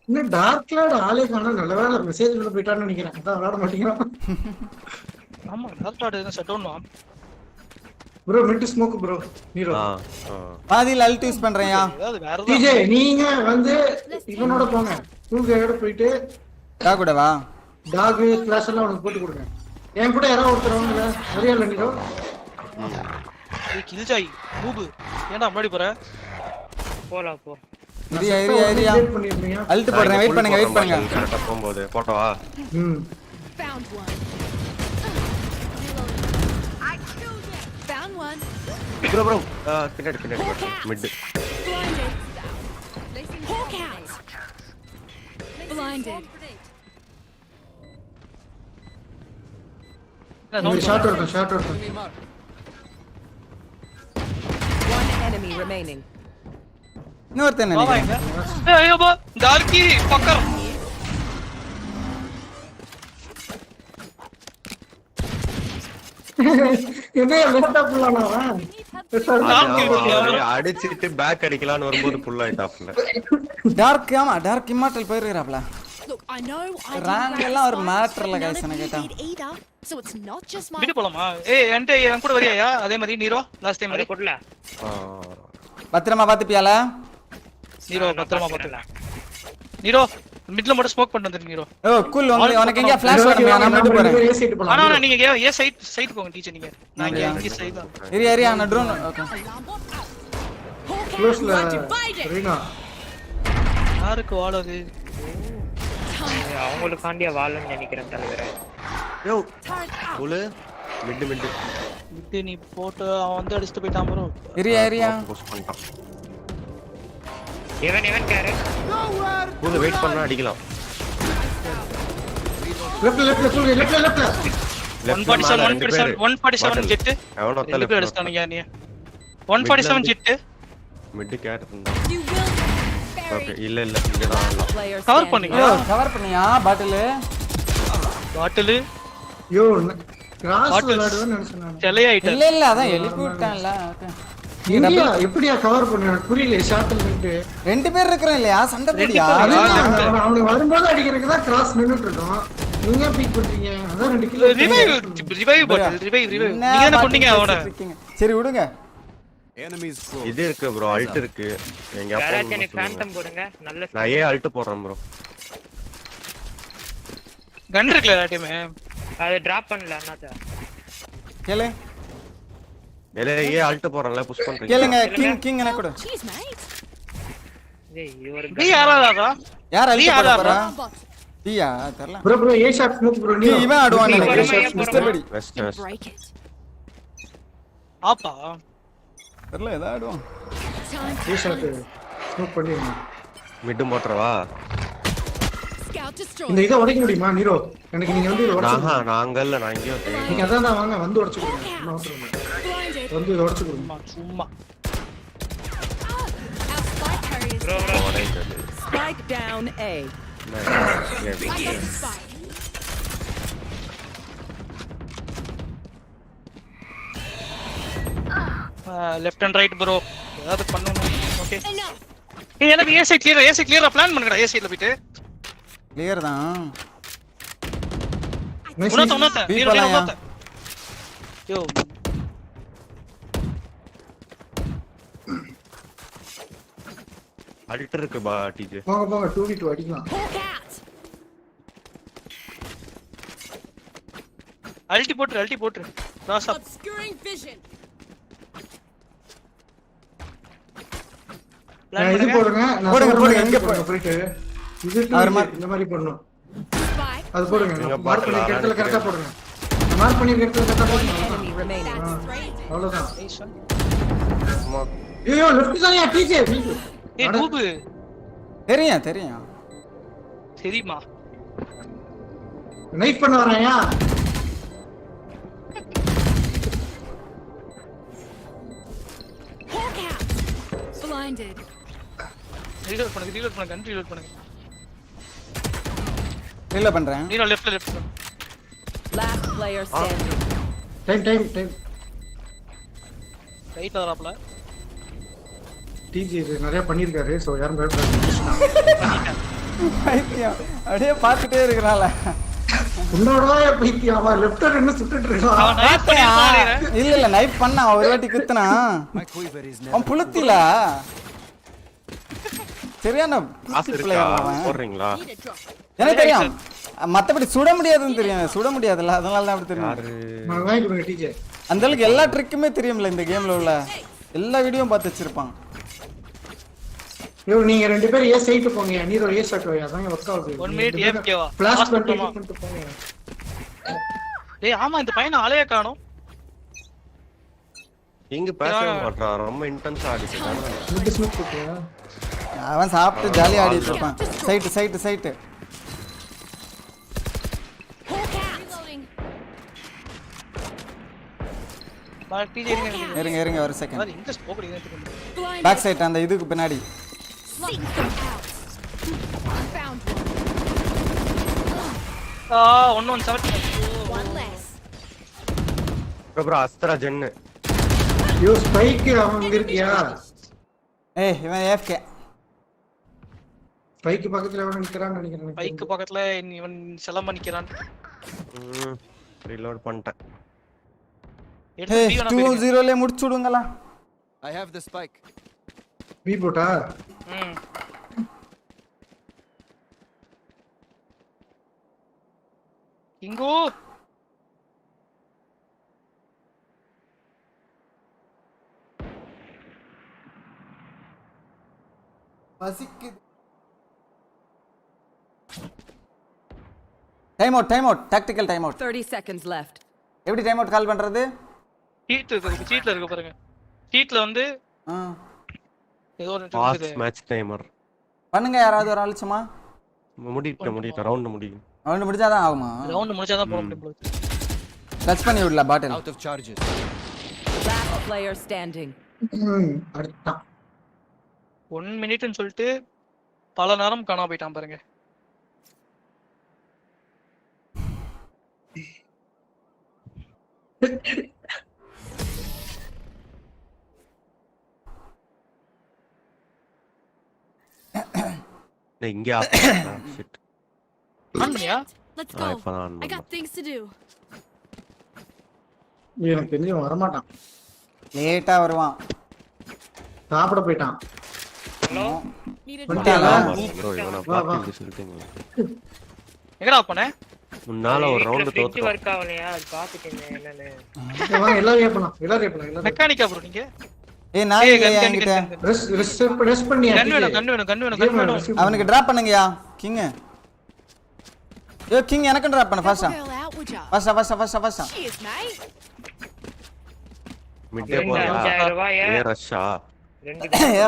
என்ன டார்க் லார்ட் ஆளே காணோம். நல்ல வேளை மெசேஜ் உள்ள போய்ட்டான்னு நினைக்கிறேன். அதான் விளையாட மாட்டேங்கிறான். ஆமா டார்க் லார்ட் என்ன shut down bro mid smoke bro hero. பாதில அல்ட் யூஸ் பண்றேன்யா. டிஜே நீங்க வந்து இவனோட போங்க. தூங்கயோட போயிட்டு டாக் கூட வா. டாக் கிளாஸ் எல்லாம் உனக்கு போட்டு கொடுங்க. என் கூட யாரோ ஒருத்தர் வாங்க. சரியா இல்ல நீரோ? ஏய் கில்ஜாய் மூவ். ஏன்டா முன்னாடி போற? போலாம் போ. ஏரியா அல்ட் போடுறேன். வெயிட் பண்ணுங்க. கரெக்ட்டா போம்போது போட்டோவா? Found one. I killed it. Found one. Bro பின்னாடி mid. Blinded. Hawk out. Blinded. Shot எடுத்து. One enemy remaining. இன்னொருத்தன் நினைக்கிறேன். ஐயோ பா டார்க்கி பக்கர். என்ன லேட்டா புள்ளானவா? அடிச்சிட்டு பேக் அடிக்கலாம்னு வரும்போது புல் ஆயிட்டாப்ல. டார்க் ஆமா டார்க் இம்மார்டல் போயிடுறாப்ல. Look, I know I rank எல்லாம் ஒரு மேட்டர்ல गाइस என்ன கேட்டா. So it's not just my விட்டு போலாமா? ஏய் என் கூட வரியாயா? அதே மாதிரி நீரோ லாஸ்ட் டைம் மாதிரி போடல. பத்திரமா பாத்துப்பியால? நீரோ பத்திரமா பாத்துடலாம். நீரோ மிட்ல மட்டும் ஸ்மோக் பண்ணிட்டு வந்து நீரோ. ஓ கூல் உனக்கு எங்க ஃபிளாஷ் வரணும். நான் நடு போறேன். ஆனா நீங்க ஏ சைட் போங்க டீச்சர் நீங்க. நான் இங்க சைட் தான். ஏரியா நான் ட்ரோன். ஓகே. க்ளோஸ்ல ரீனா. யாருக்கு வாளது? அவங்களுக்கு காண்டியா வாளன்னு நினைக்கிறேன் தலைவரே. யோ கூல் மிட் விட்டு நீ போட்டு அவன் வந்து அடிச்சிட்டு போயிட்டான் ப்ரோ. ஏரியா புஷ் பண்ணிட்டான். இவன் கேரு. கூல் வெயிட் பண்ணா அடிக்கலாம். லெஃப்ட்ல 147 ஜெட். அவனோ தல அடிச்சானுங்க நீ. 147 ஜெட். மிட் கேட் இருந்தா. ஓகே இல்ல இங்க தான் கவர் பண்ணியா பாட்டில் யோ கிராஸ் விளையாடுவேன்னு நினைச்சேன் நான். செலையாயிட்ட. இல்ல அதான் எழுப்பி விட்டான்ல. ஓகே. இந்தியா எப்படியா கவர் பண்ண புரியல. ஷாட்ல நின்னு ரெண்டு பேர் இருக்கறோம் இல்லையா? சண்டை போடியா? அவனுக்கு வரும்போது அடிக்கிறதுக்கு தான் கிராஸ் நின்னுட்டு இருக்கோம். நீங்க பீக் பண்றீங்க. அதான் 2 கிலோ ரிவைவ் பாட்டில் ரிவைவ் நீங்க என்ன பண்ணீங்க அவன? சரி விடுங்க. இது இருக்கு ப்ரோ அல்ட் இருக்கு. எங்க அப்பா எனக்கு ஃபேண்டம் போடுங்க. நல்ல நான் ஏ அல்ட் போடுறேன் ப்ரோ. கன் இருக்குல டீமே. அது டிராப் பண்ணல அண்ணாதா. கேளு. ஏ அல்ட் போறேன்ல புஷ் பண்றீங்க. கேளுங்க கிங் என்ன கொடு. டேய் இவர நீ யாரடா? யார் அல்ட் போறா? டியா தெரியல. ப்ரோ ஏ ஷாட் ஸ்மோக் ப்ரோ. நீ இவன் ஆடுவான் நினைக்கிறேன். மிஸ்டர் படி. ஆப்பா தெரியல ஏதா ஆடுவான். ஏ ஷாட் ஸ்மோக் பண்ணி மிட் மோட்டரவா இந்த இதை உடைக்க முடியுமா நீரோ? எனக்கு நீங்க வந்து இதை உடைச்சு நாங்கல்ல நான் இங்கே நீங்க அதான் வாங்க வந்து உடைச்சு கொடுங்க. வந்து இதை உடைச்சு கொடுங்க. சும்மா Spike down A. Left and right bro ஏதாவது பண்ணணும். ஓகே ஏய் எனக்கு ஏசி கிளியரா பிளான் பண்ணுங்கடா. ஏசில போயிட்டு கிளியர் தான். உனத்த நீரோ யோ அல்டர் இருக்கு பா டிஜே. போங்க 2v2 அடிக்கலாம். அல்டி போட்டு கிராஸ் அப் Obscuring vision. இது போடுங்க. போடுங்க எங்க போயிட்டு இது இந்த மாதிரி பண்ணனும். அது போடுங்க. மார்க் பண்ணி இடத்துல கரெக்ட்டா போடுங்க. மார்க் பண்ணி இடத்துல கரெக்ட்டா போடுங்க. அவ்வளவுதான். ஐயோ லெஃப்ட் சைடுல டிஜே. ஏய் கூபு தெரியும் சரிமா நைஃப் பண்ண வரையா? Blinded. ரீலோட் பண்ணுங்க கன் ரீலோட் பண்ணுங்க. ரீலோட் பண்றேன். Nero left Last player standing. Time right வராப்ல. டிஜி நிறைய பண்ணிருக்காரு. சோ யாரும் பயப்படாதீங்க. பைத்தியம் அப்படியே பார்த்துட்டே இருக்கறால. உன்னோடவே பைத்தியமா லெஃப்ட் என்ன சுத்திட்டு இருக்கான்? இல்ல நைஃப் பண்ணா ஒரு வாட்டி குத்துனா அவன் புளுத்தில சரியான போடுறீங்களா? எனக்கு தெரியும் மத்தபடி சுட முடியாதுன்னு தெரியும். சுட முடியாதுல்ல அதனால தான் அப்படி தெரியும். அந்த அளவுக்கு எல்லா ட்ரிக்குமே தெரியும்ல இந்த கேம்ல உள்ள எல்லா வீடியோவும் பார்த்து வச்சிருப்பான். நீங்க ரெண்டு பேரும் ஏ சைட் போங்க. நீரோ ஏ ஷாட் வை. அதான் வர்க் ஆகுது. 1 மினிட் ஏஃப்கேவா ஃபிளாஷ் பண்ணிட்டு போங்க. டேய் ஆமா இந்த பையனை ஆளைய காணோம். இங்க பேச மாட்டறான். ரொம்ப இன்டென்ஸா ஆடிட்டான். மிட் ஸ்மோக் போட்டியா? அவன் சாப்பிட்டு ஜாலியா ஆடிட்டு இருப்பான். சைட் டிஜே இருங்க ஒரு செகண்ட். இந்த ஸ்கோப் எடுங்க. பேக் சைடு அந்த இதுக்கு பின்னாடி. ஒன்னு 17 ப்ரோ அஸ்த்ரா ஜென். யோ ஸ்பைக் அவன் இருக்கியா? ஏய் இவன் AFK. ஸ்பைக் பக்கத்துல அவன் நிக்கறான்னு நினைக்கிறேன். ஸ்பைக் பக்கத்துல இவன் செலம்ப நிக்கறான். ரீலோட் பண்ணிட்டேன். 2-0 ல முடிச்சுடுங்களா? I have the spike. B போட்டா? இங்கோ பசிக்குது. Time out tactical time out. 30 seconds left. எப்படி டைம் அவுட் கால் பண்றது? சீட்ல இருக்கு பாருங்க. சீட்ல வந்து ஏதோ ஒரு பாஸ் மேட்ச் டைமர் பண்ணுங்க. யாராவது ஒரு ஆள் சும்மா முடிட்ட ரவுண்ட் முடியும். ரவுண்ட் முடிச்சாதான் ஆகுமா? ரவுண்ட் முடிச்சாதான் போக முடியும். டச் பண்ணி விடல பாட்டில். Out of charges. Last player standing. அடுத்த 1 மினிட்னு சொல்லிட்டு பல நேரம் காணாம போயிட்டான் பாருங்க. இங்க shit. ஆன்யா Let's go. I got things to do. எனக்கு தெரிஞ்சு வர மாட்டான். லேட்டா வருவான். சாப்பிட போயிட்டான். ஹலோ வந்துட்டீங்களா? ப்ரோ இவனை பாத்து சொல்லிட்டீங்க. எங்கடா போனே? முன்னால ஒரு ரவுண்ட் தோத்து வர்க் ஆவலையா? அது பாத்துட்டீங்க என்னன்னு. எல்லாரும் ஏப்பலாம். மெக்கானிக்கா ப்ரோ நீங்க? ஏய் நான் இல்லையா என்கிட்ட. ரெஸ் பண்ணியா? கன் வேணும். அவனுக்கு டிராப் பண்ணுங்கயா கிங். கிங் எனக்கு டிராப் பண்ணு ஃபாஸ்டா. ஃபாஸ்டா. Cheers, mate. மிட்டே போறியா 5000 ரூபாய ஏ ரஷ்ஷா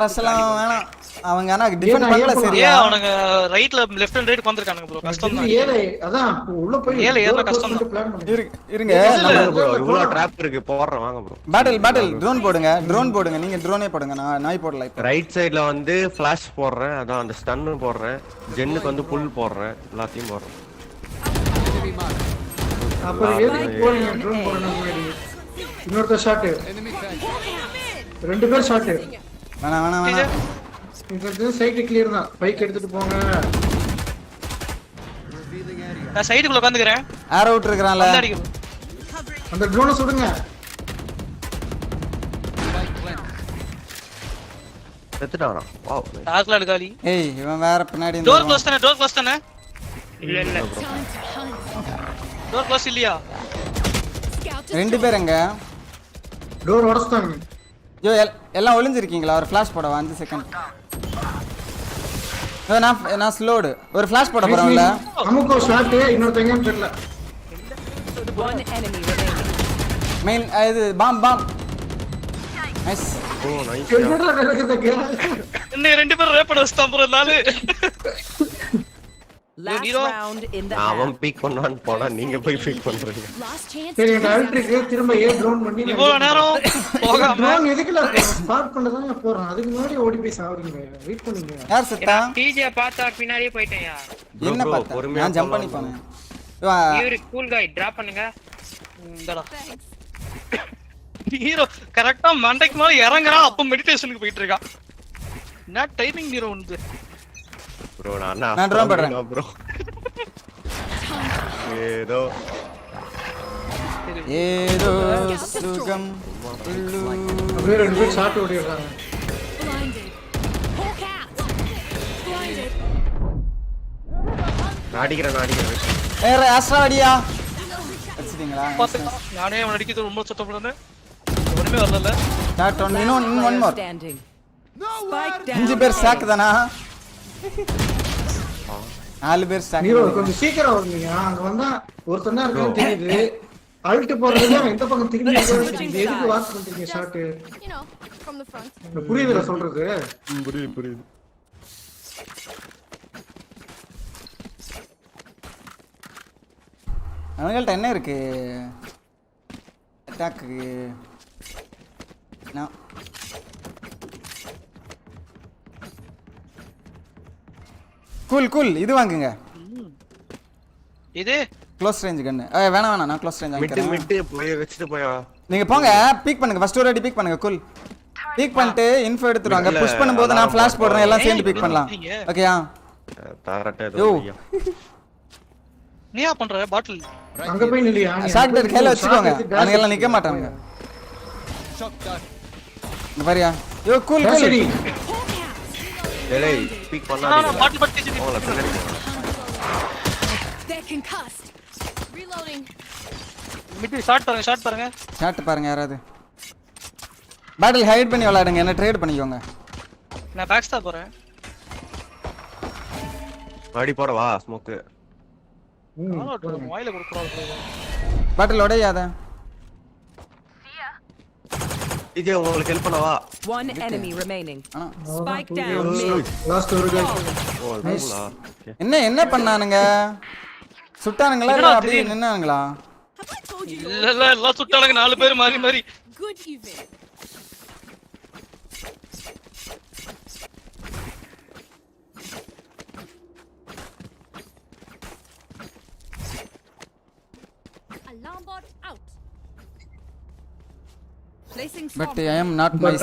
ரஷ்லாம் வேணாம் அவங்க ஆனா டிஃபெண்ட் பண்ணல சரியா அவனுங்க ரைட்ல லெஃப்ட் அண்ட் ரைட் வந்திருக்கானுங்க ப்ரோ கஷ்டம் தான் ஏலே அதான் உள்ள போய் ஏலே ஏற கஷ்டம் தான் பிளான் பண்ணு இருங்க ப்ரோ இவ்ளோ ட்ராப் இருக்கு போறேன் வாங்க ப்ரோ பேட்டில் ட்ரோன் போடுங்க நீங்க ட்ரோனே போடுங்க நான் நாய் போடல இப்போ ரைட் சைடுல வந்து ஃபிளாஷ் போடுறேன் அதான் அந்த ஸ்டன் போடுறேன் ஜென்னுக்கு வந்து புல் போடுறேன் எல்லாத்தையும் போடுறேன் அப்புறம் எதுக்கு போறீங்க ட்ரோன் போறணும் முன்னாடி இன்னொருத்த ஷாட் ரெண்டு பேர் ஷாட் வேணாம் இங்க சைடு கிளியர் தான் பைக் எடுத்துட்டு போங்க நான் சைடுக்குள்ள உட்கார்ந்துக்கறேன் ஆரோ அவுட் இருக்கறான்ல அந்த ட்ரோனை சுடுங்க செத்துட்டானா வாவ் டார்க்ல காலி ஏய் இவன் வேற பின்னாடி டோர் க்ளோஸ் தானே இல்ல டோர் க்ளோஸ் இல்லையா ரெண்டு பேர் எங்க டோர் உடைச்சாங்க யோ எல்லாம் ஒளிஞ்சிருக்கீங்களா ஒரு ஃபிளாஷ் போடவா 5 செகண்ட் நான் ஸ்லோடு ஒரு ஃபிளாஷ் போட போறேன்ல நமக்கு ஒரு ஷாட் இன்னொருத்தங்க தெரியல One enemy remaining. மெயின் இது பாம் நைஸ் ஓ நைஸ் என்னடா நடக்குதுங்க இன்னும் ரெண்டு பேரும் ரேப் பண்ண வச்சிட்டான் ப்ரோ நாலு Last round in the அவன் பீக் பண்ணான்னு போனா நீங்க போய் பீக் பண்றீங்க Last chance. சரி அல்ட்ரிக்கு திரும்ப ஏ ட்ரோன் பண்ணி இவ்வளவு நேரம் போகாம ட்ரோன் எதுக்குல ஸ்பாட் பண்ணதாங்க போறோம் அதுக்கு முன்னாடி ஓடி போய் சாவறீங்க வெயிட் பண்ணுங்க யார் செத்தா டிஜே பார்த்தா பின்னாடியே போயிட்டேன்யா என்ன பார்த்தா நான் ஜம்ப் பண்ணி போனேன் இவரு கூல் காய் டிராப் பண்ணுங்க இந்தடா ஹீரோ கரெக்ட்டா மண்டைக்கு மேல இறங்குறான் அப்ப மெடிடேஷனுக்கு போயிட்டு இருக்கான் என்ன டைமிங் ஹீரோ வந்து ப்ரோ நான் ட்ரோன் பண்றேன் ப்ரோ ஏதோ சுகம் அப்படியே ரெண்டு பேர் ஷாட் ஓடிறாங்க Blinded. Hawk out. Blinded. நாடிக்கிறேன் ஏய் ஆஸ்ட்ராடியா அடிச்சிட்டீங்களா பாத்துக்கலாம் நானே அவன் அடிக்கிறது ரொம்ப சத்தம் போடுறேன் ஒண்ணுமே வரல shot one more standing. Spike down. 5 பேர் ஸ்டாக் தானா 4 பேர் ஸ்டாக் நீரோ கொஞ்சம் சீக்கிரம் வரீங்க அங்க வந்தா ஒருத்தனா இருக்குன்னு தெரியுது அல்ட் போறதுல எந்த பக்கம் திரும்பி எதுக்கு வாட்ச் பண்றீங்க shot You know, from the front. புரியுதுல சொல்றது புரியுது அவங்கள்ட்ட என்ன இருக்கு அட்டாக்கு நான் கூல் இது வாங்குங்க இது க்ளோஸ் ரேஞ்ச் கன்னு வேணாம் நான் க்ளோஸ் ரேஞ்ச் வாங்கிக்கிறேன் மிட்டு போய் வச்சிட்டு போயா நீங்க போங்க பீக் பண்ணுங்க ஃபர்ஸ்ட் ஒரு வாட்டி பீக் பண்ணுங்க கூல் பீக் பண்ணிட்டு இன்ஃபோ எடுத்துருவாங்க புஷ் பண்ணும்போது நான் ஃபிளாஷ் போடுறேன் எல்லாம் சேர்ந்து பீக் பண்ணலாம் ஓகேயா தாரட்டே யோ நீயா பண்ற பாட்டில் அங்க போய் நில்லியா ஷாட் கையில வச்சுக்கோங்க அவங்க எல்லாம் நிக்க மாட்டாங்க இங்க பாரியா யோ கூல் சரி டேய் பீக் பண்ணாதீங்க பாட்டில் பட்டி அவங்கள பின்னாடி They're concussed. Reloading. Mid short பாருங்க ஷாட் பாருங்க யாராவது பேட்டில் ஹைட் பண்ணி விளையாடுங்க என்ன ட்ரேட் பண்ணிக்கோங்க நான் பேக் ஸ்டாப் போறேன் அடி போட வா ஸ்மோக் வாயில குடுக்குறாங்க பேட்டில் உடையாத இது உங்களுக்கு ஹெல்ப் பண்ணவா One enemy remaining. Spike down mid. Last ஒரு கை ஓ நைஸ்லா என்ன பண்ணானுங்க சுட்டானுங்களா இல்ல அப்படியே நின்னானுங்களா இல்ல எல்லாம் சுட்டானுங்க நாலு பேர் மாறி Good evening. Alarm bot out. Placing swarm. But I am not nice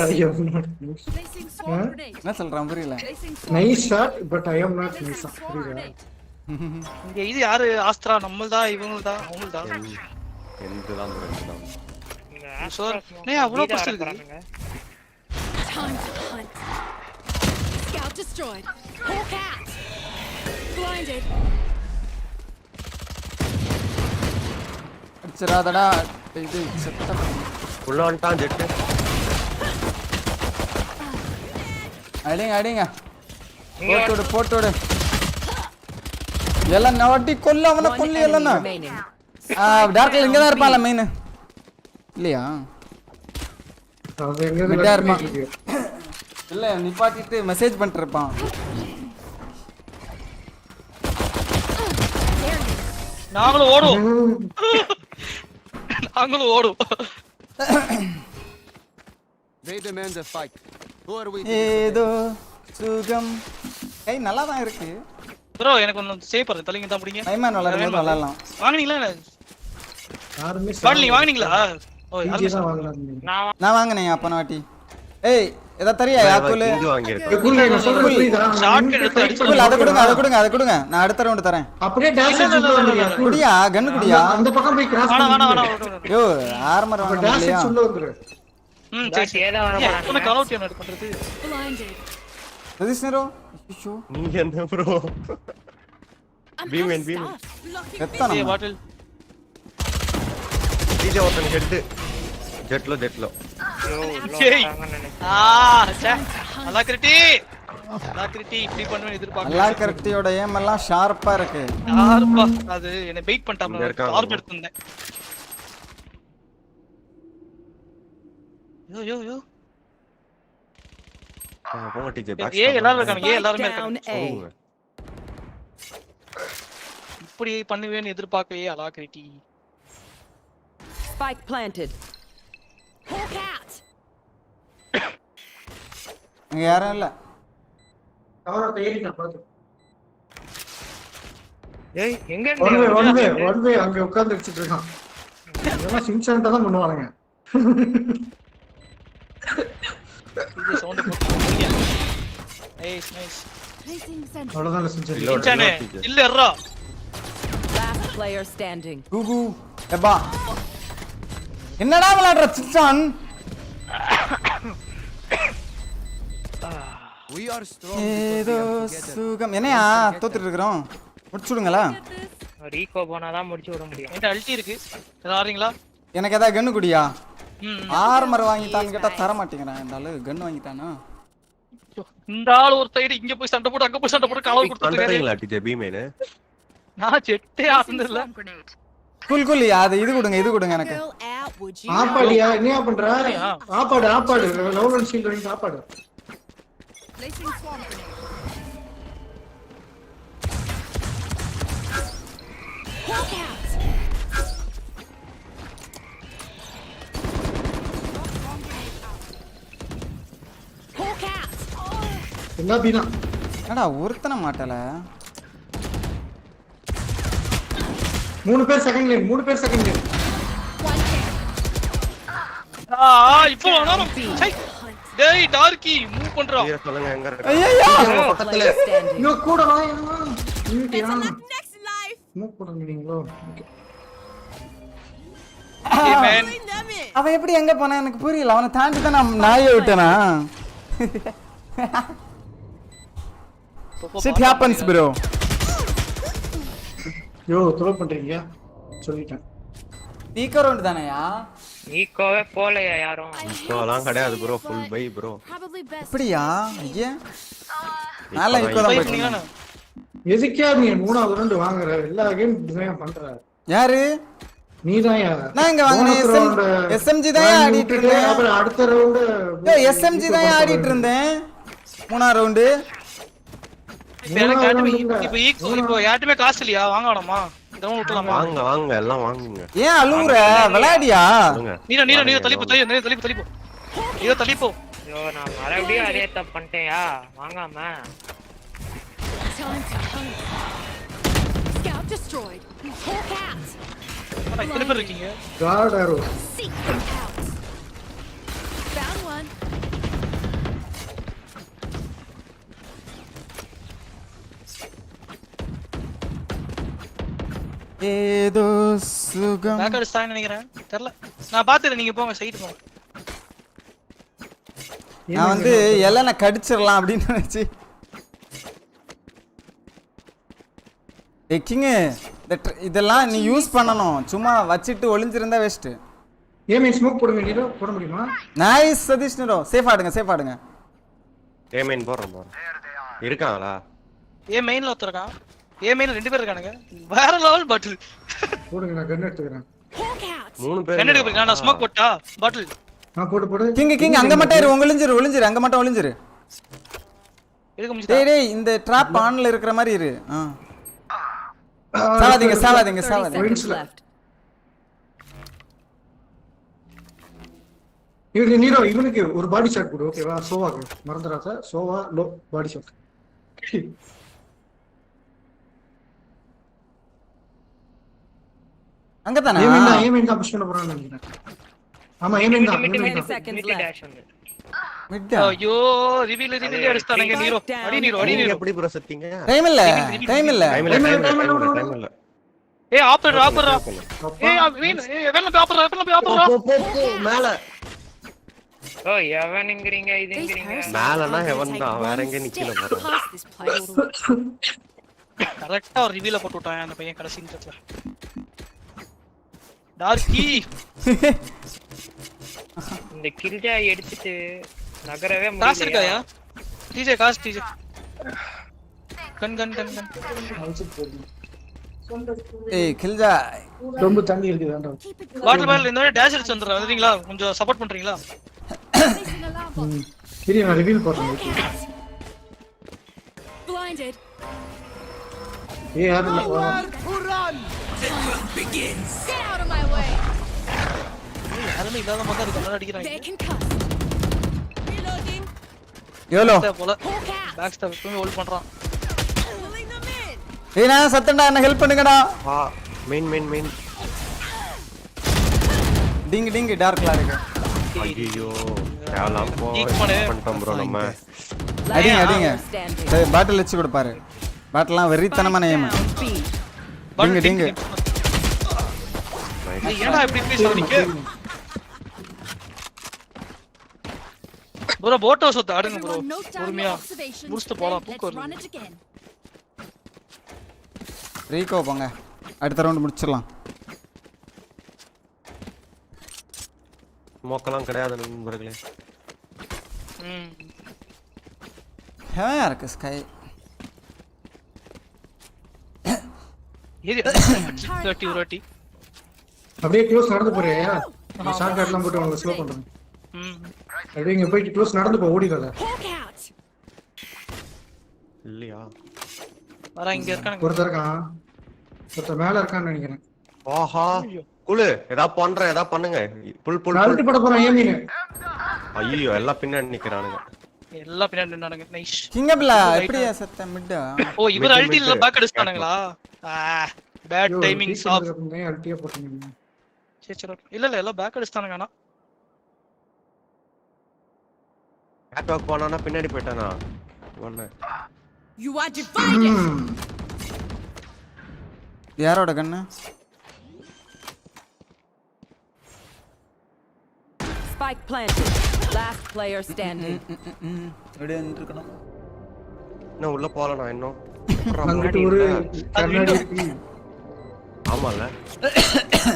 Placing swarm grenade. என்ன சொல்றேன் புரியல Placing swarm. Nice shot but I am not nice புரியுதா இங்க இது யாரு ஆஸ்த்ரா நம்மள்தா இவங்கள்தா அவங்கள்தா எந்துதான் சார் நீ அவ்வளவு பஸ்ட் இருக்கு Time to hunt. Scout destroyed. Hawk out. Blinded. அச்சராதடா இது செத்த உள்ள வந்துட்டான் ஜெட் அடிங்க போட்டோடு எல்லாம் நவட்டி கொல்ல அவனை கொல்லி எல்லாம் டார்க்ல இங்க தான் இருப்பான்ல மெயின் இல்லையா அவன் எங்க மிட்டா இருப்பான். இருக்கு இல்ல நிப்பாட்டிட்டு மெசேஜ் பண்ணிட்டு இருப்பான். நாங்களும் ஓடுவோம். நாங்களும் ஓடுவோம். They demand a fight. Who are we? ஏதோ சுகம். ஏய் நல்லா தான் இருக்கு. ப்ரோ எனக்கு ஒன்னு சேவ் பண்ணுங்க. தலைங்க தான் புடிங்க. டைமர் விளையாடும்போது விளையாடலாம். வாங்குனீங்களா? யாருமே பாட்லி வாங்குனீங்களா? ஓ யாருமே வாங்குறாங்க. நான் வாங்குனேன் அப்பன வாட்டி. ஏய் எத தரியா யாக்குல? ஷார்ட் கட் எடுத்து அடிச்சு அத கொடுங்க. நான் அடுத்த ரவுண்ட் தரேன். அப்படியே டாஷ் அடிச்சு வந்துறியா? குடியா கன் குடியா? அந்த பக்கம் போய் கிராஸ் பண்ணு. யோ ஆர்மர் வாங்க டாஷ் அடிச்சு உள்ள வந்துரு. சரி ஏதா வர போறாங்க. என்ன கலௌட் என்ன பண்றது? ரெஜிஸ்டரோ ஐயோ நீங்க என்ன ப்ரோ? பீம் எத்தனை பாட்டில் டிஜே ஓட்டன் ஹெட் ஜெட்லோ அலாக்ரிட்டி இப்படி பண்ணுவேன் எதிர்பார்க்க. அலாக்ரிட்டியோட ஏம் எல்லாம் ஷார்ப்பா இருக்கு. ஷார்ப்பா அது என்ன வெயிட் பண்ணிட்டாம டார்ப் எடுத்துட்டேன். யோ போங்க டிஜே பேக். எல்லாரும் இருக்காங்க. எல்லாரும் இருக்காங்க. இப்படி பண்ணுவேன்னு எதிர்பார்க்கவே அலாக்ரிட்டி. Spike planted. Hawk out. இங்க யாரும் இல்ல. அவர தேடிட்ட பாத்து. ஏய் எங்க ஒன் வே அங்க உட்கார்ந்து வச்சிட்டு இருக்கான். இதெல்லாம் சின்சன்ட்டா தான் பண்ணுவாங்க. இது சவுண்ட் போட்டு. நைஸ். அவ்வளவுதான் சின்சன். சின்சனே இல்லறா. Last player standing. குகு எப்பா என்னடா விளையாடுற சின்சான்? We are strong. ஏதோ சுகம். என்னையா தோத்துட்டு இருக்கறோம். முடிச்சுடுங்களா? ரீகோ போனா தான் முடிச்சு விட முடியும். என்கிட்ட அல்டி இருக்கு. ஏதாறீங்களா? எனக்கு ஏதா கன் குடியா? ஆர்மர் வாங்கிட்டான்னு கேட்டா தர மாட்டேங்கறான். இந்த ஆளு கன் வாங்கிட்டானா? இந்த ஆள் ஒரு சைடு இங்க போய் சண்டை போட்டு அங்க போய் சண்டை போட்டு கலர் கொடுத்துட்டீங்களா டிஜே பீமேனே? நான் செட்டே ஆனதில்ல. குல் அது இது கொடுங்க எனக்கு. ஆப்பாடியா என்ன பண்ற? ஆப்பாடு லோவன் ஷீல்ட் வாங்கி ஆப்பாடு. Placing swarm grenade. Hawk out. Hawk out. என்ன பீனா? என்னடா ஒருத்தன மாட்டல. 3 பேர் செகண்ட் லைன். இப்போ வரானோ. டேய் டார்க்கி மூவ் பண்றா. சொல்லுங்க எங்க இருக்கு? ஐயோ பக்கத்துல. இங்க கூட வா. Next life. மூவ் பண்ணுவீங்களோ? ஓகே. அவன் எப்படி எங்க போனா எனக்கு புரியல. அவனை தாண்டி தான் நான் நாயை விட்டேனா? Shit happens bro. யோ த்ரோ பண்றீங்க சொல்லிட்டேன். Speaker round தானயா? ஈகோவே போலையா யாரும்? ஈகோலாம் கிடையாது ப்ரோ, ஃபுல் பை ப்ரோ. அப்படியா? ஐயா நாளை ஈகோ தான் பண்ணீங்க. எதுக்கே நீ மூணாவது ரவுண்ட் வாங்குற? எல்லா கேம் டிசைன் பண்ற. யாரு? நீதான்யா. நான் இங்க வாங்குனேன். SMG தான் ஆடிட்டு இருந்தேன். அப்புறம் அடுத்த ரவுண்ட் ஏய் SMG தான் ஆடிட்டு இருந்தேன். மூணாவது ரவுண்ட். இப்போ இப்போ யார்ட்டுமே காசு இல்லையா? வாங்க வேணாமா? இதெல்லாம் விட்டுலாமா? வாங்க எல்லாம் வாங்குங்க. ஏன் அழுவுற? விளையாடியா? நீரோ தள்ளிப்போ. நீரோ தள்ளிப்போ. ஐயோ நான் மறுபடியும் அதே தப்பு பண்ணிட்டேயா? வாங்காம. Scout destroyed. Hawk out. எத்தனை பேர் இருக்கீங்க? காட் ஆரோ. Seek them out. Found one. ஏதோ சுகம். பேக்கர் ஸ்டான் நினைக்கிறேன். தெரியல. நான் பாத்துறேன், நீங்க போங்க சைடு போங்க. நான் வந்து எல்லன கடிச்சிரலாம் அப்படி நினைச்சு. கிங் இதெல்லாம் நீ யூஸ் பண்ணனும். சும்மா வச்சிட்டு ஒளிஞ்சிருந்தா வேஸ்ட். ஏமே ஸ்மோக் போடுங்க நீரோ, போட முடியுமா? நைஸ் சதீஷ் நீரோ. சேஃப் ஆடுங்க. ஏ மெயின் போறோம். இருக்காங்களா? ஏ மெயின்ல ஒருத்தர்கான். ஏ மெயின்ல 2 பேர் இருக்கானுங்க. வேற லெவல் பாட்டில். போடுங்க, நான் கன் எடுத்துக்கறேன். 3 பேர். கன் எடுக்க போறீங்க. நான் ஸ்மோக் போட்டா பாட்டில். போடு கிங் அங்க மட்டும் இரு, ஒளிஞ்சிரு அங்க மட்டும் ஒளிஞ்சிரு. டேய் இந்த ட்ராப் ஆன்ல இருக்கிற மாதிரி இரு. சாவாதீங்க. நீரோ இவனுக்கு ஒரு பாடி ஷாட் கொடு, ஓகேவா? சோவாக்கு மறந்துடாத, சோவா லோ பாடி ஷாட். அங்க தானா? ஏமின் தான் புஷ் பண்ண போறான்னு நினைக்கிறேன். ஆமா ஏமின் தான். மிட். ஐயோ ரிவீல் அடிச்சானங்க நீரோ. அடி நீரோ. எப்படி ப்ரோ செத்தீங்க? டைம் இல்ல. ஏய் ஆப்பர். ஏய் வெல்ல ஆப்பர். மேல. ஓ எவன்ங்கறீங்க இதுங்கறீங்க. மேலனா ஹெவன் தான், வேற எங்க நிக்கல ப்ரோ. கரெக்ட்டா ஒரு ரிவீல போட்டு விட்டான் அந்த பையன் கடைசி நிமிஷத்துல. டார்க்கி இந்த கில்ஜா எடுத்துட்டு நகரவே காசு இருக்காயா? டிஜே காசு டிஜே. கன். ஏய் கில்ஜா ரொம்ப தண்ணி இருக்கு வேண்டாம். வாட்டர் இந்த டேஷ் அடிச்சு வந்துறேன். வரீங்களா? கொஞ்சம் சப்போர்ட் பண்றீங்களா? சரி நான் ரிவீல் போறேன். Blinded. ஏய் யாரு Get out of my way. யாருமே இல்லாத மாதிரி இருக்கு. அடிக்குறாங்க. They can cut. Reloading. YOLO போல பேக் ஸ்டாப் எப்பவுமே ஹோல்ட் பண்றான். ஏய் நான் சத்தண்டா, என்ன ஹெல்ப் பண்ணுங்கடா. மெயின் டிங் டார்க்ல இருக்கு. ஐயோ தேவலாம் பண்ணிட்டோம் ப்ரோ நம்ம. அடிங்க. சரி பாட்டில் வச்சு கொடுப்பாரு. பாட்டில்லாம் வெறித்தனமான ஏம். டிங். ஏன்டா இப்படி பேசுறீங்க? ப்ரோ போட் ஹவுஸ் வந்து ஆடுங்க ப்ரோ. பொறுமையா முடிச்சிட்டு போலாம். பூக்கு வருது. ரீகோ போங்க, அடுத்த ரவுண்ட் முடிச்சிடலாம். மோக்கலாம் கிடையாது நண்பர்களே. ஹேவா இருக்கு ஸ்கை. ஏது 30 அப்படியே க்ளோஸ் நடந்து போறியா? ஷார்ட் கட்லாம் போட்டு அவங்க ஸ்லோ பண்றாங்க. அப்படியே இங்க போய் க்ளோஸ் நடந்து போ, ஓடிடாத. இல்லையா? வர இங்க இருக்கானுங்க. ஒருத்தர் மேல இருக்கான்னு நினைக்கிறேன். ஆஹா குளு ஏதா பண்ணுங்க. புல் அல்டி போட போறேன் ஏமின். ஐயோ எல்லாம் பின்னாடி நிக்கறானுங்க. எல்லாம் பின்னாடி நின்னானுங்க. நைஸ். கிங்கப்ல எப்படியா செத்த மிட்டா? ஓ இவர் அல்டில பேக் அடிச்சானுங்களா? Bad timings off. அல்டியா போட்டீங்க. சரி இல்ல எல்லாம் பேக் அடிச்சானுங்க. ஆனா பேக் வாக் போனானா பின்னாடி போய்ட்டானா? ஒண்ணே. You are divided. யாரோட கண்ணு? Spike planted. Last player standing. அப்படியே நின்னுக்கணும். நான் உள்ள போறேனா இன்னும்? அங்கிட்டு ஒரு கண்ணாடி இருக்கு. ஆமால.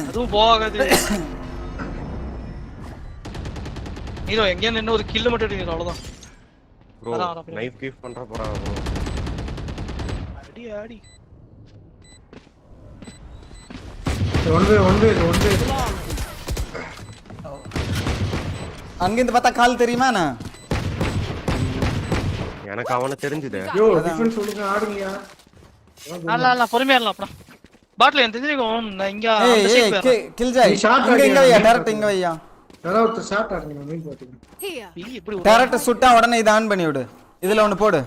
அதுவும் போகாது. நீரோ எங்க நின்னு ஒரு கில் மட்டும் எடுங்க அவ்வளவுதான். ப்ரோ நைஃப் கிஃப்ட் பண்ற போறாங்க ப்ரோ. அடி. ஒன் வே அங்க இருந்து பார்த்தா கால் தெரியுமாண்ணா? எனக்கு அவன தெரிஞ்சது. யோ டிஃபென்ஸ் சொல்லுங்க, ஆடுங்கயா. அல்ல பொறுமையா இருக்கலாம் அப்புறம். பாட்ல என்ன தெரியும் நான் இங்க அந்த சைடு ஏய் கில் ஜாய். இங்க வையா, டைரக்ட் இங்க வையா. யாராவது ஷாட் ஆடுங்க, நான் மீன் பாத்துக்கிறேன். இப்படி டைரக்ட் சுட்டா உடனே இத ஆன் பண்ணி விடு. இதுல ஒன்னு போடு.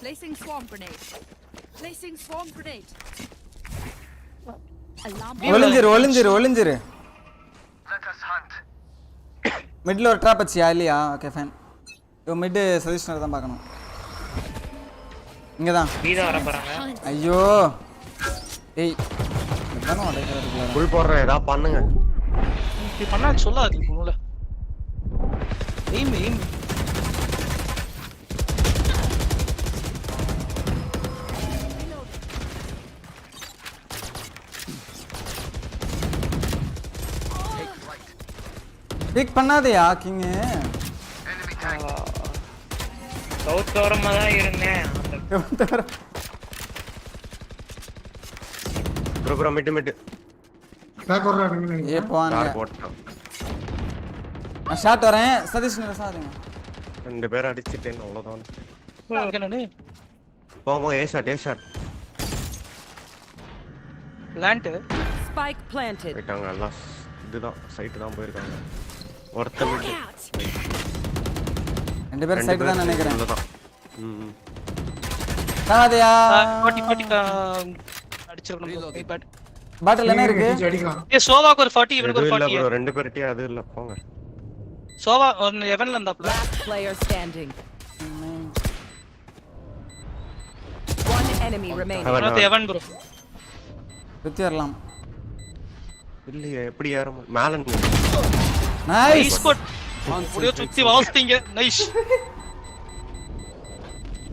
Placing swarm grenade. ஒளிஞ்சிரு. மிட்ல ஒரு ட்ராப் வச்சியா இல்லையா? Okay fine. யோ மிட் சஜஷனர் தான் பார்க்கணும். இங்க தான் வீதா வர போறாங்க. ஐயோ ஏய் இதானே அடைக்கிறதுல புல் போடுறேன், ஏதா பண்ணுங்க. இப்படி பண்ணா சொல்லாது போல. எய்ம் பிக் பண்ணாதயா கிங். சவுத் ஓரமா தான் இருந்தேன். ப்ரோ மிட் பேக் ஓடுறாங்க. ஏ போவாங்க. போட்டான். நான் ஷாட் வரேன். சதீஷ் நீங்க சாருங்க. 2 பேர் அடிச்சிட்டேன் அவ்வளவுதான். என்னன்னு போமா ஏ ஷாட் லேண்ட் Spike planted. போயிட்டாங்க எல்லாம். இதுதான் சைட் தான் போயிருக்காங்க. ஒருத்தர் விட்டு 2 பேர் சைடு தான் நினைக்கிறேன். அவ்வளவுதான். காதையா 40 அடிச்சிரணும். பட் பாட்டில் என்ன இருக்கு? ஏ சோவாக்கு ஒரு 40 இவனுக்கு ஒரு 40. இல்ல bro 2 பேர்ட்டே அது இல்ல போங்க. சோவா ஒரு எவன்ல இருந்தாப்ல. Last player standing. One enemy remaining. அது எவன் bro. சுத்தி வரலாம். இல்லையே எப்படி ஏற மேல நின்னு. Nice spot. முடிய சுத்தி வாஸ்டிங்க. நைஸ்.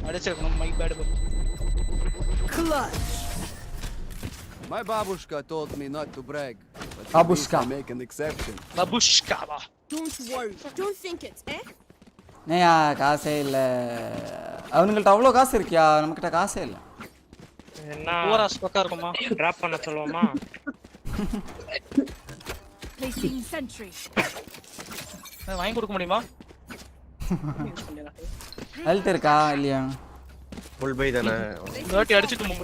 அடிச்சிரணும் my bad bro. Clutch. My babushka told me not to brag. Babushka. Make an exception. Babushka. Don't worry. Don't think it, eh? நேயா காசே இல்ல. அவனுங்கள்ட்ட அவ்வளோ காசு இருக்கியா? நம்மகிட்ட காசே இல்ல. என்ன ஓராஸ் பக்கா இருக்குமா? டிராப் பண்ண சொல்லுவோமா? Placing sentry. வாங்கி கொடுக்க முடியுமா? ஹெல்த் இருக்கா இல்லையா? ஃபுல் பை தானே. 30 அடிச்சிட்டு மூவ்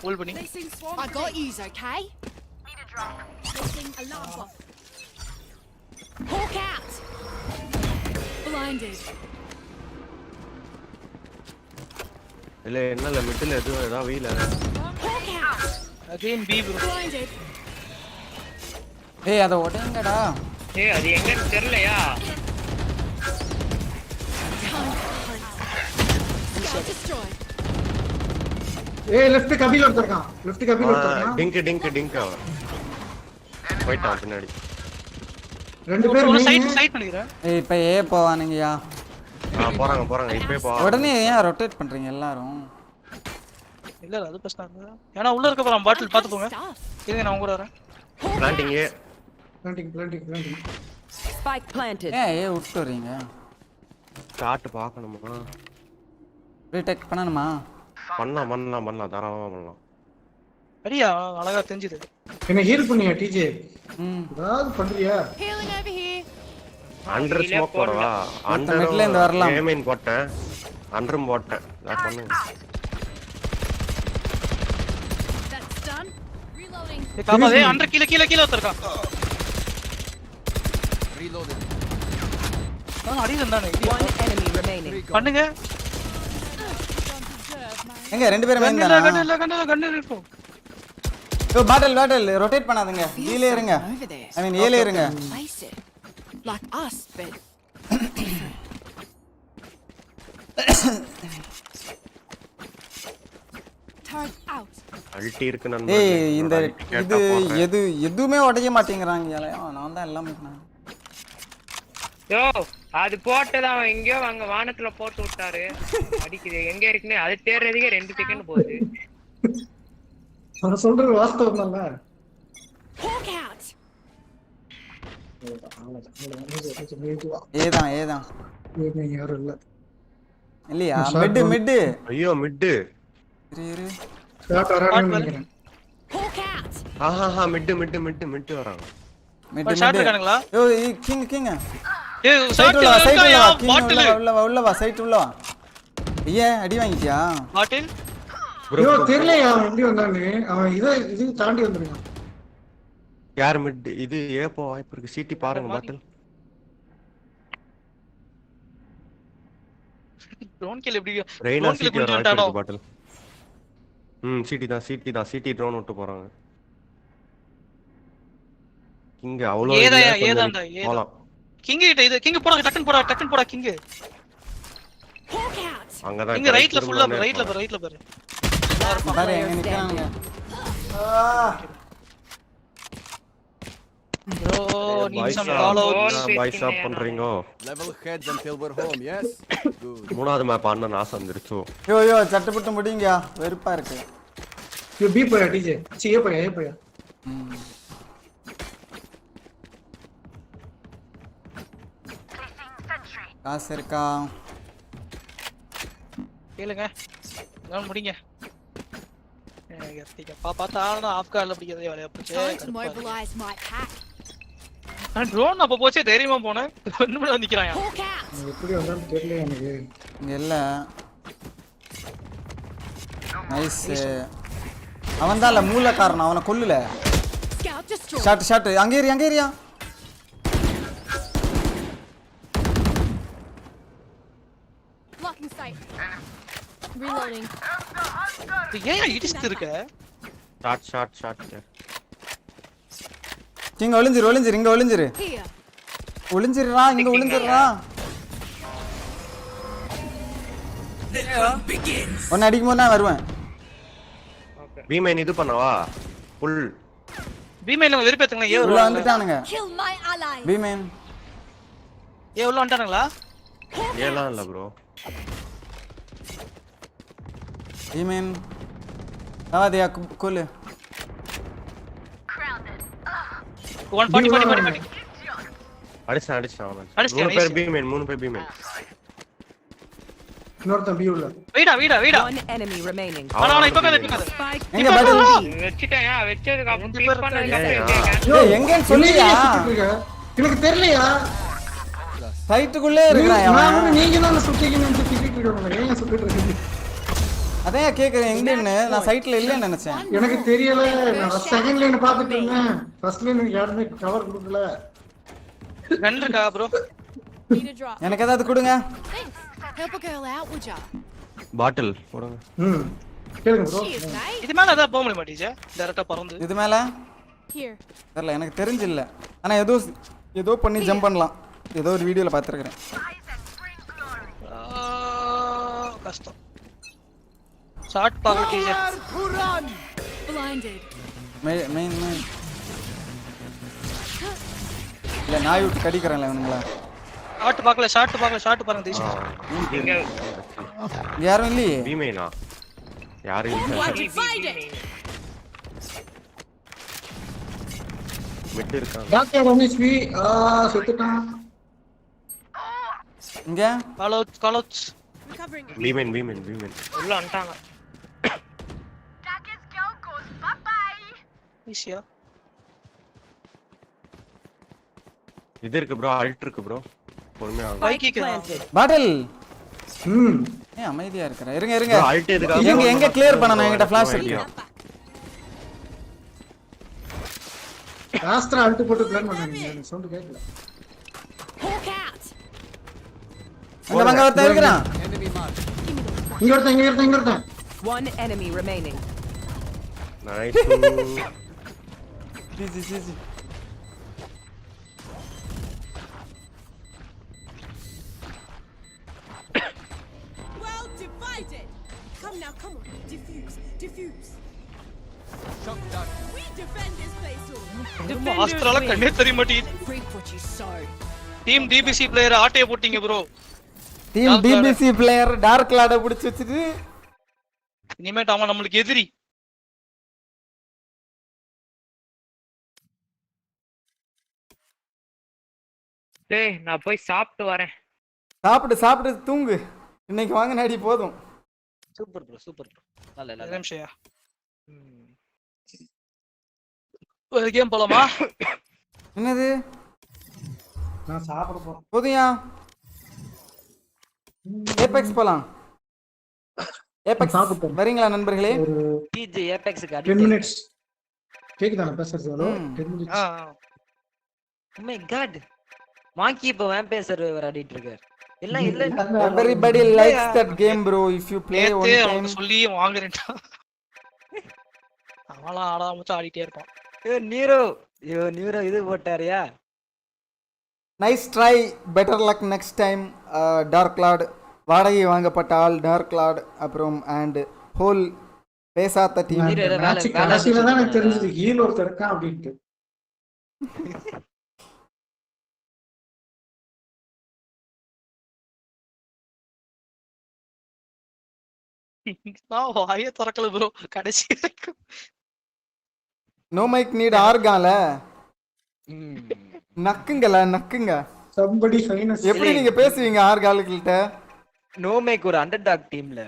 ஹோல்ட் பண்ணி. I got yous, okay? Need a drop. Placing alarm bot. Hawk out. Blinded. இல்ல என்னல மிடில் எதுவும் ஏதா வீல. Hawk out. Again B bro. Blinded. ஏய் அத ஓடுங்கடா. ஏய் அது எங்கன்னு தெரியலையா? Destroy. ஏய் லெஃப்ட் கபில ஒருத்தர்க்கான். லெஃப்ட் கபில ஒருத்தர்க்கான். டிங்க் அவன். போய்ட்டான் பின்னாடி. 2 பேர் ஒரு சைட் பண்ணிக்கிறேன். ஏய் இப்ப ஏ போவானுங்கயா. போறாங்க இப்பவே போ. உடனே ஏன் ரொட்டேட் பண்றீங்க எல்லாரும்? இல்ல அது பிரச்சனை இல்ல. ஏனா உள்ள இருக்க போறோம் பாட்டில் பாத்து போங்க. இருங்க நான் உங்க கூட வரேன். பிளான்டிங். Spike planted. ஏ விட்டு வரீங்க. ஷாட் பார்க்கணுமா? ரீடெக் பண்ணணுமா? பண்ணலாம் தாராளமா பண்ணலாம். அடியா அழகா தெரிஞ்சுது. என்ன ஹீல் பண்ணியா டிஜே? ஏதாவது பண்றியா? Healing over here. Under smoke போடவா? அண்டர் மிட்ல இருந்து வரலாம். ஏமைன் போட்டேன். அண்டரும் போட்டேன். நான் பண்ணுங்க. That's done. Reloading. ஏ காமாதே அண்டர் கீழ ஒருத்தர்க்கான். Reloading. நான் அடியில இருந்தானே. One enemy remaining. பண்ணுங்க. எங்க 2 பேரும் மேந்தானா? கண்ணு இருக்கும். ஓ பாட்டில் ரொட்டேட் பண்ணாதீங்க. கீழே இருங்க. ஐ மீன் ஏலே இருங்க. Like us, but turret out. அல்டி இருக்கு நண்பர்களே. ஏய் இந்த இது எதுமே உடைக்க மாட்டேங்கறாங்க. நான் தான் எல்லாமே பண்ணேன். யோ அது போட்டதான் அவன் எங்கயோ அங்க வானத்துல போட்டு விட்டாரு. அடிக்குது எங்க இருக்குன்னு அது தேர்றதுக்கே 2 செகண்ட் போகுது. நான் சொல்றது வாஸ்தவம் இல்ல. Hawk out. ஏதான் யாரும் இல்ல. இல்லையா? மிட். ஐயோ மிட். இரு. ஷாட் வரான்னு நினைக்கிறேன். Hawk out. ஆஹா மிட் வராங்க. மிட் ஷாட் இருக்கானுங்களா? Yo king. ஏய் ஷாட் பாட்டில் உள்ள வா சைட் உள்ள வா. ஐயா அடி வாங்கிட்டியா? பாட்டில் ப்ரோ தெரியலையா அவன் எப்படி வந்தானே? அவன் இது தாண்டி வந்திருக்கான். யார் மிட் இது ஏப்போ வாய்ப்பு இருக்கு. சிடி பாருங்க பாட்டில். ட்ரோன் கில் எப்படி? ரெய்னா சிடி வாய்ப்பு பாட்டில். சிடி தான் ட்ரோன் விட்டு போறாங்க. கிங் அவ்வளோ ஏதாண்டா போலாம். கிங் கிட்ட இது கிங் போடா டக்குன்னு போடா கிங். அங்கதான் கிங் ரைட்ல ஃபுல்லா ரைட்ல பாரு. பாரு எங்க நிக்கறாங்க. bro need some call out. பை ஸ்டாப் பண்றீங்க. Level heads until we're home, yes? Good. மூணாவது மேப் ஆன நாசம் வந்துருச்சு. யோ சட்டப்பட்டு முடிங்க. வெறுப்பா இருக்கு. யூ பி போயா டிஜே. ஏ போயா. காசு இருக்கா? கேளுங்க. நான் முடிங்க. பார்த்தா ஆஃப் கார்ல பிடிக்கிறதே வேலையா போச்சு. Time to mobilize my pack. நான் ட்ரோன் அப்ப போச்சே தைரியமா போனேன். ஒண்ணுமே நிக்கறாயா. எப்படி வந்தாலும் தெரியல எனக்கு. இங்க இல்ல. நைஸ். அவன் தான் மூல காரணம். அவனை கொல்லுல. ஷாட் அங்க ஏறியா. Blocking sight. Reloading. ஏன் இடிச்சிட்டு இருக்க? ஷாட். இங்க ஒளிஞ்சிரு இங்க ஒளிஞ்சிரு. ஒளிஞ்சிருடா இங்க ஒளிஞ்சிருடா. ஒன்னு அடிக்கும்போது நான் வருவேன். பி மெயின் இது பண்ணவா ஃபுல் பி மெயின் வெறுப்பேத்துங்க. ஏ உள்ள வந்துட்டானுங்க. பி மெயின் ஏ உள்ள வந்துட்டானுங்களா? ஏலாம் இல்ல ப்ரோ. பி மெயின் ஆதியா கொல்லு. 140 அடிச்சான் அவன். 3 பேர் பி மெயின். இன்னொரு தம்பி உள்ள. வீடா. One enemy remaining. ஆனா இப்ப மேல எங்க பாட்டு வெச்சிட்டேன். வெச்சதுக்கு அப்புறம் பீஸ் பண்ணதுக்கு அப்புறம் ஏய் எங்கன்னு சொல்லியா? எனக்கு தெரியலையா? சைட்டுக்குள்ளே இருக்கறான் அவன். நீங்க தான் சுத்திக்கணும் டிக்கெட் விடுவாங்க. ஏன் சுத்திட்டு இருக்கீங்க? அதான் கேக்குறேன் எங்கன்னு. நான் சைட்ல இல்லன்னு நினைச்சேன். எனக்கு தெரியல. நான் செகண்ட் லைன் பாத்துட்டு இருந்தேன். ஃபர்ஸ்ட் லைன் யாருமே கவர் கொடுக்கல. நன்றா ப்ரோ. எனக்கு ஏதாவது கொடுங்க. Help a girl out, would ya? பாட்டில் போடுங்க. கேளுங்க ப்ரோ. இது மேல அத போக முடிய மாட்டீங்க. டைரக்டா பறந்து. இது மேல Here. தெரியல எனக்கு தெரிஞ்சில்ல. ஆனா ஏதோ பண்ணி ஜம்ப் பண்ணலாம். ஏதோ ஒரு வீடியோல பாத்துர்க்கேன். கஷ்டம். ஷாட் பாக்க டீச்சர். Blinded. மெயின் இல்ல நான் விட்டு கடிக்கறேன்ல இவனுங்களா. ஷாட் பாருங்க டீச்சர். இங்க யாரும் இல்லையே. பி மெயினா யாரும் இல்ல. மிட் இருக்காங்க. டாக்டர் ரமேஷ் வி செத்துட்டான். இங்க காலோச் பி மெயின். உள்ள வந்துட்டாங்க. ஈஸியா இது இருக்கு ப்ரோ. அல்ட் இருக்கு ப்ரோ. பொறுமையா பாட்டில். ஏன் அமைதியா இருக்கற? இருங்க. அல்ட் எதுக்கு? எங்க கிளியர் பண்ணனும். என்கிட்ட ஃபிளாஷ் இருக்கு. ராஸ்ட்ரா அல்ட் போட்டு பிளான் பண்ணீங்க. எனக்கு சவுண்ட் கேட்கல. அங்க ஒருத்தன் இருக்கறான். இங்க ஒருத்தன். One enemy remaining. Nice. Easy. Well divided. Come on. Diffuse. We defend this place all. ஆஸ்ட்ரால கண்ணே தெரிய மாட்டீங்க. Break what you sow. Team DPC player ஆட்டைய போட்டீங்க ப்ரோ. டீம் டிபிசி பிளேயர் டார்க் லாட பிடிச்சு வச்சிட்டு இனிமேட் அவன் நமக்கு எதிரி. டேய் நான் போய் சாப்பிட்டு வரேன். சாப்பிட்டு தூங்கு. இன்னைக்கு வாங்க நாடி போதும். Super bro. நல்ல நிமிஷம்யா. ஒரு கேம் போலாமா? என்னது? நான் சாப்பிட போறேன். போதுயா. ஏபெக்ஸ் போலாம். ஏபெக்ஸ் வரீங்களா நண்பர்களே? டிஜே ஏபெக்ஸ்க்கு 10 மினிட்ஸ். கேக்குதா நான் பேசுறது? Hello 10 minutes. Oh my god. Monkey இப்ப வேம்பயர் சர்வர் ஆடிட்டு இருக்கார். எல்லாம் இல்ல. Everybody likes that game bro. If you play one time சொல்லி வாங்குறேன்டா. அவளா ஆடாம ஆடிட்டே இருப்பான். நீரோ இது போட்டாரியா? Nice try. Better luck next time. Dark Lord வாடகை வாங்கப்பட்ட ஆள் டார்க் லார்ட் அப்புறம் அண்ட் ஹோல் பேசாத டீம். கடைசில தான் எனக்கு தெரிஞ்சது ஹீல் ஒருத்தர் இருக்கான் அப்படின்ட்டு. வாயே திறக்கல ப்ரோ கடைசி வரைக்கும். நோ மைக் நீட் ஆர்கால நக்குங்க. somebody famous. எப்படி நீங்க பேசுவீங்க ஆர்காலுக்கிட்ட? நோ மைக் ஒரு அண்டர் டாக் டீம்ல.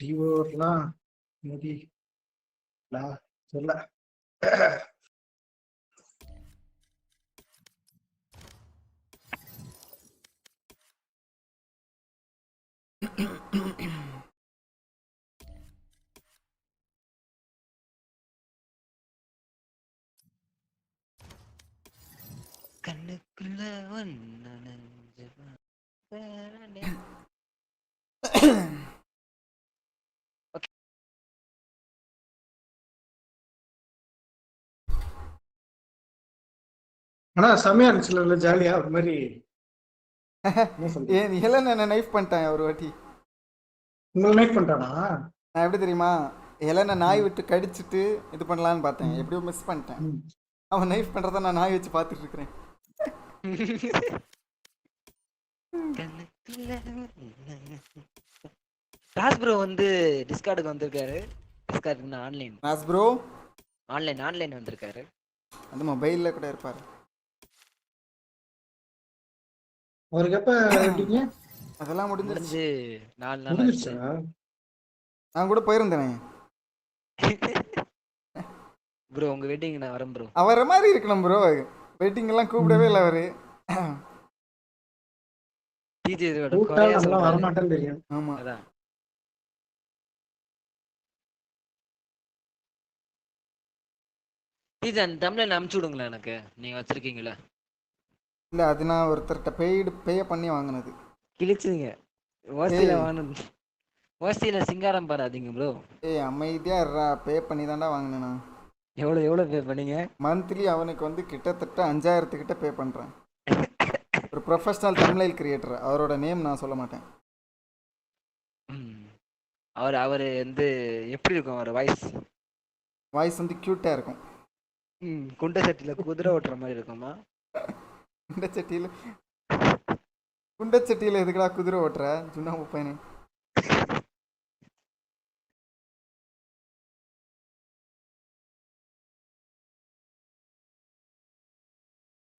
டிவோர்லாம் மேபி சொல்ல கண்ணுக்குள்ள ஒன்னு நெஞ்சு பார்த்தேனே. ஆனா செமையா இருந்துச்சுல ஜாலியா ஒரு மாதிரி. ஹெலன் என்ன நைஃப் பண்ணிட்டான் ஒரு வாட்டி. உங்களை நைட் பண்ணிட்டானா? நான் எப்படி தெரியுமா, ஹெலனை நாய் விட்டு கடிச்சிட்டு இது பண்ணலான்னு பார்த்தேன், எப்படியோ மிஸ் பண்ணிட்டேன். அவன் நைஃப் பண்றத நான் நாய் வச்சு பார்த்துட்டு இருக்கிறேன். ராஸ் ப்ரோ வந்து டிஸ்கார்டுக்கு வந்திருக்காரு. டிஸ்கார்டுக்கு ஆன்லைன். ராஸ் ப்ரோ ஆன்லைன் வந்திருக்காரு. அந்த மொபைல்ல கூட இருப்பாரு. அவருக்கு எப்ப வெட்டிங்க? அதெல்லாம் முடிஞ்சிருச்சு. 4 நாள் ஆச்சு. நான் கூட போயிருந்தேன் ப்ரோ. உங்க வெட்டிங் நான் வரேன் ப்ரோ. அவர மாதிரி இருக்கணும் ப்ரோ. வெட்டிங் எல்லாம் கூப்பிடவே இல்லை அவரு. டிஜே கொரியா சொல்ல வர மாட்டேன்னு தெரியும். ஆமா அதான். டிஜே அந்த தமிழ்ல அனுப்பிச்சு விடுங்களேன் எனக்கு. நீங்க வச்சிருக்கீங்களா? இல்ல அது நான் ஒருத்தர்கிட்ட பே பண்ணி வாங்கினது. கிழிச்சுங்க. ஓசில வாங்கினது. ஓசில சிங்காரம் பாராதீங்க ப்ரோ. அமைதியா இருடா. பே பண்ணி தான்டா வாங்கினேன் நான். எவ்வளவு பே பண்ணீங்க? மந்த்லி அவனுக்கு வந்து கிட்டத்தட்ட 5000 கிட்ட பே பண்றேன். ஒரு ப்ரொஃபஷனல் தம்ப்நெயில் கிரியேட்டர். அவரோட நேம் நான் சொல்ல மாட்டேன். அவர் வந்து எப்படி இருக்கும் அவர் வாய்ஸ் வந்து கியூட்டா இருக்கும். குண்டை சட்டியில குதிரை ஓட்டுற மாதிரி இருக்குமா? குண்டச்சட்டியில எதுக்குடா குதிரை ஓட்டுற சுண்ணா பையனே?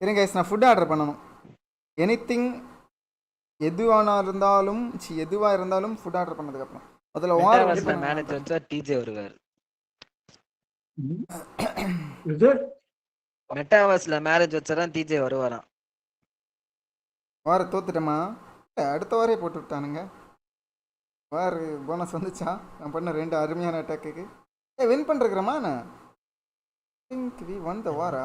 இருங்க நான் ஃபுட் ஆர்டர் பண்ணணும். எனிதிங் எதுவாக இருந்தாலும் ஃபுட் ஆர்டர் பண்ணதுக்கப்புறம் அதில் வார் மேனேஜர் வச்சா டிஜே வருவார். மெட்டாவர்ஸ்ல மேரேஜ் வச்சாதான் டிஜே வருவாராம். வார தோத்துட்டேமா? அடுத்த வாரே போட்டு விட்டானுங்க. வார் போனஸ் வந்துச்சா? நான் பண்ண 2 அருமையான அட்டாக்கு. வின் பண்ணிருக்கிறேம்மா நான். திங்க் வி ஒன் த வாரா?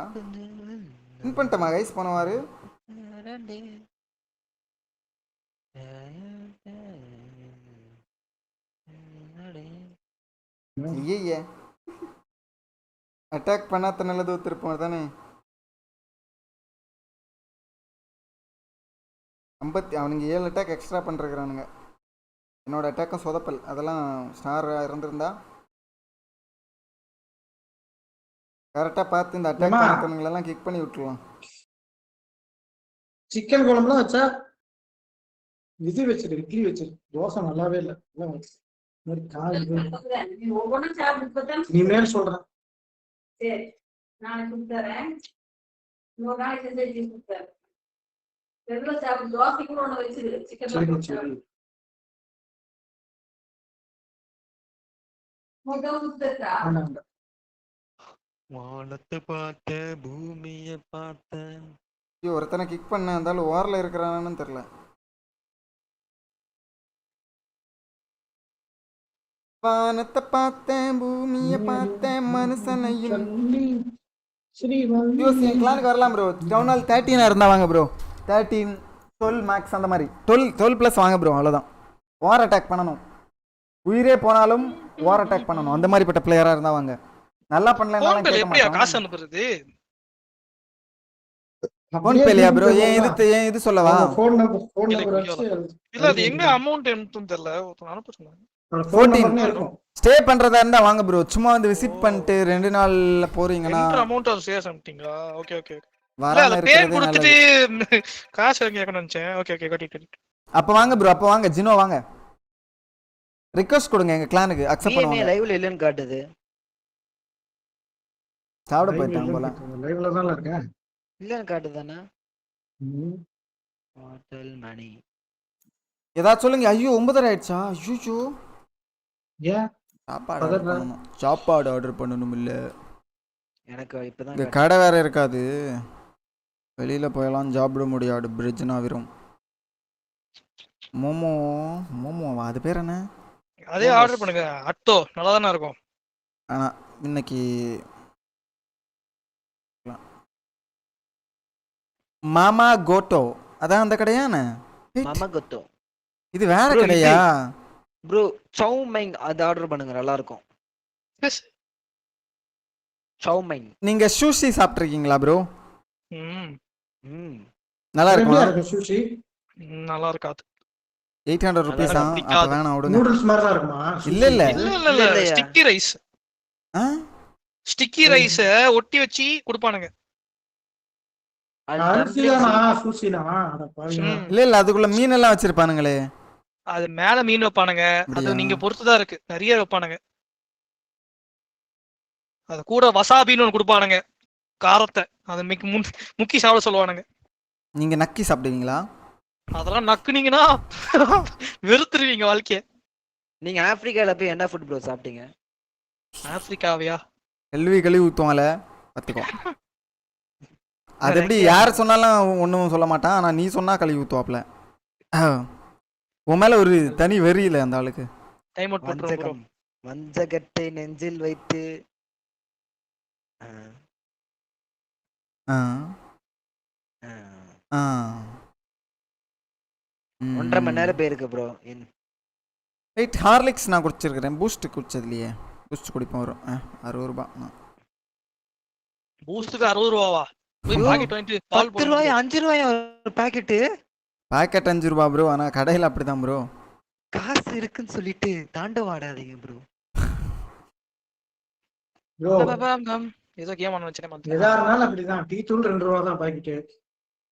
வின் பண்ணிட்டேமா கைஸ் போன வாரு. ஐயே அட்டாக் பண்ணாத நல்லது ஒத்துருப்போம் தானே. 50 அவனுங்க 7 அட்டாக் எக்ஸ்ட்ரா பண்ணிருக்கிறானுங்க. என்னோட அட்டாக்கும் சொதப்பல். அதெல்லாம் ஸ்டார் இருந்திருந்தா கரெக்டாக பார்த்து இந்த அட்டாக் பண்ணவங்களெல்லாம் கிக் பண்ணி விட்டுருலாம். சிக்கன் குழம்புலாம் வச்சா இது வச்சிரு, இட்லி வச்சிரு. தோசை நல்லாவே இல்லை. இனிமேல் சொல்றேன். சரி நாளைக்கு கொடுத்துறேன். இன்னொரு நாளைக்கு செஞ்சு கொடுத்துறேன். ரெகுலர் சாப்பிட்டு தோசை கூட ஒண்ணு வச்சிரு. சிக்கன் வானத்தை பார்த்த பூமியை பார்த்த. ஒருத்தனை கிக் பண்ண இருந்தாலும் ஓரில் இருக்கிறானு தெரியல. வானத்தை பார்த்தேன் பூமியை பார்த்தேன் மனுஷனையும். கிளானுக்கு வரலாம் ப்ரோ. டவுன் ஹால் 13 இருந்தா வாங்க ப்ரோ. 13 12 மேக்ஸ் அந்த மாதிரி 12 ப்ளஸ் வாங்க ப்ரோ. அவ்வளோதான். வார் அட்டாக் பண்ணணும். உயிரே போனாலும் வார் அட்டாக் பண்ணணும். அந்த மாதிரிப்பட்ட பிளேயரா இருந்தா வாங்க. நல்லா பண்ணலாம். காசு அனுப்புறது ஃபோன் பேலியா ப்ரோ? ஏன் இது சொல்லவா? ஃபோன் நம்பர் இல்ல அது எங்க அமௌண்ட் என்னன்னு தெரியல. அனுப்ப சொன்னாங்க. 14 ஸ்டே பண்றதா இருந்தா வாங்க ப்ரோ. சும்மா வந்து விசிட் பண்ணிட்டு 2 நாள்ல போறீங்கன்னா அமௌண்ட் அது ஷேர் பண்ணிட்டீங்களா? Okay okay. வராம பேர் கொடுத்துட்டு காசு கேட்கணும் நினைச்சேன். ஓகே ஓகே கட்டிட்டு. அப்ப வாங்க ப்ரோ. அப்ப வாங்க ஜினோ வாங்க. ரிக்வெஸ்ட் கொடுங்க எங்க கிளானுக்கு அக்செப்ட் பண்ணுவாங்க. லைவ்ல இல்லன்னு காட்டுது. சாப்பிட போயிட்டாங்க போல. லைவ்ல தான் இருக்கேன். இல்லன்னு காட்டுதானா? ஹோட்டல் மணி ஏதாவது சொல்லுங்க. ஐயோ 9:30 ஆயிடுச்சா? ஐயோ ஏன் சாப்பாடு ஆர்டர் பண்ணணும். சாப்பாடு ஆர்டர் பண்ணணும் இல்லை எனக்கு இப்பதான் இங்கே கடை வேற இருக்காது. வெளியில் போயெல்லாம் சாப்பிட முடியாது. பிரிட்ஜ்னா வெறும் மோமோ. மோமோவா அது பேர் என்ன? அதே ஆர்டர் பண்ணுங்க. அட்டோ நல்லா தானே இருக்கும். ஆனால் இன்னைக்கு மாமா கோட்டோ அதான் அந்த கடையாண்ணே. மாமா கோட்டோ இது வேற கடையா? ப்ரோ சௌ மைங் அது ஆர்டர் பண்ணுங்க, நல்லா இருக்கும். சௌ மைங். நீங்க சூஷி சாப்பிட்ருக்கீங்களா ப்ரோ? நல்லா எப்படியா இருக்குமா? இருக்கு sushi? நல்லா இருக்காது. 800 rupees தான். அப்ப வேணாம் விடுங்க. நூடுல்ஸ் மாதிரி தான் இருக்குமா? இல்ல இல்ல இல்ல ஸ்டிக்கி ரைஸ். ஸ்டிக்கி ரைஸ் ஒட்டி வச்சு கொடுப்பானுங்க. அரிசிதானா sushi-னா? அட பாவிங்களா. இல்ல இல்ல அதுக்குள்ள மீன் எல்லாம் வச்சிருப்பானுங்களே. அது மேல மீன் வைப்பானுங்க. அது நீங்க பொறுத்துதான் இருக்கு. நிறைய வைப்பானுங்க. அது கூட வசாபின்னு ஒன்று கொடுப்பானுங்க, காரத்தை. அதை முக்கி சாப்பிட சொல்லுவானுங்க. நீங்க நக்கி சாப்பிடுவீங்களா? அதெல்லாம் நக்குனீங்கன்னா வெறுத்துருவீங்க வாழ்க்கைய. நீங்க ஆப்பிரிக்கால போய் என்ன ஃபுட் ப்ரோ சாப்பிட்டீங்க? ஆப்பிரிக்காவியா? கழுவி ஊத்துவாங்கல பாத்துக்கோ. அது எப்படி யார் சொன்னாலும் ஒன்றும் சொல்ல மாட்டான். ஆனால் நீ சொன்னா கழுவி ஊத்துவாப்ல. உன் மேல ஒரு தனி வெறி இல்லை அந்த ஆளுக்கு. டைம் அவுட் பண்றோம். வஞ்சகத்தை நெஞ்சில் வைத்து 1.5 மணி நேரம் போயிருக்கு ப்ரோ. ரைட். ஹார்லிக்ஸ் நான் குடிச்சிருக்கிறேன். பூஸ்ட் குடிச்சதுலையே. பூஸ்ட் குடிப்போம் வரும் 60 ரூபாய். பூஸ்டுக்கு 60 ரூபாவா? 10 ரூபாய் 5 ரூபாய் ஒரு பாக்கெட்டு. பாக்கெட் 5 ரூபாய் ப்ரோ. ஆனா கடையில் அப்படிதான் ப்ரோ. காசு இருக்குன்னு சொல்லிட்டு தாண்டவாடாதீங்க ப்ரோ. ஏதோ கேம் ஆன் வச்சேன். எதா இருந்தாலும் அப்படிதான். டீ தூள் 2 ரூபா தான் பாக்கெட்டு.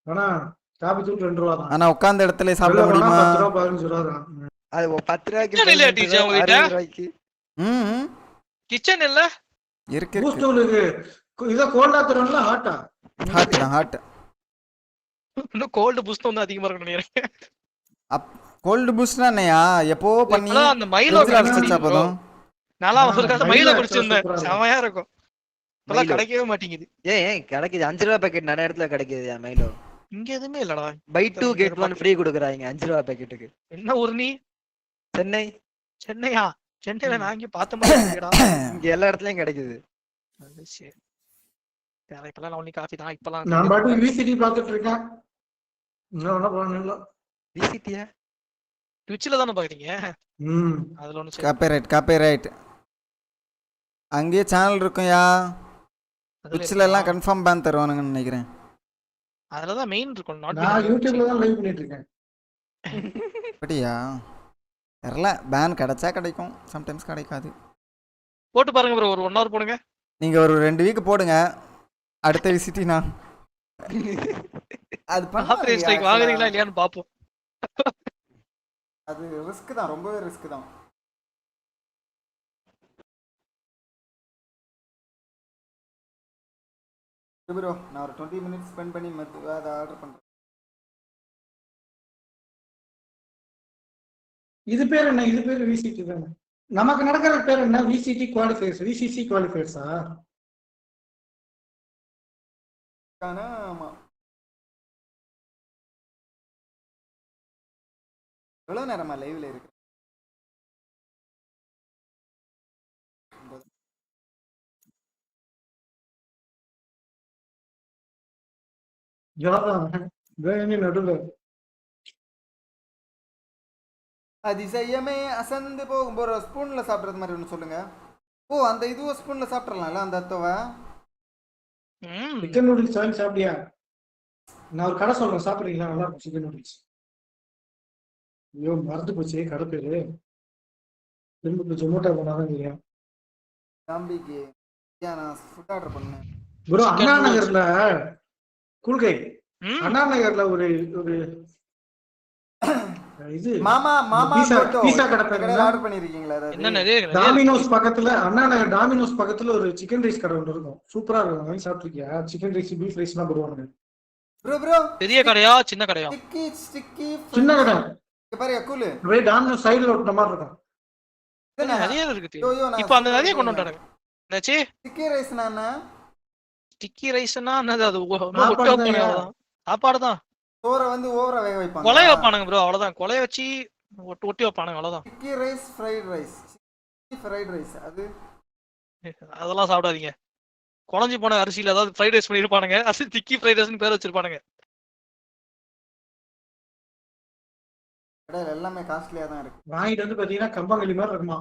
ஆனா காபி தூள் 2 ரூபா தான். ஆனா உட்கார்ந்த இடத்துல சாப்பிட முடியுமா? 10 ரூபா 15 ரூபா தான். அது 10 ரூபாய்க்கு கிச்சன் இல்ல இருக்கு. பூஸ்ட் உங்களுக்கு இத கோல்டா தரணும்ல ஹாட்டா? ஹாட் தான் ஹாட். இன்னும் கோல்ட் பூஸ்ட் வந்து அதிகமா இருக்குன்னு நினைக்கிறேன். கோல்ட் பூஸ்ட்னா என்னையா? எப்போ பண்ணி அந்த மைலோ குடிச்சா போதும். நல்லா ஒரு காலத்துல மைலோ குடிச்சிருந்தேன். செமையா இருக்கும். இப்பலாம் கிடைக்கவே மாட்டேங்குது. ஏன் கிடைக்குது? 5 ரூபாய் பாக்கெட் நிறைய இடத்துல கிடைக்குது மைலோ. இங்க எதுவுமே இல்லடா. பை 2 get 1 ஃப்ரீ கொடுக்குறாங்க 5 ரூபாய் பாக்கெட்டுக்கு. என்ன ஊர் நீ? சென்னை. சென்னையா? சென்னையில நான் இங்க பார்த்த மாதிரி இருக்குடா. இங்க எல்லா இடத்துலயும் கிடைக்குது. சரி. இப்பலாம் ஒன்லி காஃபி தான். இப்பலாம் நான் பாட்டு விசிடி பார்த்துட்டு இருக்கேன். என்ன பண்ணல. விசிடியா? ட்விட்ச்ல தான பாக்குறீங்க? அதுல ஒன்னு காப்பிரைட். அங்கேயே சேனல் இருக்கும்யா. ட்விட்ச்ல எல்லாம் கன்ஃபார்ம் பேன் தருவானுங்கன்னு நினைக்கிறேன். அதுல தான் மெயின் இருக்கும். நான் யூடியூப்ல தான் லைவ் பண்ணிட்டு இருக்கேன். அப்படியா? தெரியல. பேன் கிடைச்சா கிடைக்கும், சம்டைம்ஸ் கிடைக்காது. போட்டு பாருங்க ப்ரோ. ஒரு 1 hour போடுங்க. நீங்க ஒரு 2 வீக் போடுங்க. அடுத்த விசிட்டி நான் அது பண்ணி ஸ்ட்ரைக் வாங்குறீங்களா இல்லையான்னு பாப்போம். அது ரிஸ்க் தான், ரொம்பவே ரிஸ்க் தான். ப்ரோ நான் ஒரு 20 minutes ஸ்பெண்ட் பண்ணி அதை ஆர்டர் பண்றேன். இது பேர் என்ன? இது பேர் விசிடி தானே. நமக்கு நடக்கிற பேர் என்ன? விசிடி குவாலிஃபயர்ஸ், விசிசி குவாலிஃபயர்ஸா? ஆமா. எவ்வளவு நேரமா லைவ்ல இருக்கு? நடுவில் அதிசயமே அசந்து போகும். ஒரு ஸ்பூன்ல சாப்பிட்றது மாதிரி ஒன்று சொல்லுங்க. ஓ அந்த இதுவும் ஸ்பூன்ல சாப்பிட்றலாம்ல அந்த அத்தவை. சிக்கன் நூடுல்ஸ் வாங்கி சாப்பிட்டியா? நான் ஒரு கடை சொல்றேன், சாப்பிட்றீங்களா? நல்லா இருக்கும் சிக்கன் நூடுல்ஸ். ஐயோ மறந்து போச்சு கடை பேரு. திரும்ப ஜொமேட்டோ போனாதான் தெரியும். தம்பிக்கு நான் ஃபுட் ஆர்டர் பண்ணேன் ப்ரோ. அண்ணா நகர்ல கூல்கை. அண்ணா நகர்ல ஒரு ஒரு இது மாமா பீஸா கடை பேர் ஆர்டர் பண்ணிருக்கீங்களா? டாமினோஸ் பக்கத்துல, அண்ணா நகர் டாமினோஸ் பக்கத்துல ஒரு சிக்கன் ரைஸ் கடை ஒன்று இருக்கும். சூப்பரா இருக்கும். வாங்கி சாப்பிட்டுருக்கியா? சிக்கன் ரைஸ், பீஃப் ரைஸ் எல்லாம் போடுவாங்க. ப்ரோ பெரிய கடையா சின்ன கடையா? சின்ன கடை. பாரு கூல். அப்படியே டாமினோஸ் சைடுல ஒட்ட மாதிரி இருக்கும். நிறைய இருக்கு. இப்போ அந்த நிறைய கொண்டு வந்துட்டானுங்க. என்னாச்சு? ஸ்டிக்கி ரைஸ்னா என்ன? ஸ்டிக்கி ரைஸ்னா என்னது? அது ஒட்டி வைப்பானுங்க, அவ்வளவுதான். சாப்பாடு தான். சோறை வந்து ஓவரா வேக வைப்பாங்க. கொலைய வைப்பானுங்க ப்ரோ, அவ்வளவுதான். கொலைய வச்சு ஒட்டி வைப்பானுங்க, அவ்வளவுதான். Sticky rice, fried rice. Fried rice அது அதெல்லாம் சாப்பிடாதீங்க. குழஞ்சி போன அரிசியில ஏதாவது ஃப்ரைட் ரைஸ் பண்ணிருப்பானுங்க. அது ஸ்டிக்கி ஃப்ரைட் ரைஸ்னு பேர் வச்சிருப்பானுங்க. கடையில எல்லாமே காஸ்ட்லியா தான் இருக்கு. வாங்கிட்டு வந்து பாத்தீங்கன்னா கம்பங்களி மாதிரி இருக்குமா.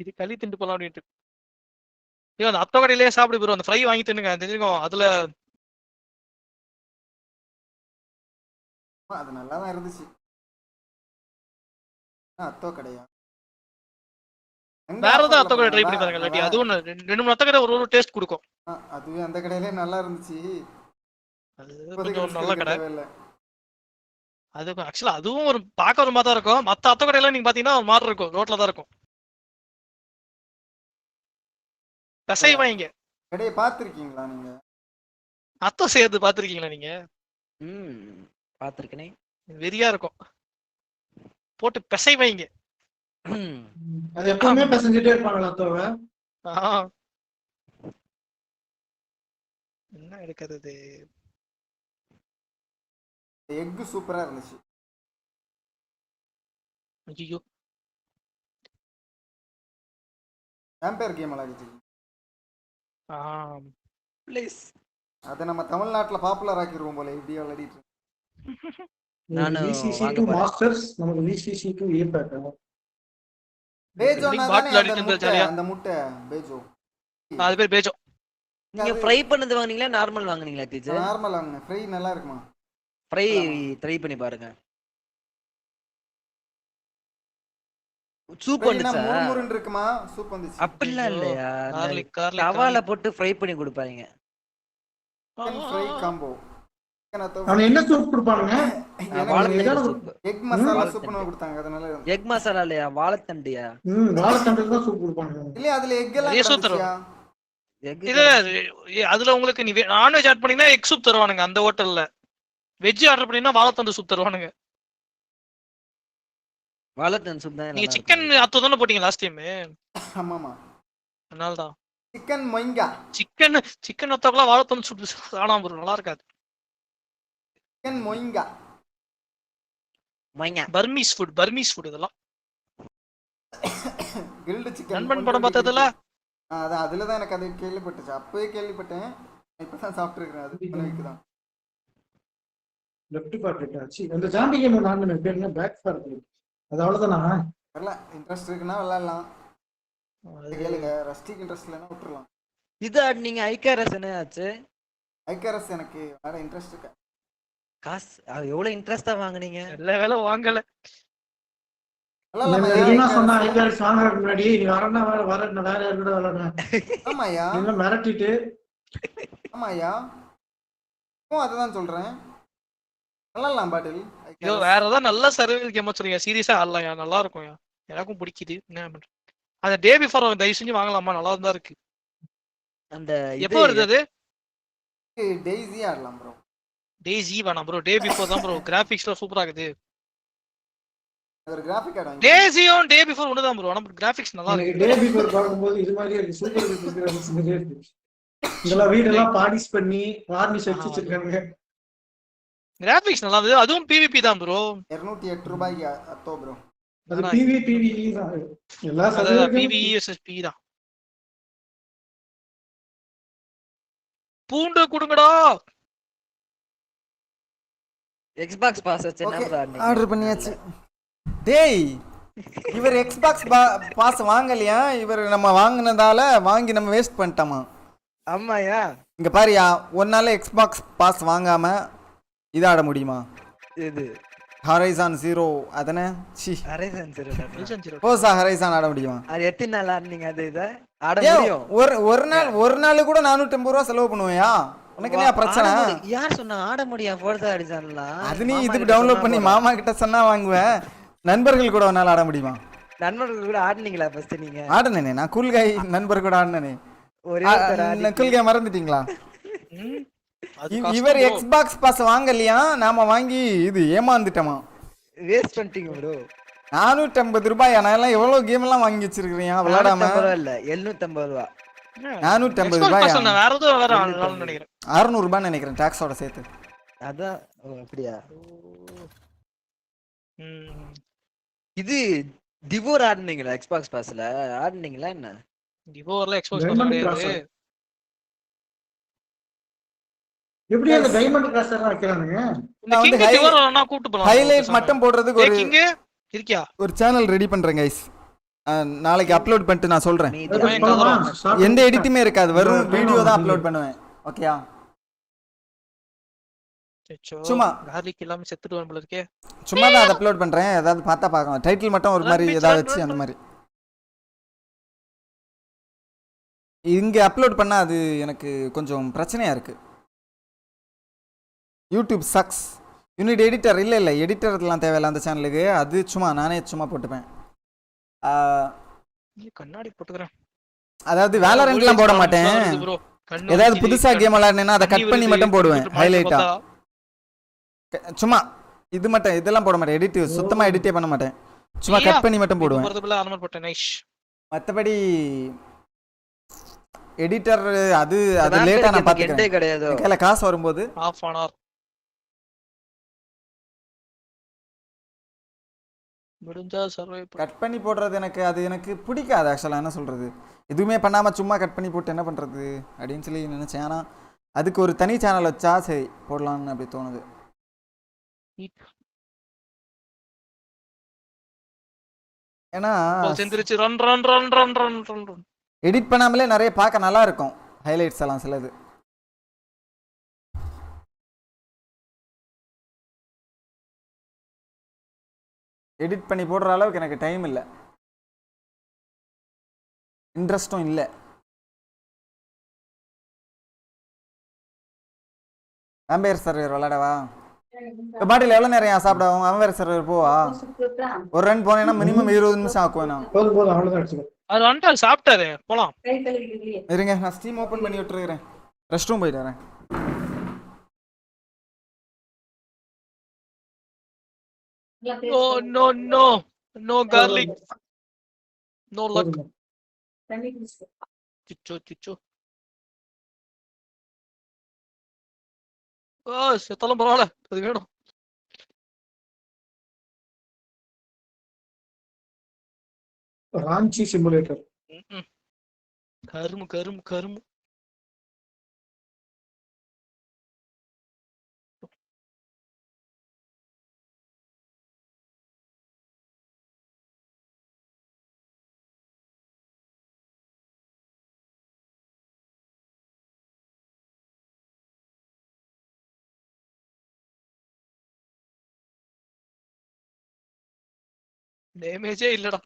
இது களி திண்டு போலாம் அப்படின்ட்டு. ஐயோ, அந்த அத்த கடையிலேயே சாப்பிடு ப்ரோ. அந்த ஃப்ரை வாங்கி தின்னுங்க, தெரிஞ்சுக்கோ. அதுல அது நல்லா தான் இருந்துச்சு. அத்தோ கடையா? வேற ஏதாவது அத்த கடை ட்ரை பண்ணி பாருங்க. இல்லாட்டி அதுவும் 2-3 அத்த கடை ஒரு டேஸ்ட் கொடுக்கும். அதுவே அந்த கடையிலே நல்லா இருந்துச்சு. அது கொஞ்சம் நல்ல கடை. அது ஆக்சுவலா அதுவும் ஒரு பார்க்க ஒரு மாதிரி தான் இருக்கும். மத்த அத்த கடையில நீங்க பாத்தீங்கன்னா ஒரு மாதிரி இருக்கும், ரோட்ல தான் இருக்கும். கசை வாங்க கடையை பார்த்திருக்கீங்களா நீங்க? அத்தம் சேர்த்து பார்த்திருக்கீங்களா நீங்க? பார்த்திருக்கேனே. வெறியா இருக்கும். போட்டு பெசை வைங்க. அது எப்பவுமே பேசஞ்சிட்டே இருப்பாங்களா அத்தோவ? என்ன எடுக்கிறது? எக் சூப்பரா இருந்துச்சு. ஐயோ, வேம்பயர் கேம் விளையாடிட்டு. ப்ளீஸ் அத நம்ம தமிழ்நாட்டுல பாப்புலர் ஆக்கிடுவோம் போல இப்படியே விளையாடிட்டு. நான் VCC2 மாஸ்டர்ஸ், நமக்கு VCC2 ஏ பேக். பேஜோ அந்த முட்டை பேஜோ. அது பேர் பேஜோ. நீங்க ஃப்ரை பண்ணது வாங்குனீங்களா நார்மல் வாங்குனீங்களா டீச்சர்? நார்மல் வாங்குனேன். ஃப்ரை நல்லா இருக்குமா? ஃப்ரை ட்ரை பண்ணி பாருங்க. சூப் வந்துச்சா? முறுமுறுன்னு இருக்குமா? சூப் வந்துச்சு. அப்படிலாம் இல்லையா? தவால போட்டு ஃப்ரை பண்ணி கொடுப்பாங்க. Fry combo. அவன் என்ன சூப் கொடுப்பானுங்க? எக் மசாலா சூப்னு கொடுத்தாங்க. அதனால எக் மசாலா இல்லையா? வாழைத்தண்டியா? வாழைத்தண்டில தான் சூப் கொடுப்பானுங்க. இல்ல அதுல எக் எல்லாம் இருந்துச்சியா? இல்ல அதுல உங்களுக்கு நீ நான்வெஜ் ஆட் பண்ணீங்கன்னா எக் சூப் தருவானுங்க அந்த ஹோட்டல்ல. வெஜ் ஆர்டர் பண்ணீங்கன்னா வாழைத்தண்டு சூப் தருவானுங்க. வாழைத்தண்டு சூப் தான். நீங்க சிக்கன் அத்தோ தான போட்டீங்க லாஸ்ட் டைம்? ஆமாமா. அதனால தான் சிக்கன் மொய்ங்கா. சிக்கன் அத்தோக்குலாம் வாழைத்தண்டு சூப் ஆனா ப்ரோ நல்லா இருக்காது. சிக்கன் மொய்ங்கா. பர்மீஸ் ஃபுட் இதெல்லாம். கில்ட் சிக்கன். நண்பன் படம் பார்த்ததுல அதுல தான் எனக்கு அது கேள்விப்பட்டுச்சு. அப்பவே கேள்விப்பட்டேன். இப்பதான் சாப்பிட்டுருக்கேன். அது பண்ணவிக்கு தான். லெஃப்ட் பார்ட் ஆச்சு. அந்த ஜாம்பி கேம் நான் பேர் என்ன பேக் ஃபார். அது அவ்வளவுதானா? வரல. இன்ட்ரஸ்ட் இருக்குன்னா விளையாடலாம். அது கேளுங்க. ரஸ்டிக் இன்ட்ரஸ்ட் இல்லைன்னா விட்டுறலாம். இது நீங்க ஐகாரஸ் என்ன ஆச்சு? ஐகாரஸ் எனக்கு வேற இன்ட்ரஸ்ட் இருக்கு. காசு எவ்வளவு இன்ட்ரஸ்டா வாங்குனீங்க? நல்ல வேலை வாங்கல. என்ன சொன்னா ஐகாரஸ் வாங்குறதுக்கு முன்னாடி நீ வரனா வேற யாரு கூட விளையாடுறேன். ஆமாயா. நீங்க மிரட்டிட்டு. ஆமாயா. அதுதான் சொல்றேன். விளையாடலாம் பாட்டில். ஐயோ வேற ஏதாவது நல்ல சர்வைவல் கேம் சொல்லுங்க. சீரியஸா ஆடலாம்யா, நல்லா இருக்கும்யா. எனக்கும் பிடிக்குது. என்ன பண்ற? அந்த டே பிஃபோர் தயவு செஞ்சு வாங்கலாமா? நல்லா தான் இருக்கு. அந்த எப்போ வருது அது? டெய்ஸி ஆடலாம் ப்ரோ. டெய்ஸி வேணாம் ப்ரோ. டே பிஃபோர் தான் ப்ரோ. கிராபிக்ஸ்லாம் சூப்பரா இருக்குது. ஒரு கிராபிக் ஆட் வாங்கி. டேஸியும் டே பிஃபோர் ஒண்ணு தான் ப்ரோ. ஆனா கிராபிக்ஸ் நல்லா இருக்கு. டே பிஃபோர் பாக்கும்போது இது மாதிரியே இருக்கு. சூப்பர் கிராபிக்ஸ் மாதிரியே இருக்கு. இதெல்லாம் வீடெல்லாம் பாலிஷ் பண்ணி வார்னிஷ் அடிச்சு வச்சிருக்காங்க. கிராபிக்ஸ் நல்லா இருந்தது. அதுவும் PVP தான் ப்ரோ. 208 ரூபாய்க்கு அத்தோ ப்ரோ. அது PVE தான். எல்லா சர்வரும் PVESSP தான். பூண்டு குடுங்கடா. Xbox பாஸ் வச்சு என்ன பண்றீங்க? ஆர்டர் பண்ணியாச்சு. டேய் இவர் Xbox பாஸ் வாங்கலையா? இவர் நம்ம வாங்குனதால வாங்கி நம்ம வேஸ்ட் பண்ணிட்டோமா? ஆமாயா. இங்க பாரியா, ஒன்னால Xbox பாஸ் வாங்காம இது ஆட முடியுமா? இது ஹரைசான் 0 அதனே சி ஹரைசான் 0 போசா ஹரைசான் ஆட முடியுமா? அது எத்தனை நாள் ஆடுனீங்க? அது இத ஆட முடியும். ஒரு நாள் கூட 450 ரூபாய் செலவு பண்ணுவேயா? உனக்கு என்ன பிரச்சனை? யார் சொன்னா ஆட முடியும்? போர்சா ஹரைசான்லாம் அது நீ இது டவுன்லோட் பண்ணி மாமா கிட்ட சொன்னா வாங்குவேன். நண்பர்கள் கூட ஒன்னால ஆட முடியுமா? நண்பர்கள் கூட ஆடுனீங்களா ஃபர்ஸ்ட் நீங்க? ஆடுனேனே நான் கூல் கை நண்பர் கூட ஆடுனேனே. ஒரே கூல் கை மறந்துட்டீங்களா? இவர் Xbox பாஸ் வாங்கலையா? நாம வாங்கி இது ஏமாந்துட்டோமா? வேஸ்ட் பண்ணிட்டீங்க ப்ரோ. 450 ரூபாய். நான் எல்லாம் எவ்வளவு கேம் எல்லாம் வாங்கி வச்சிருக்கீங்க விளையாடாம. 450 ரூபா இல்ல 750 ரூபா. 450 ரூபாய். வேற ஏதோ வேற நினைக்கிறேன். 600 ரூபாய் நினைக்கிறேன் டாக்ஸோட சேர்த்து. அதான் அப்படியா? இது டிவோர் ஆடுனீங்களா எக்ஸ்பாக்ஸ் பாஸ்ல? ஆடுனீங்களா என்ன? டிவோர்ல எக்ஸ்பாக்ஸ் பாஸ் கிடையாது. எப்படி அந்த டைமண்ட் கிராஸ் எல்லாம் வைக்கறானுங்க? இந்த கிங் டிவோர் நான் கூட்டி போலாம். ஹைலைட் மட்டும் போடுறதுக்கு ஒரு கிங் இருக்கியா? ஒரு சேனல் ரெடி பண்றேன் गाइस. நாளைக்கு அப்லோட் பண்ணிட்டு நான் சொல்றேன். எந்த எடிட்டுமே இருக்காது, வெறும் வீடியோ தான் அப்லோட் பண்ணுவேன். ஓகேயா? சும்மா கார்லிக் இல்லாம செத்துடுவான் போல இருக்கே. சும்மா தான் அப்லோட் பண்றேன். ஏதாவது பார்த்தா பார்க்கலாம். டைட்டில் மட்டும் ஒரு மாதிரி ஏதாவது வச்சு அந்த மாதிரி. இங்க அப்லோட் பண்ணா அது எனக்கு கொஞ்சம் பிரச்சனையா இருக்கு. YouTube sucks. யூனிட் எடிட்டர் இல்ல எடிட்டர்லாம் தேவையில்ல அந்த சேனலுக்கு. அது சும்மா நானே சும்மா போட்டுப்பேன். கண்ணாடி போட்டுக்கறேன். அதாவது வேலரண்ட்லாம் போட மாட்டேன். ஏதாவது புதுசா கேம் விளையாடுனேன்னா அதை கட் பண்ணி மட்டும் போடுவேன் ஹைலைட்டா. சும்மா இது மட்டும் இதெல்லாம் போட மாட்டேன். எடிட் சுத்தமா எடிட்டே பண்ண மாட்டேன். சும்மா கட் பண்ணி மட்டும் போடுவேன். மத்தபடி எடிட்டர் அது லேட்டா நான் பாத்துக்கிறேன். கையில காசு வரும்போது half an hour முடிஞ்சா சர்வே கட் பண்ணி போடுறது எனக்கு பிடிக்காது ஆக்சுவலா. என்ன சொல்றது, எதுவுமே பண்ணாம சும்மா கட் பண்ணி போட்டு என்ன பண்றது அப்படின்னு சொல்லி நினைச்சேன். ஆனா அதுக்கு ஒரு தனி சேனல் வச்சா சரி போடலாம்னு அப்படி தோணுது. ஏன்னா எடிட் பண்ணாமலே நிறைய பார்க்க நல்லா இருக்கும் ஹைலைட்ஸ் எல்லாம் சிலது. எடிட் பண்ணி போடுற அளவுக்கு எனக்கு டைம் இல்லை, இன்ட்ரெஸ்டும் இல்லை. Vampire server விளையாடவா? பாட்டில் எவ்வளோ நேரம் சாப்பிடுவோம்? வேம்பயர் சர்வர் போவா? ஒரு ரன் போனேன்னா மினிமம் 20 நிமிஷம் ஆக்குவேன் நான். அது வந்துட்டு சாப்பிட்டாரு போலாம். இருங்க நான் ஸ்டீம் ஓபன் பண்ணி விட்டுருக்கிறேன். ரெஸ்ட் ரூம் போயிட்டு வரேன். No garlic. No luck. Chicho. செத்தாலும் பரவாயில்ல, அது வேணும். ராஞ்சி சிமுலேட்டர். கருமு. டேமேஜே இல்லடா.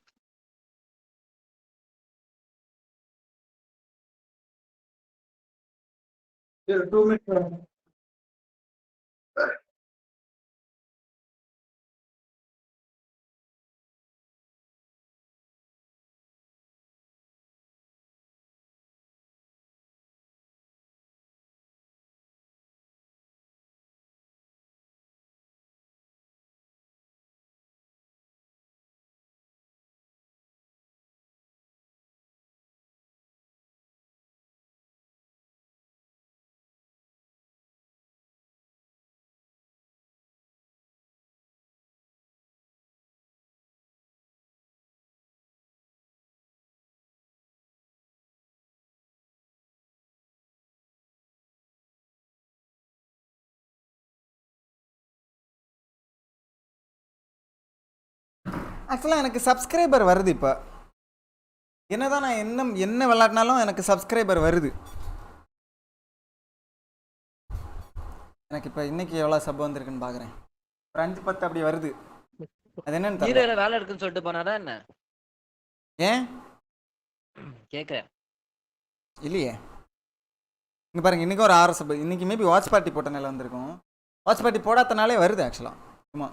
ஆக்சுவலாக எனக்கு சப்ஸ்கிரைபர் வருது. இப்போ என்னதான் நான் என்ன விளையாடினாலும் எனக்கு சப்ஸ்கிரைபர் வருது. எனக்கு இப்போ இன்னைக்கு எவ்வளோ சப் வந்திருக்குன்னு பார்க்குறேன். ஒரு 5-10 அப்படி வருது. அது என்னன்னு தெரியல. வேலை இருக்குன்னு சொல்லிட்டு போனாரா என்ன? ஏன் கேட்குறேன். இல்லையே, இங்கே பாருங்க, இன்னைக்கு ஒரு 6 சப். இன்னைக்கு மேபி வாட்ச் பார்ட்டி போட்டனால வந்திருக்கும். வாட்ச் பார்ட்டி போடாதனாலே வருது ஆக்சுவலாக. சும்மா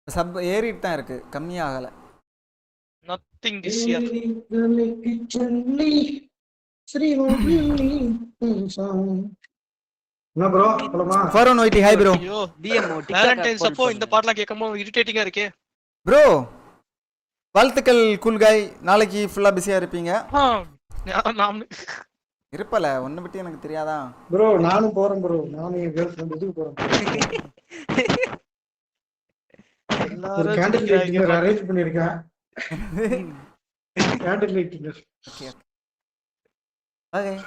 சப் ஏறிட்டு தான் இருக்கு, கம்மியாகல. nothing this year. என்ன ப்ரோ போலாமா? ஃபாரோன் ஒய்டி ஹை ப்ரோ. வேலண்டைன்ஸ் அப்போ இந்த பாட்டலாம் கேட்கும்போது இரிட்டேட்டிங்கா இருக்கே. ப்ரோ வாழ்த்துக்கள் கூல் காய். நாளைக்கு ஃபுல்லா பிஸியா இருப்பீங்க. இருப்பல ஒன்னு பத்தி எனக்கு தெரியாதா ப்ரோ? நானும் போறேன் ப்ரோ. நானும் என் கேர்ள் ஃப்ரெண்ட் இதுக்கு போறேன். ஒரு கேண்டில் லைட் டின்னர் அரேஞ்ச் பண்ணிருக்கேன். Candle light dinner. Okay.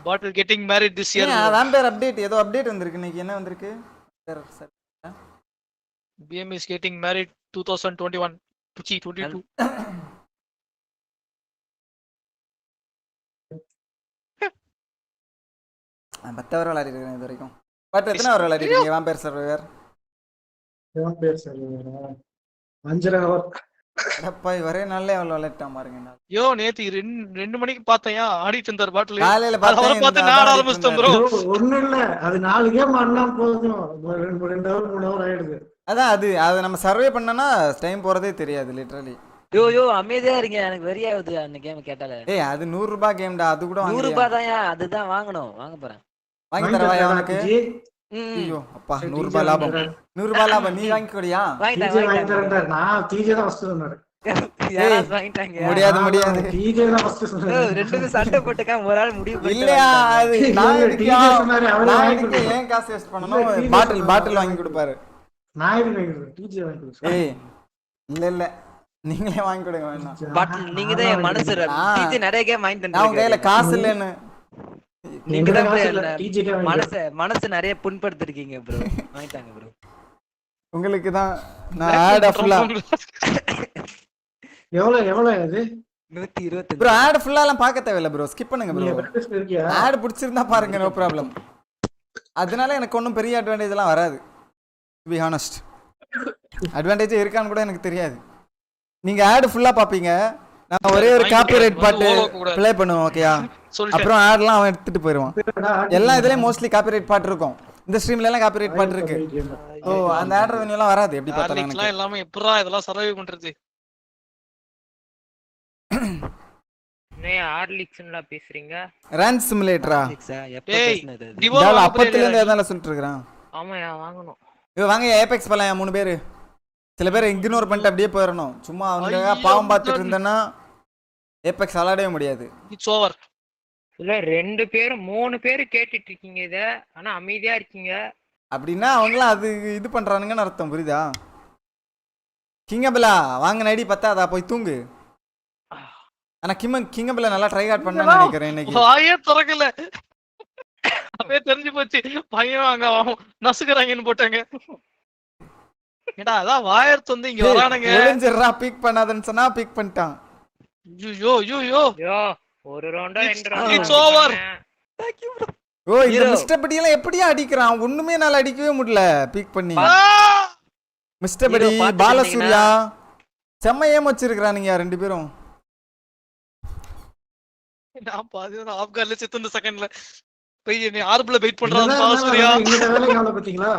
Bottle getting married this year. Vampire update ஏதோ அப்டேட் வந்திருக்கு இன்னைக்கு. என்ன வந்திருக்கு? BM is getting married 2021. 22. நான் 10 ஹவர் விளையாடி இருக்கேன் இது வரைக்கும். பட் எத்தனை ஹவர் விளையாடி இருக்கீங்க vampire survivor? Vampire survivor 5.5 hour. அடப்பாய் ஒரே நாள்ல எவ்வளவு விளையாட்டான் பாருங்க. யோ நேத்து 2 மணிக்கு பார்த்தேன் ஆடிட்டு இருந்தார் பாட்டில். காலையில அவரை பார்த்து நான் ஆரம்பிச்சிட்டேன் ப்ரோ. ஒண்ணு இல்ல, அது 4 கேம் ஆடினா போதும். 2 ஹவர் 3 ஹவர் ஆயிடுது. அதான் அது நம்ம சர்வே பண்ணனா டைம் போறதே தெரியாது லிட்டரலி. யோ அமைதியா இருங்க, எனக்கு வெறியாவுது அந்த கேம் கேட்டாலே. ஏய் அது 100 ரூபாய் கேம்டா, அது கூட 100 ரூபாய் தான்யா, அதுதான் வாங்கணும். வாங்க போறேன். வாங்கி தரவாயா உனக்கு? ஐயோ அப்பா 100 ரூபாய் லாபம். 100 ரூபாய் லாபம் நீ வாங்கிக்கோடியா? வாங்கி தரேன். நான் டிஜே தான் ஃபர்ஸ்ட் சொன்னேன். யாராவது வாங்கிட்டாங்க? முடியாது. டிஜே தான் ஃபர்ஸ்ட் சொன்னேன். ரெண்டுமே சண்டை போட்டுக்க ஒரு ஆள் முடிவு பண்ணிட்டு. இல்லையா அது நான் டிஜே சொன்னாரு அவரே வாங்கி ஏன் காசு வேஸ்ட் பண்ணனும்? பாட்டில் வாங்கி கொடுப்பாரு. நான் எதுக்கு வாங்குறது? டிஜே வாங்கி கொடுங்க. ஏய் இல்ல நீங்களே வாங்கி கொடுங்க வேணாம். பாட்டில் நீங்க தான் என் மனசு. டிஜே நிறைய கேம் வாங்கி தந்தீங்க. நான் கையில காசு இல்லன்னு. நீங்க தான் மனசு நிறைய புண்படுத்திருக்கீங்க ப்ரோ. வாங்கிட்டாங்க ப்ரோ. உங்களுக்கு தான் நான் ஆட் ஃபுல்லா எவ்வளவு அது 125 ப்ரோ. ஆட் ஃபுல்லா எல்லாம் பார்க்க தேவையில்ல ப்ரோ, ஸ்கிப் பண்ணுங்க ப்ரோ. ஆட் பிடிச்சிருந்தா பாருங்க, நோ ப்ராப்ளம். அதனால எனக்கு ஒன்றும் பெரிய அட்வான்டேஜ் எல்லாம் வராது. டு பி ஹானஸ்ட் அட்வான்டேஜ் இருக்கான்னு கூட எனக்கு தெரியாது. நீங்க ஆட் ஃபுல்லா பாப்பீங்க, நான் ஒரே ஒரு காப்பிரைட் பாட்டு ப்ளே பண்ணுவேன் ஓகேயா? அப்புறம் ஆட்லாம் அவன் எடுத்துட்டு போயிடுவான். எல்லா இதுலயும் மோஸ்ட்லி காப்பிரைட் பாட்டு இருக்கும். இந்த ஸ்ட்ரீம்ல எல்லாம் காப்பிரைட் பாட்டு இருக்கு. ஓ அந்த ஆட் ரெவென்யூ எல்லாம் வராது. எப்படி பார்த்தாலும் எனக்கு எல்லாமே எப்பறா இதெல்லாம் சர்வே பண்றது? நீ ஆர்லிக்ஸ்ல பேசுறீங்க? ரன் சிமுலேட்டரா? டேய் டிவோல அப்பத்துல இருந்து எதனால சொல்லிட்டு இருக்கறான்? ஆமாயா வாங்கணும். ஏய் வாங்க ஏபெக்ஸ் போலாம் 3 பேர். சில பேர் இக்னோர் பண்ணிட்டு அப்படியே போயிரணும். சும்மா அவங்க பாவம் பார்த்துட்டு இருந்தேன்னா ஏபெக்ஸ் விளையாடவே முடியாது. It's over. இல்ல 2 பேர் 3 பேர் கேட்டிட்டு இருக்கீங்க இத, ஆனா அமைதியா இருக்கீங்க. அப்படின்னா அவங்களாம் அது இது பண்றானுங்கன்னு அர்த்தம், புரியுதா? கிங்கபிளா வாங்க நைடி பத்தாதா, போய் தூங்கு. ஆனா கிங்கபிளா நல்லா ட்ரை ஹார்ட் பண்ணான்னு நினைக்கிறேன் இன்னைக்கு. வாயே திறக்கல. அப்படியே தெரிஞ்சு போச்சு பையன் வாங்க நசுக்குறாங்கன்னு போட்டாங்க. ஏடா அதான் வாயர்த்து வந்து இங்க வரானுங்க. ஒளிஞ்சிரா பீக் பண்ணாதன்னு சொன்னா பீக் பண்ணிட்டான். யோ ஒரு ரவுண்டா 2 ரவுண்டா இட்ஸ் ஓவர். ஓ இந்த மிஸ்டர் படி எல்லாம் எப்படியா அடிக்கிறான்? ஒண்ணுமே நால அடிக்கவே முடியல பீக் பண்ணி. மிஸ்டர் படி பாலசூர்யா செம்ம ஏம் வச்சிருக்கானுங்க 2 பேரும். நான் பாதி ஆப்கான்ல செத்து இந்த செகண்ட்ல போய் நீ ஆர்பில வெயிட் பண்றான் பாலசூர்யா. இந்த வேலைய கால பாத்தீங்களா?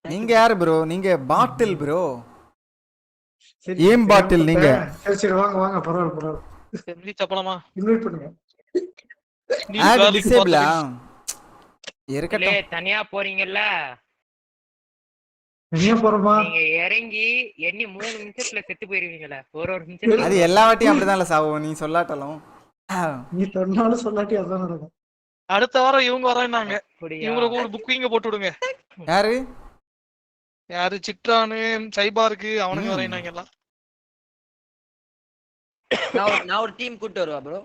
நீங்க யாரு ப்ரோ? நீங்க பாட்டில் ப்ரோ. ஏம் பாட்டில் நீங்க. சரி வாங்க பரவாயில்லை. செம்மி சப்பலமா இன்வைட் பண்ணுங்க. ஆட் டிசேபிளா? இருக்கட்டே தனியா போறீங்கல்ல? தனியா போறோமா? நீங்க இறங்கி எண்ணி 3 நிமிஷத்துல செத்து போயிருவீங்களா? ஒரு நிமிஷம். அது எல்லா வாட்டியும் அப்படிதான்ல சாவும். நீ சொல்லாட்டலும் நீ சொன்னாலும் சொல்லாட்டி அதான் நடக்கும். அடுத்த வாரம் இவங்க வராங்க. இவங்களுக்கு ஒரு புக்கிங்க போட்டு விடுங்க. யாரு சிட்ரானு சைபாருக்கு அவனுக்கு வராங்க எல்லாம். நான் ஒரு டீம் கூட்டி வருவா ப்ரோ.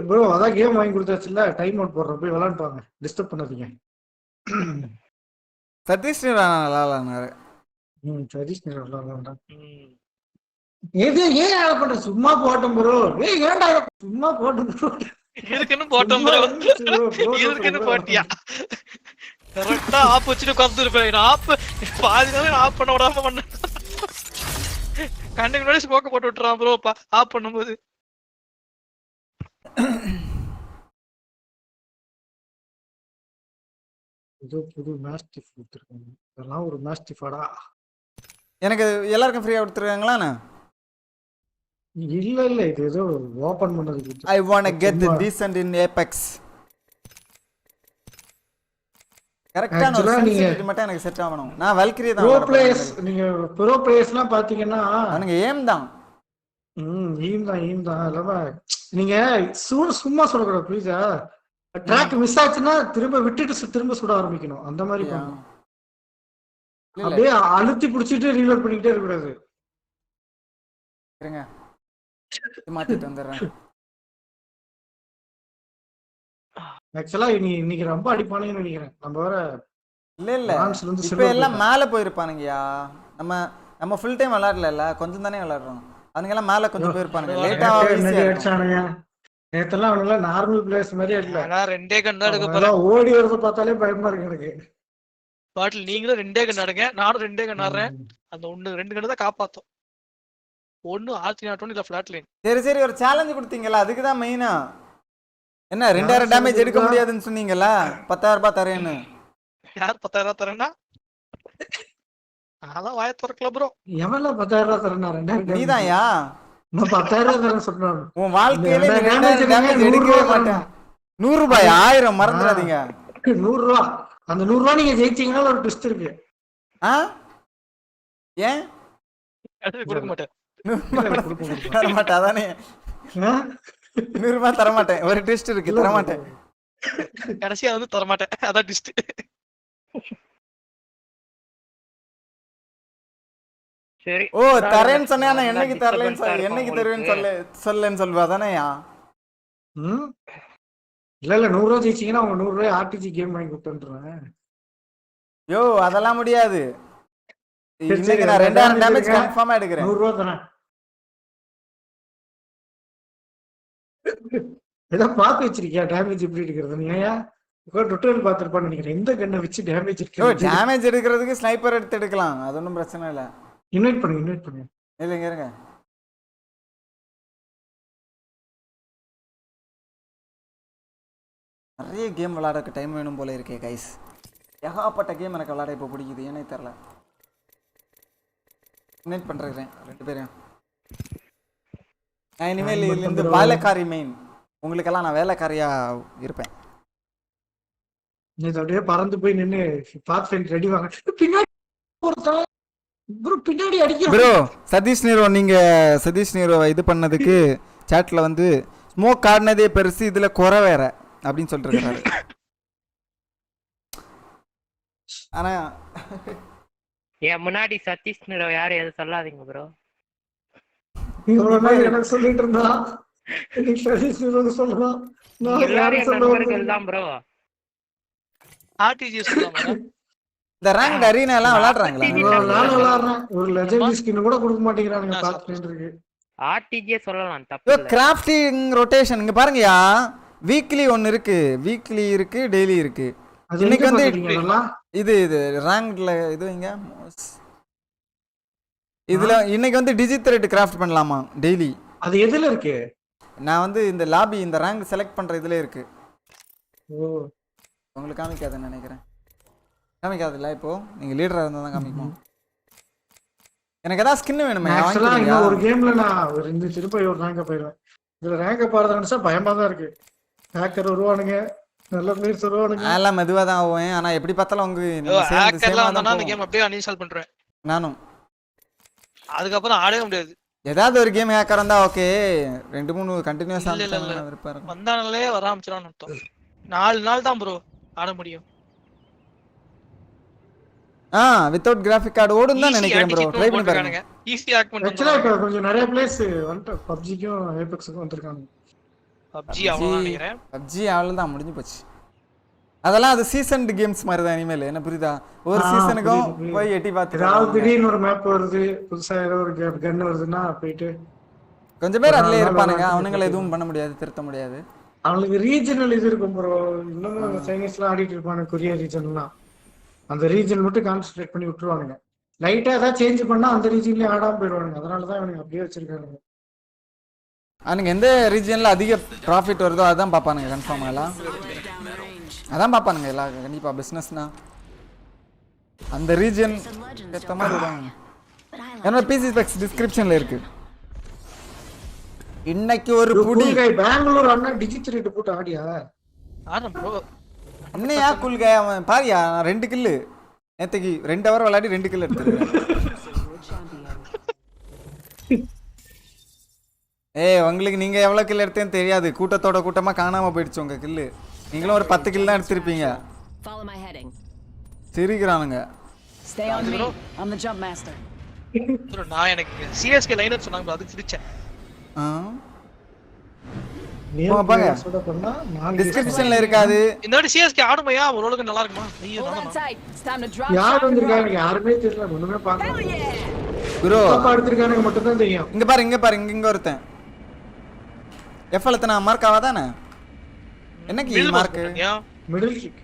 ப்ரோ அதான் கேம் வாங்கி கொடுத்தாச்சுல, டைம் அவுட் போடுறோம், போய் விளையாடுவாங்க. டிஸ்டர்ப் பண்ணாதீங்க. சதீஷ் நல்லா விளையாடுனாரு. சதீஷ் நல்லா விளையாடுறான். ஏன் ஆட பண்ற? சும்மா போட்டோம் ப்ரோ. ஏன்டா சும்மா போட்டோம் ப்ரோ. இதுக்குன்னு போட்டோம் ப்ரோ. இதுக்குன்னு போட்டியா? கரெக்டா ஆப் வச்சுட்டு உட்கார்ந்துருப்பேன். நான் ஆப் பாதி நேரம் ஆப் பண்ண விடாம பண்ணேன். கண்ணுக்கு முன்னாடி ஸ்மோக்க போட்டு விட்டுறான் ப்ரோ ஆப் பண்ணும்போது. ஏதோ புது மாஸ்டிஃப் கொடுத்துருக்காங்க. இதெல்லாம் ஒரு மாஸ்டிஃபாடா? எனக்கு எல்லாருக்கும் ஃப்ரீயா கொடுத்துருக்காங்களா? இல்ல இது ஏதோ ஓபன் பண்ணதுக்கு. I want to get the decent in Apex. கரெக்டான ஒரு Actually, நீங்க சென்சிட்டிவிட்டி மட்டும் எனக்கு செட் ஆகணும். நான் வல்கிரி தான் ப்ரோ விளையாட போறேன் பிளேயர்ஸ் அந்த மாதிரி. நீங்க ப்ரோ பிளேயர்ஸ்லாம் பாத்தீங்கன்னா அவனுங்க ஏம் தான். ஈம் தான் இல்லாம நீங்க சும்மா சொல்லக்கூடாது ப்ளீஸா. ட்ராக் மிஸ் ஆச்சுன்னா திரும்ப விட்டுட்டு திரும்ப சுட ஆரம்பிக்கணும். அந்த மாதிரி பண்ணணும். அப்படியே அழுத்தி பிடிச்சிட்டு ரீலோட் பண்ணிக்கிட்டே இருக்கக்கூடாது. இருங்க மாத்திட்டு வந்துடுறேன். ஆக்சுவலா இன்னைக்கு ரொம்ப அடிப்பானுங்கன்னு நினைக்கிறேன். நம்ம வேற இல்ல இப்ப எல்லாம் மேல போயிருப்பானுங்கயா. நம்ம ஃபுல் டைம் விளையாடல, கொஞ்சம் தானே விளையாடுறோம். அவனுங்க எல்லாம் மேல கொஞ்சம் போயிருப்பானுங்க. லேட்டா அடிச்சானுங்க. நேத்தெல்லாம் அவனுங்க நார்மல் பிளேயர்ஸ் மாதிரியே இல்ல. நான் 2 கன் தான் எடுக்க போறேன். ஓடி வரத பார்த்தாலே பயமா இருக்கு எனக்கு. பாட்டில் நீங்களும் 2 கன் ஆடுங்க, நானும் 2 கன் ஆடுறேன். அந்த 2 கன் தான் காப்பாத்தும். ஒன்னு ஆர்த்தி நாட் இல்ல ஃபிளாட் லைன். சரி ஒரு சேலஞ்ச் கொடுத்தீங்கல, அதுக்கு தான் மெயினா. என்ன 2000 டேமேஜ் எடுக்க முடியாதுன்னு சொன்னீங்கல, 10000 ரூபாய் தரேன்னு. யார் 10000 ரூபாய் தரேன்னா? அதான் வாய திறக்கல ப்ரோ. எவன்ல 10000 ரூபாய் தரேன்னா? 2000 நீதான்யா. நான் 10000 ரூபாய் தரேன் சொன்னான். உன் வாழ்க்கையில 2000 டேமேஜ் எடுக்கவே மாட்டேன். 100 ரூபாய் 1000 மறந்துடாதீங்க. 100 ரூபாய். அந்த 100 ரூபாய் நீங்க ஜெயிச்சீங்கன்னா ஒரு ட்விஸ்ட் இருக்கு. ஏன் கொடுக்க மாட்டேன். தர மாட்டேன். அதானே 100 ரூபாய் தர மாட்டேன். ஒரு ட்விஸ்ட் இருக்கு, தர மாட்டேன். கடைசியா வந்து தர மாட்டேன். அதான் ட்விஸ்ட். சரி. ஓ தரேன்னு சொன்னா நான் என்னைக்கு தரலன்னு சொல்ல, என்னைக்கு தருவேன்னு சொல்லன்னு சொல்வா தானேயா? இல்ல 100 ரூபாய் ஜெயிச்சீங்கன்னா அவங்க 100 ரூபாய் ஆர்டிஜி கேம் வாங்கி கொடுத்துறேன். யோ அதெல்லாம் முடியாது. இன்னைக்கு நான் 2000 டேமேஜ் கன்ஃபார்மா எடுக்கிறேன். 100 ரூபாய் தரேன். ஏதோ பாத்து வச்சிருக்கியா டேமேஜ் எப்படி எடுக்கிறது? நீ ஏன் டுட்டோரியல் பாத்துருப்பான்னு நினைக்கிறேன். எந்த கண்ணை வச்சு டேமேஜ் இருக்கு? டேமேஜ் எடுக்கிறதுக்கு ஸ்னைப்பர் எடுத்து எடுக்கலாம், அது ஒன்றும் பிரச்சனை இல்லை. இன்வைட் பண்ணுங்க. இல்லைங்க இருங்க. நிறைய கேம் விளையாடக்கு டைம் வேணும் போல இருக்கே கைஸ். ஏகப்பட்ட கேம் எனக்கு விளையாட இப்போ பிடிக்குது, ஏன்னே தெரில. இன்வைட் பண்ணுறேன் 2 பேரையும். நான் இனிமேல் இதுலேருந்து வேலைக்காரி மெயின், உங்களுக்கெல்லாம் நான் வேலைக்காரியா இருப்பேன். நீ அப்படியே பறந்து போய் நின்று பாத் ஃபைண்ட் ரெடி வாங்க. பின்னாடி அடிக்க ப்ரோ சதீஷ் நீரோ, நீங்க சதீஷ் நீரோ இது பண்ணதுக்கு சாட்ல வந்து ஸ்மோக் கார்னதே பெருசு, இதுல குறை வேற அப்படின்னு சொல்லிட்டு இருக்காரு. ஆனா என் முன்னாடி சதீஷ் நீரோ யாரும் எதுவும் சொல்லாதீங்க ப்ரோ. எனக்கு சொல்லிட்டு இருந்தா சதீஷ் நீரோ சொல்லலாம். எல்லாரும் நண்பர்கள் தான் ப்ரோ. ஆர்டிஜி சொல்லலாமா? இந்த ரேங்க் அரீனா எல்லாம் விளையாடுறாங்களா? நான் விளையாடுறேன். ஒரு லெஜெண்ட் ஸ்கின் கூட கொடுக்க மாட்டேங்கறானுங்க. பாத்துட்டு இருக்கு. ஆர்டிஜி சொல்லலாம், தப்பு இல்ல. கிராஃப்டிங் ரொட்டேஷன் இங்க பாருங்கயா. வீக்லி ஒன்னு இருக்கு, வீக்லி இருக்கு, டெய்லி இருக்கு. இன்னைக்கு வந்து இது ரேங்க்ல இதுங்க இதுல இன்னைக்கு வந்து டிஜி த்ரெட் கிராஃப்ட் பண்ணலாமா டெய்லி. அது எதுல இருக்கு? நான் வந்து இந்த லாபி இந்த ரேங்க் செலக்ட் பண்ற இதுல இருக்கு. ஓ உங்களுக்கு காமிக்காதுன்னு நினைக்கிறேன். காமிக்காதுல்ல, இப்போ நீங்க லீடரா இருந்தா தான் காமிக்கும். எனக்கு ஏதாவது ஸ்கின் வேணுமே. ஆக்சுவலா ஒரு கேம்ல நான் ஒரு இந்த திருப்பி ஒரு ரேங்க போயிடுவேன். இதுல ரேங்க பாறத நினைச்சா பயமா தான் இருக்கு. ஹேக்கர் வருவானுங்க, நல்ல பிளேயர்ஸ் வருவானுங்க. எல்லாம் மெதுவா தான் ஆகும். ஆனா எப்படி பார்த்தாலும் உங்க ஹேக்கர்லாம் வந்தானா அந்த கேம் அப்படியே அன்இன்ஸ்டால் பண்றேன் நானும். அதுக்கப்புறம் ஆடவே முடியாது. ஏதாவது ஒரு கேம் ஹேக்கர் வந்தா ஓகே, 2-3 கண்டினியூஸா இருப்பாரு. வந்தானே வர ஆரம்பிச்சறான்னு அர்த்தம். 4 நாள் தான் ப்ரோ ஆட முடியும். வித்அவுட் கிராஃபிக் கார்டு ஓடும் தான் நினைக்கிறேன் ப்ரோ. ட்ரை பண்ணி பாருங்க. ஈஸி ஹேக் பண்ணி. ஆக்சுவலா கொஞ்சம் நிறைய பிளேஸ் வந்து PUBG-க்கும் Apex-க்கும் வந்திருக்காங்க. PUBG அவ்வளவுதான் நினைக்கிறேன். PUBG அவ்வளவுதான் முடிஞ்சு போச்சு. அதெல்லாம் அது சீசன்ட் கேம்ஸ் மாதிரி தான் இனிமேல். என்ன புரியுதா? ஒரு சீசனுக்கும் போய் எட்டி பார்த்து ஏதாவது திடீர்னு ஒரு மேப் வருது, புதுசா ஏதோ ஒரு கன் வருதுன்னா போயிட்டு கொஞ்சம் பேர் அதுல இருப்பானுங்க. அவனுங்களை எதுவும் பண்ண முடியாது, திருத்த முடியாது. அவங்களுக்கு ரீஜனல் இது இருக்கும் ப்ரோ. இன்னும் சைனீஸ்லாம் ஆடிட்டு இருப்பானுங்க, கொரியா ரீஜன்லாம். அந்த ரீஜன் மட்டும் கான்சென்ட்ரேட் பண்ணி விட்டுருவானுங்க. லைட்டா ஏதாவது சேஞ்ச் பண்ணா அந்த ரீஜன்லயே ஆடாம போயிடுவானுங்க. அதனாலதான் இவனுக்கு அப்படியே வச்சிருக்கானுங்க. அவனுக்கு எந்த ரீஜன்ல அதிக ப்ராஃபிட் வருதோ அதான் பார்ப்பானுங்க. கன்ஃபார்ம் எல்லாம் அதான் பார்ப்பானுங்க எல்லாம். கண்டிப்பா பிசினஸ்னா அந்த ரீஜன் ஏத்த மாதிரி விடுவாங்க. என்னோட பிசி ஸ்பெக்ஸ் டிஸ்கிரிப்ஷன்ல இருக்கு. இன்னைக்கு ஒரு புடி பெங்களூர் அண்ணா டிஜிட்டல் ரேட் போட்டு ஆடியா? ஆனா ப்ரோ என்னையா கூல்க அவன் பாரியா நான் 2 கில்லு நேற்றுக்கு 2 ஹவர் விளையாடி 2 கில் எடுத்துருக்கேன். ஏய் உங்களுக்கு நீங்கள் எவ்வளோ கில் எடுத்தேன்னு தெரியாது. கூட்டத்தோட கூட்டமாக காணாமல் போயிடுச்சு உங்கள் கில்லு. நீங்களும் ஒரு 10 கில் தான் எடுத்திருப்பீங்க. சிரிக்கிறானுங்க. Stay on me. I'm the jump master. bro நான் எனக்கு CSK லைனர் சொன்னாங்க அதுக்கு சிரிச்சேன். பாங்க டிஸ்கிரிப்ஷன்ல இருக்காது. இந்த வாட்டி CSK ஆடுமையா ஓரளவுக்கு நல்லா இருக்குமா? ஐயோ யார் வந்திருக்காங்க யாருமே தெரியல ஒண்ணுமே பார்க்கல ப்ரோ. பாப்பா எடுத்துர்க்கானே மட்டும் தான் தெரியும். இங்க பாரு இங்க ஒருத்தன். எஃப்எல் மார்க் ஆவாதானே? என்ன கீ மார்க்? Middle kick.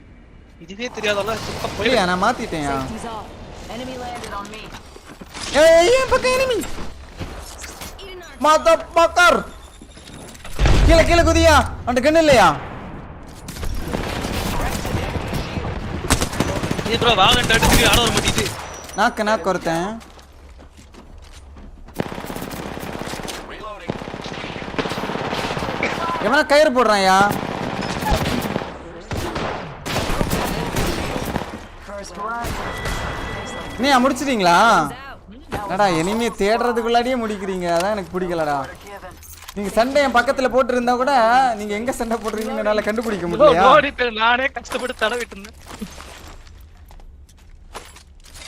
இதுவே தெரியாதல்ல சுத்த போய். இல்ல நான் மாத்திட்டேன்யா. Enemy landed on me. ஏய் பக்க எனிமி. மதர்ஃபக்கர். கீழ குதியா. அந்த கன் இல்லையா? ஏய் ப்ரோ வாலண்ட் அடிச்சு ஆட வர மாட்டீது. நாக் ஒருத்தன். எவனா கயிறு போடுறான்யா? நீ முடிச்சிட்டீங்களா? என்னடா எனிமே தேடுறதுக்குள்ளாடியே முடிக்கிறீங்க. அதான் எனக்கு பிடிக்கலடா. நீங்க சண்டை என் பக்கத்துல போட்டு இருந்தா கூட நீங்க எங்க சண்டை போடுறீங்கன்னு என்னால கண்டுபிடிக்க முடியலையா? நானே கஷ்டப்பட்டு தடவிட்டு இருந்தேன்.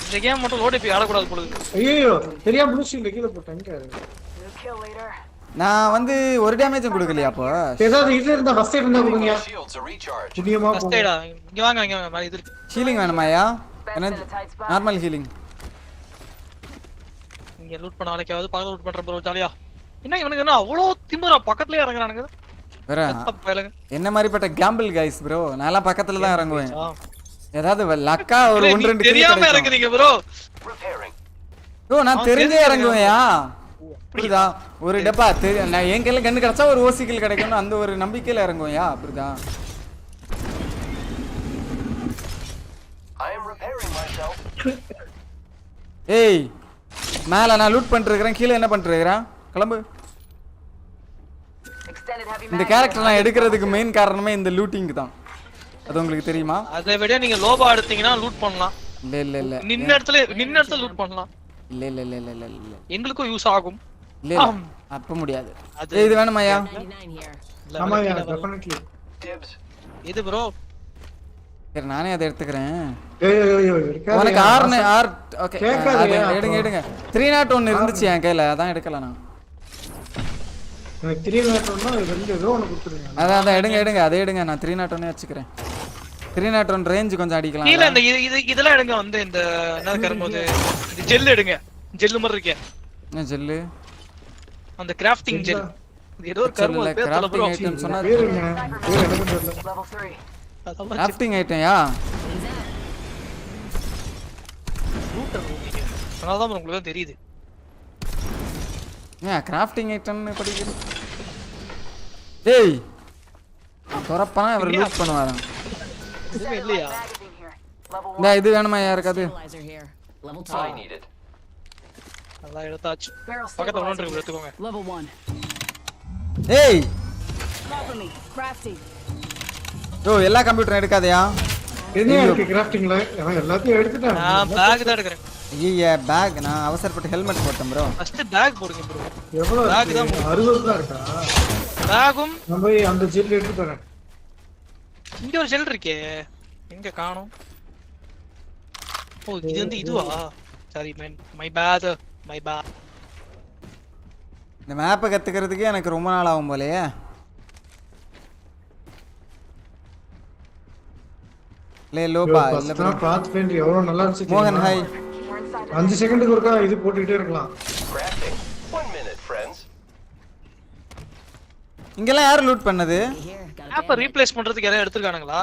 இந்த கேம் மட்டும் லோட் இப்ப ஆடக்கூடாது போல இருக்கு. ஐயோ தெரியாம ப்ளூ ஷீல்ட் கீழ போட்டேங்க. நான் வந்து ஒரு டேமேஜும் கொடுக்கலையா அப்போ? ஏதாவது இது இருந்தா ஃபர்ஸ்ட் எய்ட் இருந்தா கொடுங்க. புடியமா ஃபர்ஸ்ட் எய்டா இங்க வாங்க இது ஹீலிங் வேணுமாயா? என்ன நார்மல் ஹீலிங்? இங்க லூட் பண்ண ஆளைக்காவது பக்கத்துல லூட் பண்ற ப்ரோ ஜாலியா. என்ன இவனுக்கு என்ன அவ்வளோ திமிரா பக்கத்துலயே இறங்குறானுங்க? வேற என்ன மாதிரிப்பட்ட கேம்பிள் கைஸ் ப்ரோ. நான்லாம் பக்கத்துல தான் இறங்குவேன். ஏதாவது லக்கா ஒரு 1-2 கில் தெரியாம இறங்குறீங்க ப்ரோ. ப்ரோ நான் தெரிஞ்சே இறங்குவேன்யா. புரியுதா? ஒரு டப்பா நான் என் கையில கண்ணு கிடைச்சா ஒரு ஓசி கில் கிடைக்கும்னு அந்த ஒரு நம்பிக்கையில இறங்குவேன்யா. புரியுதா? ஏய் மேல நான் லூட் பண்ணிட்டு இருக்கேன். கீழே என்ன பண்ணிட்டு இருக்கேன்? கிளம்பு. இந்த கேரக்டர் நான் எடுக்கிறதுக்கு மெயின் காரணமே இந்த லூட்டிங் தான். அது உங்களுக்கு தெரியுமா? அதை விட நீங்க லோபா எடுத்தீங்கன்னா லூட் பண்ணலாம். இல்ல நின்ன இடத்துல லூட் பண்ணலாம். இல்ல எங்களுக்கும் யூஸ் ஆகும். இல்ல அப்ப முடியாது. இது வேணுமாயா? ஆமாயா டெஃபினெட்லி. இது ப்ரோ சரி நானே அதை எடுத்துக்கிறேன். உனக்கு ஆர் ஓகே எடுங்க 301 இருந்துச்சு என் கையில அதான் எடுக்கல நான். எனக்கு 301னா ரெண்டு ஏதோ ஒன்னு கொடுத்துருங்க. அதான் எடுங்க அதை எடுங்க. நான் 301 வச்சுக்கிறேன். 301 ரேஞ்ச் கொஞ்சம் அடிக்கலாம். இல்ல இந்த இதெல்லாம் எடுங்க. வந்து இந்த என்ன கரும்போது இந்த ஜெல் எடுங்க. ஜெல் மாதிரி இருக்கே. என்ன ஜெல்? அந்த கிராஃப்டிங் ஜெல். இது ஏதோ கரும்போது பேர்ல ப்ரோ ஐட்டம் சொன்னா level 3 கிராஃப்டிங் ஐட்டம்யா. அதான் உங்களுக்கு தெரியுது. ஏன் கிராஃப்டிங் ஐட்டம்னு படிக்குது? டேய் தரப்பனா இவர் லூட் பண்ணுவாராம். இதுவே இல்லையா? இந்த இது வேணுமா யாருக்காது? அதான் எடுத்தாச்சு. பக்கத்துல ஒன்று இருக்கு எடுத்துக்கோங்க. Level 1. ஏய் Cover me. Crafting. ஓ எல்லா கம்ப்யூட்டரும் எடுக்காதயா? என்ன இருக்கு கிராஃப்டிங்ல? அவன் எல்லாத்தையும் எடுத்துட்டான். நான் பேக் தான் எடுக்கறேன். ஐயா பேக் நான் அவசரப்பட்டு ஹெல்மெட் போட்டேன் ப்ரோ. ஃபர்ஸ்ட் பேக் போடுங்க ப்ரோ. எவ்வளவு பேக் தான் 60 தான் இருக்கா? பேகும் நான் போய் அந்த ஜெல் எடுத்து தரேன். இங்க ஒரு ஜெல் இருக்கே. எங்க காணோம்? ஓ இது வந்து இதுவா? Sorry man my bad. இந்த மேப்பை கத்துக்கிறதுக்கு எனக்கு ரொம்ப நாள் ஆகும் போலயே. லே லோபா இல்ல ப்ரோ பாத் ஃபைண்ட் எவ்வளவு நல்லா இருந்துச்சு. மோகன் ஹாய். 5 செகண்டுக்கு ஒருக்கா இது போட்டுக்கிட்டே இருக்கலாம். இங்கெல்லாம் யார் லூட் பண்ணது? மேப்பை ரீப்ளேஸ் பண்றதுக்கு யாரோ எடுத்துர்க்கானுங்களா?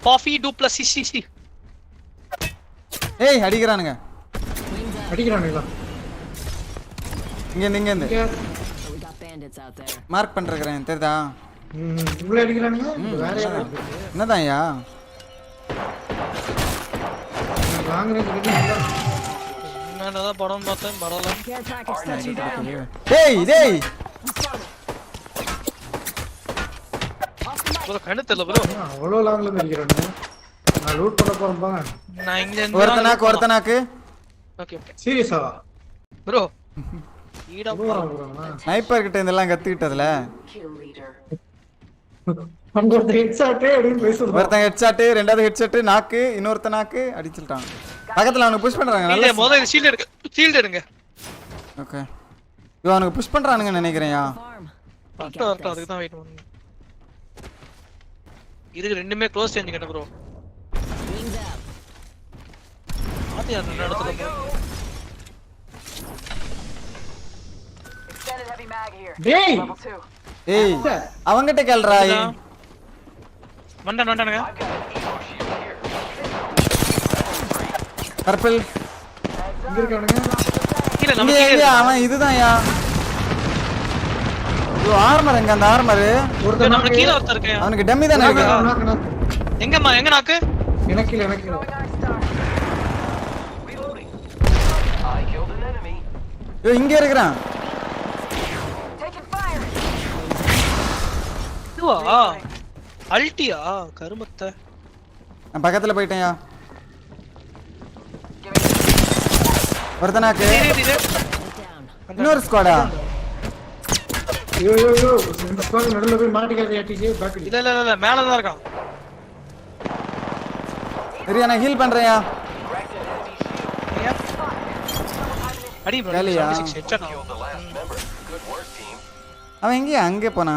பாஃபி டூப்ளஸ் சிசி. ஏய் அடிக்குறானுங்க. இங்க இந்த மார்க் பண்றேன் தெரியுதா? உள்ள அடிக்குறானுங்க. வேற யாரோ என்னதான்யா? லாங் ரேஞ்ச் கிட்ட என்னடா படம் பார்த்தேன் படல. டேய் ப்ரோ கண்ணு தெரியல ப்ரோ. அவ்வளோ லாங்ல இருந்து அடிக்கிறானே. நான் லூட் பண்ண போறேன் பாங்க. நான் இங்க இருந்து ஒருத்தனாக்கு ஓகே ஓகே. சீரியஸா ப்ரோ ஈடா ஸ்னைப்பர் கிட்ட இதெல்லாம் கத்துக்கிட்டதுல ஒருத்தன் ஹெட்ஷாட், ரெண்டாவது ஹெட்ஷாட், நாக்கு, இன்னொருத்த நாக்கு அடிச்சிட்டான். பக்கத்துல அவனுக்கு புஷ் பண்றாங்க. நல்ல முதல்ல ஷீல்ட் எடுங்க. ஷீல்ட் எடுங்க. ஓகே. இவனுக்கு புஷ் பண்றானுங்க நினைக்கிறேன்யா. வரட்டும் அதுக்கு தான் வெயிட் பண்ணு. இதுக்கு ரெண்டுமே க்ளோஸ் ரேஞ்ச் கட்ட ப்ரோ. ஆதியா என்ன நடக்குது? டேய் ஏய் அவங்கிட்ட கேளுடா. வந்தானுங்க. பர்பிள் இங்க இருக்கானுங்க. கீழ நம்ம கீழ அவன் இதுதான்யா. ப்ரோ ஆர்மர் எங்க? அந்த ஆர்மர் ஒருத்தன் நம்ம கீழ ஒருத்தன் இருக்கான். அவனுக்கு டம்மி தானே இருக்கு. எங்கம்மா எங்க நாக்கு? எனக்கு இல்ல. ஐயோ இங்க இருக்கறான். இதுவா? அல்டியா கருமத்த. நான் பக்கத்துல போய்ட்டேன்யா. ஒருத்தனாக்கு இன்னொரு ஸ்குவாடா. ஐயோ இந்த ஸ்குவாட் நடுவுல போய் மாட்டிக்காதே டிஜே பேக். இல்ல மேல தான் இருக்கான். சரியா நான் ஹீல் பண்றேன்யா. அடி ப்ரோ 76 ஹெட்ஷாட். அவன் எங்க அங்கே போனா?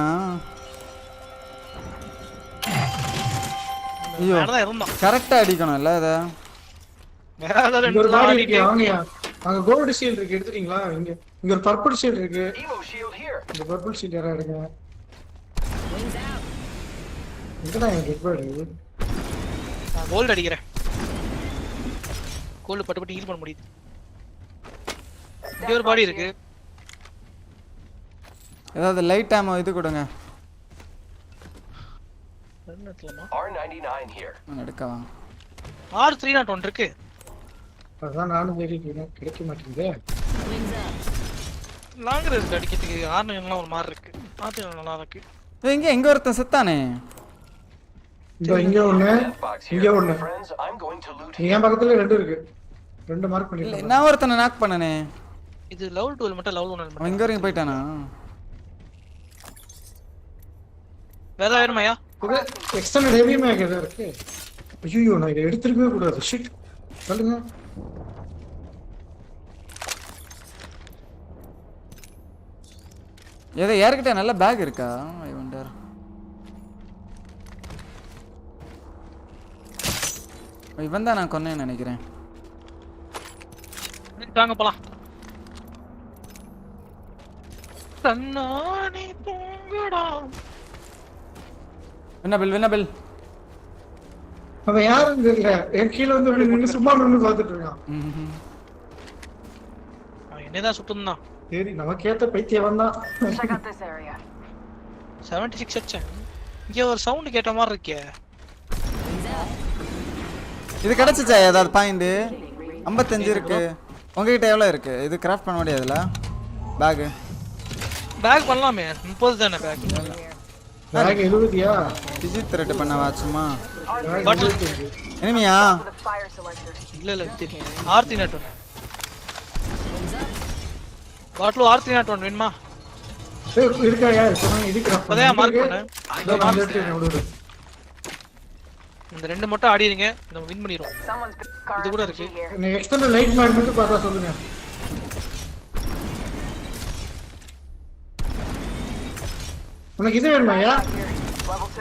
ஐயோ மேல இருந்தான். கரெக்ட்டா அடிக்கணும்ல அத. மேல ரெண்டு ஒரு பாடி ஆடிட்டு இருக்கு வாங்கயா. அங்க கோல்ட் ஷீல்ட் இருக்கு எடுத்துட்டீங்களா? இங்க ஒரு பர்பிள் ஷீல்ட் இருக்கு. இந்த பர்பிள் ஷீல்ட் யாரா எடுங்க. எங்கடா என் டெட் பாடி? நான் கோல்ட் அடிக்கிறேன். கோல்ட் பட்டு ஹீல் பண்ண முடியுது. இங்க ஒரு பாடி இருக்கு. ஏதாவது லைட் ஆமோ இது கொடுங்க. R99 here. எடுக்கவா? R301 இருக்கு. அதான் நானும் தேடிட்டேன் கிடைக்க மாட்டேங்குதே. லாங் ரேஞ்ச் அடிக்கிறதுக்கு R9 ஒரு மாதிரி இருக்கு. R301 நல்லா இருக்கு. எங்க ஒருத்தன் செத்தானே. இங்க ஒண்ணு. என் பக்கத்துல ரெண்டு இருக்கு. ரெண்டு மார்க் பண்ணிட்டேன். நான் ஒருத்தனை நாக் பண்ணனே. இது லெவல் 12 மட்டும் லெவல் 1 மட்டும். அவன் இங்க வரைக்கும் போய்ட்டானா? வேற வேணுமாயா? இது எக்ஸ்டர்னல் ஹெவி மேக் ஏதா இருக்கு. ஐயோ நான் இத எடுத்துக்கவே கூடாது. ஷிட். சொல்லுங்க. ஏதோ யார்கிட்ட நல்ல பேக் இருக்கா? I wonder. இவன் தான் நான் கொன்னேன்னு நினைக்கிறேன். வாங்க போலாம். தன்னானே போங்கடா. வின்னபிள். அவன் யாரும் தெரியல. என் கீழ வந்து நின்னு சும்மா நின்னு பார்த்துட்டு இருக்கான். அவன் என்னதான் சுட்டுந்தான். சரி நமக்கு ஏத்த பைத்தியம் தான். 76 அடிச்சேன். இங்க ஒரு சவுண்ட் கேட்ட மாதிரி இருக்கே. இது கிடைச்சச்சா ஏதாவது பாயிண்ட்? 55 இருக்கு. உங்ககிட்ட எவ்வளவு இருக்கு? இது கிராஃப்ட் பண்ண முடியாதுல? பேக் பண்ணலாமே. 30 தானே பேக். பேக் 70யா? டிஜிட் த்ரெட் பண்ணவா சும்மா? பாட்டில் எனிமியா? இல்ல R301. பாட்டில் R301 வேணுமா? இருக்கா யார் சொன்னாங்க இதுக்குறா. அதே மார்க் பண்ணு. இந்த இந்த ரெண்டு மட்டும் ஆடிடுங்க. நம்ம வின் பண்ணிரோம். இது கூட இருக்கு. நீ எக்ஸ்டர்னல் லைட் மேட் மட்டும் பார்த்தா சொல்லுங்க. உனக்கு இது வேணுமாயா?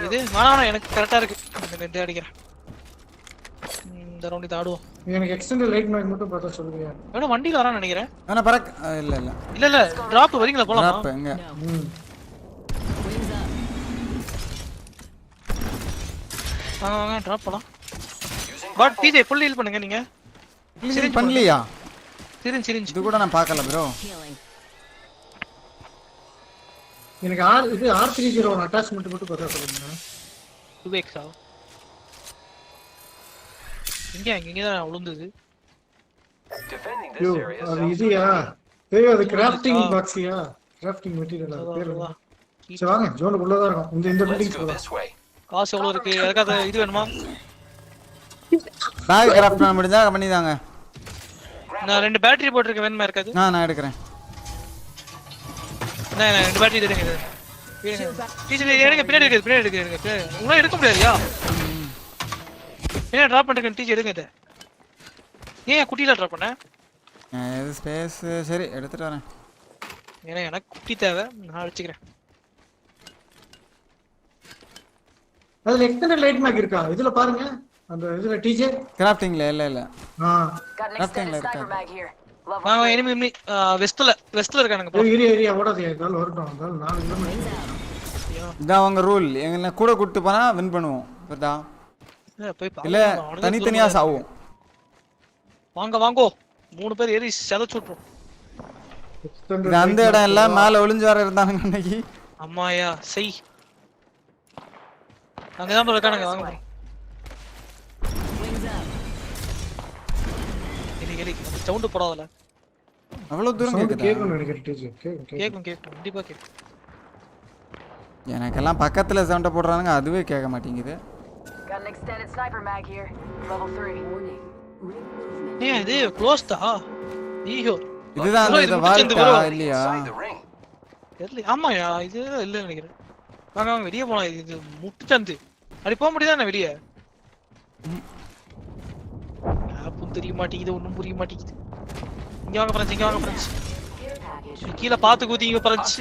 இது வேணா எனக்கு கரெக்ட்டா இருக்கு. இந்த ரெண்டு அடிக்கிறேன். இந்த ரவுண்ட் இது ஆடுவோம். எனக்கு எக்ஸ்டர்னல் லைட் மேட் மட்டும் பார்த்தா சொல்லுங்க. வேணா வண்டில வரான்னு நினைக்கிறேன். انا பறக்க இல்ல டிராப் வரீங்களா போலாமா? டிராப் எங்க? வாங்க டிராப் போலாம். பட் டிஜே ஃபுல் ஹீல் பண்ணுங்க நீங்க. சிரிஞ்ச் பண்ணலையா? சிரிஞ்ச் இது கூட நான் பார்க்கல bro. எனக்கு இது R301 அட்டாச்மென்ட் மட்டும் பார்த்தா சொல்லுங்க. 2x ஆ? இங்க தான் விழுந்தது. அது இதுயா? ஏய் அது கிராஃப்டிங் பாக்ஸ்யா? கிராஃப்டிங் மெட்டீரியல் அது பேரு. சரி வாங்க ஜோனுக்குள்ள தான் இருக்கும். இந்த பில்டிங்ஸ் போலாம். காசு எவ்வளவு இருக்கு? எதுக்காக இது வேணுமா? பேக் கிராஃப்ட் பண்ண முடிஞ்சா பண்ணிதாங்க. நான் 2 பேட்டரி போட்டுருக்கேன், வேணுமா இருக்காது? நான் எடுக்கிறேன். நான் 2 பேட்டரி எடுங்க. டீச்சர் எடுங்க, பின்னாடி எடுங்க. உங்களால எடுக்க முடியாதுயா? என்ன டிராப் பண்றேன் டீச்சர் எடுங்க இத. ஏன் குட்டில டிராப் பண்ண? இது ஸ்பேஸ் சரி எடுத்துட்டு வரேன். ஏன்னா எனக்கு குட்டி தேவை, நான் அடிச்சுக்கிறேன். அதுல எக்ஸ்டெண்டட் லைட் மேக் இருக்கா? இதுல பாருங்க. அந்த இதுல டிஜே கிராஃப்டிங்ல இல்ல. கிராஃப்டிங்ல இருக்கா? வாங்க எனிமி வெஸ்ட்ல இருக்கானுங்க ப்ரோ. ஏரியா ஓடாதே. இதனால வரட்டும். அதனால 4 கிலோமீட்டர். இதான் அவங்க ரூல். எங்களை கூட கூட்டி போனா வின் பண்ணுவோம். புரியுதா? இல்ல தனித்தனியா சாவும். வாங்கோ 3 பேர் ஏறி செதச்சு விட்டுறோம். இது அந்த இடம் இல்ல, மேல ஒளிஞ்சு வர இருந்தானுங்க அன்னைக்கு. அம்மாயா செய். அங்கதான் இருக்கானுங்க, வாங்க. எலி சவுண்ட் போடாதல. அவ்வளவு தூரம் கேக்குதா? கேக்கும் நினைக்கிறேன் டீச்சர். கேக்கும் கண்டிப்பா கேக்கும். எனக்கெல்லாம் பக்கத்துல சவுண்ட் போடுறானுங்க, அதுவே கேட்க மாட்டேங்குது. ஏன் இது க்ளோஸ்டா? ஐயோ இதுதான் அந்த வால்டா இல்லையா? தெரியல. ஆமாயா இது இல்ல நினைக்கிறேன். வாங்க வெளிய போலாம். இது முட்டுச்சந்து. அடி போக முடியுதா வெளிய? ஆப்பும் தெரிய மாட்டேங்குது, ஒண்ணும் புரிய மாட்டேங்குது. இங்க வாங்க ஃப்ரெண்ட்ஸ். கீழ பாத்து குதிங்க ஃப்ரெண்ட்ஸ்.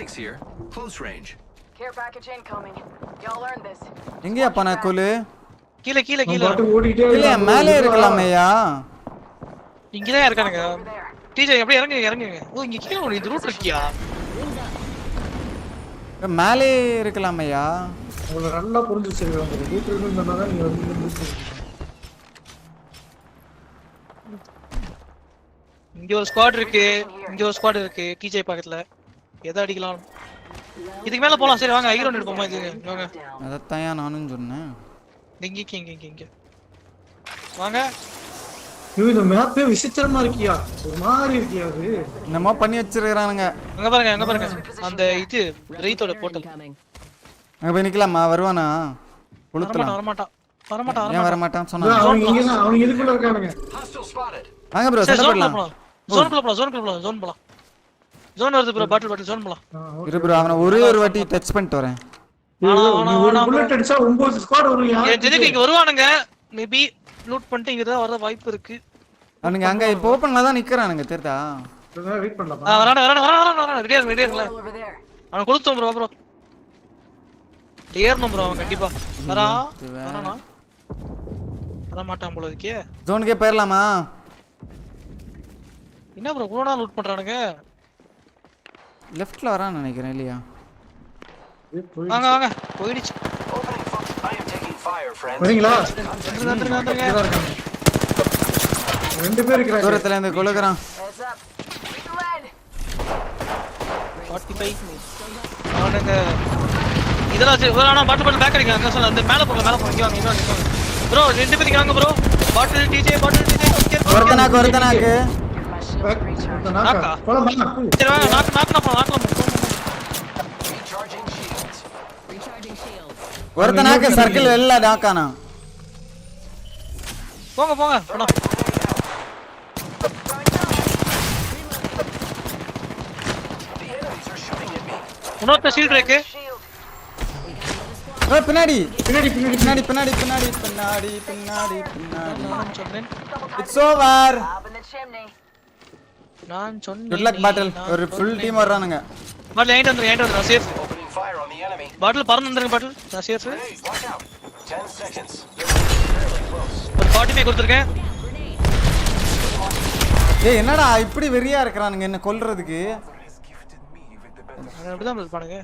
எங்கயா போன கோலு? கீழ இல்ல மேலே இருக்கலாமேயா? இங்க தான் இருக்கானுங்க. டீச்சர் அப்படியே இறங்குங்க. ஓ இங்க கீழ ஒரு இந்த ரூட் இருக்கியா? மேலே இருக்கலாமேயா? உங்களை நல்லா புரிஞ்சு வச்சிருக்காங்க. ரூட் இருக்குன்னு தான் நீங்க வந்து இங்க ஒரு ஸ்குவாட் இருக்கு. டிஜே பக்கத்துல எதை அடிக்கலாம்? இதுக்கு மேல போலாம். சரி வாங்க ஐரோன் எடுப்போமா? இது வாங்க. அதத்தான் நானும் சொன்னேன். இங்க வாங்க. இந்த மேப்பே விசித்திரமா இருக்கியா? ஒரு மாதிரி இருக்கியா? அது என்னமோ பண்ணி வச்சிருக்கானுங்க. அங்க பாருங்க. அந்த இது ரைத்தோட போர்ட்டல். அங்க போய் நிக்கலாமா? வருவானா? கொளுத்தலாம். வரமாட்டான். வரமாட்டான் சொன்னா. அவங்க எதுக்குள்ள இருக்கானுங்க? வாங்க ப்ரோ, சண்டை போடலாம். ஜோன் போலாம். ஜோன் வருது ப்ரோ. பாட்டில் ஜோன் போலாம். இரு ப்ரோ, அவனை ஒரு வாட்டி டச் பண்ணிட்டு வரேன். ஒரு புல்லட் அடிச்சா 9 ஸ்குவாட் வரும். எதுக்கு இங்க வருவானுங்க? மேபி லூட் பண்ணிட்டு இங்க தான் வர வாய்ப்பு இருக்கு. அவனுங்க அங்க இப்போ ஓபன்ல தான் நிக்கறானுங்க. தெரியுதா? வெயிட் பண்ணலாம். வரானே. ரெடியா இருங்க. அவன் கொளுத்தும் ப்ரோ. ஏறணும் ப்ரோ. அவன் கண்டிப்பா வரானா? வர மாட்டான் போல இருக்கே. ஜோனுக்கே போயிரலாமா? என்ன ப்ரோ குளோனா லூட் பண்றானுங்க? லெஃப்ட்ல வரான்னு நினைக்கிறேன் இல்லையா? வாங்க போயிடுச்சு. வரீங்களா? வந்துருங்க. 2 பேர் இருக்காங்க. தூரத்துல இருந்து கொளுக்குறான். 45 அவனுங்க இதெல்லாம் சரி. பாட்டில் பேக் அடிங்க. அங்க சொல்ல அந்த மேல போங்க. இங்க வாங்க. ப்ரோ 2 பேர் வாங்க ப்ரோ. பாட்டில் டிஜே ஒருத்தனாக்கு நாக்கா போலாம். சரி வாங்க. நாக்கலாம். ஒருத்தனாக்கு சர்க்கிள் வெளில நாக்கானா. போங்க போனா. இன்னொரு ஷீல்ட் இருக்கு. பின்னாடி பின்னாடி பின்னாடி பின்னாடி பின்னாடி பின்னாடி பின்னாடி பின்னாடி. It's over. நான் சொன்னேன். குட் லக் பாட்டில். ஒரு ஃபுல் டீம் வர்றானுங்க. பாட்டில் என்கிட்ட வந்துருங்க. நான் சேஃப். பாட்டில் பறந்து வந்துருங்க. பாட்டில் நான் சேஃப். ஒரு 45 கொடுத்துருக்கேன். ஏய் என்னடா இப்படி வெறியா இருக்கறானுங்க என்ன கொல்றதுக்கு? அப்படிதான் இருப்பானுங்க.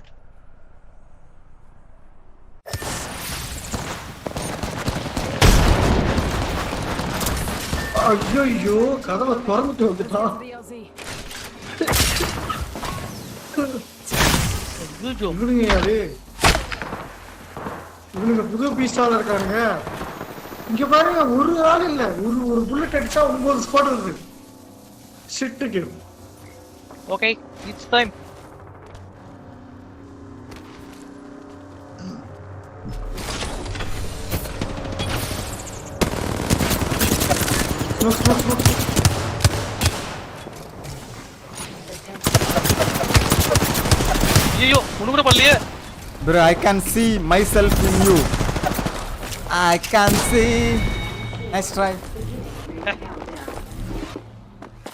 ஐயோ கதவை திறந்துட்டு வந்துட்டான். இவனுங்க புது பீஸ்டால இருக்கானுங்க. இங்க பாருங்க, ஒரு ஆள் இல்ல. ஒரு புல்லட் அடிச்சா 9 ஸ்குவாட் வருது. Shit game. Okay it's time. ஐயோ ஒண்ணு கூட பண்ணலையே. Bro, I can see myself in you. I can see. Nice try.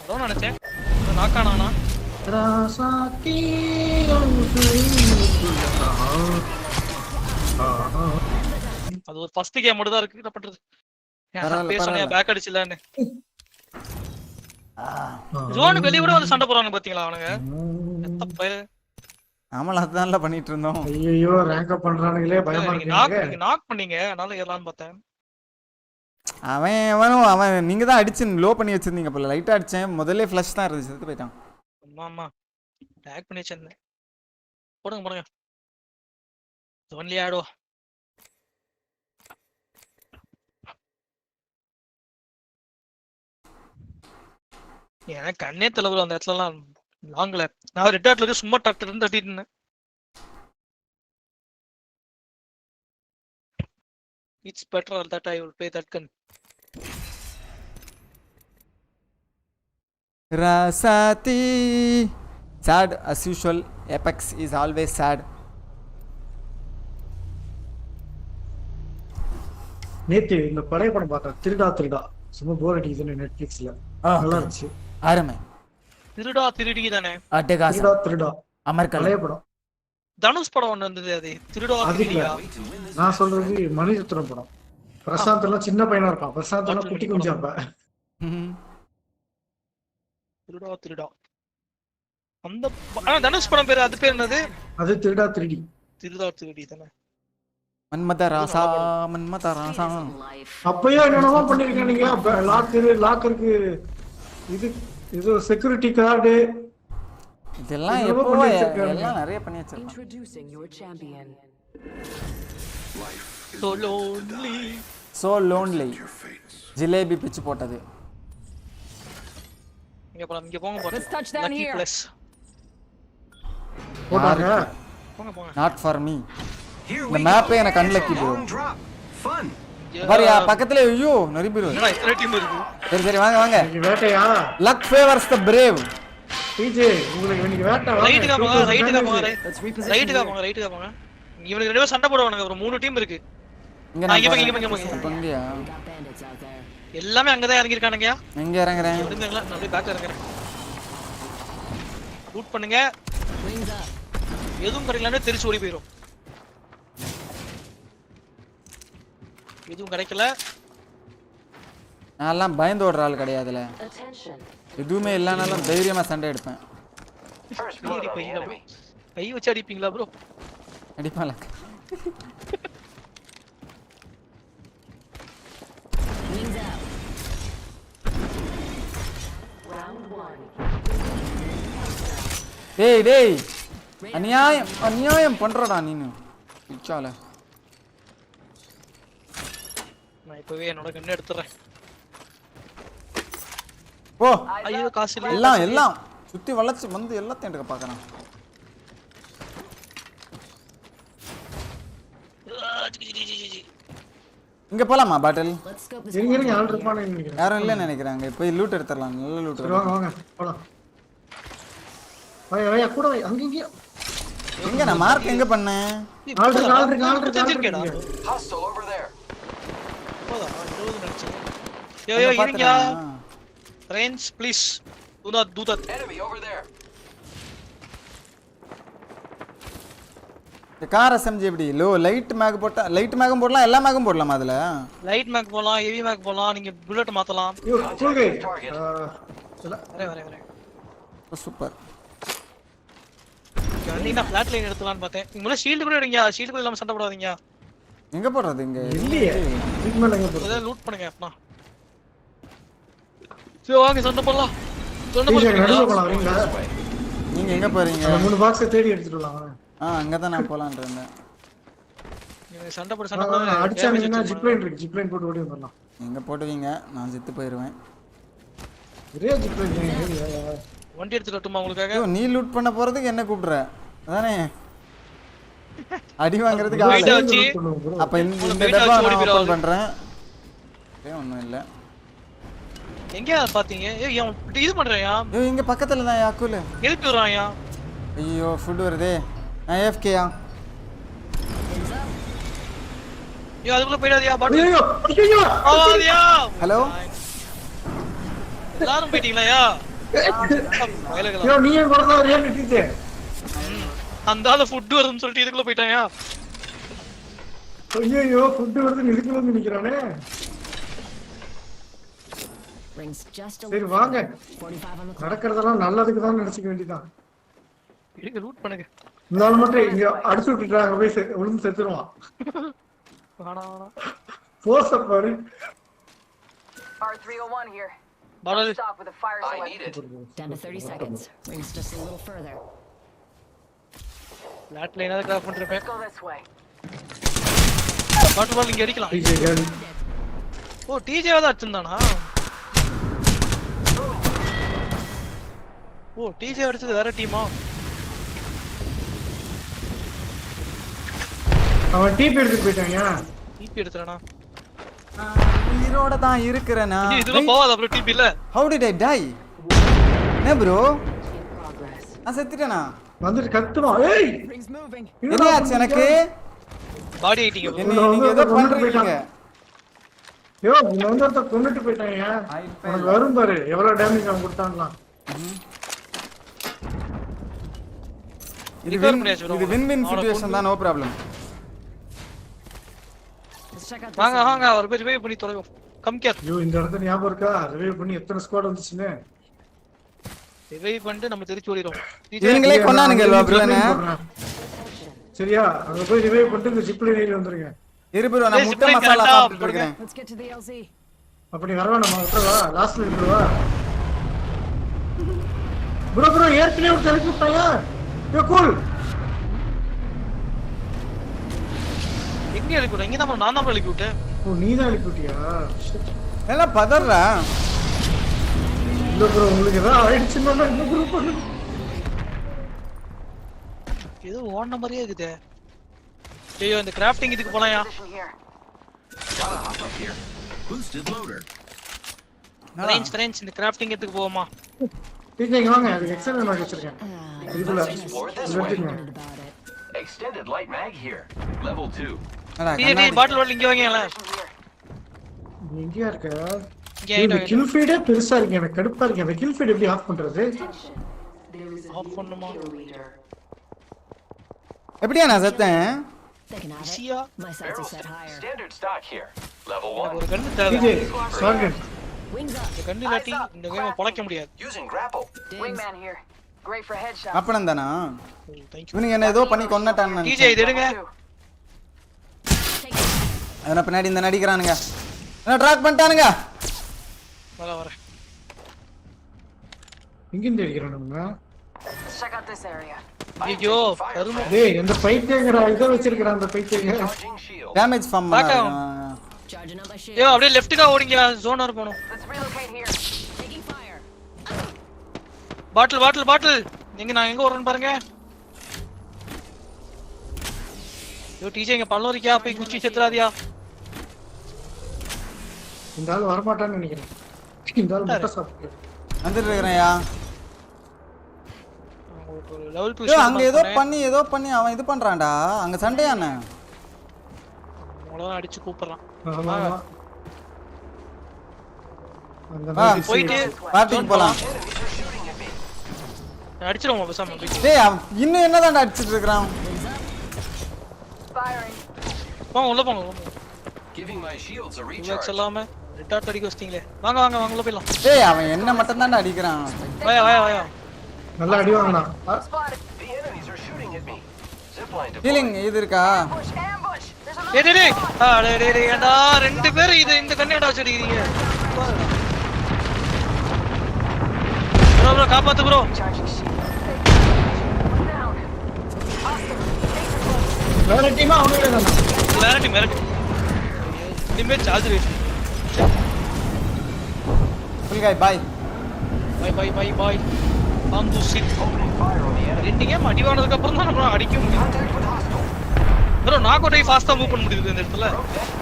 அதான் நினைச்சேன் நாக்கானா. அது ஒரு ஃபர்ஸ்ட் கேம் மட்டும் தான் இருக்கு. என்ன பண்றது? பேசணும் பேக் அடிச்சலான்னு. ஜோன் வெளிய கூட வந்து சண்டை போறாங்க பாத்தீங்களா அவனுங்க? தப்பே. நாமள அதான்ல பண்ணிட்டு இருந்தோம். ஐயோ ரேங்க் அப் பண்றானுங்களே பயமா இருக்கு. நீங்க நாக் பண்ணீங்க அதனால ஏறலாம்னு பார்த்தேன். அவன் நீங்க தான் அடிச்சு லோ பண்ணி வச்சிருந்தீங்க போல. லைட்டா அடிச்சேன். முதல்ல ஃப்ளஷ் தான் இருந்துச்சு. செத்து போயிட்டான். ஆமா டேக் பண்ணி வச்சிருந்தேன். போடுங்க. ஜோன்லயே ஆடோ. எனக்கு கண்ணே தெரியல அந்த இடத்துலலாம் லாங்ல. நான் ரெட் டாட்ல இருந்து சும்மா டட்டு தட்டிட்டு இருந்தேன். It's better that I will play that gun. Rasati. Sad as usual. Apex is always sad. நேத்து இந்த பழைய படம் பார்த்தேன். திருடா சும்மா போர் அடிக்குதுன்னு நெட்ஃபிளிக்ஸ்ல. நல்லா இருந்துச்சு. ஆரமே. திருடி தானே. திருடா. அமர்கல். பழைய படம். தனுஷ் படம் ஒன்னு இருந்தது அது. திருடியா. நான் சொல்றது மணிரத்னம் படம். பிரசாந்த் எல்லாம் சின்ன பையனா இருப்பான். பிரசாந்த் எல்லாம் குட்டி குஞ்சாப்ப. திருடா. அந்த தனுஷ் படம் பேரு அது பேர் என்னது? அது திருடி தானே. மன்மத ராசா. அப்பயே என்னென்னமோ பண்ணிருக்கேன் நீங்க. லாக்கருக்கு இது செக்யூரிட்டி கார்டு இதெல்லாம் எல்லாம் நிறைய பண்ணி வச்சிருக்கேன். So lonely. ஜிலேபி பிச்சு போட்டது. இங்க போங்க லக்கி பிளஸ். போடாங்க. போங்க. Not for me. இந்த மேப்பே எனக்கு அன்லக்கி ப்ரோ. பாரியா பக்கத்துல ஐயோ நிறைய பேர். என்னடா இத்தனை டீம் இருக்கு? சரி வாங்க. வேட்டையா? Luck favors the brave. DJ உங்களுக்கு இன்னைக்கு வேட்டை வா. ரைட்டுக்கு போங்க. இவனுக்கு ரெண்டு பேரும் சண்டை போடுவானுங்க. ஒரு 3 டீம் இருக்கு. இங்கயா எல்லாமே அங்கதான் இறங்கி இருக்கானுங்க. எங்க இறங்குறேன்? நான் அப்படியே பேக்ல இறங்குறேன். லூட் பண்ணுங்க. எதுவும் கிடைக்கலன்னு தெரிச்சு ஓடி போயிடும். எதுவும் கிடைக்கல. நான்லாம் பயந்து ஓடுற ஆள் கிடையாதுல. எதுவுமே இல்லனாலும் தைரியமா சண்டை எடுப்பேன். கை வச்சு அடிப்பீங்களா ப்ரோ? அடிப்பால. டேய் அநியாயம் பண்றடா நீனு. இச்சால நான் இப்பவே என்னோட கண்ணை எடுத்துறேன். ஓ ஐயோ காசு இல்ல. எல்லாம் சுத்தி வளைச்சு வந்து எல்லாத்தையும் எடுக்க பார்க்கறான். இங்க போலாமா பாட்டில்? இருங்க ஆள் இருப்பானே நினைக்கிறேன். யாரும் இல்ல நினைக்கிறாங்க. போய் லூட் எடுத்துறலாம். நல்ல லூட். வாங்க போலாம். வாயா கூட அங்கங்க. எங்க நான் மார்க் எங்க பண்ணேன்? ஆள் இருக்கு. Hostile over there. போடா 20 நிமிஷம். யோ இருங்க. Friends please do not do that. Enemy over there. இந்த கார் SMG எப்படி? லைட் மேக் போட்டா லைட் மேக்கும் போடலாம். எல்லா மேக்கும் போடலாமா அதுல? லைட் மேக் போடலாம், ஹெவி மேக் போடலாம். நீங்க புல்லட் மாத்தலாம். வரேன். சூப்பர். நீங்க ஃபிளாட் லைன் எடுத்துலாம்னு பார்த்தேன். நீங்க ஷீல்ட் கூட எடுங்க. ஷீல்ட் கூட இல்லாம சண்டை போடாதீங்க. எங்க போறது இங்க? இல்லையே. சிக்னல் எங்க போறது? அத லூட் பண்ணுங்க அப்பனா. சரி வாங்க சண்டை போடலாம். நீங்க எங்க போறீங்க? 3 பாக்ஸ் தேடி எடுத்துட்டு வரலாம். அங்க தான் நான் போலாம்னு இருந்தேன். நீங்க சண்டை போட அடிச்சானீங்கன்னா ஜிப்லைன் இருக்கு. ஜிப்லைன் போட்டு ஓடி வரலாம். எங்க போடுவீங்க? நான் செத்து போயிடுவேன். ஒரே ஜிப்லைன் வண்டி எடுத்துட்டு வரட்டுமா உங்களுக்காக? நீ லூட் பண்ண போறதுக்கு என்ன கூப்பிடுற? அதானே அடி வாங்குறதுக்கு அப்ப இந்த டப்பா நான் ஓபன் பண்றேன். ஒண்ணும் இல்ல. எங்க பாத்தீங்க? ஏய் இது பண்றேன்யா. ஏய் இங்க பக்கத்துல தான் யாக்குல். எழுப்பி வரான்யா. ஐயோ ஃபுட் வருதே. நான் AFK-யா. ஐயோ அதுக்குள்ள போய்டாதயா பாட்டு. ஐயோ. ஆவாதியா. ஹலோ. எல்லாரும் போயிட்டீங்களாயா? ஐயோ நீ ஏன் வரதா ஏன் நிக்கிட்டே? அந்தால ஃபுட் வருதுன்னு சொல்லிட்டு இதுக்குள்ள போய்ட்டான்யா. ஐயோ ஃபுட் வருதுன்னு இதுக்குள்ள வந்து நிக்கறானே. சரி வாங்க. நடக்கிறதெல்லாம் நல்லதுக்கு தான் நினைச்சுக்க வேண்டியதான். இங்க லூட் பண்ணுங்க. இந்தால மட்டும் இங்க அடிச்சு விட்டுட்டாங்க போய் விழுந்து செத்துருவான். வாடா வாடா. போஸ் பாரு. R301 here. Bottle. Stop with a fire I need it. Down to 30 seconds. Rings just a little further. லாட்ல என்ன கிராஃப் பண்றேன். Go this way. பாட்டு இங்க அடிக்கலாம். ஓ டிஜே வத அடிச்சானா? ஓ டிஜே அடிச்சது வேற டீமா? அவன் டீப் எடுத்து போய்ட்டாங்க. டீப் எடுத்துறானா? உயிரோட தான் இருக்கறேனா. இதுல போவாத bro டீப் இல்ல. How did I die? என்ன bro? நான் செத்துட்டேனா? வந்துட்டு கத்துவான். ஏய்! என்ன ஆச்சு எனக்கு? பாடி ஐட்டிங்க bro. நீங்க ஏதோ பண்றீங்க. யோ நீ வந்தத கொன்னுட்டு போய்ட்டாங்க. உனக்கு வரும் பாரு எவ்வளவு டேமேஜ் அவன் கொடுத்தான்லாம். இது வின் சிச்சுவேஷன் தான், நோ ப்ராப்ளம். வாங்க வாங்க ஒரு பேர் ரிவைவ் பண்ணி தொலைவோம். Come care. யோ இந்த இடத்துல ஞாபகம் இருக்கா? ரிவைவ் பண்ணி எத்தனை ஸ்குவாட் வந்துச்சுன்னு. ரிவைவ் பண்ணிட்டு நம்ம திருப்பி ஓடிரோம். இவங்களே கொன்னானுங்க ப்ரோனே. சரியா? அங்க போய் ரிவைவ் பண்ணிட்டு இந்த ஜிப்ல ஏறி வந்துருங்க. இரு ப்ரோ நான் முட்டை மசாலா சாப்பிட்டு இருக்கேன். Let's get to the LZ. அப்படி வரவா நம்ம விட்டுறவா? லாஸ்ட்ல விட்டுறவா? ப்ரோ ஏற்கனவே ஒரு தலைக்கு விட்டாயா? யோ கூல். எங்க எழுப்பி இங்க தான் நான் தான் எழுப்பி விட்டேன். ஓ நீ தான் எழுப்பி விட்டியா? எல்லாம் பதறா. இல்ல ப்ரோ உங்களுக்கு ஏதாவது ஆயிடுச்சுன்னா இந்த குரூப் பண்ணு. ஏதோ ஓடுன மாதிரியே இருக்குது. ஐயோ இந்த கிராஃப்டிங் இதுக்கு போலாம்யா. Boosted loader. ரேஞ்ச் இந்த கிராஃப்டிங் இதுக்கு போவோமா? இங்க வாங்க அது எக்ஸ்டெண்டட் மார்க் வச்சிருக்கேன். இதுல Extended light mag here. Level 2. டேய் பாட்டில் இங்க வாங்கல. எங்கயா இருக்க? இந்த கில் ஃபீடே பெருசா இருக்கு, எனக்கு கடுப்பா இருக்கு. அந்த கில் ஃபீட் எப்படி ஆஃப் பண்றது? ஆஃப் பண்ணுமா? எப்படியா நான் செத்தேன்? ஈஸியா. Standard stock here. Level 1. ஒரு கன்னு தேவை. இது சார்ஜன். இந்த கன்னு இல்லாட்டி இந்த கேமை பொளக்க முடியாது. Using grapple. Wingman here. Great for headshots. அப்பறம் தானா? இவனுங்க என்ன ஏதோ பண்ணி கொன்னட்டான்னு. டிஜே இது எடுங்க. அதன பின்னாடி இந்த நடிக்கறானுங்க. என்ன ட்ராக் பண்ணிட்டானுங்க. வர இங்க இருந்து அடிக்கறானுங்க. Check out this area. ஐயோ கரும. டேய் இந்த பைத்தியங்கடா இத வச்சிருக்கற அந்த பைத்தியங்க. டேமேஜ் ஃபார்ம் பண்ணாங்க. யோ அப்படியே லெஃப்ட்கா ஓடிங்க, ஜோனர் போணும். Let's relocate here. Taking fire. பாட்டில் எங்க நான் எங்க ஓடுறேன்னு பாருங்க. யோ டிஜே இங்க பல்லோரிக்கா போய் குச்சி செத்துறாதியா. இந்த ஆள் வர மாட்டான்னு நினைக்கிறேன். இந்த ஆள் முட்டை சாப்பிட்டு வந்துட்டு இருக்கறேன்யா. ஒரு லெவல் 2 யோ அங்க ஏதோ பண்ணி அவன் இது பண்றான்டா. அங்க சண்டையானே. அவளோ அடிச்சு கூப்பிடுறான். ஆமா அந்த போயிட்டு பார்ட்டிக்கு போலாம். அடிச்சிரோம் பேசாம போய். டேய் இன்னும் என்னதான்டா அடிச்சிட்டு இருக்கான்? Firing. உள்ள போங்க. Giving my shields a recharge. Relax இல்லாம ரிட்டார்ட் அடிக்க வச்சிட்டீங்களே. வாங்க உள்ள போய்லாம். டேய் அவன் என்ன மட்டும் தான்டா அடிக்கறான். வாயா. நல்லா அடி வாங்குனா. The enemies are shooting at me. Zipline to healing இது இருக்கா? டேய் ஏண்டா ரெண்டு பேர் இந்த கண்ணேடா வச்சிருக்கீங்க. ப்ரோ காப்பாத்து ப்ரோ. வேற டீமா அவங்களே தானா? வேற டீம். டீமே சார்ஜ் ரேட். ஃபுல் கை பை. Come to sit. ரெண்டு கேம் அடி வாங்குனதுக்கு அப்புறம் தான் நம்ம அடிக்க முடியும். ப்ரோ நாக் அவுட் ஆகி ஃபாஸ்டா மூவ் பண்ண முடியுது இந்த இடத்துல.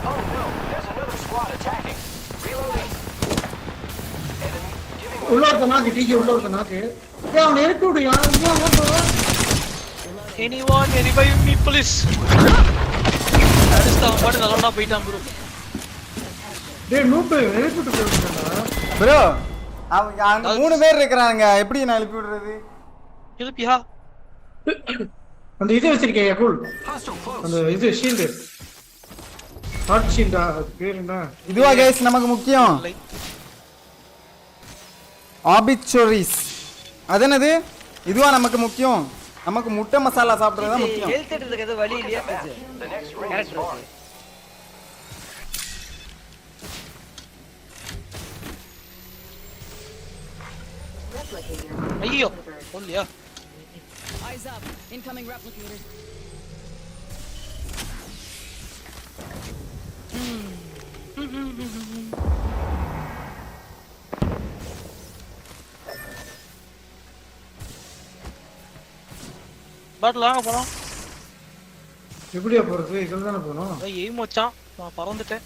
Oh no, there's another squad attacking. Reloading. உள்ள இருக்க நாக்கு டிஜி உள்ள இருக்க நாக்கு ஏய் அவன் இறக்கி விடுயா இங்க வா anyone revive me please அடிச்சா பாட்டு நல்லா போயிட்டான் ப்ரோ டேய் நூப்பு இறக்கி விட்டு போறடா ப்ரோ அங்க 3 பேர் இருக்கறாங்க எப்படி நான் எழுப்பி விடுறது எழுப்பியா அந்த இது வச்சிருக்கேன் கூல் அந்த இது ஷீல்ட் ஹார்ட் ஷீல்டா பேர் என்ன இதுவா गाइस நமக்கு முக்கியம் ஆபிச்சுரிஸ் அதனது இதுவா நமக்கு முக்கியம் நமக்கு முட்டை மசாலா சாப்பிடுறது தான் முக்கியம் ஹெல்த் எடுத்துக்கு எது வழி இல்லையா கரெக்ட் ஐயோ சொல்லியா Eyes up. Incoming replicator. பாட்டில் வாங்க போனோம் எப்படியா போறது இதுல தானே போறோம் எய்ம் வச்சான் நான் பறந்துட்டேன்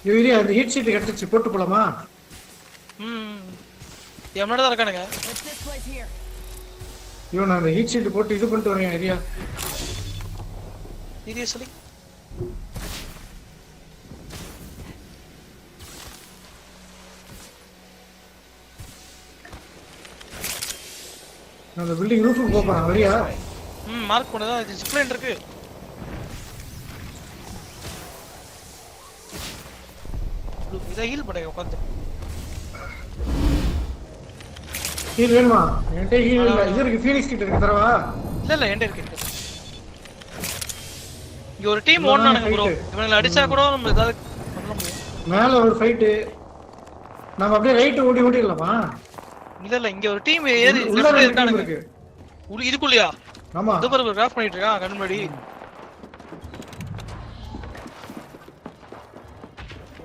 இவரே அந்த ஹீட் ஷீட் எடுத்துச்சு போட்டு போலாமா எவ்வளோ தான் இருக்கானுங்க இவன் அந்த ஹீட் ஷீட் போட்டு இது பண்ணிட்டு வரேன் ஏரியா சீரியஸ்லி அந்த பில்டிங் ரூஃபுக்கு போறேன் வரியா மார்க் பண்ணதா டிஸ்ப்ளேன் இருக்கு இதை ஹீல் பண்ணுங்க உட்காந்து ஹீல் வேணுமா என்கிட்ட ஹீல் இல்ல இது இருக்கு ஃபீனிக்ஸ் கிட்ட இருக்கு தரவா இல்ல என்கிட்ட இருக்கு இங்க ஒரு டீம் ஓடுனானுங்க ப்ரோ இவங்கள அடிச்சா கூட நம்ம ஏதாவது பண்ண முடியும் மேல ஒரு ஃபைட் நாம அப்படியே ரைட் ஓடிடலாமா இல்ல இங்க ஒரு டீம் ஏறி லெஃப்ட்ல இருக்கானுங்க இதுக்குள்ளயா ஆமா இது பாரு கிராஃப் பண்ணிட்டு இருக்கான் கண் முன்னாடி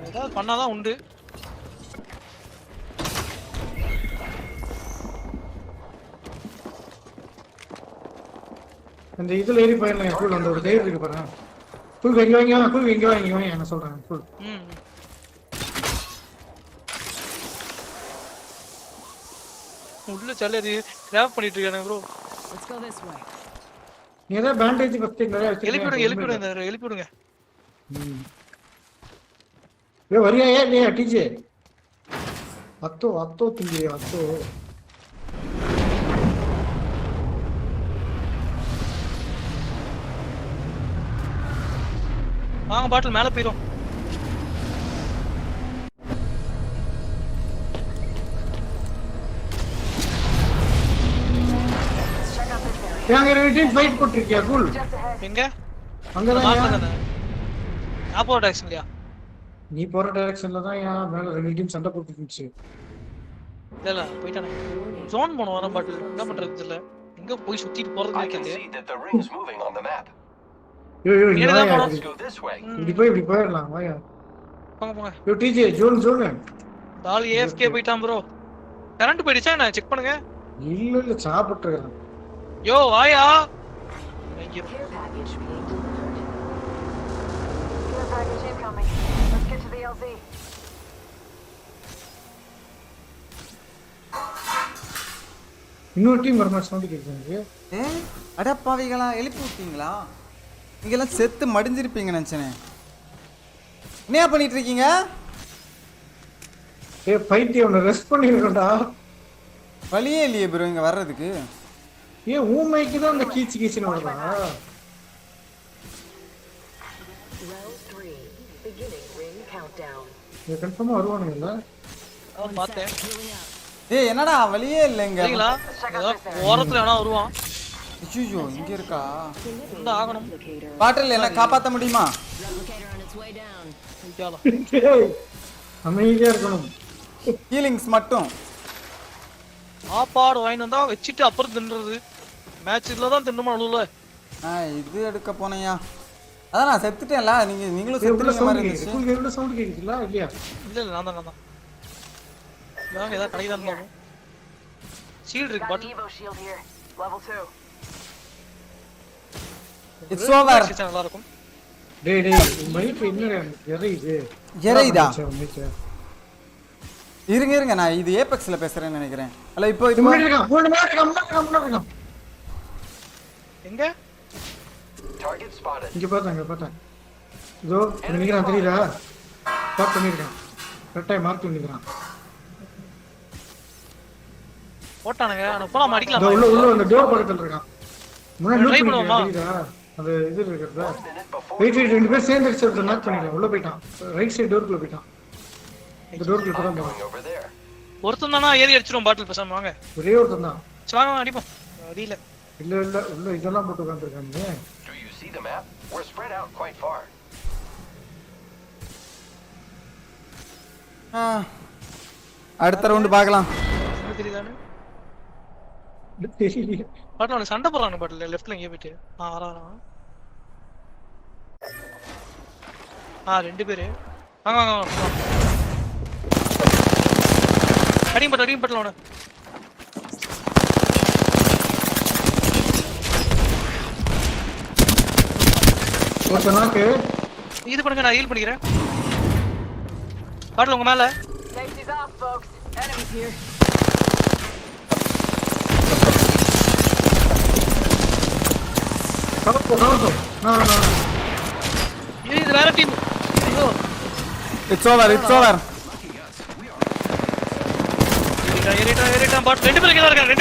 ஏதாவது பண்ணாதான் உண்டு அந்த இதுல ஏறி போயிடலாம் ஃபுல் அந்த ஒரு டயர் இருக்கு பாருங்க ஃபுல் இங்க வாங்க ஃபுல் இங்க வாங்க நான் சொல்றேன் ஃபுல் உள்ள சல்லரி கிராஃப் பண்ணிட்டு இருக்கானே bro Let's go this way. நீ ஏதா பேண்டேஜ் ஃபர்ஸ்ட் நிறைய எழுப்பி விடுங்க ஏ வரியா ஏ டிஜே அத்தோ திங்க அத்தோ வாங்க பாட்டில் மேல போயிடும் யாங்க ரெண்டு ஃபைட் போட்டுருக்கியா கூல் எங்க அங்க தான் நான் போற டைரக்ஷன்லயா நீ போற டைரக்ஷன்ல தான் யா மேல ரெண்டு டீம் சண்டை போட்டுக்கிச்சு இல்ல போய்ட்டானே ஜோன் போணும் வர பாட்டில் என்ன பண்றது இல்ல எங்க போய் சுத்திட்டு போறதுன்னு கேக்கல யோ இப்படி போயிடலாம் வாயா போங்க யோ டிஜே ஜோன் டால் ஏஎஃப்கே போய்ட்டான் ப்ரோ கரண்ட் போயிடுச்சா நான் செக் பண்ணுங்க இல்ல சாப்பிட்டு இருக்கேன் யோ வாயா Thank you. இன்னொரு டீம் வர மாதிரி சவுண்ட் கேக்குது அடப்பாவிகளா எழுப்பி விட்டீங்களா நீங்கெல்லாம் செத்து மடிஞ்சிருப்பீங்க நினைச்சேனே என்ன பண்ணிட்டு இருக்கீங்க பைத்தியம் ரெஸ்ட் பண்ணிருக்கடா வழியே இல்லையே ப்ரோ இங்க வர்றதுக்கு ஊமைக்கு தான் அந்த கீச்சுன்னு வருதா கன்ஃபார்மா வருவானுங்கல்ல பார்த்தேன் என்னடா வழியே இல்லைங்க ஓரத்துல வேணா வருவான் ஐயோ இங்க இருக்கா இந்த ஆகணும் பாட்டில் என்ன காப்பாத்த முடியுமா அமைதியா இருக்கணும் ஹீலிங்ஸ் மட்டும் சாப்பாடு வாங்கி வந்தா வச்சுட்டு அப்புறம் தின்றது மேட்ச் இதுல தான் தின்னுமா அழுல இது எடுக்க போனையா அதான் நான் செத்துட்டேன்ல நீங்களும் செத்துட்டீங்க மாதிரி இருந்துச்சு உங்களுக்கு சவுண்ட் கேக்குதுல இல்லையா இல்ல நான் தான் வாங்க ஏதா கடையில இருந்தாலும் ஷீல்ட் இருக்கு பாட்டில் இட்ஸ் ஓவர் நல்லா இருக்கும் டேய் மைக் என்னடா எரியுது எரியுதா? இருங்க நான் இது ஏபெக்ஸ்ல பேசுறேன்னு நினைக்கிறேன். அல்ல இப்போ இது முன்னாடி எங்க இங்க பார்த்தேன் இதோ நினைக்கிறான் தெரியுதா? ஸ்டார்ட் பண்ணிருக்கான். கரெக்டா மார்க் பண்ணிருக்கான். போட்டானுங்க انا போலாம் அடிக்கலாம். உள்ள அந்த டோர் பக்கத்துல இருக்கான். முன்னாடி ட்ரை பண்ணுவோமா? அது இது இருக்குதா? வெயிட் ரெண்டு பேர் சேர்ந்து அடிச்சு நாக் பண்ணிடலாம். உள்ள போய்ட்டான். Right side டோர்க்குள்ள போய்ட்டான். இந்த டோர்க்குள்ள போறான். ஒருத்தன் தானா ஏறி அடிச்சிரோம் பாட்டில் பேசாம வாங்க. ஒரே ஒருத்தன் தான். வாங்க அடிப்போம். அடியில. இல்ல உள்ள இதெல்லாம் போட்டு உட்கார்ந்திருக்கானே. Do you see the map? We're spread out quite far. அடுத்த ரவுண்ட் பார்க்கலாம். தெரியுதானே? பாட்டில் சண்டை போறானே பாட்டில் லெஃப்ட்ல எங்க போயிட்டு. வரான். ரெண்டு பேரு. வாங்க அடியும் பாட்டில் அவனை. ஒருத்தனாக்கு இது பண்ணுங்க நான் ஹீல் பண்ணிக்கிறேன். பாட்டில் உங்க மேல. Safety's off, folks. Enemies here. இது வேற டீம். It's over. ஏறிட்டா பாட் ரெண்டு பேருக்கு தான் இருக்காங்க.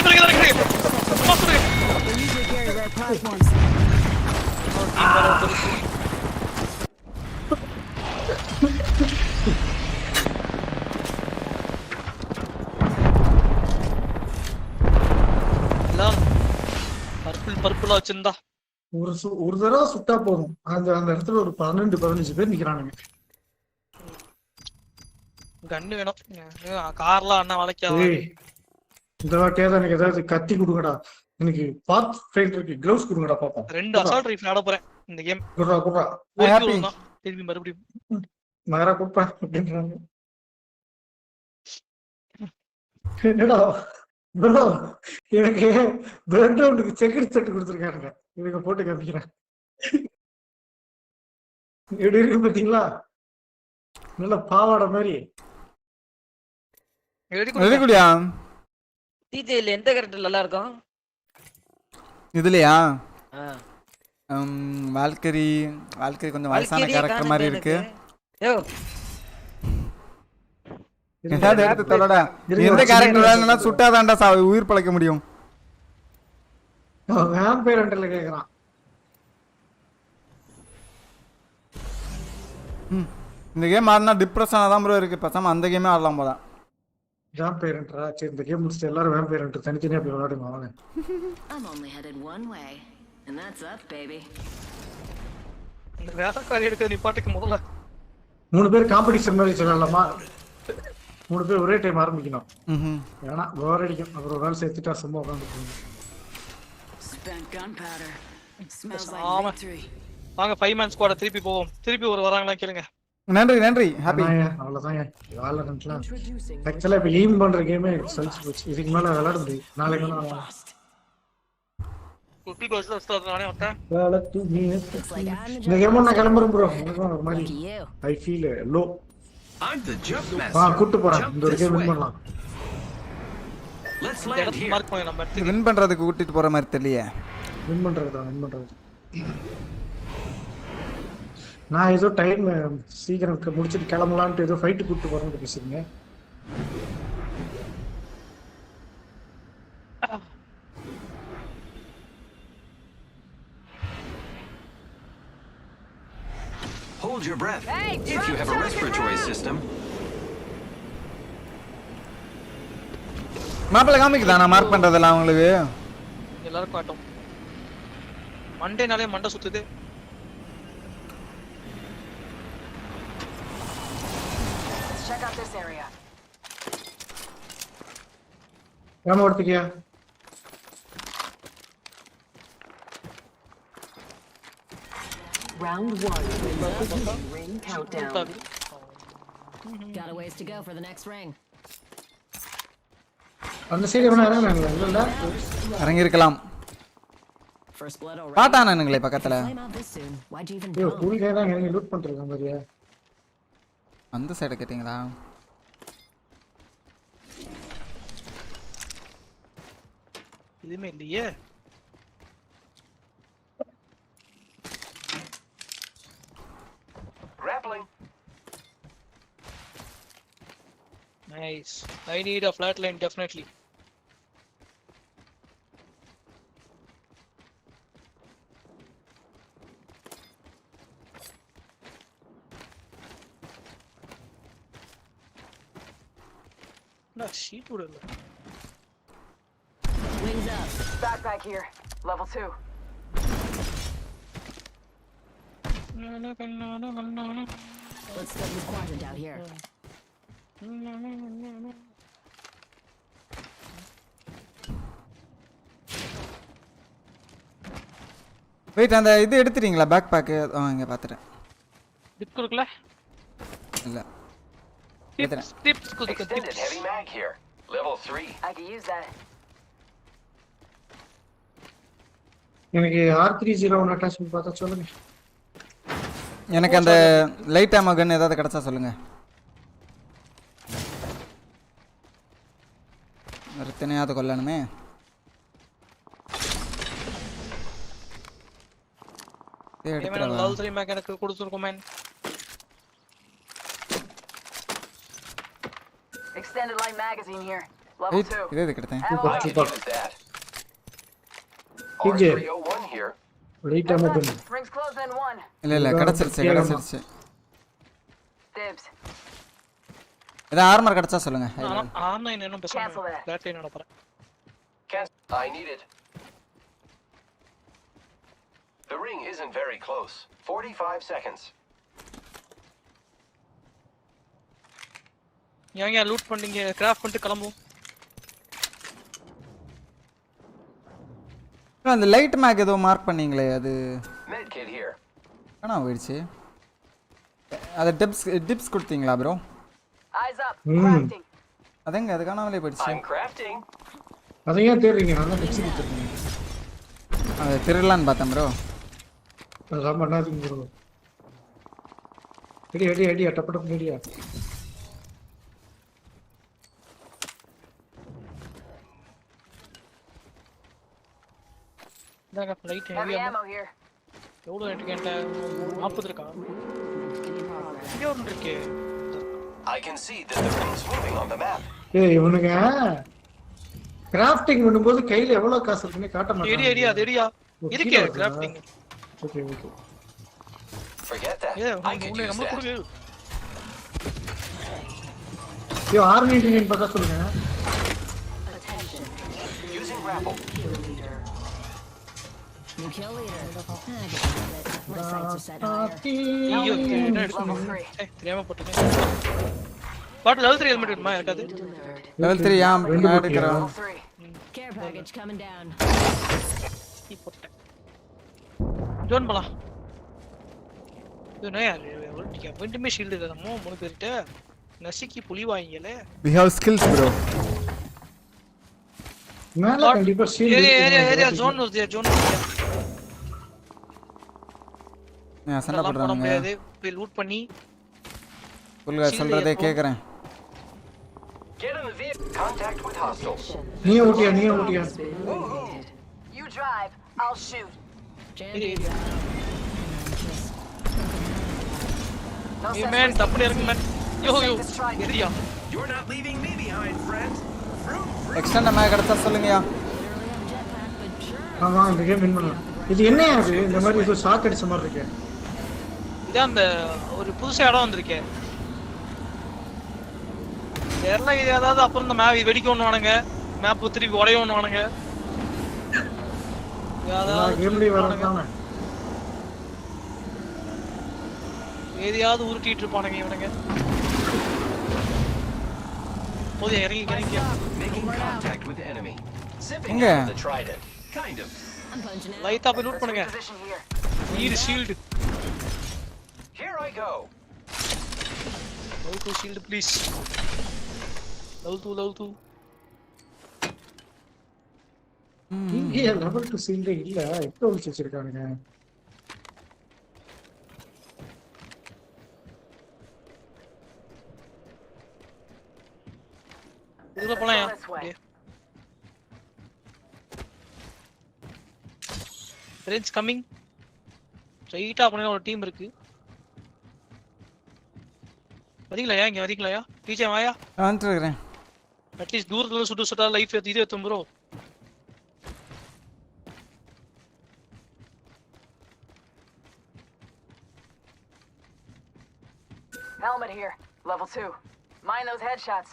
பர்பிளா வச்சிருந்தா ஒரு தடவை சுட்டா போதும். அந்த இடத்துல ஒரு 12-15 பேர் நிக்கிறானுங்க. கண்ணு வேணும். கார்லாம் அண்ணா வளைக்காத. இந்த வாட்டியாவது எனக்கு ஏதாவது கத்தி கொடுங்கடா. எனக்கு பாத் ஃபைட்டருக்கு க்ளவுஸ் கொடுங்கடா பாப்போம். 2 அசால்ட் ரைஃபிள் ஆட போறேன் இந்த கேம். குறா திரும்பி மறுபடியும் மகரா குப்பா அப்படின்றாங்க. என்னடா ப்ரோ எனக்கு பேக்ரவுண்டுக்கு செக்கர் செட் கொடுத்துருக்கானுங்க. இவங்க போட்டு காமிக்கிறேன். எப்படி இருக்கு பாத்தீங்களா? நல்ல பாவாடை மாதிரி. எதுக்குடியா டிஜேல எந்த கரெக்ட் நல்லா இருக்கும் இதுலயா? வால்கரி கொஞ்சம் வயசான கேரக்டர் மாதிரி இருக்கு. ஏதாவது எடுத்து சொல்லடா. எந்த கேரக்டர் வேணும்னா சுட்டாதான்டா உயிர் பழைக்க முடியும். வேம்பயர் ஹண்டர்ல கேக்குறான். இந்த கேம் ஆடினா டிப்ரெஷனா தான் ப்ரோ இருக்கு. பேசாம அந்த கேமே ஆடலாம் போல. வேம்பயர் ஹண்டரா? சரி இந்த கேம் முடிச்சு எல்லாரும் வேம்பயர் ஹண்டர் தனித்தனியா போய் விளையாடுங்க வாங்க. I'm only headed one way, and that's up, baby. இந்த வேலைக்காரி எடுக்க நீ பாட்டுக்கு முதல்ல 3 பேர் காம்படிஷன் மாதிரி சொல்லலாமா? 3 பேர் ஒரே டைம் ஆரம்பிக்கணும். ஏன்னா போர் அடிக்கும். அப்புறம் வேலை சேர்த்துட்டா சும்மா உட்காந்துருக்கோம். Spent gunpowder. Smells like victory. வாங்க 5 மேன் ஸ்குவாட் திருப்பி போவோம். திருப்பி ஒரு வராங்களா கேளுங்க. நன்றி ஹாப்பி. அவ்வளவுதான். வாலரன்ட்ல ஆக்சுவலா இப்ப எய்ம் பண்ற கேமே சலிச்சு போச்சு. இதுக்கு மேல விளையாட முடியும். நாளைக்கு வேணா குட்டி கோஸ்ல ஸ்டார்ட் நானே வந்தேன். இந்த கேம் நான் கிளம்புறேன் ப்ரோ. ஒரு மாதிரி I feel low. I'm the jump master. கூட்டி போறேன். இந்த கேம் வின் பண்ணலாம். Let's land here. மார்க் பண்ணி நம்ம வின் பண்றதுக்கு கூட்டிட்டு போற மாதிரி தெரியலையே. வின் பண்றது. நான் ஏதோ டைம் சீக்கிரம் முடிச்சிட்டு கிளம்பலான்ட்டு ஏதோ ஃபைட் கூட்டிட்டு போறேன்னு பேசுறீங்க. Hold your breath. If you have a respiratory system. மாப்பிள்ள காமிக்குதா நான் மார்க் பண்றதெல்லாம் உங்களுக்கு? எல்லாரும் காட்டும். மண்டேனாலே மண்டை சுத்துது. Check out this area. ராம வரதுக்கியா? Round 1. Ring countdown. Got a ways to go for the next ring. அந்த சைடு வேணா இறங்குறாங்களா? இல்ல இறங்கி இருக்கலாம். First blood already. பாட்டானுங்களே பக்கத்துல. Flame out this soon. Why'd you even ஏய் come? கூல் கே தான் நீங்க லூட் பண்றீங்க மாதிரியா? அந்த சைடு கேட்டிங்களா? இதுமே இல்லையே. Grappling. Nice. I need a flat line definitely. No, sheet would have. Wings up. Backpack here. Level 2. Let's study this quadrant out here. Wait அந்த இது எடுத்துட்டீங்களா பேக் பேக்? இங்க பாத்துறேன். டிப் கொடுக்கல? இல்ல. Tips கொடுக்க Extended tips. heavy mag here. Level 3. I can use that. எனக்கு R301 attachment பார்த்தா சொல்லுங்க. எனக்கு அந்த லைட் ஆமோ கன் ஏதாவது கிடைச்சா சொல்லுங்க. ஒருத்தனையாவது கொல்லணுமே. level 3 mag எனக்கு கொடுத்துருக்கோம் man. Extended light magazine here. Level 2. இதே எடுத்தேன். R301 here. Light ammo gun. Rings close in 1. இல்ல கிடைச்சிருச்சு. Dibs. ஏதா ஆர்மர் கிடைச்சா சொல்லுங்க. ஆன்லைன் என்ன பேசுறேன்? ஃபிளாட் லைன் ஓட போறேன். I need it. The ring isn't very close. 45 seconds. ஏங்க லூட் பண்ணீங்க கிராஃப்ட் பண்ணிட்டு கிளம்புவோம். அந்த லைட் மேக் ஏதோ மார்க் பண்ணீங்களே அது Med kit here. காணா போயிடுச்சு. அது டிப்ஸ் கொடுத்தீங்களா bro? Eyes up. Crafting. அதங்க அது காணாமலே போயிடுச்சு. I'm crafting. அதையே தேடுறீங்க நான் டிப்ஸ் கொடுத்துறேன். அது திருடலான்னு பார்த்தேன் bro. அதெல்லாம் பண்ணாதீங்க bro. அடி டப்ப அடியா. இதாங்க லைட் Heavy ammo here. எவ்வளவு ரேட் கேட்ட 40 இருக்கா? இங்க ஒன்னு இருக்கே. I can see that the ring's moving on the map. ஏய் இவனுங்க கிராஃப்டிங் பண்ணும்போது கையில எவ்வளவு காசு இருக்குன்னு காட்ட மாட்டாங்க. ஏடியா இருக்கே crafting. Okay. Forget that. I can use நம்ம that. குடு. யோ R99 பார்த்தா சொல்லுங்க. Using grapple. New kill leader. My sights are set higher. ஐயோ என்ன எடுக்கணும்? தெரியாம போட்டுட்டேன். பாட் level 3 ஹெல்மெட் இருக்குமா இருக்காது? level 3 ஆம் எடுக்கறோம். Care package coming down. போட்டேன். ஜோன் போலாம். இது நயா ஒருட்டியா வெண்டுமே ஷீல்ட் இதமோ மூணு பேர்ட்ட நசிக்கி புலி வாங்கியலே. We have skills bro. மேல கண்டிப்பா shield area zone was there. நான் சண்டை போடுறாங்க. போய் லூட் பண்ணி புல்ல சொல்றதே கேக்குறேன். Get in the vehicle. Contact with hostiles. நீ ஓட்டியா. You drive. I'll shoot. Hey man, தப்புல இருக்கு man. Yo area. You're not leaving me behind, friend. Extend mag எடுத்தா சொல்லுங்கயா. ஆமா இந்த கேம் வின் பண்ணலாம். இது என்னையா இது இந்த மாதிரி ஏதோ ஷாக் அடிச்ச மாதிரி இருக்கு. இதான் அந்த ஒரு புதுசா இடம் வந்திருக்கே. தெரியல இது ஏதாவது அப்புறம் இந்த மேப் வெடிக்கணும்வானுங்க. மேப் திருப்பி உடையணும்வானுங்க. ஏதாவது கேம்லயே வரதானே. ஏதியாவது உருட்டிட்டு இருப்பானுங்க இவனுங்க. போதே இறங்கி Making contact with the enemy. Zipping எங்க? out the trident. Kind of. லைட்டா போய் லூட் பண்ணுங்க. Need shield. Here I go. Level 2 shield please. Level 2. இங்கே லெவல் 2 சீல்டே இல்ல. எப்போ ஒளிச்சு வச்சிருக்கானுங்க? இதுல போலாம். Range coming. ஸ்ட்ரைட்டா பண்ண ஒரு டீம் இருக்கு. வரீங்களா? இங்க வரீங்களா? டிஜே வாயா. வந்துறேன். அட்லீஸ்ட் தூரத்துல சுட்டு லைஃப் இது ஏத்தும் bro. Helmet here. Level 2. Mind those headshots.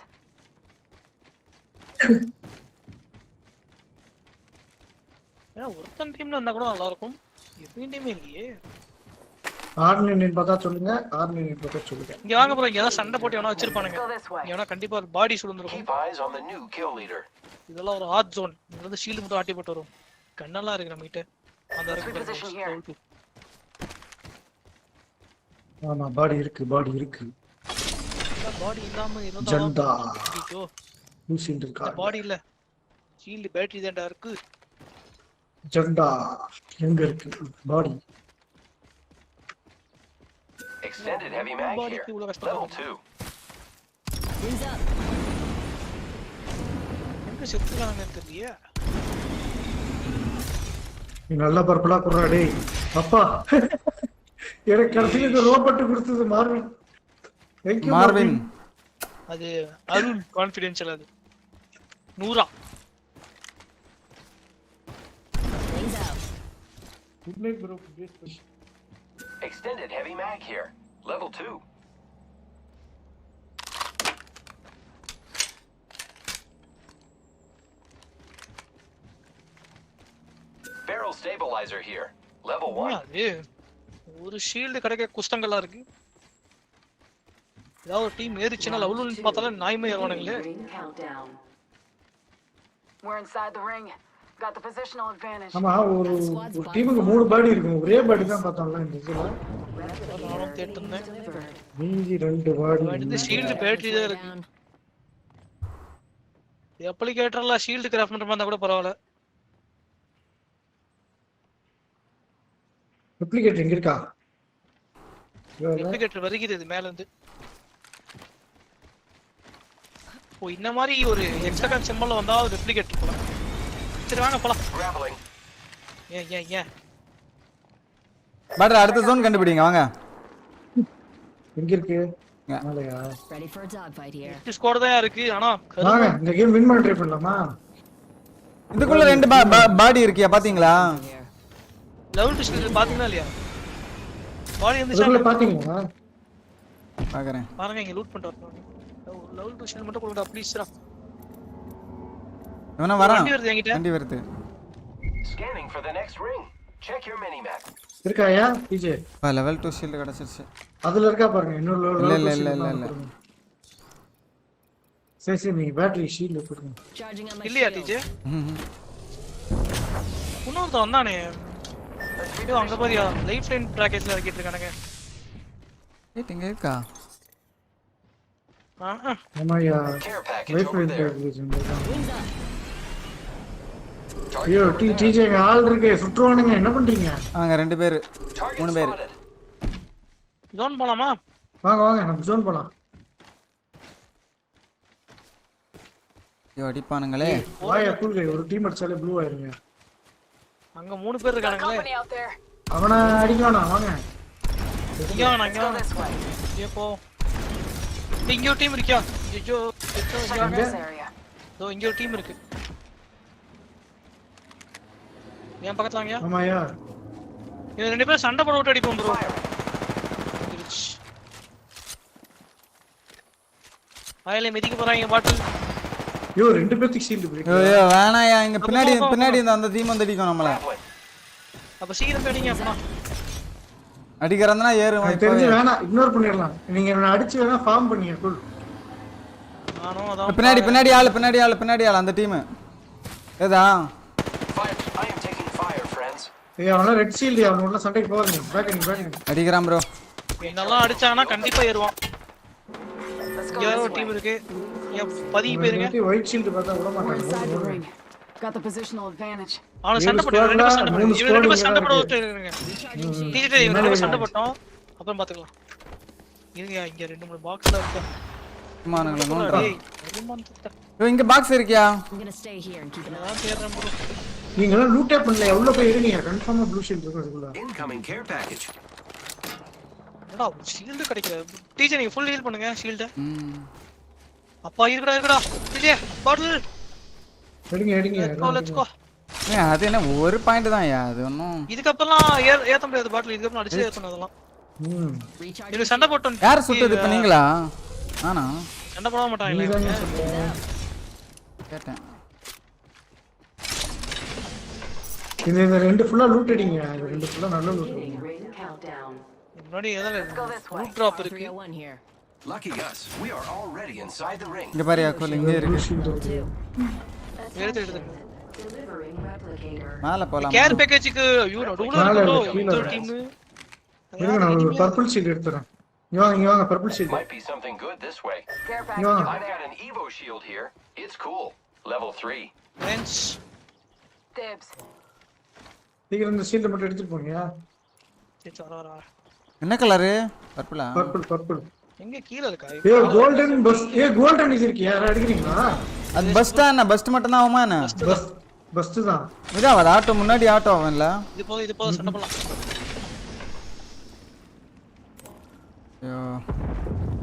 ஒருத்தன் டீம்ல இருந்தா கூட நல்லா இருக்கும். எவ்வளவு டீம் இல்லையே. ஆர்னின் பார்த்தா சொல்லுங்க. ஆர்னின் பார்த்தா சொல்லுங்க. இங்க வாங்க ப்ரோ. இங்க ஏதாவது சண்டை போட்டு எவனா வச்சிருப்பானுங்க. இவனா கண்டிப்பா பாடி சுடுந்திருக்கும். இதெல்லாம் ஒரு ஹாட் ஜோன். இங்க வந்து ஷீல்ட் மட்டும் ஆட்டி போட்டு வரும். கண்ணெல்லாம் இருக்கு நம்ம கிட்ட. அந்த இருக்கு. ஆமா பாடி இருக்கு. பாடி இல்லாம இருந்தா ஜண்டா. ஐயோ. லூசின் இருக்கா? பாடி இல்ல. ஷீல்ட் பேட்டரி தான்டா இருக்கு. ஜண்டா எங்க இருக்கு? பாடி. Extended heavy mag here. Level 2. Who's up? எங்க செத்துறாங்க தெரியல. நீ நல்லா பர்பலா குறடா டேய். அப்பா. எனக்கு கடைசில இந்த ரோபோட் கொடுத்தது மார்வின். Thank you Marvin. அது அருண் கான்ஃபிடென்ஷியல் அது. 100. Good night bro. Extended heavy mag here. Level 2. Barrel stabilizer here. Level 1. ஒரு ஷீல்ட் கிடைக்க குஸ்டங்கள்லாம் இருக்கு. ஏதாவது ஒரு team ஏறிச்சுனா லவ்லுன்னு பார்த்தால நாய்மை ஏறுவானுங்களே. We're inside the ring. Got the positional advantage. ஆமா ஒரு டீமுக்கு 3 பாடி இருக்கும். ஒரே பாடி தான் பார்த்தாங்க இந்த இதுல. நானும் தேடுறேன். மீதி 2 பாடி. இந்த ஷீல்ட் பேட்டரி தான் இருக்கு. அப்ளிகேட்டர்ல ஷீல்ட் கிராஃப்ட் பண்ற மாதிரி கூட பரவாயில்லை. ரெப்ளிகேட்டர் எங்க இருக்கா? ரெப்ளிகேட்டர் வருகிறது மேல இருந்து. ஓ இந்த மாதிரி ஒரு எக்ஸ்ட்ரா சிம்பல்ல வந்தா ரெப்ளிகேட்டர் போலாம். சரி வாங்க போலாம். ஏன் பட் அடுத்த ஜோன் கண்டுபிடிங்க வாங்க. எங்க இருக்கு? மேலயா? Ready for a dog fight here. இந்த ஸ்குவாட் தான் இருக்கு. ஆனா வாங்க இந்த கேம் வின் பண்ண ட்ரை பண்ணலாமா? இதுக்குள்ள 2 பாடி இருக்கியா பாத்தீங்களா? லெவல் 2 ஷீல்ட் பாத்தீங்களா இல்லையா? பாடி வந்து இதுக்குள்ள பாத்தீங்களா? பாக்குறேன். பாருங்க இங்க லூட் பண்ணிட்டு வரணும். லெவல் 2 ஷீல்ட் மட்டும் கொடுடா ப்ளீஸ் ரா. இவனா வரான். வண்டி வருது. Scanning for the next ring. Check your mini map. இருக்காயா டிஜே? லெவல் 2 ஷீல்ட் கிடைச்சிருச்சு. அதுல இருக்கா பாருங்க. இன்னொரு லெவல் இல்ல. சரி நீ பேட்டரி ஷீல்ட் போடுங்க. இல்லையா டிஜே? இன்னொருத்த வந்தானே. ஐயோ அங்க பாரியா லைஃப் லைன் பேக்கேஜ்ல இறக்கிட்டு இருக்கானுங்க. இங்க இருக்கா? ஆமாயா. லைஃப் லைன் பேக்கேஜ் ஐயோ டிஜே ஆள் இருக்கு. சுற்றுவானுங்க. என்ன பண்றீங்க? வாங்க 2 பேர் 3 பேர். ஜோன் போலாமா? வாங்க நம்ம ஜோன் போலாம். ஐயோ அடிப்பானுங்களே. வாயா கூல்கே. ஒரு டீம் அடிச்சாலே ப்ளூ ஆயிருங்க. அங்க 3 பேர் இருக்கானுங்களே. அவன அடிக்கணும். வாங்க இங்க வாங்க. ஏ போ. இங்க ஒரு டீம் இருக்கியா? ஐயோ இங்க ஒரு டீம் இருக்கு. ஏன் பக்கத்துல வாங்கயா? ஆமாயா. இவங்க 2 பேரும் சண்டை போட விட்டு அடிப்போம் ப்ரோ. வாயில மிதிக்க போறாங்க பாட்டில். யோ 2 பேத்துக்கு ஷீல்ட் பிரேக். ஐயோ வேணாயா. இங்க பின்னாடி அந்த டீம் வந்து அடிக்கும் நம்மள. அப்ப சீக்கிரம் போடிங்க அப்பா. அடிக்கறதுனா ஏறும். தெரிஞ்சு வேணாம். இக்னோர் பண்ணிரலாம். நீங்க என்ன அடிச்சு வேணா ஃபார்ம் பண்ணீங்க. கூல். நானும் அதான். பின்னாடி ஆளு அந்த டீம். ஏதா? ஏய் அவன ரெட் ஷீல்ட். அவனோட சண்டைக்கு போறீங்க. பேக்கிங். அடிக்கறான் ப்ரோ. என்னெல்லாம் அடிச்சானா கண்டிப்பா ஏறுவான். இங்க ஒரு டீம் இருக்கு. ஏன் 10 பேருங்க. ஒயிட் ஷீல்ட் பார்த்தா விட மாட்டாங்க. Got the positional advantage. அவன சண்டை போட்டு ரெண்டு பேரும் சண்டை போடு. இவங்க ரெண்டு பேரும் சண்டை போட்டு இருங்க. டிஜே இவங்க ரெண்டு பேரும் சண்டை போட்டோம். அப்புறம் பாத்துக்கலாம். இருங்க இங்க ரெண்டு மூணு பாக்ஸ்ல இருக்கு. மானங்கள நோன்றா. இங்க பாக்ஸ் இருக்கியா? I'm going to stay here and keep an eye. நான் தேடுறேன் bro. நீங்க எல்லாம் லூட்டே பண்ணல. உள்ள போய் இருங்க. கன்ஃபார்மா ப்ளூ ஷீல்ட் இருக்கும் அதுக்குள்ள. Incoming care package. என்னடா ஷீல்ட் கிடைக்கல. டிஜே நீங்க ஃபுல் ஹீல் பண்ணுங்க ஷீல்ட். அப்பா இருக்குடா. DJ bottle. எடுங்க. Let's go. அது என்ன ஒரு பாயிண்ட் தான் அது ஒண்ணும். இதுக்கு அப்புறம் ஏத்த முடியாது பாட்டில் இதுக்கு அப்புறம் அடிச்சு ஏத்தணும் அதெல்லாம். இது சண்டை போட்டோம். யார் சுட்டது இப்ப நீங்களா? நானா? சண்டை போட மாட்டாங்க. கேட்டேன். இந்த ரெண்டு ஃபுல்லா லூட் அடிங்க. இந்த ரெண்டு ஃபுல்லா நல்ல லூட் அடிங்க. முன்னாடி ஏதோ லூட் டிராப் இருக்கு. Lucky us, we are already inside the ring. இங்க பாரு யாக்கோ இங்க இருக்கு. எடுத்து. மேல போலாம். கேர் பேக்கேஜ்க்கு ஐயோ நடுவுல இருக்கு இந்த டீம். இருங்க நான் ஒரு பர்பிள் ஷீல்ட் எடுத்துறேன். இங்க வாங்க purple shield. Might be something good this way. I've got an Evo shield here. It's cool. Level 3. Thanks. Dibs. நீங்க இந்த ஷீல்ட் மட்டும் எடுத்துட்டு போங்க. சரி வர. என்ன கலர்? பர்பிளா? பர்பிள். எங்க கீழ இருக்கா? Golden bus. கோல்டன் இது இருக்கு. யார அடிக்கிறீங்களா? அது பஸ் தான் பஸ் மட்டும் தான் ஆகுமா என்ன? பஸ் தான். இதா வர ஆட்டோ முன்னாடி ஆட்டோ ஆவன்ல. இது போது சண்டை போலாம். ஐயோ.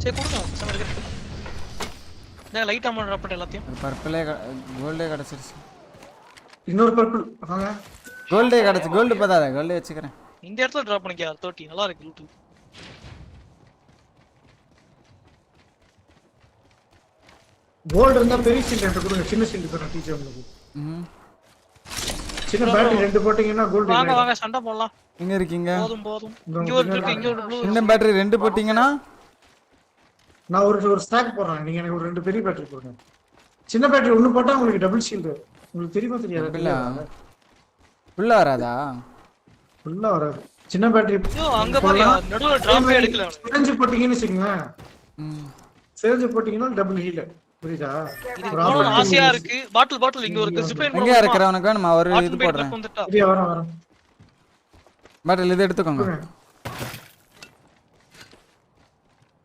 சரி கொடுங்க சமருக்கு. நான் லைட் ஆன் பண்றப்ப எல்லாத்தையும். பர்பிளே கோல்டே கடச்சிருச்சு. இன்னொரு பர்பிள். வாங்க. கோல்டே கடச்சு கோல்ட் பதாத கோல்டே வெச்சுக்கறேன். இந்த இடத்துல டிராப் பண்ணிக்க 30 நல்லா இருக்கு லூட். கோல்ட் இருந்தா பெரிய ஷீல்ட் எடுத்து கொடுங்க. சின்ன ஷீல்ட் தரேன் டீச்சர் உங்களுக்கு. சின்ன பேட்டரி ரெண்டு போட்டீங்கன்னா கோல்ட். வாங்க சண்டை போடலாம். எங்க இருக்கீங்க? போதும். இங்க ஒரு இருக்கு இங்க ஒரு ப்ளூ. இந்த பேட்டரி ரெண்டு போட்டீங்கன்னா நான் ஒரு ஸ்டாக் போடுறேன். நீங்க எனக்கு ஒரு ரெண்டு பெரிய பேட்டரி போடுங்க. சின்ன பேட்டரி ஒன்னு போட்டா உங்களுக்கு டபுள் ஷீல்ட். உங்களுக்கு தெரியுமா தெரியாதா? உள்ள வராதா? உள்ள வராது. சின்ன பேட்டரி. ஐயோ அங்க பாருங்க நடுவுல டிராப் எடுக்கல. செஞ்சு போட்டீங்கன்னு வெச்சுங்க. செஞ்சு போட்டீங்கன்னா டபுள் ஹீல். புரியுதா? இது ஆசையா இருக்கு. பாட்டில் இங்க ஒரு ஜிப்லைன் எங்க இருக்கறவனுக்கு வேணுமா ஒரு இது போடுறேன். சரியா வரேன். பாட்டில் இது எடுத்துக்கோங்க.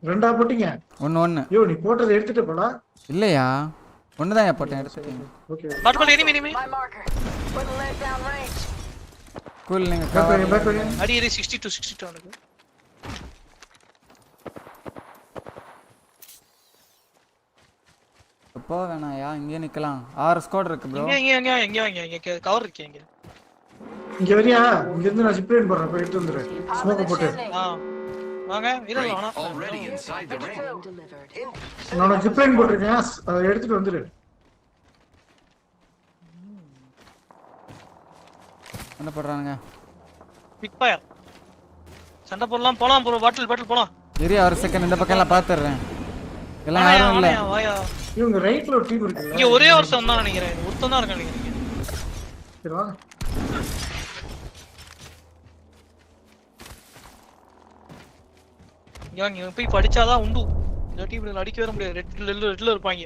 ரெண்டா போட்டீங்க? ஒன்னு. ஐயோ நீ போட்டதை எடுத்துட்டு போடா. இல்லையா? ஒன்னு தான் போட்டேன் எடுத்துட்டேன். ஓகே. பாட்டில் எனிமி. கூல் நீங்க பேக் அடி 62 அவனுக்கு. அப்போ வேணாயா இங்கே நிக்கலாம். 6 ஸ்குவாட் இருக்கு bro. இங்க கவர் இருக்கு இங்க. இங்க வரியா? இங்க இருந்து நான் ஜிப்லைன் போறேன். போய் எடுத்து வந்துரு. ஸ்மோக் போட்டு. வாங்க வீரல வாடா. Already inside the ring. நான் ஜிப்லைன் போட்டுருக்கேன். அதை எடுத்துட்டு வந்துரு. என்ன பண்றானுங்க? Big fire. சண்டை போடலாம் ப்ரோ. பாட்டில் போலாம். ஏரியா ஒரு செகண்ட் இந்த பக்கம் எல்லாம் பாத்துறேன். எல்லாம் யாரும் இல்ல. இவங்க ரைட்ல ஒரு டீம் இருக்கு. இங்க ஒரே ஒருத்தன் தான் நினைக்கிறேன். ஒருத்தன் தான் இருக்கான் நினைக்கிறேன். சரி வா. இங்க போய் படிச்சாதான் உண்டு. இந்த டீம்ல அடிக்க வர முடியாது. ரெட்ல இருப்பாங்க.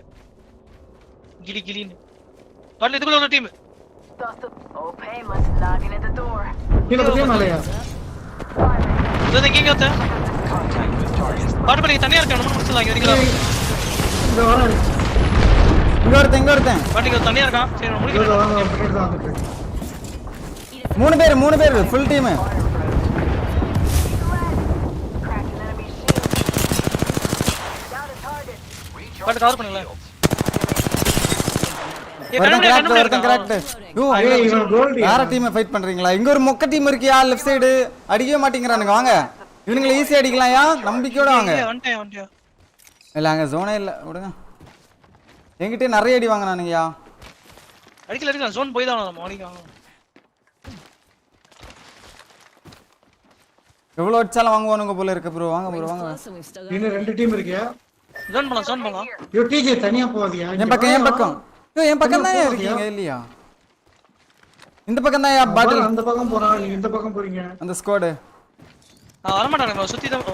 கிளின்னு. பாட்டில் இதுக்குள்ள ஒரு டீம். கீழ போய் மேலயா? இத எங்க வந்து? பாட்டில் தனியா இருக்கான். நம்ம முடிச்சலாம் இங்க வரீங்களா? இங்க வரேன். இங்க ஒருத்தன். பாட்டில் தனியா இருக்கான். சரி நம்ம முடிக்கலாம். 3 பேர் ஃபுல் டீம். பாட்டில் கவர் பண்ணல. ஒருத்தன் கரெக்ட். வேற டீம் ஃபைட் பண்றீங்களா? இங்க ஒரு மொக்க டீம் இருக்கியா லெஃப்ட் சைடு. அடிக்கவே மாட்டேங்கறானுங்க. வாங்க இவனுங்களை ஈஸியா அடிக்கலாம்யா. நம்பிக்கையோட வாங்க. வந்துட்டேன். இல்ல அங்க ஜோனே இல்ல விடுங்க. என்கிட்ட நிறைய அடி வாங்குனானுங்கயா. அடிக்கல ஜோன் போய் தான் நம்ம அடிக்கலாம். எவ்வளவு அடிச்சாலும் வாங்குவானுங்க போல இருக்கு ப்ரோ. வாங்க ப்ரோ வாங்க. இன்னும் ரெண்டு டீம் இருக்கியா? ஜோன் பண்ணலாம். யோ டிஜே தனியா போவாதியா? என் பக்கம். என் பக்கம் தான் இருக்கீங்க இல்லையா? இந்த பக்கம் தான் பாட்டில். அந்த பக்கம் போறான். நீங்க இந்த பக்கம் போறீங்க. அந்த ஸ்குவாட் வர மாட்டாங்க. சுத்தி தான்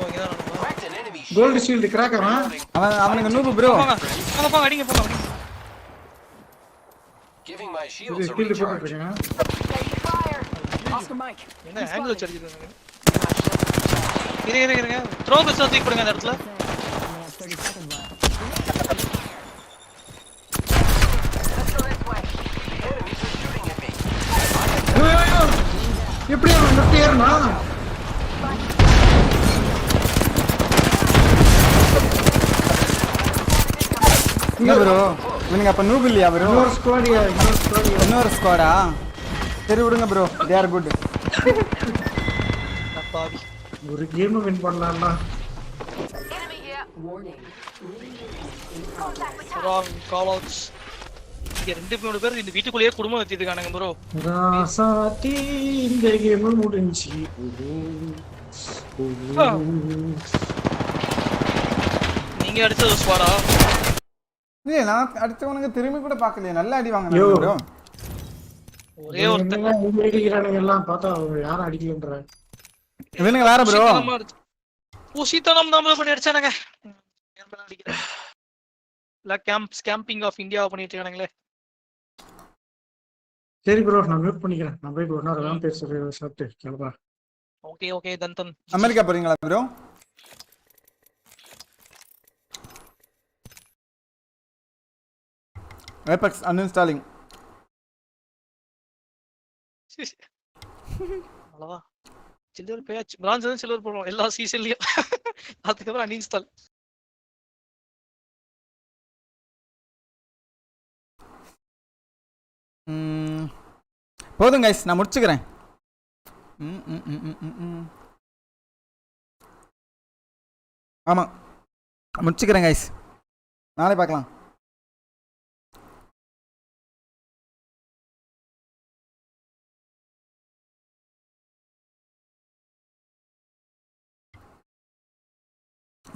கோல்ட் ஷீல்ட் கிராக் அவனுங்க நூபு ப்ரோ. போங்க அடிங்க. Giving my இது shields a கீழே recharge. போட்டுருக்கேன். Oscar Mike. என்ன ஆங்கிள் வச்சு அடிக்குது இருங்க த்ரோ பஸ் தூக்கி போடுங்க அந்த இடத்துல எப்படி அவன் லெஃப்ட் ஏறனா என்ன ப்ரோ இவனுங்க அப்ப நூப் இல்லையா ப்ரோ இன்னொரு ஸ்குவாடா சரி விடுங்க ப்ரோ தே ஆர் குட் பாவி ஒரு கேம் வின் பண்ணலாம்னா ராங் கால் அவுட்ஸ் இங்க 2 பேர் இந்த வீட்டுக்குள்ளேயே குடும்பம் வச்சிட்டு இருக்கானுங்க ப்ரோ ராசாத்தி இந்த கேம் முடிஞ்சி நீங்க அடிச்சது ஸ்குவாடா இல்ல நான் அடிச்சவனுங்க திரும்பி கூட பார்க்கலையே நல்ல அடி வாங்குனாங்க ப்ரோ ஒரே ஒருத்தன் அடிக்கிறானுங்க எல்லாம் பார்த்தா யாரும் அடிக்கலன்ற இவனுங்க வேற ப்ரோ பூசித்தனம் தான் பண்ணி அடிச்சானுங்க இல்ல கேம்பிங் ஆஃப் இந்தியாவை பண்ணிட்டு இருக்கானுங்களே சரி ப்ரோ நான் மியூட் பண்ணிக்கிறேன் நான் போய் ஒரு நேரம் தான் பேசுறேன் சாப்பிட்டு கிளம்புறேன் ஓகே தந்தன் அமெரிக்கா போறீங்களா ப்ரோ ஏபெக்ஸ் அன்இன்ஸ்டாலிங் அவ்வளவா சில்வர் பேட்ச் பிரான்ஸ் தான் சில்வர் போடுவோம் எல்லா சீசன்லயும் அதுக்கப்புறம் அன்இன்ஸ்டால் போதும் கைஸ் நான் முடிச்சுக்கிறேன் ஆமாம் முடிச்சுக்கிறேன் கைஸ் நாளை பார்க்கலாம்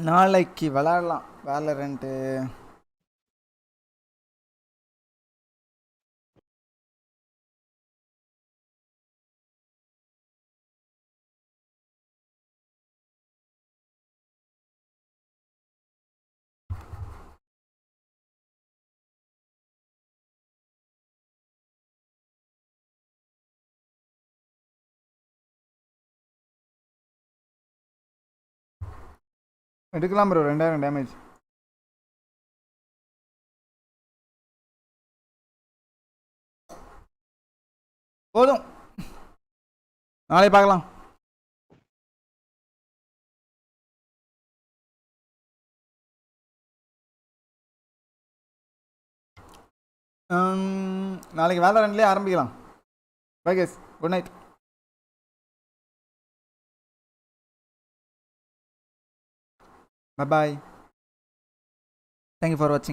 நாளைக்கு விளாடலாம் வேலரண்ட்டு எடுக்கலாம் ப்ரோ 2000 டேமேஜ் போதும் நாளை பார்க்கலாம் நாளைக்கு வேலரண்ட்லேயே ஆரம்பிக்கலாம் bye guys good night bye bye thank you for watching